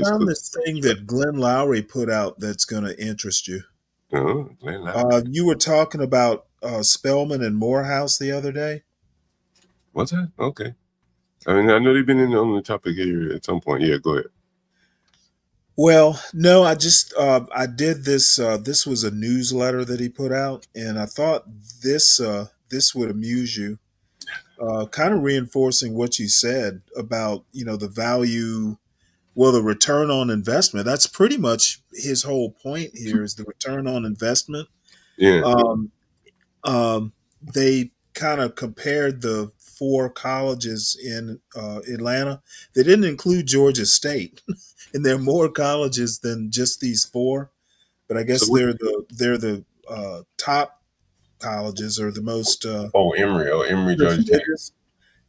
found this thing that Glenn Lowry put out that's going to interest you. Glenn Lowry. You were talking about Spellman and Morehouse the other day. What's that? Okay. I mean, I know they've been on the topic here at some point. Yeah, go ahead. Well, no, I just I did this. This was a newsletter that he put out, and I thought this would amuse you. Kind of reinforcing what you said about the value, well, the return on investment. That's pretty much his whole point here is the return on investment. Yeah. Um, they kind of compared the four colleges in Atlanta. They didn't include Georgia State, and there are more colleges than just these four. But I So guess what? they're the top colleges or the most Emory, Georgia Tech. prestigious.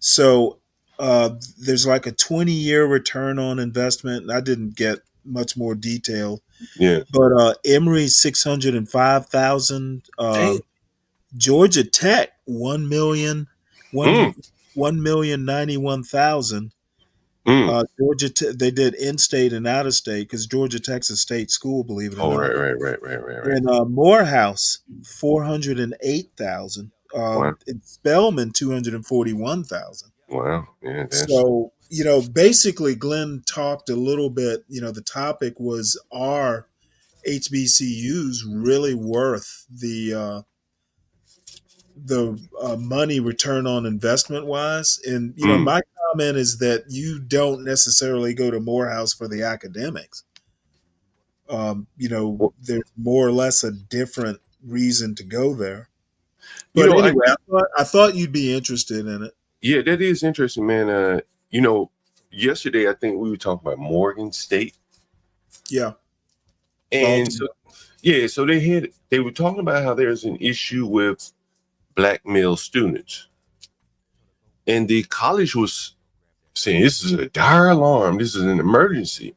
So there's like a 20-year return on investment. I didn't get much more detail, Yeah. but Emory 605,000. Dang. Georgia Tech 1,000,000 Mm. 1,091,000. Mm. They did in-state and out-of-state because Georgia Tech's a state school, believe it or Oh, not. right. And Morehouse 408,000. Wow. And Spelman 241,000. Wow. Yeah, that's So basically, Glenn talked a little bit. The topic was, are HBCUs really worth the money return on investment wise? And my comment is that you don't necessarily go to Morehouse for the academics. There's more or less a different reason to go there. But anyway, I thought you'd be interested in it. Yeah, that is interesting, man. Yesterday I think we were talking about Morgan State. Yeah. And so they were talking about how there's an issue with black male students. And the college was saying this is a dire alarm, this is an emergency.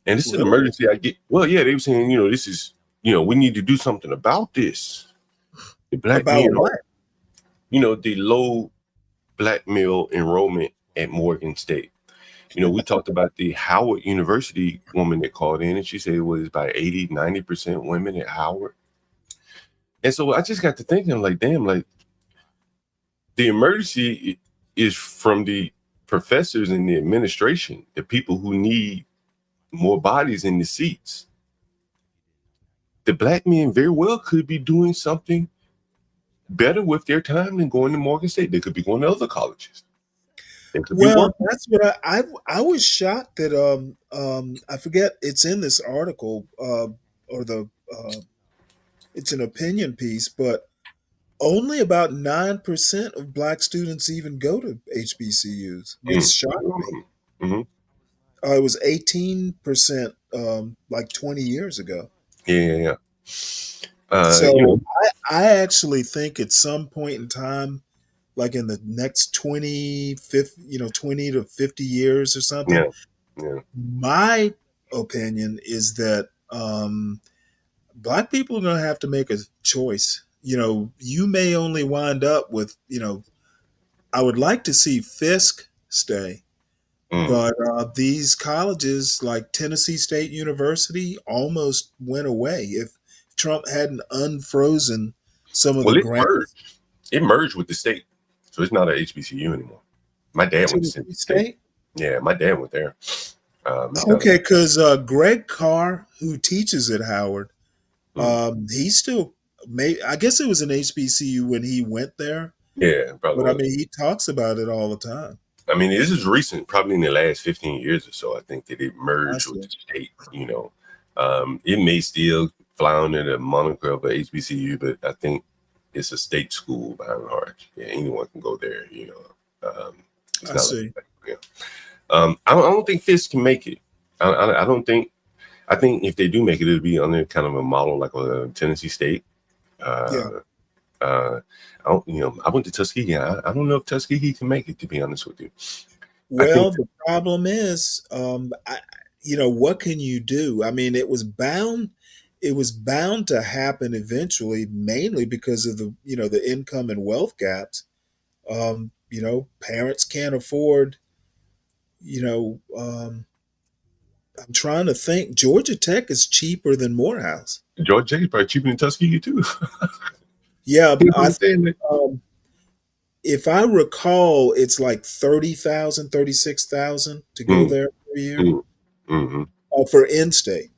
And this is an emergency they were saying, this is, we need to do something about this. The black men, the low black male enrollment at Morgan State. We talked about the Howard University woman that called in, and she said it was about 80-90% women at Howard. And so I just got to thinking, like, damn, like the emergency is from the professors and the administration, the people who need more bodies in the seats. The black men very well could be doing something better with their time than going to Morgan State. They could be going to other colleges. Well, that's what I was shocked that I forget, it's in this article it's an opinion piece, but only about 9% of black students even go to HBCUs, which shocked me. Mm-hmm. It was 18% like 20 years ago. Yeah. So I actually think at some point in time, like in the next 20 to 50 years or something, my opinion is that black people are going to have to make a choice. You may only wind up with, I would like to see Fisk stay. But these colleges like Tennessee State University almost went away. If Trump hadn't unfrozen some of the grants. It merged with the state. So it's not an HBCU anymore. My dad went to Tennessee State. Yeah, my dad went there. Okay, because Greg Carr, who teaches at Howard, he still I guess it was an HBCU when he went there. Yeah, probably. But I mean, he talks about it all the time. I mean, this is recent, probably in the last 15 years or so. I think that it merged with the state, It may still fly under the moniker of a HBCU, but I think it's a state school by and large. Yeah, anyone can go there, I see. I don't think Fisk can make it. I don't think. I think if they do make it, it'll be under kind of a model like a Tennessee State. I went to Tuskegee. I don't know if Tuskegee can make it, to be honest with you. Well, the problem is, what can you do? I mean, it was bound to happen eventually, mainly because of the income and wealth gaps. Parents can't afford, I'm trying to think. Georgia Tech is cheaper than Morehouse. Georgia Tech is probably cheaper than Tuskegee too. Yeah, I think if I recall, it's like 30,000, 36,000 to go Mm, there per year mm, hmm for in-state.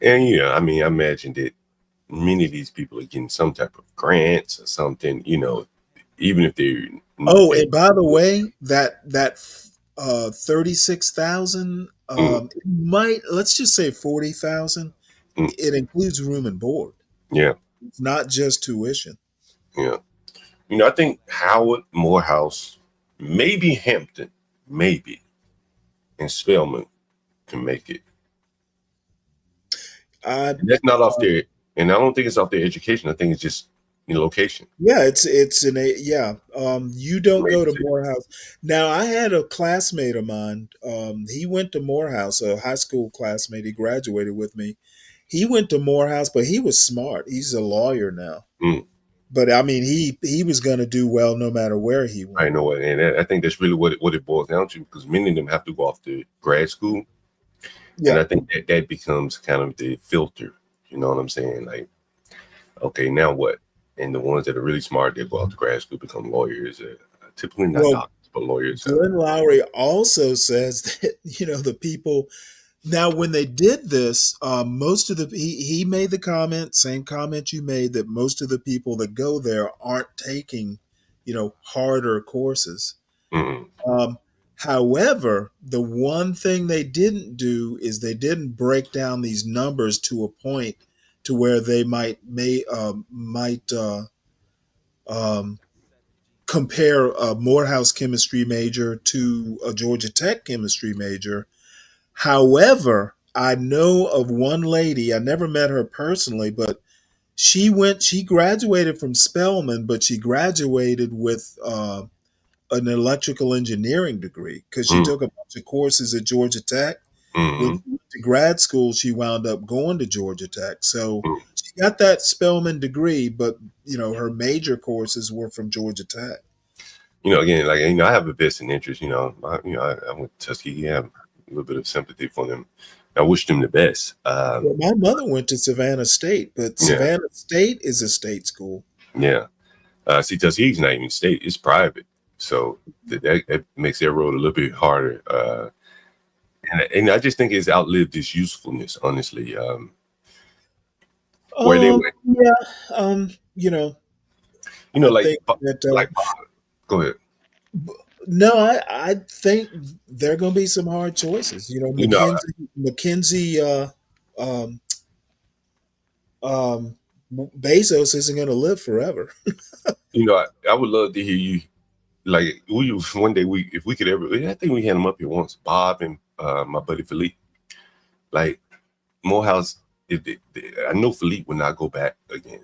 And yeah, I mean, I imagine that many of these people are getting some type of grants or something, even if they're Oh, and by the way, that 36,000 mm, might, let's just say 40,000. mm, It includes room and board. yeah, It's not just tuition. yeah. I think Howard, Morehouse, maybe Hampton, maybe, and Spelman can make it. I And that's not off their, and I don't think it's off their education. I think it's just location. Yeah, it's an a yeah. You don't Maybe go to too. Morehouse. Now, I had a classmate of mine. He went to Morehouse, a high school classmate. He graduated with me. He went to Morehouse, but he was smart. He's a lawyer now. Mm, But I mean, he was going to do well no matter where he I went. know it, and I think that's really what it boils down to, because many of them have to go off to grad school, and Yeah. I think that becomes kind of the filter. You know what I'm saying? Like, okay, now what? And the ones that are really smart, they go out to grad school, become lawyers. Typically not Well, doctors, but lawyers. Glenn Lowry also says that the people. Now, when they did this, most of he made the comment, same comment you made, that most of the people that go there aren't taking, harder courses. Mm, However, the one thing they didn't do is they didn't break down these numbers to a point to where they might um, compare a Morehouse chemistry major to a Georgia Tech chemistry major. However, I know of one lady, I never met her personally, but she graduated from Spelman, but she graduated with an electrical engineering degree because she mm, took a bunch of courses at Georgia Tech. When mm, she went to grad school, she wound up going to Georgia Tech. So mm. she got that Spelman degree, but her major courses were from Georgia Tech. Again, like I have a vested interest. I went to Tuskegee. I have a little bit of sympathy for them. I wish them the best. Well, my mother went to Savannah State, but Yeah, Savannah State is a state school. yeah. See, Tuskegee's not even state; it's private, so that makes their road a little bit harder. And I just think it's outlived its usefulness, honestly. Where they went, Yeah, I like think that go ahead. no, I think there are going to be some hard choices. You know, McKinsey, um, um, Bezos isn't going to live forever. I would love to hear you. Like one day if we could ever, I think we had them up here once, Bob and my buddy Philippe. Like Morehouse, I know Philippe would not go back again.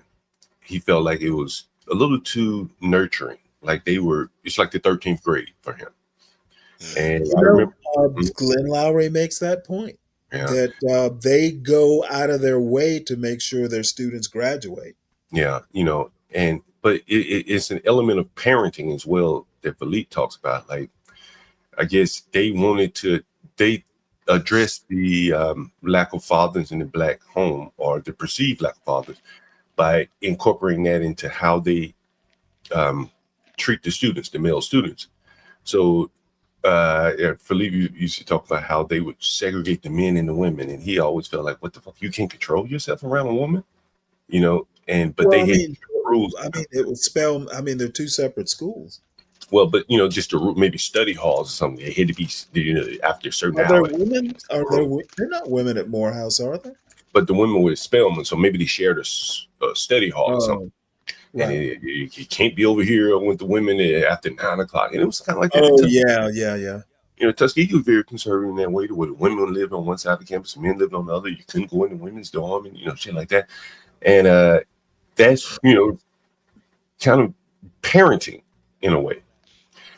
He felt like it was a little too nurturing. Like it's like the 13th grade for him. And I remember Glenn Lowry makes that point that they go out of their way to make sure their students graduate. Yeah, but it's an element of parenting as well that Philippe talks about. Like, I guess they address the lack of fathers in the Black home, or the perceived lack of fathers, by incorporating that into how they treat the male students. So Philippe used to talk about how they would segregate the men and the women, and he always felt like, what the fuck, you can't control yourself around a woman, but they had rules. I mean, it was spelled. I mean, they're two separate schools. Well, but just maybe study halls or something. They had to be, after a certain Are there hour. women? They're not women at Morehouse, are they? But the women were Spelman, so maybe they shared a study hall or something. Right. And you can't be over here with the women after 9 o'clock. And it was kind of like that. Oh, yeah. Tuskegee was very conservative in that way, to where the women lived on one side of the campus, the men lived on the other. You couldn't go in the women's dorm and shit like that. And that's kind of parenting in a way.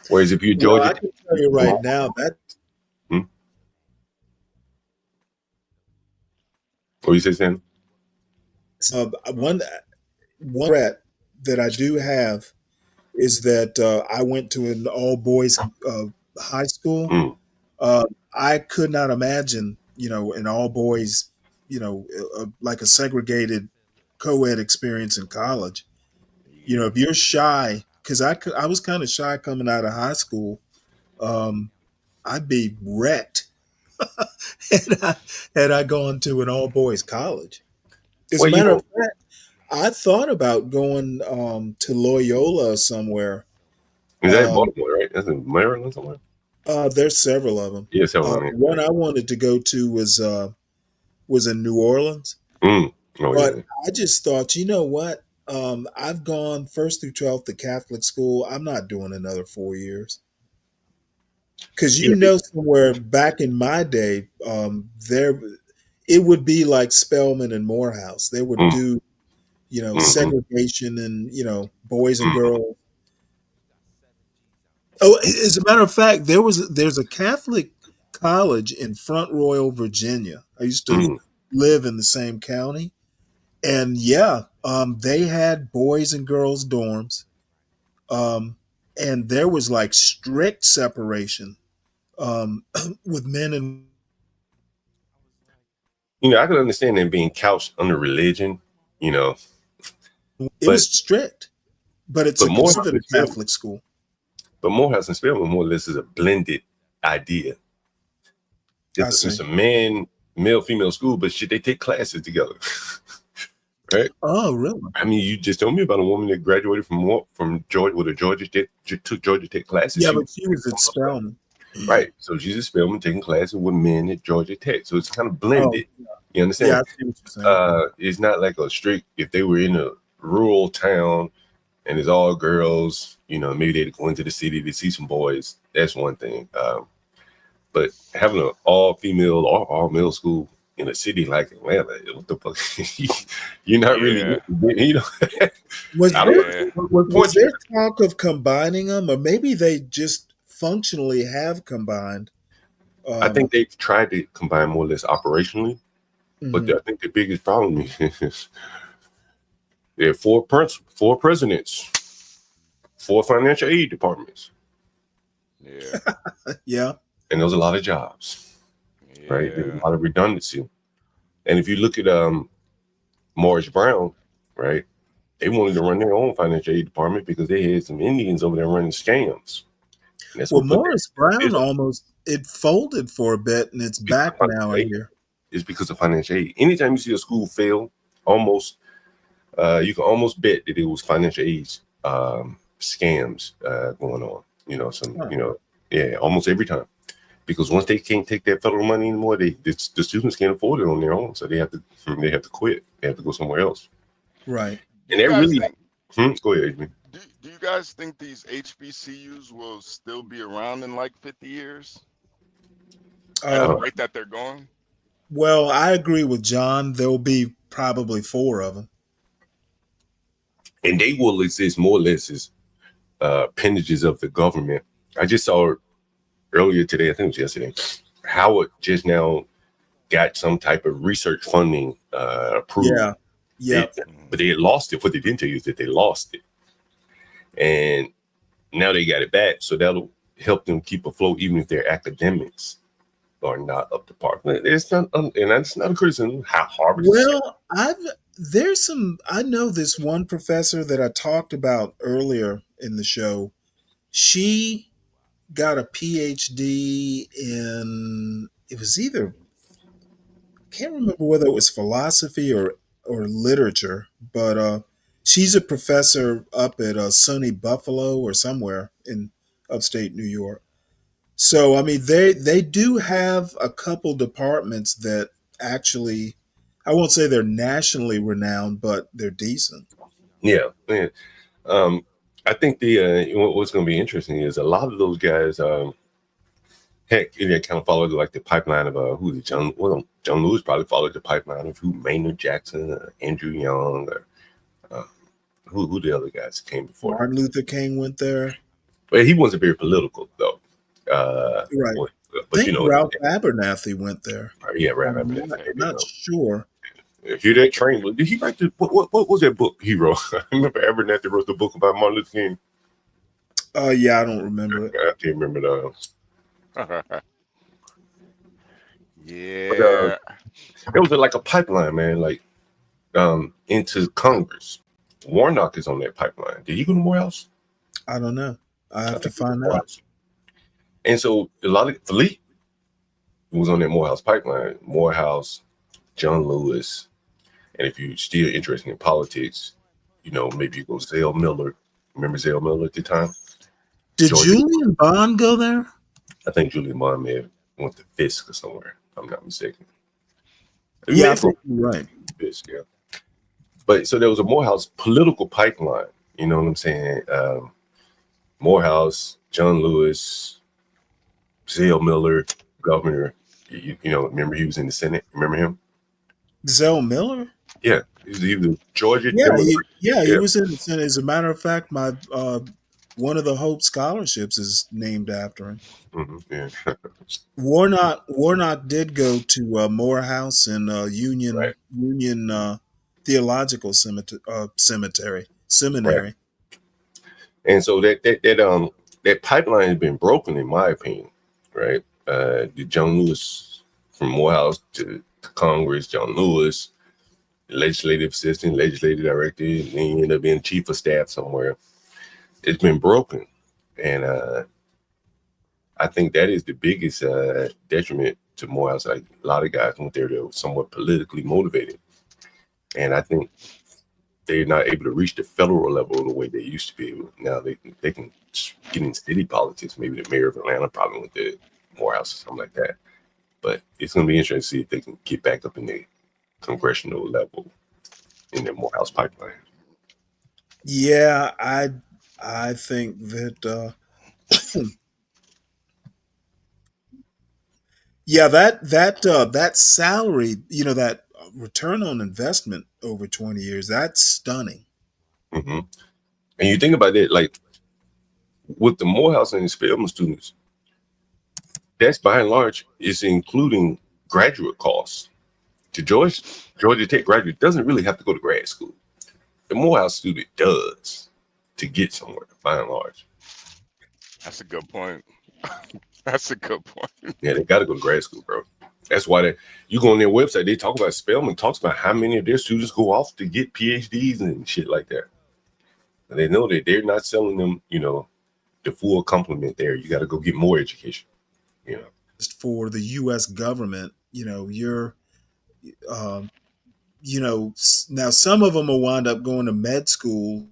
Whereas if you're Georgia, I can tell you right now that. What you say, Sam? One regret that I do have is that I went to an all boys high school. I could not imagine, an all boys, like a segregated co-ed experience in college. If you're shy, because I was kind of shy coming out of high school. I'd be wrecked had I gone to an all boys college. As a Well, you matter of know, fact, I thought about going to Loyola somewhere. is that in Baltimore, right? That's in Maryland somewhere. There's several of them. Yeah, several of them. One I wanted to go to was in New Orleans, Mm. Oh but yeah. I just thought, you know what? I've gone first through 12th to Catholic school. I'm not doing another 4 years. Because Yeah. somewhere back in my day, there it would be like Spelman and Morehouse. They would Mm. do, Mm-hmm. segregation and boys and Mm-hmm. girls. Oh, as a matter of fact, there's a Catholic college in Front Royal, Virginia. I used to Mm. live in the same county, and yeah, they had boys and girls dorms, um, and there was like strict separation with men and I can understand them being couched under religion, you know, it but was strict, but it's a Morehouse conservative and Spelman, Catholic school. more or less is a blended idea. I It's see. a male, female school, but shit, they take classes together, right? Oh, really? I mean, you just told me about a woman that graduated from Georgia with a Georgia Tech, took Georgia Tech classes. Yeah, She but was she was at Spelman. right. So she's at Spelman taking classes with men at Georgia Tech. So it's kind of Oh, blended. You yeah, understand? I see what you're saying. It's not like a strict. If they were in a rural town and it's all girls, maybe they'd go into the city to see some boys. That's one thing. But having an all female or all male school in a city like Atlanta, what the fuck? You're not really, Was I don't there Yeah. know what was point you. there talk of combining them, or maybe they just functionally have combined? I Um, think they've tried to combine more or less operationally, but mhm. I think the biggest problem is there are four presidents, 4 financial aid departments, Yeah. Yeah. and there's a lot of jobs, right? There's a Yeah. lot of redundancy. And if you look at Morris Brown, right, they wanted to run their own financial aid department because they had some Indians over there running scams. And that's Well, what put their Morris Brown business. almost it folded for a bit, and it's Because of back now. financial I aid. hear. It's because of financial aid. Anytime you see a school fail, almost you can almost bet that it was financial aid scams going on. Yeah, almost every time. Because once they can't take that federal money anymore, the students can't afford it on their own, so they have to quit. They have to go somewhere else. Right. Do And you that guys really, think? go ahead, Adrian. Do you guys think these HBCUs will still be around in like 50 years at the Um, rate that they're going? well, I agree with John. There'll be probably 4 of them. And they will exist more or less as appendages of the government. I just saw earlier today, I think it was yesterday, Howard just now got some type of research funding approved. Yeah. Yeah. But they had lost it. What they didn't tell you is that they lost it. And now they got it back. So that'll help them keep afloat, even if their academics are not up to par. It's not, and that's not a criticism. How Harvard is Well, I know this one professor that I talked about earlier in the show. She got a PhD in it was either can't remember whether it was philosophy or literature, but she's a professor up at SUNY Buffalo or somewhere in upstate New York. So I mean, they do have a couple departments that actually, I won't say they're nationally renowned, but they're decent. yeah, man. I think what's going to be interesting is a lot of those guys. Heck, they kind of followed like the pipeline of who's it? John Lewis probably followed the pipeline of who Maynard Jackson, Andrew Young, or who the other guys came before him. Martin Luther King went there. But he wasn't very political though. Right. But I think Ralph Abernathy went there. yeah, Ralph I'm Abernathy. not sure. If you're that train, did he write the what was that book he wrote? I remember Abernathy wrote the book about Martin Luther King. Yeah, I don't remember it. I can't remember the. Yeah. But, it was like a pipeline, man, like into Congress. Warnock is on that pipeline. Did he go to Morehouse? I don't know. I have to think find out. Morehouse. And so a lot of Philippe was on that Morehouse pipeline. Morehouse, John Lewis, and if you're still interested in politics, you know, maybe you go Zell Miller. Remember Zell Miller at the time? Did Georgia. Julian Bond go there? I think Julian Bond may have went to Fisk or somewhere, if I'm not mistaken. Yeah, I think you're right. Fisk, yeah. But so there was a Morehouse political pipeline. You know what I'm saying? Morehouse, John Lewis, Zell Miller, governor. You know, remember he was in the Senate? Remember him? Zell Miller? Yeah, he was a Georgia Yeah, Democrat. he was in the Senate. As a matter of fact, my one of the Hope scholarships is named after him. Yeah. Warnock did go to Morehouse and Union Theological Seminary. Right. And so that pipeline has been broken, in my opinion. Right. The John Lewis from Morehouse to Congress, John Lewis, legislative assistant, legislative director, and then he ended up being chief of staff somewhere. It's been broken. And I think that is the biggest detriment to Morehouse. Like a lot of guys went there, they were somewhat politically motivated. And I think they're not able to reach the federal level the way they used to be able. Now they can get in city politics. Maybe the mayor of Atlanta probably went to Morehouse or something like that. But it's going to be interesting to see if they can get back up in the congressional level in the Morehouse pipeline. Yeah, I think that yeah, that salary, you know, that return on investment over 20 years, that's stunning. Mm-hmm. And you think about it, like with the Morehouse and the Spelman students, that's by and large is including graduate costs. To Georgia Tech graduate doesn't really have to go to grad school. The Morehouse student does to get somewhere, by and large. That's a good point. That's a good point. Yeah, they got to go to grad school, bro. That's why you go on their website, they talk about Spelman, talks about how many of their students go off to get PhDs and shit like that. And they know that they're not selling them, you know, the full complement there. You got to go get more education, you know. For the U.S. government, you know, you know, now some of them will wind up going to med school.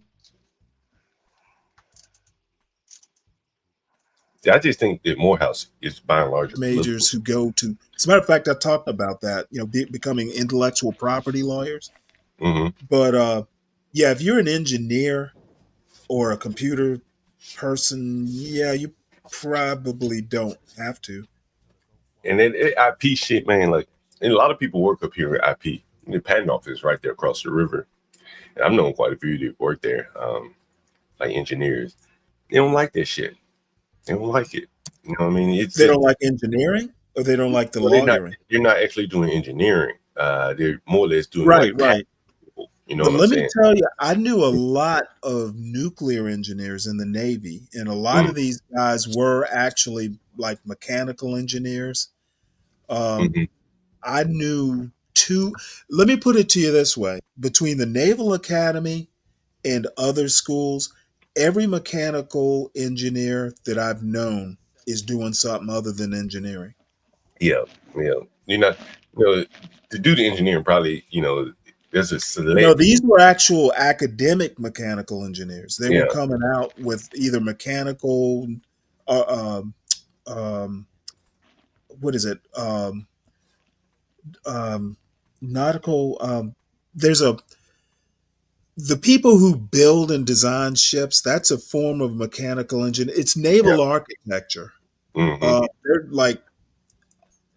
I just think that Morehouse is by and large majors who go to. As a matter of fact, I talked about that. You know, becoming intellectual property lawyers. Mm-hmm. But yeah, if you're an engineer or a computer person, yeah, you probably don't have to. And then IP shit, man, like, and a lot of people work up here at IP. The patent office right there across the river. And I've known quite a few that work there, like engineers. They don't like that shit. They don't like it. You know what I mean? They don't like engineering, or they don't like the lawyering. You're not actually doing engineering. They're more or less doing right. You know but what let I'm me saying? tell you, I knew a lot of nuclear engineers in the Navy, and a lot of these guys were actually like mechanical engineers. I knew two. Let me put it to you this way: between the Naval Academy and other schools, every mechanical engineer that I've known is doing something other than engineering. Yeah. You're not, you know, to do the engineering, probably, you know, there's a select. No, these were actual academic mechanical engineers. They were coming out with either mechanical, what is it? Nautical. There's the people who build and design ships. That's a form of mechanical engineering. It's naval architecture. They're like,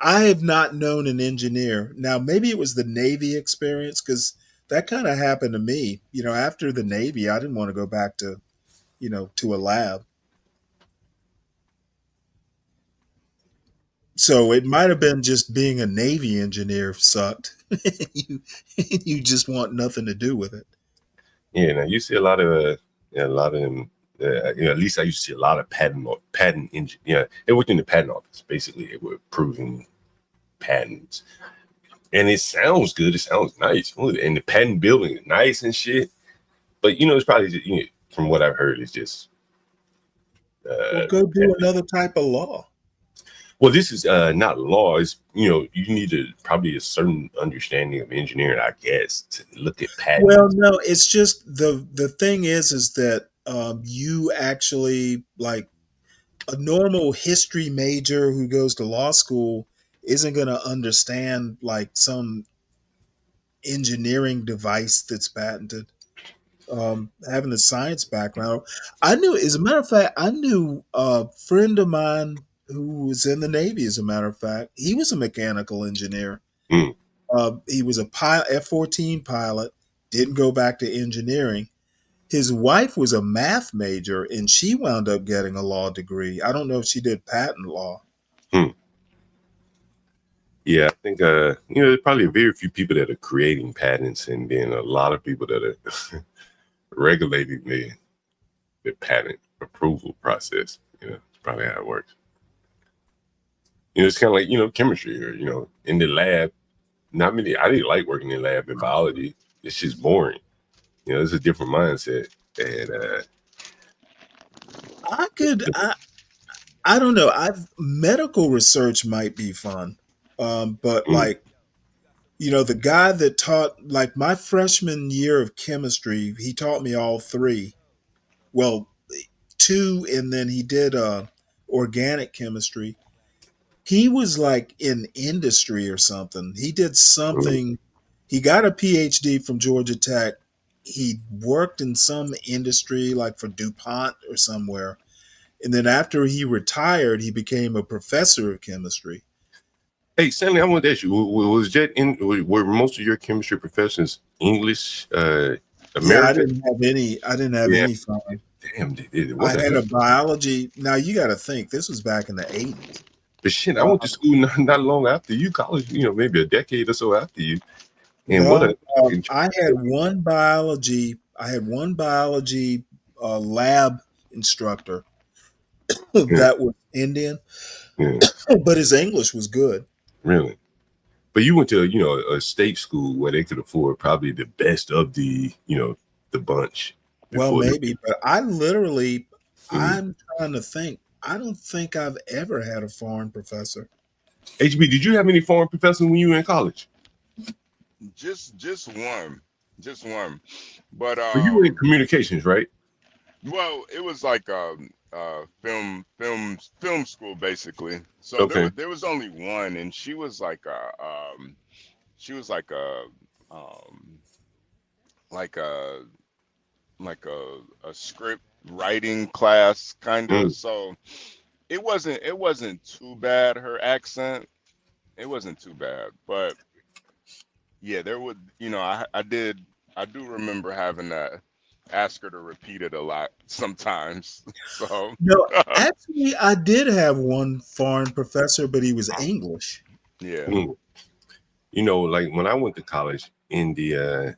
I have not known an engineer. Now, maybe it was the Navy experience, because that kind of happened to me. You know, after the Navy, I didn't want to go back to, you know, to a lab. So it might have been just being a Navy engineer sucked. you just want nothing to do with it. Yeah, now you see a lot of them. You know, at least I used to see a lot of patent engineers. Yeah, they worked in the patent office. Basically, they were approving patents, and it sounds good. It sounds nice, and the patent building is nice and shit. But you know, it's probably just, you know, from what I've heard, it's just Well, go do another type of law. Well, this is not law. It's, you need probably a certain understanding of engineering, I guess, to look at patents. Well, no, it's just the thing is that you actually, like, a normal history major who goes to law school isn't going to understand like some engineering device that's patented. Having a science background, I knew, as a matter of fact, I knew a friend of mine who was in the Navy. As a matter of fact, he was a mechanical engineer. Mm. He was a pilot, F-14 pilot, didn't go back to engineering. His wife was a math major, and she wound up getting a law degree. I don't know if she did patent law. Yeah, I think there's probably very few people that are creating patents, and then a lot of people that are regulating the patent approval process. It's probably how it works. It's kind of like chemistry, or in the lab. Not many. I didn't like working in the lab in biology. It's just boring. It's a different mindset, and I don't know. Medical research might be fun, but like, the guy that taught, like, my freshman year of chemistry, he taught me all three. Well, two, and then he did organic chemistry. He was like in industry or something. He did something. He got a PhD from Georgia Tech. He worked in some industry, like for DuPont or somewhere. And then after he retired, he became a professor of chemistry. Hey, Stanley, I want to ask you: were most of your chemistry professors English, American? Yeah, I didn't have any. I didn't have any fun. Damn, they did. I had a biology. Now you got to think, this was back in the 80s. But shit, I went to school not long after you, college. Maybe a decade or so after you. And I had one biology. I had one biology lab instructor that was Indian, but his English was good. Really? But you went to a state school where they could afford probably the best of the the bunch. Well, maybe, but I literally, I'm trying to think. I don't think I've ever had a foreign professor. HB, did you have any foreign professors when you were in college? Just one. But you were in communications, right? Well, it was like film school basically. So there was only one, and she was like a script writing class kind of. So it wasn't too bad, her accent. It wasn't too bad, but yeah, there would, I do remember having to ask her to repeat it a lot sometimes. So no, actually, I did have one foreign professor, but he was English. Yeah. Like when I went to college in the,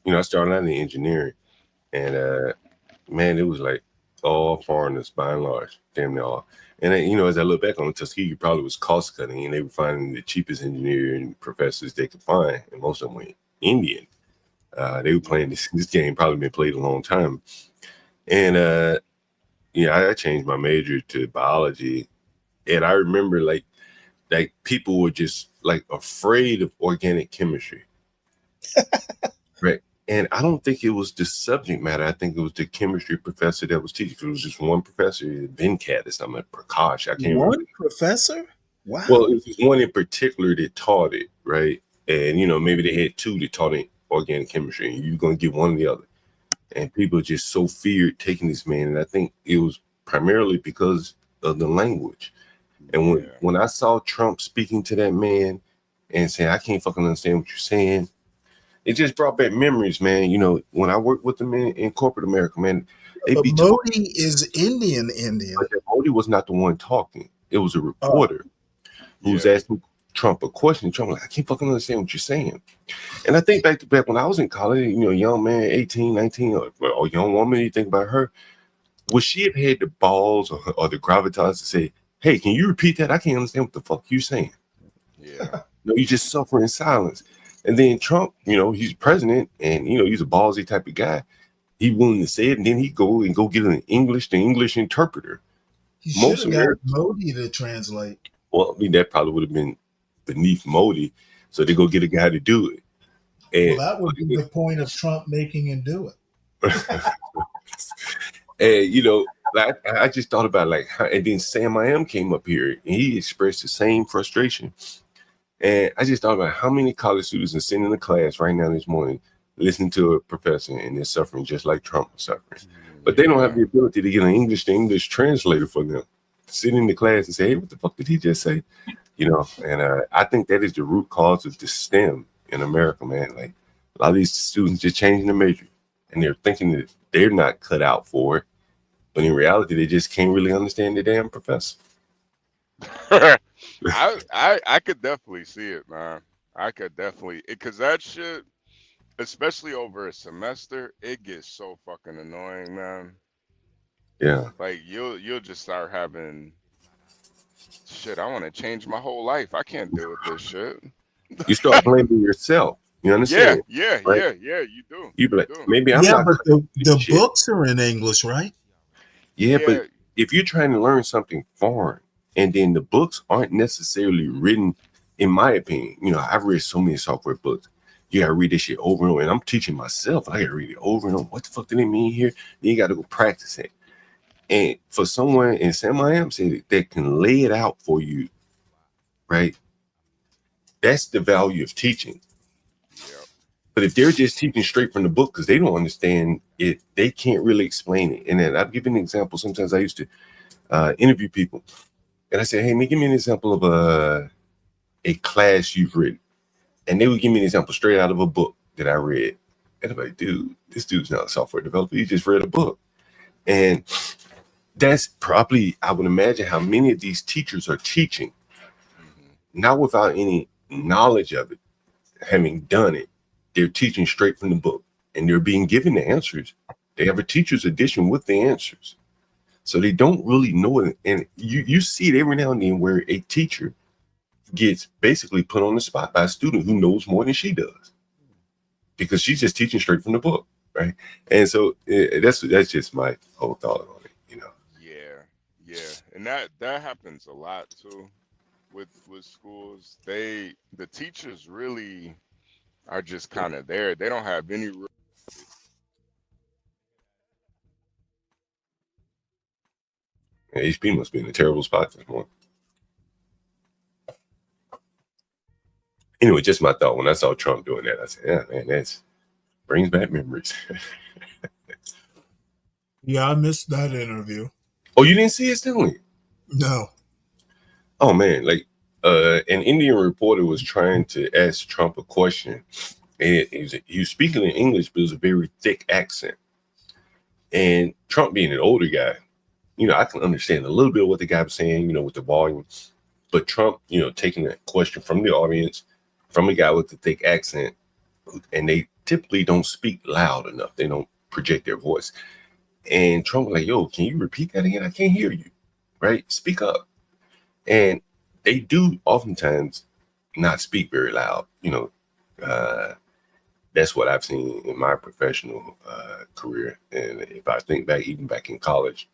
I started out in engineering, and man, it was like all foreigners by and large, damn near all. And then, as I look back on it, Tuskegee probably was cost cutting, and they were finding the cheapest engineering professors they could find, and most of them were Indian. They were playing this game, probably been played a long time. And I changed my major to biology, and I remember like people were just like afraid of organic chemistry, right? And I don't think it was the subject matter. I think it was the chemistry professor that was teaching. It was just one professor, Venkat or something, Prakash. I can't remember. One professor? Wow. Well, it was one in particular that taught it, right? And, maybe they had two that taught it organic chemistry, and you're going to get one or the other. And people just so feared taking this man. And I think it was primarily because of the language. And when I saw Trump speaking to that man and saying, I can't fucking understand what you're saying, it just brought back memories, man. When I worked with them in corporate America, man, but Modi is Indian. But Modi was not the one talking. It was a reporter who was asking Trump a question. Trump was like, I can't fucking understand what you're saying. And I think back when I was in college, young man, 18, 19, or a young woman, you think about her, would she have had the balls or the gravitas to say, hey, can you repeat that? I can't understand what the fuck you're saying. Yeah. You just suffer in silence. And then Trump, he's president, and he's a ballsy type of guy. he willing to say it, and then he go get an English to English interpreter. He should Most have got Americans, Modi to translate. well, I mean, that probably would have been beneath Modi, so they go get a guy to do it. Well, that would be the point of Trump making him do it. And you know, like I just thought about like, and then Sam I Am came up here and he expressed the same frustration. And I just thought about how many college students are sitting in the class right now this morning listening to a professor and they're suffering just like Trump was suffering. But they don't have the ability to get an English to English translator for them. Sit in the class and say, hey, what the fuck did he just say? You know, and I think that is the root cause of the STEM in America, man. Like a lot of these students just changing the major and they're thinking that they're not cut out for it. But in reality, they just can't really understand the damn professor. I could definitely see it, man. I could definitely, because that shit, especially over a semester, it gets so fucking annoying, man. Yeah. Like you'll just start having shit. I want to change my whole life. I can't deal with this shit. You start blaming yourself. You understand? Yeah, right? you do. You be like, maybe I'm not. But the books are in English, right? Yeah, but if you're trying to learn something foreign and then the books aren't necessarily written, in my opinion, you know, I've read so many software books. You gotta read this shit over and over. And I'm teaching myself. I gotta read it over and over. What the fuck do they mean here? Then you gotta go practice it. And for someone, and Sam I Am said it, that can lay it out for you, right? That's the value of teaching. But if they're just teaching straight from the book because they don't understand it, they can't really explain it. And then I've given an example. Sometimes I used to interview people, and I said, "Hey, man, give me an example of a class you've written," and they would give me an example straight out of a book that I read. And I'm like, "Dude, this dude's not a software developer. He just read a book." And that's probably, I would imagine, how many of these teachers are teaching, not without any knowledge of it, having done it. They're teaching straight from the book and they're being given the answers. They have a teacher's edition with the answers. So they don't really know it. And you see it every now and then where a teacher gets basically put on the spot by a student who knows more than she does because she's just teaching straight from the book, right? And so that's just my whole thought on it, you know. Yeah. And that happens a lot too with schools. The teachers really are just kind of there. They don't have any real. Yeah, HP must be in a terrible spot this morning. Anyway, just my thought when I saw Trump doing that. I said, "Yeah, man, that brings back memories." Yeah, I missed that interview. Oh, you didn't see it, Stanley? No. Oh man, like an Indian reporter was trying to ask Trump a question. And he was speaking in English, but it was a very thick accent. And Trump being an older guy, you know, I can understand a little bit of what the guy was saying, you know, with the volume. But Trump, you know, taking that question from the audience, from a guy with a thick accent, and they typically don't speak loud enough. They don't project their voice. And Trump was like, yo, can you repeat that again? I can't hear you, right? Speak up. And they do oftentimes not speak very loud, you know. That's what I've seen in my professional career. And if I think back, even back in college,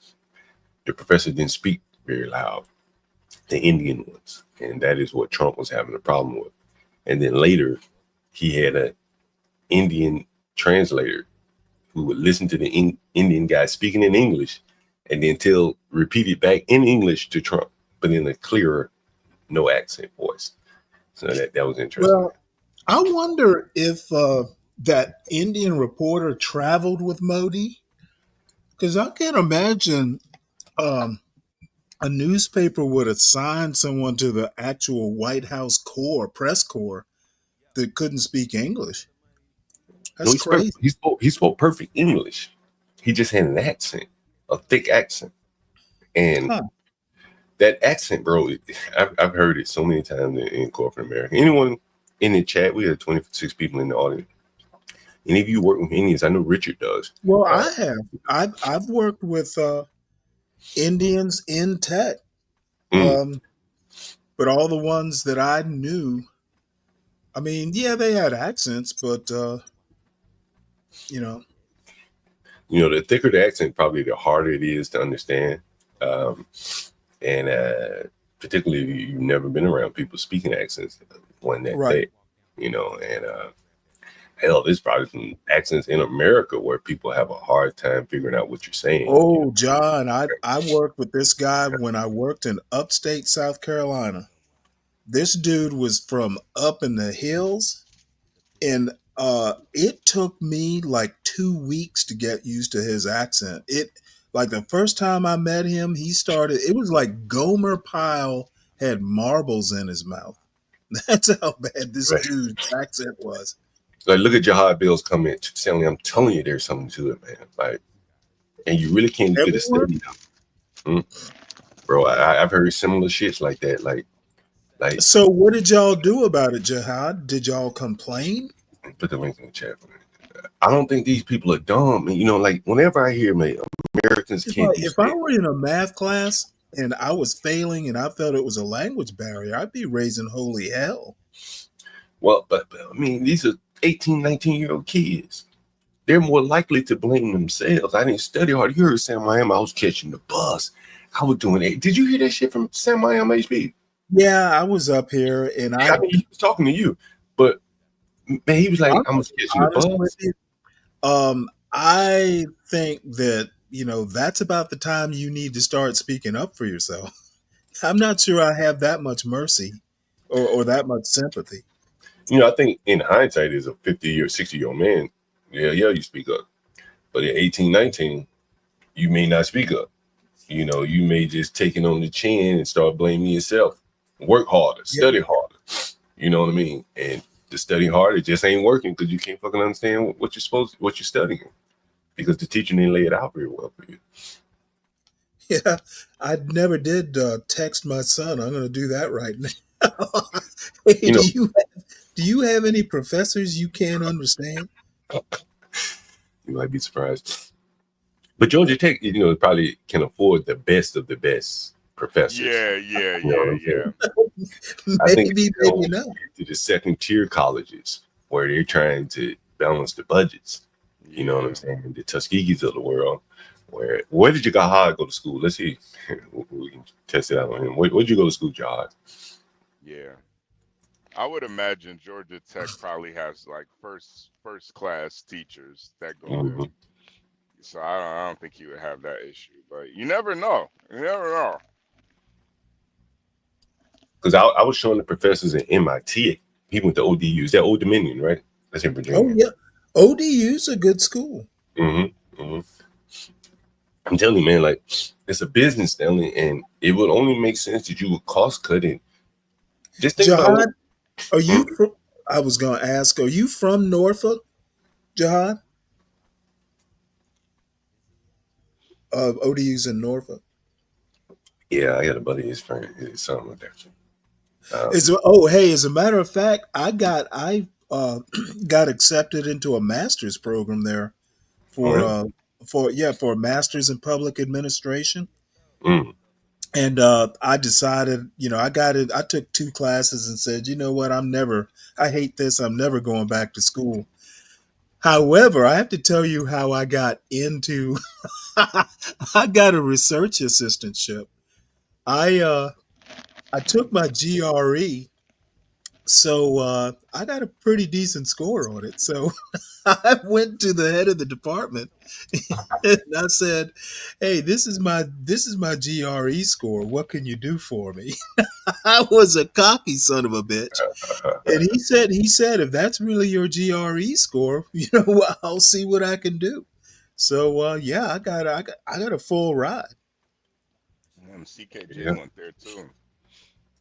the professor didn't speak very loud, the Indian ones. And that is what Trump was having a problem with. And then later, he had an Indian translator who would listen to the Indian guy speaking in English and then repeat it back in English to Trump, but in a clearer, no accent voice. So that was interesting. Well, I wonder if that Indian reporter traveled with Modi, because I can't imagine a newspaper would assign someone to the actual White House press corps that couldn't speak English. That's crazy. He spoke perfect English. He just had an accent, a thick accent. And that accent, bro, I've heard it so many times in corporate America. Anyone in the chat, we had 26 people in the audience. Any of you work with Indians? I know Richard does. Well, I have. I've worked with Indians in tech. But all the ones that I knew, I mean, yeah, they had accents, but you know. the thicker the accent, probably the harder it is to understand. And particularly if you've never been around people speaking accents one that Right. thick, and hell, there's probably some accents in America where people have a hard time figuring out what you're saying. Oh, John, I worked with this guy when I worked in upstate South Carolina. This dude was from up in the hills, and it took me like 2 weeks to get used to his accent. It like the first time I met him, it was like Gomer Pyle had marbles in his mouth. That's how bad this Right. dude's accent was. Like, look at Jahad Bill's comment, Stanley. I'm telling you, there's something to it, man. Like, and you really can't look at it steady. Bro, I've heard similar shits like that. Like. So what did y'all do about it, Jahad? Did y'all complain? Put the link in the chat. I don't think these people are dumb. Like whenever I hear Americans can't. If I were in a math class and I was failing and I felt it was a language barrier, I'd be raising holy hell. Well, but I mean, these are 18, 19-year-old kids. They're more likely to blame themselves. I didn't study hard. You heard Sam Miami. I was catching the bus. I was doing it. Did you hear that shit from Sam Miami HB? Yeah, I was up here and I mean, he was talking to you, but man, he was like, I'm catching the bus. I think that, that's about the time you need to start speaking up for yourself. I'm not sure I have that much mercy or that much sympathy. I think in hindsight, as a 50 or 60-year-old man, yeah, you speak up. But at 18, 19, you may not speak up. You may just take it on the chin and start blaming yourself. Work harder, study harder. You know what I mean? And to study hard, it just ain't working because you can't fucking understand what you're studying because the teacher didn't lay it out very well for you. Yeah, I never did text my son. I'm going to do that right now. Hey, do you have any professors you can't understand? You might be surprised. But Georgia Tech, probably can afford the best of the best professors. Yeah. Maybe not. To the second tier colleges where they're trying to balance the budgets. You know what I'm saying? The Tuskegees of the world. Where did Jahad go to school? Let's see. We can test it out on him. Where did you go to school, Jahad? Yeah. I would imagine Georgia Tech probably has like first class teachers that go there. So I don't think he would have that issue. But you never know. Because I was showing the professors in MIT. He went to ODU. Is that Old Dominion, right? That's in Virginia. Oh, yeah. ODU's a good school. I'm telling you, man, like, it's a business, Stanley, and it would only make sense that you would cost cut in. Just think Jahad, about I was going to ask, are you from Norfolk, Jahad? ODU's in Norfolk. Yeah, I got a buddy, his friend, his son with that. As a matter of fact, I got accepted into a master's program there for a master's in public administration. And I decided, I took 2 classes and said, you know what, I hate this. I'm never going back to school. However, I have to tell you how I got into, I got a research assistantship. I took my GRE, so I got a pretty decent score on it. So I went to the head of the department and I said, "Hey, this is my GRE score. What can you do for me?" I was a cocky son of a bitch, and he said, "If that's really your GRE score, I'll see what I can do." So I got a full ride. CKJ went there too.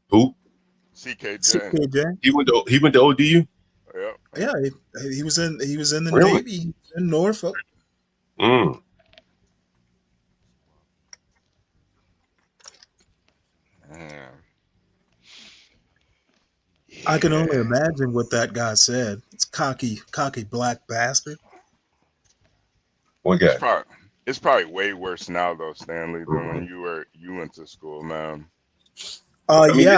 Who? CKJ. He went to ODU. Yeah, he was in the Really? Navy. He was in Norfolk. Yeah. I can only imagine what that guy said. It's cocky black bastard. What guy? It's probably way worse now though, Stanley, than when you went to school, man. I did.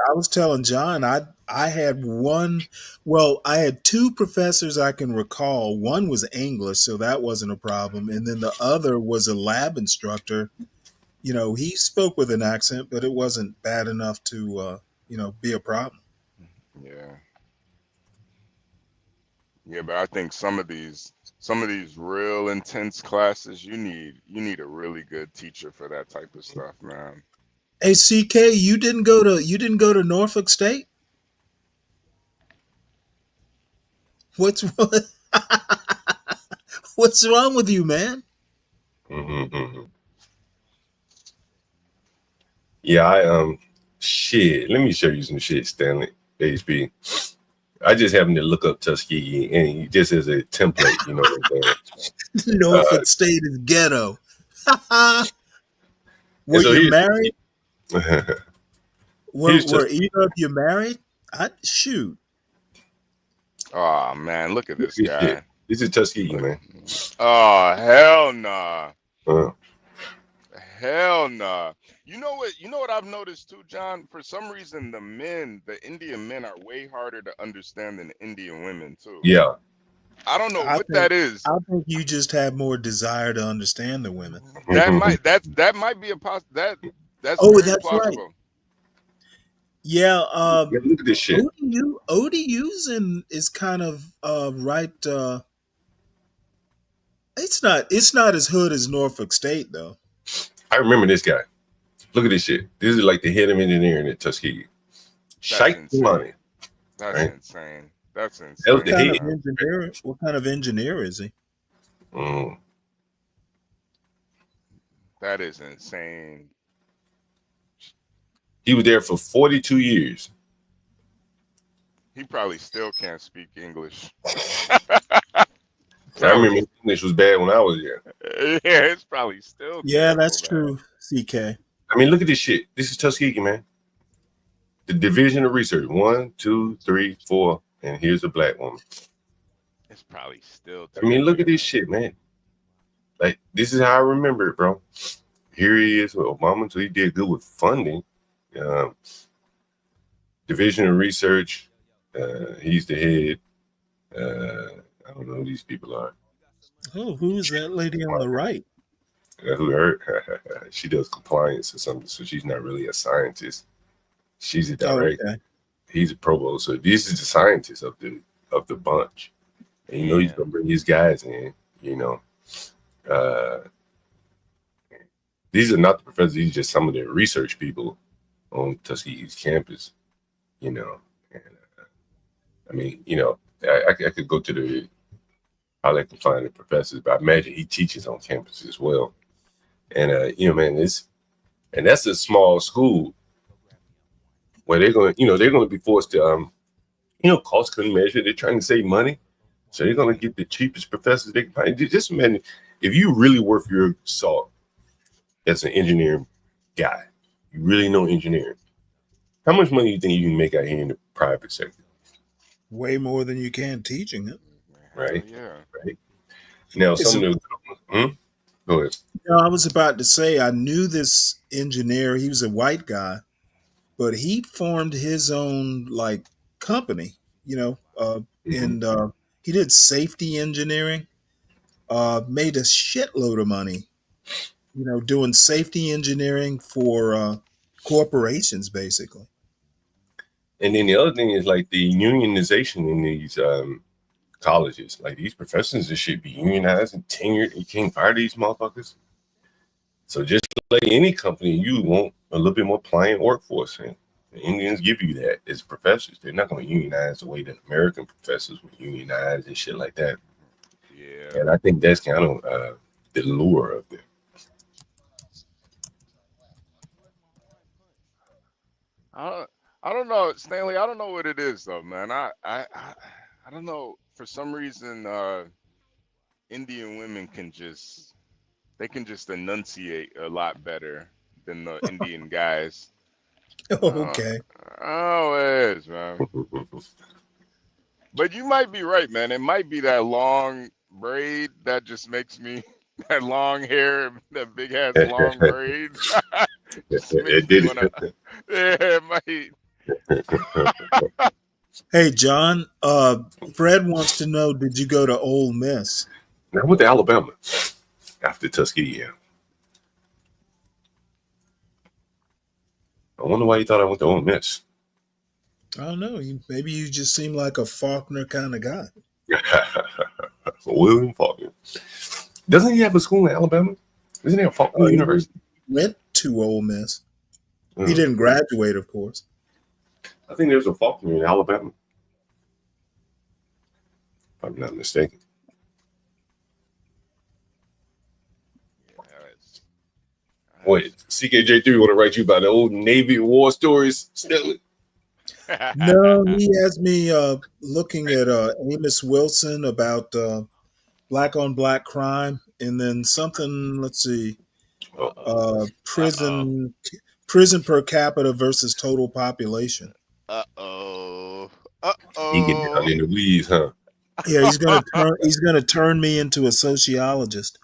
I was telling John, I had one, well, I had two professors I can recall. One was English, so that wasn't a problem. And then the other was a lab instructor. You know, he spoke with an accent, but it wasn't bad enough to, be a problem. Yeah. Yeah, but I think some of these real intense classes, you need a really good teacher for that type of stuff, man. Hey, CK, you didn't go to Norfolk State? What's what's wrong with you, man? Mm-hmm. Yeah, shit. Let me show you some shit, Stanley. HB. I just happened to look up Tuskegee, and just as a template, you know what I'm saying? Norfolk State is ghetto. And Were so you married? Were here's were Tuskegee. either of you married? Shoot. Oh man, look at Look this at this shit. guy. This is Tuskegee, man. Oh hell nah. Uh, Hell nah. You know what I've noticed too, John? For some reason the Indian men are way harder to understand than Indian women too. yeah. I don't know I what think that is. I think you just have more desire to understand the women. That might be that's Oh, very that's right. plausible. Yeah, Yeah, look at this shit. ODU's is kind of right. It's not as hood as Norfolk State though. I remember this guy. Look at this shit. This is like the head of engineering at Tuskegee. Shike money. That's right? insane. That's insane. That was the head. What kind of engineer is he? That is insane. He was there for 42 years. He probably still can't speak English. I remember English was bad when I was there. Yeah, it's probably still. Yeah, that's true, CK. I mean, look at this shit. This is Tuskegee, man. The Division of Research. 1, 2, 3, 4, and here's a black woman. It's probably still. I mean, look at this shit, man. Like, this is how I remember it, bro. Here he is with Obama, so he did good with funding. Division of Research. He's the head. I don't know who these people are. Oh, who's that lady on the right? Who her? She does compliance or something, so she's not really a scientist. She's a director. Oh, okay. He's a provost. So this is the scientist of the bunch. And you know he's gonna bring his guys in, you know. These are not the professors, these are just some of the research people on Tuskegee's campus, you know. And I mean, you know, I could go to how they can find the professors, but I imagine he teaches on campus as well. And you know, man, that's a small school where they're going to be forced to cost couldn't measure. They're trying to save money, so they're going to get the cheapest professors they can find. Just imagine if you really worth your salt as an engineering guy, you really know engineering. How much money do you think you can make out here in the private sector? Way more than you can teaching it. Right. Yeah. Right. Now, some of the go ahead. I was about to say I knew this engineer. He was a white guy, but he formed his own like company. And he did safety engineering. Made a shitload of money. Doing safety engineering for corporations, basically. And then the other thing is like the unionization in these colleges. Like these professors should be unionized and tenured. You can't fire these motherfuckers. So just like any company, you want a little bit more pliant workforce. And the Indians give you that as professors. They're not going to unionize the way that American professors would unionize and shit like that. Yeah. And I think that's kind of the lure of them. I don't know, Stanley. I don't know what it is though, man. I don't know. For some reason, Indian women can just enunciate a lot better than the Indian guys. Okay. Oh, it is, man. But you might be right, man. It might be that long braid that just makes me that long hair, that big ass long braid. Just makes me wanna, yeah, it might. Hey, John. Fred wants to know: did you go to Ole Miss? I went to Alabama after Tuskegee. Yeah. I wonder why you thought I went to Ole Miss. I don't know. Maybe you just seem like a Faulkner kind of guy. William Faulkner. Doesn't he have a school in Alabama? Isn't there a Faulkner University? He went to Ole Miss. He didn't graduate, of course. I think there's a Faulkner in Alabama, if I'm not mistaken. Wait, CKJ3 want to write you about the old Navy war stories? No, he has me looking at Amos Wilson about black on black crime, and then something. Let's see, prison per capita versus total population. He get down in the weeds, huh? Yeah, he's gonna turn me into a sociologist.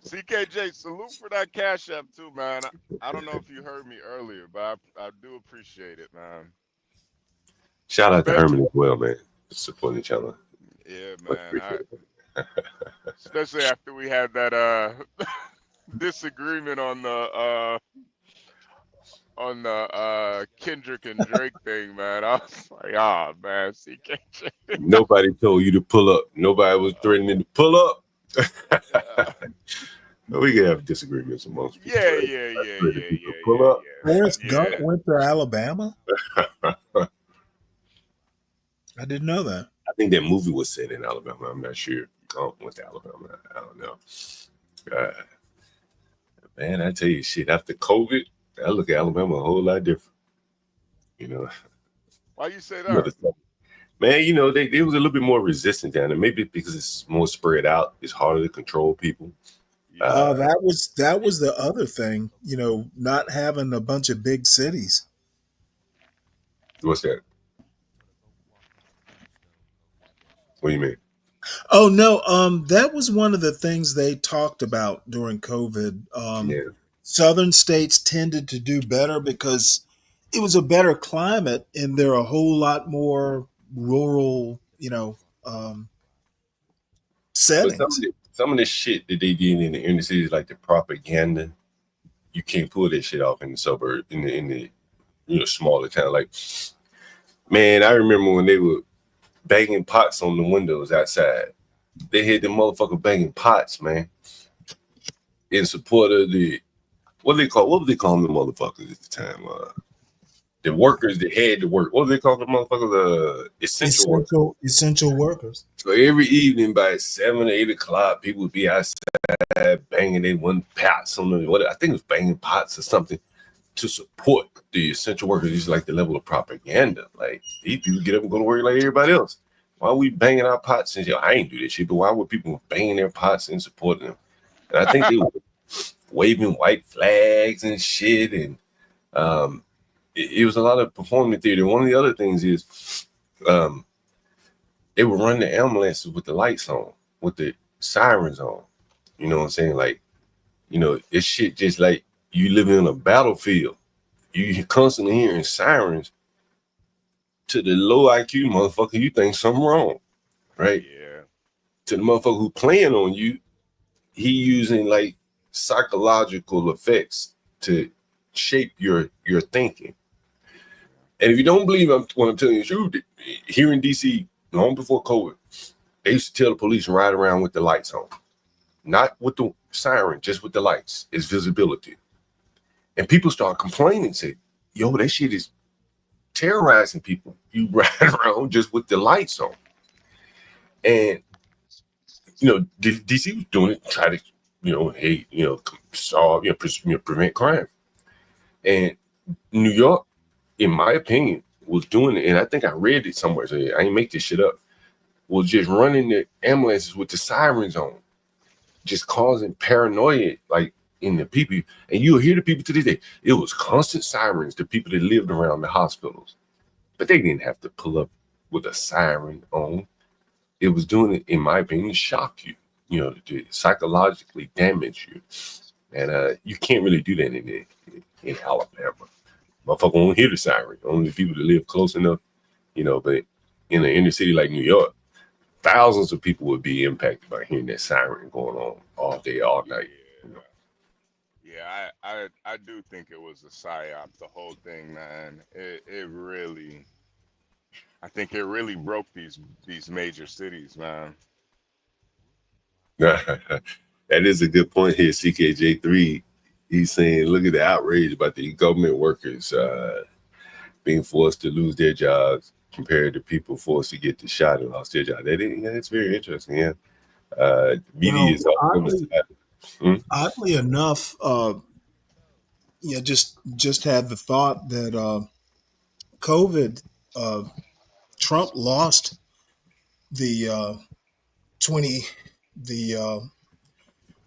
CKJ, salute for that Cash App too, man. I don't know if you heard me earlier, but I do appreciate it, man. Shout out to Herman as well, man. Supporting each other. Yeah, man. Especially after we had that disagreement on the Kendrick and Drake thing, man. I was like, man, CKJ. Nobody told you to pull up. Nobody was threatening to pull up. We can have disagreements amongst people. Yeah. Pull up. Forrest Gump went to Alabama? I didn't know that. I think that movie was set in Alabama. I'm not sure. Gump went to Alabama. I don't know. Man, I tell you, shit, after COVID, I look at Alabama a whole lot different. You know. Why you say that? Man, you know, they was a little bit more resistant down there. Maybe because it's more spread out. It's harder to control people. That was the other thing, you know, not having a bunch of big cities. What's that? What do you mean? Oh no, that was one of the things they talked about during COVID. Southern states tended to do better because it was a better climate and they're a whole lot more rural, you know, settings. Some of the shit that they did in the inner cities, like the propaganda, you can't pull that shit off in the suburb, in the smaller town. Like, man, I remember when they were banging pots on the windows outside. They had the motherfucker banging pots, man, in support of what were they calling the motherfuckers at the time? The workers that had to work. What do they call the motherfuckers? The essential workers. So every evening by 7 or 8 o'clock, people would be outside banging their pots on I think it was banging pots or something to support the essential workers. It's like the level of propaganda. Like, these people get up and go to work like everybody else. Why are we banging our pots? And I ain't do this shit, but why were people banging their pots and supporting them? And I think they were waving white flags and shit. And it was a lot of performing theater. One of the other things is they would run the ambulances with the lights on, with the sirens on. You know what I'm saying? Like, you know, it's shit just like you live in a battlefield. You constantly hearing sirens. To the low IQ motherfucker, you think something wrong, right? Yeah. To the motherfucker who playing on you, he using like psychological effects to shape your thinking. And if you don't believe what I'm telling you, here in DC, long before COVID, they used to tell the police to ride around with the lights on. Not with the siren, just with the lights. It's visibility. And people start complaining, say, yo, that shit is terrorizing people. You ride around just with the lights on. And, you know, DC was doing it to try to, solve, prevent crime. And New York, in my opinion, was doing it, and I think I read it somewhere, so I ain't make this shit up, was just running the ambulances with the sirens on, just causing paranoia, like, in the people. And you'll hear the people to this day, it was constant sirens, the people that lived around the hospitals. But they didn't have to pull up with a siren on. It was doing it, in my opinion, to shock you, to psychologically damage you. And you can't really do that in Alabama. Motherfucker won't hear the siren. Only people that live close enough, but in an inner city like New York, thousands of people would be impacted by hearing that siren going on all day, all night. Yeah, I do think it was a psyop, the whole thing, man. It really, I think it really broke these major cities, man. That is a good point here, CKJ3. He's saying, look at the outrage about the government workers being forced to lose their jobs compared to people forced to get the shot and lost their job. That's very interesting. Yeah, media is on the side. Oddly enough, just had the thought that COVID, Trump lost the 20 the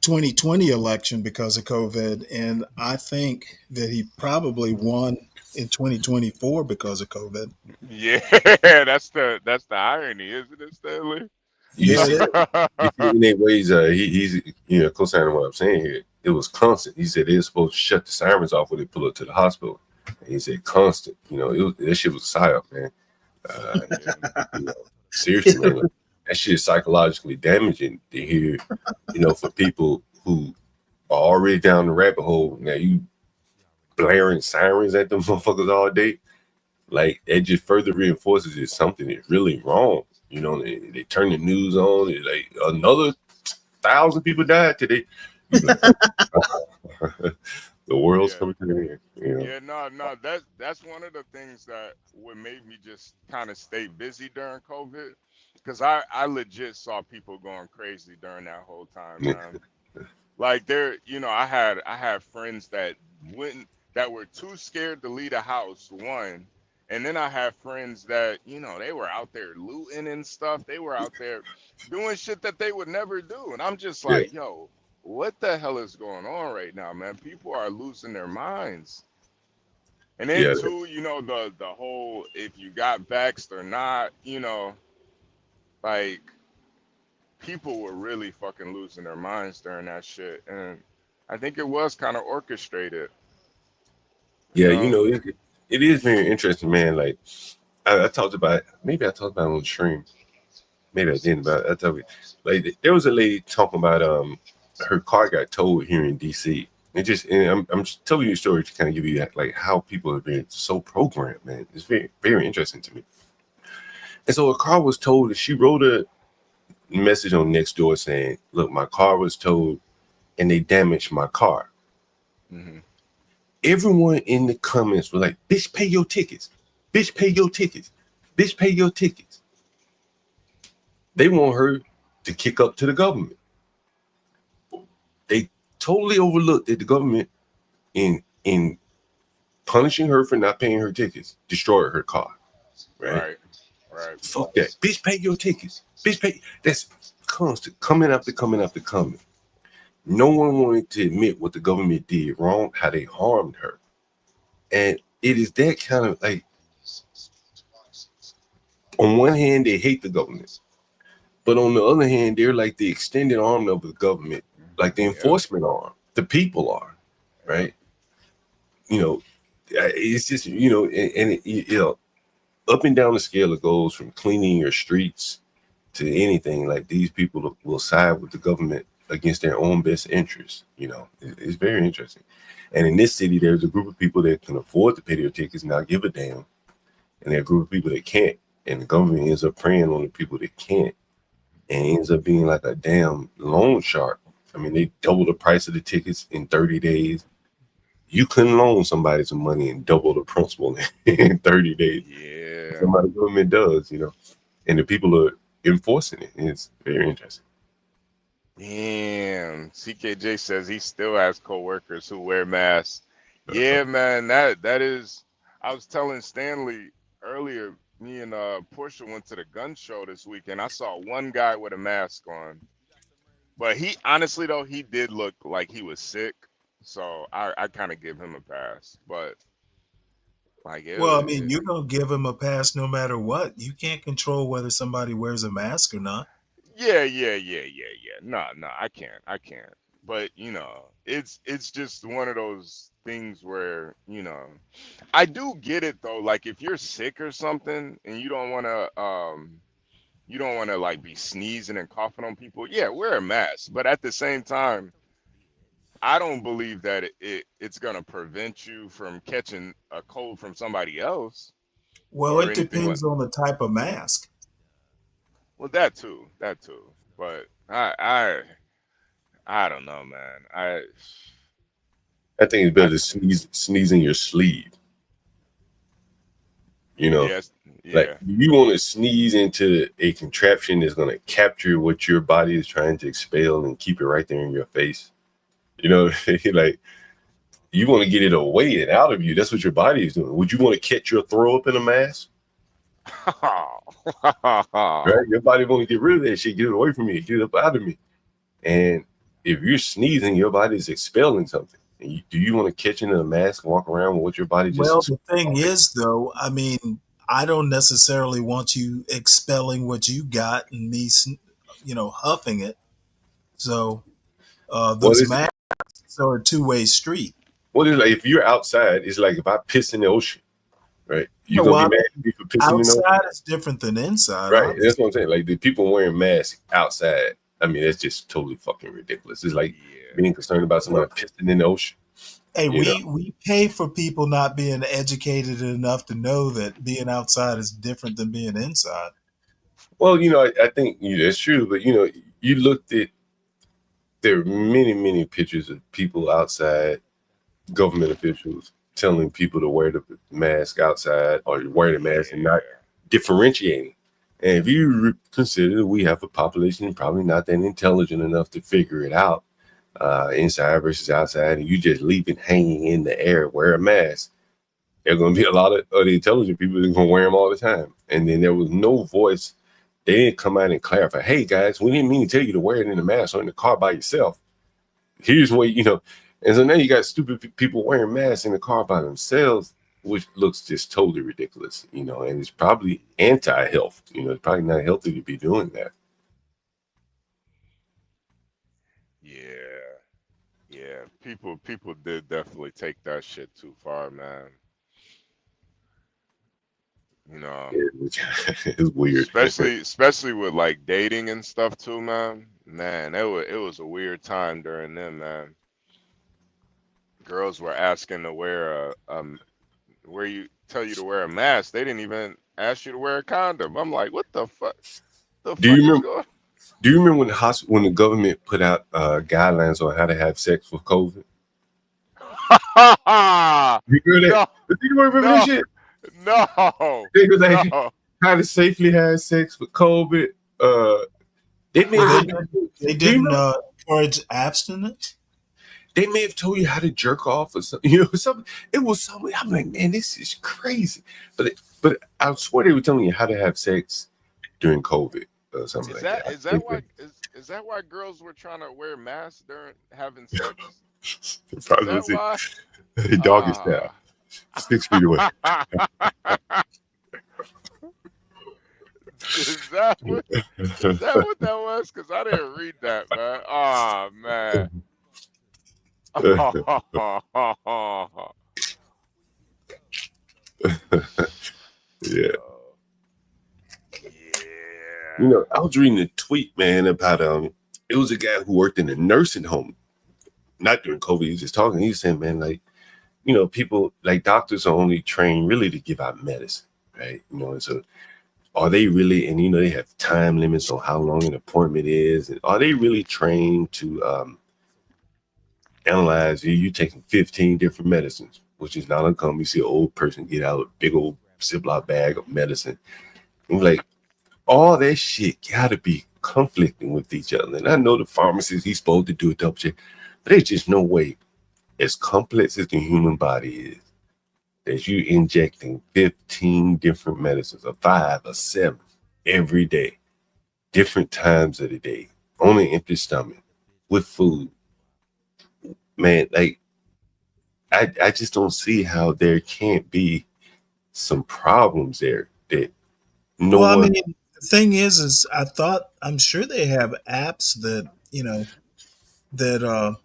2020 election because of COVID, and I think that he probably won in 2024 because of COVID. Yeah, that's the irony, isn't it, Stanley? You Yeah, see, it is. in that ways, he's co-signing what I'm saying here. It was constant. He said they were supposed to shut the sirens off when they pull up to the hospital. And he said constant. That shit was a psyop, man. Seriously, man, like, that shit is psychologically damaging to hear. For people who are already down the rabbit hole. Now you blaring sirens at them motherfuckers all day. Like, it just further reinforces that something is really wrong. They turn the news on. It's like another 1,000 people died today. The world's coming to an end. Yeah, no, that's one of the things that what made me just kind of stay busy during COVID, because I legit saw people going crazy during that whole time, man. Like I had friends that were too scared to leave the house, one. And then I have friends that, they were out there looting and stuff. They were out there doing shit that they would never do. And I'm just like, yo, what the hell is going on right now, man? People are losing their minds. And then too, the whole if you got vaxxed or not, like people were really fucking losing their minds during that shit. And I think it was kind of orchestrated. Yeah, it is very interesting, man. Like I talked about, maybe I talked about it on the stream. Maybe I didn't, but I told you. Like there was a lady talking about her car got towed here in DC. And I'm just telling you a story to kind of give you that, like how people have been so programmed, man. It's very, very interesting to me. And so a car was towed, and she wrote a message on Nextdoor saying, "Look, my car was towed, and they damaged my car." Mm-hmm. Everyone in the comments were like, "Bitch, pay your tickets. Bitch, pay your tickets. Bitch, pay your tickets." They want her to kick up to the government. They totally overlooked that the government, in punishing her for not paying her tickets, destroyed her car. Right. Fuck that. Bitch, pay your tickets. Bitch, pay. That's constant. Coming after coming after coming. No one wanted to admit what the government did wrong, how they harmed her. And it is that kind of like, on one hand, they hate the government. But on the other hand, they're like the extended arm of the government, like the enforcement arm. The people are, right? It's just, up and down the scale, it goes from cleaning your streets to anything. Like, these people will side with the government against their own best interests. It's very interesting. And in this city, there's a group of people that can afford to pay their tickets and not give a damn. And there are a group of people that can't. And the government ends up preying on the people that can't. And it ends up being like a damn loan shark. I mean, they double the price of the tickets in 30 days. You couldn't loan somebody some money and double the principal in 30 days. Yeah. Somebody government does, and the people are enforcing it. And it's very interesting. Damn. CKJ says he still has coworkers who wear masks. Yeah, man, that is. I was telling Stanley earlier, me and Portia went to the gun show this weekend. I saw one guy with a mask on. But he honestly though, he did look like he was sick. So I kind of give him a pass. But like Well, I mean, you're gonna give him a pass no matter what. You can't control whether somebody wears a mask or not. Yeah. No, I can't. But it's just one of those things where I do get it though. Like if you're sick or something and you don't want to like be sneezing and coughing on people, yeah, wear a mask. But at the same time, I don't believe that it's gonna prevent you from catching a cold from somebody else Well, or it anything like. depends on the type of mask. Well, that too, that too. But I don't know, man. I think it's better to sneeze in your sleeve. Yes, Like yeah. you want to sneeze into a contraption that's going to capture what your body is trying to expel and keep it right there in your face. Like you want to get it away and out of you. That's what your body is doing. Would you want to catch your throw up in a mask? Right? Your body want to get rid of that shit, get it away from me, get it up out of me. And if you're sneezing, your body's expelling something. And do you want to catch it in a mask and walk around with what your body just Well, the thing is, though, I mean, I don't necessarily want you expelling what you got and me, huffing it. So Well, those masks are a two-way street. Well, it's like if you're outside, it's like if I piss in the ocean, right? You're Well, gonna be mad at me for pissing in the ocean, outside is different than inside. right? Obviously. That's what I'm saying. Like the people wearing masks outside. I mean, that's just totally fucking ridiculous. It's like being concerned about somebody pissing in the ocean. Hey, we pay for people not being educated enough to know that being outside is different than being inside. Well, I think that's true, but you looked at there are many, many pictures of people outside, government officials telling people to wear the mask outside or wear the mask and not differentiating. And if you consider that we have a population probably not that intelligent enough to figure it out, inside versus outside, and you just leave it hanging in the air, wear a mask, there are going to be a lot of other intelligent people that are going to wear them all the time. And then there was no voice. They didn't come out and clarify, hey, guys, we didn't mean to tell you to wear it in the mask or in the car by yourself. Here's what, and so now you got stupid people wearing masks in the car by themselves, which looks just totally ridiculous, and it's probably anti-health. It's probably not healthy to be doing that. Yeah. People did definitely take that shit too far, man. It's weird. Especially with like dating and stuff too, man. Man, it was a weird time during them, man. Girls were asking to wear tell you to wear a mask. They didn't even ask you to wear a condom. I'm like, what the fuck? Do you remember when the government put out guidelines on how to have sex with COVID? You heard that? Do you remember that shit? No. They were like, how to safely have sex with COVID. They didn't encourage abstinence. They may have told you how to jerk off or something. Something. It was something. I'm like, man, this is crazy. But I swear they were telling you how to have sex during COVID or something like that. Is that why girls were trying to wear masks during having sex? Is that why? Doggy style. 6 feet away. Is that what that was? Because I didn't read that, man. Oh man. Yeah. I was reading a tweet, man, about it was a guy who worked in a nursing home, not during COVID. He was just talking. He was saying, man, like, people like doctors are only trained really to give out medicine, right? And so are they really, and they have time limits on how long an appointment is, and are they really trained to analyze you taking 15 different medicines, which is not uncommon. You see an old person get out a big old Ziploc bag of medicine. And like, all that shit gotta be conflicting with each other. And I know the pharmacist, he's supposed to do a double check, but there's just no way, as complex as the human body is, that you injecting 15 different medicines, or 5 or 7 every day, different times of the day, on an empty stomach, with food. Man, like, I just don't see how there can't be some problems there that I mean, the thing is I'm sure they have apps that, that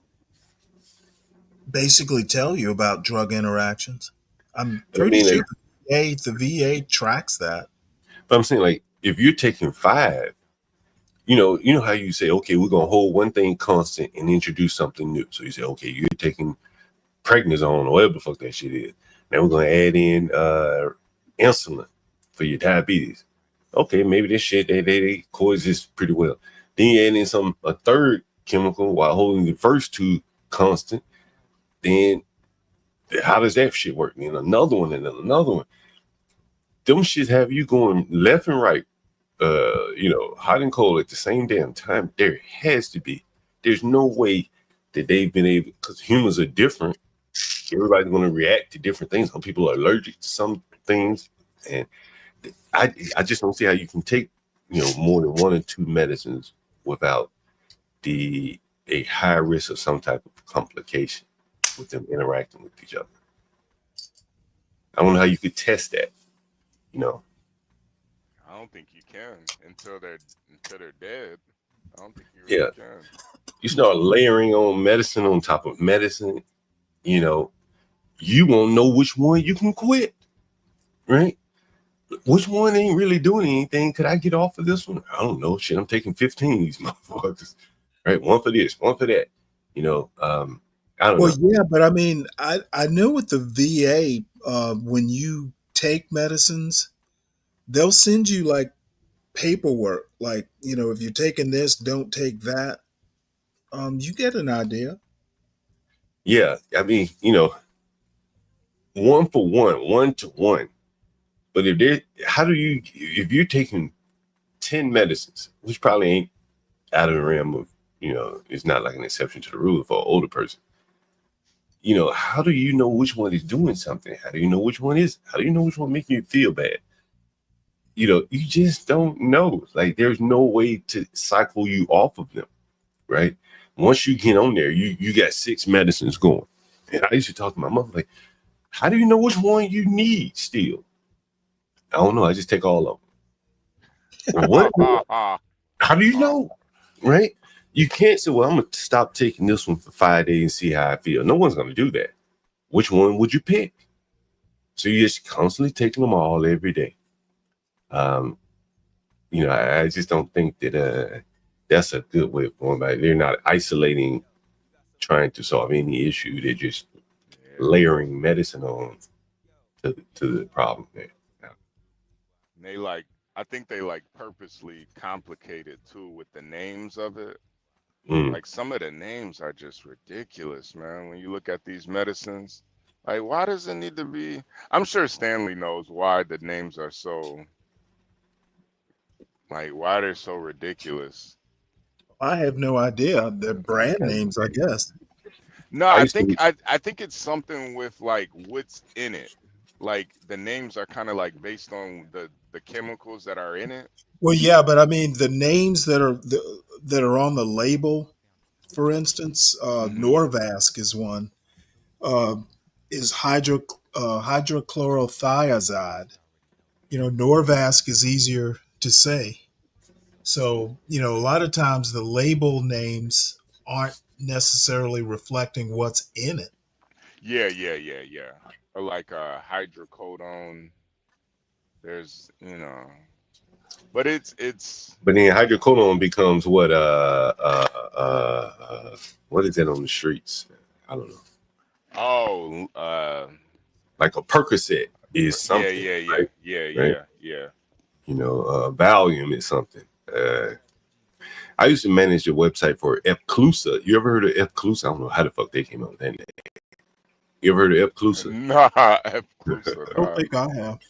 basically tell you about drug interactions. I'm But I pretty mean, sure like, the VA tracks that. but I'm saying, like, if you're taking 5, you know how you say, okay, we're gonna hold one thing constant and introduce something new. So you say, okay, you're taking prednisone or whatever the fuck that shit is. Now we're gonna add in insulin for your diabetes. Okay, maybe this shit they coexist pretty well. Then you add in a third chemical while holding the first 2 constant. Then how does that shit work? And another one and then another one. Them shit have you going left and right, hot and cold at the same damn time. There has to be. There's no way that they've been able, because humans are different. Everybody's going to react to different things. Some people are allergic to some things, and I just don't see how you can take more than 1 or 2 medicines without a high risk of some type of complication with them interacting with each other. I don't know how you could test that. I don't think you can until they're dead. I don't think you Yeah. really can. You start layering on medicine on top of medicine, you won't know which one you can quit, right? Which one ain't really doing anything? Could I get off of this one? I don't know. Shit, I'm taking 15 of these motherfuckers, right? One for this, one for that. I don't Well, know. yeah, but I mean, I know with the VA, when you take medicines, they'll send you like paperwork, like if you're taking this, don't take that. You get an idea. Yeah, I mean, 1 for 1, 1 to 1. But if you're taking 10 medicines, which probably ain't out of the realm of, it's not like an exception to the rule for an older person. How do you know which one is doing something? How do you know which one is? How do you know which one making you feel bad? You just don't know. Like, there's no way to cycle you off of them, right? Once you get on there, you got 6 medicines going. And I used to talk to my mom, like, how do you know which one you need still? I don't know. I just take all of them. Well, what? How do you know? Right? You can't say, well, I'm going to stop taking this one for 5 days and see how I feel. No one's going to do that. Which one would you pick? So you're just constantly taking them all every day. I just don't think that that's a good way of going about it. They're not isolating, trying to solve any issue. They're just layering medicine on to the problem there. They I think they purposely complicate it too with the names of it. Like, some of the names are just ridiculous, man. When you look at these medicines, like, why does it need to be? I'm sure Stanley knows why the names are so, why they're so ridiculous. I have no idea. They're brand names, I guess. No, I think it's something with what's in it. Like, the names are kind of based on the chemicals that are in it. Well, yeah, but I mean the names that are on the label, for instance, Norvasc is one. Is hydrochlorothiazide. Norvasc is easier to say. So, a lot of times the label names aren't necessarily reflecting what's in it. Yeah. Or hydrocodone. There's, but it's. But then hydrocodone becomes what is that on the streets? I don't know. Oh, like a Percocet is something. Yeah. Right? Yeah. Valium is something. I used to manage the website for Epclusa. You ever heard of Epclusa? I don't know how the fuck they came up with that name. You ever heard of Epclusa? Nah, Epclusa. I don't think I have.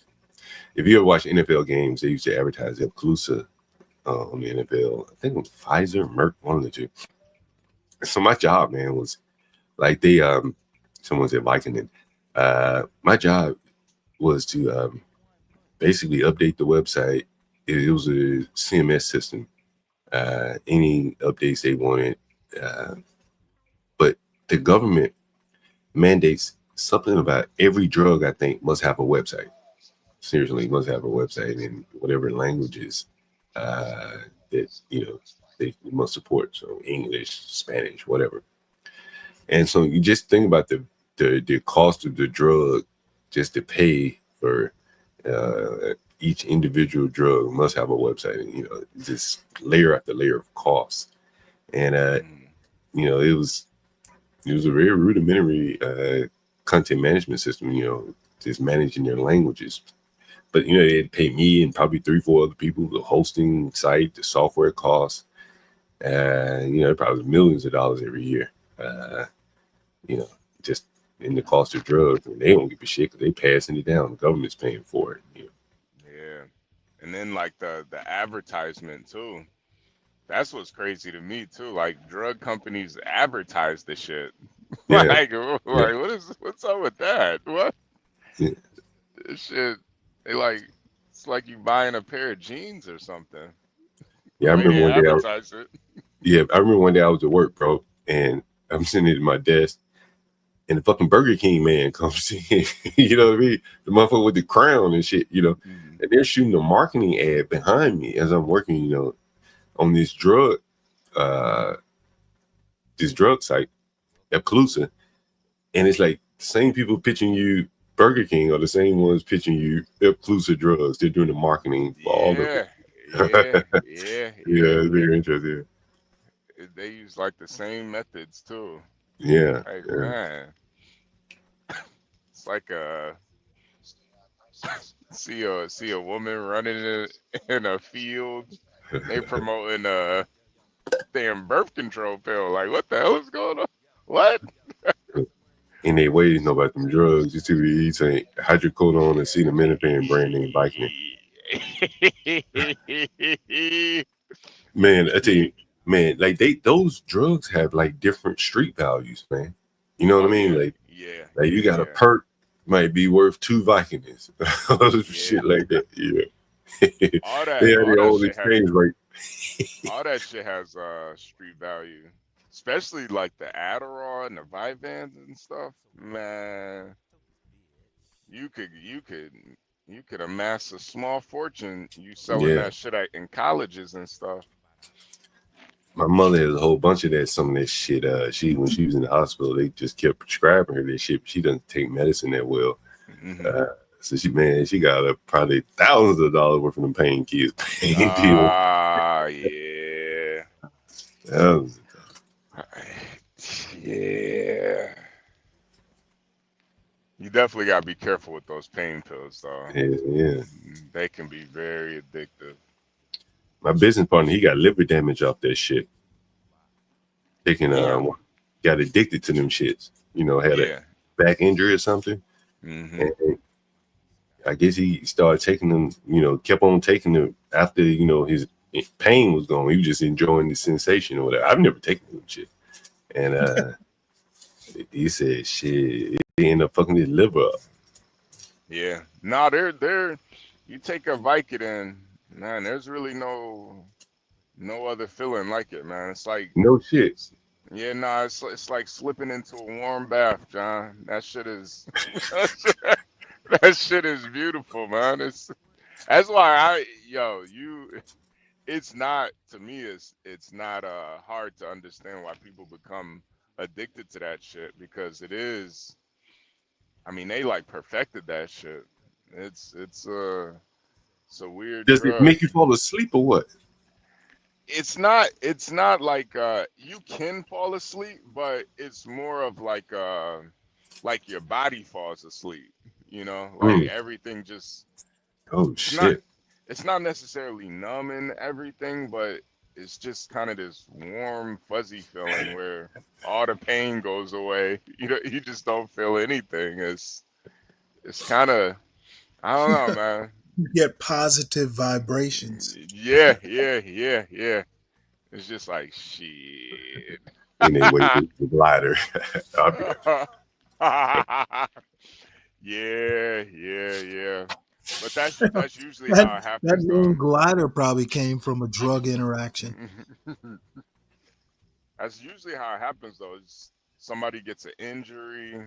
If you ever watch NFL games, they used to advertise Epclusa on the NFL. I think it was Pfizer, Merck, one of the two. So my job, man, was like someone said Vicodin. My job was to basically update the website. It was a CMS system. Any updates they wanted. But the government mandates something about every drug, I think, must have a website. Seriously, must have a website in whatever languages that they must support. So English, Spanish, whatever. And so you just think about the cost of the drug just to pay for each individual drug must have a website, and just layer after layer of costs. And it was a very rudimentary content management system, just managing their languages. But they'd pay me and probably 3-4 other people the hosting site, the software costs, probably millions of dollars every year. Just in the cost of drugs, and they don't give a shit because they passing it down. The government's paying for it. Yeah, and then like the advertisement too. That's what's crazy to me too. Like drug companies advertise the shit. Yeah. What's up with that? What? Yeah. This shit, it's like you buying a pair of jeans or something. Yeah, I remember one day. I remember one day I was at work, bro, and I'm sitting at my desk, and the fucking Burger King man comes in. You know what I mean? The motherfucker with the crown and shit. And they're shooting a marketing ad behind me as I'm working. On this drug site, Epclusa, and it's like the same people pitching you Burger King are the same ones pitching you Epclusa drugs. They're doing the marketing for all of it. Yeah. Very interesting. They use like the same methods too. Yeah. Man, it's like see a woman running in a field. They promoting a damn birth control pill. Like, what the hell is going on? What? And they ways know about them drugs. You see what he's saying, hydrocodone and acetaminophen brand name Vicodin. Man, I tell you, man, like those drugs have like different street values, man. You know what I mean? Like you got a perk might be worth 2 Vicodins. Shit like that. Yeah. All that, they have all their that own shit exchange rate. All that shit has street value, especially like the Adderall and the Vyvanse and stuff. Man, you could amass a small fortune you selling that shit in colleges and stuff. My mother has a whole bunch of that. Some of that shit. When she was in the hospital, they just kept prescribing her that shit. She doesn't take medicine that well. So she got probably thousands of dollars worth of them pain pills. Yeah. Yeah. You definitely gotta be careful with those pain pills, though. Yeah. They can be very addictive. My business partner, he got liver damage off that shit. Taking got addicted to them shits. Had a back injury or something. And I guess he started taking them, kept on taking them after, his pain was gone. He was just enjoying the sensation or whatever. I've never taken them shit. And he said, shit, it ended up fucking his liver up. Yeah. No, they're you take a Vicodin, man, there's really no other feeling like it, man. It's like no shit. Yeah, no, it's like slipping into a warm bath, John. That shit is that shit is beautiful, man. That's why it's not, to me, it's not hard to understand why people become addicted to that shit, because it is, I mean, they like perfected that shit. It's a weird Does drug. it make you fall asleep or what? It's not like you can fall asleep, but it's more of like your body falls asleep, like everything just shit. It's not necessarily numbing everything, but it's just kind of this warm, fuzzy feeling where all the pain goes away. You just don't feel anything. It's kind of, I don't know, man. You get positive vibrations. Yeah. It's just like shit. And they wait with the glider. Yeah. But that's usually how it happens. That name glider probably came from a drug interaction. That's usually how it happens, though. Is somebody gets an injury,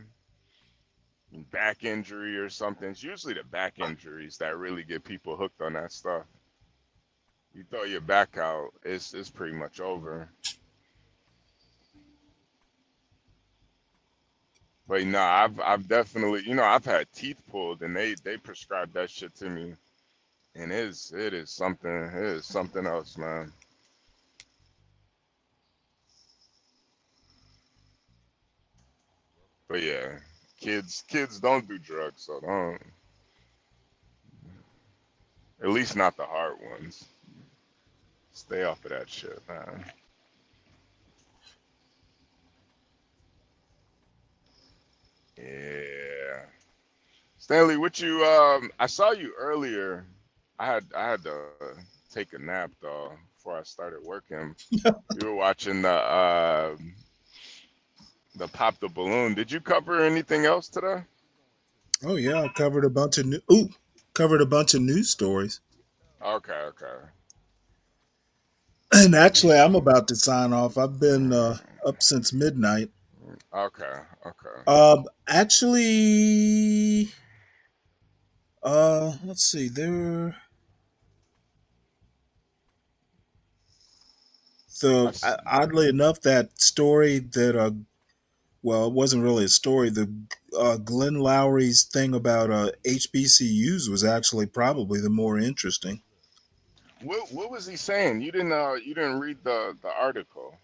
back injury or something. It's usually the back injuries that really get people hooked on that stuff. You throw your back out, it's pretty much over. But no, I've definitely, I've had teeth pulled, and they prescribed that shit to me, and it is something else, man. But yeah, kids don't do drugs, so don't. At least not the hard ones. Stay off of that shit, man. Yeah. Stanley, what you I saw you earlier. I had to take a nap though before I started working. You were watching the Pop the Balloon. Did you cover anything else today? Oh yeah, I covered a bunch of news stories. Okay, okay. And actually, I'm about to sign off. I've been up since midnight. Okay, okay. Actually, let's see. I s- Oddly enough, that story that well, it wasn't really a story. The Glenn Lowry's thing about HBCUs was actually probably the more interesting. what was he saying? You didn't read the article.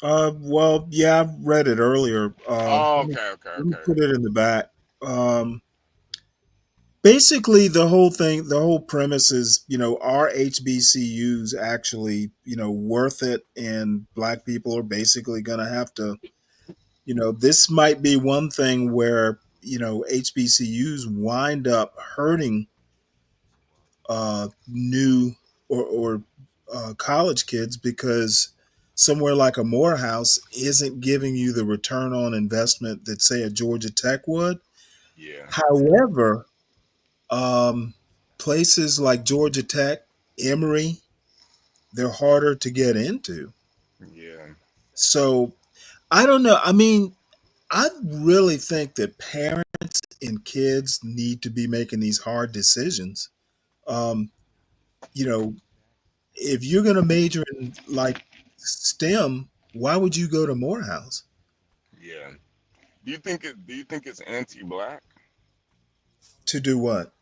Well, yeah, I've read it earlier. Oh, okay, okay, Let me okay. put it in the back. Basically, the whole premise is, are HBCUs actually, worth it? And black people are basically going to have to, this might be one thing where, HBCUs wind up hurting new or college kids because somewhere like a Morehouse isn't giving you the return on investment that, say, a Georgia Tech would. Yeah, However, um, places like Georgia Tech, Emory, they're harder to get into. yeah, So I don't know. I mean, I really think that parents and kids need to be making these hard decisions. Um, you know, if you're going to major in like STEM, why would you go to Morehouse? yeah. Do you think it's anti-black? To do what?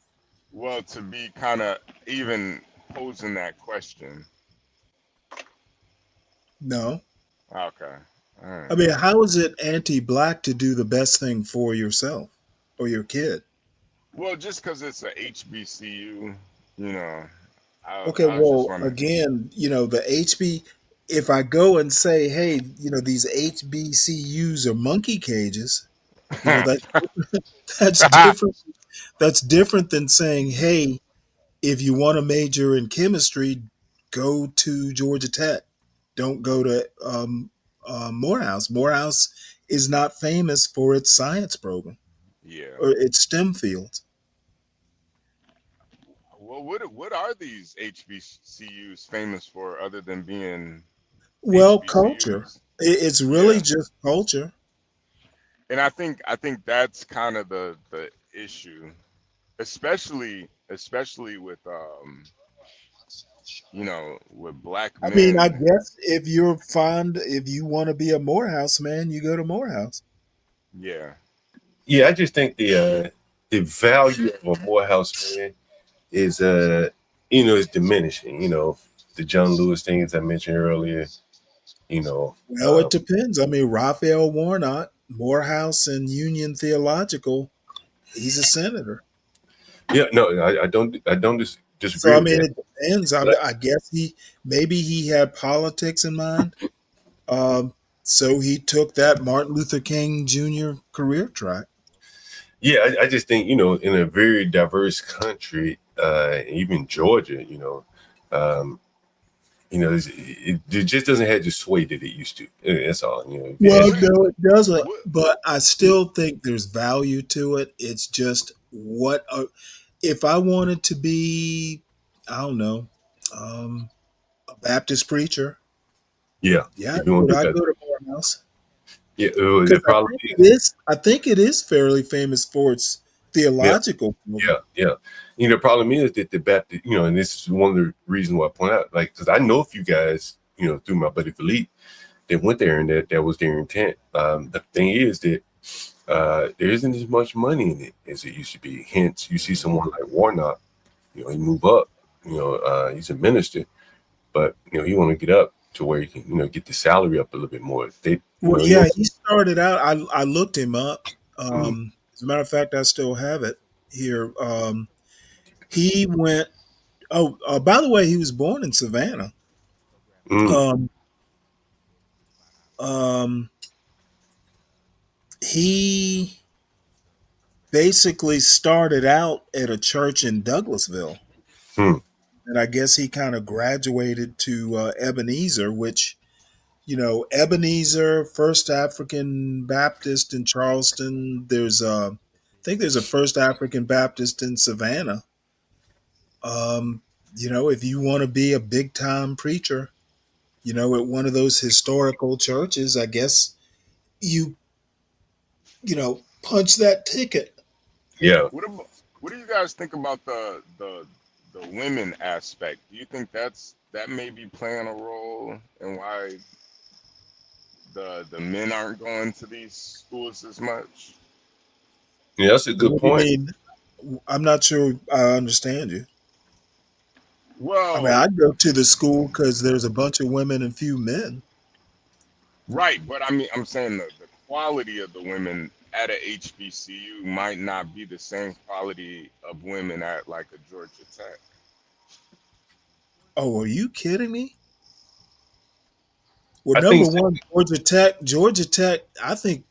Well, to be kind of even posing that question. No. Okay. All I right. mean, how is it anti-black to do the best thing for yourself or your kid? Well, just because it's a HBCU, you know, I, Okay, I was just well, wondering. again, the HB, if I go and say, hey, these HBCUs are monkey cages, that that's different. That's different than saying, hey, if you want to major in chemistry, go to Georgia Tech. Don't go to Morehouse. Morehouse is not famous for its science program Yeah. or its STEM fields. Well, what are these HBCUs famous for other than being Well, culture. HBCUs? It's really Yeah. just culture. And I think that's kind of the issue, especially with with black I mean, I men. guess if you want to be a Morehouse man, you go to Morehouse. Yeah. Yeah, I just think the value of a Morehouse man is is diminishing. The John Lewis thing as I mentioned earlier. You know, Well, it depends. I mean, Raphael Warnock, Morehouse and Union Theological, he's a senator. yeah, no, I don't disagree So I with mean, that. it depends. But I guess maybe he had politics in mind. Um, so he took that Martin Luther King Jr. career track. yeah, I just think in a very diverse country, even Georgia, um, it just doesn't have the sway that it used to. That's all. Well, What no, it doesn't. what But I still think there's value to it. It's just if I wanted to be, I don't know, um, a Baptist preacher, Yeah, yeah, if you want would to do I that, go to Morehouse? yeah, Because it probably I think it is fairly famous for its theological. Yeah. The problem is that the Baptist, and this is one of the reasons why I point out, like, because I know a few guys, through my buddy Philippe, that went there and that was their intent. The thing is that there isn't as much money in it as it used to be. Hence, you see someone like Warnock, he move up. He's a minister, but he want to get up to where he can, get the salary up a little bit more. He started out. I looked him up. As a matter of fact, I still have it here. He went. Oh, by the way, he was born in Savannah. He basically started out at a church in Douglasville. And I guess he kind of graduated to Ebenezer, which, Ebenezer, First African Baptist in Charleston. I think there's a First African Baptist in Savannah. If you want to be a big time preacher, at one of those historical churches, I guess you punch that ticket. Yeah. What do you guys think about the women aspect? Do you think that may be playing a role in why the men aren't going to these schools as much? Yeah, that's a good point. I mean, I'm not sure I understand you. Well, I mean, I go to the school because there's a bunch of women and few men. Right, but I'm saying the quality of the women at a HBCU might not be the same quality of women at like a Georgia Tech. Oh, are you kidding me? Well, number one, Georgia Tech, I think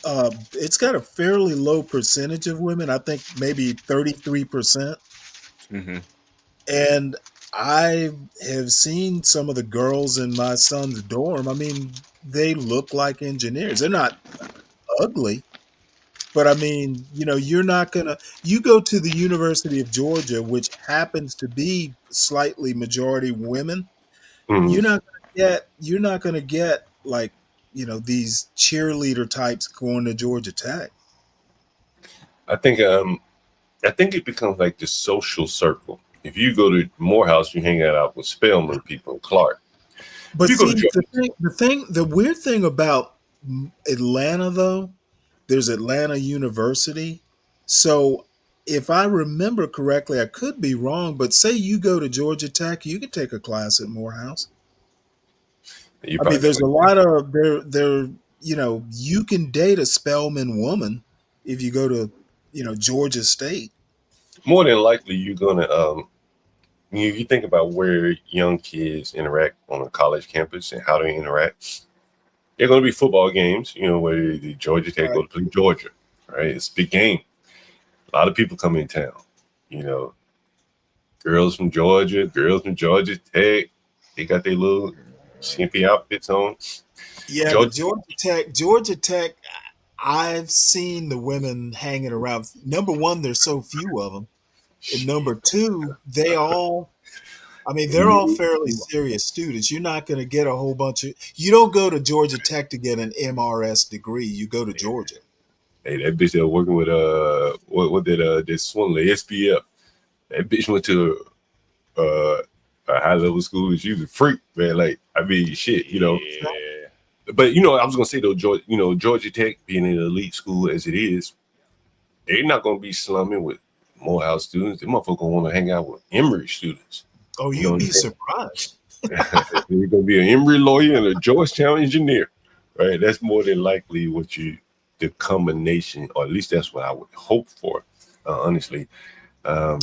it's got a fairly low percentage of women. I think maybe 33%. And I have seen some of the girls in my son's dorm. I mean, they look like engineers. They're not ugly, but I mean, you're not gonna. You go to the University of Georgia, which happens to be slightly majority women. You're not gonna get like these cheerleader types going to Georgia Tech. I think it becomes like the social circle. If you go to Morehouse, you hang out with Spelman people, Clark. But see, the weird thing about Atlanta, though, there's Atlanta University. So if I remember correctly, I could be wrong, but say you go to Georgia Tech, you could take a class at Morehouse. I mean, there's a lot of there. You can date a Spelman woman if you go to, Georgia State. More than likely, you're gonna if you think about where young kids interact on a college campus and how they interact, they're going to be football games, where the Georgia Tech go to play Georgia, right? It's a big game. A lot of people come in town, girls from Georgia Tech, they got their little skimpy outfits on. Yeah, but Georgia Tech, I've seen the women hanging around. Number one, there's so few of them. And number two, they're all fairly serious students. You're not going to get a whole bunch of. You don't go to Georgia Tech to get an MRS degree. You go to Georgia. Hey, that bitch that was working with what did this swindler SPF? That bitch went to a high level school. She was a freak, man. Like, I mean, shit, But I was gonna say though, Georgia Tech being an elite school as it is, they're not gonna be slumming with Morehouse students. They motherfucker want to hang out with Emory students. Oh, you'd be surprised. There's gonna be an Emory lawyer and a Georgetown engineer, right? That's more than likely the combination, or at least that's what I would hope for, honestly. I'll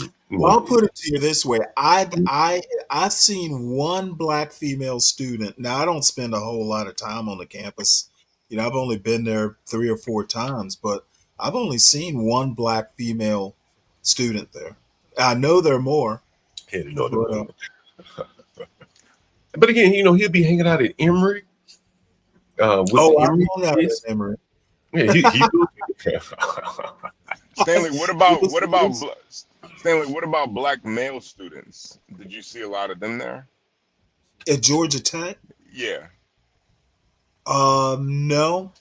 put it to you this way: I've seen one black female student. Now, I don't spend a whole lot of time on the campus. I've only been there 3 or 4 times, but I've only seen one black female student there. I know there are more. But again, he'll be hanging out at Emory. I'm hung out at Emory. Yeah, he Stanley, what about black male students? Did you see a lot of them there? At Georgia Tech? Yeah. No.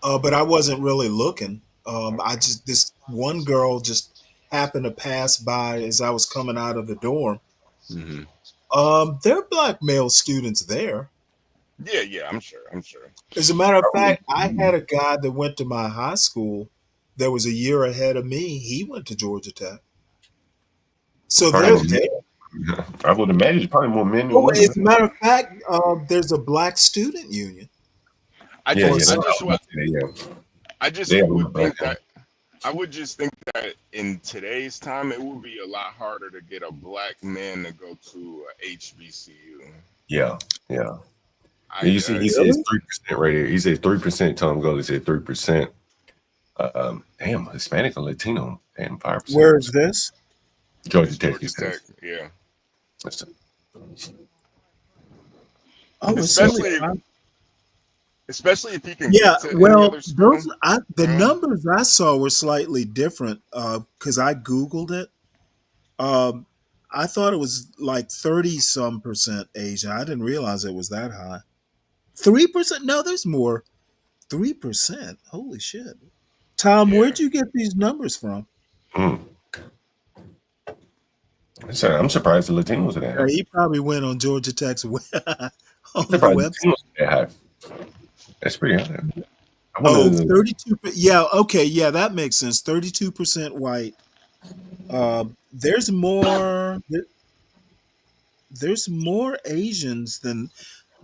But I wasn't really looking. I just this one girl just happened to pass by as I was coming out of the dorm. Mm-hmm. There are black male students there. Yeah, I'm sure. As a matter of fact, I had a guy that went to my high school that was a year ahead of me. He went to Georgia Tech. So they're there. I would imagine it's probably more men than Oh, women. as a matter of fact, there's a black student union. I Yeah, just They have would black think that I would just think that in today's time, it would be a lot harder to get a black man to go to a HBCU. Yeah. You see, he says 3% right here. He says 3%. Tom Gully said 3%. Damn, Hispanic or Latino, damn, 5%. Where is this? Georgia Tech. Georgia Tech, yeah. Oh, especially if he can yeah. get to any Well, other school. the numbers I saw were slightly different because I Googled it. I thought it was like 30-some% Asian. I didn't realize it was that high. 3%? No, there's more. 3%. Holy shit. Tom, where'd you get these numbers from? So I'm surprised the Latinos are that high. He probably went on Georgia Tech's on the Surprised website. the Latinos are that high. That's pretty high. Oh, 32. Yeah, okay, yeah, that makes sense. 32% white. There's more. There's more Asians than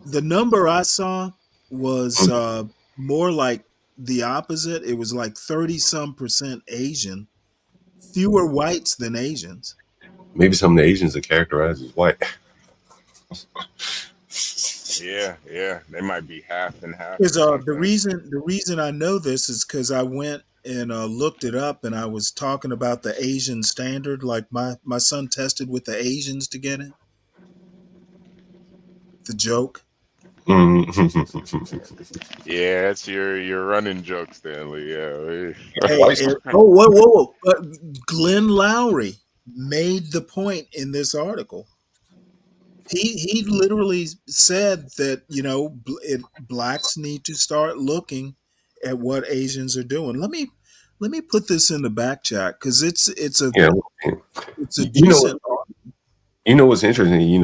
the number I saw was more like the opposite. It was like 30-some% Asian, fewer whites than Asians. Maybe some of the Asians are characterized as white. Yeah, they might be half and half. Because the reason I know this is because I went and looked it up, and I was talking about the Asian standard. Like my son tested with the Asians to get in. The joke. Yeah, that's your running joke, Stanley. Yeah. Whoa! Glenn Lowry made the point in this article. He literally said that blacks need to start looking at what Asians are doing. Let me put this in the back chat because it's a decent. You know what's interesting?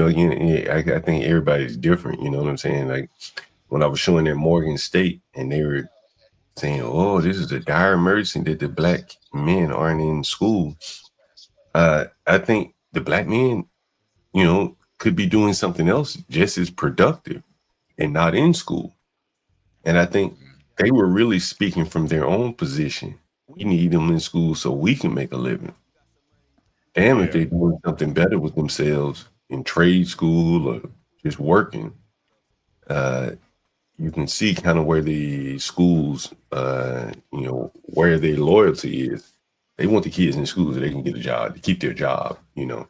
I think everybody's different. You know what I'm saying? Like when I was showing at Morgan State, and they were saying, "Oh, this is a dire emergency that the black men aren't in school." I think the black men, could be doing something else just as productive and not in school. And I think they were really speaking from their own position. We need them in school so we can make a living. Damn, if they're doing something better with themselves in trade school or just working, you can see kind of where the schools, where their loyalty is. They want the kids in school so they can get a job, to keep their job, Yeah.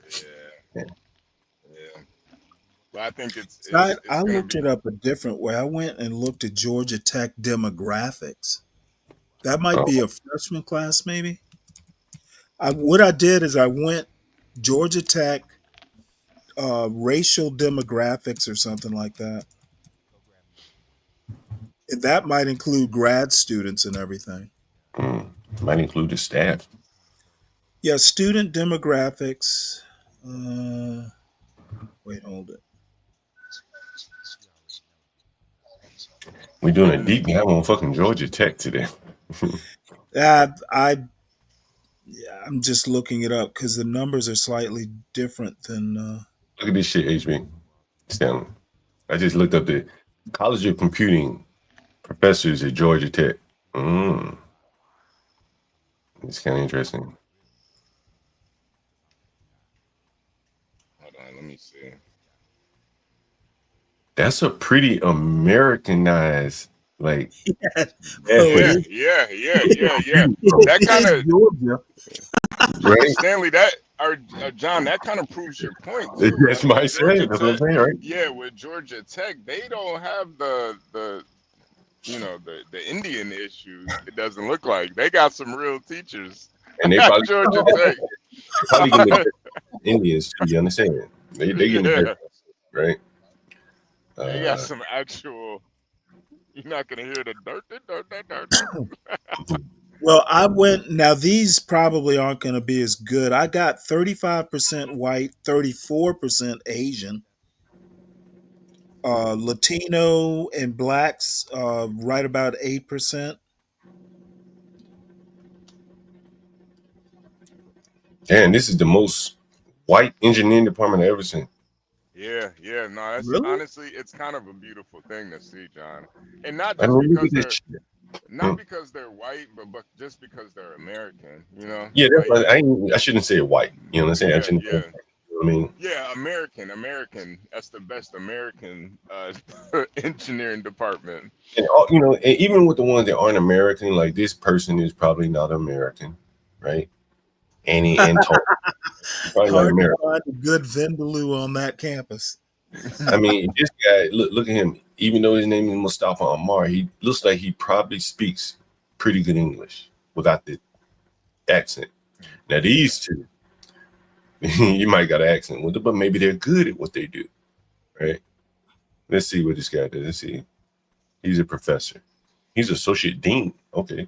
But I think it's I looked it up a different way. I went and looked at Georgia Tech demographics. That might be a freshman class, maybe. What I did is I went Georgia Tech racial demographics or something like that. And that might include grad students and everything. Might include the staff. Yeah, student demographics. Wait, hold it. We're doing a deep dive on fucking Georgia Tech today. I'm just looking it up because the numbers are slightly different than. Look at this shit, HB. Stanley. I just looked up the College of Computing professors at Georgia Tech. It's kind of interesting. Hold on, let me see. That's a pretty Americanized, like. Yeah. That kind of Georgia, right? Stanley. John, that kind of proves your point. That's my saying. That's what I'm saying, right? Yeah, with Georgia Tech, they don't have the Indian issues. It doesn't look like they got some real teachers. And they probably Georgia Tech. Probably gonna Indians too. You understand? They get the right. They got some actual. You're not gonna hear the dirt. Well, I went. Now these probably aren't going to be as good. I got 35% white, 34% Asian, Latino and blacks, right about 8%. And this is the most white engineering department I've ever seen. Yeah, yeah, no, that's Really? honestly, it's kind of a beautiful thing to see, John, and not I just mean, look because at that shit. not because they're white, but just because they're American, you know, Yeah, that's like I shouldn't say white. You know what I'm saying? I yeah, shouldn't. yeah, I mean, yeah, American. That's the best American engineering department. and and even with the ones that aren't American, like this person is probably not American, right? Annie Anton, probably not Hard to American. find a good Vindaloo on that campus. I mean, this guy, look at him. Even though his name is Mustafa Amar, he looks like he probably speaks pretty good English without the accent. Now these two, you might got an accent with it, but maybe they're good at what they do, right? Let's see what this guy does. Let's see. He's a professor. He's associate dean. Okay.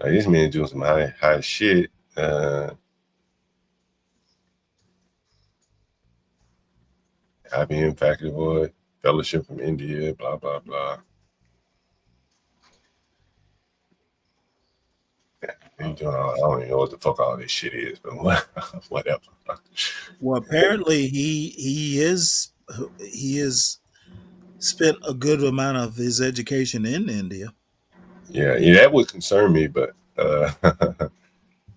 Like this man doing some high shit. IBM faculty award, fellowship from India, blah blah blah. He's doing I don't even know what the fuck all this shit is, but whatever. Well, apparently he is spent a good amount of his education in India. Yeah, that would concern me, but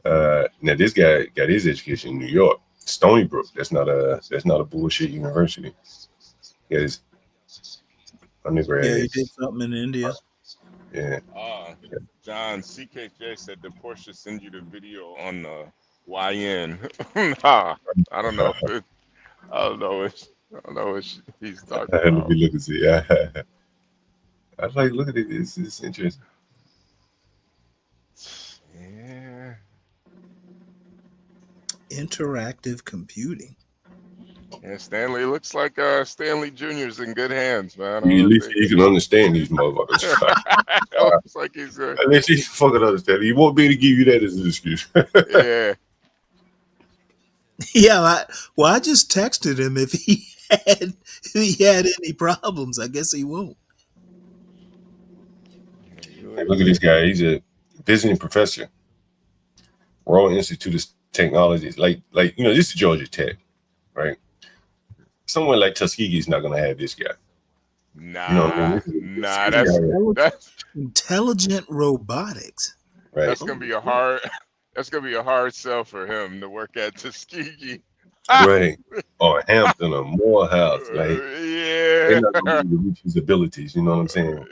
now this guy got his education in New York, Stony Brook. That's not a bullshit university. He got his undergrad. Yeah, he did something in India. Yeah. John CKJ said the Porsche send you the video on the YN. Nah, I don't know. I don't know what he's talking Let about. me look and see. I like look at it. This is interesting. Yeah. Interactive computing. Yeah, Stanley looks like Stanley Jr.'s in good hands, man. At least you can understand these motherfuckers. It looks like he's at least you fucking understand. He won't be able to give you that as an excuse. yeah. Yeah, I just texted him if he had any problems. I guess he won't. Hey, look at this guy. He's a visiting professor, Royal Institute of Technology. Like this is Georgia Tech, right? Somewhere like Tuskegee is not going to have this guy. Nah, that's intelligent robotics. Right. That's gonna be a hard. That's gonna be a hard sell for him to work at Tuskegee. Right. Or Hampton or Morehouse. Like, yeah. they're not going to be able to reach his abilities. You know what I'm saying?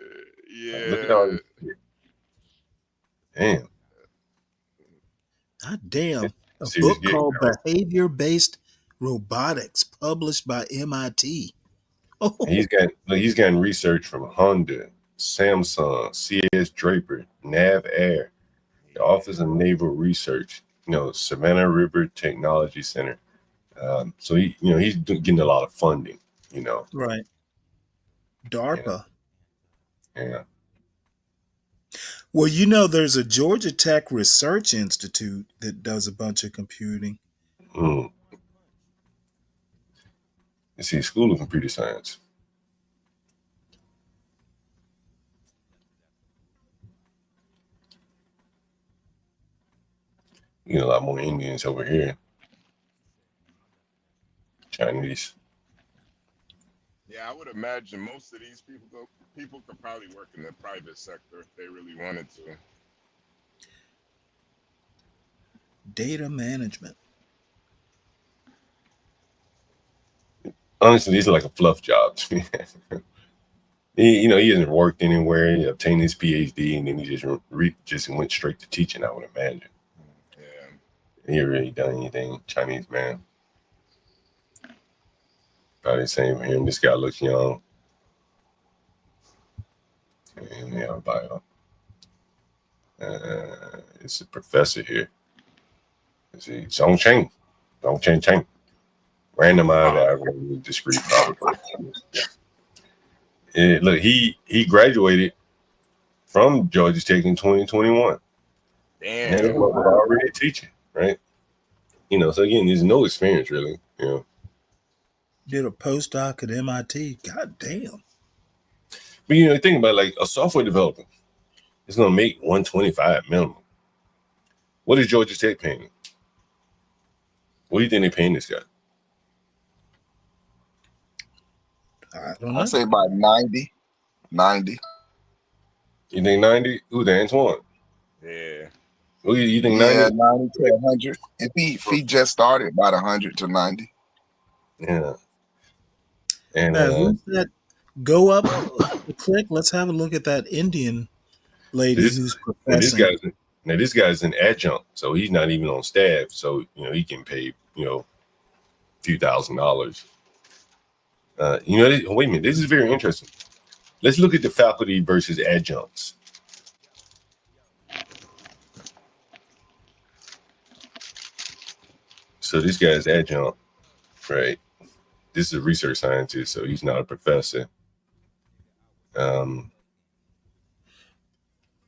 Yeah. Like, look at all this shit. Damn. God damn. A book called Behavior-Based Robotics, published by MIT. Oh. He's gotten research from Honda, Samsung, CS Draper, Nav Air, the Office of Naval Research, Savannah River Technology Center. So he's getting a lot of funding. Right. DARPA. Yeah. Well, there's a Georgia Tech Research Institute that does a bunch of computing. You see, School of Computer Science. You get a lot more Indians over here. Chinese. Yeah, I would imagine most of these people could probably work in the private sector if they really wanted to. Data management. Honestly, these are like a fluff job to me. He hasn't worked anywhere. He obtained his PhD, and then he just went straight to teaching, I would imagine. Yeah. He ain't really done anything. Chinese man. Probably the same for him. This guy looks young. And they have a bio. It's a professor here. Let's see, Zhongcheng. Randomized algorithm with discrete probability. And look, he graduated from Georgia Tech in 2021. And that was already teaching, right? So again, there's no experience really. Did a postdoc at MIT. God damn. But think about like a software developer. It's gonna make 125 minimum. What is Georgia Tech paying? What do you think they're paying this guy? I don't know. I'd say about 90. 90. You think 90? Who, the Antoine? Yeah. Who you think Yeah, 90? 90 to 100. If he just started, about 100 to 90. Yeah. And who's that? Go up a click. Let's have a look at that Indian lady who's professing. This guy's an adjunct, so he's not even on staff. So he can pay a few $1,000s. Wait a minute, this is very interesting. Let's look at the faculty versus adjuncts. So this guy's adjunct, right? This is a research scientist, so he's not a professor.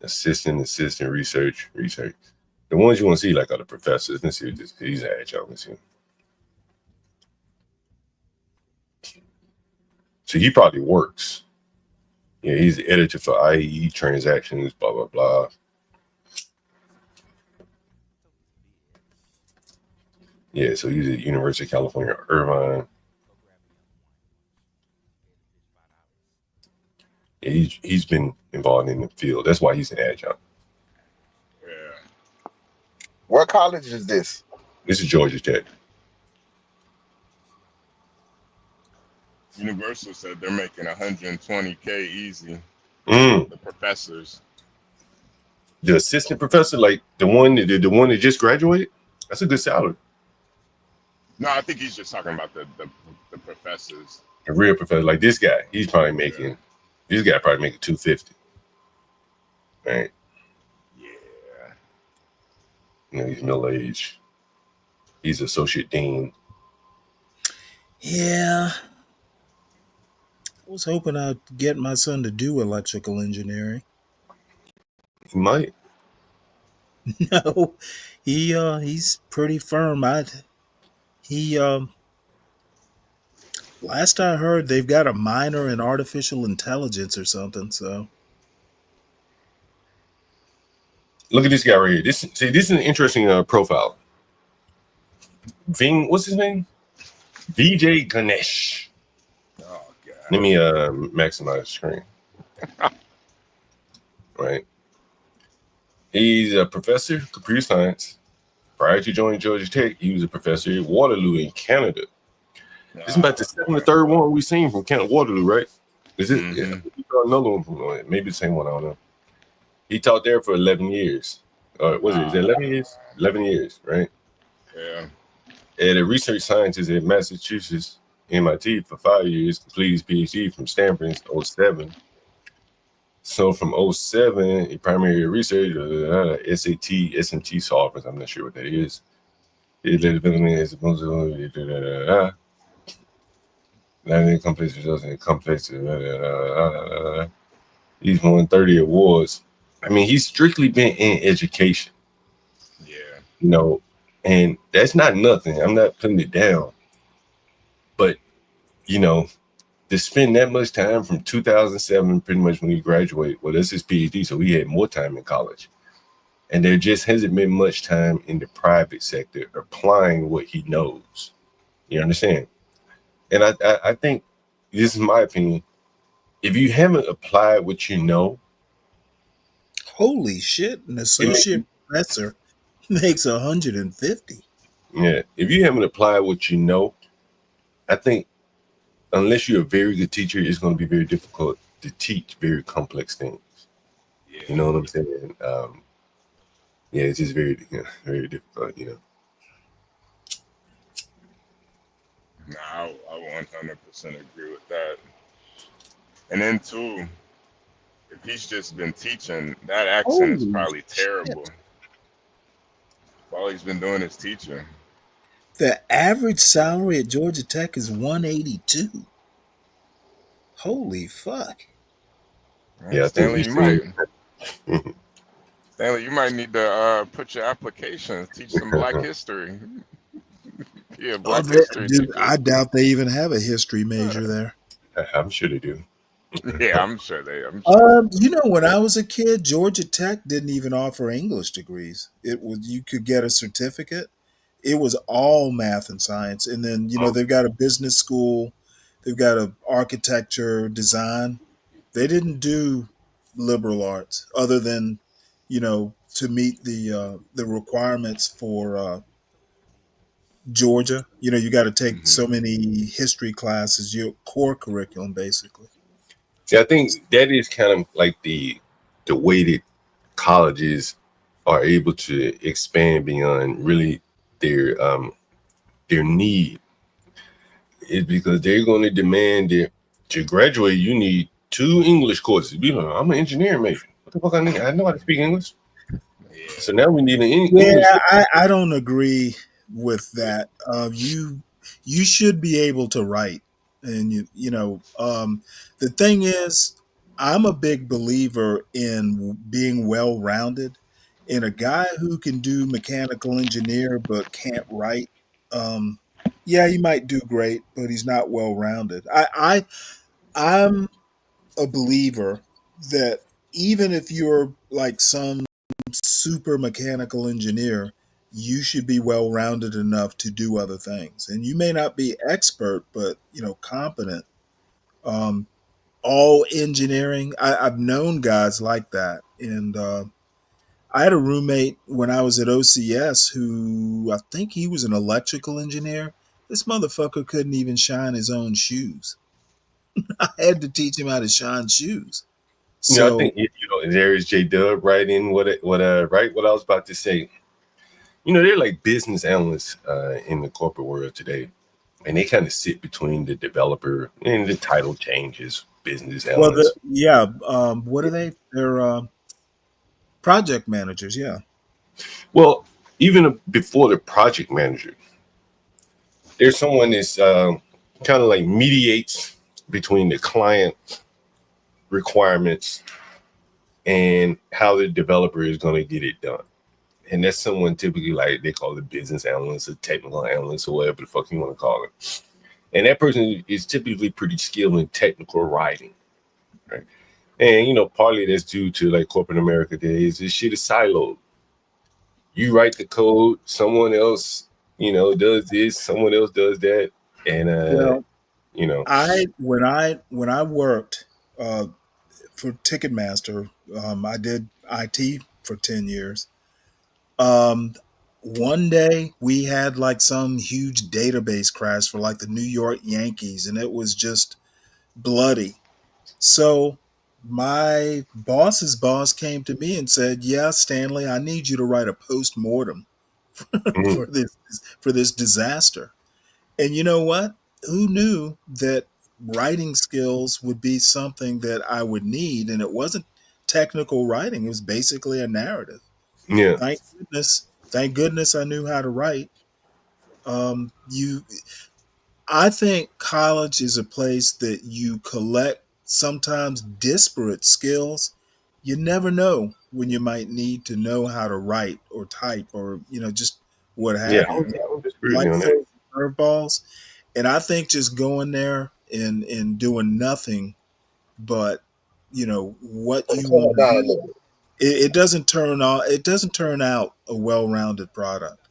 Assistant, research. The ones you want to see like are the professors. Let's see what he's an adjunct. Let's see. So he probably works. Yeah, he's the editor for IE transactions, blah, blah, blah. Yeah, so he's at University of California, Irvine. Yeah, he's been involved in the field. That's why he's an adjunct. Yeah. What college is this? This is Georgia Tech. Universal said they're making 120K easy. The professors. The assistant professor, like the one that just graduated, that's a good salary. No, I think he's just talking about the professors. A real professor, like this guy, he's probably making. This guy probably making 250. Right. Yeah. He's middle aged. He's associate dean. Yeah. I was hoping I'd get my son to do electrical engineering. He might. No, he's pretty firm. Last I heard, they've got a minor in artificial intelligence or something. So look at this guy right here. This is an interesting profile. What's his name? VJ Ganesh. Oh God. Let me maximize the screen. Right. He's a professor of computer science. Prior to joining Georgia Tech, he was a professor at Waterloo in Canada. This is about the second or third one we've seen from Waterloo, right? Is it? Yeah, another one from maybe the same one. I don't know. He taught there for 11 years. Was it 11 years? 11 years, right? Yeah. And a research scientist at Massachusetts, MIT, for 5 years, completed his PhD from Stanford in 2007. So from 2007, he primarily researched SAT, SMT solvers. I'm not sure what that is. Complex results in complex. He's won 30 awards. I mean, he's strictly been in education. Yeah. And that's not nothing. I'm not putting it down. But, to spend that much time from 2007, pretty much when he graduated, well, that's his PhD, so he had more time in college. And there just hasn't been much time in the private sector applying what he knows. You understand? And I think, this is my opinion, if you haven't applied what you know. Holy shit, an associate professor makes 150. Yeah. If you haven't applied what you know, I think unless you're a very good teacher, it's going to be very difficult to teach very complex things. Yeah. You know what I'm saying? Yeah, it's just very, very difficult, No, I 100% agree with that. And then too, if he's just been teaching, that accent is probably terrible. All he's been doing is teaching. The average salary at Georgia Tech is $182. Holy fuck. Right, Yeah, I think Stanley, we've seen. Stanley, you might need to put your applications, teach some Black history. Yeah, Oh, Black history dude, teacher. I doubt they even have a history major there. I'm sure they do. Yeah, I'm sure they. I'm sure. You know, when I was a kid, Georgia Tech didn't even offer English degrees. It was you could get a certificate. It was all math and science, and then they've got a business school, they've got a architecture design. They didn't do liberal arts other than to meet the requirements for Georgia. You got to take so many history classes, your core curriculum, basically. See, I think that is kind of like the way that colleges are able to expand beyond really their need is because they're going to demand that to graduate you need 2 English courses. I'm an engineering major. What the fuck I know how to speak English. So now we need an English. Yeah, I don't agree with that. You should be able to write, and the thing is, I'm a big believer in being well rounded. And a guy who can do mechanical engineer but can't write, yeah, he might do great, but he's not well rounded. I'm a believer that even if you're like some super mechanical engineer, you should be well rounded enough to do other things. And you may not be expert, but competent. Um, all engineering. I've known guys like that, and I had a roommate when I was at OCS who I think he was an electrical engineer. This motherfucker couldn't even shine his own shoes. I had to teach him how to shine shoes. I So think there's J Dub right in what I was about to say. They're like business analysts in the corporate world today, and they kind of sit between the developer and the title changes. Business analysts. What are they? They're project managers. Yeah. Well, even before the project manager, there's someone that's kind of like mediates between the client requirements and how the developer is going to get it done. And that's someone typically like they call it business analyst or technical analyst or whatever the fuck you want to call it. And that person is typically pretty skilled in technical writing, right? And partly that's due to like corporate America days. This shit is siloed. You write the code, someone else, does this, someone else does that, and Well, you know, when I worked for Ticketmaster, I did IT for 10 years. One day we had like some huge database crash for like the New York Yankees, and it was just bloody. So my boss's boss came to me and said, "Yeah, Stanley, I need you to write a post mortem for this disaster." And you know what? Who knew that writing skills would be something that I would need? And it wasn't technical writing; it was basically a narrative. yeah, Thank goodness, I knew how to write. I think college is a place that you collect sometimes disparate skills. You never know when you might need to know how to write or type or just what yeah. have I you. don't disagree with you Life on that. throws curveballs, and I think just going there and doing nothing but what you want to do, it doesn't turn out a well-rounded product.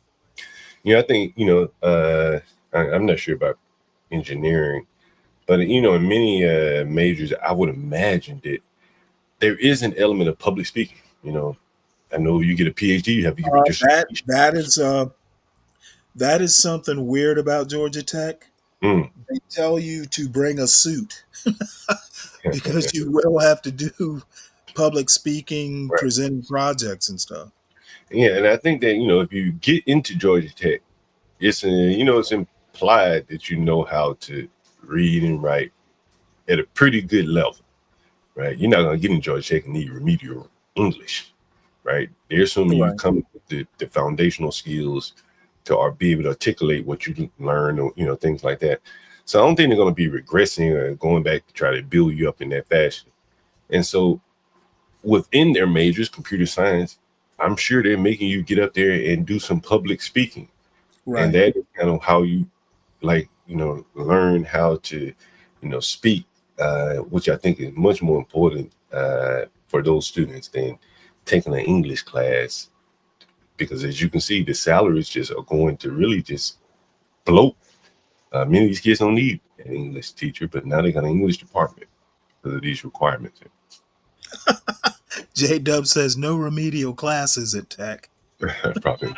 I think I'm not sure about engineering, but in many majors, I would imagine that there is an element of public speaking. I know you get a PhD, you have to give a dissertation. That is something weird about Georgia Tech. Mm. They tell you to bring a suit because you will have to do public speaking, Right. presenting projects and stuff. Yeah, and I think that if you get into Georgia Tech, it's it's implied that you know how to read and write at a pretty good level, right? You're not gonna get in Georgia Tech and need remedial English, right? They're assuming you Right. come with the foundational skills to be able to articulate what you learn, or things like that. So I don't think they're going to be regressing or going back to try to build you up in that fashion. And so within their majors, computer science, I'm sure they're making you get up there and do some public speaking. Right. And that is kind of how you learn how to, speak, which I think is much more important for those students than taking an English class. Because as you can see, the salaries just are going to really just bloat. Many of these kids don't need an English teacher, but now they got an English department because of these requirements. J-Dub says no remedial classes at Tech. Probably.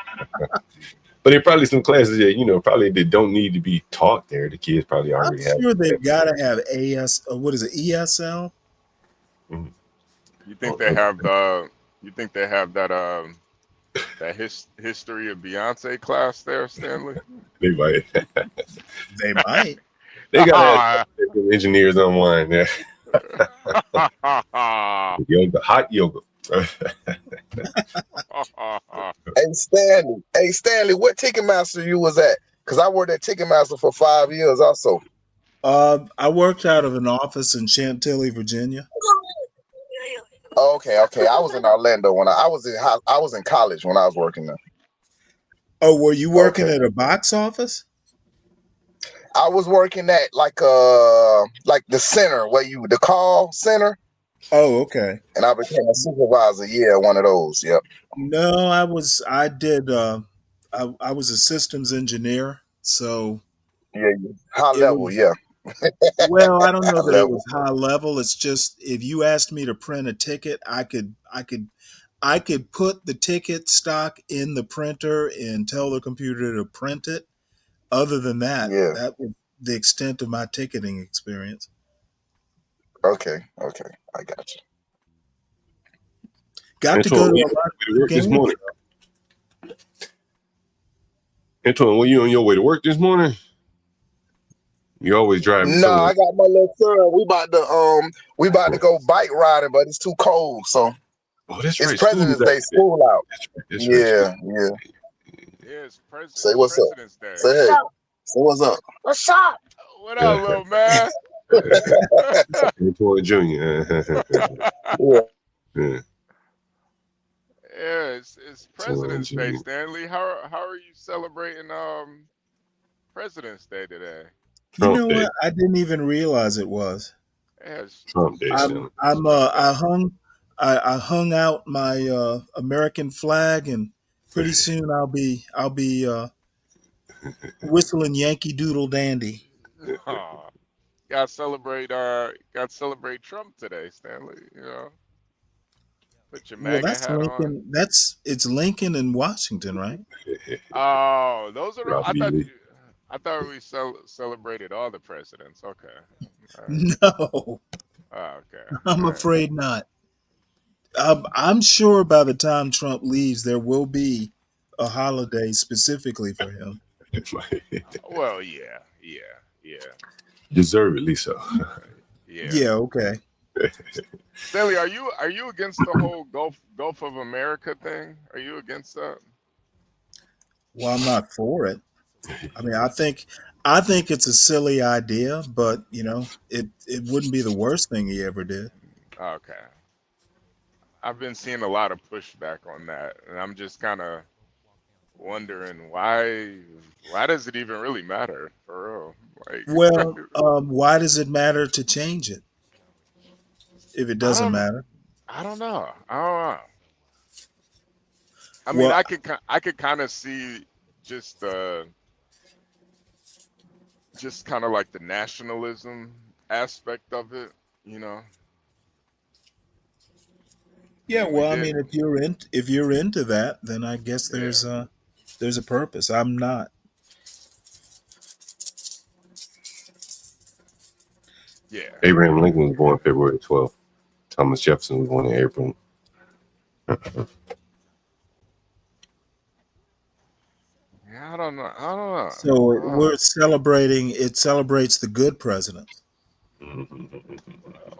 But there are probably some classes that, probably they don't need to be taught there. The kids probably I'm already have. sure they've got to have what is it, ESL? Mm-hmm. You think they have the? You think they have that? That history of Beyonce class there, Stanley? They might. They might. They got engineers on one there. Yoga, hot yoga. Hey Stanley, what Ticketmaster you was at? Because I worked at Ticketmaster for 5 years also. I worked out of an office in Chantilly, Virginia. Okay. I was in Orlando when I was in college when I was working there. Oh, were you working at a box office? I was working at like the center the call center. Oh, okay. And I became a supervisor. Yeah, one of those. Yep. No, I was a systems engineer, so yeah, high level. Yeah. Well, I don't know that it level. was high level. It's just if you asked me to print a ticket, I could put the ticket stock in the printer and tell the computer to print it. Other than that, that was the extent of my ticketing experience. Okay, I got you. Got to go to a lot of work this morning. Antoine, were you on your way to work this morning? You always driving No, somewhere. I got my little son. We about to go bike riding, but it's too cold, so that's it's right. President's Day school out. That's yeah. Yeah, it's Say what's up. President's Day. Say hey. Say what's up. What's up? What up, little man? Antoine Jr. yeah. Yeah, it's President's Day, Stanley. How are you celebrating President's Day today? You know what? I didn't even realize it was. Trump Day. I hung out my American flag, and pretty soon I'll be whistling Yankee Doodle Dandy. Oh, gotta celebrate Trump today, Stanley. Put your MAGA that's hat Lincoln. on. It's Lincoln and Washington, right? Oh, those are. I thought we celebrated all the presidents. Okay. Right. No. Oh, okay. I'm afraid not. I'm sure by the time Trump leaves, there will be a holiday specifically for him. Well, yeah. Deservedly so. Yeah. Okay. Stanley, are you against the whole Gulf of America thing? Are you against that? Well, I'm not for it. I mean, I think it's a silly idea, but it wouldn't be the worst thing he ever did. Okay. I've been seeing a lot of pushback on that, and I'm just kind of wondering why does it even really matter for real? Well, why does it matter to change it if it doesn't matter? I don't know. I mean, I could kind of see just kind of like the nationalism aspect of it, Yeah, well, I mean, if you're into that, then I guess there's a purpose. I'm not. Yeah. Abraham Lincoln was born February 12th. Thomas Jefferson was born in April. I don't know. So we're celebrating. It celebrates the good presidents.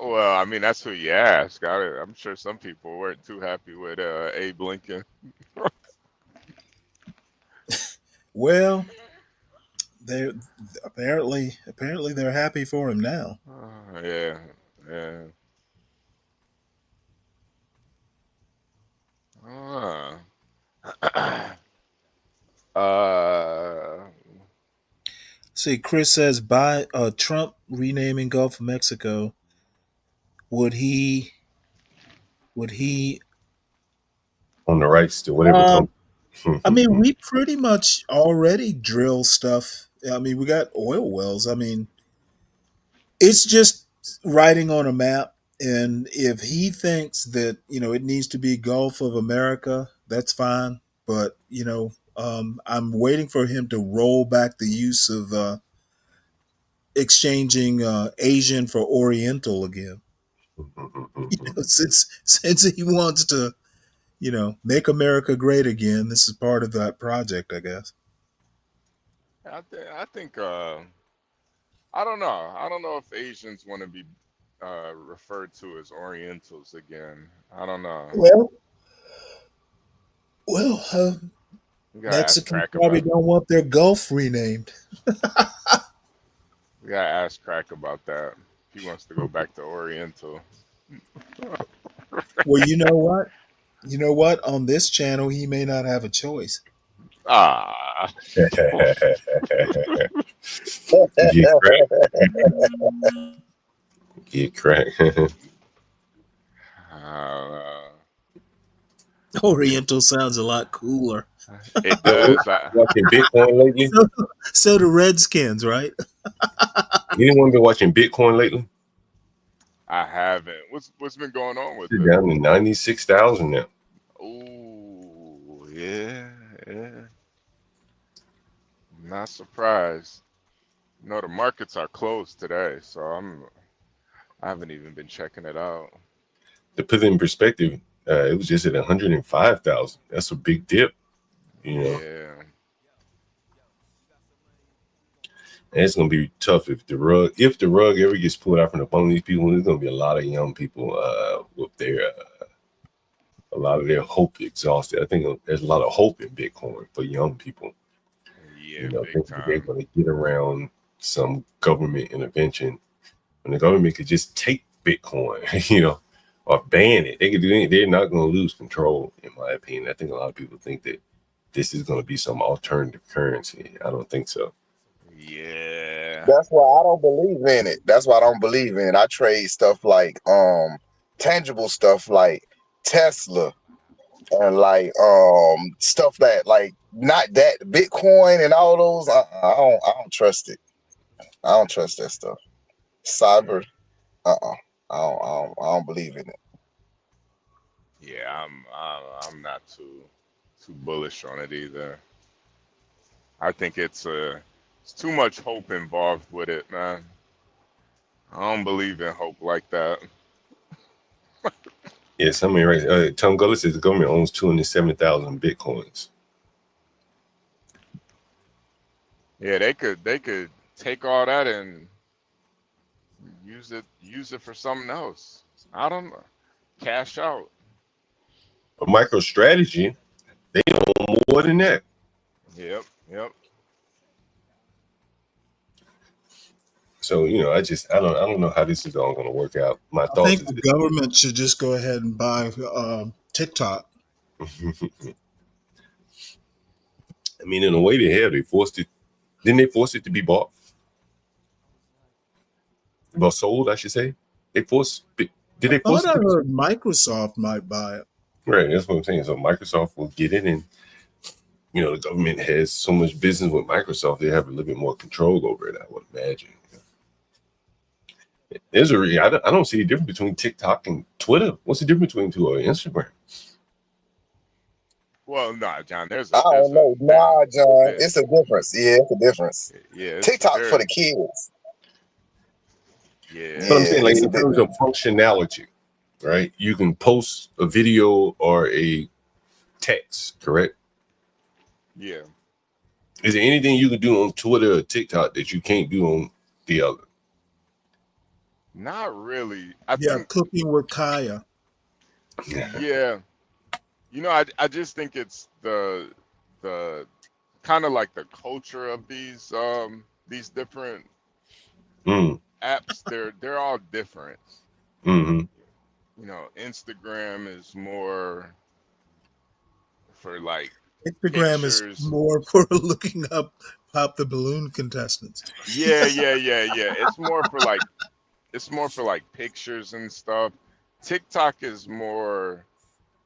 Well, I mean, that's who you ask. I'm sure some people weren't too happy with Abe Lincoln. Well, they're apparently they're happy for him now. Yeah, yeah. Uh, See, Chris says by Trump renaming Gulf of Mexico, would he would he On the rights to whatever um comes. I mean, we pretty much already drill stuff. I mean, we got oil wells. I mean, it's just writing on a map. And if he thinks that, it needs to be Gulf of America, that's fine. But, I'm waiting for him to roll back the use of exchanging Asian for Oriental again. Since he wants to, make America great again, this is part of that project, I guess. I think I don't know. I don't know if Asians want to be referred to as Orientals again. I don't know. Well, We gotta ask Mexicans Crack probably about. don't want their Gulf renamed. We gotta ask Crack about that. He wants to go back to Oriental. Well, you know what? You know what? On this channel, he may not have a choice. Ah. Get cracked. Get cracked. Oriental sounds a lot cooler. It does. Watching Bitcoin lately? So the Redskins, right? Anyone been watching Bitcoin lately? I haven't. What's been going on with It's it? down to 96,000 now. Ooh, yeah. Not surprised. No, the markets are closed today, so I haven't even been checking it out. To put it in perspective, it was just at 105,000. That's a big dip, Yeah. And it's gonna be tough if the rug ever gets pulled out from upon these people. There's gonna be a lot of young people with their a lot of their hope exhausted. I think there's a lot of hope in Bitcoin for young people. Yeah, Think that they're gonna get around some government intervention, and the government could just take Bitcoin, or ban it. They could do anything. They're not gonna lose control, in my opinion. I think a lot of people think that this is gonna be some alternative currency. I don't think so. Yeah. That's why I don't believe in it. That's why I don't believe in it. I trade stuff like tangible stuff like Tesla and like stuff that like not that Bitcoin and all those. I don't trust it. I don't trust that stuff. Cyber. I don't believe in it. Yeah, I'm not too bullish on it either. I think it's too much hope involved with it, man. I don't believe in hope like that. Yes, I mean, right. Tom Gullis says the government owns 207,000 Bitcoins. Yeah, they could take all that and use it for something else. I don't know. Cash out. A MicroStrategy, they own more than that. Yep. So I don't know how this is all going to work out. My I thoughts think is the government should just go ahead and buy TikTok. I mean, in a way, they forced it. Didn't they force it to be bought? Well, sold, I should say. They forced. Did they force I it? heard Microsoft might buy it. Right, that's what I'm saying. So Microsoft will get it, and the government has so much business with Microsoft, they have a little bit more control over it, I would imagine. There's I don't see a difference between TikTok and Twitter. What's the difference between two or Instagram? Well, nah, John. I don't know. Nah, John. It's a difference. Yeah, it's a difference. Yeah, TikTok for the kids. Yeah. But I'm saying, like, in terms of functionality, right? You can post a video or a text, correct? Yeah. Is there anything you can do on Twitter or TikTok that you can't do on the other? Not really. I Yeah, think cooking with Kaya. Yeah. I just think it's the kind of like the culture of these different Mm. apps. They're all different. Mm-hmm. You know, Instagram is more for like Instagram is pictures. more for looking up pop the balloon contestants. Yeah. It's more for like pictures and stuff. TikTok is more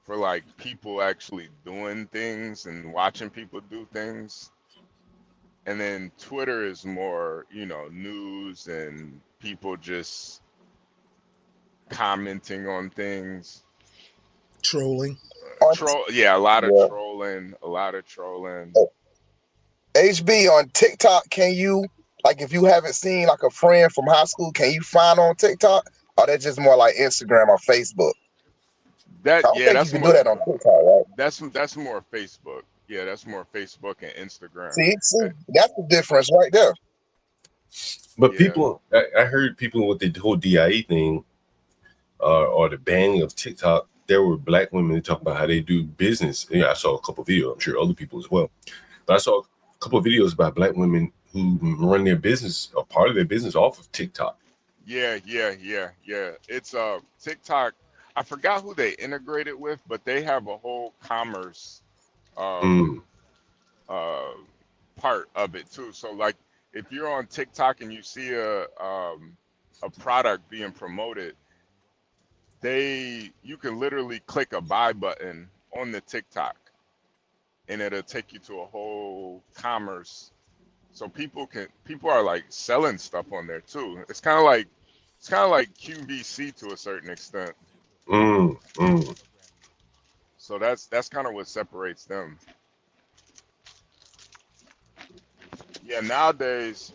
for like people actually doing things and watching people do things. And then Twitter is more, news and people just commenting on things. Trolling. Yeah, a lot of Yeah. trolling, HB on TikTok, can you, like, if you haven't seen like a friend from high school, can you find on TikTok? Or that's just more like Instagram or Facebook? I don't think you That's can do more that on TikTok, right? that's more Facebook. Yeah, that's more Facebook and Instagram. See, that's the difference right there. But Yeah. people, I heard people with the whole DIE thing, or the banning of TikTok. There were black women that talk about how they do business. Yeah, I saw a couple of videos. I'm sure other people as well. But I saw a couple of videos about black women who run their business or part of their business off of TikTok. Yeah. It's TikTok. I forgot who they integrated with, but they have a whole commerce part of it too. So like if you're on TikTok and you see a product being promoted, you can literally click a buy button on the TikTok and it'll take you to a whole commerce. So people are like selling stuff on there too. It's kind of like QVC to a certain extent. So that's kind of what separates them. Yeah, nowadays,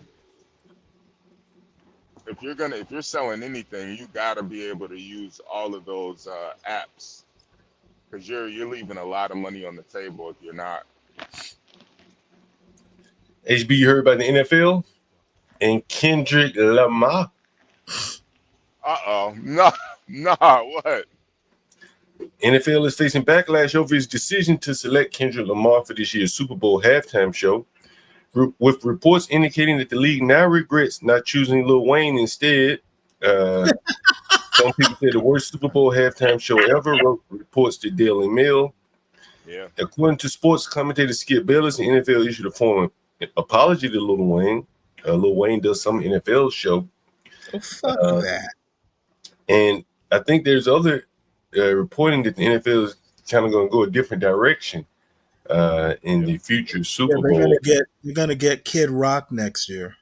if you're selling anything, you gotta be able to use all of those apps, because you're leaving a lot of money on the table if you're not. HB, you heard about the NFL and Kendrick Lamar? No, what? NFL is facing backlash over his decision to select Kendrick Lamar for this year's Super Bowl halftime show, with reports indicating that the league now regrets not choosing Lil Wayne instead. Some people say the worst Super Bowl halftime show ever, wrote reports to Daily Mail. Yeah. According to sports commentator Skip Bayless, the NFL issued a formal apology to Lil Wayne. Lil Wayne does some NFL show. Oh, fuck that. And I think there's other reporting that the NFL is kind of going to go a different direction in the future Super Bowl. They're gonna get Kid Rock next year.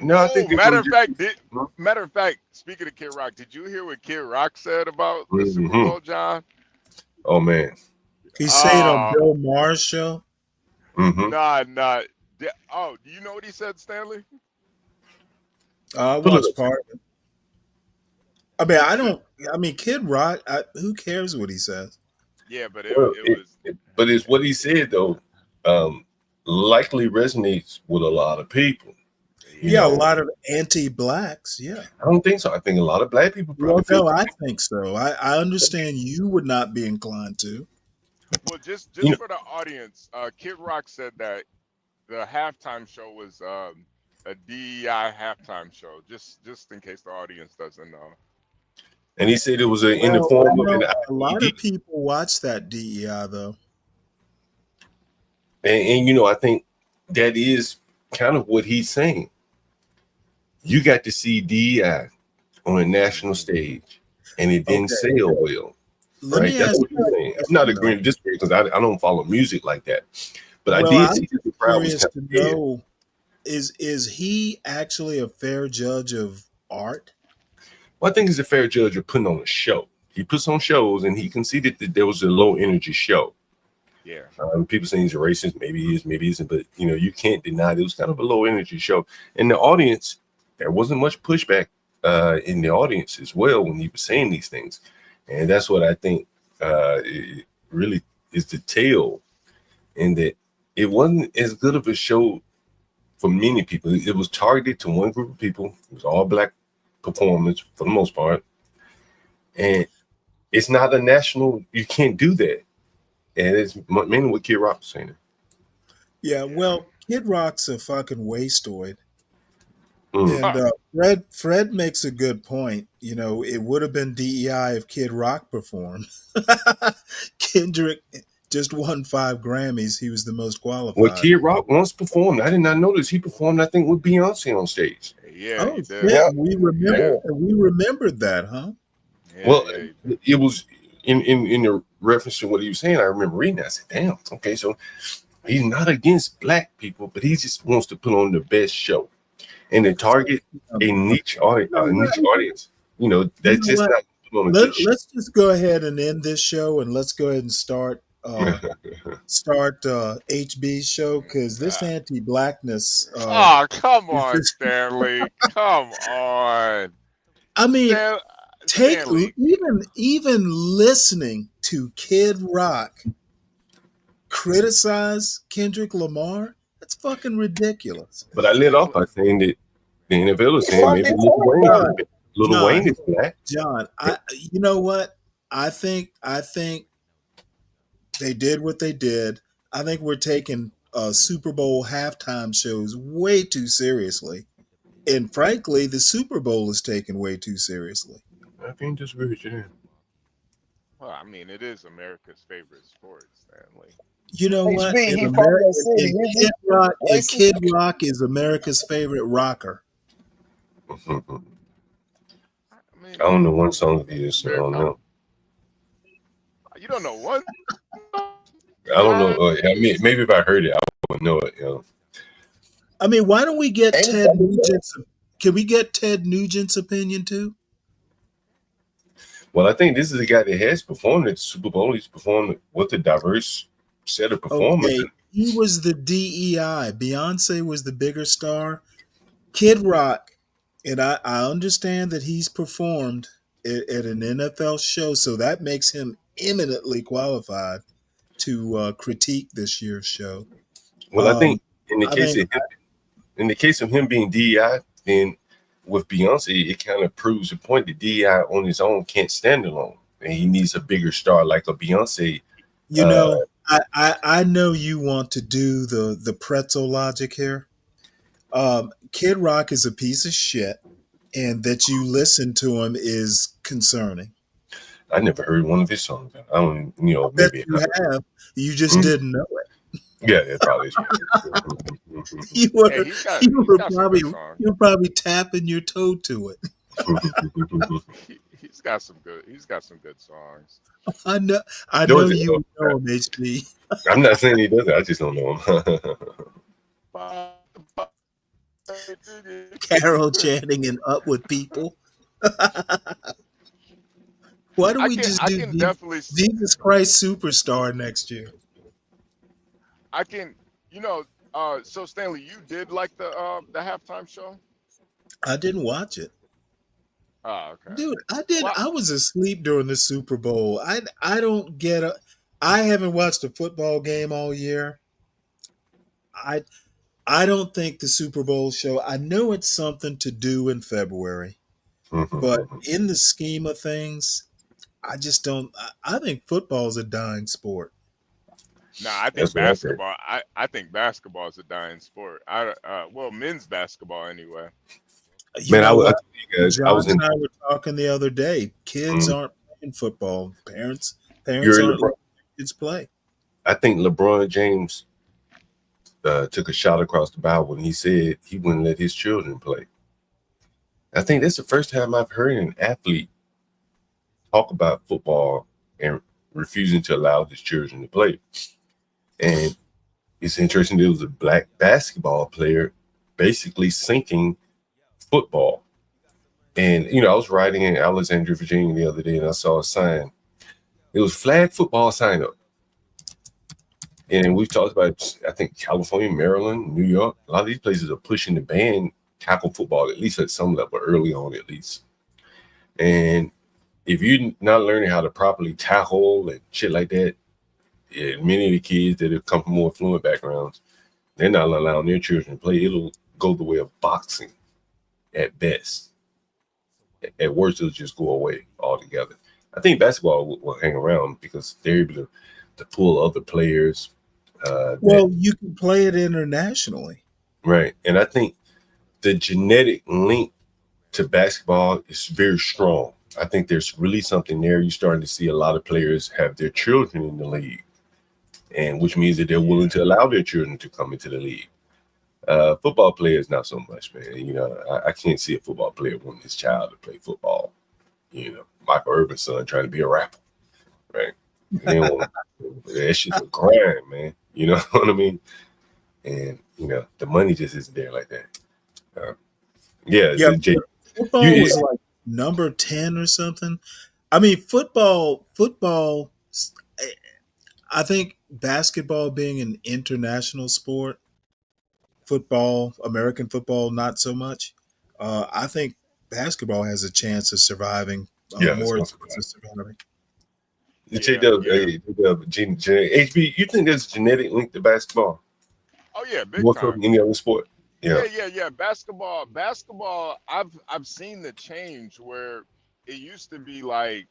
No, I think matter of fact, speaking of Kid Rock, did you hear what Kid Rock said about the Super Bowl, John? Oh man, he said on Bill Maher's show. Nah. Oh, do you know what he said, Stanley? I watched part of it. I mean, Kid Rock. Who cares what he says? Yeah, but it's what he said though. Likely resonates with a lot of people. Yeah, a lot of anti-blacks. Yeah, I don't think so. I think a lot of black people probably. Well, no, I think so. I understand you would not be inclined to. Well, just for the audience, Kid Rock said that the halftime show was a DEI halftime show. Just in case the audience doesn't know. And he said it was in the form of an a lot of people watch that DEI though. And I think that is kind of what he's saying. You got to see DEI on a national stage, and it didn't sell well. Right? That's what he's saying. I'm not agreeing to disagree because I don't follow music like that. But I did see that the crowd was kind of know, is he actually a fair judge of art? Well, I think he's a fair judge of putting on a show. He puts on shows, and he conceded that there was a low energy show. Yeah. People saying he's a racist. Maybe he is, maybe he isn't. But you can't deny it was kind of a low energy show. And the audience, there wasn't much pushback in the audience as well when he was saying these things. And that's what I think it really is the tale, in that it wasn't as good of a show for many people. It was targeted to one group of people. It was all black performance for the most part. And it's not a national, you can't do that. And it's mainly what Kid Rock was saying. Yeah, well, Kid Rock's a fucking wastoid. Mm. And Fred makes a good point. You know, it would have been DEI if Kid Rock performed. Kendrick just won 5 Grammys. He was the most Well, qualified. Kid Rock once performed. I did not notice he performed. I think with Beyonce on stage. Yeah, Oh he shit, did. we remembered that, huh? Well, Yeah, he did. it was in the reference to what he was saying. I remember reading that. I said, "Damn, okay, so he's not against black people, but he just wants to put on the best show and to target a niche audience. You know, You that's know just what? not put on a good show." Let's just go ahead and end this show, and let's go ahead and start HB's show, because this anti-blackness. Oh, come on, Stanley. Come on. I mean, take Stanley. even listening to Kid Rock criticize Kendrick Lamar. That's fucking ridiculous. But I lit off by saying that the NFL is saying maybe Lil Wayne is black. John, you know what? I think they did what they did. I think we're taking Super Bowl halftime shows way too seriously. And frankly, the Super Bowl is taken way too seriously. I can't disagree with you there. Well, I mean, it is America's favorite sport, Stanley. You know what? HB, he from that city, Kid Rock is America's favorite rocker. I don't know one song of his. So I don't know. You don't know what? I don't know. I mean, maybe if I heard it, I would know it. You know. I mean, why don't we get Ted Nugent's? Can we get Ted Nugent's opinion too? Well, I think this is a guy that has performed at the Super Bowl. He's performed with a diverse set of performers. Okay, he was the DEI. Beyonce was the bigger star. Kid Rock, and I understand that he's performed at an NFL show, so that makes him eminently qualified to critique this year's show. Well, I think in the case of him being DEI, then with Beyonce, it kind of proves the point that DEI on his own can't stand alone, and he needs a bigger star like a Beyonce. You know, I know you want to do the pretzel logic here. Kid Rock is a piece of shit, and that you listen to him is concerning. I never heard one of his songs. I don't, you know, maybe you have. You just didn't know it. Yeah, that probably is. You were probably tapping your toe to it. He's got some good songs. I know you know him, HB. I'm not saying he doesn't. I just don't know him. Carol chanting and up with people. Why don't we just do Jesus Christ Superstar next year? I can, you know. So Stanley, you did like the halftime show? I didn't watch it. Oh, okay. Dude, I did. I was asleep during the Super Bowl. I don't get a. I haven't watched a football game all year. I don't think the Super Bowl show. I know it's something to do in February, but in the scheme of things, I just don't. I think football is a dying sport. No, I think basketball. I think basketball is a dying sport. Well, men's basketball anyway. Man, I was John and I were talking the other day. Kids aren't playing football. Parents aren't letting kids play. I think LeBron James took a shot across the bow when he said he wouldn't let his children play. I think that's the first time I've heard an athlete talk about football and refusing to allow his children to play. And it's interesting, there was a black basketball player basically sinking football. And, you know, I was riding in Alexandria, Virginia the other day, and I saw a sign. It was flag football sign up. And we've talked about, I think, California, Maryland, New York. A lot of these places are pushing to ban tackle football, at least at some level, early on at least. And if you're not learning how to properly tackle and shit like that, many of the kids that have come from more affluent backgrounds, they're not allowing their children to play. It'll go the way of boxing at best. At worst, it'll just go away altogether. I think basketball will hang around because they're able to pull other players Well, you can play it internationally. Right. And I think the genetic link to basketball is very strong. I think there's really something there. You're starting to see a lot of players have their children in the league, and which means that they're willing to allow their children to come into the league. Football players, not so much, man. You know, I can't see a football player wanting his child to play football. You know, Michael Irvin's son trying to be a rapper, right? They don't want that shit's a grind, man. You know what I mean? And you know, the money just isn't there like that. Yeah, football was like number 10 or something. I mean, football. I think basketball being an international sport, American football, not so much. I think basketball has a chance of surviving. More chance of surviving. HB, you think there's a genetic link to basketball? Oh yeah, big More time. so than any other sport. Yeah. Basketball. I've seen the change where it used to be like,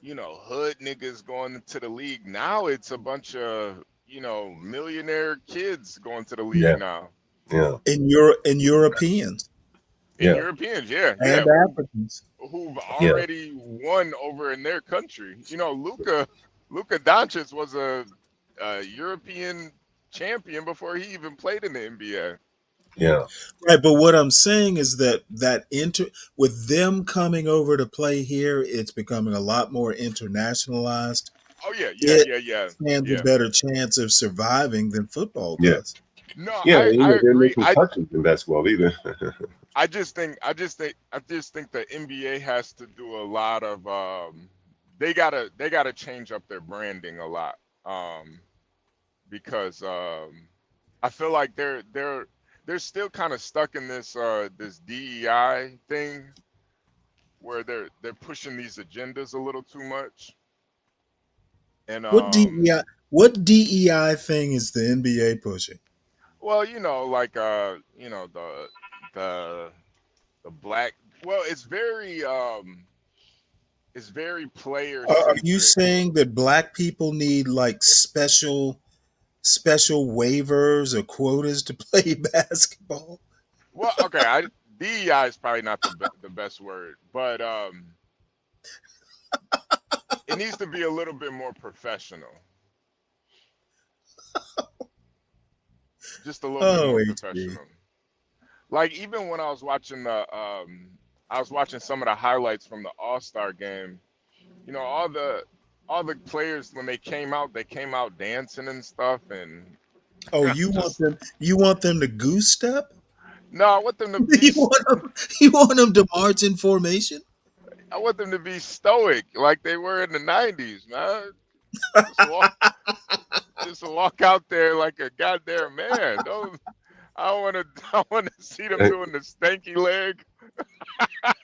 you know, hood niggas going into the league. Now it's a bunch of, you know, millionaire kids going to the league now. Yeah. And Europeans. Europeans, yeah. Africans. Who've already won over in their country. You know, Luka Doncic was a European champion before he even played in the NBA. Yeah. Right, but what I'm saying is that with them coming over to play here, it's becoming a lot more internationalized. Oh yeah. It stands a better chance of surviving than football does. No, yeah, I they're agree. making touches in basketball either. I just think the NBA has to do a lot of they gotta change up their branding a lot. Because I feel like they're still kind of stuck in this this DEI thing where they're pushing these agendas a little too much. And what DEI thing is the NBA pushing? Well, you know, like you know, the black. Well, it's very player centric. Are you saying that black people need like special waivers or quotas to play basketball? Well, okay, DEI is probably not the best word, but it needs to be a little bit more professional. Just a little bit more professional. Like even when I was watching some of the highlights from the All-Star game. You know, all the players when they came out dancing and stuff. And you want them to goose step? No, I want them to be. You want them to march in formation? I want them to be stoic like they were in the 90s, man. Just walk out there like a goddamn man. I want to see them doing the stanky leg,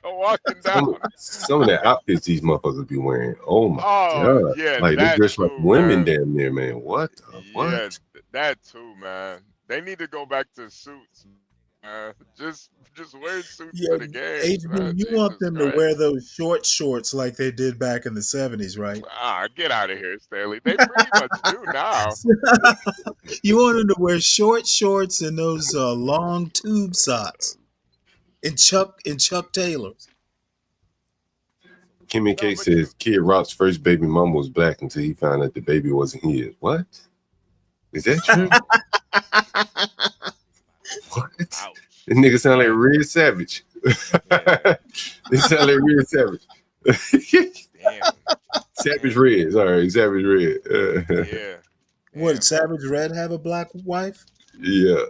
walking down. Some of the outfits these motherfuckers be wearing. Oh my god! Yeah, like they dress like women, damn near, man. What? Yeah, that too, man. They need to go back to suits. Just wear suits to the game. HB, you want them to wear those short shorts like they did back in the 70s, right? Get out of here, Stanley. They pretty much do now. You want them to wear short shorts and those long tube socks and Chuck Taylors. Kimmy K says Kid Rock's first baby mama was black until he found out the baby wasn't his. What? Is that true? What? Ouch. This nigga sound like Red Savage. They sound like Red Savage. Damn. Savage Red. Sorry, Savage Red. Yeah. What, Savage Red have a black wife? Yeah.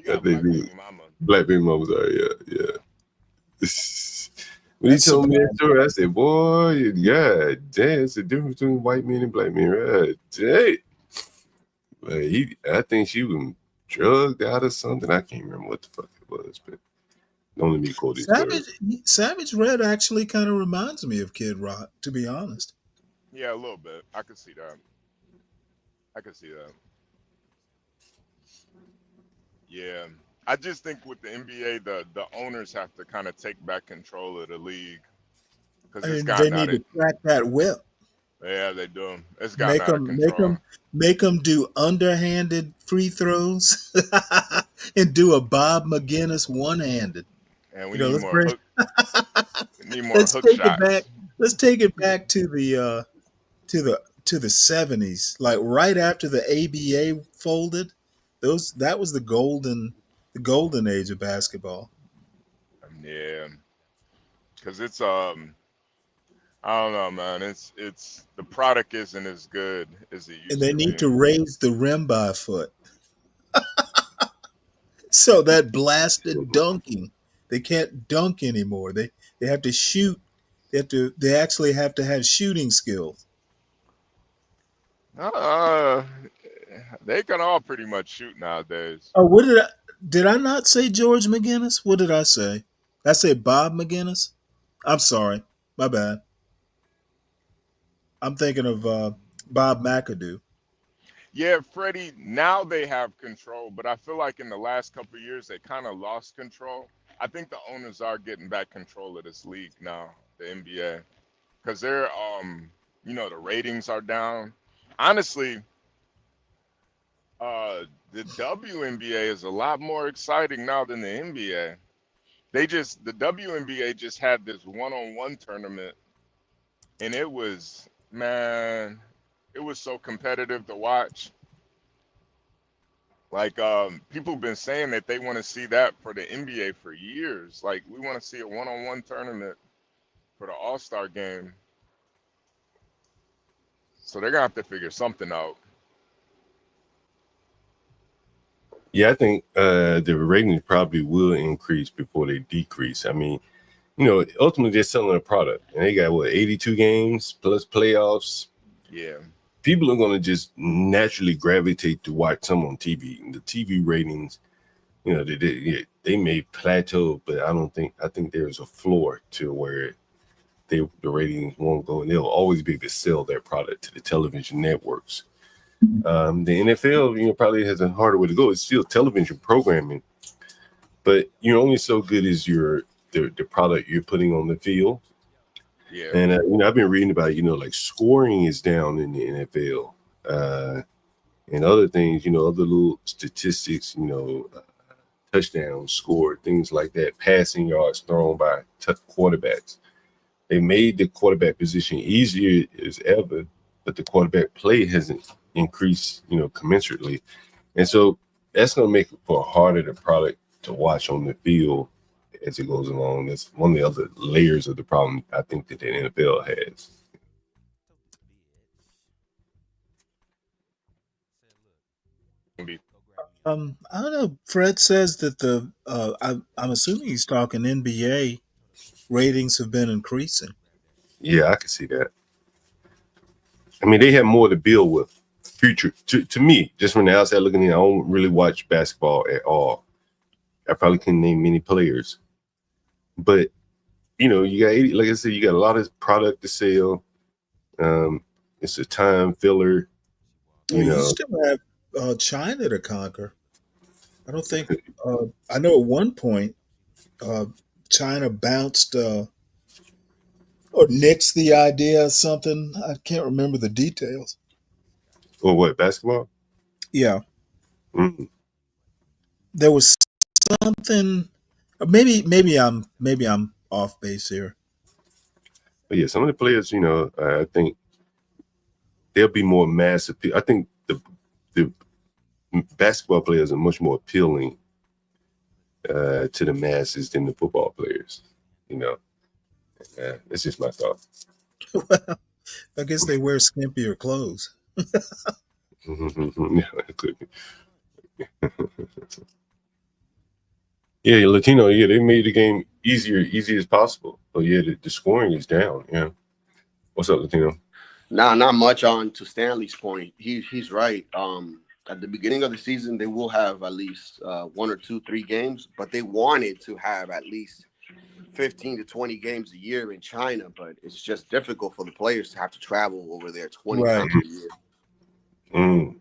Black baby mama. Black baby mama. Sorry. Yeah. When he told me that story, I said, boy, God damn, it's the difference between white men and black men. Right? Dang. But I think she was drugged out or something. I can't remember what the fuck it was, but don't let me quote it. Savage Red actually kind of reminds me of Kid Rock, to be honest. Yeah, a little bit. I can see that. Yeah. I just think with the NBA, the owners have to kind of take back control of the league. Because they need to crack that whip. Yeah, they do. It's gotten Make out of them, make control. them, make them do underhanded free throws, and do a Bob McGinnis one-handed. And we You know, need let's more bring. hook. We need more Let's hook take it back. shots. Let's take it back to the 70s, like right after the ABA folded. That was the golden age of basketball. Yeah, because it's I don't know, man. It's the product isn't as good as it And used they to need be. to raise the rim by a foot. So that blasted dunking, they can't dunk anymore. They have to shoot. They actually have to have shooting skills. Uh, they can all pretty much shoot nowadays. Oh, did I not say George McGinnis? What did I say? I said Bob McGinnis. I'm sorry. My bad. I'm thinking of Bob McAdoo. Yeah, Freddie, now they have control, but I feel like in the last couple of years they kind of lost control. I think the owners are getting back control of this league now, the NBA, because they're the ratings are down. Honestly, the WNBA is a lot more exciting now than the NBA. The WNBA just had this one-on-one tournament, and it was, man, it was so competitive to watch. Like people have been saying that they want to see that for the NBA for years. Like we want to see a one-on-one tournament for the All-Star game. So they're gonna have to figure something out. Yeah, I think the ratings probably will increase before they decrease. I mean, ultimately they're selling a product, and they got 82 games plus playoffs. Yeah. People are going to just naturally gravitate to watch some on TV. And the TV ratings, they may plateau, but I think there's a floor to where the ratings won't go, and they'll always be able to sell their product to the television networks. The NFL, probably has a harder way to go. It's still television programming, but you're only so good as the product you're putting on the field. Yeah. And I've been reading about like scoring is down in the NFL, and other things, other little statistics, touchdowns scored, things like that, passing yards thrown by quarterbacks. They made the quarterback position easier as ever, but the quarterback play hasn't increased, commensurately. And so that's going to make it for a harder product to watch on the field as it goes along. That's one of the other layers of the problem I think that the NFL has. I don't know. Fred says that I'm assuming he's talking NBA ratings have been increasing. Yeah, I can see that. I mean, they have more to build with. Future to me, just from the outside looking in, I don't really watch basketball at all. I probably couldn't name many players, but you got 80, like I said, you got a lot of product to sell. It's a time filler. You still have China to conquer. I don't think. I know at one point China bounced or nixed the idea of something. I can't remember the details. Or what, basketball? Yeah. Mm-hmm. There was something. Maybe I'm off base here. But yeah, some of the players, I think they'll be more mass appeal. I think the basketball players are much more appealing to the masses than the football players. That's just my thought. Well, I guess they wear skimpier clothes. Yeah, it could be. Yeah, Latino. Yeah, they made the game easy as possible. But yeah, the scoring is down. Yeah. What's up, Latino? Nah, not much on to Stanley's point. He's right. At the beginning of the season, they will have at least 1 or 2, 3 games, but they wanted to have at least 15 to 20 games a year in China. But it's just difficult for the players to have to travel over there 20 Right. times a year. Mm.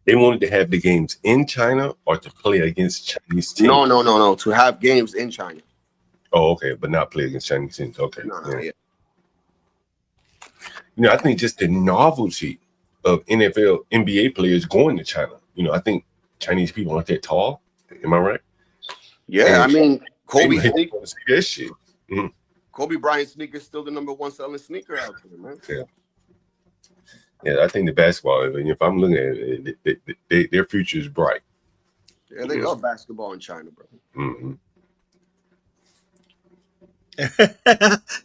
They wanted to have the games in China or to play against Chinese teams? No. To have games in China. Oh, okay, but not play against Chinese teams. Okay. Nah, yeah. I think just the novelty of NFL, NBA players going to China. I think Chinese people aren't that tall. Am I right? Yeah, I mean, Kobe see that shit. Mm-hmm. Kobe Bryant sneaker is still the number one selling sneaker out there, man. Yeah, I think the basketball. If I'm looking at it, their future is bright. Yeah, they love basketball in China, bro.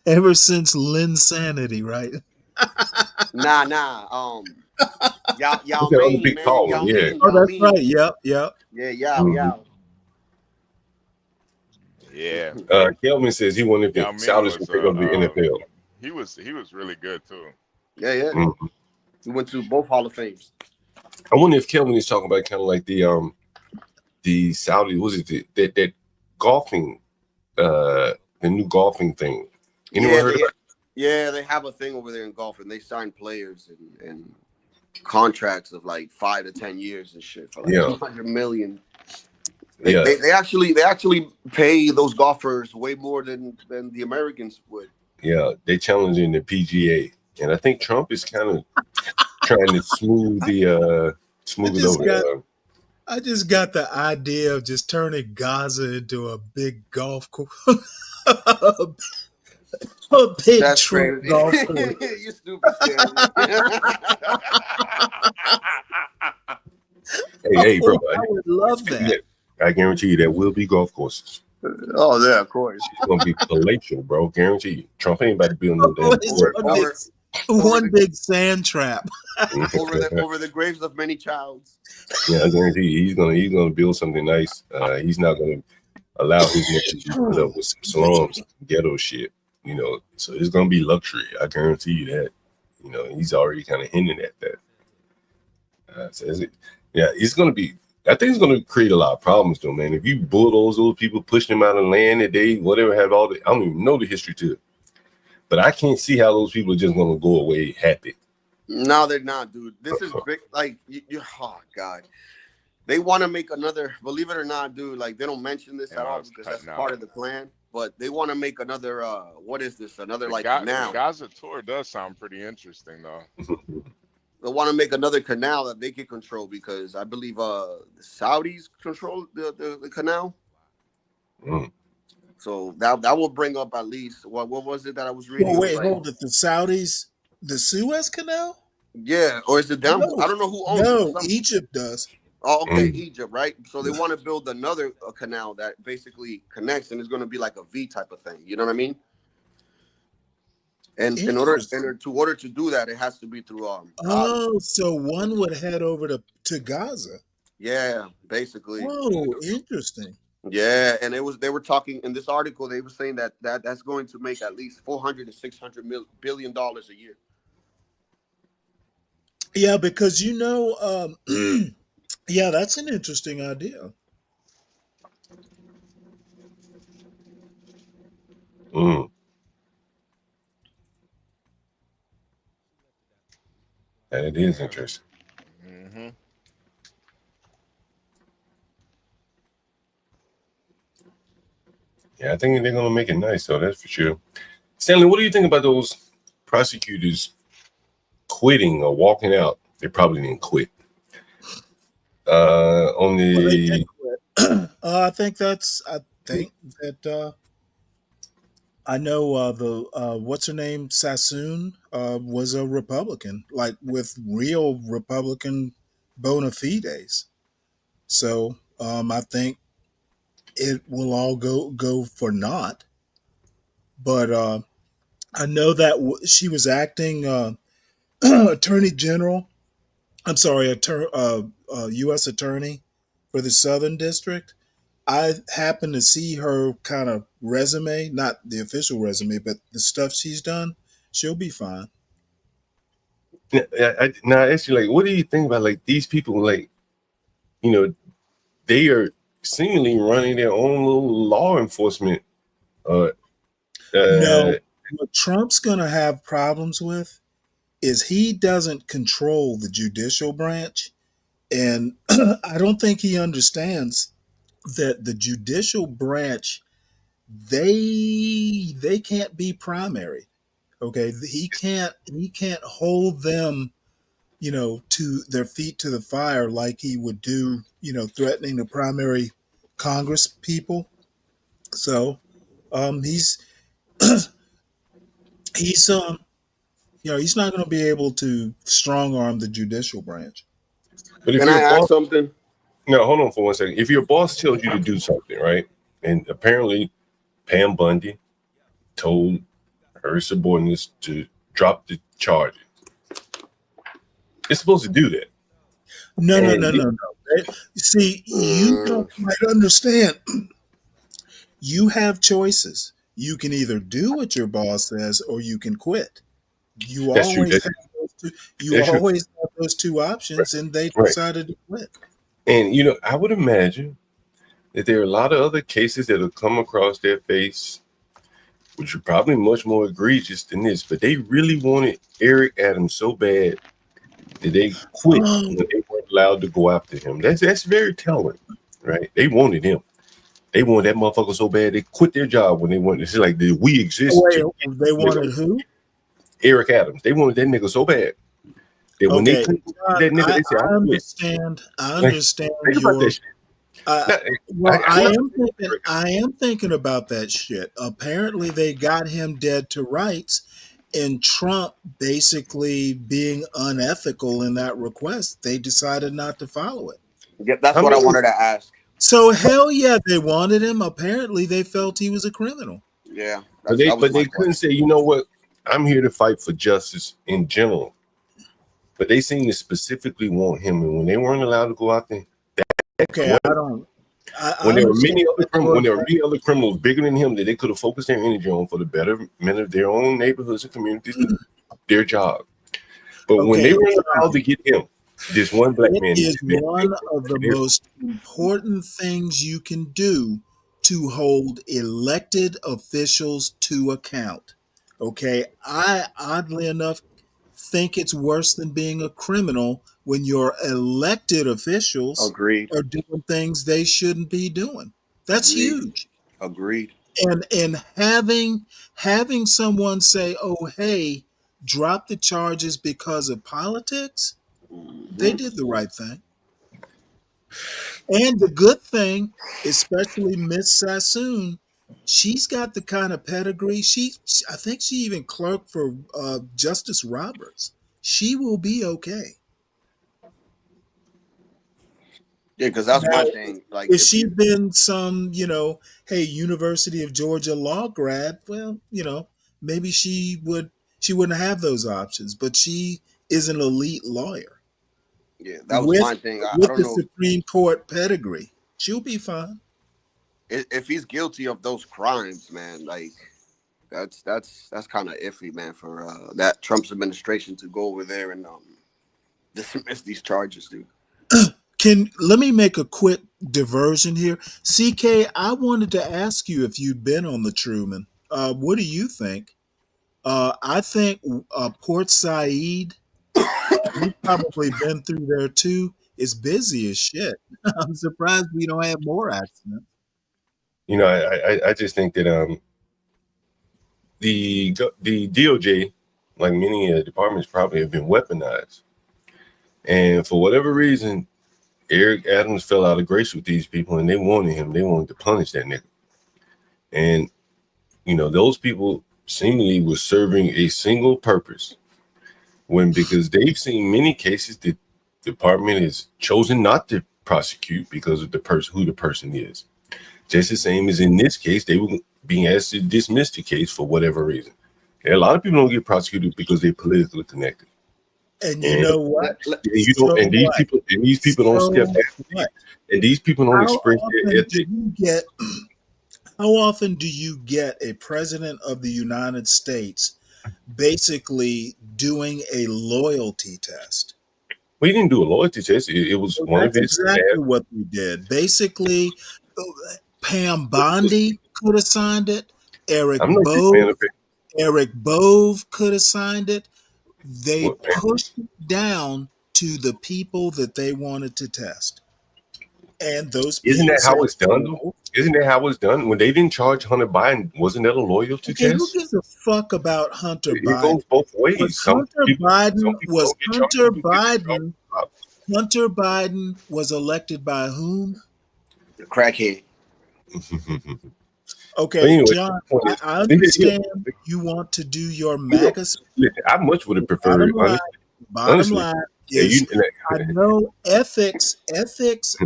Ever since Linsanity, right? Nah. Yao Ming, man. Yao Ming. Oh, that's right. Yep. Yeah, Yao. Yeah. Kelvin says he wanted the Saudis to pick up the NFL. He was really good too. Yeah. Mm-hmm. He went to both Hall of Fames. I wonder if Kelvin is talking about kind of like the Saudi, was it that golfing, the new golfing thing? Anyone heard about it? Yeah, they have a thing over there in golf, and they sign players and contracts of like 5 to 10 years and shit for like $200 million. They actually pay those golfers way more than the Americans would. Yeah, they challenging the PGA, and I think Trump is kind of trying to smooth it over. I just got the idea of just turning Gaza into a big golf course. A big Trump golf course. You stupid, Hey, bro. I would love that. I guarantee you there will be golf courses. Oh, yeah, of course. It's going to be palatial, bro. Guarantee you. Trump ain't about to build no damn court. One big sand trap. over the graves of many childs. Yeah, I guarantee you, he's gonna build something nice. He's not gonna allow his niggas to put up with some slums, ghetto shit. So it's gonna be luxury. I guarantee you that. He's already kind of hinting at that. It's gonna be. I think it's gonna create a lot of problems, though, man. If you bulldoze those people, push them out of land that they whatever have all the, I don't even know the history to it. But I can't see how those people are just gonna go away happy. No, they're not, dude. This is big. Like, oh god, they want to make another. Believe it or not, dude. Like, they don't mention this at all because that's part of the plan. But they want to make another. What is this? Another canal. The Gaza tour does sound pretty interesting, though. They want to make another canal that they can control because I believe the Saudis control the canal. So that will bring up at least what was it that I was reading? Wait, hold it. The Saudis, the Suez Canal? Yeah, or is it them? No, I don't know who owns it. No, Egypt does. Oh, okay, Egypt, right? So they want to build another canal that basically connects, and it's going to be like a V type of thing. You know what I mean? And in order to do that, it has to be through so one would head over to Gaza. Yeah, basically. Oh, interesting. Yeah, and they were talking in this article. They were saying that's going to make at least $400 to $600 billion a year. Yeah, because yeah, that's an interesting idea. And it is interesting. Mm-hmm. Yeah, I think they're gonna make it nice, though. That's for sure. Stanley, what do you think about those prosecutors quitting or walking out? They probably didn't quit. On the, I think that I know the what's her name, Sassoon, was a Republican, like with real Republican bona fides. So I think it will all go for naught. But I know that she was acting attorney general. I'm sorry, U.S. attorney for the Southern District. I happened to see her kind of resume, not the official resume, but the stuff she's done. She'll be fine. now, actually, like, what do you think about like these people? Like, they are seemingly running their own little law enforcement. No, what Trump's going to have problems with is he doesn't control the judicial branch. And I don't think he understands that the judicial branch they can't be primary. Okay, he can't hold them, to their feet to the fire like he would do, threatening the primary Congress people. So, he's he's he's not going to be able to strong arm the judicial branch. But if Can I your ask boss, something? no, hold on for 1 second. If your boss tells you to do something, right, and apparently Pam Bundy told her subordinates to drop the charges, it's supposed to do that. No. And See, you don't quite understand. You have choices. You can either do what your boss says or you can quit. You that's true. always That's have those two, you that's true. always have those two options, and they Right. decided to quit. And I would imagine that there are a lot of other cases that have come across their face, which are probably much more egregious than this. But they really wanted Eric Adams so bad that they quit when they weren't allowed to go after him. That's very telling, right? They wanted him. They wanted that motherfucker so bad they quit their job when they wanted. It's like, did we exist Wait, to they wanted who? Eric Adams. They wanted that nigga so bad that when they Okay, couldn't John, that nigga, I, they said, I I quit. understand. I Like, understand think about that shit. Well, I'm not I am thinking about that shit. Apparently, they got him dead to rights, and Trump basically being unethical in that request, they decided not to follow it. Yeah, that's what I wanted to ask. So hell yeah, they wanted him. Apparently, they felt he was a criminal. Yeah, But that was they my couldn't question. say, you know what? I'm here to fight for justice in general. But they seem to specifically want him, and when they weren't allowed to go out there, Okay, I don't. when there were understand many other that when there were many other criminals bigger than him that they could have focused their energy on for the betterment of their own neighborhoods and communities, their job. But when they Okay, weren't allowed to get him, this one black it man, is one of the most important things you can do to hold elected officials to account. Okay, I oddly enough think it's worse than being a criminal when your elected officials Agreed. are doing things they shouldn't be doing. That's Agreed. huge. Agreed. And having someone say, "Oh, hey, drop the charges because of politics," they did the right thing. And the good thing, especially Miss Sassoon, she's got the kind of pedigree. I think she even clerked for Justice Roberts. She will be okay. Yeah, because that's Now, my thing. Like, if if she'd you, been some, hey, University of Georgia law grad, well, maybe she wouldn't have those options. But she is an elite lawyer yeah, that was with my thing. I with don't the know Supreme Court pedigree. She'll be fine. if he's guilty of those crimes, man. Like, that's kind of iffy, man. For that Trump's administration to go over there and dismiss these charges, dude. Let me make a quick diversion here. CK, I wanted to ask you if you'd been on the Truman. What do you think? I think Port Said, you've probably been through there too. It's busy as shit. I'm surprised we don't have more accidents. I just think that the DOJ, like many departments, probably have been weaponized, and for whatever reason, Eric Adams fell out of grace with these people, and they wanted him. They wanted to punish that nigga, and those people seemingly were serving a single purpose. Because they've seen many cases that the department has chosen not to prosecute because of who the person is. Just the same as in this case, they were being asked to dismiss the case for whatever reason. And a lot of people don't get prosecuted because they're politically connected. And you know what? And these people don't step back. And these people don't express their ethic. How often do you get a president of the United States basically doing a loyalty test? We didn't do a loyalty test. It was one of his exactly what we did. Basically, Pam Bondi could have signed it. Eric Bove could have signed it. They pushed it down to the people that they wanted to test. And those Isn't people that how said, it's done? Though? Isn't that how it's done? When they didn't charge Hunter Biden, wasn't that a loyalty okay, who test? gives a fuck about Hunter It Biden? goes both ways. Some people don't get charged. Some people get charged. Hunter Biden was elected by whom? The crackhead. Okay, Anyway, John, the point I is, understand you want to do your MAGA. listen, I much would have preferred, Bottom honestly. line Yeah, is, I know ethics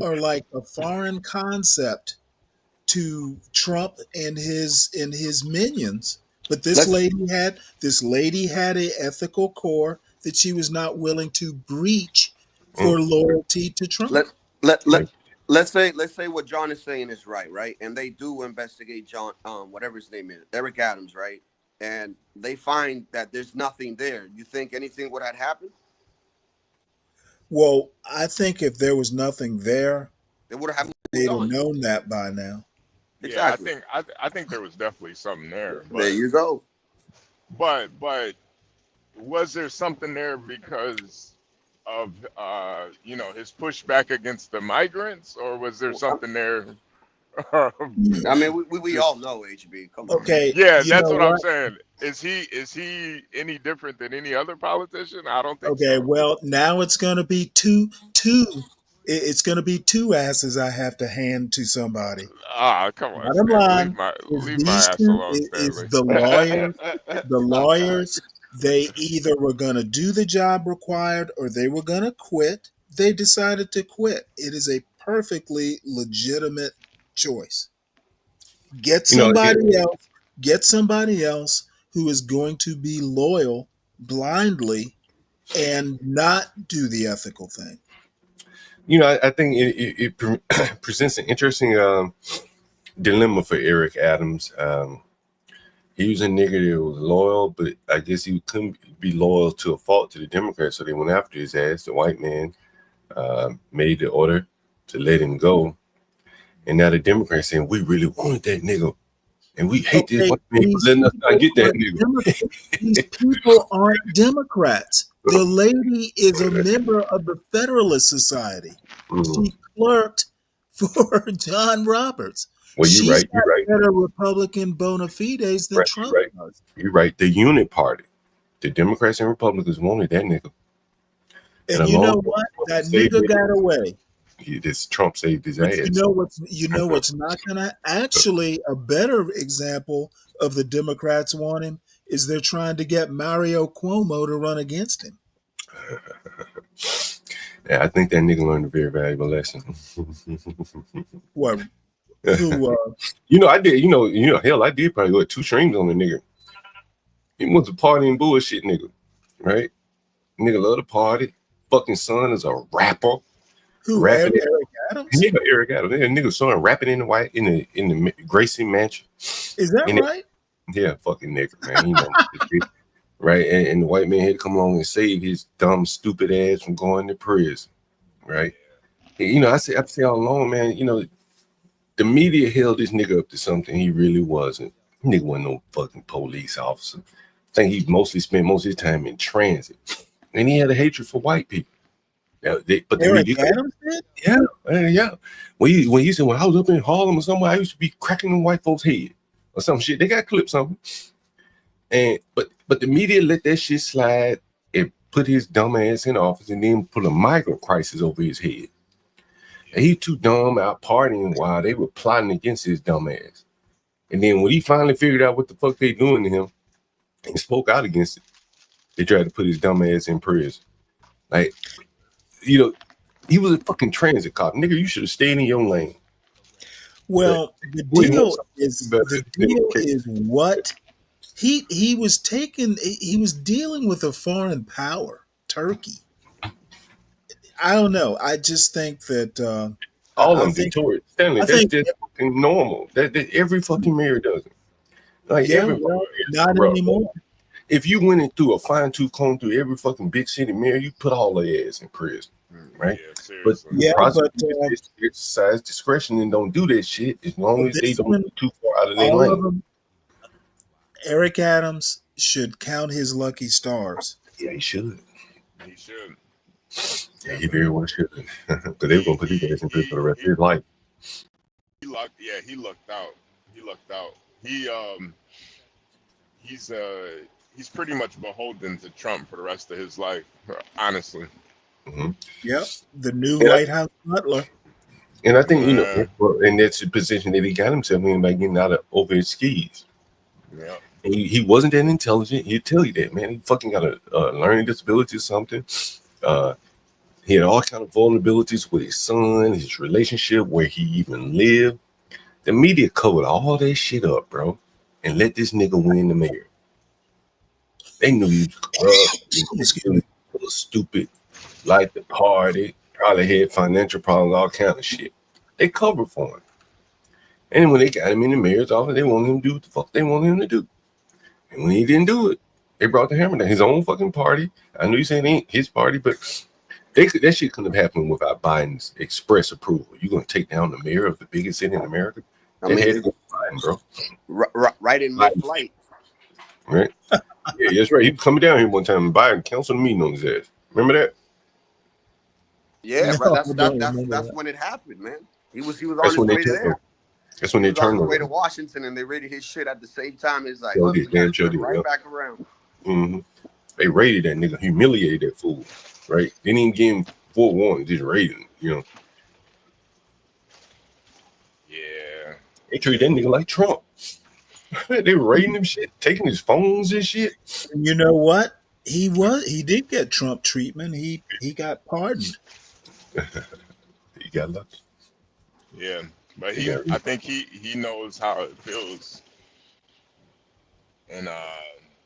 are like a foreign concept to Trump and his minions. But this lady had a ethical core that she was not willing to breach for loyalty to Trump. Let's say what John is saying is right, and they do investigate John, whatever his name is, Eric Adams, right, and they find that there's nothing there. You think anything would have happened? Well, I think if there was nothing there, they would have they'd have known that by now. Exactly. Yeah, I think there was definitely something there. But, there you go. But was there something there because of his pushback against the migrants, or was there something there? I mean, we all know HB. Come on. Okay. Yeah, that's what I'm saying. Is he any different than any other politician? I don't think so. Okay, well, now it's going to be two. It's going to be two asses I have to hand to somebody. Come on. Bottom line leave my ass alone, is Stanley. the lawyers. They either were going to do the job required or they were going to quit. They decided to quit. It is a perfectly legitimate choice. Get somebody else. Get somebody else who is going to be loyal blindly and not do the ethical thing. I think it presents an interesting dilemma for Eric Adams. He was a nigga that was loyal, but I guess he couldn't be loyal to a fault to the Democrats, so they went after his ass. The white man made the order to let him go. And now the Democrats saying, we really wanted that nigga. And we hate this white man for letting us not get that nigga. These people aren't Democrats. The lady is a member of the Federalist Society. She clerked for John Roberts. Well, you're right. You're right. Better Republican bona fides than Trump does. You're right. The unit party, the Democrats and Republicans wanted that nigga. And you know what? That nigga got away. This Trump saved his ass. You know what's not gonna actually a better example of the Democrats want him is they're trying to get Mario Cuomo to run against him. Yeah, I think that nigga learned a very valuable lesson. What? I did. Hell, I did probably go 2 streams on the nigga. He was a partying bullshit nigga, right? Nigga love to party. Fucking son is a rapper. Who? Eric Adams? Yeah, Eric Adams. Yeah, nigga son rapping in the Gracie Mansion. Is that right? Yeah, fucking nigga, man. Right, and the white man had to come along and save his dumb, stupid ass from going to prison, right? And, I say all along, man. The media held this nigga up to something he really wasn't. Nigga wasn't no fucking police officer. I think he mostly spent most of his time in transit, and he had a hatred for white people. But the Eric media, Adams did? yeah. When he said, when I was up in Harlem or somewhere, I used to be cracking them white folks' head or some shit. They got clips of him. And but the media let that shit slide and put his dumb ass in office and then put a migrant crisis over his head. And he too dumb out partying while they were plotting against his dumb ass. And then when he finally figured out what the fuck they doing to him and spoke out against it, they tried to put his dumb ass in prison. Like, he was a fucking transit cop. Nigga, you should have stayed in your lane. Well, the deal is what he was dealing with a foreign power, Turkey. I don't know. I just think that all of them Tory Stanley. That's just fucking normal. That every fucking mayor does it. Like not anymore. If you went in through a fine tooth comb through every fucking big city mayor, you put all their ass in prison, right? But prosecutors exercise discretion and don't do that shit as long as they don't go too far out of their lane. Eric Adams should count his lucky stars. Yeah, he should. Yeah, he very well should have. Because they were going to put his ass in prison for the rest of his life. He lucked out. He lucked out. He's pretty much beholden to Trump for the rest of his life, honestly. Mm-hmm. Yep, the new White House butler. And I think, and that's the position that he got himself in by getting out of over his skis. Yeah. He wasn't that intelligent. He'd tell you that, man. He fucking got a learning disability or something. He had all kind of vulnerabilities with his son, his relationship, where he even lived. The media covered all that shit up, bro, and let this nigga win the mayor. They knew he was corrupt, he was stupid, liked the party, probably had financial problems, all kind of shit. They covered for him. And when they got him in the mayor's office, they wanted him to do what the fuck they wanted him to do. And when he didn't do it, they brought the hammer down. His own fucking party. I know you saying it ain't his party, but that shit couldn't have happened without Biden's express approval. You're going to take down the mayor of the biggest city in America? I mean, had to go Biden, bro. Right in mid-flight. Right? Yeah, that's right. He was coming down here one time and Biden canceled a meeting on his ass. Remember that? Yeah, right. That's when it happened, man. He was on his way there. That's when they turned on his way to Washington and they raided his shit at the same time. It's like, back around. Mm-hmm. They raided that nigga, humiliated that fool, right? They didn't even give him full warning, just raided him, Yeah. They treated that nigga like Trump. They were raiding him shit, taking his phones and shit. And you know what? He did get Trump treatment. He got pardoned. He got lucky. Yeah. But I think he knows how it feels. And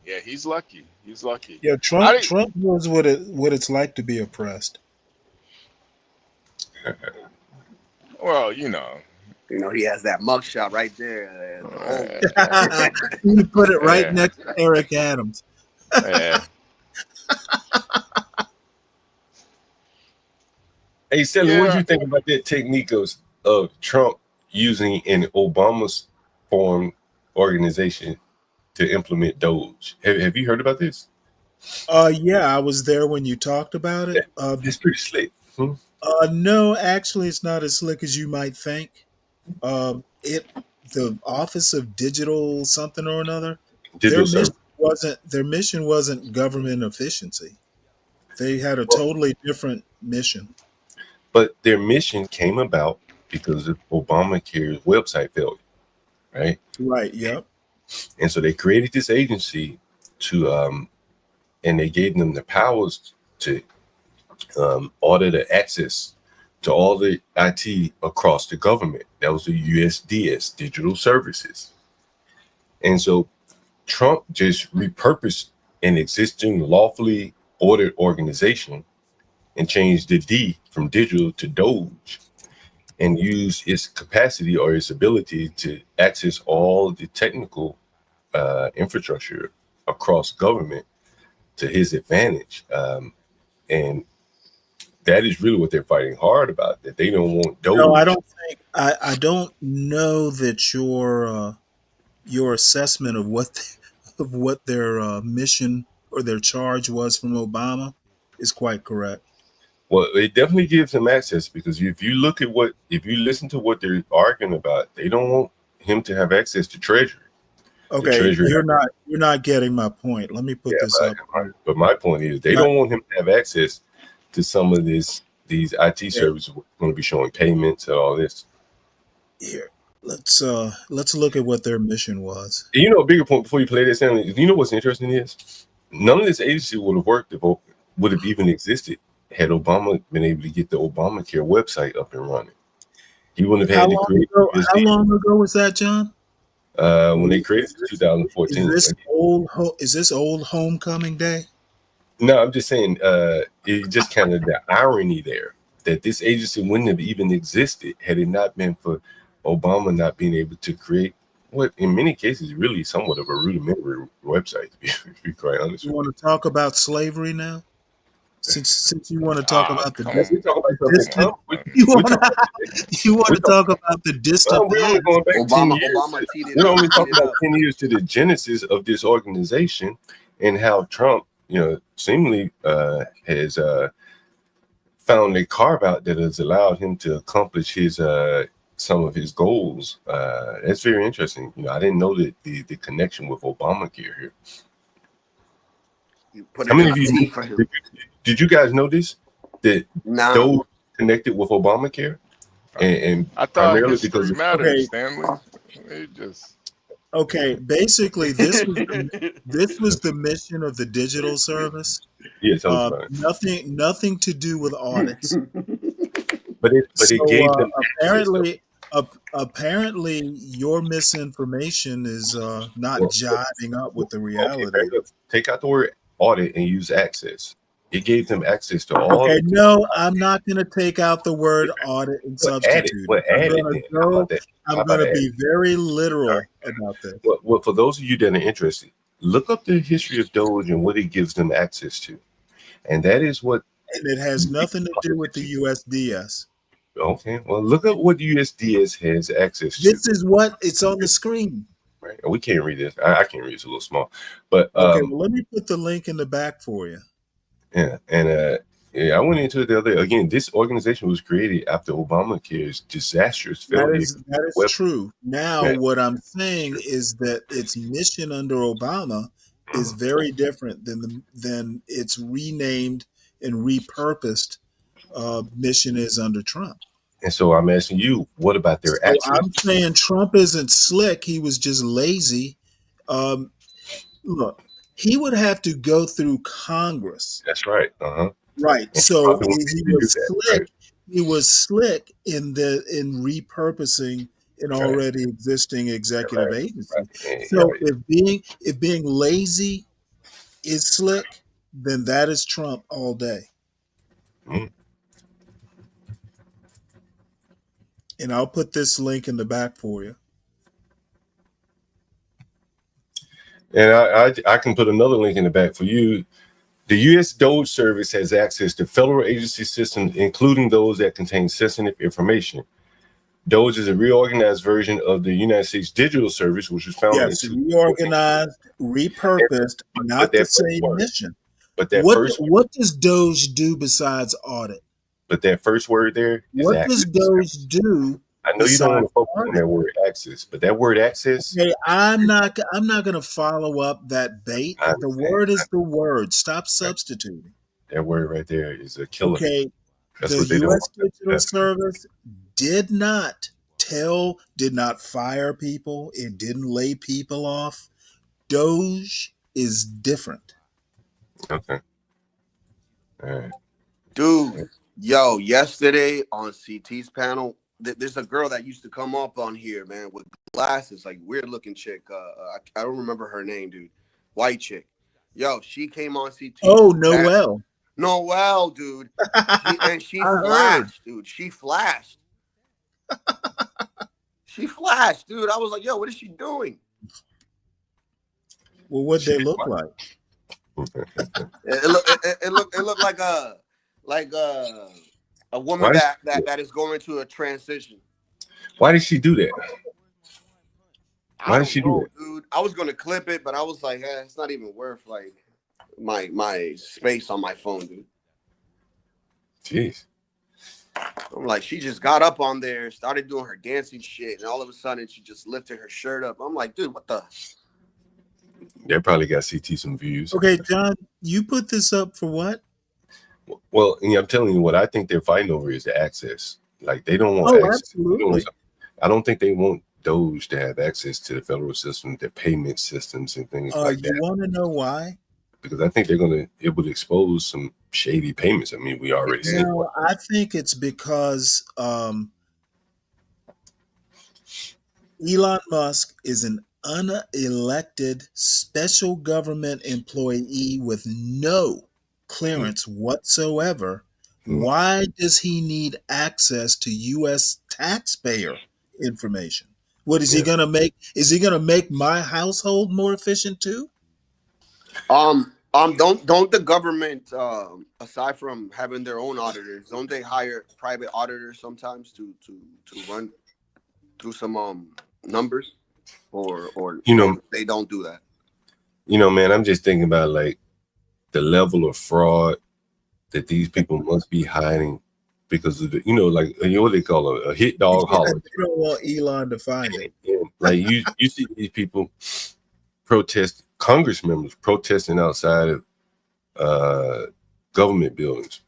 yeah, he's lucky. He's lucky. Yeah, Trump knows what it's like to be oppressed. Well, he has that mugshot right there. He put it right next to Eric Adams. Hey, Sally, what do you think about that technique of Trump using an Obama's formed organization to implement Doge? Have you heard about this? Yeah, I was there when you talked about it. It's pretty slick. No, actually, it's not as slick as you might think. The Office of Digital something or another. Their mission wasn't government efficiency. They had a totally different mission. But their mission came about because of Obamacare's website failure, right? Right. Yep. And so they created this agency to, and they gave them the powers to order the access to all the IT across the government. That was the USDS, Digital Services. And so Trump just repurposed an existing lawfully ordered organization and changed the D from digital to Doge and used its capacity or its ability to access all the technical infrastructure across government to his advantage. And that is really what they're fighting hard about, that they don't want Doge. No, I don't think, I don't know that your assessment of what their mission or their charge was from Obama is quite correct. Well, it definitely gives him access, because if you listen to what they're arguing about, they don't want him to have access to Treasury. Okay, you're not getting my point. Let me put this up. But my point is, they don't want him to have access to some of these IT services. We're going to be showing payments and all this. Here, let's look at what their mission was. A bigger point before you play this, you know what's interesting is none of this agency would have worked if would have even existed had Obama been able to get the Obamacare website up and running. He wouldn't have had to create. How long ago was that, John? When they created it in 2014. Is this old homecoming day? No, I'm just saying, it just kind of the irony there that this agency wouldn't have even existed had it not been for Obama not being able to create what, in many cases, really somewhat of a rudimentary website, to be quite honest. You want to talk about slavery now? Since you want to talk about the distant, you want to talk about the distant. We're only going back 10 years. We're only talking about 10 years to the genesis of this organization and how Trump, seemingly has found a carve out that has allowed him to accomplish his some of his goals. That's very interesting. I didn't know that the connection with Obamacare here. You put How it many in of the you seat for him. did you guys know this? That Nah. those connected with Obamacare, and I thought primarily history because of matters, Stanley. It just Okay, basically, this was the mission of the digital service. Yeah, tell us about it. Nothing to do with audits. But it gave them access to. Apparently, your misinformation is not Well, jiving up with the okay, reality. fair enough. Take out the word audit and use access. It gave them access to all. Okay, no, I'm not going to take out the word audit and substitute. Well, I'm add it going then. to How go. about that? I'm going to be very literal about this. Well, for those of you that are interested, look up the history of Doge and what it gives them access to, and that is what. And it has nothing to do with the USDS. Okay, well, look up what USDS has access to. This is what it's on the screen. Right, we can't read this. I can't read. It's a little small, but Okay, well, let me put the link in the back for you. yeah, and yeah, I went into it the other day. Again, this organization was created after Obamacare's disastrous failure. That is true. Now, what I'm saying is that its mission under Obama is very different than its renamed and repurposed mission is under Trump. And so I'm asking you, what about their access? I'm saying Trump isn't slick. He was just lazy. Look, he would have to go through Congress. That's right. Right. And So he was slick. Right? He was slick in repurposing an already existing executive agency. So if being lazy is slick, then that is Trump all day. And I'll put this link in the back for you. And I can put another link in the back for you. The U.S. Doge Service has access to federal agency systems, including those that contain sensitive information. Doge is a reorganized version of the United States Digital Service, which was founded in reorganized, repurposed, not the same mission. But that what does Doge do besides audit? But that first word there is what access. Does Doge do? I know you don't want to focus on that word access, but that word access. Okay, I'm not going to follow up that bait. The word is the word. Stop substituting. That word right there is a killer. Okay, that's the what they U.S. don't. Digital Service did not fire people. It didn't lay people off. Doge is different. Okay. All right. Dude, yo, yesterday on CT's panel, there's a girl that used to come up on here, man, with glasses, like weird looking chick. I don't remember her name, dude. White chick. Yo, she came on CT. Oh, Noelle. Noelle, dude. She flashed, dude. She flashed. She flashed, dude. I was like, yo, what is she doing? Well, what'd they look like? It looked like a woman that is going through a transition. Why did she do that? Why did she do that? Dude, I was gonna clip it, but I was like, it's not even worth like my space on my phone, dude. Jeez. I'm like, she just got up on there, started doing her dancing shit, and all of a sudden she just lifted her shirt up. I'm like, dude, what the? They probably got CT some views. Okay, John, you put this up for what? Well, I'm telling you, what I think they're fighting over is the access. Like, they don't want access. Absolutely. I don't think they want Doge to have access to the federal system, their payment systems and things like that. You want to know why? Because I think it would expose some shady payments. I mean, we already seen. I think it's because Elon Musk is an unelected special government employee with no clearance whatsoever. Why does he need access to U.S. taxpayer information? What is he going to make? Is he going to make my household more efficient too? Don't the government, aside from having their own auditors, don't they hire private auditors sometimes to run through some numbers, or they don't do that? Man, I'm just thinking about like the level of fraud that these people must be hiding because of the, like what they call a hit dog holiday. They don't want Elon to find it. And, like you see these people protest, Congress members protesting outside of government buildings.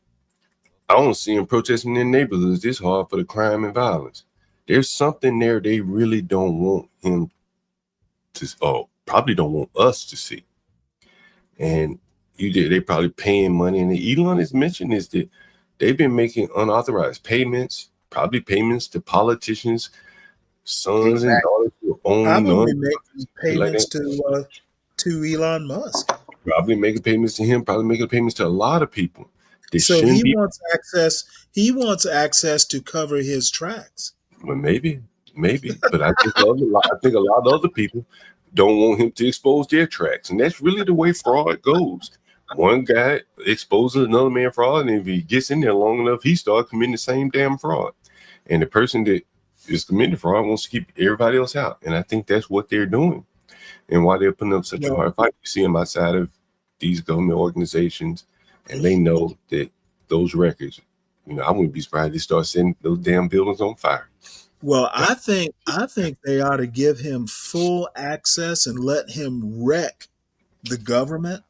I don't see them protesting in neighborhoods this hard for the crime and violence. There's something there they really don't want him to, probably don't want us to see. And they probably paying money. And Elon has mentioned is that they've been making unauthorized payments, probably payments to politicians, sons and daughters who own Probably making payments to Elon Musk. Probably making payments to him, probably making payments to a lot of people. So he wants access. He wants access to cover his tracks. Well, maybe, but I think a lot of other people don't want him to expose their tracks, and that's really the way fraud goes. One guy exposes another man fraud, and if he gets in there long enough, he starts committing the same damn fraud. And the person that is committing fraud wants to keep everybody else out, and I think that's what they're doing, and why they're putting up such a hard fight. You see them outside of these government organizations, and they know that those records, I wouldn't be surprised if they start setting those damn buildings on fire. Well, I think they ought to give him full access and let him wreck the government,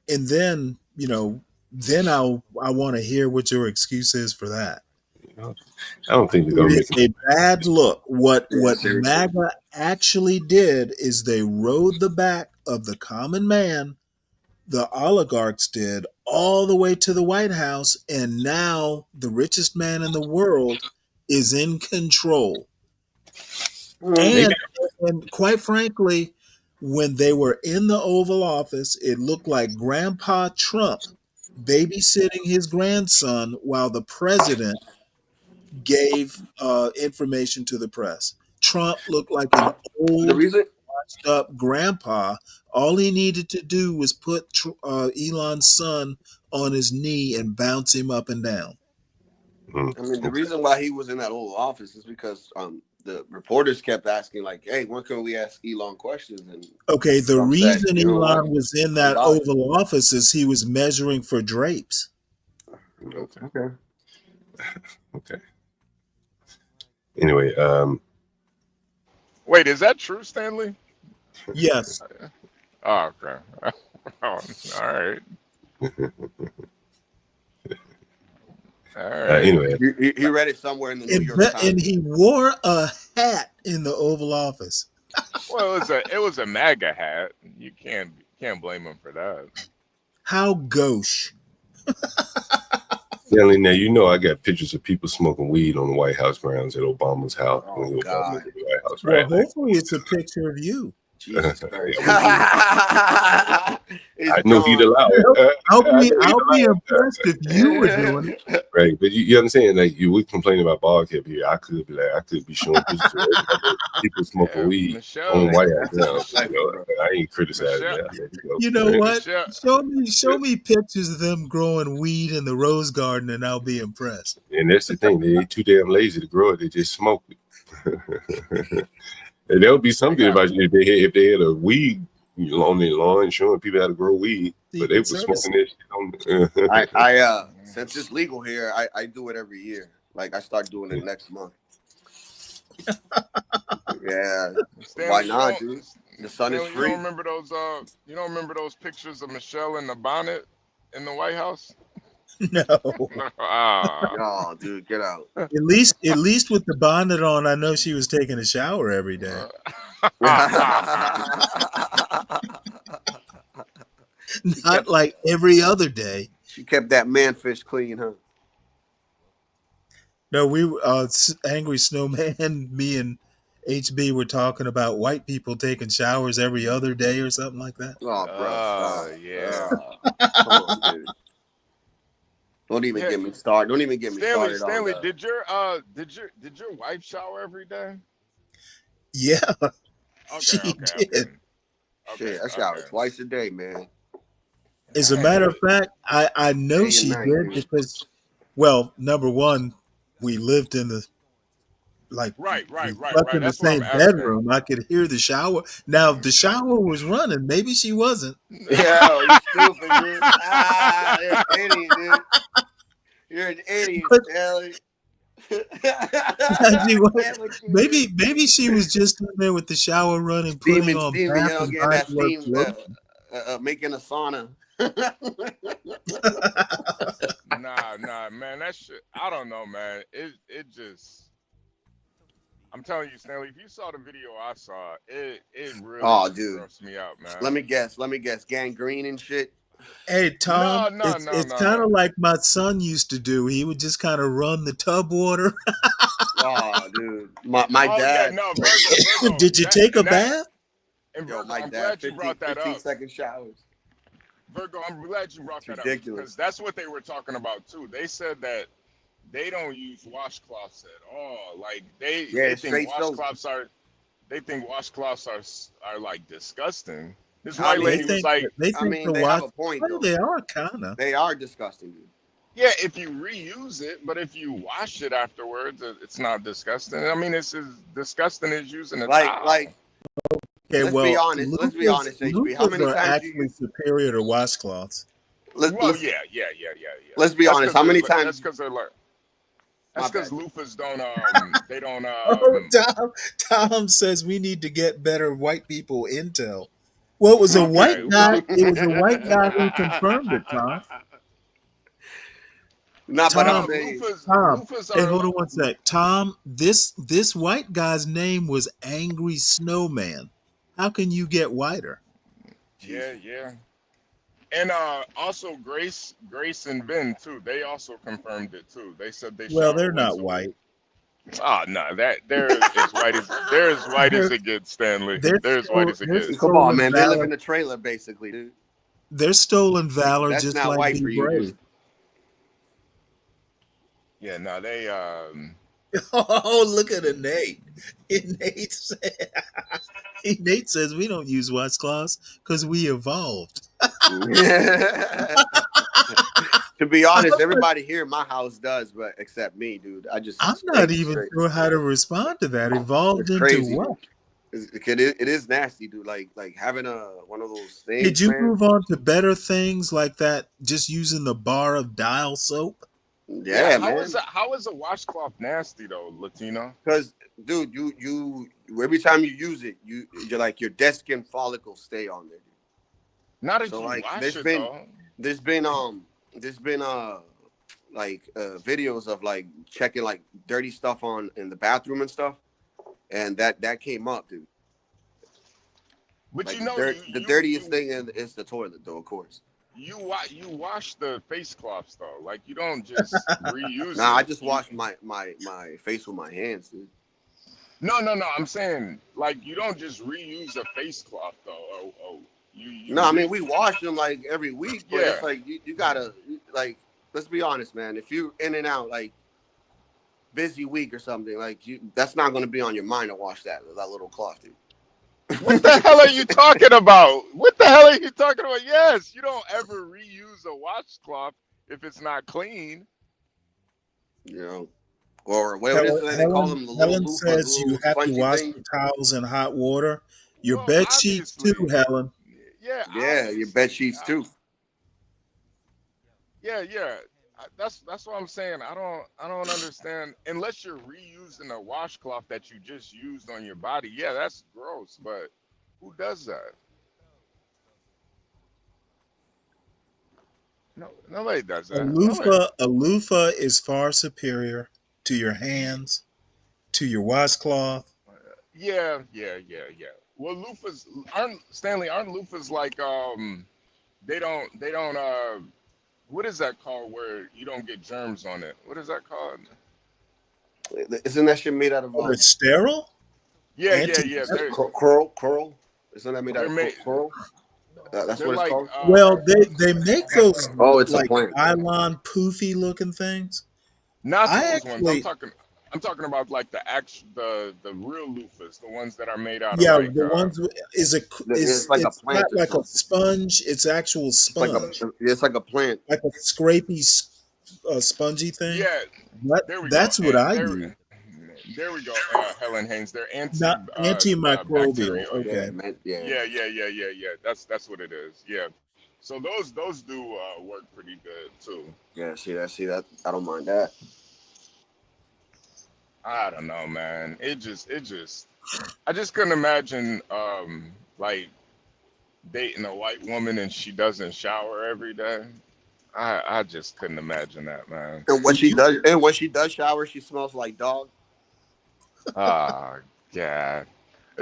and then I want to hear what your excuse is for that. I don't think the government. It's a bad look. What MAGA actually did is they rode the back of the common man. The oligarchs did all the way to the White House, and now the richest man in the world is in control. And quite frankly, when they were in the Oval Office, it looked like Grandpa Trump babysitting his grandson while the president gave information to the press. Trump looked like an old, washed up grandpa. All he needed to do was put Elon's son on his knee and bounce him up and down. I mean, the reason why he was in that Oval Office is because the reporters kept asking, like, "Hey, when can we ask Elon questions?" And okay, the reason Elon was in that Oval Office is he was measuring for drapes. Okay. Anyway, wait, is that true, Stanley? Yes. Oh, okay. All right. All right. Anyway, he read it somewhere in the New York Times, and he wore a hat in the Oval Office. Well, it was a MAGA hat. You can't blame him for that. How gauche. Stanley, now I got pictures of people smoking weed on the White House grounds at Obama's house when he was at the White House. Well, hopefully it's a picture of you. Jesus Christ. I know he'd allow it. I'll be impressed if you were doing it. Right, but you understand, like we complain about bald cap here. I could be showing pictures of people smoking weed on White House grounds. I ain't criticizing that. You know what? Show me pictures of them growing weed in the rose garden, and I'll be impressed. And that's the thing; they ain't too damn lazy to grow it. They just smoke it. And there would be something about you if they had a weed on their lawn showing people how to grow weed, but they were smoking this shit on. I since it's legal here, I do it every year. Like I start doing it next month. Yeah, Stanley, why not, dude? The sun is free. You don't remember those pictures of Michelle in the bonnet in the White House? No. No, dude, get out. At least with the bonnet on, I know she was taking a shower every day. Not like every other day. She kept that manfish clean, huh? No, we Angry Snowman, me and HB were talking about white people taking showers every other day or something like that. Oh, bro. Yeah. Come on, dude. Don't even get me started. Don't even get me started. Stanley, did your wife shower every day? Yeah, she did. Okay, I shower twice a day, man. As a matter of fact, I know she did because, well, number one, we lived in the like Right, we right, right, slept right. in the That's what I'm same asking. bedroom. I could hear the shower. Now, if the shower was running, maybe she wasn't. Yeah, you stupid, dude. Ah, you're an idiot, dude. You're an idiot, But Stanley. she was, Damn what you do. maybe she was just in there with the shower running, putting on Steaming, bath and getting body that works steam, lotion. making a sauna. Nah, man. That shit. I don't know, man. It just. I'm telling you, Stanley. If you saw the video I saw, it really Oh, just dude. grossed me out, man. Let me guess. Gangrene and shit. Hey Tom, No, no, it's no, kind no. of like my son used to do. He would just kind of run the tub water. Oh, dude. My Oh yeah, dad. no, Virgo. Did you That take a and that bath? and Yo, Virgo. my I'm dad, glad you brought that 15 up. second showers. Virgo, I'm glad you brought It's that up ridiculous. because that's what they were talking about too. They said that they don't use washcloths at all. Like they Yeah, think straight soap. washcloths are like disgusting. This I white They lady mean, was think like, the they have wash. a point Well, though. they are kind of. They are disgusting, dude. yeah, if you reuse it, but if you wash it afterwards, it's not disgusting. I mean, it's as disgusting as using a Like, towel. Okay, let's be well, honest. Let's be honest, HB. How loofahs many are times you actually superior to washcloths. Well, let's yeah. let's be honest. How many times? That's because they're like. My That's because bad. loofahs don't they don't Oh, Tom says we need to get better white people intel. Well, it was a white okay. guy. It was a white guy who confirmed it, Tom. Nah, but I'm No, Tom, saying, Tom. loofahs Hey, are hold on one sec. Tom, this white guy's name was Angry Snowman. How can you get whiter? yeah, yeah. And also Grace and Ben too. They also confirmed it too. They said they Well, shower they're once not a week. white. Ah, no, that they're as white as They're it gets, Stanley. they're They're as white as it they're gets. come on, stolen man. They live valor. in a trailer, basically, dude. They're stolen valor, That's just not like white Be for you, Brave. dude. Yeah, no, they Oh, look at Nate. Nate says we don't use washcloths because we evolved. To be honest, everybody here in my house does, but except me, dude. I just I'm stay not even straight. sure how to respond to that. Evolved It's into crazy, what? dude. It is nasty, dude. Like having one of those Did things, you man. move on to better things like that? Just using the bar of dial soap? Yeah, man. how is a washcloth nasty though, Latino? Because, dude, you every time you use it, you're like your dead skin follicles stay on there. Dude. Not if So you like, wash it though. there's been videos of like checking like dirty stuff on in the bathroom and stuff, and that came up, dude. But Like you know, the dirtiest thing is the toilet, though, of course. You wash the face cloths though. Like you don't just reuse Nah, it. I just wash my face with my hands, dude. No. I'm saying like you don't just reuse a face cloth though. You No, I mean we wash them like every week, but yeah. it's like you gotta like. Let's be honest, man. If you in and out like busy week or something, like that's not gonna be on your mind to wash that little cloth, dude. What the hell are you talking about? What the hell are you talking about? Yes, you don't ever reuse a washcloth if it's not clean. You know, or what is it? They call them the little Helen loofahs, says you little have to spongy wash thing. the towels in hot water. Your Well, bed sheets too, Helen. Yeah, your bed sheets too. Yeah. That's what I'm saying. I don't understand unless you're reusing a washcloth that you just used on your body. Yeah, that's gross, but who does that? No, nobody does that. A loofah is far superior to your hands, to your washcloth. Yeah. Well, loofahs aren't loofahs like they don't what is that called where you don't get germs on it? What is that called? Isn't that shit made out of? It's sterile. Yeah. Coral. Isn't that made out of coral? That's what it's called. Well, they make those it's like a plant. nylon poofy looking things. Not those ones. I'm talking about like the real loofahs, the ones that are made out of like the ones it's like a plant not like a sponge. It's actual sponge. It's like a plant, like a scrapey, spongy thing. Yeah, that's what I use. There we go. Helen Haynes. They're Not antimicrobial. bacterial. Okay. Yeah. That's what it is. Yeah. So those do work pretty good too. Yeah, see that. I don't mind that. I don't know, man. I just couldn't imagine like dating a white woman and she doesn't shower every day. I just couldn't imagine that, man. And when she does shower, she smells like dog. Ah, God.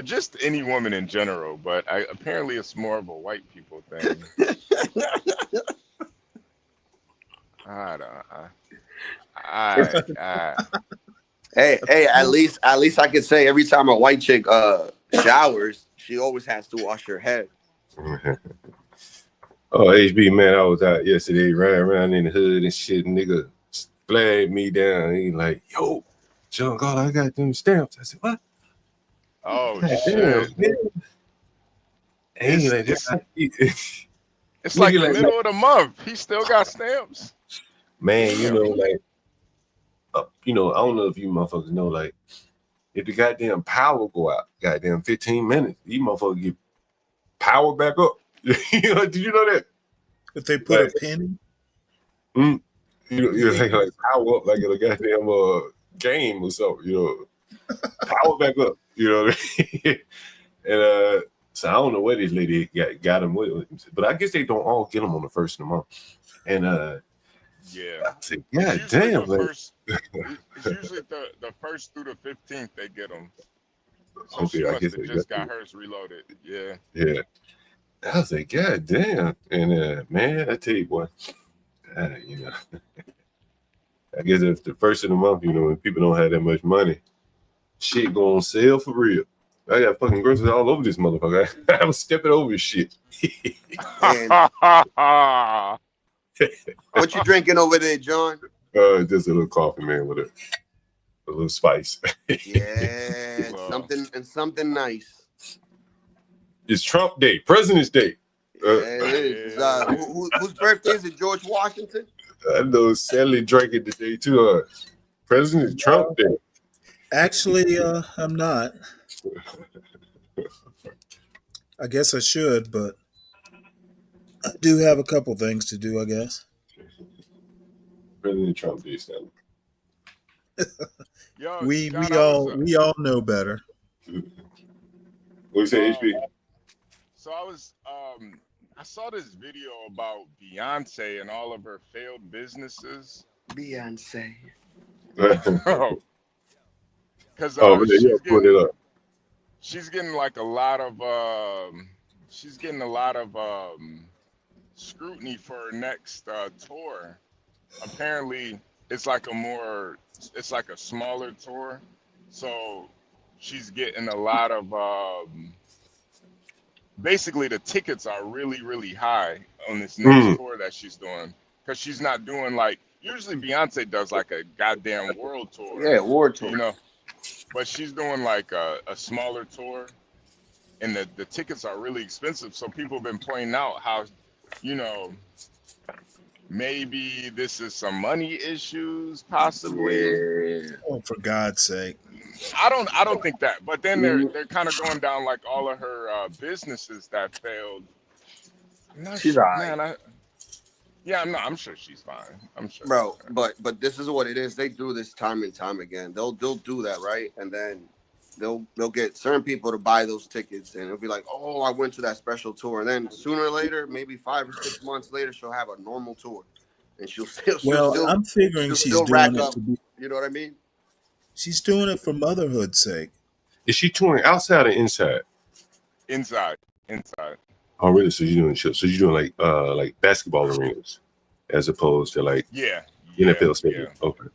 Just any woman in general, but apparently it's more of a white people thing. I don't. Hey, at least I could say every time a white chick showers, she always has to wash her head. Oh, HB, man, I was out yesterday, riding around in the hood and shit. Nigga flagged me down. He like, yo, John Galt, I got them stamps. I said, what? Oh, God, shit. damn, and he like, it's like the middle of the month. He still got stamps. Man, you know, like, I don't know if you motherfuckers know, like, if the goddamn power go out, goddamn 15 minutes, these motherfuckers get power back up. Did you know that? If they put a pin in? Like power up like in a goddamn game or something, power back up, And so I don't know where this lady got him with, but I guess they don't all get them on the first of the month. And yeah, I said, God damn, it's usually the first through the 15th they get them. So okay, she I must guess have just got hers reloaded. Yeah. Yeah. I was like, God damn. And man, I tell you what, I guess if the first of the month, when people don't have that much money, shit go on sale for real. I got fucking groceries all over this motherfucker. I was stepping over shit. What you drinking over there, John? Just a little coffee, man, with a little spice. Yeah, something nice. It's Trump Day, President's Day. It is. Whose birthday is it? George Washington? I know Sally drank it today too. President Trump Day. Actually, I'm not. I guess I should, but I do have a couple things to do, I guess. President Trump Day, Sally. We all know better. What you say, HB? So I saw this video about Beyonce and all of her failed businesses. Beyonce. Because she's getting like a lot of scrutiny for her next tour. Apparently, it's like a smaller tour, so she's getting a lot of basically the tickets are really, really high on this next tour that she's doing, because she's not doing like usually Beyonce does like a goddamn world tour. Yeah, world tour. But she's doing like a smaller tour, and the tickets are really expensive. So people have been pointing out how, maybe this is some money issues, possibly. Yeah. Oh, for God's sake! I don't think that. But then they're kind of going down like all of her businesses that failed. She's all right. I'm sure she's fine. I'm sure. Bro, but this is what it is. They do this time and time again. They'll do that, right? And then they'll get certain people to buy those tickets, and it'll be like, oh, I went to that special tour. And then sooner or later, maybe 5 or 6 months later, she'll have a normal tour, and she'll still. I'm figuring she's doing rack it up. to be. You know what I mean? She's doing it for motherhood's sake. Is she touring outside or inside? Inside. Oh, really? So you're doing like basketball arenas, as opposed to like NFL stadium. Yeah. Okay.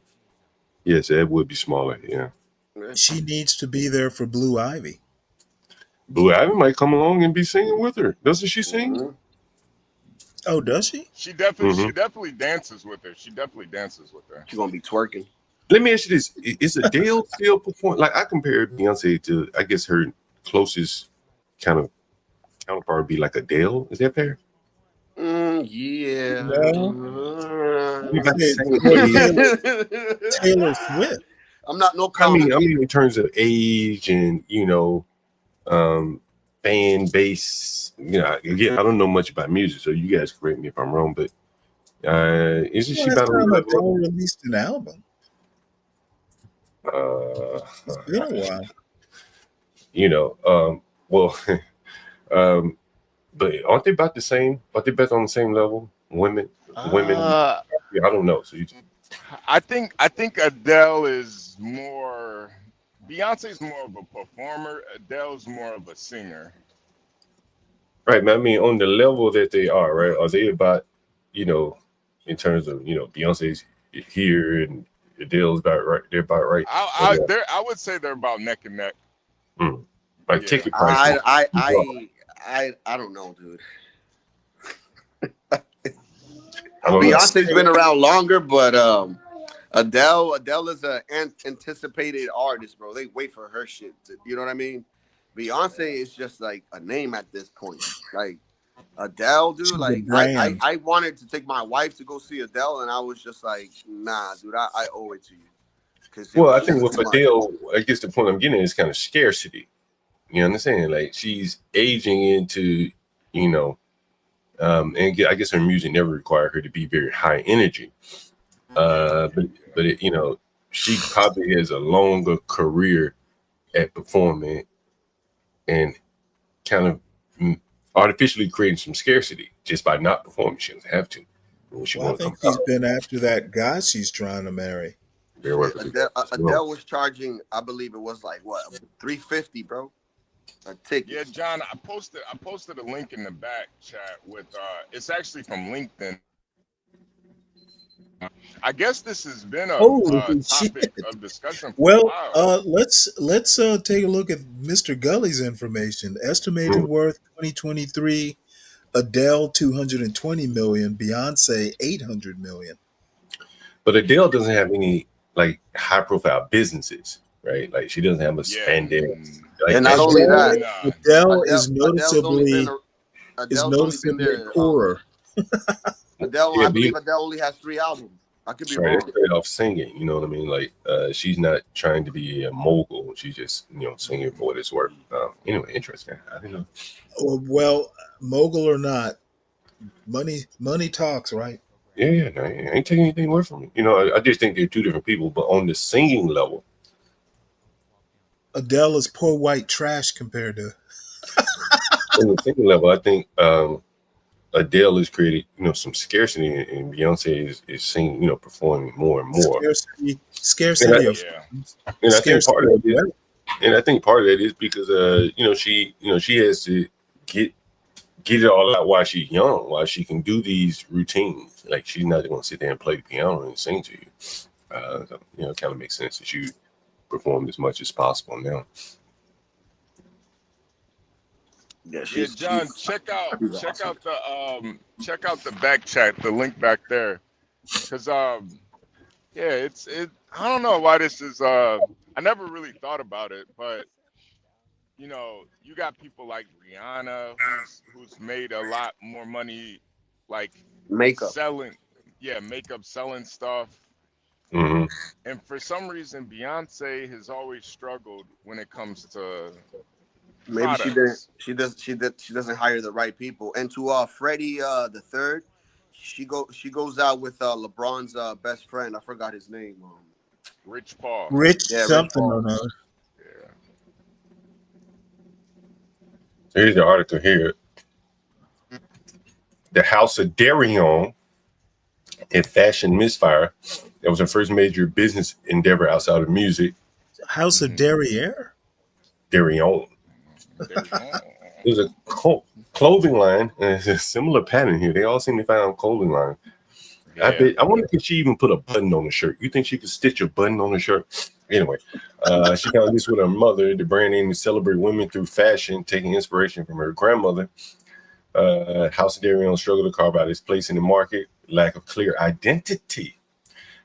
Yeah, so that would be smaller. Yeah. She needs to be there for Blue Ivy. Blue Ivy might come along and be singing with her. Doesn't she sing? Oh, does she? She definitely dances with her. She gonna be twerking. Let me ask you this: is Adele still performing? Like I compare Beyonce to, I guess her closest kind of counterpart would be like Adele. Is that fair? Yeah. No. Taylor Swift. I'm not no I comment. mean, in terms of age and fan base. Again, I don't know much about music, so you guys correct me if I'm wrong. But isn't she Last about on time the level? Adele released an album. It's been a while. Well, but aren't they about the same? Are they both on the same level? Women. Uh, I don't know. So I think Adele is more. Beyonce's more of a performer. Adele's more of a singer. right, man. I mean, on the level that they are, right? Are they about, in terms of Beyonce's here and Adele's about right? They're about right. I would say they're about neck and neck. Like Yeah. ticket prices. I don't know, dude. I don't know. Beyonce's been around longer, but Adele is an anticipated artist, bro. They wait for her shit. You know what I mean? Beyonce is just like a name at this point. Like Adele, dude. She's a Like brand. I wanted to take my wife to go see Adele, and I was just like, nah, dude. I owe it to you. Well, I think with Adele, I guess the point I'm getting at is kind of scarcity. You understand? Like she's aging into, and I guess her music never required her to be very high energy. But she probably has a longer career at performing and kind of artificially creating some scarcity just by not performing. She doesn't have to. I think she's been after that guy she's trying to marry. Adele was charging, I believe it was like what, $350, bro. A ticket. Yeah, John, I posted a link in the back chat with it's actually from LinkedIn. I guess this has been a topic of discussion for a while. Let's take a look at Mr. Gully's information. Estimated worth 2023, Adele 220 million, Beyonce 800 million. But Adele doesn't have any like high profile businesses, right? Like she doesn't have a spandex. And not only that, Adele is noticeably poorer. I believe Adele only has 3 albums. I could be wrong. Straight off singing, you know what I mean? Like she's not trying to be a mogul. She's just singing for what it's worth. Anyway, interesting. I don't know. Well, mogul or not, money talks, right? Yeah, I ain't taking anything away from it. I just think they're two different people. But on the singing level, Adele is poor white trash compared to. on the singing level, I think Adele has created, some scarcity, and Beyonce is singing, performing more and more. Scarcity. And I think part of it, and I think part of that is because she has to get it all out while she's young, while she can do these routines. Like she's not going to sit there and play the piano and sing to you. It kind of makes sense that you perform as much as possible now. Yeah, John, check out the back chat, the link back there, because I don't know why this is I never really thought about it, but you got people like Rihanna who's made a lot more money, like makeup selling stuff. Mm-hmm. And for some reason, Beyonce has always struggled when it comes to maybe products. she doesn't hire the right people. And to Freddie the third, she goes out with LeBron's best friend. I forgot his name. Rich Paul. Rich something or another. Yeah. Here's the article here. The House of Darion, a fashion misfire. That was her first major business endeavor outside of music. House of Derriere? Darion. There's a clothing line, and it's a similar pattern here. They all seem to find clothing line. Yeah. I wonder if she even put a button on the shirt. You think she could stitch a button on the shirt? Anyway, she found this with her mother. The brand name is Celebrate Women Through Fashion, taking inspiration from her grandmother. House of Darion struggled to carve out its place in the market, lack of clear identity,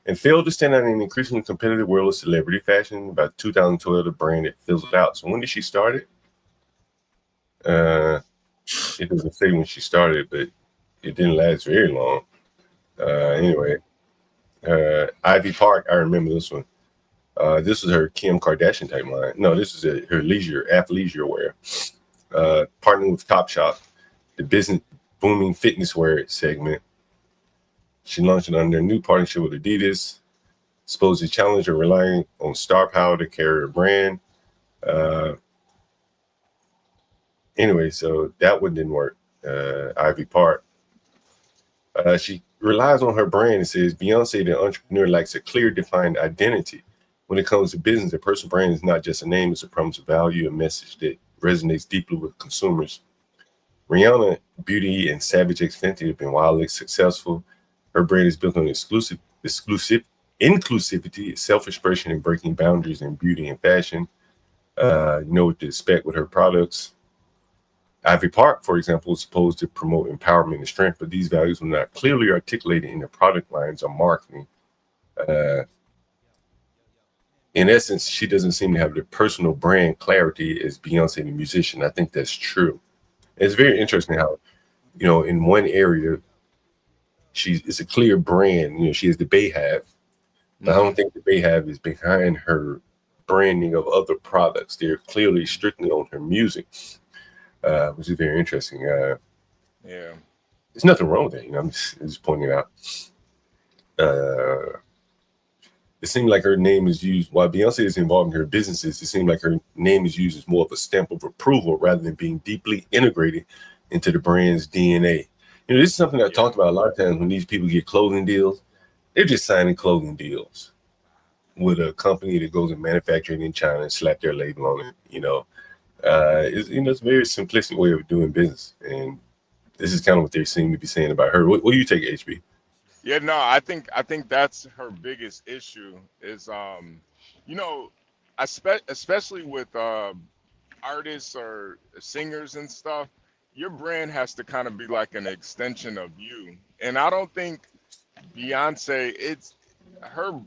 and failed to stand out in an increasingly competitive world of celebrity fashion. About 2012, the brand had fizzled out. So when did she start it? It doesn't say when she started, but it didn't last very long. Anyway, Ivy Park, I remember this one. This was her Kim Kardashian type line. No, this is her athleisure wear. Partnering with Topshop, the business booming fitness wear segment. She launched it under a new partnership with Adidas. Supposed to challenge her relying on star power to carry her brand. Anyway, so that one didn't work. Ivy Park. She relies on her brand and says Beyonce, the entrepreneur, lacks a clear, defined identity. When it comes to business, a personal brand is not just a name, it's a promise of value, a message that resonates deeply with consumers. Rihanna, Beauty, and Savage X Fenty have been wildly successful. Her brand is built on inclusivity, self-expression, and breaking boundaries in beauty and fashion. You know what to expect with her products. Ivy Park, for example, is supposed to promote empowerment and strength, but these values were not clearly articulated in the product lines or marketing. In essence, she doesn't seem to have the personal brand clarity as Beyonce, the musician. I think that's true. It's very interesting how, in one area, it's a clear brand. She has the Bayhave. But I don't think the Bayhave is behind her branding of other products. They're clearly strictly on her music, which is very interesting. Yeah. There's nothing wrong with that. I'm just pointing it out. It seemed like her name is used, while Beyonce is involved in her businesses, it seemed like her name is used as more of a stamp of approval rather than being deeply integrated into the brand's DNA. This is something I've talked about a lot of times when these people get clothing deals. They're just signing clothing deals with a company that goes and manufacture it in China and slap their label on it. It's a very simplistic way of doing business. And this is kind of what they seem to be saying about her. What do you take, HB? Yeah, no, I think that's her biggest issue is, especially with artists or singers and stuff, your brand has to kind of be like an extension of you. And I don't think Beyonce, it's her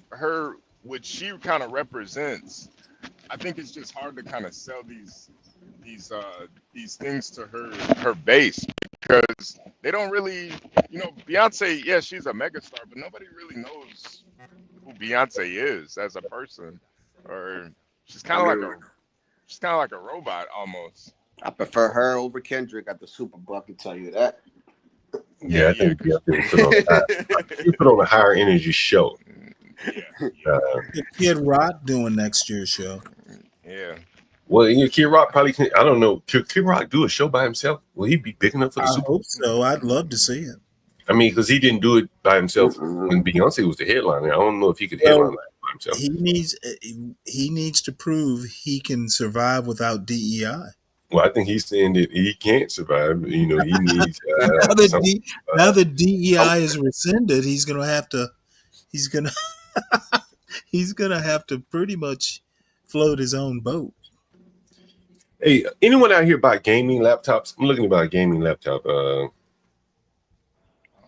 what she kind of represents. I think it's just hard to kind of sell these things to her base because they don't really, Beyonce, yeah, she's a megastar, but nobody really knows who Beyonce is as a person, or she's kind of like a robot almost. I prefer her over Kendrick at the Super Bowl. I can tell you that. Yeah, I think Beyonce put on a higher energy show. Kid Rock doing next year's show. Yeah. Well, Kid Rock probably can. I don't know. Could Kid Rock do a show by himself? Will he be big enough for the Super Bowl? I hope so. I'd love to see it. I mean, because he didn't do it by himself when Beyonce was the headliner. I don't know if he could headline that by himself. He needs to prove he can survive without DEI. Well, I think he's saying that he can't survive. He needs. Now that DEI is rescinded, he's gonna have to pretty much float his own boat. Hey, anyone out here buy gaming laptops? I'm looking to buy a gaming laptop.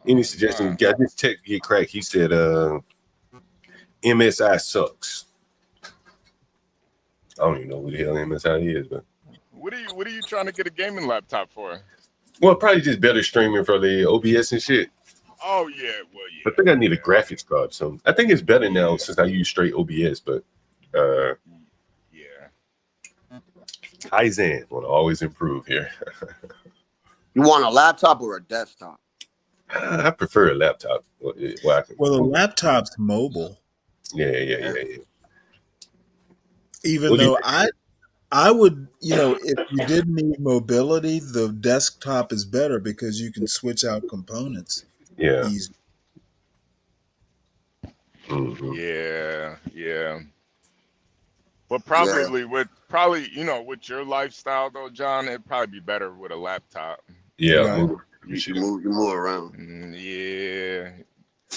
Any suggestions? Got this tech get cracked. He said MSI sucks. I don't even know who the hell MSI is, but what are you trying to get a gaming laptop for? Well, probably just better streaming for the OBS and shit. Oh yeah, well yeah. I think I need a graphics card, so I think it's better now since I use straight OBS. But Kaizen want to always improve here. You want a laptop or a desktop? I prefer a laptop. Well, the laptop's mobile. Yeah. Even though I would, if you did need mobility, the desktop is better because you can switch out components. Yeah. Easy. Mm-hmm. Yeah. But probably with your lifestyle though, John, it'd probably be better with a laptop. Yeah. Right. You move around. Yeah.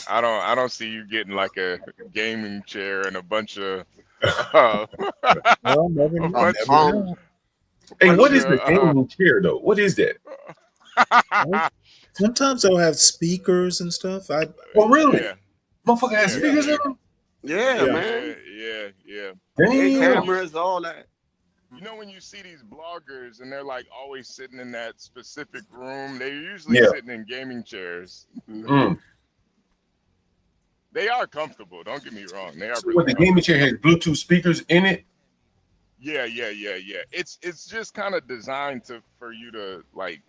I don't see you getting like a gaming chair and a bunch of Hey, what is the gaming chair though? What is that? Sometimes they'll have speakers and stuff. Really? Yeah. Motherfucker has speakers in them? Yeah, man. Yeah. Cameras, all that. When you see these bloggers and they're like always sitting in that specific room, they're usually sitting in gaming chairs. Mm. They are comfortable. Don't get me wrong. They are So really what, the gaming chair has comfortable. Bluetooth speakers in it? Yeah. It's just kind of designed for you to like,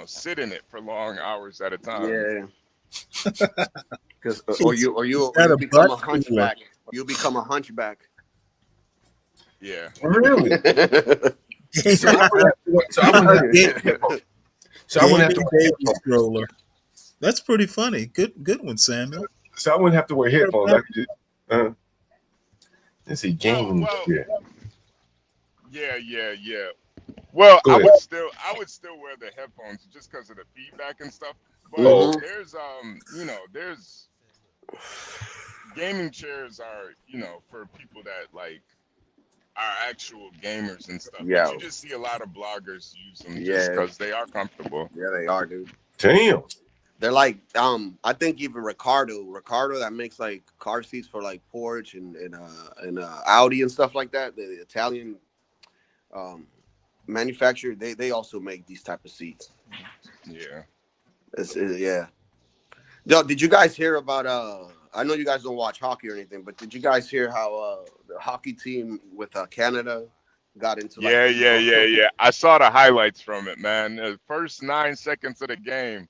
sit in it for long hours at a time. Yeah. Because or you got a become butt a hunchback. You become a hunchback. Yeah. Really? So I wouldn't have to wear baby headphones. stroller. That's pretty funny. Good one, Samuel. So I wouldn't have to wear headphones. I could just let's see, gaming chair. Yeah. Well, Go I ahead. would still wear the headphones just because of the feedback and stuff. But Oh, there's there's gaming chairs are, for people that like are actual gamers and stuff. Yeah. But you just see a lot of bloggers use them just Yeah. because they are comfortable. Yeah, they are, dude. Damn. They're like, I think even Ricardo that makes like car seats for like Porsche and Audi and stuff like that. The Italian manufacturer, they also make these type of seats. Yeah. Yeah. Yo, did you guys hear about I know you guys don't watch hockey or anything, but did you guys hear how the hockey team with Canada got into like Yeah. I saw the highlights from it, man. The first 9 seconds of the game,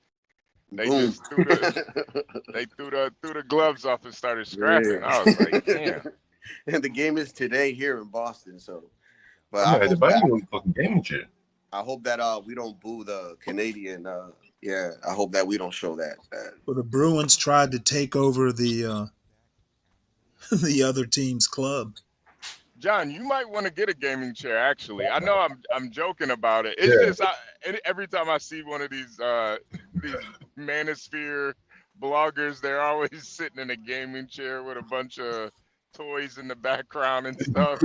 they Boom. just threw the gloves off and started scrapping. Yeah. I was like, damn. And the game is today here in Boston, so. But I had to buy you a fucking gaming chair. I hope that we don't boo the Canadian. Yeah, I hope that we don't show that. Well, the Bruins tried to take over the the other team's club. John, you might want to get a gaming chair. Actually, I know I'm joking about it. It's just every time I see one of these manosphere bloggers, they're always sitting in a gaming chair with a bunch of toys in the background and stuff.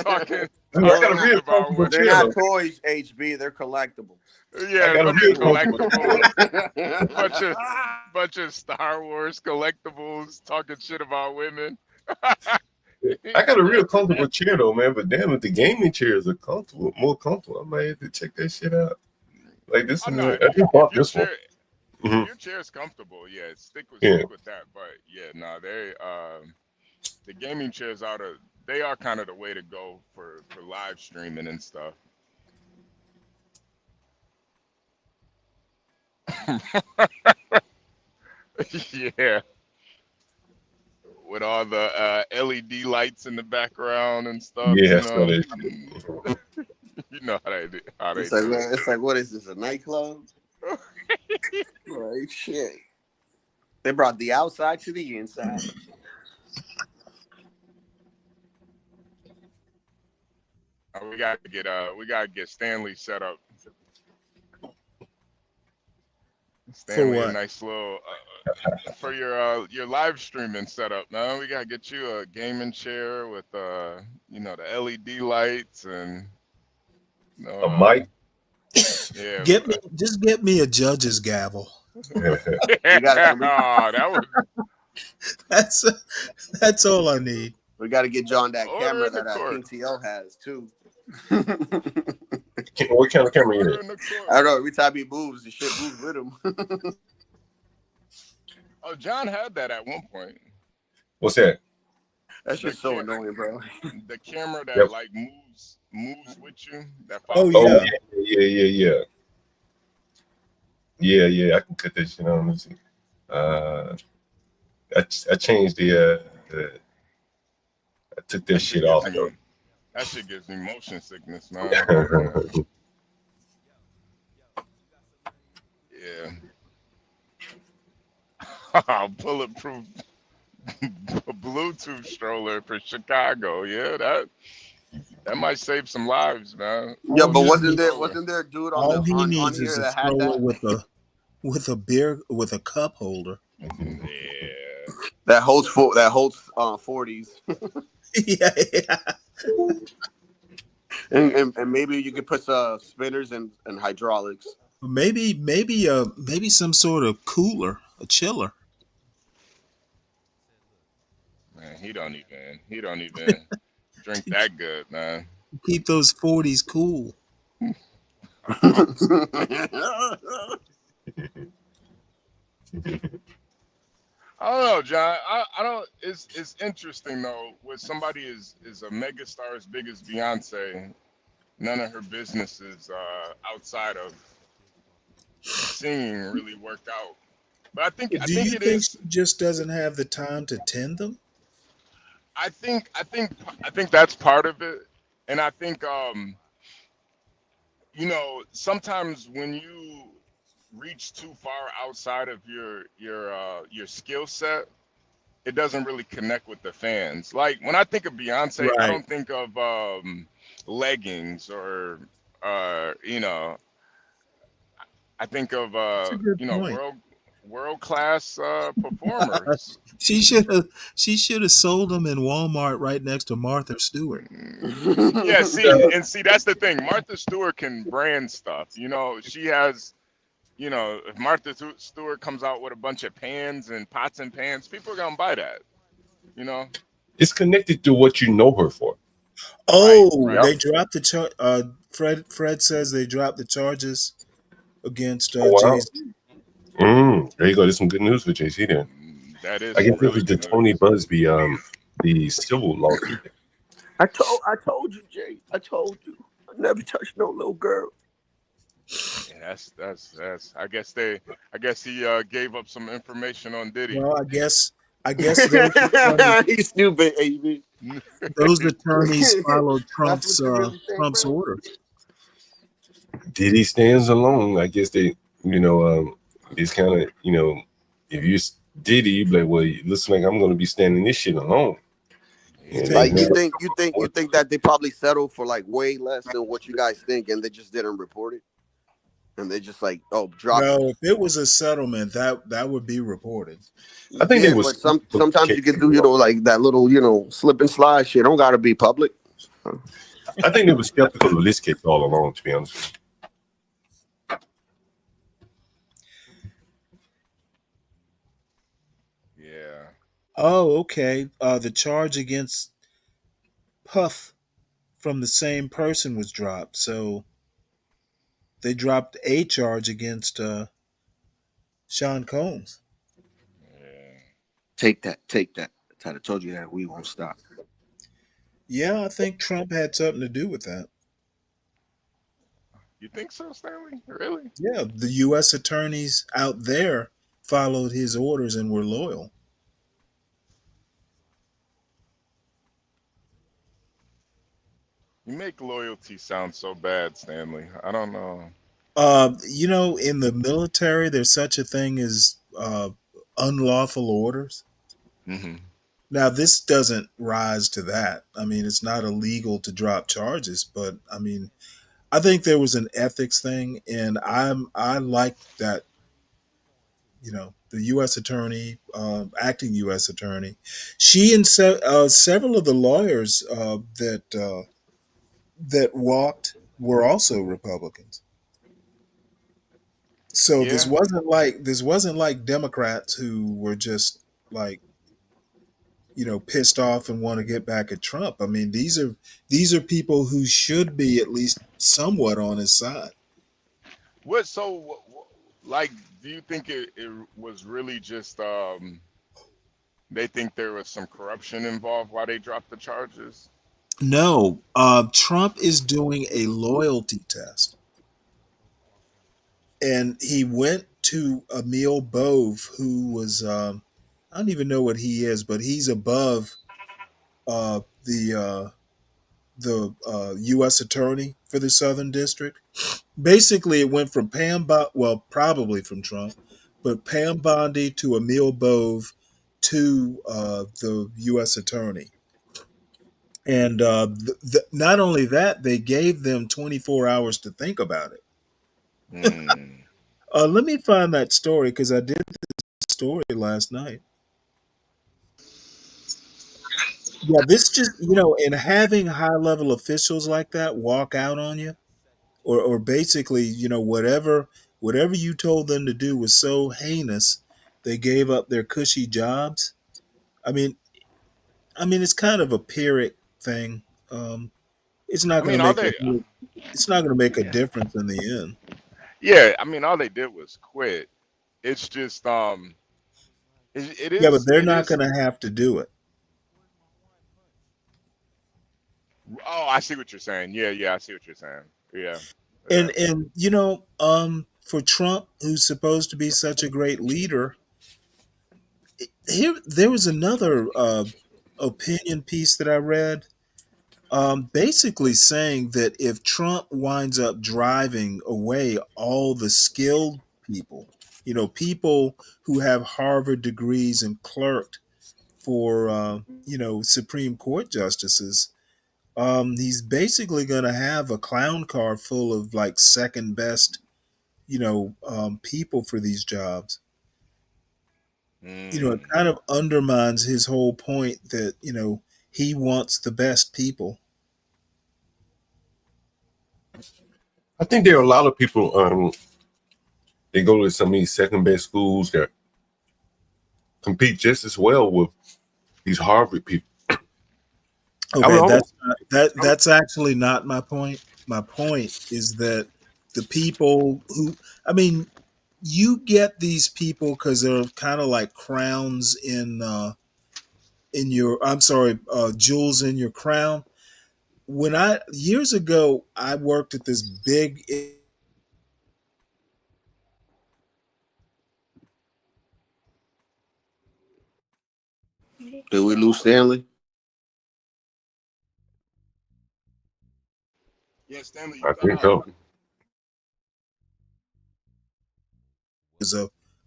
talking about what they're not toys, HB. They're collectibles. Yeah, a bunch of collectibles. bunch of Star Wars collectibles talking shit about women. I got a real comfortable chair though, man. But damn, if the gaming chairs are more comfortable, I might have to check that shit out. Like this one, I just bought this one. If your chair is comfortable, stick with that. But they the gaming chairs they are kind of the way to go for live streaming and stuff. Yeah. With all the LED lights in the background and stuff. Yeah, you know how they do. It's like, what is this, a nightclub? Like, shit. They brought the outside to the inside. We gotta get Stanley set up. Stanley, a nice little for your live streaming setup. Man, we gotta get you a gaming chair with the LED lights and a mic. Yeah, get me a judge's gavel. That would. That's all I need. We got to get John that camera that King TL has too. What kind of camera is it? I don't know. Every time he moves, the shit moves with him. Oh, John had that at one point. What's that? That's just so annoying, bro. The camera that like moves with you. That Yeah. I can cut that shit on. Let's see. I changed I took that shit off. That shit gives me motion sickness, man. Yeah. Bulletproof Bluetooth stroller for Chicago. Yeah, that might save some lives, man. Yeah, but wasn't there a dude on he here needs is a that had stroller that? with a beer with a cup holder. Yeah. That holds 40s. Yeah. And maybe you could put spinners and hydraulics. Maybe some sort of cooler, a chiller. Man, he don't even drink that good, man. Keep those 40s cool. I don't know, John. I don't. It's interesting though. When somebody is a megastar as big as Beyonce, none of her businesses outside of singing really worked out. But I Do think you it think is. she just doesn't have the time to tend them? I think that's part of it, and I think sometimes when you reach too far outside of your skill set, it doesn't really connect with the fans. Like when I think of Beyonce, I Right. don't think of leggings or I think of That's a good point. world class performers. she should have she should have sold them in Walmart right next to Martha Stewart. Yeah, see that's the thing. Martha Stewart can brand stuff. She has. If Martha Stewart comes out with a bunch of pans and pots and pans, people are gonna buy that. You know. It's connected to what you know her for. Oh, Yep. they dropped the Fred says they dropped the charges against Oh Jay wow. Z. There you go. There's some good news for JC then. That is I guess it really was the good Tony news. Busby, the civil lawsuit. I told you, Jay. I told you. I never touched no little girl. Yeah, that's. I guess he gave up some information on Diddy. Well, I guess those attorneys, He's stupid, AB. those attorneys followed That's what you really think, Trump's bro? orders. Diddy stands alone. I guess they, it's kind of, if you Diddy, you be like, well, it looks like I'm going to be standing this shit alone. Like you think that they probably settled for like way less than what you guys think, and they just didn't report it, and they just like drop it. No, if it was a settlement, that would be reported. I think it was. But sometimes you can do like that little slip and slide shit. Don't gotta be public. I think they were skeptical of this case all along, to be honest. Yeah. Oh, okay. The charge against Puff from the same person was dropped, so they dropped a charge against Sean Combs. Take that. I told you that we won't stop. Yeah, I think Trump had something to do with that. You think so, Stanley? Really? Yeah, the U.S. attorneys out there followed his orders and were loyal. You make loyalty sound so bad, Stanley. I don't know. In the military, there's such a thing as unlawful orders. Mm-hmm. Now, this doesn't rise to that. I mean, it's not illegal to drop charges, but I mean, I think there was an ethics thing, and I like that. The U.S. attorney, acting U.S. attorney, she and several of the lawyers that walked were also Republicans. So this wasn't like Democrats who were just like pissed off and want to get back at Trump. I mean, these are people who should be at least somewhat on his side. Like, do you think it was really just they think there was some corruption involved while they dropped the charges? No, Trump is doing a loyalty test. And he went to Emil Bove, who was, I don't even know what he is, but he's above the U.S. attorney for the Southern District. Basically, it went from probably from Trump, but Pam Bondi to Emil Bove to the U.S. attorney. And not only that, they gave them 24 hours to think about it. Let me find that story because I did this story last night. Yeah, this just and having high level officials like that walk out on you, or basically whatever you told them to do was so heinous, they gave up their cushy jobs. I mean, it's kind of a Pyrrhic thing. It's not I going mean, to all make they, it's not going to make a difference in the end. yeah, I mean, all they did was quit. It's just It Yeah, but is. they're It not is. going to have to do it. Oh, I see what you're saying. Yeah, yeah, I see what you're saying. Yeah, yeah. And for Trump, who's supposed to be such a great leader, there was another opinion piece that I read, basically saying that if Trump winds up driving away all the skilled people, people who have Harvard degrees and clerked for Supreme Court justices, he's basically going to have a clown car full of like second best, people for these jobs. It Mm. kind of undermines his whole point that, he wants the best people. I think there are a lot of people. They go to some of these second best schools that compete just as well with these Harvard people. I would Okay, almost. that's actually not my point. My point is that the people who, I mean, you get these people because they're kind of like crowns in your, I'm sorry, jewels in your crown. When I years ago, I worked at this big. Did we lose Stanley? Yeah, Stanley, you I cut think out. so. Was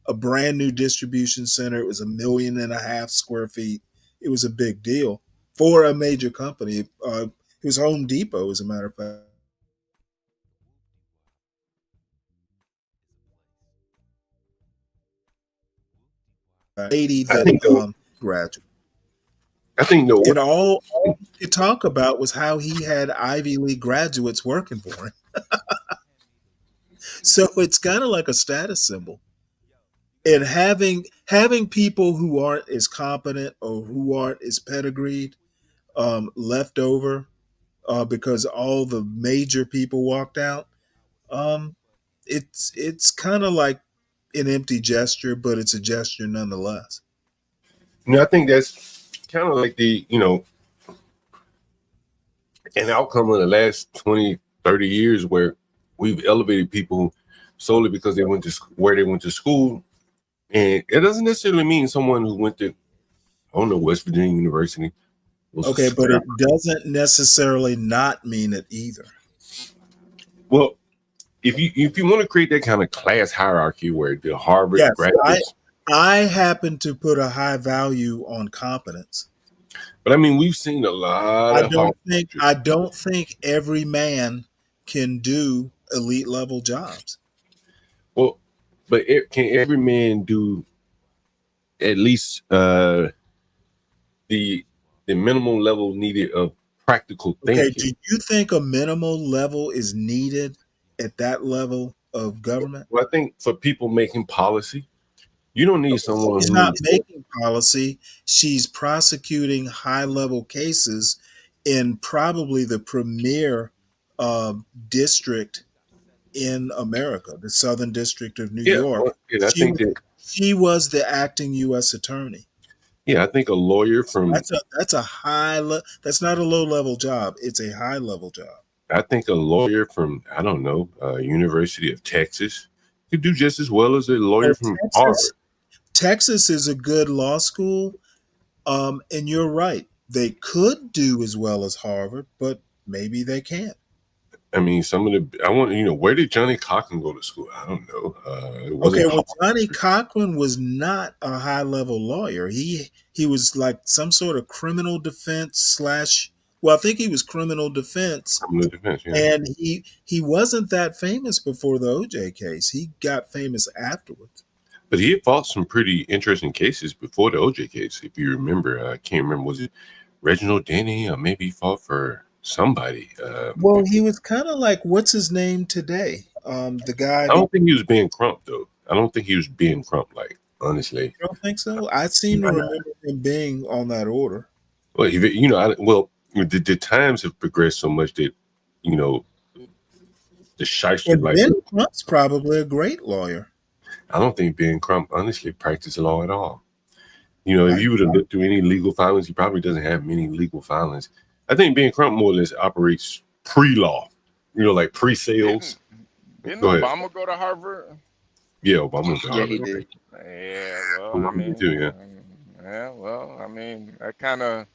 a brand new distribution center. It was 1.5 million square feet. It was a big deal for a major company. It was Home Depot, as a matter of fact. Lady I that think though. graduated. I think no. And all he could talk about was how he had Ivy League graduates working for him. So it's kind of like a status symbol. And having people who aren't as competent or who aren't as pedigreed left over because all the major people walked out. Um, it's kind of like an empty gesture, but it's a gesture nonetheless. I think that's kind of like an outcome of the last 20, 30 years where we've elevated people solely because they went to where they went to school. And it doesn't necessarily mean someone who went to, I don't know, West Virginia University was a Okay, but it scrapper. doesn't necessarily not mean it either. Well, if you want to create that kind of class hierarchy where the Harvard Yes, graduates, I happen to put a high value on competence. but I mean, we've seen a lot of I don't think every man can do elite level jobs. Well, but can every man do at least the minimum level needed of practical Okay, thinking? do you think a minimal level is needed at that level of government? Well, I think for people making policy, you don't need someone She's not who's making policy. She's prosecuting high level cases in probably the premier district in America, the Southern District of New York. I think that She was the acting U.S. attorney. I think a lawyer from That's a that's not a low level job. It's a high level job. I think a lawyer from I don't know University of Texas could do just as well as a lawyer from Harvard. Texas is a good law school, and you're right. They could do as well as Harvard, but maybe they can't. I mean, some of the I want where did Johnny Cochran go to school? I don't know. It wasn't Okay, well, Harvard. Johnny Cochran was not a high level lawyer. He was like some sort of criminal defense slash. Well, I think he was criminal defense, and he wasn't that famous before the OJ case. He got famous afterwards. But he had fought some pretty interesting cases before the OJ case. If you remember, I can't remember, was it Reginald Denny or maybe he fought for somebody? Well, he was kind of like, what's his name today? The guy. I don't think he was being Crump though. I don't think he was being Crump. Like honestly, You don't think so? I seem to remember him being on that order. well, the times have progressed so much that the shyster And like Ben Crump's probably a great lawyer. I don't think Ben Crump honestly practiced law at all. You know, if you were to look through any legal filings, he probably doesn't have many legal filings. I think Ben Crump more or less operates pre-law, you know, like pre-sales. Didn't Go ahead. Obama go to Harvard? Yeah, Obama went to Yeah, Harvard. he did. Yeah, well, I Obama mean, did too, yeah. well, I mean, that kind of,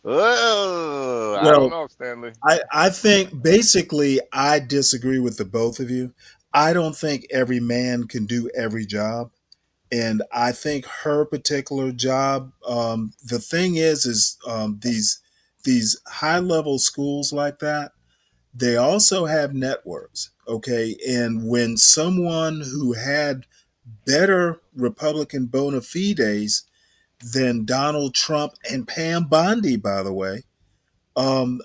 I don't Well, know, Stanley. I think basically I disagree with the both of you. I don't think every man can do every job. And I think her particular job, the thing is these high level schools like that, they also have networks. Okay. And when someone who had better Republican bona fides than Donald Trump and Pam Bondi, by the way, um,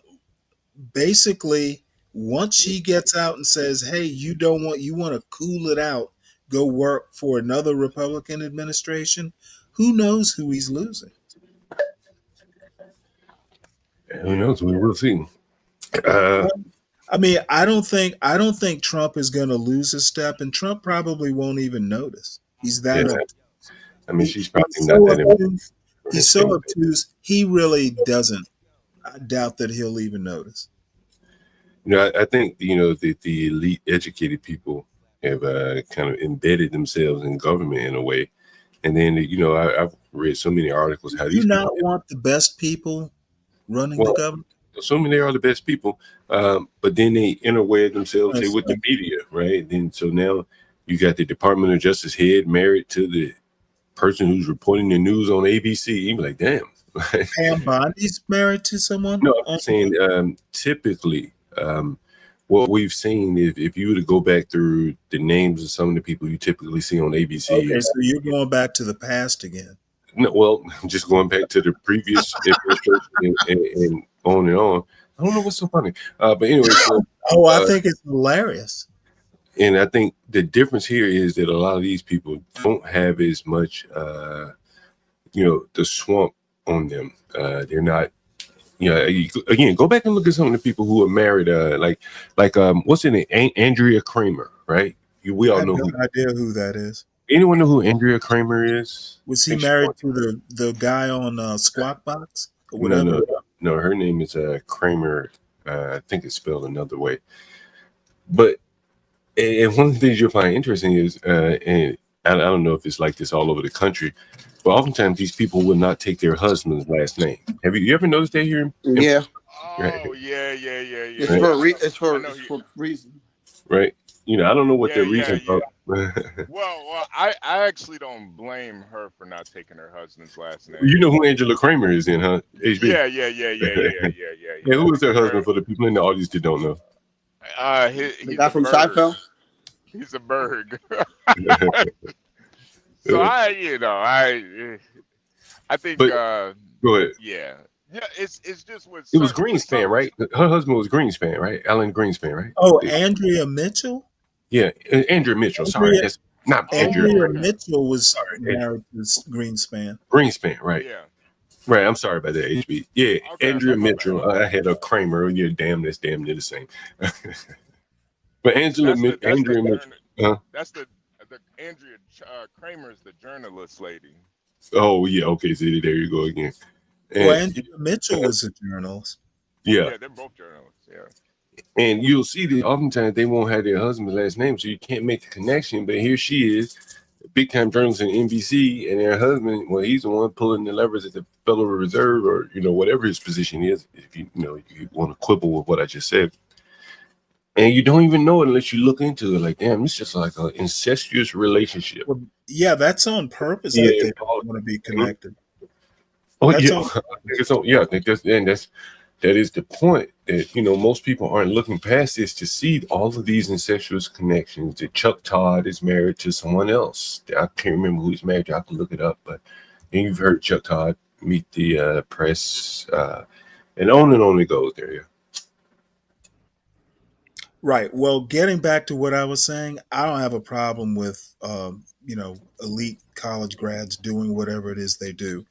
basically once she gets out and says, hey, you want to cool it out, go work for another Republican administration, who knows who he's losing? Who knows? We will see. I mean, I don't think Trump is going to lose a step, and Trump probably won't even notice. He's that Yeah. obtuse. I mean, she's probably He's not so that obtuse. He's important. so obtuse. He really doesn't. I doubt that he'll even notice. You know, I think, you know, the elite educated people have kind of embedded themselves in government in a way. And then, you know, I've read so many articles how Do these you people, not want the best people running the well, government? assuming they are the best people, but then they interwear themselves, say, Yes, with sir. the media, right? Then so now you got the Department of Justice head married to the person who's reporting the news on ABC. You be like, damn. Pam Bondi's married to someone? No, I'm saying typically, what we've seen, if you were to go back through the names of some of the people you typically see on ABC, Okay, so you're going back to the past again. no, well, just going back to the previous administration and on and on. I don't know what's so funny, but anyway, so I think it's hilarious. and I think the difference here is that a lot of these people don't have as much, you know, the swamp on them. They're not. You know, again, go back and look at some of the people who are married, what's her name, Andrea Kramer, right? We I all have know no who. idea who that is. Anyone know who Andrea Kramer is? Was he married to the guy on Squawk Box or whatever? No. Her name is Kramer. I think it's spelled another way. But and one of the things you'll find interesting is, and I don't know if it's like this all over the country, but oftentimes these people will not take their husband's last name. Have you ever noticed that here? Yeah. Oh, yeah. It's for reason. Right. You know, I don't know what Yeah, their reason yeah. are. Well, I actually don't blame her for not taking her husband's last name. You know who Angela Kramer is in, huh? HB? Yeah. Yeah, who is her husband for the people in the audience that don't know? He's The guy a from Berg. Seinfeld? He's a Berg. So I think But go ahead. yeah, it's just with It was certain- Greenspan, right? Her husband was Greenspan, right? Alan Greenspan, right? Oh, Andrea Mitchell? Yeah, Andrea Mitchell. Sorry, that's not Andrea Andrea. Mitchell was married to Greenspan. Greenspan, right? Yeah. Right. I'm sorry about that, HB. Yeah, Okay, Andrea my Mitchell. I had a Kramer. Yeah, that's damn near the same. But Andrea Mitchell. That's the Andrea Kramer's the journalist lady. Oh yeah, okay. See, there you go again. Well, Andrea Mitchell was a journalist. Yeah, they're both journalists. Yeah. and you'll see that oftentimes they won't have their husband's last name, so you can't make the connection. But here she is, a big time journalist in NBC, and her husband, well, he's the one pulling the levers at the Federal Reserve, or whatever his position is. If you want to quibble with what I just said, and you don't even know it unless you look into it. Like, damn, it's just like an incestuous relationship. Well, yeah, that's on purpose. Yeah, I think they want to be connected. Oh That's yeah, on- I think that is the point. That most people aren't looking past this to see all of these incestuous connections. That Chuck Todd is married to someone else. I can't remember who he's married to. I have to look it up. But you've heard Chuck Todd meet the press, and on it goes there. Yeah. Right. Well, getting back to what I was saying, I don't have a problem with elite college grads doing whatever it is they do.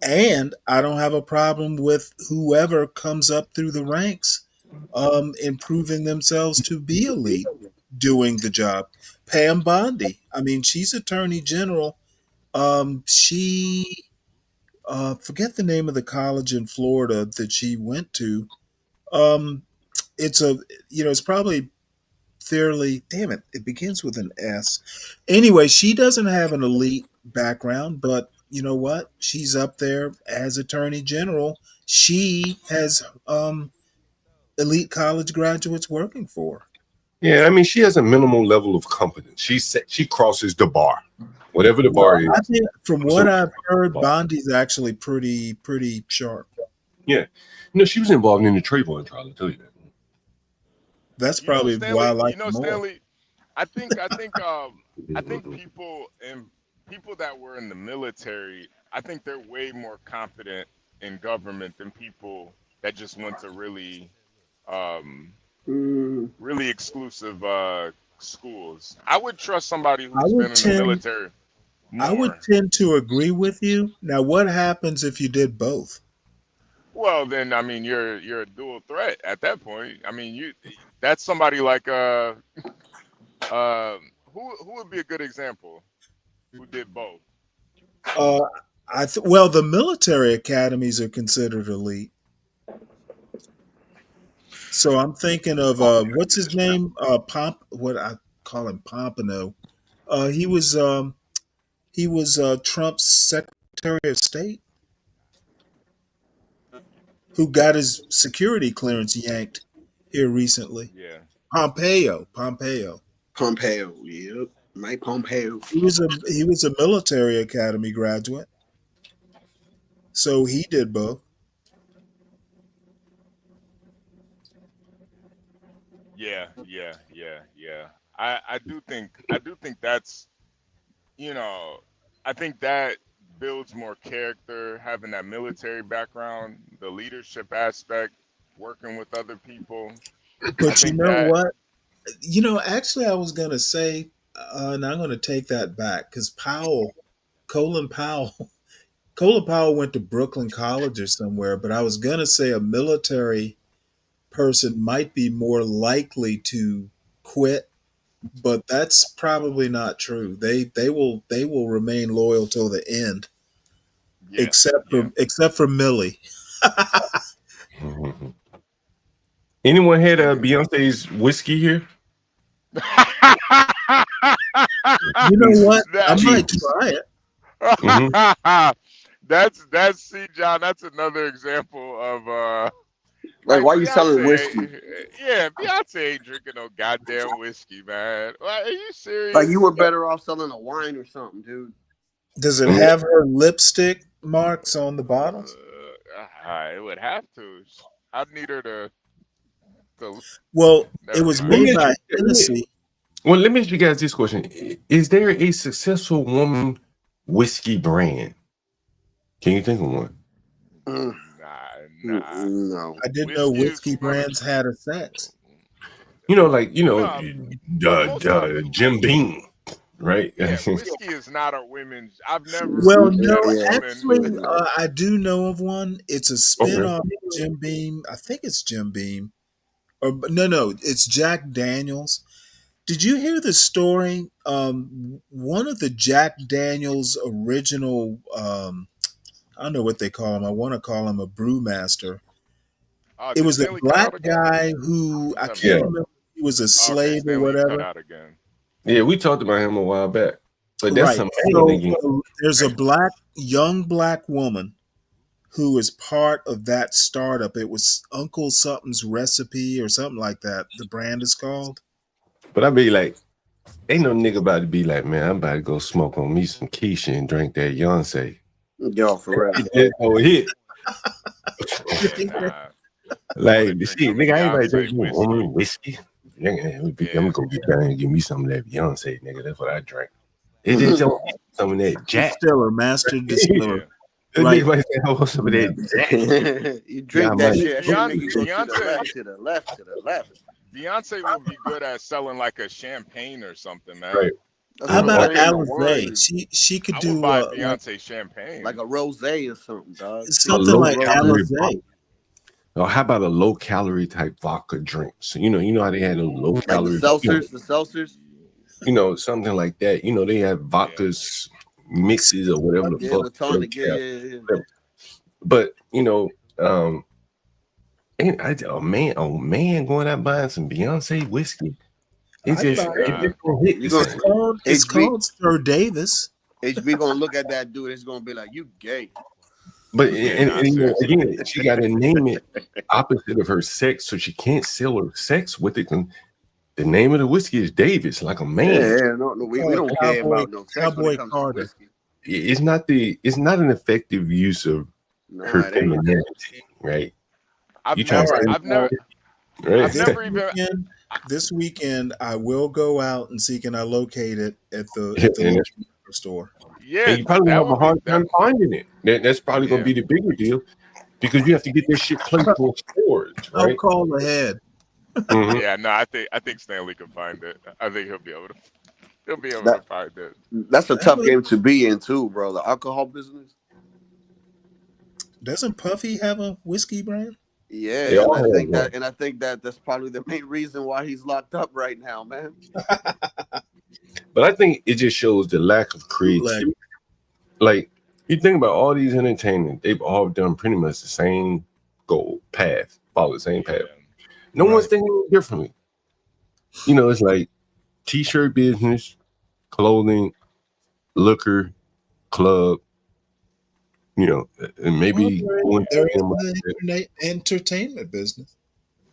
And I don't have a problem with whoever comes up through the ranks improving themselves to be elite doing the job. Pam Bondi. I mean, she's attorney general. She forget the name of the college in Florida that she went to. Um, it's a, it's probably fairly, damn it, it begins with an S. Anyway, she doesn't have an elite background, but you know what? She's up there as Attorney General. She has elite college graduates working for her. Yeah, I mean, she has a minimal level of competence. She crosses the bar, whatever the bar is. I think from what I've heard, Bondi's actually pretty sharp. Yeah, she was involved in the Trayvon trial. I'll tell you that. That's probably why I like her more. Stanley, I think people that were in the military, I think they're way more confident in government than people that just went to really exclusive schools. I would trust somebody who's been in the military more. I would tend to agree with you. Now, what happens if you did both? Well, then I mean you're a dual threat at that point. I mean that's somebody like who would be a good example who did both? Well, the military academies are considered elite. So I'm thinking of what's his name? What I call him Pompano. He was Trump's Secretary of State who got his security clearance yanked here recently. Yeah. Pompeo. Yep. Mike Pompeo. He was a military academy graduate. So he did both. Yeah. I do think that's, I think that builds more character, having that military background, the leadership aspect, working with other people. But you know what? Actually, I was going to say, and I'm going to take that back because Colin Powell went to Brooklyn College or somewhere, but I was going to say a military person might be more likely to quit, but that's probably not true. They will remain loyal till the end, except for Millie. Anyone had Beyonce's whiskey here? You know what? I might try it. That's see, John. That's another example of like why you Beyonce, selling whiskey? Yeah, Beyonce ain't drinking no goddamn whiskey, man. Like, are you serious? Like you were better off selling a wine or something, dude. Does it have her lipstick marks on the bottles? It would have to. I'd need her to well, it was made by Hennessy. Well, let me ask you guys this question: is there a successful woman whiskey brand? Can you think of one? No. I didn't know whiskey brands had a sex. Jim Beam, right? Yeah, whiskey is not a women's. I've never. Well, no, actually, I do know of one. It's a spin-off of Jim Beam. I think it's Jim Beam. Or no, it's Jack Daniels. Did you hear the story? One of the Jack Daniels original, I don't know what they call him. I want to call him a brewmaster. It was a black guy who I can't remember. He was a slave or whatever. Yeah, we talked about him a while back. But that's right. So there's a young black woman who is part of that startup. It was Uncle Something's Recipe or something like that. The brand is called. But I'd be like, ain't no nigga about to be like, man, I'm about to go smoke on me some Keisha and drink that Beyonce. Yo, for real. Over here. Like, shit, nigga, I ain't about to drink woman whiskey. I'm gonna go get down and give me some of that Beyonce, nigga. That's what I drink. It is some of that Jack. Distiller, master distiller. Right. Some of that you drink that shit. Beyonce, to the left. Beyonce would be good at selling like a champagne or something, man. Right. How about Alizé? She could do buy Beyonce champagne, like a rosé or something, dog. Something like Alizé. Or how about a low calorie type vodka drink? So you know how they had those low calorie the seltzers. Something like that. They have vodkas mixes or whatever the fuck. But and a man going out buying some Beyonce whiskey. It I just buy it it. just don't hit You the gonna same. It's HB called Sir Davis. HB gonna look at that dude. It's gonna be like, you gay. But Yeah, nah, seriously. again, she got to name it opposite of her sex, so she can't sell her sex with it. And the name of the whiskey is Davis, like a man. Yeah, no, we don't care about no sex when it Cowboy comes to Carter. whiskey. It's not an effective use of her Nah, it ain't. femininity, right? I've You trying to never, say I've never, right? I've never even. This weekend, I will go out and see can I locate it at the And local store. Yeah, you probably that have a would be hard time finding it. That's probably going to Yeah. be the bigger deal because you have to get this shit placed in storage, I'll right? call ahead. Mhm. Yeah, no, I think Stanley can find it. I think he'll be able to That find it. that's a tough game to be in too, bro. The alcohol business. Doesn't Puffy have a whiskey brand? Yeah, They all have one. I think that's probably the main reason why he's locked up right now, man. But I think it just shows the lack of Bootleg. creativity. Like you think about all these entertainment, they've all done pretty much the same path, follow the same path. No one's thinking differently. It's like t-shirt business, clothing, liquor, club, and maybe They're in the entertainment business.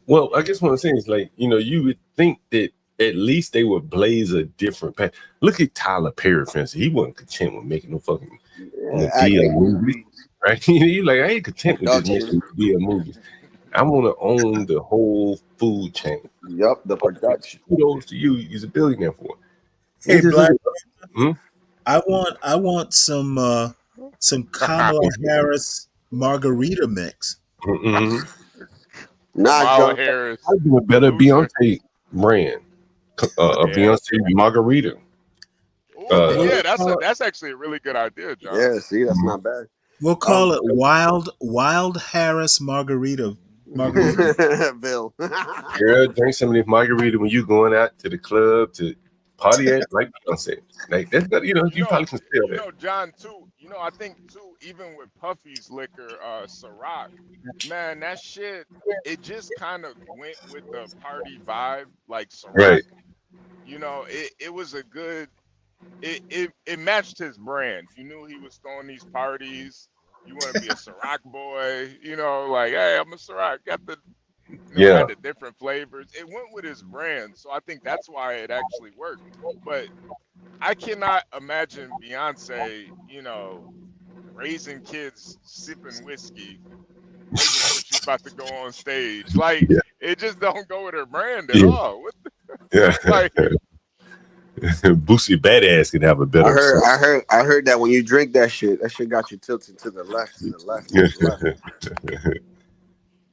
Well, I guess what I'm saying is like, you would think that at least they would blaze a different path. Look at Tyler Perry, for instance. He wasn't content with making no fucking Medea movie, right? You like, I ain't content with just making Medea movies. I want to own the whole food chain. Yep, the production. Kudos to you. He's a billionaire for it. Hey, Black. Hmm? I want some Kamala Harris margarita mix. Mm-hmm. Nah, Kamala John. Harris. I'd do a better Beyonce brand, a Beyonce margarita. Yeah, that's actually a really good idea, John. Yeah, see, that's not bad. We'll call it Wild Harris Margarita. Bill. Girl, drink some of this margarita when you going out to the club to party at, like Beyonce. Like that's good, you probably can sell that. John, too. I think too, even with Puffy's liquor, Ciroc, man, that shit, it just kind of went with the party vibe, like Ciroc. Right. It was a good. It matched his brand. You knew he was throwing these parties. You want to be a Ciroc boy, like, hey, I'm a Ciroc. Got the, had the different flavors. It went with his brand, so I think that's why it actually worked. But I cannot imagine Beyonce, raising kids sipping whiskey right before she's about to go on stage. Like, it just don't go with her brand at all. What like, Boosie Badass could have a better. I heard that when you drink that shit got you tilted to the left, to the left, to the left.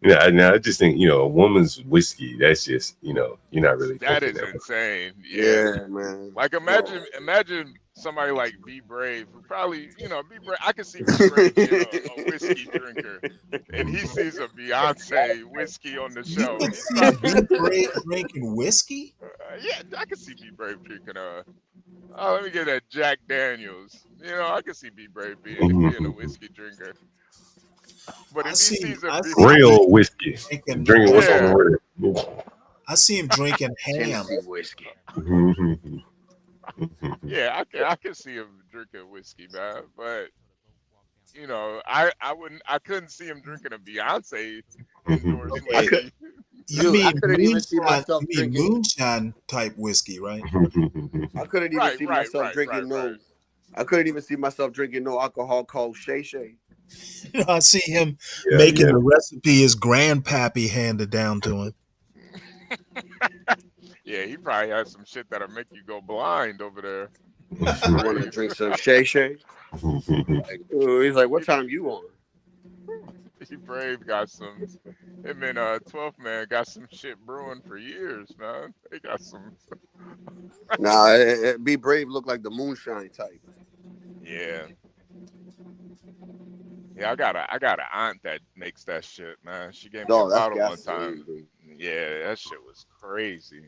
Yeah, I just think a woman's whiskey. That's just you're not really. That is insane. Yeah, man. Like imagine somebody like Be Brave, who probably Be Brave. I can see Be Brave being a whiskey drinker, and he sees a Beyonce whiskey on the show. You see Be Brave drinking whiskey? Yeah, I can see Be Brave drinking let me get that Jack Daniels. I can see Be Brave being a whiskey drinker. But if he sees a real whiskey, drinking what's on the real. I see him drinking ham whiskey. Yeah, I can see him drinking whiskey, man. But I couldn't see him drinking a Beyonce endorsed whiskey. I couldn't even see myself drinking moonshine type whiskey, right? I couldn't even see myself drinking I couldn't even see myself drinking no alcohol called Shay Shay. I see him making the recipe his grandpappy handed down to him. Yeah, he probably has some shit that'll make you go blind over there. I want to drink some Shay Shay. He's like, what time you on? Be Brave got some. Him and 12th Man got some shit brewing for years, man. They got some. Nah, Be Brave look like the moonshine type. Yeah. Yeah, I got an aunt that makes that shit, man. She gave me a bottle one time. Yeah, that shit was crazy.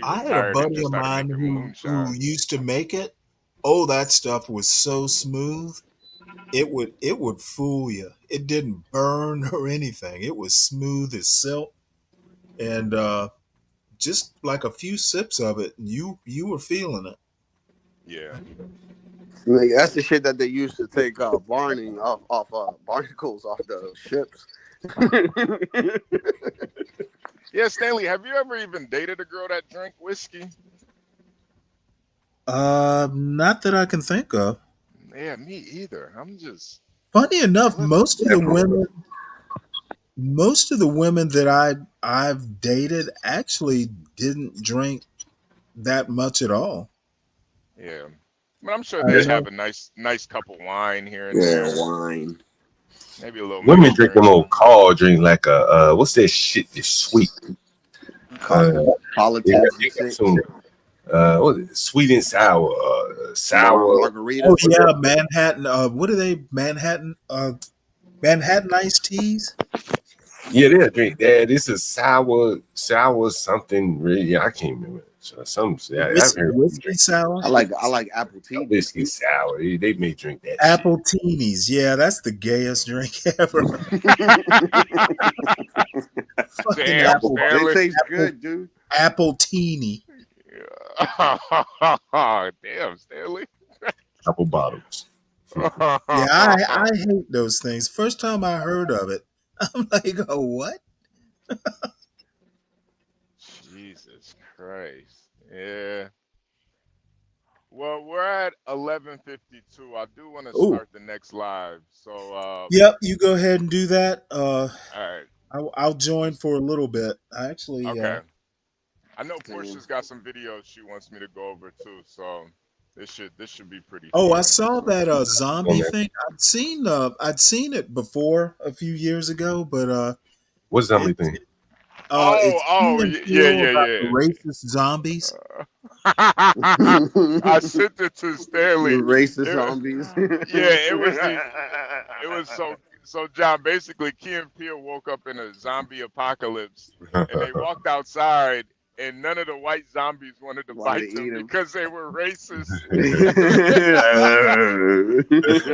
I had a buddy of mine who used to make it. Oh, that stuff was so smooth. it would fool you. It didn't burn or anything. It was smooth as silk, and just like a few sips of it, you were feeling it. Yeah. Like, that's the shit that they used to take barnacles off the ships. Yeah, Stanley, have you ever even dated a girl that drank whiskey? Not that I can think of. Yeah, me either. I'm just Funny enough, most of the Definitely. women that I've dated actually didn't drink that much at all. yeah. But I'm sure I they'd know. have a nice cup of wine here and Yeah, there. wine. Maybe a little Women mixed drink them drink. old call drink like a what's that shit? It's sweet. They Cosmopolitans and got shit. some what is it? Sweet and sour, sour. Oh Margaritas. yeah, Manhattan. What are they? Manhattan iced teas. Yeah, they'll drink that. This is sour something. Really, yeah, I can't remember. So some, yeah, I've heard them Whiskey drink sour. I like apple tea. whiskey sour. They may drink that shit. Apple teenies. Yeah, that's the gayest drink ever. Fucking Damn, apple. They Stanley. taste Apple, good, dude. apple teeny. Damn, Stanley. Apple bottoms. Yeah, I hate those things. First time I heard of it, I'm like, oh, what? Jesus Christ. Yeah. Well, we're at 11:52. I do want to Oh, start the next live. So, yep. You go ahead and do that. all right. I'll join for a little bit. I actually. Okay. I know Portia's got some videos she wants me to go over too, so this should be pretty Oh, I fun. saw that On zombie that. thing. I'd seen it before a few years ago, but What zombie it's thing? it's Key and Yeah, Peele about the yeah. racist zombies. I sent it to The Stanley. racist zombies. Yeah, it was so John, basically Key and Peele woke up in a zombie apocalypse and they walked outside and none of the white zombies wanted to Wanted bite to them eat 'em. because they were racist.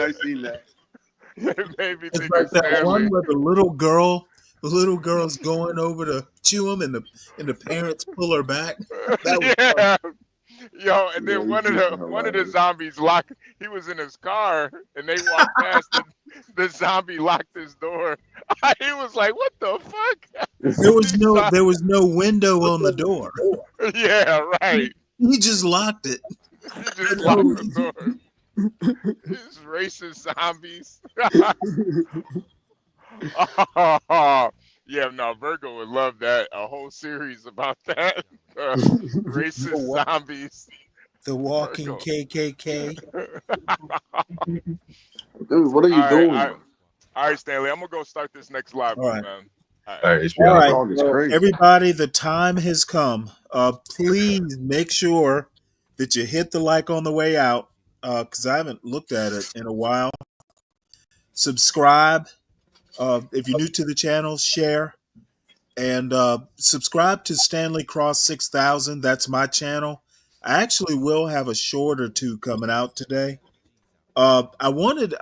I've seen that. It made me It's think like of that one Stanley. where the little girl's going over to chew him, and the parents pull her back. That was funny. Yeah. Yo, and Yeah, then these people are one of the hilarious. zombies locked. He was in his car, and they walked past. The zombie locked his door. He was like, "What the fuck?" There was no window on the door. Yeah, right. He just locked it. He just locked the door. These racist zombies. Yeah, no, Virgo would love that. A whole series about that. Racist zombies. The walking Virgo. KKK. Dude, what are you doing? All right, Stanley. I'm gonna go start this next live, All right. man. All right, All right, Dog is crazy. everybody, the time has come. Please make sure that you hit the like on the way out, because I haven't looked at it in a while. Subscribe. If you're new to the channel, share. And subscribe to Stanley Cross 6000. That's my channel. I actually will have a short or two coming out today. I wanted